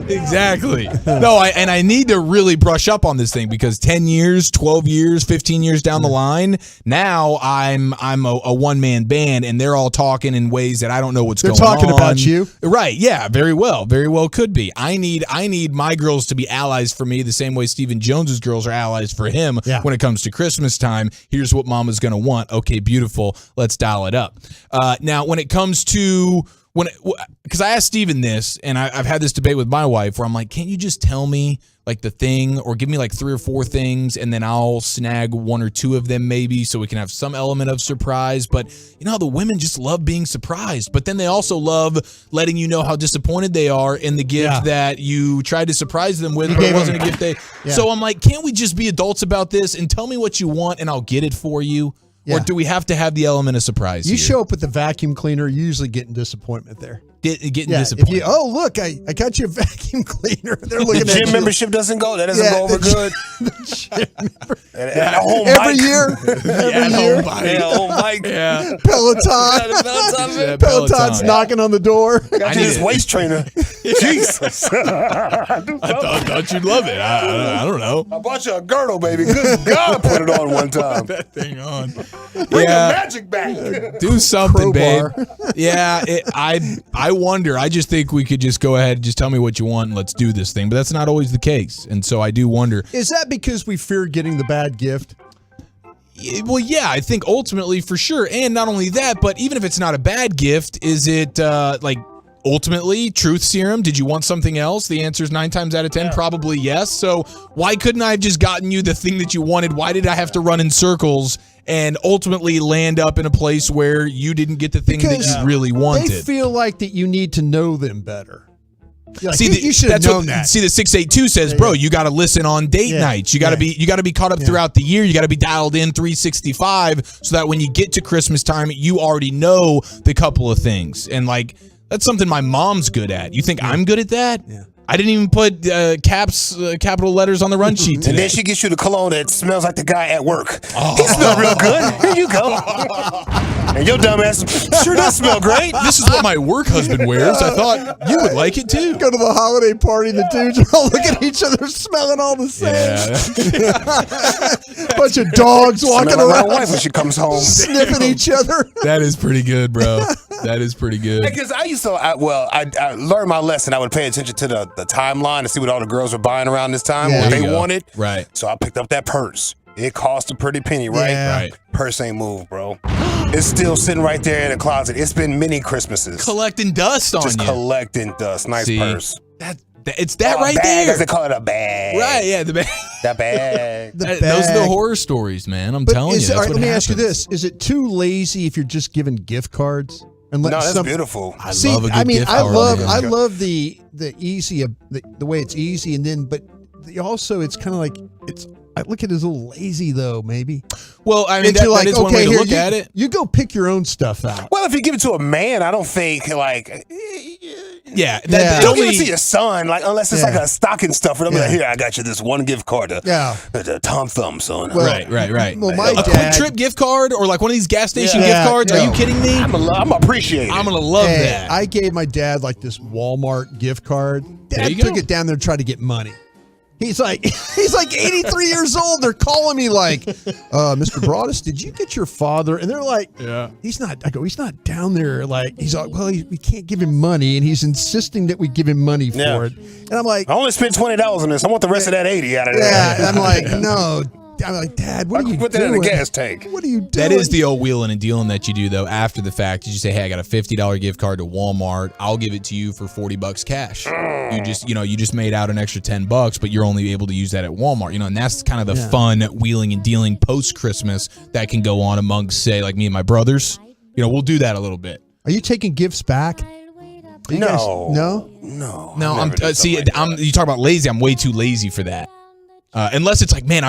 Exactly. No, I need to really brush up on this thing because 10 years, 12 years, 15 years down the line, now I'm a one-man band, and they're all talking in ways that I don't know what's going on. They're talking about you. Right. Yeah, very well could be. I need my girls to be allies for me the same way Stephen Jones's girls are allies for him when it comes to Christmas time. Here's what mama's going to want. Okay, beautiful. Let's dial it up. Now, when it comes to because I asked Stephen this, and I've had this debate with my wife where I'm like, can't you just tell me like the thing or give me like 3 or 4 things and then I'll snag 1 or 2 of them maybe so we can have some element of surprise. But you know how the women just love being surprised, but then they also love letting you know how disappointed they are in the gift that you tried to surprise them with, but it wasn't a gift they. So I'm like, can't we just be adults about this and tell me what you want and I'll get it for you? Or do we have to have the element of surprise? You show up with the vacuum cleaner, you usually getting disappointment there. Getting disappointed. Look, I got you a vacuum cleaner. They're looking the at gym membership doesn't go. That doesn't go over good. Every year. Home bike. Yeah. Peloton. Peloton's knocking on the door. Got you this waist trainer. Jesus. I thought you'd love it. I don't know. I bought you a girdle, baby. Good God, put it on one time. Put that thing on. Bring the magic back. Do something, Crowbar. babe. Yeah, I wonder. I just think we could just go ahead and just tell me what you want and let's do this thing. But that's not always the case. And so I do wonder. Is that because we fear getting the bad gift? Well, yeah, I think ultimately for sure. And not only that, but even if it's not a bad gift, is it ultimately truth serum? Did you want something else? The answer is 9 times out of 10, probably yes. So why couldn't I have just gotten you the thing that you wanted? Why did I have to run in circles and ultimately land up in a place where you didn't get the thing that you really wanted? They feel like that you need to know them better. Like, see, you should have known that. See, the 682 says, bro, you got to listen on date nights. You got to be caught up throughout the year. You got to be dialed in 365 so that when you get to Christmas time, you already know the couple of things. And like, that's something my mom's good at. You think I'm good at that? Yeah. I didn't even put capital letters on the run sheet today. And then she gets you the cologne that smells like the guy at work. He smells real good. Here you go. And your dumb ass sure does smell great. This is what my work husband wears. I thought you would like it too. Go to the holiday party, the dudes are all looking at each other, smelling all the same. Bunch of dogs walking around. My wife when she comes home. Sniffing each other. That is pretty good, bro. That is pretty good. Because I used to, I learned my lesson. I would pay attention to the timeline to see what all the girls were buying around this time, what they wanted. Right. So I picked up that purse. It cost a pretty penny, right? Yeah. Right. Purse ain't moved, bro. It's still sitting right there in the closet. It's been many Christmases. Collecting dust on Just you. collecting dust. Nice purse. It's that right bag, there. as they call it, a bag. Right, yeah, the bag. That bag. Those are the horror stories, man. I'm telling you. All right, let me ask you this. Is it too lazy if you're just giving gift cards? No, that's beautiful. I love a good gift card. I love the easy, the way it's easy, and then, but also it's kind of like, I look at it as a little lazy though, maybe. Well, I mean, that is one way to look at it. You go pick your own stuff out. Well, if you give it to a man, I don't think like. Yeah, don't give it to your son, like unless it's like a stocking stuffer. They'll be like, "Here, I got you this one gift card to Tom Thumb, son." Well, right. Well, my a quick trip gift card or like one of these gas station gift cards. Are you kidding me? I'm appreciating it. I'm gonna love that. I gave my dad like this Walmart gift card. Dad took it down there and tried to get money. He's like 83 years old. They're calling me like, Mr. Broadus, did you get your father? And they're like, he's not. I go, he's not down there. Like, he's like, well, we can't give him money, and he's insisting that we give him money for it. And I'm like, I only spent $20 on this. I want the rest of that 80 out of there. Yeah, and I'm like, no. I'm like, Dad, what are you put doing? that in the gas tank. What are you doing? That is the old wheeling and dealing that you do though after the fact. You just say, hey, I got a $50 gift card to Walmart. I'll give it to you for $40 cash. You just made out an extra $10, but you're only able to use that at Walmart. And that's kind of the fun wheeling and dealing post Christmas that can go on amongst, say, like me and my brothers. We'll do that a little bit. Are you taking gifts back? No. You talk about lazy. I'm way too lazy for that. Unless it's like, man,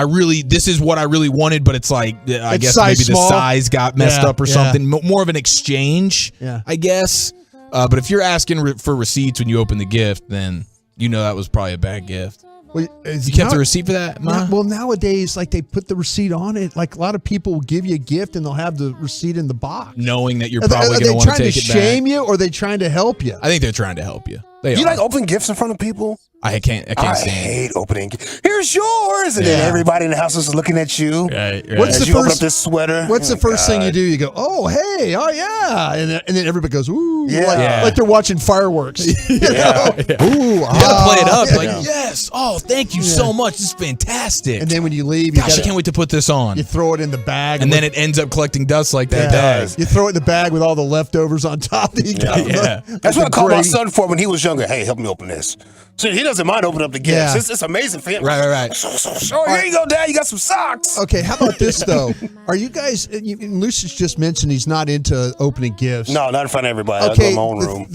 this is what I really wanted, but it's like, I guess maybe the size got messed up or something. More of an exchange, I guess. But if you're asking for receipts when you open the gift, then that was probably a bad gift. Well, you kept the receipt for that, Ma? Well, nowadays, like they put the receipt on it. Like a lot of people will give you a gift and they'll have the receipt in the box, knowing that you're probably going to want to take it back. Are they trying to shame you, or are they trying to help you? I think they're trying to help you. You like opening gifts in front of people? I can't stand it. I hate opening. Here's yours, and then everybody in the house is looking at you. Right. What's the you open up this sweater? What's the first thing you do? You go, oh hey, oh yeah, and then everybody goes, ooh, like they're watching fireworks. Ooh, you gotta play it up. Yes, oh, thank you so much. This is fantastic. And then when you leave, I can't wait to put this on. You throw it in the bag, and then it ends up collecting dust like that bag. You throw it in the bag with all the leftovers on top. That's what I called my son for when he was younger. Hey, help me open this. So he doesn't mind opening up the gifts. Yeah. It's amazing for him. Right. Sure, here you go, Dad. You got some socks. Okay, how about this, though? Are you guys, Lucius just mentioned he's not into opening gifts. No, not in front of everybody. Okay, I go in my own room.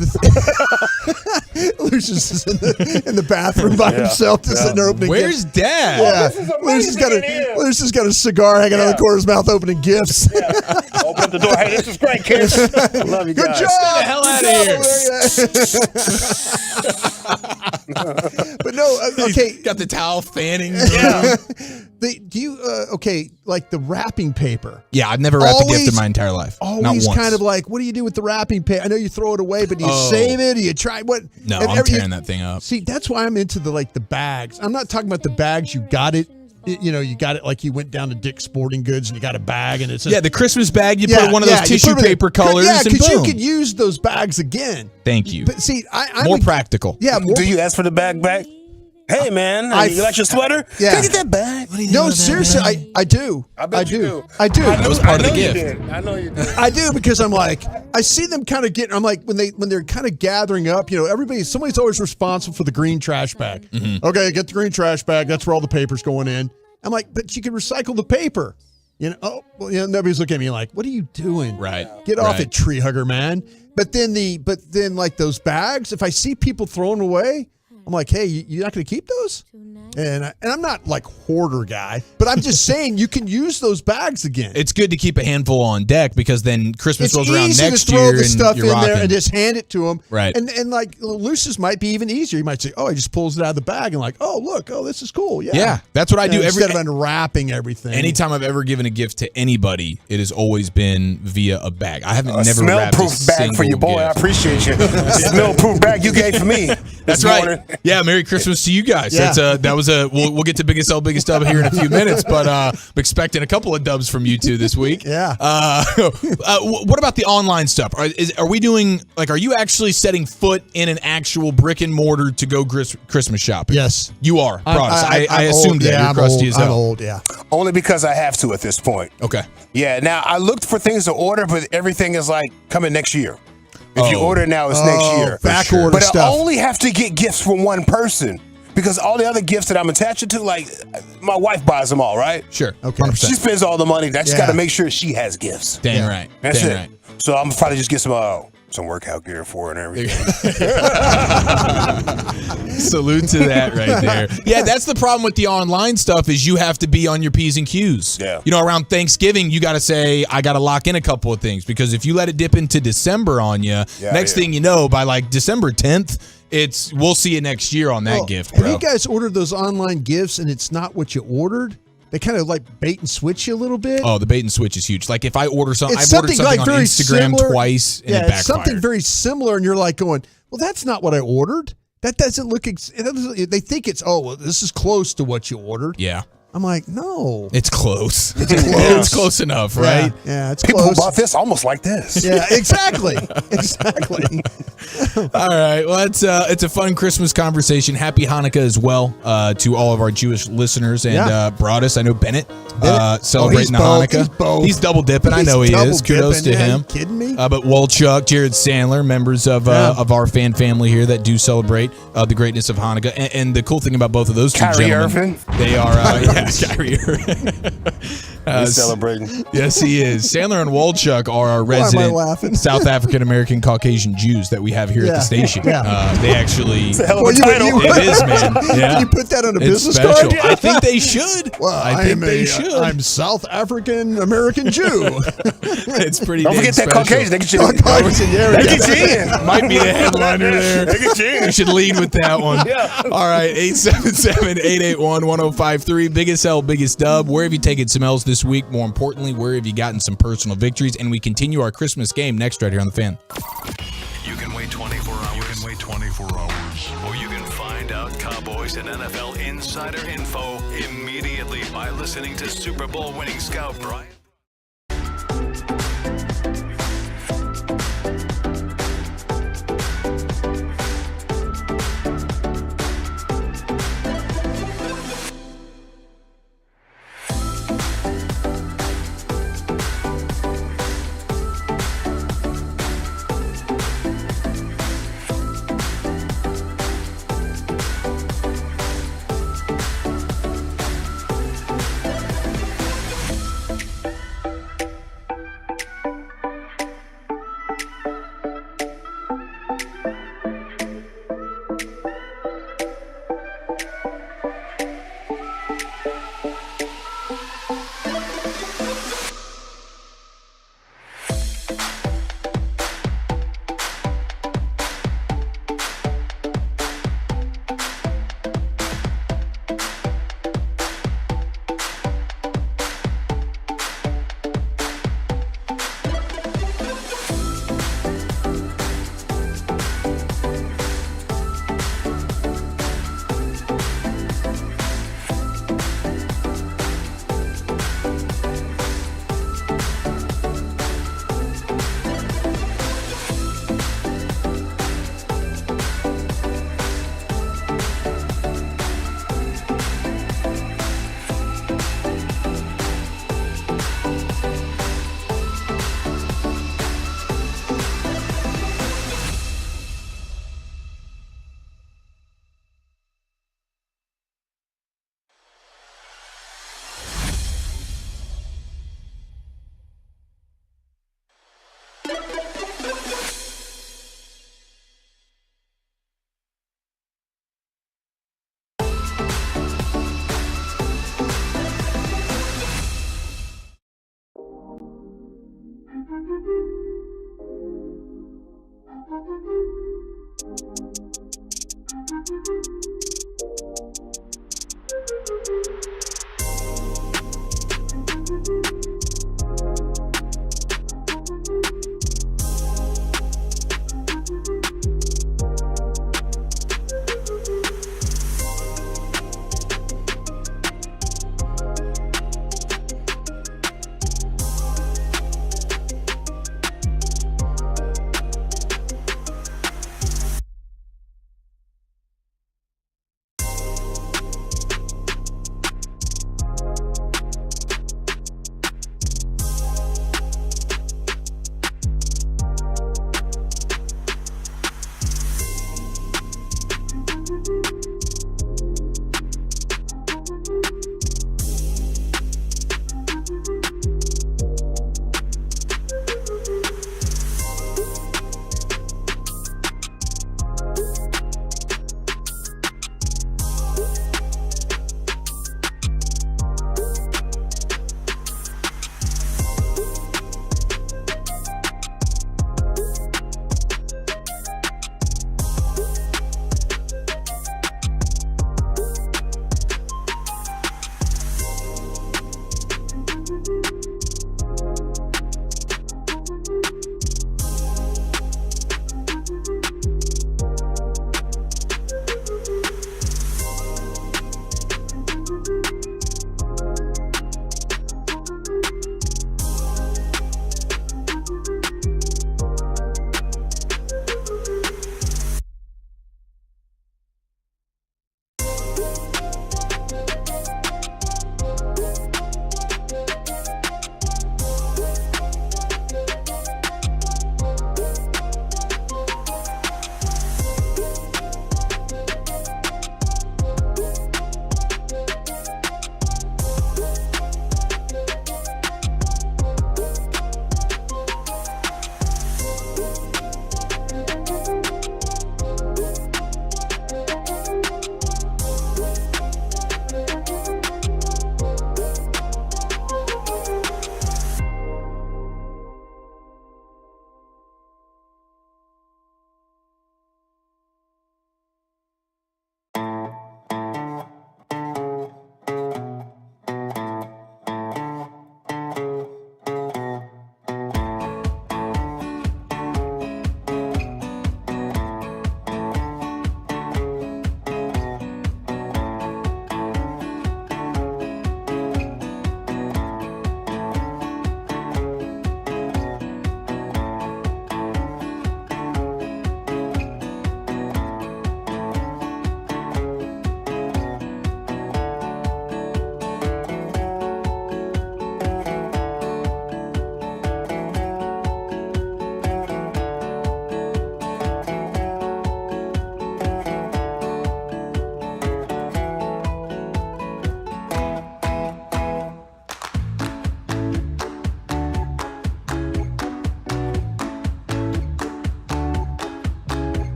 Lucius is in the bathroom by himself, just sitting there opening gifts. Where's Dad? Yeah. Lucius got a cigar hanging out of the corner of his mouth opening gifts. Open up the door. Hey, this is great, kids. Love you guys. Good job. Get the hell out of here. But no, okay. Got the towel fanning. Yeah. Like the wrapping paper. Yeah, I've never wrapped a gift in my entire life. Always Not once. kind of like, what do you do with the wrapping paper? I know you throw it away, but do you save it? Do you try what? No, I'm tearing that thing up. See, that's why I'm into the bags. I'm not talking about the bags you got it. You got it like you went down to Dick's Sporting Goods and you got a bag and it's the Christmas bag. You put one of those tissue paper colors. Yeah, because you could use those bags again. Thank you. But see, I'm more practical. Yeah. Do you ask for the bag back? Hey man, you like your sweater? Yeah. Can I get that bag? No, seriously, I do. I bet you do. I do. That was part of the gift. I know you did. I do, because I'm like, I see them kind of getting. I'm like, when they're kind of gathering up. Somebody's always responsible for the green trash bag. Mm-hmm. Okay, get the green trash bag. That's where all the paper's going in. I'm like, but you can recycle the paper. Nobody's looking at me like, what are you doing? Right. Get off it, tree hugger, man. But then like those bags, if I see people throwing away, I'm like, hey, you're not going to keep those? And I'm not like hoarder guy, but I'm just saying you can use those bags again. It's good to keep a handful on deck because then Christmas rolls around It's next easy to throw year the and stuff you're in rocking. there and just hand it to them. Right. And like looses might be even easier. You might say, oh, he just pulls it out of the bag and like, oh, look, oh, this is cool. Yeah. Yeah, that's what I do. Instead of unwrapping everything. Anytime I've ever given a gift to anybody, it has always been via a bag. I haven't never wrapped a smell-proof bag for you, single boy. I gift. appreciate you. Smell-proof bag you gave for me. That's right. Yeah, Merry Christmas to you guys. Yeah. We'll get to biggest L, biggest dub here in a few minutes, but I'm expecting a couple of dubs from you two this week. Yeah. What about the online stuff? Are we doing are you actually setting foot in an actual brick and mortar to go Christmas shopping? Yes, you are. Promise. I I'm assumed old. that Yeah, you're I'm crusty old. as hell. I'm old. Yeah. Only because I have to at this point. Okay. Yeah. Now I looked for things to order, but everything is like coming next year. If you order now, it's next year. Back order but stuff. I only have to get gifts from one person because all the other gifts that I'm attached to, like my wife buys them all, right? Sure. Okay. 100%. She spends all the money. I just Yeah. got to make sure she has gifts. Dang right. That's Dang it. right. So I'm probably just get some workout gear for her and everything. Salute to that right there. Yeah, that's the problem with the online stuff is you have to be on your P's and Q's. Yeah. You know, around Thanksgiving, you got to say, I got to lock in a couple of things because if you let it dip into December on you, next thing you know, by like December 10th, we'll see you next year on that gift, bro. Have you guys ordered those online gifts and it's not what you ordered? They kind of like bait and switch you a little bit. Oh, the bait and switch is huge. Like if I order something, It's I've ordered something like on very Instagram similar. twice and it Yeah, backfired. it's something very similar, and you're like going, well, that's not what I ordered. That doesn't look. They think it's well, this is close to what you ordered. Yeah. I'm like, no. It's close. It's close enough, right? Yeah, it's People close. bought this almost like this. Yeah, exactly. Exactly. All right. Well, it's a fun Christmas conversation. Happy Hanukkah as well to all of our Jewish listeners and Broadus. I know Bennett celebrating the Hanukkah. He's double dipping. I know he is. Kudos to him. Are you kidding me? But Wolchuk, Jared Sandler, members of our fan family here that do celebrate the greatness of Hanukkah. And the cool thing about both of those two Kyrie gentlemen, Irving. they are Kyrie Irving. He's celebrating. Yes, he is. Sandler and Wolchuk are our Why am I resident laughing? South African American Caucasian Jews that we have here at the station. Yeah. They actually. It's a hell of a title. It is, man. Yeah. Can you put that on a It's business special. card? I think they should. Well, I think they should. I'm South African American Jew. It's pretty. Don't dang forget that special. Caucasian. They get you in. Caucasian, yeah, They get you in. Might be the headliner there. They get you in. We should lead with that one. Yeah. All right, 877-881-1053. Biggest L, biggest dub. Where have you taken some L's this week? More importantly, where have you gotten some personal victories? And we continue our Christmas game next right here on The Fan. You can wait 24 hours. You can wait 24 hours. Or you can find out Cowboys and NFL insider info immediately by listening to Super Bowl winning scout Brian.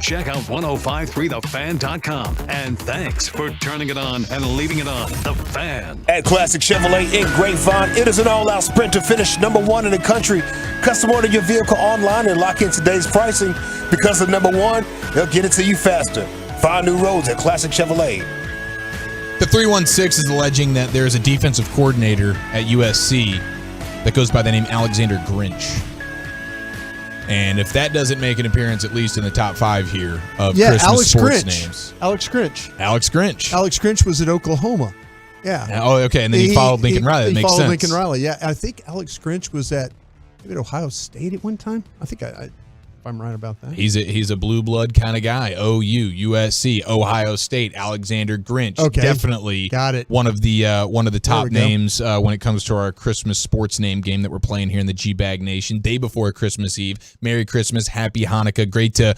Check out 1053thefan.com. And thanks for turning it on and leaving it on. The Fan. At Classic Chevrolet in Grapevine, it is an all-out sprint to finish #1 in the country. Custom order your vehicle online and lock in today's pricing. Because of #1, they'll get it to you faster. Find new roads at Classic Chevrolet. The 316 is alleging that there's a defensive coordinator at USC that goes by the name Alexander Grinch. And if that doesn't make an appearance, at least in the top 5 here of Christmas Alex sports Grinch. names. Alex Grinch. Alex Grinch. Alex Grinch was at Oklahoma. Yeah. Oh, okay. And then he followed Lincoln Riley. That he makes followed sense. Lincoln Riley. Yeah. I think Alex Grinch was at maybe at Ohio State at one time. I think if I'm right about that. He's a blue blood kind of guy. OU, USC, Ohio State, Alexander Grinch. Okay. Definitely Got it. one of the top we go. names when it comes to our Christmas sports name game that we're playing here in the G-Bag Nation. Day before Christmas Eve. Merry Christmas, Happy Hanukkah. Great to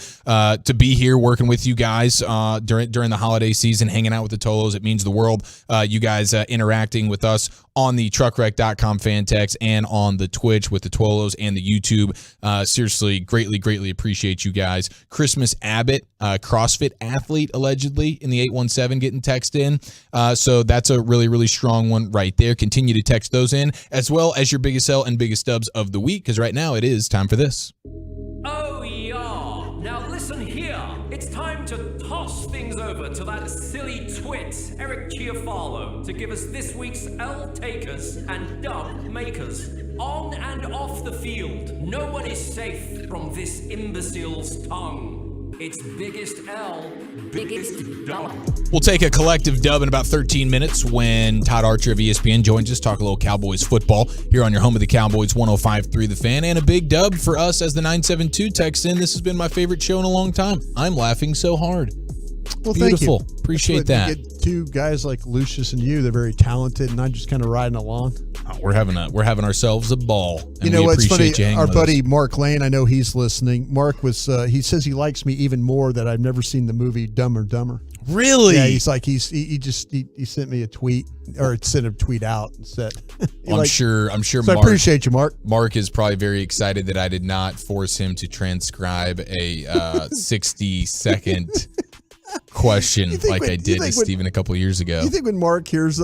be here working with you guys during the holiday season, hanging out with the Tolos. It means the world. You guys interacting with us on the truckwreck.com fan text and on the Twitch with the Tolos and the YouTube. Seriously, greatly appreciate you guys. Christmas Abbott, CrossFit athlete, allegedly, in the 817 getting text in. So that's a really strong one right there. Continue to text those in, as well as your biggest sell and biggest stubs of the week, because right now it is time for this. Oh, yeah. Now listen here. It's time to toss things over to that silly twit, Eric Chiafalo, to give us this week's L takers and dub makers. On and off the field, no one is safe from this imbecile's tongue. It's biggest L, biggest dub. We'll take a collective dub in about 13 minutes when Todd Archer of ESPN joins us, talk a little Cowboys football here on your home of the Cowboys, 105.3 The Fan, and a big dub for us as the 972 texts in. This has been my favorite show in a long time. I'm laughing so hard. Well, Beautiful. Thank you. Appreciate That's what that. you get two guys like Lucius and you. They're very talented, and I'm just kind of riding along. Oh, we're having ourselves a ball. And you know we what's funny? appreciate you hanging Our with buddy us. Mark Lane, I know he's listening. Mark was he says he likes me even more that I've never seen the movie Dumb or Dumber. Really? Yeah, he's like he sent me a tweet or sent a tweet out and said I'm sure So Mark, I appreciate you, Mark. Mark is probably very excited that I did not force him to transcribe a 60-second question like I did to Steven a couple years ago. You think when Mark hears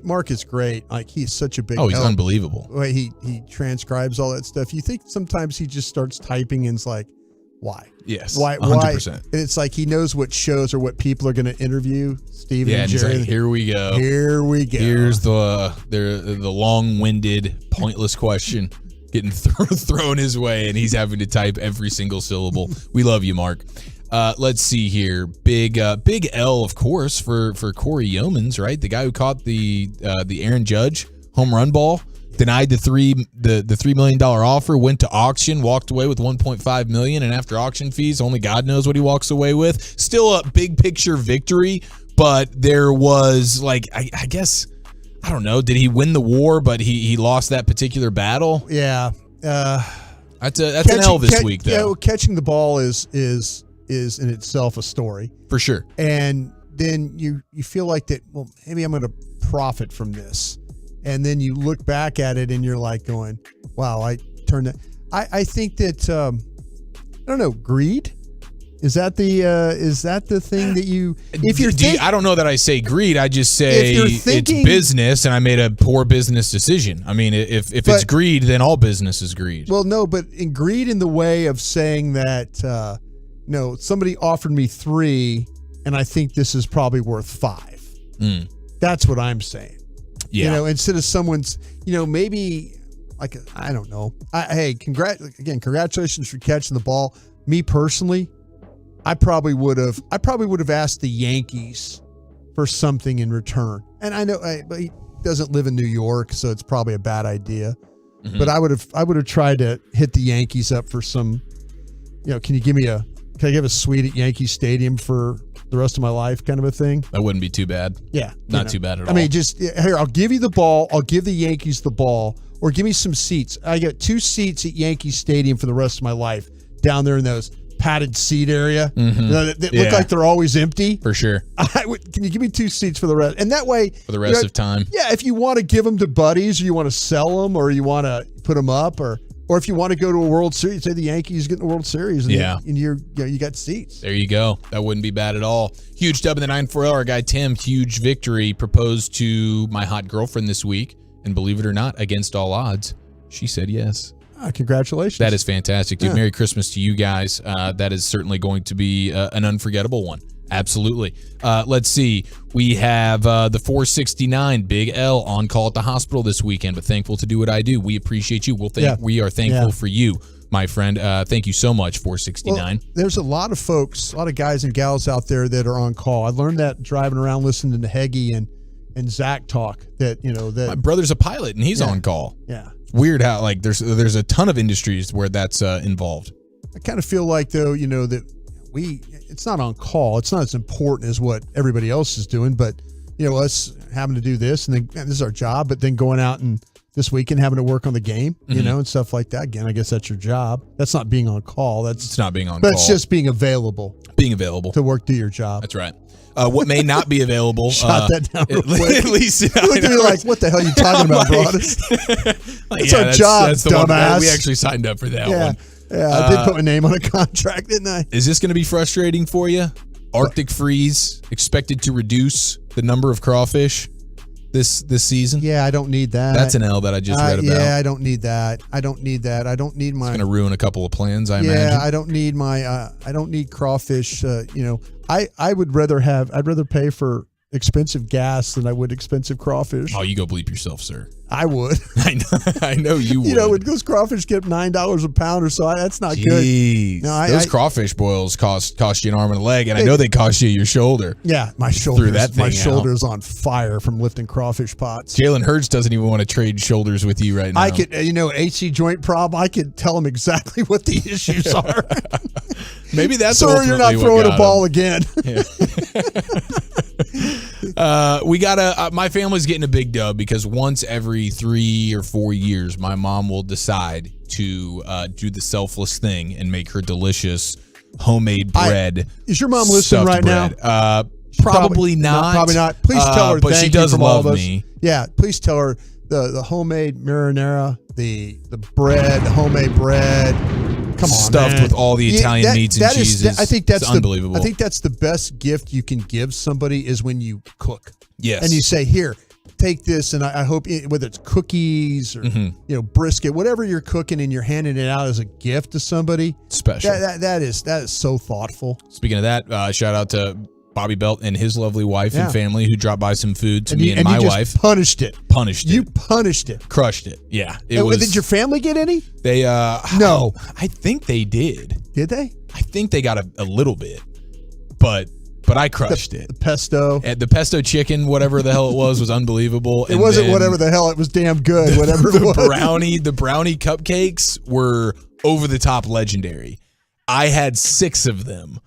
Mark is great. Like he's such a big Oh, he's help. unbelievable. The way he transcribes all that stuff. You think sometimes he just starts typing and it's like, why? Yes, Why? 100%. And it's like he knows what shows or what people are going to interview. Steven Yeah, and and he's Jerry. like, here we go. Here we go. Here's the long-winded, pointless question getting thrown his way, and he's having to type every single syllable. We love you, Mark. Let's see here. Big L, of course, for Corey Yeomans, right? The guy who caught the Aaron Judge home run ball, denied the $3 million offer, went to auction, walked away with $1.5 million, and after auction fees, only God knows what he walks away with. Still a big picture victory, but there was I guess, I don't know, did he win the war, but he lost that particular battle? Yeah. That's an L this week, though. Yeah, well, catching the ball is in itself a story. For sure. And then you feel like that, well, maybe I'm going to profit from this. And then you look back at it and you're like going, wow, I turned that. I think that, I don't know, greed? Is that the thing that you, if you're thinking, I don't know that I say greed. I just say it's business and I made a poor business decision. I mean, if it's greed, then all business is greed. Well, no, but in greed in the way of saying that, no, somebody offered me 3 and I think this is probably worth 5. That's what I'm saying. Yeah. You know, instead of someone's, maybe like, I don't know. Hey, congratulations for catching the ball. Me personally, I probably would have asked the Yankees for something in return. And I know but he doesn't live in New York, so it's probably a bad idea. Mm-hmm. But I would have tried to hit the Yankees up for some, can I give a suite at Yankee Stadium for the rest of my life kind of a thing? That wouldn't be too bad. Yeah. Not too bad at all. I mean, just here, I'll give you the ball. I'll give the Yankees the ball, or give me some seats. I get 2 seats at Yankee Stadium for the rest of my life down there in those padded seat area. Mm-hmm. That look like they're always empty. For sure. Can you give me 2 seats for the rest? And that way, for the rest of time. Yeah, if you want to give them to buddies, or you want to sell them, or you want to put them up, or Or if you want to go to a World Series, say the Yankees get in the World Series, and and you got seats. There you go. That wouldn't be bad at all. Huge dub in the 940. Our guy Tim, huge victory. Proposed to my hot girlfriend this week, and believe it or not, against all odds, she said yes. Congratulations. That is fantastic, dude. Yeah. Merry Christmas to you guys. That is certainly going to be an unforgettable one. Absolutely. Let's see. We have the 469 Big L on call at the hospital this weekend, but thankful to do what I do. We appreciate you. We are thankful for you, my friend. Thank you so much, 469. Well, there's a lot of folks, a lot of guys and gals out there that are on call. I learned that driving around listening to Heggie and Zach talk that, that my brother's a pilot and he's on call. Yeah. It's weird how there's a ton of industries where that's involved. I kind of feel like though, that it's not on call. It's not as important as what everybody else is doing, but us having to do this and then this is our job, but then going out and this weekend having to work on the game, and stuff like that. Again, I guess that's your job. That's not being on call. It's not being on but call. It's just being available. Being available to work, do your job. That's right. What may not be available. Shot that down real quick. At least you looked at me like, what the hell are you talking about, Broadus? That's our job, that's the dumbass. one. We actually signed up for that one. Yeah, I did put my name on a contract, didn't I? Is this going to be frustrating for you? Arctic freeze expected to reduce the number of crawfish this season? Yeah, I don't need that. That's an L that I just read about. Yeah, I don't need that. I don't need my. It's going to ruin a couple of plans, I imagine. Yeah, I don't need my. I don't need crawfish. I would rather I'd rather pay for expensive gas than I would expensive crawfish. Oh, you go bleep yourself, sir. I would. I know you would. When those crawfish get $9 a pound or so, that's not Jeez. good. No, those crawfish boils cost you an arm and a leg, and I know they cost you your shoulder. Yeah, my shoulder's on fire from lifting crawfish pots. Jalen Hurts doesn't even want to trade shoulders with you right now. I could, AC joint problem. I could tell him exactly what the issues are. Maybe that's sir, you're not throwing a ball again. Yeah. We got my family's getting a big dub because once every 3 or 4 years, my mom will decide to do the selfless thing and make her delicious homemade bread. Is your mom listening right bread. now? Probably not. Probably not. Please tell her. But thank she does you from love all of us. me. Yeah, please tell her the homemade marinara, the bread, the homemade bread. Come on, stuffed man. with all the Italian meats and cheeses. I think that's unbelievable. I think that's the best gift you can give somebody is when you cook. Yes. And you say, here, take this, and I hope whether it's cookies or brisket, whatever you're cooking, and you're handing it out as a gift to somebody. Special. That is so thoughtful. Speaking of that, shout out to Bobby Belt and his lovely wife and family who dropped by some food to me and my wife. Punished it. You punished it. Crushed it. Yeah. Did your family get any? They no. I think they did. Did they? I think they got a little bit. But I crushed it. The pesto. And the pesto chicken, whatever the hell it was unbelievable. It wasn't whatever the hell, it was damn good, whatever it was. The brownie cupcakes were over the top legendary. I had 6 of them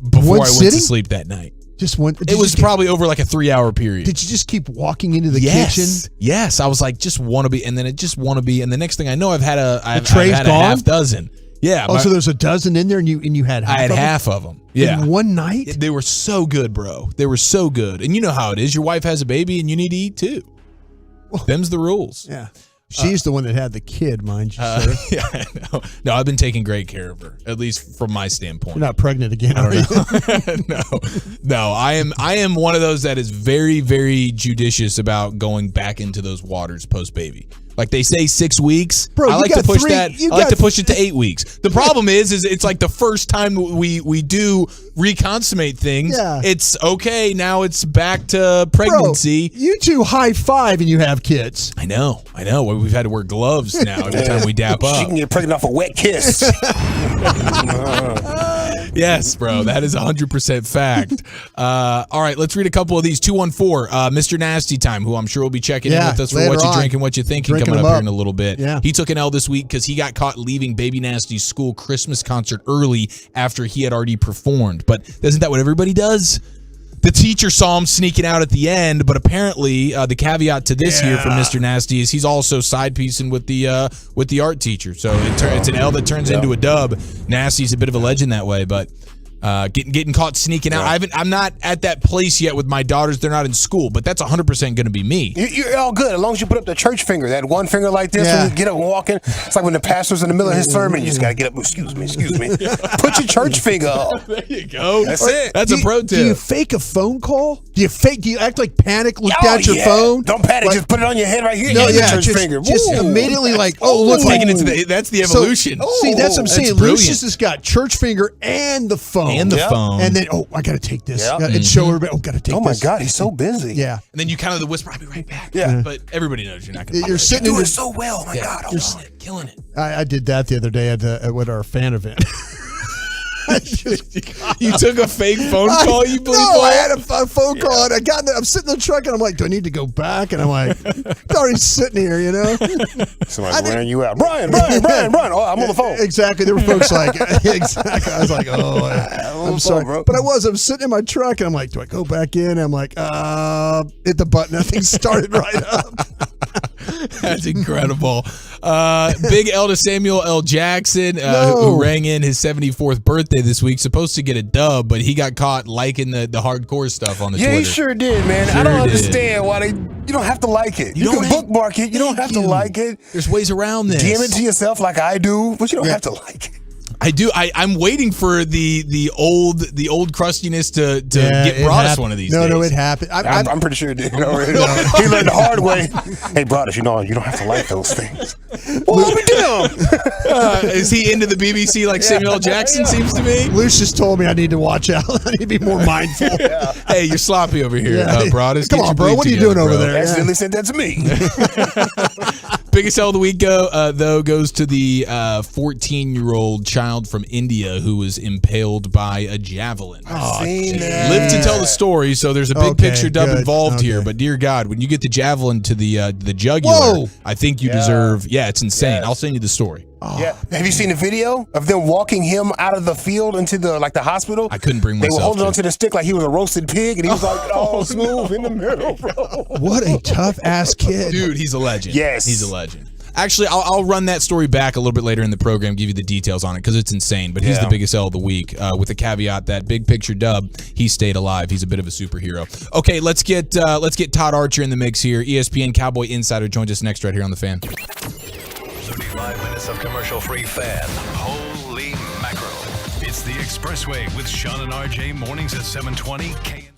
before I went to sleep that night. Just one. It was probably over like a 3-hour period. Did you just keep walking into the kitchen? Yes. I was like, just want to be, and then it just want to be, and the next thing I know, I've had a gone? half dozen. Yeah. Oh, so there's a dozen in there, and you had half. I had half of them. Yeah. In one night. They were so good, bro. They were so good, and you know how it is. Your wife has a baby, and you need to eat too. Them's the rules. Yeah. She's the one that had the kid, mind you, sir. Yeah, no, I've been taking great care of her, at least from my standpoint. You're not pregnant again, are you? No. I am one of those that is very, very judicious about going back into those waters post baby. Like they say 6 weeks. Bro, I like to push that. I like to push it to 8 weeks. The problem is it's like the first time we do reconsummate things. Yeah. It's okay. Now it's back to pregnancy. Bro, you two high five and you have kids. I know. We've had to wear gloves now every time we dap up. She can get pregnant off a wet kiss. Yes, bro. That is 100% fact. All right, let's read a couple of these. 214, Mr. Nasty Time, who I'm sure will be checking in with us for what you're drinking, what you're thinking, coming up here in a little bit. Yeah. He took an L this week because he got caught leaving Baby Nasty's school Christmas concert early after he had already performed. But isn't that what everybody does? The teacher saw him sneaking out at the end, but apparently the caveat to this here from Mr. Nasty is he's also side piecing with the art teacher. So it's an L that turns into a dub. Nasty's a bit of a legend that way, but Getting caught sneaking out. I'm not at that place yet with my daughters. They're not in school, but that's 100% going to be me. You're all good as long as you put up the church finger. That one finger like this when you get up and walking. It's like when the pastor's in the middle of his sermon. You just got to get up. Excuse me. Put your church finger up. There you go. That's it. That's a pro tip. Do you fake a phone call? Do you act like panic? Look down at your phone. Don't panic. Just put it on your head right here. No, the church finger. Just immediately like, look, taking it to that's the evolution. See, that's what I'm saying. Brilliant. Lucius has got church finger and the phone. And the phone. And then, I got to take this. And show everybody, got to take this. Oh, my God. He's so busy. Yeah. And then you kind of the whisper, I'll be right back. Yeah. But everybody knows you're not going to. You're sitting You in do your, it so well. Oh, my God. You're killing it. I did that the other day at our fan event. You took a fake phone call, you believe? No, I had a phone call, and I'm sitting in the truck, and I'm like, do I need to go back? And I'm like, it's already sitting here, you know? Somebody ran you out. Brian. Oh, I'm on the phone. Exactly. There were folks like, exactly. I was like, I'm sorry. Bro. But I was sitting in my truck, and I'm like, do I go back in? And I'm like, hit the button. Nothing started right up. That's incredible. Big L to Samuel L. Jackson, who rang in his 74th birthday this week. Supposed to get a dub, but he got caught liking the hardcore stuff on the Twitter. Yeah, he sure did, man. I don't understand why you don't have to like it. You can bookmark it. You don't have to like it. There's ways around this. DM it to yourself like I do, but you don't have to like it. I do. I'm waiting for the old crustiness to get Broadus one of these days. No, it happened. I'm pretty sure it did. He learned the hard way. Hey, Broadus, you don't have to like those things. Well, I'll be damned. Is he into the BBC like Samuel L. Jackson seems to be? Lucius told me I need to watch out. I need to be more mindful. Hey, you're sloppy over here, Broadus. Come on, bro. What are you doing over there? Accidentally sent that to me. Biggest L of the week, though, goes to the 14-year-old child from India who was impaled by a javelin. Lived to tell the story, so there's a big picture dub involved here. But dear God, when you get the javelin to the jugular, I think you deserve. Yeah, it's insane. I'll send you the story. Yeah. Have you seen the video of them walking him out of the field into the hospital? I couldn't bring myself. They were holding onto the stick like he was a roasted pig, and he was like, smooth in the middle, bro. What a tough ass kid, dude. He's a legend. Yes, he's a legend. Actually, I'll run that story back a little bit later in the program, give you the details on it because it's insane. But he's the biggest L of the week, with the caveat that big picture dub, he stayed alive. He's a bit of a superhero. Okay, let's get Todd Archer in the mix here. ESPN Cowboy Insider joins us next right here on the Fan. 35 minutes of commercial-free Fan. Holy mackerel! It's the Expressway with Sean and RJ mornings at 7:20.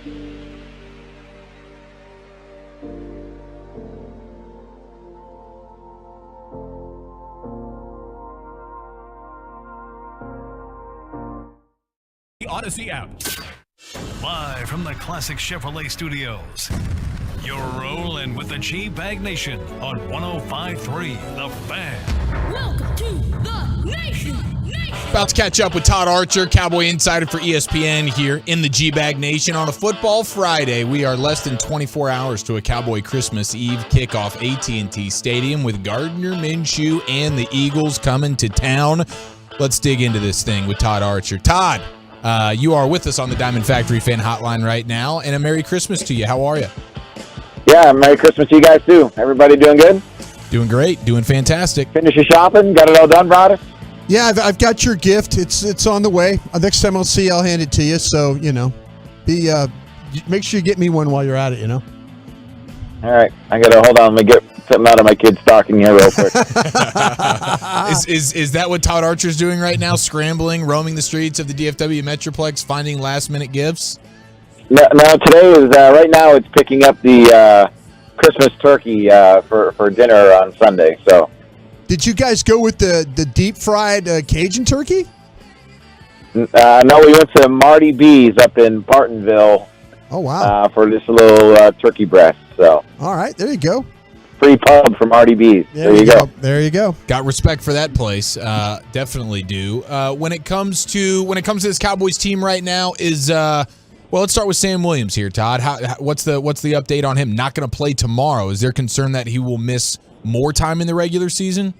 The Odyssey app. Live from the Classic Chevrolet Studios. You're rolling with the G-Bag Nation on 105.3 The Fan. Welcome to the Nation. About to catch up with Todd Archer, Cowboy Insider for ESPN here in the G-Bag Nation on a Football Friday. We are less than 24 hours to a Cowboy Christmas Eve kickoff, AT&T Stadium, with Gardner Minshew and the Eagles coming to town. Let's dig into this thing with Todd Archer. Todd, you are with us on the Diamond Factory Fan Hotline right now, and a Merry Christmas to you. How are you? Yeah, Merry Christmas to you guys, too. Everybody doing good? Doing great. Doing fantastic. Finish your shopping? Got it all done, brother? Yeah, I've got your gift. It's on the way. Next time I'll see you, I'll hand it to you. So, make sure you get me one while you're at it, All right. I got to hold on. Let me get something out of my kid's stocking here real quick. Is that what Todd Archer's doing right now? Scrambling, roaming the streets of the DFW Metroplex, finding last-minute gifts? No, today is, right now it's picking up the Christmas turkey for dinner on Sunday, so. Did you guys go with the deep-fried Cajun turkey? No, we went to Marty B's up in Partonville. Oh, wow. For just a little turkey breast, so. All right, there you go. Free pub from Marty B's. There you go. There you go. Got respect for that place. Definitely do. When it comes to this Cowboys team right now, let's start with Sam Williams here, Todd. What's the update on him? Not going to play tomorrow. Is there concern that he will miss more time in the regular season?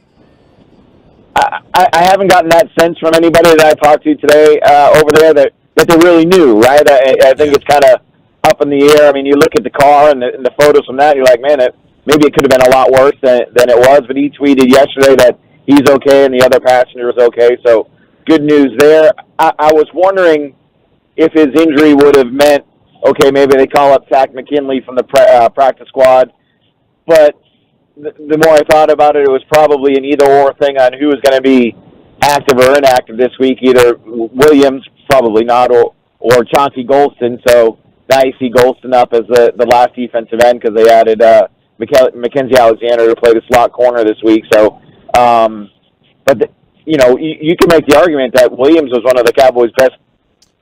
I haven't gotten that sense from anybody that I talked to today over there that they really knew, right? I think it's kind of up in the air. I mean, you look at the car and the photos from that, you're like, man, maybe it could have been a lot worse than it was. But he tweeted yesterday that he's okay and the other passenger was okay. So good news there. I was wondering if his injury would have meant, okay, maybe they call up Zach McKinley from the practice squad. But the more I thought about it, it was probably an either-or thing on who was going to be active or inactive this week, either Williams, probably not, or Chauncey Golston. So now you see Golston up as the last defensive end because they added Mackenzie Alexander to play the slot corner this week. So, you can make the argument that Williams was one of the Cowboys' best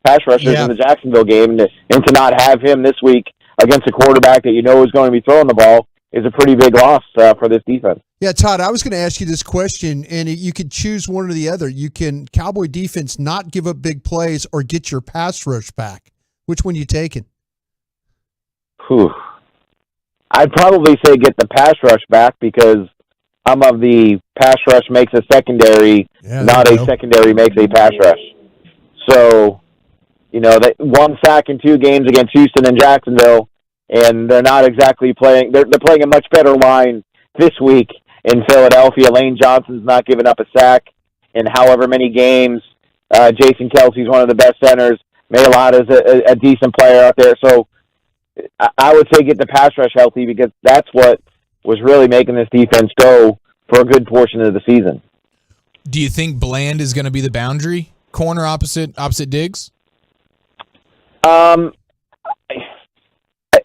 pass rushers in the Jacksonville game, and to not have him this week against a quarterback that you know is going to be throwing the ball is a pretty big loss for this defense. Yeah, Todd, I was going to ask you this question, and you could choose one or the other. You can, Cowboy defense, not give up big plays or get your pass rush back. Which one you taking? I'd probably say get the pass rush back because I'm of the pass rush makes a secondary, not a secondary makes a pass rush. So, they one sack in 2 games against Houston and Jacksonville, and they're not exactly playing. They're playing a much better line this week in Philadelphia. Lane Johnson's not giving up a sack in however many games. Jason Kelsey's one of the best centers. Maylott is a decent player out there. So I would say get the pass rush healthy because that's what was really making this defense go for a good portion of the season. Do you think Bland is going to be the boundary corner opposite Diggs?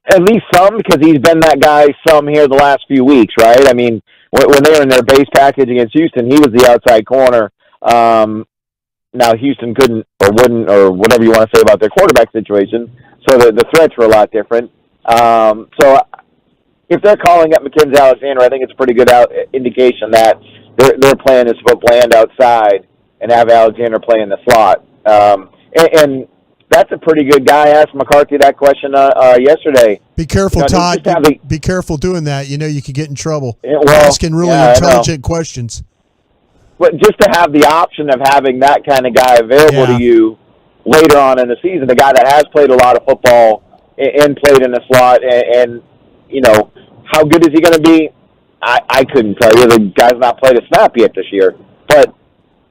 At least some, because he's been that guy some here the last few weeks, right? I mean, when they were in their base package against Houston, he was the outside corner. Now, Houston couldn't or wouldn't or whatever you want to say about their quarterback situation, so the threats were a lot different. So if they're calling up Mackenzie Alexander, I think it's a pretty good indication that their plan is to put Bland outside and have Alexander play in the slot. And that's a pretty good guy. I asked McCarthy that question yesterday. Be careful, Todd. Be careful doing that. You could get in trouble. Well, asking really intelligent questions. But just to have the option of having that kind of guy available to you later on in the season, the guy that has played a lot of football and played in the slot, and how good is he going to be? I couldn't tell you. The guy's not played a snap yet this year. But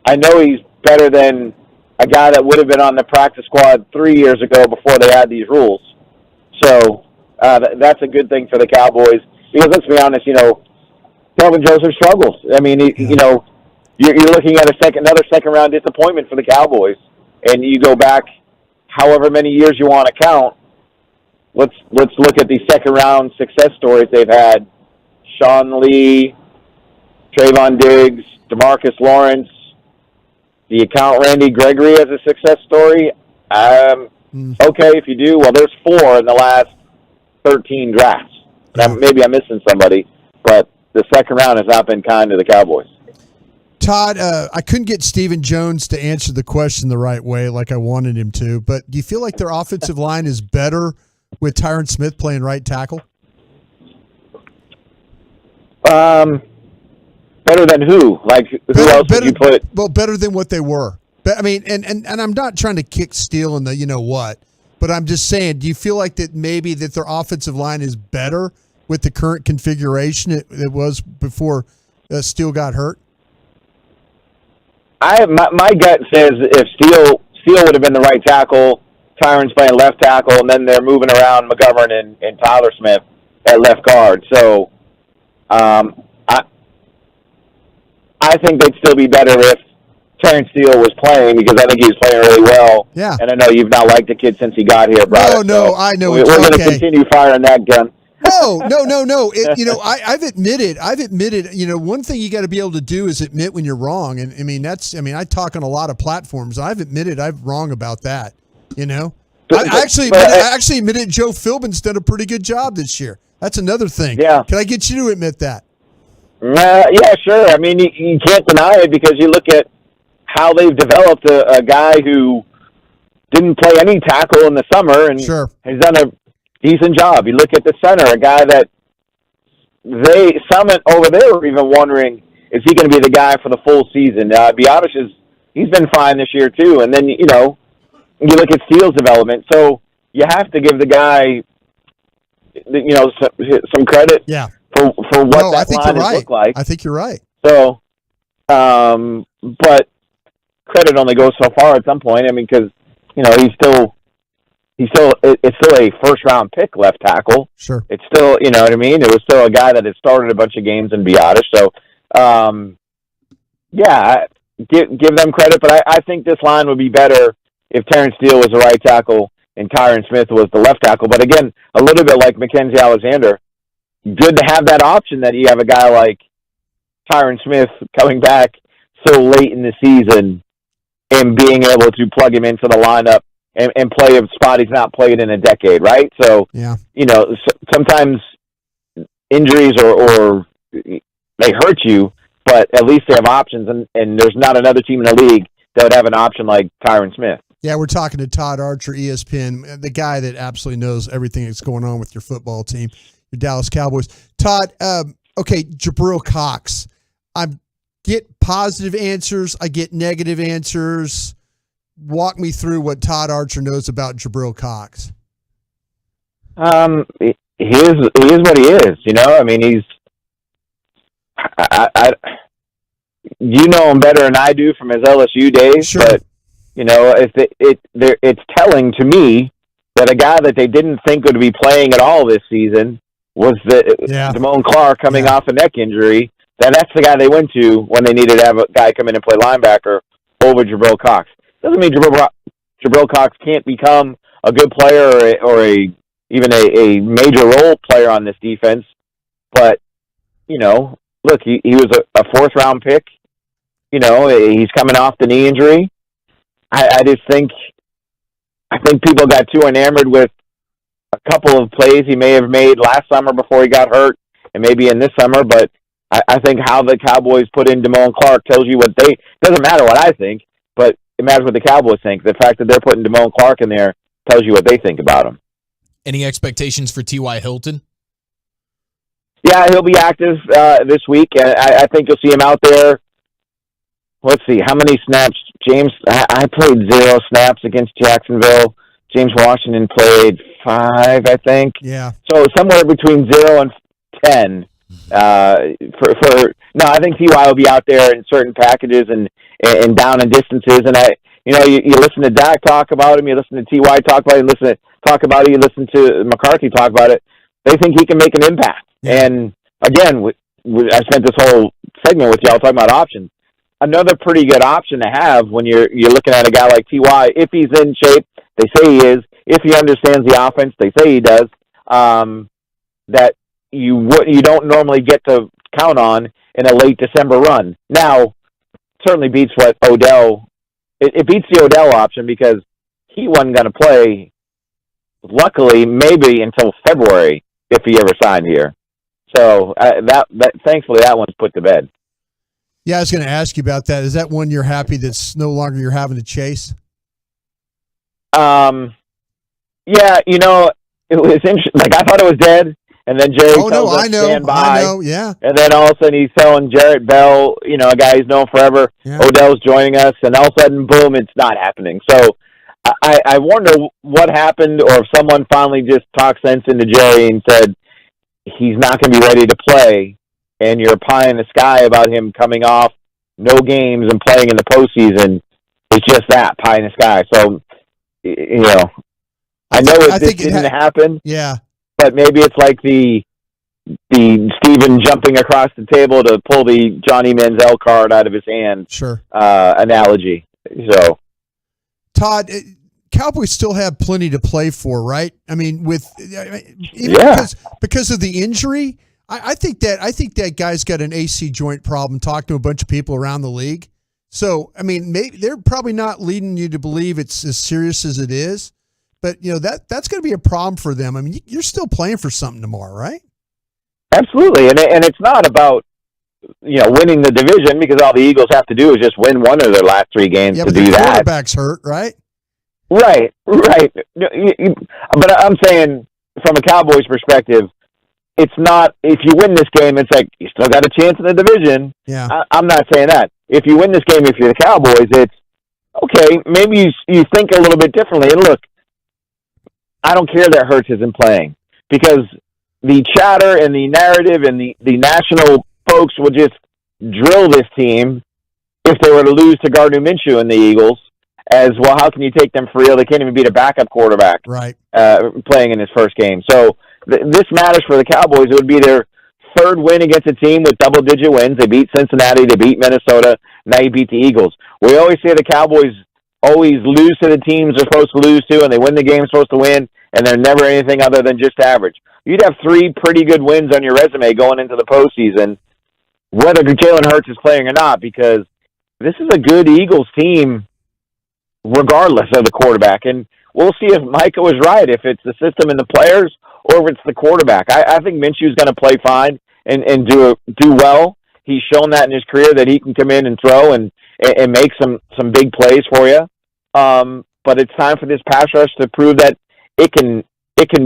I know he's better than a guy that would have been on the practice squad 3 years ago before they had these rules. So that's a good thing for the Cowboys. Because let's be honest, Kelvin Joseph struggles. I mean, you're looking at another second-round disappointment for the Cowboys. And you go back however many years you want to count, let's look at the second round success stories they've had. Sean Lee, Trayvon Diggs, DeMarcus Lawrence. Do you count Randy Gregory as a success story? Okay, if you do, well, there's 4 in the last 13 drafts. Now, maybe I'm missing somebody, but the second round has not been kind to the Cowboys. Todd, I couldn't get Stephen Jones to answer the question the right way like I wanted him to, but do you feel like their offensive line is better with Tyron Smith playing right tackle? Better than who? Like, who else would you put? Well, better than what they were. I mean, and I'm not trying to kick Steele in the you-know-what, but I'm just saying, do you feel like that maybe that their offensive line is better with the current configuration it was before Steele got hurt? My gut says if Steele would have been the right tackle, Tyron's playing left tackle, and then they're moving around McGovern and Tyler Smith at left guard. So I think they'd still be better if Terrence Steele was playing, because I think he was playing really well. Yeah. And I know you've not liked the kid since he got here, brother. No, I know. We're going to continue firing that gun. No. I've admitted, one thing you got to be able to do is admit when you're wrong. And I talk on a lot of platforms. I've admitted I'm wrong about that, I actually admitted Joe Philbin's done a pretty good job this year. That's another thing. Yeah. Can I get you to admit that? Yeah, sure. I mean, you can't deny it, because you look at how they've developed a guy who didn't play any tackle in the summer and has done a decent job. You look at the center, a guy that some over there were even wondering, is he going to be the guy for the full season? Biotish he's been fine this year too. And then, you look at Steele's development. So you have to give the guy, some credit for what that line has looked like. I think you're right. So, but credit only goes so far at some point. I mean, because, it's still a first round pick left tackle. Sure. It's still, you know what I mean? It was still a guy that had started a bunch of games in Biotish. So, give them credit, but I think this line would be better if Terrence Steele was the right tackle and Tyron Smith was the left tackle. But again, a little bit like Mackenzie Alexander, good to have that option that you have a guy like Tyron Smith coming back so late in the season and being able to plug him into the lineup and play a spot he's not played in a decade, right? So, sometimes injuries or they hurt you, but at least they have options, and there's not another team in the league that would have an option like Tyron Smith. Yeah, we're talking to Todd Archer, ESPN, the guy that absolutely knows everything that's going on with your football team, your Dallas Cowboys. Todd, okay, Jabril Cox. I get positive answers. I get negative answers. Walk me through what Todd Archer knows about Jabril Cox. He is what he is. I mean, he's. You know him better than I do from his LSU days, but it's telling to me that a guy that they didn't think would be playing at all this season was Damone Clark coming off a neck injury. That's the guy they went to when they needed to have a guy come in and play linebacker over Jabril Cox. Doesn't mean Jabril Cox can't become a good player or even a major role player on this defense. But, look, he was a fourth-round pick. He's coming off the knee injury. I think people got too enamored with a couple of plays he may have made last summer before he got hurt and maybe in this summer. But I think how the Cowboys put in Damone Clark tells you doesn't matter what I think, but it matters what the Cowboys think. The fact that they're putting Damone Clark in there tells you what they think about him. Any expectations for T.Y. Hilton? Yeah, he'll be active this week. I think you'll see him out there. Let's see, how many snaps? James, I played 0 snaps against Jacksonville. James Washington played 5, I think. Yeah. So somewhere between 0 and 10. I think T.Y. will be out there in certain packages and down and distances. And you listen to Dak talk about him, you listen to T.Y. talk about it, you listen to McCarthy talk about it. They think he can make an impact. Yeah. And again, I spent this whole segment with y'all talking about options. Another pretty good option to have when you're looking at a guy like T.Y. If he's in shape, they say he is. if he understands the offense, they say he does, that you don't normally get to count on in a late December run. Now, certainly beats what Odell. It beats the Odell option because he wasn't going to play. Luckily, maybe until February if he ever signed here. So that thankfully that one's put to bed. Yeah, I was going to ask you about that. Is that one you're happy that's no longer you're having to chase? Yeah, it was interesting. Like I thought it was dead. And then Jerry tells us stand by. I know, yeah. And then all of a sudden he's telling Jarrett Bell, a guy he's known forever, Odell's joining us, and all of a sudden, boom, it's not happening. So I wonder what happened, or if someone finally just talked sense into Jerry and said he's not going to be ready to play, and you're pie in the sky about him coming off no games and playing in the postseason. It's just that, pie in the sky. So, I know it didn't happen. Yeah. But maybe it's like the Steven jumping across the table to pull the Johnny Manziel card out of his hand. Sure. Analogy. So, Todd, Cowboys still have plenty to play for, right? I mean, because of the injury, I think that guy's got an AC joint problem. Talking to a bunch of people around the league, so I mean, they're probably not leading you to believe it's as serious as it is. But, that's going to be a problem for them. I mean, you're still playing for something tomorrow, right? Absolutely. And it's not about, winning the division, because all the Eagles have to do is just win one of their last 3 games to do that. Yeah, but the quarterback's hurt, right? Right. But I'm saying, from a Cowboys perspective, it's not, if you win this game, it's like, you still got a chance in the division. Yeah. I'm not saying that. If you win this game, if you're the Cowboys, it's, okay, maybe you think a little bit differently. And look, I don't care that Hurts isn't playing, because the chatter and the narrative and the national folks would just drill this team if they were to lose to Gardner Minshew and the Eagles as, well, how can you take them for real? They can't even beat a backup quarterback playing in his first game. So this matters for the Cowboys. It would be their 3rd win against a team with double-digit wins. They beat Cincinnati. They beat Minnesota. Now you beat the Eagles. We always say the Cowboys always lose to the teams they're supposed to lose to, and they win the game supposed to win, and they're never anything other than just average. You'd have 3 pretty good wins on your resume going into the postseason, whether Jalen Hurts is playing or not, because this is a good Eagles team regardless of the quarterback. And we'll see if Micah was right, if it's the system and the players or if it's the quarterback. I think Minshew's going to play fine and do well. He's shown that in his career, that he can come in and throw and make some big plays for you. But it's time for this pass rush to prove that it can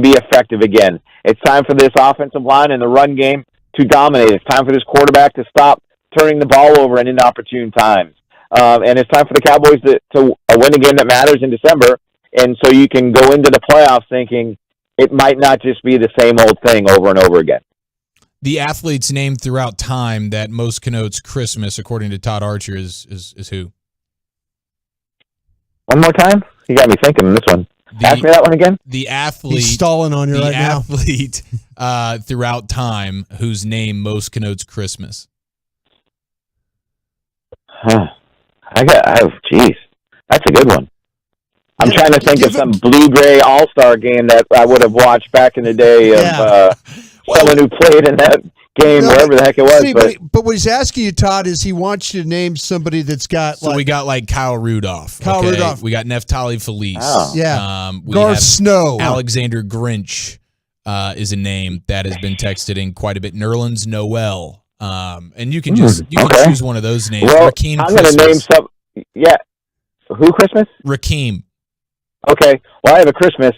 be effective again. It's time for this offensive line and the run game to dominate. It's time for this quarterback to stop turning the ball over in inopportune times. And it's time for the Cowboys to win a game that matters in December. And so you can go into the playoffs thinking it might not just be the same old thing over and over again. The athlete's name throughout time that most connotes Christmas, according to Todd Archer, is who? One more time? You got me thinking on this one. Ask me that one again. The athlete. He's stalling on you right now. The athlete throughout time whose name most connotes Christmas. Geez. That's a good one. I'm trying to think of some blue-gray all-star game that I would have watched back in the day of someone who played in that game, wherever the heck it was. See, but what he's asking you, Todd, is he wants you to name somebody that's got. So we got like Kyle Rudolph. Rudolph. We got Neftali Felice. Oh. Yeah. Garth Snow. Alexander Grinch is a name that has been texted in quite a bit. Nerlens Noel. And you can just choose one of those names. Well, Rakeem I'm going to name some. Yeah. Who Christmas? Rakeem. Okay. Well, I have a Christmas.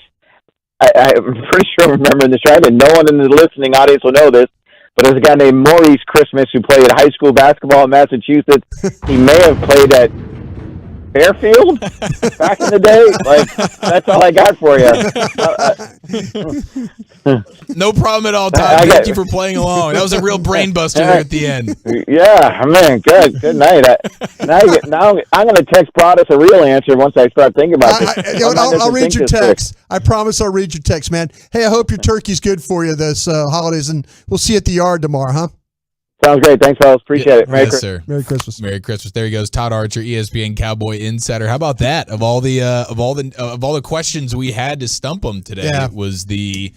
I'm pretty sure I'm remembering this right, and no one in the listening audience will know this, but there's a guy named Maurice Christmas who played high school basketball in Massachusetts. He may have played at Fairfield back in the day. Like, that's all I got for you. No problem at all, Todd. Thank you for playing along. That was a real brain buster there at the end. Yeah, man, good night. Now I'm going to text Broadus a real answer once I start thinking about this. I'll read your text. I promise I'll read your text, man. Hey, I hope your turkey's good for you this holidays, and we'll see you at the yard tomorrow, huh? Sounds great. Thanks, fellas. Appreciate it. Merry Yes, Christmas. sir. Merry Christmas. Merry Christmas. There he goes, Todd Archer, ESPN Cowboy Insider. How about that? Of all the questions we had to stump him today, Yeah. it was the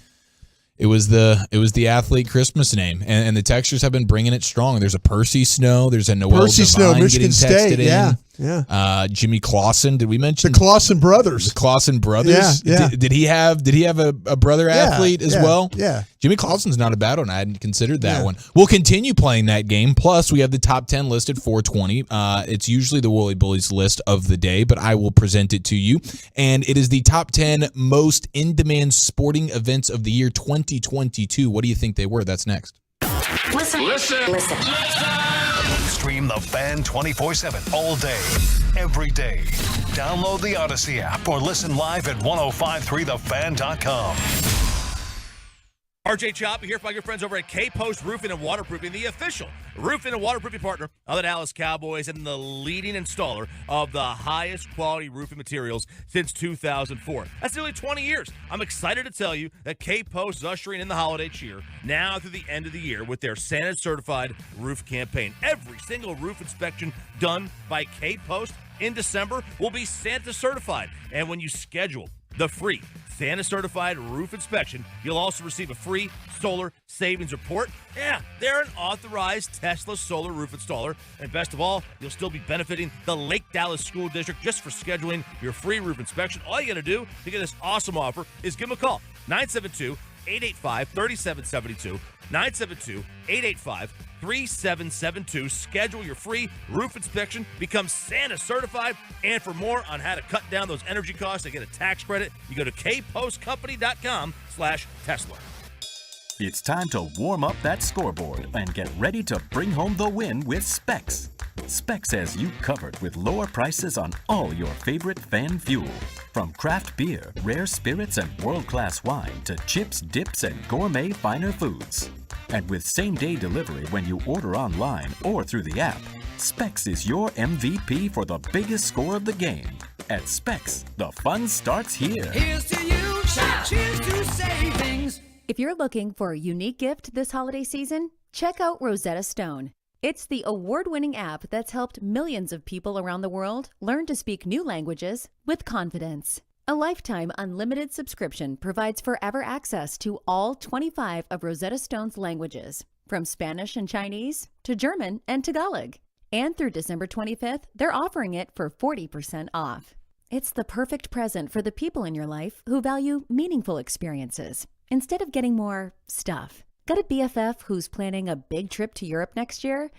athlete Christmas name, and the textures have been bringing it strong. There's a Percy Snow. There's a Noel Percy Snow, Devine Michigan getting texted State. in. Yeah. Jimmy Clausen. Did we mention The Clausen brothers? The Clausen brothers. Yeah. Did he have a brother athlete as well? Yeah. Jimmy Clausen's not a bad one. I hadn't considered that one. We'll continue playing that game. Plus, we have the top 10 listed 420. It's usually the Wooly Bullies list of the day, but I will present it to you. And it is the top 10 most in-demand sporting events of the year 2022. What do you think they were? That's next. Listen. Stream the Fan 24/7 all day, every day. Download the Odyssey app or listen live at 1053thefan.com. RJ Chop here for my good friends over at K-Post Roofing and Waterproofing, the official roofing and waterproofing partner of the Dallas Cowboys and the leading installer of the highest quality roofing materials since 2004. That's nearly 20 years. I'm excited to tell you that K-Post is ushering in the holiday cheer now through the end of the year with their Santa Certified Roof campaign. Every single roof inspection done by K-Post in December will be Santa Certified. And when you schedule the free Santa Certified Roof Inspection, you'll also receive a free solar savings report. Yeah, they're an authorized Tesla solar roof installer. And best of all, you'll still be benefiting the Lake Dallas School District just for scheduling your free roof inspection. All you got to do to get this awesome offer is give them a call. 972-885-3772. 972-885-3772. Schedule your free roof inspection. Become Santa certified. And for more on how to cut down those energy costs and get a tax credit, you go to kpostcompany.com/Tesla. It's time to warm up that scoreboard and get ready to bring home the win with Specs. Specs has you covered with lower prices on all your favorite fan fuel. From craft beer, rare spirits, and world-class wine to chips, dips, and gourmet finer foods. And with same-day delivery when you order online or through the app, Specs is your MVP for the biggest score of the game. At Specs, the fun starts here. Here's to you, cheers to savings. If you're looking for a unique gift this holiday season, check out Rosetta Stone. It's the award-winning app that's helped millions of people around the world learn to speak new languages with confidence. A lifetime unlimited subscription provides forever access to all 25 of Rosetta Stone's languages, from Spanish and Chinese to German and Tagalog. And through December 25th, they're offering it for 40% off. It's the perfect present for the people in your life who value meaningful experiences instead of getting more stuff. Got a BFF who's planning a big trip to Europe next year?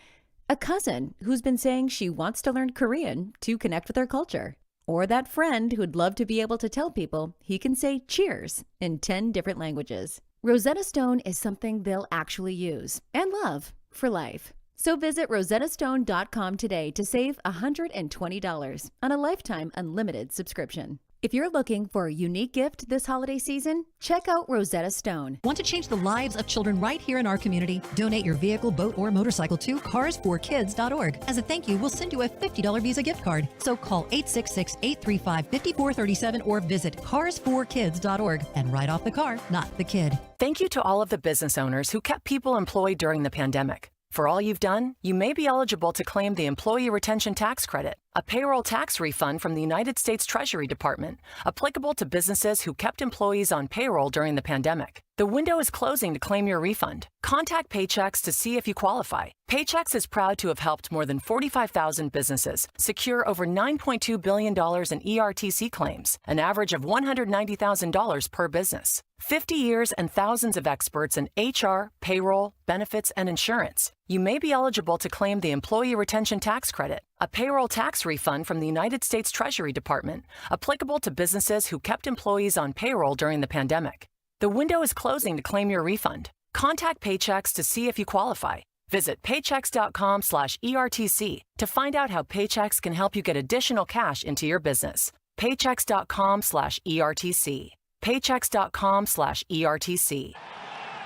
A cousin who's been saying she wants to learn Korean to connect with her culture? Or that friend who'd love to be able to tell people he can say cheers in 10 different languages? Rosetta Stone is something they'll actually use and love for life. So visit rosettastone.com today to save $120 on a lifetime unlimited subscription. If you're looking for a unique gift this holiday season, check out Rosetta Stone. Want to change the lives of children right here in our community? Donate your vehicle, boat, or motorcycle to carsforkids.org. As a thank you, we'll send you a $50 Visa gift card. So call 866-835-5437 or visit carsforkids.org and write off the car, not the kid. Thank you to all of the business owners who kept people employed during the pandemic. For all you've done, you may be eligible to claim the Employee Retention Tax Credit, a payroll tax refund from the United States Treasury Department, applicable to businesses who kept employees on payroll during the pandemic. The window is closing to claim your refund. Contact Paychex to see if you qualify. Paychex is proud to have helped more than 45,000 businesses secure over $9.2 billion in ERTC claims, an average of $190,000 per business. 50 years and thousands of experts in HR, payroll, benefits, and insurance. You may be eligible to claim the Employee Retention Tax Credit, a payroll tax refund from the United States Treasury Department, applicable to businesses who kept employees on payroll during the pandemic. The window is closing to claim your refund. Contact Paychex to see if you qualify. Visit paychex.com/ERTC to find out how Paychex can help you get additional cash into your business. Paychex.com/ERTC. Paychex.com/ERTC.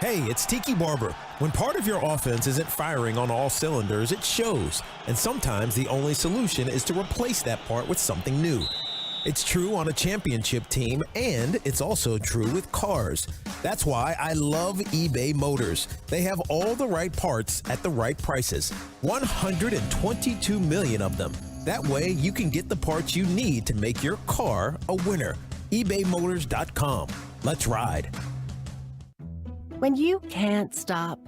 Hey, it's Tiki Barber. When part of your offense isn't firing on all cylinders, it shows. And sometimes the only solution is to replace that part with something new. It's true on a championship team, and it's also true with cars. That's why I love eBay Motors. They have all the right parts at the right prices. 122 million of them. That way, you can get the parts you need to make your car a winner. ebaymotors.com. Let's ride. When you can't stop,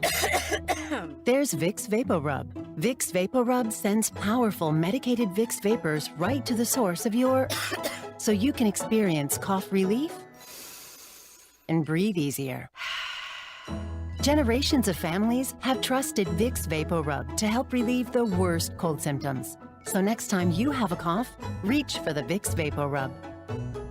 there's Vicks VapoRub. Vicks VapoRub sends powerful medicated Vicks vapors right to the source of your... so you can experience cough relief and breathe easier. Generations of families have trusted Vicks VapoRub to help relieve the worst cold symptoms. So next time you have a cough, reach for the Vicks VapoRub.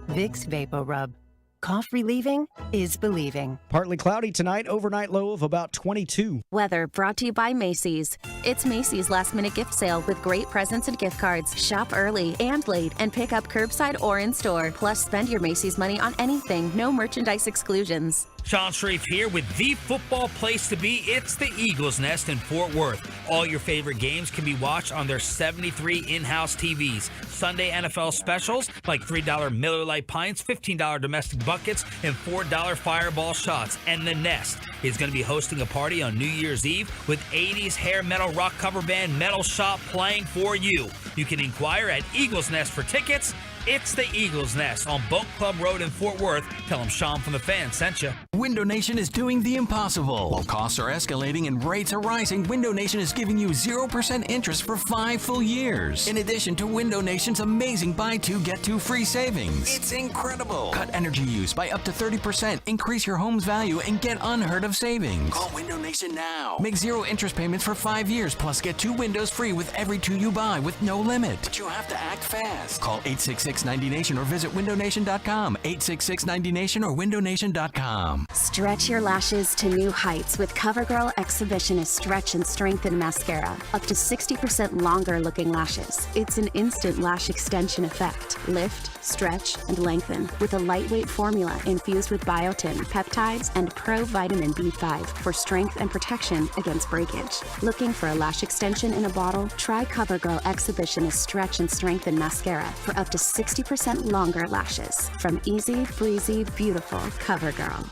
Vicks VapoRub. Cough relieving is believing. Partly cloudy tonight, overnight low of about 22. Weather brought to you by Macy's. It's Macy's last minute gift sale with great presents and gift cards. Shop early and late and pick up curbside or in store. Plus, spend your Macy's money on anything. No merchandise exclusions. Sean Sharif here with the football place to be. It's the Eagles Nest in Fort Worth. All your favorite games can be watched on their 73 in-house TVs. Sunday NFL specials like $3 Miller Lite pints, $15 domestic buckets, and $4 Fireball shots. And the Nest is going to be hosting a party on New Year's Eve with 80s hair metal rock cover band Metal Shop playing for you. You can inquire at Eagles Nest for tickets. It's the Eagles Nest on Boat Club Road in Fort Worth. Tell them Sean from the Fan sent you. Window Nation is doing the impossible. While costs are escalating and rates are rising, Window Nation is giving you 0% interest for 5 full years. In addition to Window Nation's amazing buy 2 get 2 free savings. It's incredible. Cut energy use by up to 30%, increase your home's value, and get unheard of savings. Call Window Nation now. Make 0 interest payments for 5 years, plus get 2 windows free with every 2 you buy with no limit. But you have to act fast. Call 866-90Nation or visit windownation.com. 866-90Nation or windownation.com. Stretch your lashes to new heights with CoverGirl Exhibitionist Stretch and Strengthen Mascara. Up to 60% longer looking lashes. It's an instant lash extension effect. Lift, stretch, and lengthen with a lightweight formula infused with biotin, peptides, and pro-vitamin B5 for strength and protection against breakage. Looking for a lash extension in a bottle? Try CoverGirl Exhibitionist Stretch and Strengthen Mascara for up to 60% longer lashes. From easy, breezy, beautiful CoverGirl.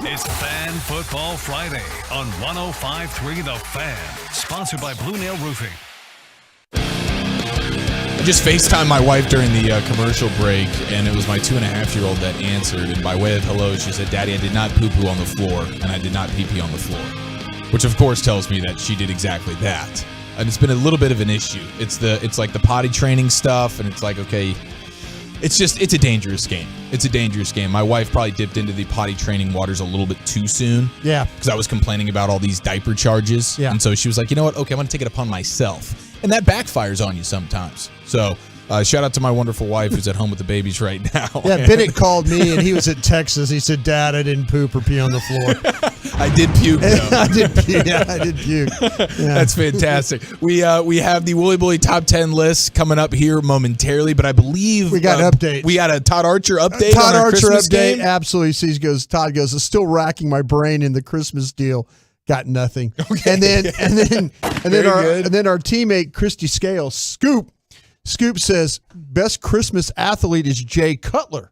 It's Fan Football Friday on 105.3 The Fan, sponsored by Blue Nail Roofing. I just FaceTimed my wife during the commercial break, and it was my 2.5-year-old that answered. And by way of hello, she said, "Daddy, I did not poo-poo on the floor, and I did not pee-pee on the floor," which of course tells me that she did exactly that. And it's been a little bit of an issue. It's like the potty training stuff, and it's like, okay, it's a dangerous game. It's a dangerous game. My wife probably dipped into the potty training waters a little bit too soon. Yeah. Because I was complaining about all these diaper charges. Yeah. And so she was like, you know what? Okay, I'm going to take it upon myself. And that backfires on you sometimes. So shout out to my wonderful wife who's at home with the babies right now. Yeah, Bennett called me, and he was at Texas. He said, "Dad, I didn't poop or pee on the floor." I did puke, though. I did puke. Yeah, I did puke. Yeah. That's fantastic. We have the Wooly Bully Top 10 list coming up here momentarily, but I believe we got an update. We got a Todd Archer update. Todd on our Archer Christmas update. game? Absolutely. Todd goes, "It's still racking my brain in the Christmas deal. Got nothing." Okay. And then our teammate Christy Scale, Scoop says, "Best Christmas athlete is Jay Cutler."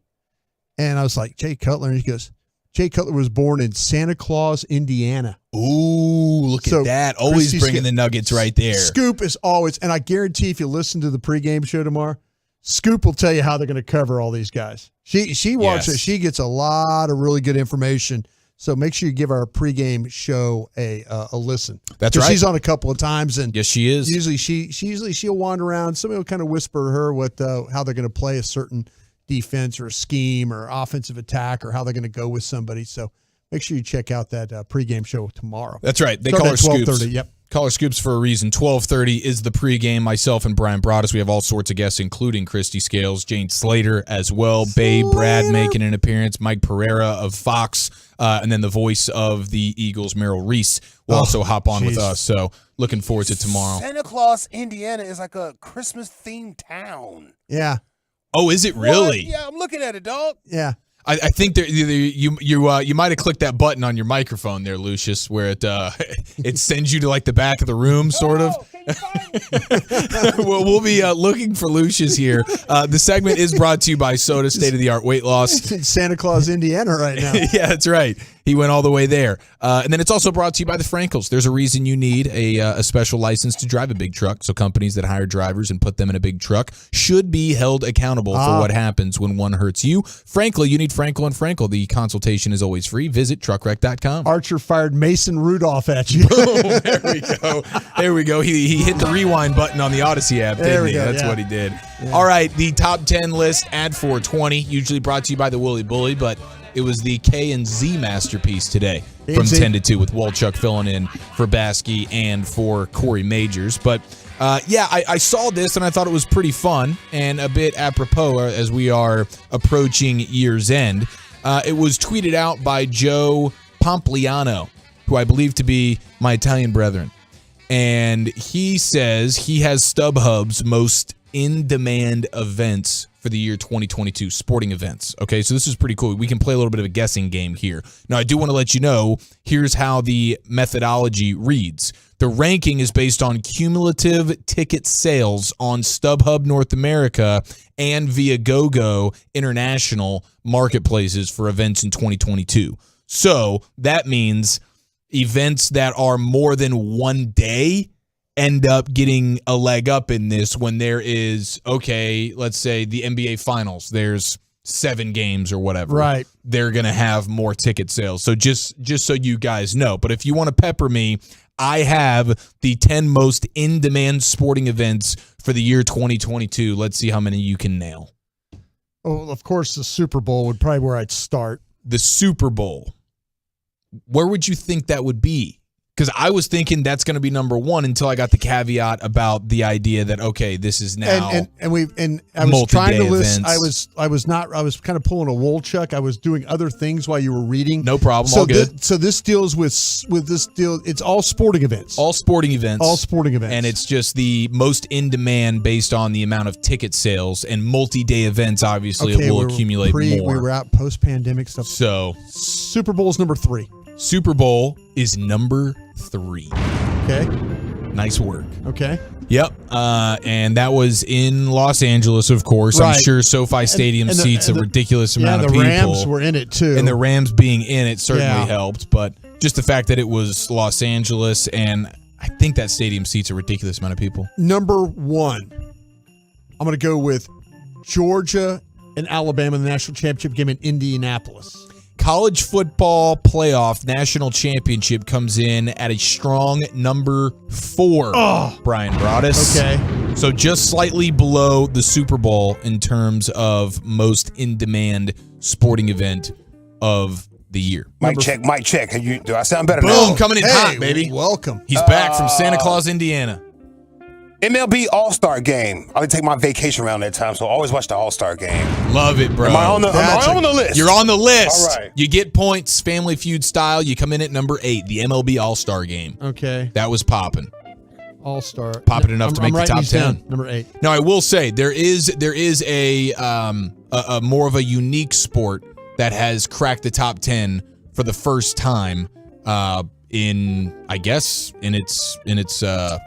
And I was like, "Jay Cutler?" And he goes, "Jay Cutler was born in Santa Claus, Indiana." Ooh, look at that. Always bringing the nuggets right there. Scoop is always, and I guarantee if you listen to the pregame show tomorrow, Scoop will tell you how they're going to cover all these guys. She watches. She gets a lot of really good information. So make sure you give our pregame show a listen. That's right. She's on a couple of times, and yes, she is. Usually she'll wander around. Somebody will kind of whisper to her what how they're going to play a certain defense or a scheme or offensive attack or how they're going to go with somebody. So make sure you check out that pregame show tomorrow. That's right. They Start call her at Scoops. 12:30. Yep. Call her Scoops for a reason. 12:30 is the pregame. Myself and Brian Broaddus. We have all sorts of guests, including Christy Scales, Jane Slater as well, Babe, Brad making an appearance, Mike Pereira of Fox, and then the voice of the Eagles, Merrill Reese, will also hop on with us. So looking forward to tomorrow. Santa Claus, Indiana is like a Christmas-themed town. Yeah. Oh, is it really? What? Yeah, I'm looking at it, dog. Yeah. I think you might have clicked that button on your microphone there, Lucius, where it sends you to like the back of the room, sort of. Well, we'll be looking for Lucius here. The segment is brought to you by Soda, state-of-the-art weight loss. It's in Santa Claus, Indiana right now. Yeah, that's right. He went all the way there. And then it's also brought to you by the Frankels. There's a reason you need a special license to drive a big truck. So companies that hire drivers and put them in a big truck should be held accountable for what happens when one hurts you. Frankly, you need Frankel and Frankel. The consultation is always free. Visit truckwreck.com. Archer fired Mason Rudolph at you. Boom, there we go. There we go. He hit the rewind button on the Odyssey app, didn't he? That's what he did. Yeah. All right, the top 10 list at 420, usually brought to you by the Wooly Bully, but it was the K and Z masterpiece today from 10 to 2 with Walchuk filling in for Baskey and for Corey Majors. But I saw this and I thought it was pretty fun and a bit apropos as we are approaching year's end. It was tweeted out by Joe Pompliano, who I believe to be my Italian brethren. And he says he has StubHub's most in-demand events for the year 2022, sporting events. Okay, so this is pretty cool. We can play a little bit of a guessing game here. Now, I do want to let you know, here's how the methodology reads. The ranking is based on cumulative ticket sales on StubHub North America and Viagogo international marketplaces for events in 2022. So that means events that are more than one day end up getting a leg up in this when there is, okay, let's say the NBA Finals, there's 7 games or whatever. Right. They're going to have more ticket sales. So just so you guys know. But if you want to pepper me, I have the 10 most in-demand sporting events for the year 2022. Let's see how many you can nail. Oh, of course, the Super Bowl would probably where I'd start. The Super Bowl. Where would you think that would be? Because I was thinking that's going to be number one until I got the caveat about the idea that, okay, this is now and I was trying to list. Events. I was kind of pulling a Wolchuk. I was doing other things while you were reading. No problem. All good. So this deals with this deal. It's all sporting events. All sporting events. All sporting events. And it's just the most in demand based on the amount of ticket sales, and multi-day events. Obviously, it will accumulate more. We were out post-pandemic stuff. So Super Bowl is number 3. Super Bowl is number 3. Okay. Nice work. Okay. Yep. And that was in Los Angeles, of course. Right. I'm sure SoFi Stadium seats a ridiculous amount of people. Yeah, the Rams were in it, too. And the Rams being in it certainly helped. But just the fact that it was Los Angeles, and I think that stadium seats a ridiculous amount of people. Number 1, I'm going to go with Georgia and Alabama in the national championship game in Indianapolis. College football playoff national championship comes in at a strong number 4. Brian Broaddus. Okay. So just slightly below the Super Bowl in terms of most in-demand sporting event of the year. Mic check. Do I sound better Boom, now? coming in hot, baby. Welcome. He's back from Santa Claus, Indiana. MLB All-Star Game. I would take my vacation around that time, so I always watch the All-Star Game. Love it, bro. Am I on the list? You're on the list. All right. You get points, Family Feud style. You come in at number 8, the MLB All-Star Game. Okay. That was popping. All-Star. Popping enough to make the top 10. Down. Number 8. Now, I will say, there is a more of a unique sport that has cracked the top 10 for the first time in its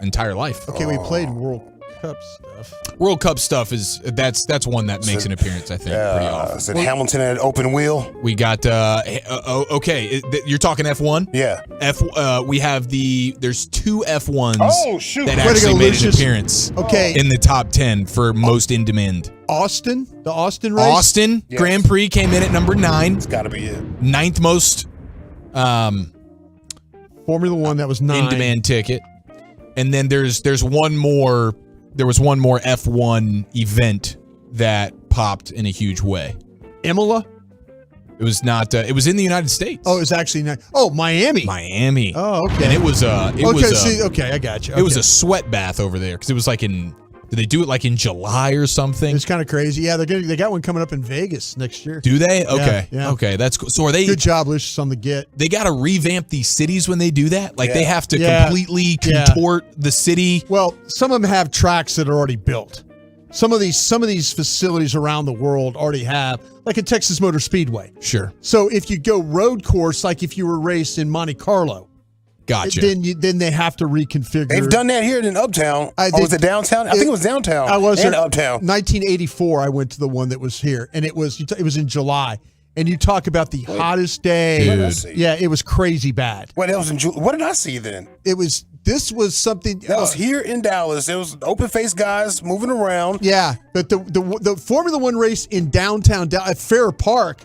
entire life. Okay, we played World Cup stuff. World Cup stuff that's one that makes an appearance, I think, pretty often. Is it Hamilton at an open wheel? We got okay. You're talking F1? Yeah. We have there's 2 F1s that Way actually to go, made Lucius. an appearance in the top 10 for most in demand. The Austin race? Austin Grand Prix came in at number 9. It's got to be it. 9th most Formula 1, that was 9. in-demand ticket. And then there was one more F1 event that popped in a huge way. Imola? It was not. It was in the United States. Oh, it was actually not. Oh, Miami. Oh, okay. And it was okay, I got you. It was a sweat bath over there because it was like did they do it like in July or something? It's kind of crazy. Yeah, they got one coming up in Vegas next year. Do they? Okay. Yeah. Okay, that's cool. So are they? Good job, Lucius, on the get. They got to revamp these cities when they do that. Like they have to completely contort the city. Well, some of them have tracks that are already built. Some of these facilities around the world already have, like a Texas Motor Speedway. Sure. So if you go road course, like if you were raced in Monte Carlo, Gotcha. Then they have to reconfigure. They've done that here in Uptown. Was it downtown? I think it was downtown. I was in there. Uptown. 1984, I went to the one that was here, and it was in July. And you talk about the hottest day. Dude. Yeah, it was crazy bad. What else in July? What did I see then? This was something that was here in Dallas. There was open faced guys moving around. Yeah, but the Formula One race in downtown at Fair Park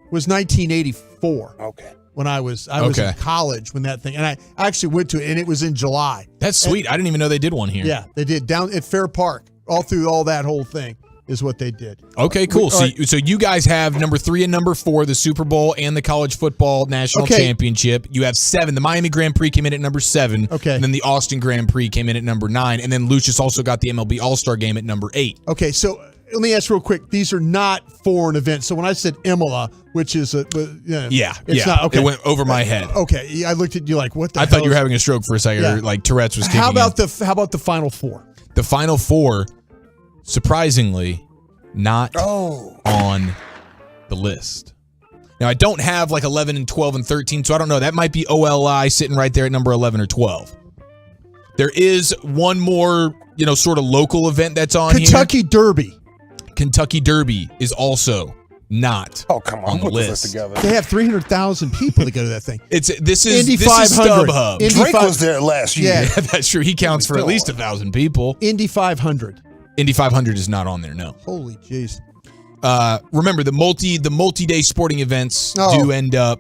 was 1984. Okay. When I was in college when that thing, and I actually went to it, and it was in July. That's sweet. I didn't even know they did one here. Yeah, they did down at Fair Park, all through all that whole thing is what they did. Okay, cool. So you guys have number 3 and number 4, the Super Bowl and the College Football National Championship. You have 7. The Miami Grand Prix came in at number 7. Okay. And then the Austin Grand Prix came in at number 9. And then Lucius also got the MLB All-Star Game at number 8. Okay, so let me ask real quick. These are not foreign events. So when I said Imola, which is it's not okay. It went over my head. Okay, I looked at you like, what the I hell thought you were having a stroke for a second, or like Tourette's was kicking How about in. the Final Four? The Final Four, surprisingly, not on the list. Now, I don't have like 11 and 12 and 13, so I don't know. That might be OLI sitting right there at number 11 or 12. There is one more, sort of local event that's on Kentucky here. Derby. Kentucky Derby is also not on the put list. this together. They have 300,000 people to go to that thing. This is Indy 500. StubHub. Drake was there last year. Yeah, that's true. He counts for at least 1,000 people. Indy 500. Indy 500 is not on there. No. Holy jeez. Remember the multi-day sporting events do end up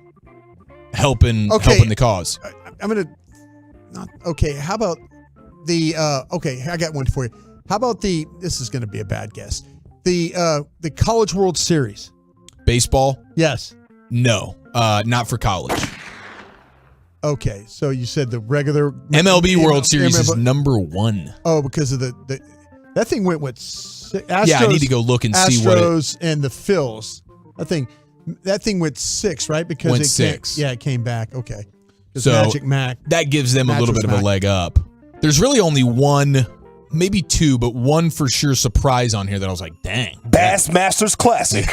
helping the cause. I'm gonna. Okay, how about the? Okay, I got one for you. How about the? This is gonna be a bad guess. The College World Series. Baseball? Yes. No, not for college. Okay, so you said the regular MLB World Series is number 1. Oh, because of the that thing went with Astros, yeah, I need to go look and see what Astros and the Phils. That thing went 6, right? Because went it 6. It came back. Okay. So Magic Mac. That gives them a little bit of a leg up. There's really only one, maybe 2, but one for sure surprise on here that I was like, dang. Bassmasters Classic.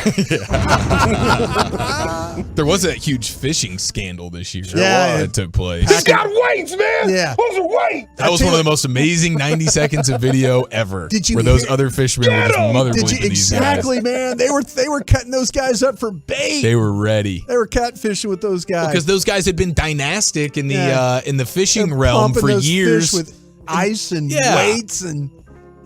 There was a huge fishing scandal this year. That took place. He's got weights, man. Yeah. Those are weights. That was one of the most amazing 90 seconds of video ever. Did you where those other fishermen were just mother bleeping these guys. Exactly, man. They were cutting those guys up for bait. They were ready. They were catfishing with those guys. Because those guys had been dynastic in the fishing realm for years. Fish with ice and weights and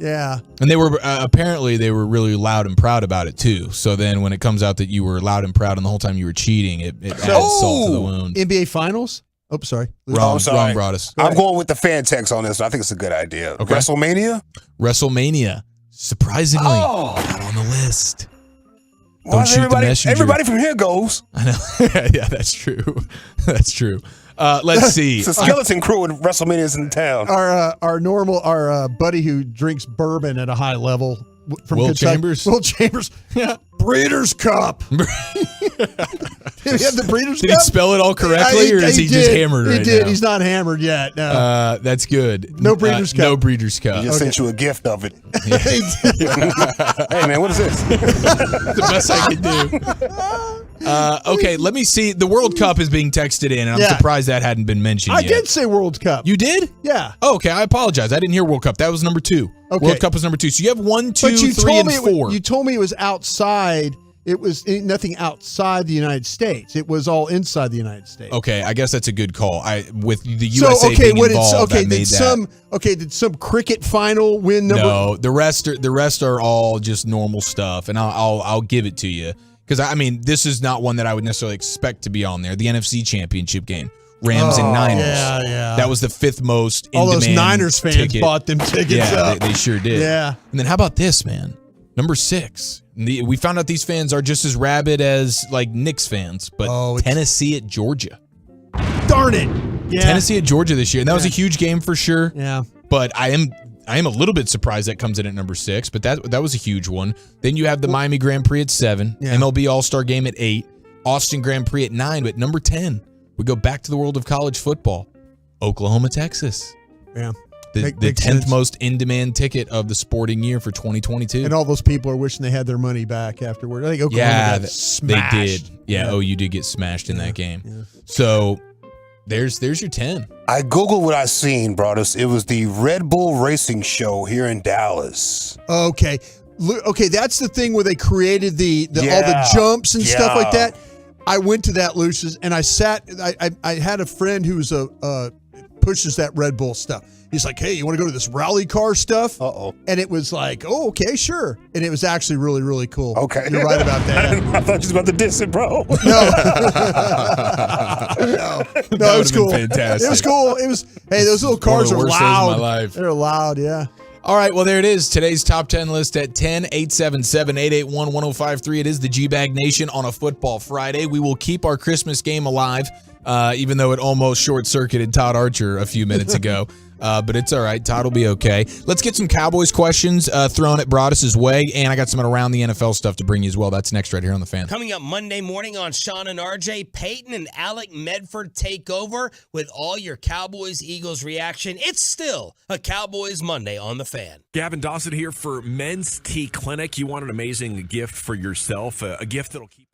and they were apparently they were really loud and proud about it too. So then when it comes out that you were loud and proud and the whole time you were cheating, it adds salt to the wound. NBA Finals? Oh, sorry. Wrong brought us. I'm going with the fan text on this. I think it's a good idea. Okay. WrestleMania. Surprisingly, not on the list. Don't shoot the messenger. Everybody from here goes. I know. Yeah, that's true. That's true. Let's see. It's a skeleton crew in WrestleMania's in town. Our buddy who drinks bourbon at a high level from Will Kentucky. Chambers? Will Chambers. Yeah. Breeders' Cup. Did he have the Breeders' Did Cup? he spell it all correctly, or is he just hammered right now? He did. He's not hammered yet. No. That's good. No Breeders' Cup. No Breeders' Cup. He just sent you a gift of it. Hey, man, what is this? The best I can do. Okay, let me see. The World Cup is being texted in, and I'm surprised that hadn't been mentioned yet. I did say World Cup. You did? Yeah. Oh, okay, I apologize. I didn't hear World Cup. That was number 2. Okay. World Cup was number 2. So you have 1, 2, 3, and 4. You told me it was outside. It was nothing outside the United States. It was all inside the United States. Okay, I guess that's a good call. With the USA being involved, I made that. Did some cricket final win number? No, the rest are all just normal stuff, and I'll give it to you because I mean this is not one that I would necessarily expect to be on there. The NFC Championship game, Rams and Niners. Yeah. That was the 5th most. All those Niners fans bought them tickets. Yeah, they sure did. Yeah. And then how about this, man? Number 6. We found out these fans are just as rabid as like Knicks fans, but Tennessee at Georgia. Darn it! Yeah. Tennessee at Georgia this year, and that was a huge game for sure. Yeah. But I am a little bit surprised that comes in at number 6, but that was a huge one. Then you have the Miami Grand Prix at 7, MLB All-Star Game at 8, Austin Grand Prix at 9, but number 10, we go back to the world of college football. Oklahoma, Texas. Yeah. The 10th most in-demand ticket of the sporting year for 2022. And all those people are wishing they had their money back afterward. I think Oklahoma got smashed. They did. Yeah, OU did get smashed in that game. Yeah. So there's your 10. I Googled what I seen, Broadus. It was the Red Bull Racing Show here in Dallas. Okay. Okay, that's the thing where they created all the jumps and stuff like that. I went to that, Lucius, and I sat. I had a friend who's pushes that Red Bull stuff. He's like, hey, you want to go to this rally car stuff? Uh-oh. And it was like, oh, okay, sure. And it was actually really, really cool. Okay. You're right about that. I thought you was about to diss it, bro. No, it was cool. Fantastic. It was cool. It was, hey, those little cars are loud. Of my life. They're loud, yeah. All right, well, there it is. Today's top 10 list at 10, 877-881-1053. It is the G-Bag Nation on a Football Friday. We will keep our Christmas game alive, even though it almost short-circuited Todd Archer a few minutes ago. But it's all right. Todd will be okay. Let's get some Cowboys questions thrown at Broadus' way, and I got some around the NFL stuff to bring you as well. That's next right here on The Fan. Coming up Monday morning on Sean and RJ, Peyton and Alec Medford take over with all your Cowboys-Eagles reaction. It's still a Cowboys Monday on The Fan. Gavin Dawson here for Men's Tea Clinic. You want an amazing gift for yourself, a gift that'll keep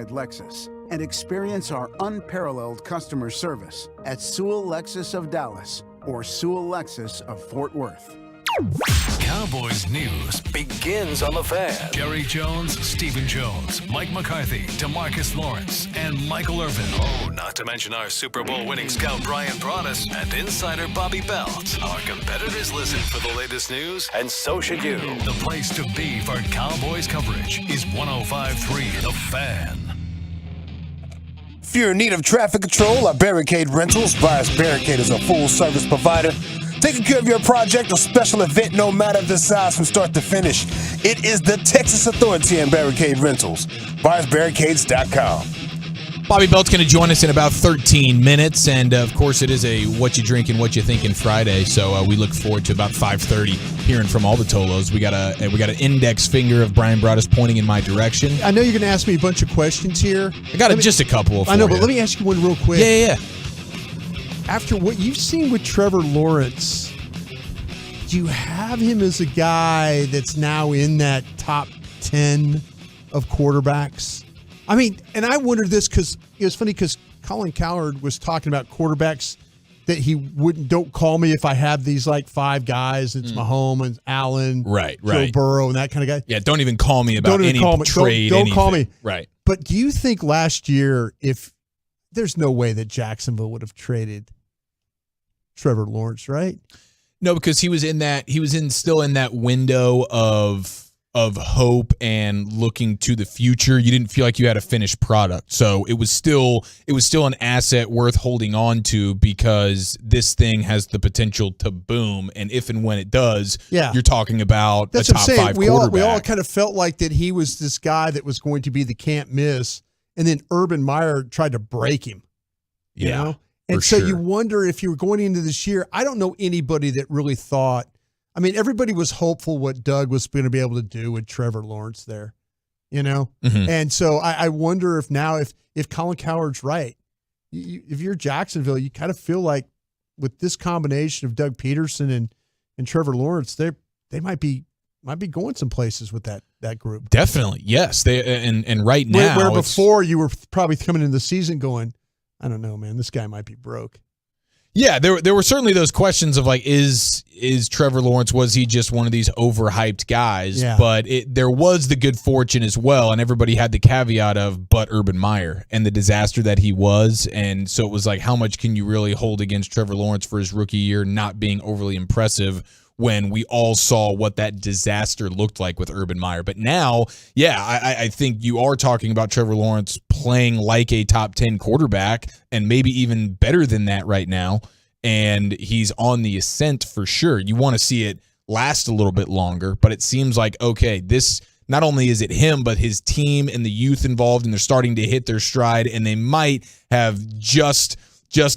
at Lexus and experience our unparalleled customer service at Sewell Lexus of Dallas or Sewell Lexus of Fort Worth. Cowboys news begins on the Fan. Jerry Jones, Stephen Jones, Mike McCarthy, DeMarcus Lawrence, and Michael Irvin. Oh, not to mention our Super Bowl winning scout Brian Broaddus and insider Bobby Belt. Our competitors listen for the latest news, and so should you. The place to be for Cowboys coverage is 105.3 The Fan. If you're in need of traffic control or barricade rentals, Buyers Barricade is a full-service provider taking care of your project or special event, no matter the size, from start to finish. It is the Texas Authority in Barricade Rentals. BuyersBarricades.com. Bobby Belt's going to join us in about 13 minutes, and of course it is a What You Drinking, What You Thinking Friday, so we look forward to about 5:30 hearing from all the Tolos. We got an index finger of Brian Broaddus pointing in my direction. I know you're going to ask me a bunch of questions here. I got just a couple. I know, but let me ask you one real quick. Yeah. After what you've seen with Trevor Lawrence, do you have him as a guy that's now in that top 10 of quarterbacks? I mean, and I wondered this because it was funny because Colin Cowherd was talking about quarterbacks that he don't call me if I have these like five guys. It's Mahomes and Allen, Joe Burrow, and that kind of guy. Yeah, don't even call me about any trade. Don't call me. Right. But do you think last year, if there's no way that Jacksonville would have traded Trevor Lawrence, right? No, because he was still in that window of hope and looking to the future. You didn't feel like you had a finished product. So it was still an asset worth holding on to because this thing has the potential to boom. And if and when it does, you're talking about that's a top five quarterback. We all kind of felt like that he was this guy that was going to be the can't miss. And then Urban Meyer tried to break him. You know? And so you wonder if you were going into this year, I don't know anybody that really thought, I mean, everybody was hopeful what Doug was going to be able to do with Trevor Lawrence there, you know? Mm-hmm. And so I wonder if now, if Colin Cowherd's right, if you're Jacksonville, you kind of feel like with this combination of Doug Peterson and Trevor Lawrence, they might be going some places with that group. Definitely. Yes. They and right now. Where before you were probably coming into the season going, I don't know, man, this guy might be broke. Yeah, there were certainly those questions of like, is Trevor Lawrence, was he just one of these overhyped guys? Yeah. But there was the good fortune as well, and everybody had the caveat of but Urban Meyer and the disaster that he was. And so it was like, how much can you really hold against Trevor Lawrence for his rookie year not being overly impressive when we all saw what that disaster looked like with Urban Meyer? But now, I think you are talking about Trevor Lawrence playing like a top 10 quarterback and maybe even better than that right now. And he's on the ascent for sure. You want to see it last a little bit longer, but it seems like, okay, this not only is it him, but his team and the youth involved, and they're starting to hit their stride, and they might have just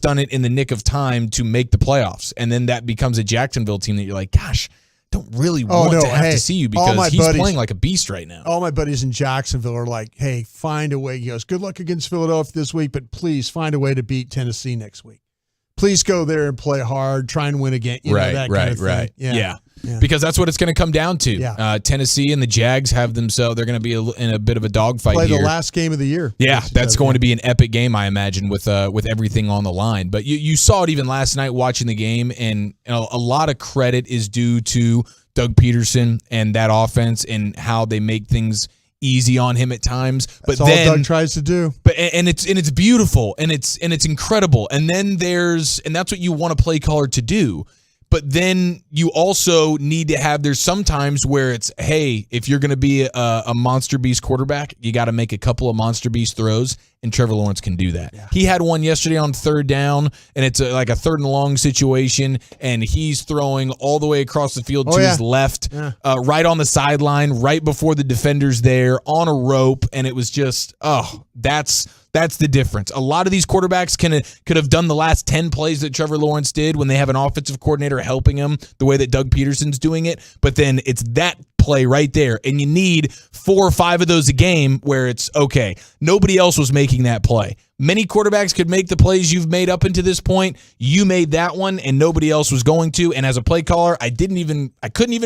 done it in the nick of time to make the playoffs. And then that becomes a Jacksonville team that you're like, gosh, don't really want to have to see you because he's playing like a beast right now. All my buddies in Jacksonville are like, hey, find a way. He goes, good luck against Philadelphia this week, but please find a way to beat Tennessee next week. Please go there and play hard, try and win again. That kind of thing. Yeah. Because that's what it's going to come down to. Yeah. Tennessee and the Jags have themselves, they're going to be in a bit of a dogfight here. Play the last game of the year. Yeah, that's going to be an epic game, I imagine, with everything on the line. But you saw it even last night watching the game, and a lot of credit is due to Doug Peterson and that offense and how they make things easy on him at times. But that's all Doug tries to do. But and it's beautiful and it's incredible. And then that's what you want a play caller to do. But then you also need to have, there's sometimes where it's, hey, if you're going to be a monster beast quarterback, you got to make a couple of monster beast throws, and Trevor Lawrence can do that. Yeah. He had one yesterday on third down, and it's like a third and long situation, and he's throwing all the way across the field to his left, right on the sideline, right before the defender's there, on a rope, and it was just, that's the difference. A lot of these quarterbacks could have done the last 10 plays that Trevor Lawrence did when they have an offensive coordinator helping him the way that Doug Peterson's doing it. But then it's that play right there, and you need 4 or 5 of those a game where it's, okay, nobody else was making that play. Many quarterbacks could make the plays you've made up until this point. You made that one, and nobody else was going to. And as a play caller, I couldn't even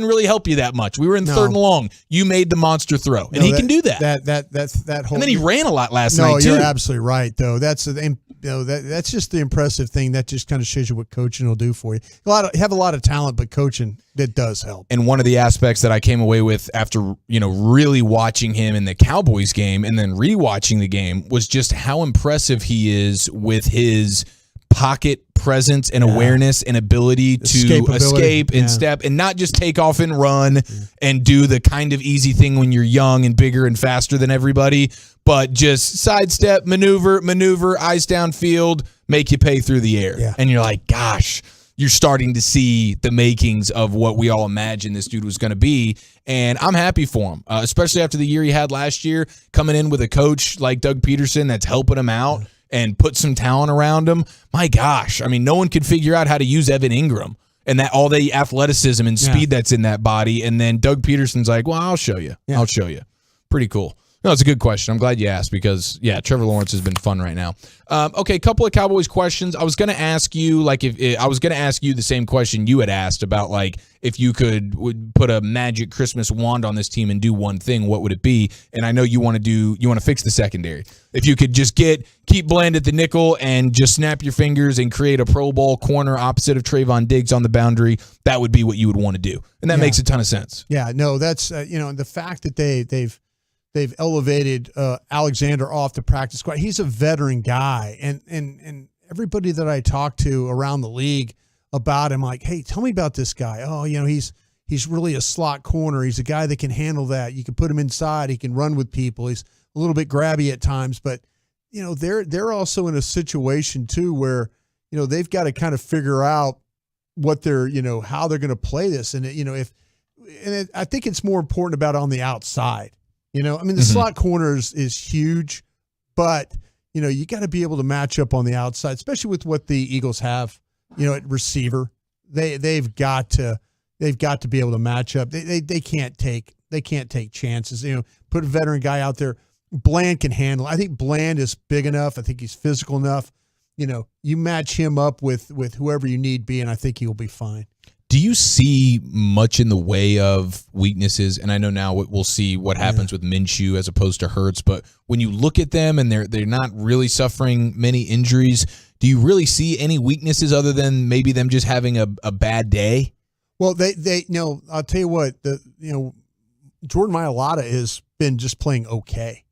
really help you that much. We were in third and long. You made the monster throw, and he can do that. That whole. And then he ran a lot last night No, too. you're absolutely right, though. That's just the impressive thing. That just kind of shows you what coaching will do for you. Have a lot of talent, but coaching, that does help. And one of the aspects that I came away with after really watching him in the Cowboys game and then rewatching the game was just how impressive he is with his pocket presence and awareness and ability to escape and step and not just take off and run and do the kind of easy thing when you're young and bigger and faster than everybody, but just sidestep, maneuver, eyes downfield, make you pay through the air. Yeah. And you're like, gosh, you're starting to see the makings of what we all imagined this dude was going to be. And I'm happy for him, especially after the year he had last year, coming in with a coach like Doug Peterson that's helping him out and put some talent around him. My gosh, I mean, no one could figure out how to use Evan Ingram and that all the athleticism and speed that's in that body. And then Doug Peterson's like, well, I'll show you. I'll show you. Pretty cool. No, it's a good question. I'm glad you asked because, Trevor Lawrence has been fun right now. Okay, a couple of Cowboys questions. I was going to ask you, the same question you had asked about, like, if you would put a magic Christmas wand on this team and do one thing, what would it be? And I know you want to fix the secondary. If you could just keep Bland at the nickel and just snap your fingers and create a Pro Bowl corner opposite of Trayvon Diggs on the boundary, that would be what you would want to do. And that makes a ton of sense. Yeah, no, that's, the fact that they've elevated Alexander off the practice squad. He's a veteran guy, and everybody that I talk to around the league about him, like, hey, tell me about this guy. Oh, he's really a slot corner. He's a guy that can handle that. You can put him inside. He can run with people. He's a little bit grabby at times, but they're also in a situation too where they've got to kind of figure out what they're how they're going to play this, and I think it's more important about on the outside. The slot corner is huge, but, you got to be able to match up on the outside, especially with what the Eagles have, at receiver. They've got to be able to match up. They can't take chances. Put a veteran guy out there. Bland can handle. I think Bland is big enough. I think he's physical enough. You match him up with whoever you need be, and I think he'll be fine. Do you see much in the way of weaknesses? And I know now we'll see what happens with Minshew as opposed to Hurts, but when you look at them and they're not really suffering many injuries, do you really see any weaknesses other than maybe them just having a bad day? Well, they I'll tell you what, Jordan Mailata has been just playing okay.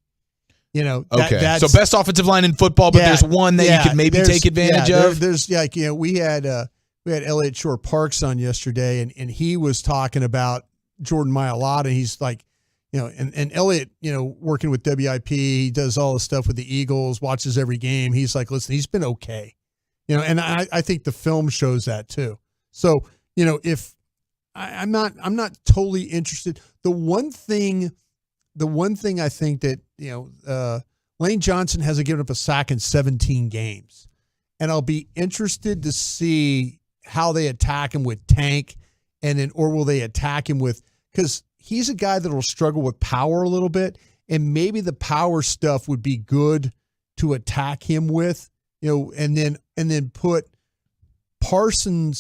Okay. So best offensive line in football, but there's one that you could maybe take advantage of. There's we had Elliott Shore Parks on yesterday, and he was talking about Jordan Mailata. And he's like, and Elliott, working with WIP, he does all the stuff with the Eagles, watches every game. He's like, listen, he's been okay, and I think the film shows that too. So, if I'm not totally interested. The one thing I think that, Lane Johnson hasn't given up a sack in 17 games, and I'll be interested to see how they attack him with Tank, or will they attack him with, because he's a guy that will struggle with power a little bit, and maybe the power stuff would be good to attack him with, and then put Tank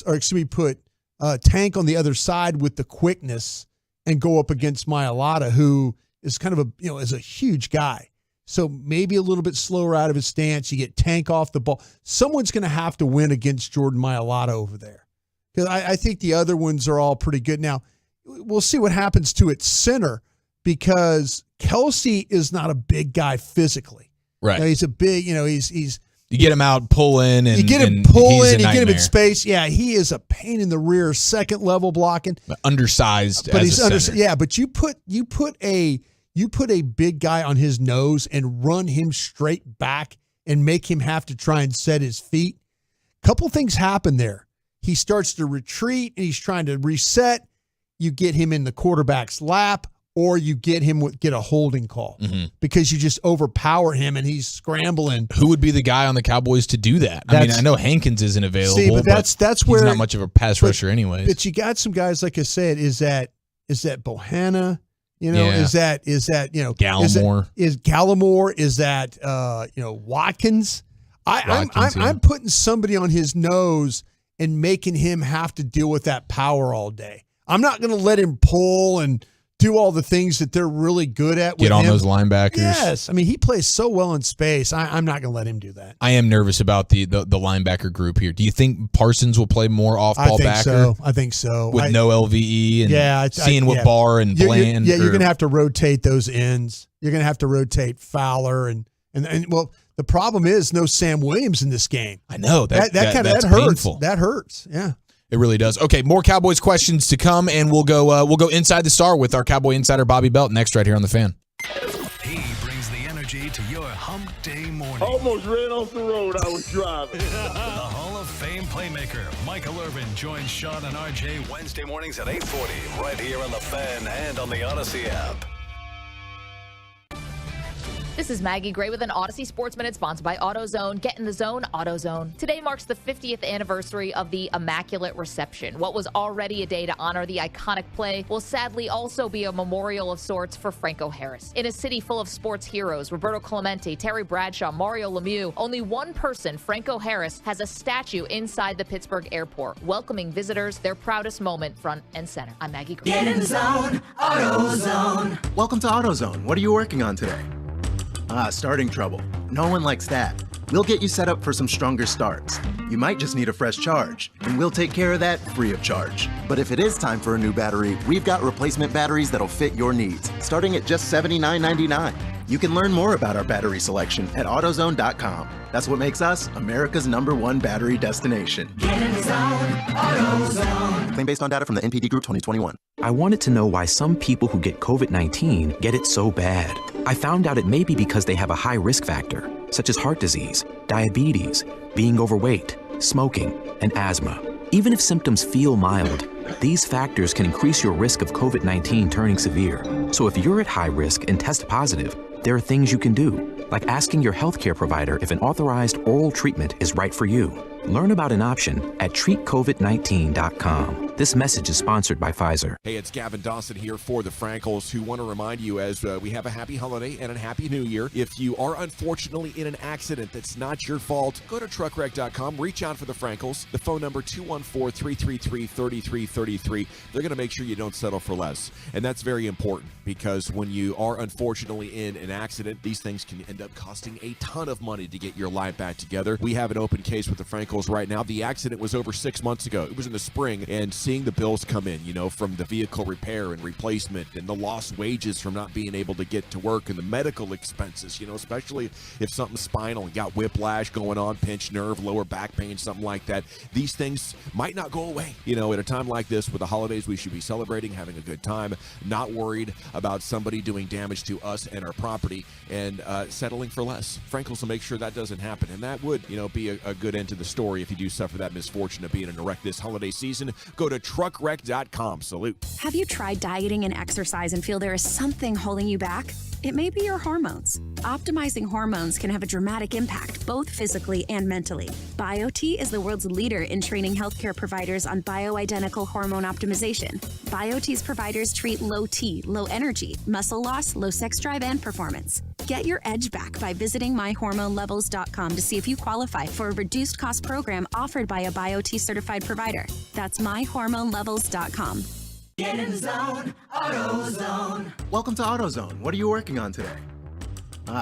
on the other side with the quickness and go up against Mailata, who is kind of is a huge guy. So maybe a little bit slower out of his stance. You get Tank off the ball. Someone's going to have to win against Jordan Mailata over there, because I think the other ones are all pretty good. Now, we'll see what happens to at center, because Kelsey is not a big guy physically. Right. He's a big, he's you get him out pulling, and you get him pulling, you get him in space. Yeah, he is a pain in the rear, second level blocking, undersized. But he's undersized. Yeah, but you put a big guy on his nose and run him straight back and make him have to try and set his feet. Couple things happen there. He starts to retreat and he's trying to reset. You get him in the quarterback's lap, or you get a holding call because you just overpower him and he's scrambling. Who would be the guy on the Cowboys to do that? I mean, I know Hankins isn't available, but that's where he's not much of a pass rusher anyways. But you got some guys, like I said, is that Bohanna, You know, Yeah. is that Gallimore? Is Gallimore? Is that Watkins? Watkins, yeah. I'm putting somebody on his nose and making him have to deal with that power all day. I'm not going to let him pull and do all the things that they're really good at. Get on those linebackers. Yes, I mean he plays so well in space. I'm not going to let him do that. I am nervous about the linebacker group here. Do you think Parsons will play more off-ball backer? I think so. With no LVE and seeing what Barr and Bland. You're going to have to rotate those ends. You're going to have to rotate Fowler and well, the problem is no Sam Williams in this game. I know that hurts. Painful. That hurts. Yeah. It really does. Okay, more Cowboys questions to come, and we'll go inside the star with our Cowboy insider Bobby Belt next right here on The Fan. He brings the energy to your hump day morning. Almost ran off the road I was driving. The Hall of Fame playmaker Michael Irvin joins Sean and RJ Wednesday mornings at 8:40 right here on The Fan and on the Odyssey app. This is Maggie Gray with an Odyssey Sports Minute sponsored by AutoZone. Get in the zone, AutoZone. Today marks the 50th anniversary of the Immaculate Reception. What was already a day to honor the iconic play will sadly also be a memorial of sorts for Franco Harris. In a city full of sports heroes, Roberto Clemente, Terry Bradshaw, Mario Lemieux, only one person, Franco Harris, has a statue inside the Pittsburgh airport, welcoming visitors their proudest moment front and center. I'm Maggie Gray. Get in the zone, AutoZone. Welcome to AutoZone. What are you working on today? Starting trouble. No one likes that. We'll get you set up for some stronger starts. You might just need a fresh charge, and we'll take care of that free of charge. But if it is time for a new battery, we've got replacement batteries that'll fit your needs, starting at just $79.99. You can learn more about our battery selection at AutoZone.com. That's what makes us America's #1 battery destination. Get in the zone, AutoZone. Claim based on data from the NPD Group 2021. I wanted to know why some people who get COVID-19 get it so bad. I found out it may be because they have a high risk factor, such as heart disease, diabetes, being overweight, smoking, and asthma. Even if symptoms feel mild, these factors can increase your risk of COVID-19 turning severe. So if you're at high risk and test positive, there are things you can do, like asking your healthcare provider if an authorized oral treatment is right for you. Learn about an option at treatcovid19.com. This message is sponsored by Pfizer. Hey, it's Gavin Dawson here for the Frankels, who want to remind you as we have a happy holiday and a happy new year. If you are unfortunately in an accident that's not your fault, go to truckwreck.com, reach out for the Frankels. The phone number 214-333-3333. They're going to make sure you don't settle for less. And that's very important because when you are unfortunately in an accident, these things can end up costing a ton of money to get your life back together. We have an open case with the Frankels right now. The accident was over 6 months ago. It was in the spring, and seeing the bills come in, from the vehicle repair and replacement and the lost wages from not being able to get to work and the medical expenses, especially if something's spinal, you got whiplash going on, pinched nerve, lower back pain, something like that. These things might not go away. At a time like this with the holidays, we should be celebrating, having a good time, not worried about somebody doing damage to us and our property and settling for less. Frankels will make sure that doesn't happen, and that would, be a good end to the story if you do suffer that misfortune of being in a wreck this holiday season. Go to truckwreck.com. Salute. Have you tried dieting and exercise and feel there is something holding you back? It may be your hormones. Optimizing hormones can have a dramatic impact, both physically and mentally. BioT is the world's leader in training healthcare providers on bioidentical hormone optimization. BioT's providers treat low T, low energy, muscle loss, low sex drive, and performance. Get your edge back by visiting myhormonelevels.com to see if you qualify for a reduced cost program offered by a BioT certified provider. That's myhormonelevels.com. Get in the zone, AutoZone. Welcome to AutoZone. What are you working on today?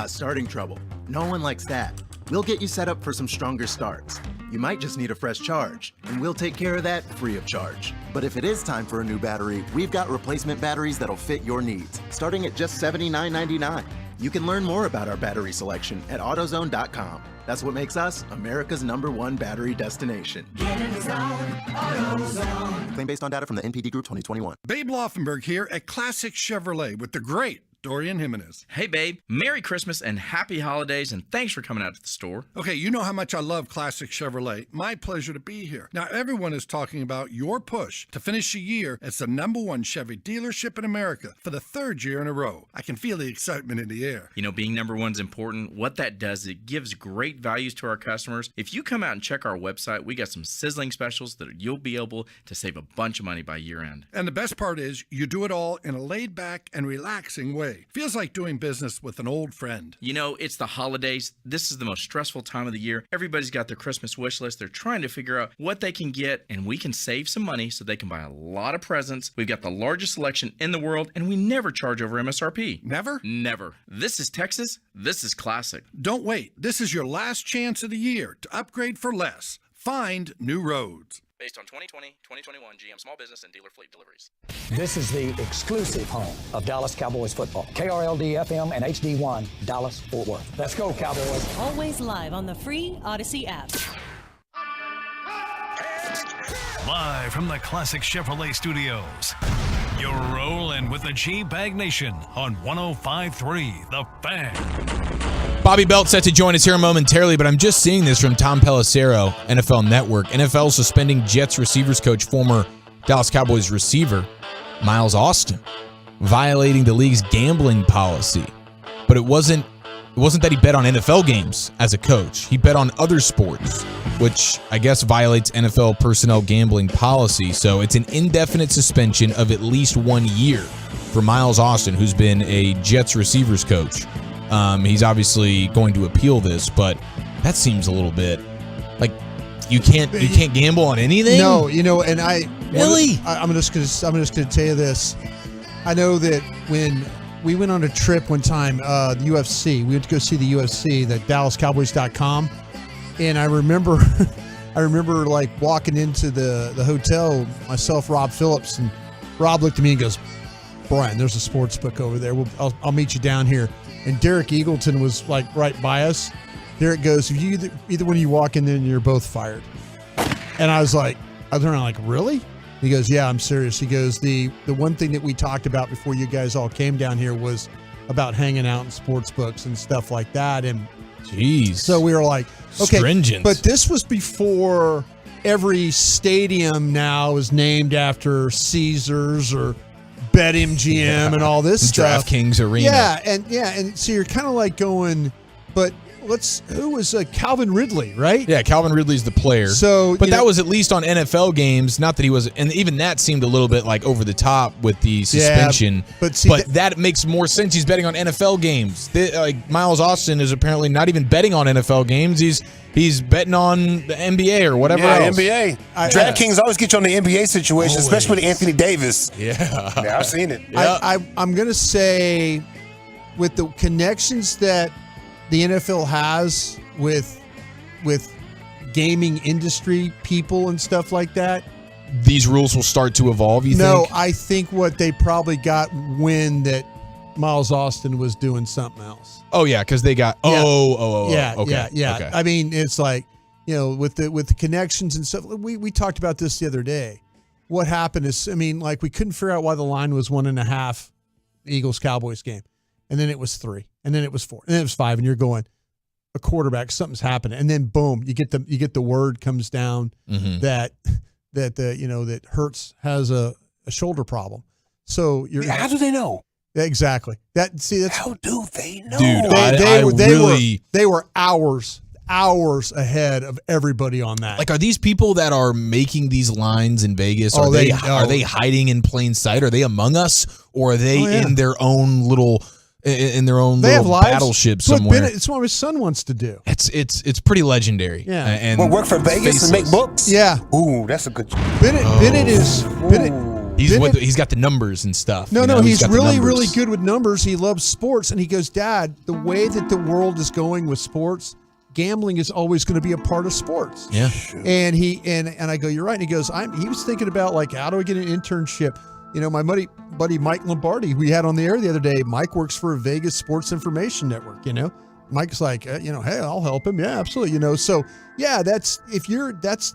Starting trouble. No one likes that. We'll get you set up for some stronger starts. You might just need a fresh charge, and we'll take care of that free of charge. But if it is time for a new battery, we've got replacement batteries that'll fit your needs, starting at just $79.99. You can learn more about our battery selection at AutoZone.com. That's what makes us America's #1 battery destination. Get in the zone, AutoZone. Claim based on data from the NPD Group 2021. Babe Loffenberg here at Classic Chevrolet with the great Dorian Jimenez. Hey, babe. Merry Christmas and happy holidays, and thanks for coming out to the store. Okay, you know how much I love Classic Chevrolet. My pleasure to be here. Now, everyone is talking about your push to finish the year as the #1 Chevy dealership in America for the 3rd year in a row. I can feel the excitement in the air. You know, being #1 is important. What that does, it gives great values to our customers. If you come out and check our website, we got some sizzling specials that you'll be able to save a bunch of money by year end. And the best part is, you do it all in a laid-back and relaxing way. Feels like doing business with an old friend. You know, it's the holidays. This is the most stressful time of the year. Everybody's got their Christmas wish list. They're trying to figure out what they can get, and we can save some money so they can buy a lot of presents. We've got the largest selection in the world, and we never charge over MSRP. Never? Never. This is Texas. This is classic. Don't wait. This is your last chance of the year to upgrade for less. Find new roads. Based on 2020, 2021 GM small business and dealer fleet deliveries. This is the exclusive home of Dallas Cowboys football. KRLD FM and HD1, Dallas, Fort Worth. Let's go, Cowboys. Always live on the free Odyssey app. Live from the Classic Chevrolet Studios, you're rolling with the G-Bag Nation on 105.3 The Fan. Bobby Belt set to join us here momentarily, but I'm just seeing this from Tom Pelissero, NFL Network. NFL suspending Jets receivers coach, former Dallas Cowboys receiver, Miles Austin, violating the league's gambling policy. But it wasn't that he bet on NFL games as a coach. He bet on other sports, which I guess violates NFL personnel gambling policy. So it's an indefinite suspension of at least 1 year for Miles Austin, who's been a Jets receivers coach. He's obviously going to appeal this, but that seems a little bit like you can't gamble on anything. No, and really, I'm just gonna tell you this. I know that when we went on a trip one time, the UFC, we went to go see the UFC, the DallasCowboys.com, and I remember like walking into the hotel, myself, Rob Phillips, and Rob looked at me and goes, "Brian, there's a sports book over there. I'll meet you down here." And Derek Eagleton was like right by us. Derek goes, "If you either when you walk in there, you're both fired." And I was turned around like, "Really?" He goes, "Yeah, I'm serious." He goes, the one thing that we talked about before you guys all came down here was about hanging out in sports books and stuff like that. And jeez, so we were like, okay, stringent. But this was before every stadium now is named after Caesars or BetMGM and all this stuff. DraftKings Arena. And so you're kind of like going, but who was Calvin Ridley, right? Yeah, Calvin Ridley's the player. So, but that was at least on NFL games. Not that he was, and even that seemed a little bit like over the top with the suspension. Yeah, but see, that makes more sense. He's betting on NFL games. Like Miles Austin is apparently not even betting on NFL games. He's betting on the NBA or whatever else. NBA. DraftKings always get you on the NBA situation, especially with Anthony Davis. Yeah, I've seen it. Yeah. I'm going to say with the connections that the NFL has with gaming industry people and stuff like that, these rules will start to evolve, you think? No, I think what they probably got wind that Miles Austin was doing something else. Oh, yeah, because they got, yeah. Okay. I mean, it's like, with the connections and stuff. We talked about this the other day. What happened is, I mean, like we couldn't figure out why the line was 1.5 Eagles-Cowboys game. And then it was 3, and then it was 4, and then it was 5, and you're going, a quarterback, something's happening, and then boom, you get the word comes down that Hurts has a shoulder problem. So how do they know? Exactly. How do they know? Dude, they were hours ahead of everybody on that. Like, are these people that are making these lines in Vegas? Are they hiding in plain sight? Are they among us, or are they in their own little? In their own they little battleship somewhere. It's what his son wants to do. It's pretty legendary. Yeah. And work for Vegas and make books? Yeah. Ooh, that's a good Bennett he's got the numbers and stuff. No, he's really good with numbers. He loves sports, and he goes, "Dad, the way that the world is going with sports, gambling is always going to be a part of sports." Yeah. And I go, "You're right." And he goes, he was thinking about, like, how do I get an internship? My buddy Mike Lombardi, we had on the air the other day. Mike works for a Vegas Sports Information Network. Mike's like, hey, I'll help him. Yeah, absolutely. So yeah, that's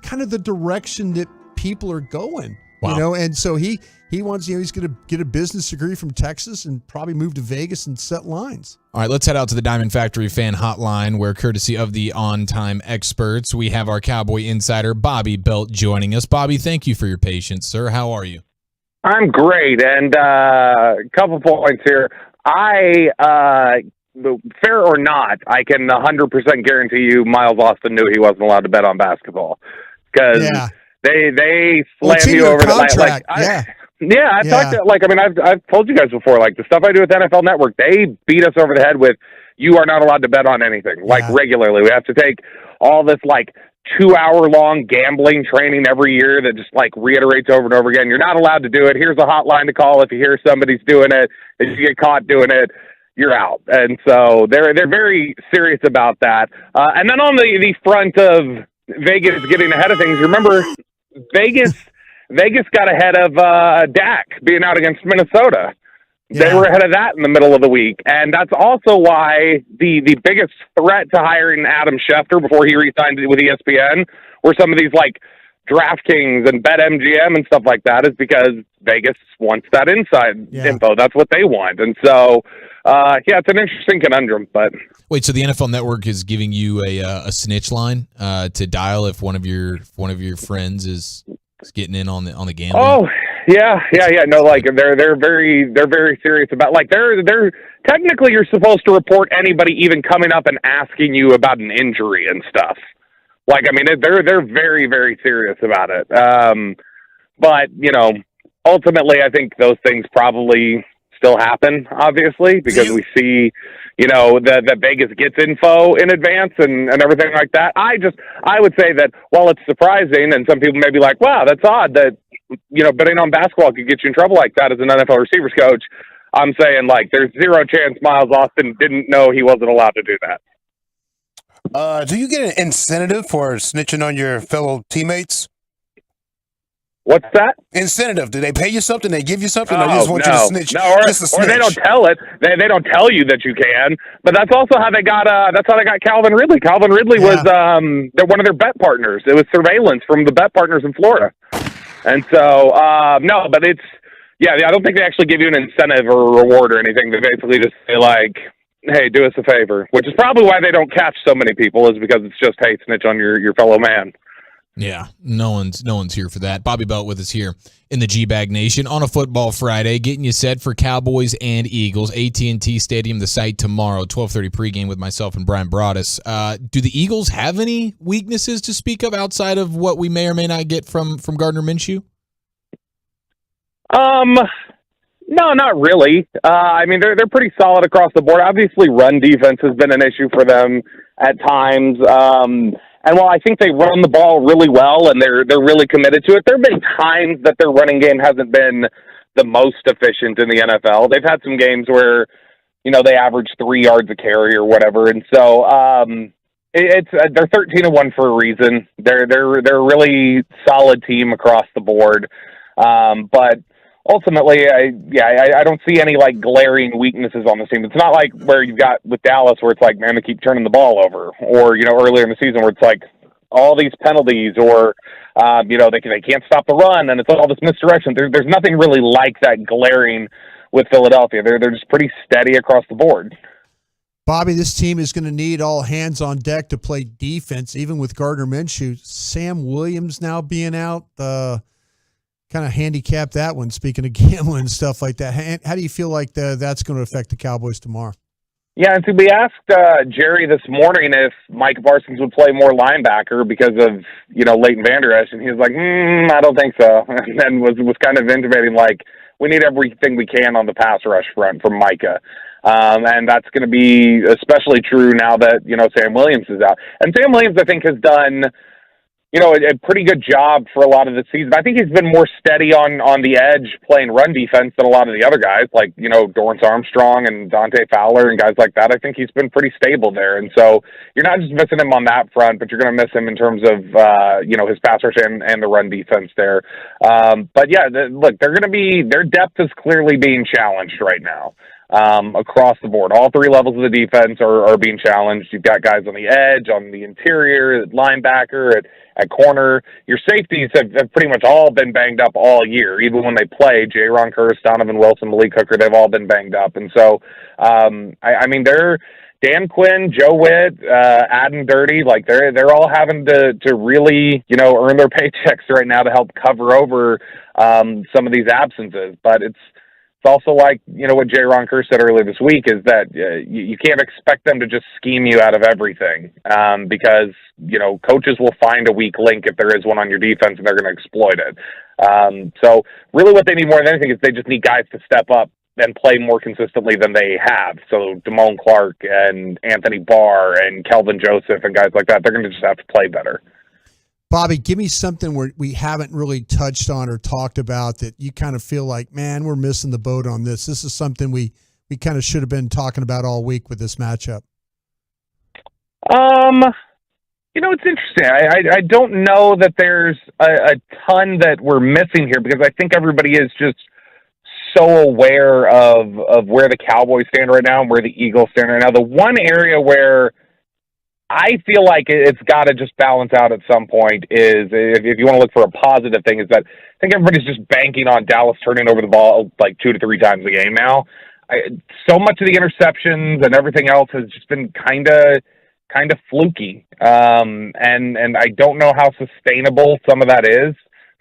kind of the direction that people are going. Wow. And so he wants, he's going to get a business degree from Texas and probably move to Vegas and set lines. All right, let's head out to the Diamond Factory fan hotline, where courtesy of the on-time experts, we have our Cowboy insider, Bobby Belt, joining us. Bobby, thank you for your patience, sir. How are you? I'm great, and a couple points here. Fair or not, I can 100% guarantee you Miles Austin knew he wasn't allowed to bet on basketball because they slam you over the line. I've talked to, I've told you guys before, like the stuff I do with NFL Network, they beat us over the head with you are not allowed to bet on anything regularly. We have to take all this 2-hour-long gambling training every year that just reiterates over and over again. You're not allowed to do it. Here's a hotline to call if you hear somebody's doing it. If you get caught doing it, you're out. And so they're very serious about that. And then on the front of Vegas getting ahead of things, remember Vegas got ahead of Dak being out against Minnesota. They were ahead of that in the middle of the week. And that's also why the biggest threat to hiring Adam Schefter before he re-signed with ESPN were some of these DraftKings and BetMGM and stuff like that, is because Vegas wants that inside info. That's what they want. And so, it's an interesting conundrum. But wait, so the NFL Network is giving you a snitch line to dial if one of your friends is getting in on the gambling? Oh, yeah. No, they're very serious about they're technically you're supposed to report anybody even coming up and asking you about an injury and stuff. They're very, very serious about it. But ultimately, I think those things probably still happen, obviously, because we see, that Vegas gets info in advance and everything like that. I would say that while it's surprising, and some people may be like, wow, that's odd that, betting on basketball could get you in trouble like that as an NFL receivers coach. I'm saying, there's zero chance Miles Austin didn't know he wasn't allowed to do that. Do you get an incentive for snitching on your fellow teammates? What's that? Incentive. Do they pay you something? They give you something? Or they just want you to snitch? No, or they don't tell it. They don't tell you that you can. But that's also how they got. That's how they got Calvin Ridley. Calvin Ridley was one of their bet partners. It was surveillance from the bet partners in Florida. And so no, but it's I don't think they actually give you an incentive or a reward or anything. They basically just say hey, do us a favor, which is probably why they don't catch so many people, is because it's just, hey, snitch on your fellow man. Yeah, no one's here for that. Bobby Belt with us here in the G-Bag Nation on a football Friday, getting you set for Cowboys and Eagles. AT&T Stadium, the site tomorrow, 12:30 pregame with myself and Brian Broaddus. Do the Eagles have any weaknesses to speak of outside of what we may or may not get from Gardner Minshew? No, not really. They're pretty solid across the board. Obviously, run defense has been an issue for them at times. And while I think they run the ball really well and they're really committed to it, there have been times that their running game hasn't been the most efficient in the NFL. They've had some games where, they average 3 yards a carry or whatever. And so, they're 13-1 for a reason. They're a really solid team across the board. But ultimately, I don't see any glaring weaknesses on the team. It's not like where you've got with Dallas where it's man, they keep turning the ball over, or earlier in the season where it's all these penalties, or they can't stop the run and it's all this misdirection. There's nothing really like that glaring with Philadelphia. They're just pretty steady across the board. Bobby, this team is going to need all hands on deck to play defense, even with Gardner Minshew. Sam Williams now being out, kind of handicap that one, speaking of gambling and stuff like that. How do you feel like that's going to affect the Cowboys tomorrow? Yeah, and so we asked Jerry this morning if Micah Parsons would play more linebacker because of, Leighton Vander Esch, and he was like, I don't think so. And then was kind of intimating we need everything we can on the pass rush front from Micah. And that's going to be especially true now that, Sam Williams is out. And Sam Williams, I think, has done a pretty good job for a lot of the season. I think he's been more steady on the edge playing run defense than a lot of the other guys, Dorrance Armstrong and Dante Fowler and guys like that. I think he's been pretty stable there. And so you're not just missing him on that front, but you're going to miss him in terms of, his pass rush and the run defense there. But yeah, look, their depth is clearly being challenged right now. across the board. All three levels of the defense are being challenged. You've got guys on the edge, on the interior, linebacker, at corner. Your safeties have pretty much all been banged up all year. Even when they play, J-Ron Curse, Donovan Wilson, Malik Hooker, they've all been banged up. And so, I mean, they're Dan Quinn, Joe Witt, Adam Dirty, like they're all having to really, earn their paychecks right now to help cover over some of these absences. But it's also like, what J-Ron Kerr said earlier this week is that you can't expect them to just scheme you out of everything because, coaches will find a weak link if there is one on your defense and they're going to exploit it. So really what they need more than anything is they just need guys to step up and play more consistently than they have. So Damone Clark and Anthony Barr and Kelvin Joseph and guys like that, they're going to just have to play better. Bobby, give me something where we haven't really touched on or talked about that you kind of feel like, man, we're missing the boat on this. This is something we kind of should have been talking about all week with this matchup. It's interesting. I don't know that there's a ton that we're missing here because I think everybody is just so aware of where the Cowboys stand right now and where the Eagles stand right now. The one area where I feel like it's got to just balance out at some point is, if you want to look for a positive thing, is that I think everybody's just banking on Dallas turning over the ball like 2 to 3 times a game now. So much of the interceptions and everything else has just been kind of fluky. And I don't know how sustainable some of that is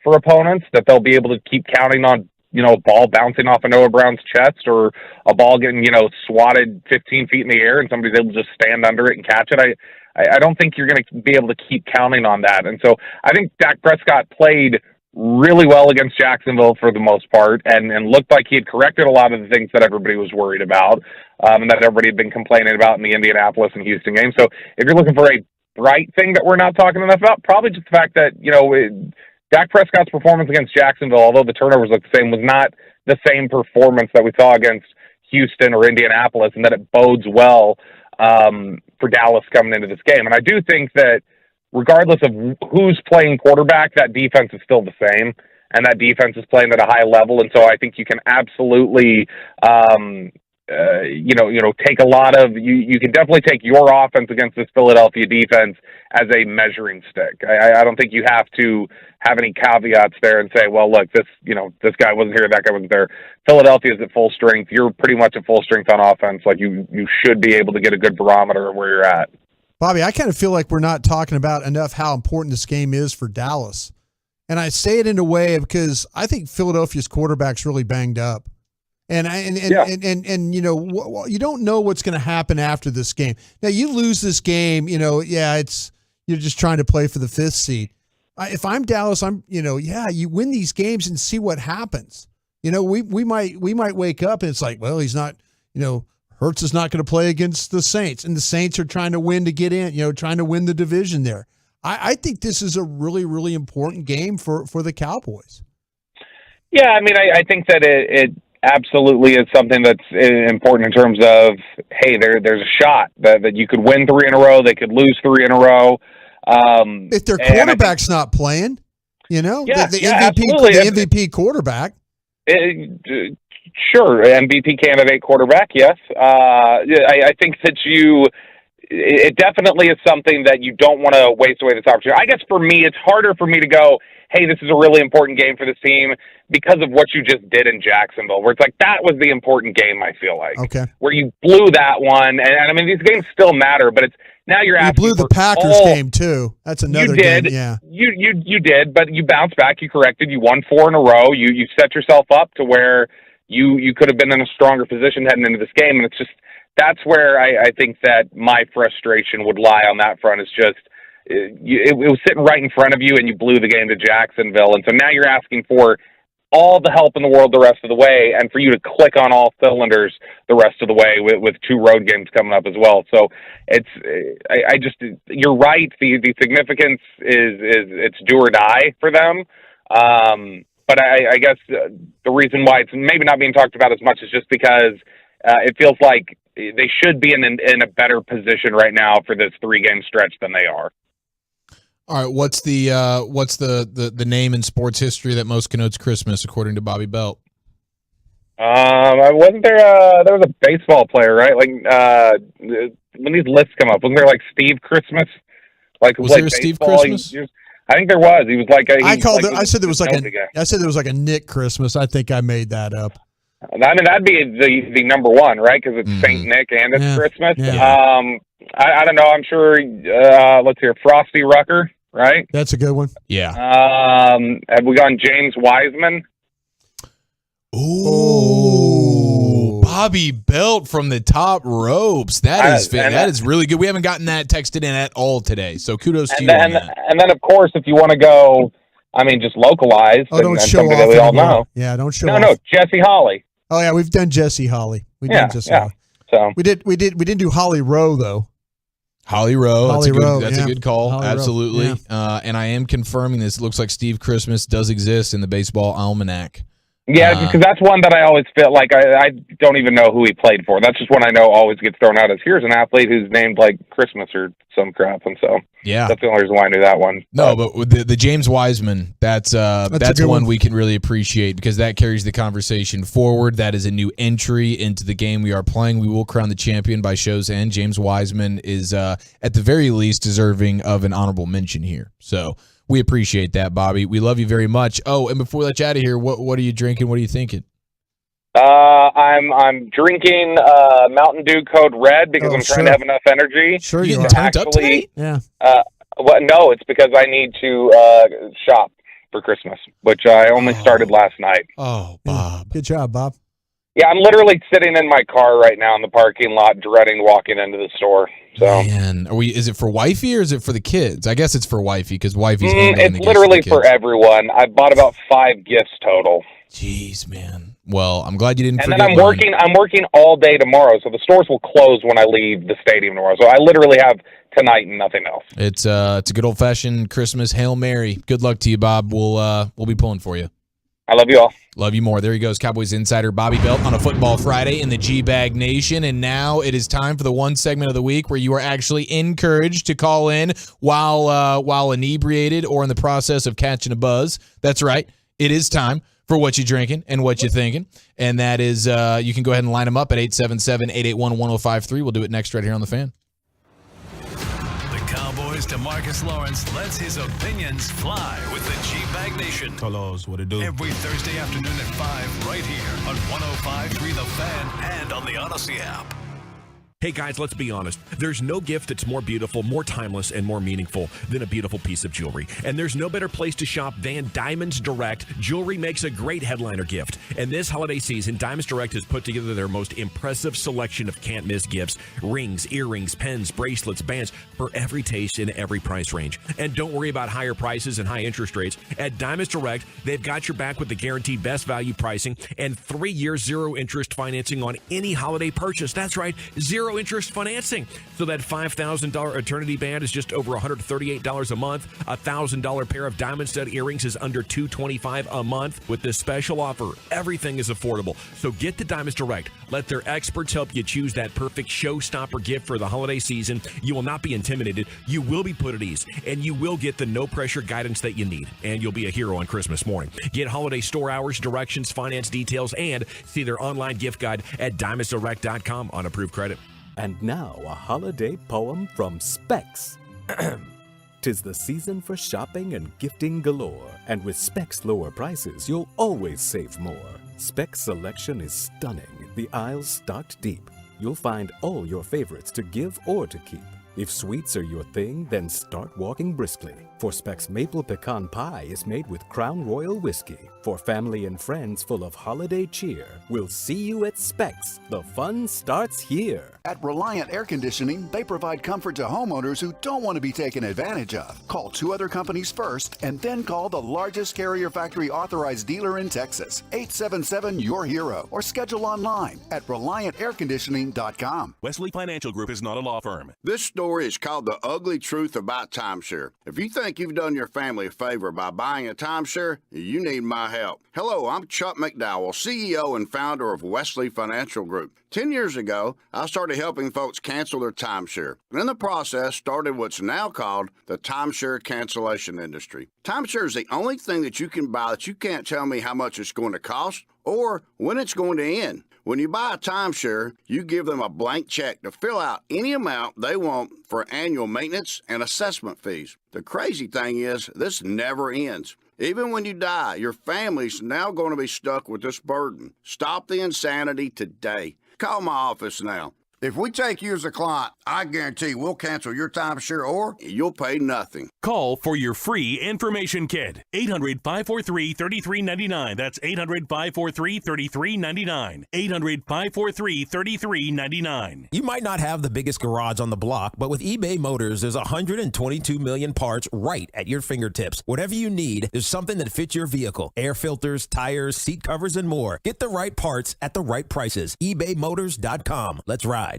for opponents, that they'll be able to keep counting on, a ball bouncing off of Noah Brown's chest or a ball getting, swatted 15 feet in the air and somebody's able to just stand under it and catch it. I don't think you're going to be able to keep counting on that. And so I think Dak Prescott played really well against Jacksonville for the most part and looked like he had corrected a lot of the things that everybody was worried about and that everybody had been complaining about in the Indianapolis and Houston game. So if you're looking for a bright thing that we're not talking enough about, probably just the fact that, Dak Prescott's performance against Jacksonville, although the turnovers looked the same, was not the same performance that we saw against Houston or Indianapolis, and that it bodes well for Dallas coming into this game. And I do think that regardless of who's playing quarterback, that defense is still the same, and that defense is playing at a high level. And so I think you can absolutely, take a lot of, you can definitely take your offense against this Philadelphia defense as a measuring stick. I don't think you have to have any caveats there and say, well, look, this guy wasn't here, that guy wasn't there. Philadelphia is at full strength. You're pretty much at full strength on offense. Like you should be able to get a good barometer of where you're at. Bobby, I kind of feel like we're not talking about enough how important this game is for Dallas. And I say it in a way because I think Philadelphia's quarterback's really banged up. And you don't know what's going to happen after this game. Now you lose this game, you're just trying to play for the 5th seed. If I'm Dallas, you win these games and see what happens. We might wake up and it's like, well, he's not, Hurts is not going to play against the Saints, and the Saints are trying to win to get in, trying to win the division there. I think this is a really, really important game for the Cowboys. Yeah, I mean, I think that it absolutely is something that's important in terms of, hey, there's a shot that you could win 3 in a row, they could lose 3 in a row. If their quarterback's not playing, the MVP quarterback. Sure, MVP candidate quarterback, yes. I think that it definitely is something that you don't want to waste away this opportunity. I guess for me, it's harder for me to go, hey, this is a really important game for this team because of what you just did in Jacksonville, where it's like that was the important game, I feel like. Okay. Where you blew that one. And I mean, these games still matter, but it's now you're asking. You blew the Packers game, too. That's another game. Yeah. You did, but you bounced back. You corrected. You won 4 in a row. You set yourself up to where you could have been in a stronger position heading into this game. And it's just, that's where I think that my frustration would lie on that front is just, it was sitting right in front of you and you blew the game to Jacksonville. And so now you're asking for all the help in the world the rest of the way and for you to click on all cylinders the rest of the way with 2 road games coming up as well. So you're right. The significance is it's do or die for them. But I guess the reason why it's maybe not being talked about as much is just because it feels like they should be in a better position right now for this 3-game stretch than they are. All right, what's the name in sports history that most connotes Christmas, according to Bobby Belt? Wasn't there? There was a baseball player, right? Like when these lists come up, wasn't there like Steve Christmas? Like was there a Steve Christmas? I think there was. He was like I said there was like a Nick Christmas. I think I made that up. I mean, that'd be the number one, right? Because it's Saint Nick and it's Christmas. Yeah. I don't know. I'm sure. Let's hear Frosty Rucker, right? That's a good one. Yeah. Have we gone James Wiseman? Ooh, Bobby Belt from the top ropes. That is really good. We haven't gotten that texted in at all today, so kudos to you on that. And then, of course, if you want to go, I mean, just localized and something that we all know. Yeah, don't show off. No, Jesse Holly. Oh yeah, we've done Jesse Holly. Holly. So we didn't do Holly Rowe though. Holly Rowe, that's a good call. Holly Absolutely. Rowe, And I am confirming this. It looks like Steve Christmas does exist in the baseball almanac. Yeah, because that's one that I always feel like I don't even know who he played for. That's just one I know always gets thrown out as here's an athlete who's named like Christmas or some crap, and so that's the only reason why I knew that one. No, but with the James Wiseman, that's one we can really appreciate because that carries the conversation forward. That is a new entry into the game we are playing. We will crown the champion by show's end. James Wiseman is at the very least deserving of an honorable mention here. So. We appreciate that, Bobby. We love you very much. Oh, and before we let you out of here, what are you drinking? What are you thinking? I'm drinking Mountain Dew Code Red because I'm trying to have enough energy. Sure, you getting turned up tonight? Yeah. No, it's because I need to shop for Christmas, which I only started last night. Oh, Bob. Good job, Bob. Yeah, I'm literally sitting in my car right now in the parking lot, dreading walking into the store. So, man, is it for wifey or is it for the kids? I guess it's for wifey because wifey's handling it's literally for everyone. I bought about 5 gifts total. Jeez, man. Well, I'm glad you didn't. And then I'm working all day tomorrow, so the stores will close when I leave the stadium tomorrow. So I literally have tonight and nothing else. It's a good old fashioned Christmas Hail Mary. Good luck to you, Bob. We'll be pulling for you. I love you all. Love you more. There he goes, Cowboys insider Bobby Belt on a Football Friday in the G-Bag Nation. And now it is time for the one segment of the week where you are actually encouraged to call in while inebriated or in the process of catching a buzz. That's right. It is time for what you drinking and what you thinking. And that is, you can go ahead and line them up at 877-881-1053. We'll do it next right here on The Fan. Cowboys DeMarcus Lawrence lets his opinions fly with the G-Bag Nation. Tell us what it do. Every Thursday afternoon at 5 right here on 105.3 The Fan and on the Odyssey app. Hey guys, let's be honest. There's no gift that's more beautiful, more timeless, and more meaningful than a beautiful piece of jewelry. And there's no better place to shop than Diamonds Direct. Jewelry makes a great headliner gift. And this holiday season, Diamonds Direct has put together their most impressive selection of can't-miss gifts. Rings, earrings, pens, bracelets, bands, for every taste and every price range. And don't worry about higher prices and high interest rates. At Diamonds Direct, they've got your back with the guaranteed best value pricing and 3-year zero-interest financing on any holiday purchase. That's right, zero interest financing. So that $5,000 eternity band is just over $138 a month. A $1,000 pair of diamond stud earrings is under $225 a month. With this special offer, everything is affordable. So get to Diamonds Direct. Let their experts help you choose that perfect showstopper gift for the holiday season. You will not be intimidated. You will be put at ease. And you will get the no-pressure guidance that you need. And you'll be a hero on Christmas morning. Get holiday store hours, directions, finance details, and see their online gift guide at diamondsdirect.com on approved credit. And now, a holiday poem from Specs. 'Tis the season for shopping and gifting galore, and with Specs' lower prices, you'll always save more. Specs' selection is stunning, the aisles stocked deep. You'll find all your favorites to give or to keep. If sweets are your thing, then start walking briskly. For Specs' Maple Pecan Pie is made with Crown Royal Whiskey. For family and friends full of holiday cheer, we'll see you at Specs. The fun starts here. At Reliant Air Conditioning, they provide comfort to homeowners who don't want to be taken advantage of. Call 2 other companies first, and then call the largest Carrier Factory authorized dealer in Texas, 877-YOUR-HERO, or schedule online at ReliantAirConditioning.com. Wesley Financial Group is not a law firm. This story is called The Ugly Truth About Timeshare. If you think you've done your family a favor by buying a timeshare, you need my help. Hello, I'm Chuck McDowell, CEO and founder of Wesley Financial Group. 10 years ago, I started helping folks cancel their timeshare. And in the process, started what's now called the timeshare cancellation industry. Timeshare is the only thing that you can buy that you can't tell me how much it's going to cost or when it's going to end. When you buy a timeshare, you give them a blank check to fill out any amount they want for annual maintenance and assessment fees. The crazy thing is, this never ends. Even when you die, your family's now going to be stuck with this burden. Stop the insanity today. Call my office now. If we take you as a client, I guarantee we'll cancel your timeshare or you'll pay nothing. Call for your free information kit. 800-543-3399. That's 800-543-3399. 800-543-3399. You might not have the biggest garage on the block, but with eBay Motors, there's 122 million parts right at your fingertips. Whatever you need, there's something that fits your vehicle. Air filters, tires, seat covers, and more. Get the right parts at the right prices. ebaymotors.com. Let's ride.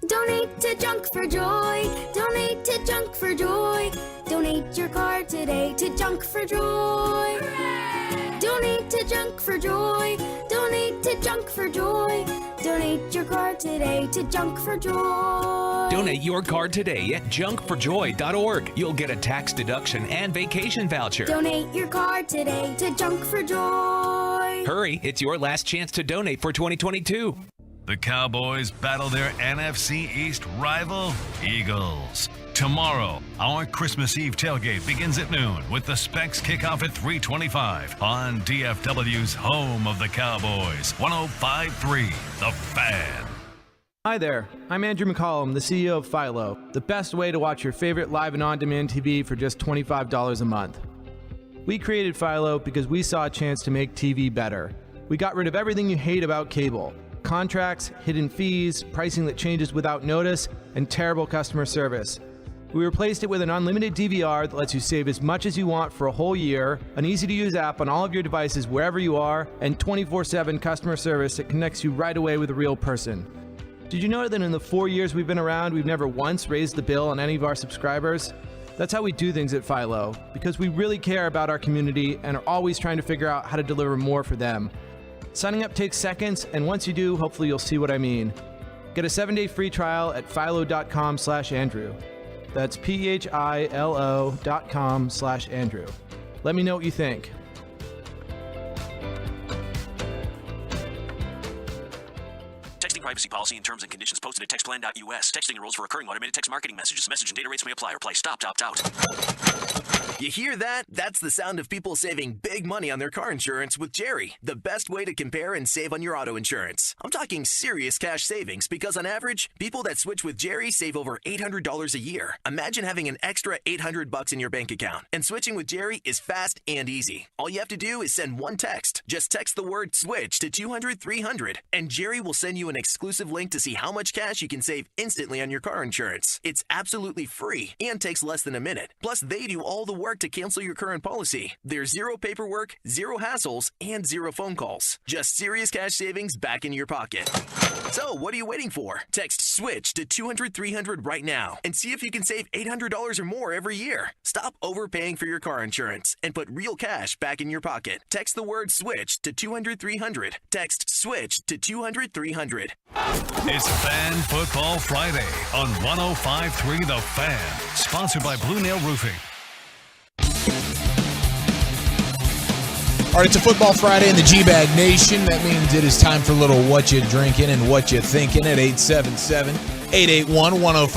Donate to Junk for Joy. Donate to Junk for Joy. Donate your car today to Junk for Joy. Hooray! Donate to Junk for Joy. Donate to Junk for Joy. Donate your car today to Junk for Joy. Donate your car today at junkforjoy.org. You'll get a tax deduction and vacation voucher. Donate your car today to Junk for Joy. Hurry, it's your last chance to donate for 2022. The Cowboys battle their NFC East rival, Eagles. Tomorrow, our Christmas Eve tailgate begins at noon with the Specs kickoff at 3:25 on DFW's home of the Cowboys, 105.3 The Fan. Hi there, I'm Andrew McCollum, the CEO of Philo, the best way to watch your favorite live and on-demand TV for just $25 a month. We created Philo because we saw a chance to make TV better. We got rid of everything you hate about cable. Contracts, hidden fees, pricing that changes without notice, and terrible customer service. We replaced it with an unlimited DVR that lets you save as much as you want for a whole year, an easy-to-use app on all of your devices wherever you are, and 24/7 customer service that connects you right away with a real person. Did you know that in the 4 years we've been around, we've never once raised the bill on any of our subscribers? That's how we do things at Philo, because we really care about our community and are always trying to figure out how to deliver more for them. Signing up takes seconds, and once you do, hopefully you'll see what I mean. Get a 7-day free trial at philo.com/Andrew. That's philo.com/Andrew. Let me know what you think. Texting privacy policy and terms and conditions posted at textplan.us. Texting enrolls for recurring automated text marketing messages. Message and data rates may apply. Reply stop, opt out. You hear that? That's the sound of people saving big money on their car insurance with Jerry, the best way to compare and save on your auto insurance. I'm talking serious cash savings because on average, people that switch with Jerry save over $800 a year. Imagine having an extra $800 in your bank account. And switching with Jerry is fast and easy. All you have to do is send one text. Just text the word SWITCH to 200-300, and Jerry will send you an exclusive link to see how much cash you can save instantly on your car insurance. It's absolutely free and takes less than a minute. Plus, they do all the work to cancel your current policy. There's zero paperwork, zero hassles, and zero phone calls. Just serious cash savings back in your pocket. So, what are you waiting for? Text SWITCH to 200-300 right now and see if you can save $800 or more every year. Stop overpaying for your car insurance and put real cash back in your pocket. Text the word SWITCH to 200-300. Text SWITCH to 200-300. It's Fan Football Friday on 105.3 The Fan. Sponsored by Blue Nail Roofing. All right, it's a Football Friday in the G-Bag Nation. That means it is time for a little what you drinking and what you thinking at 877-881-105.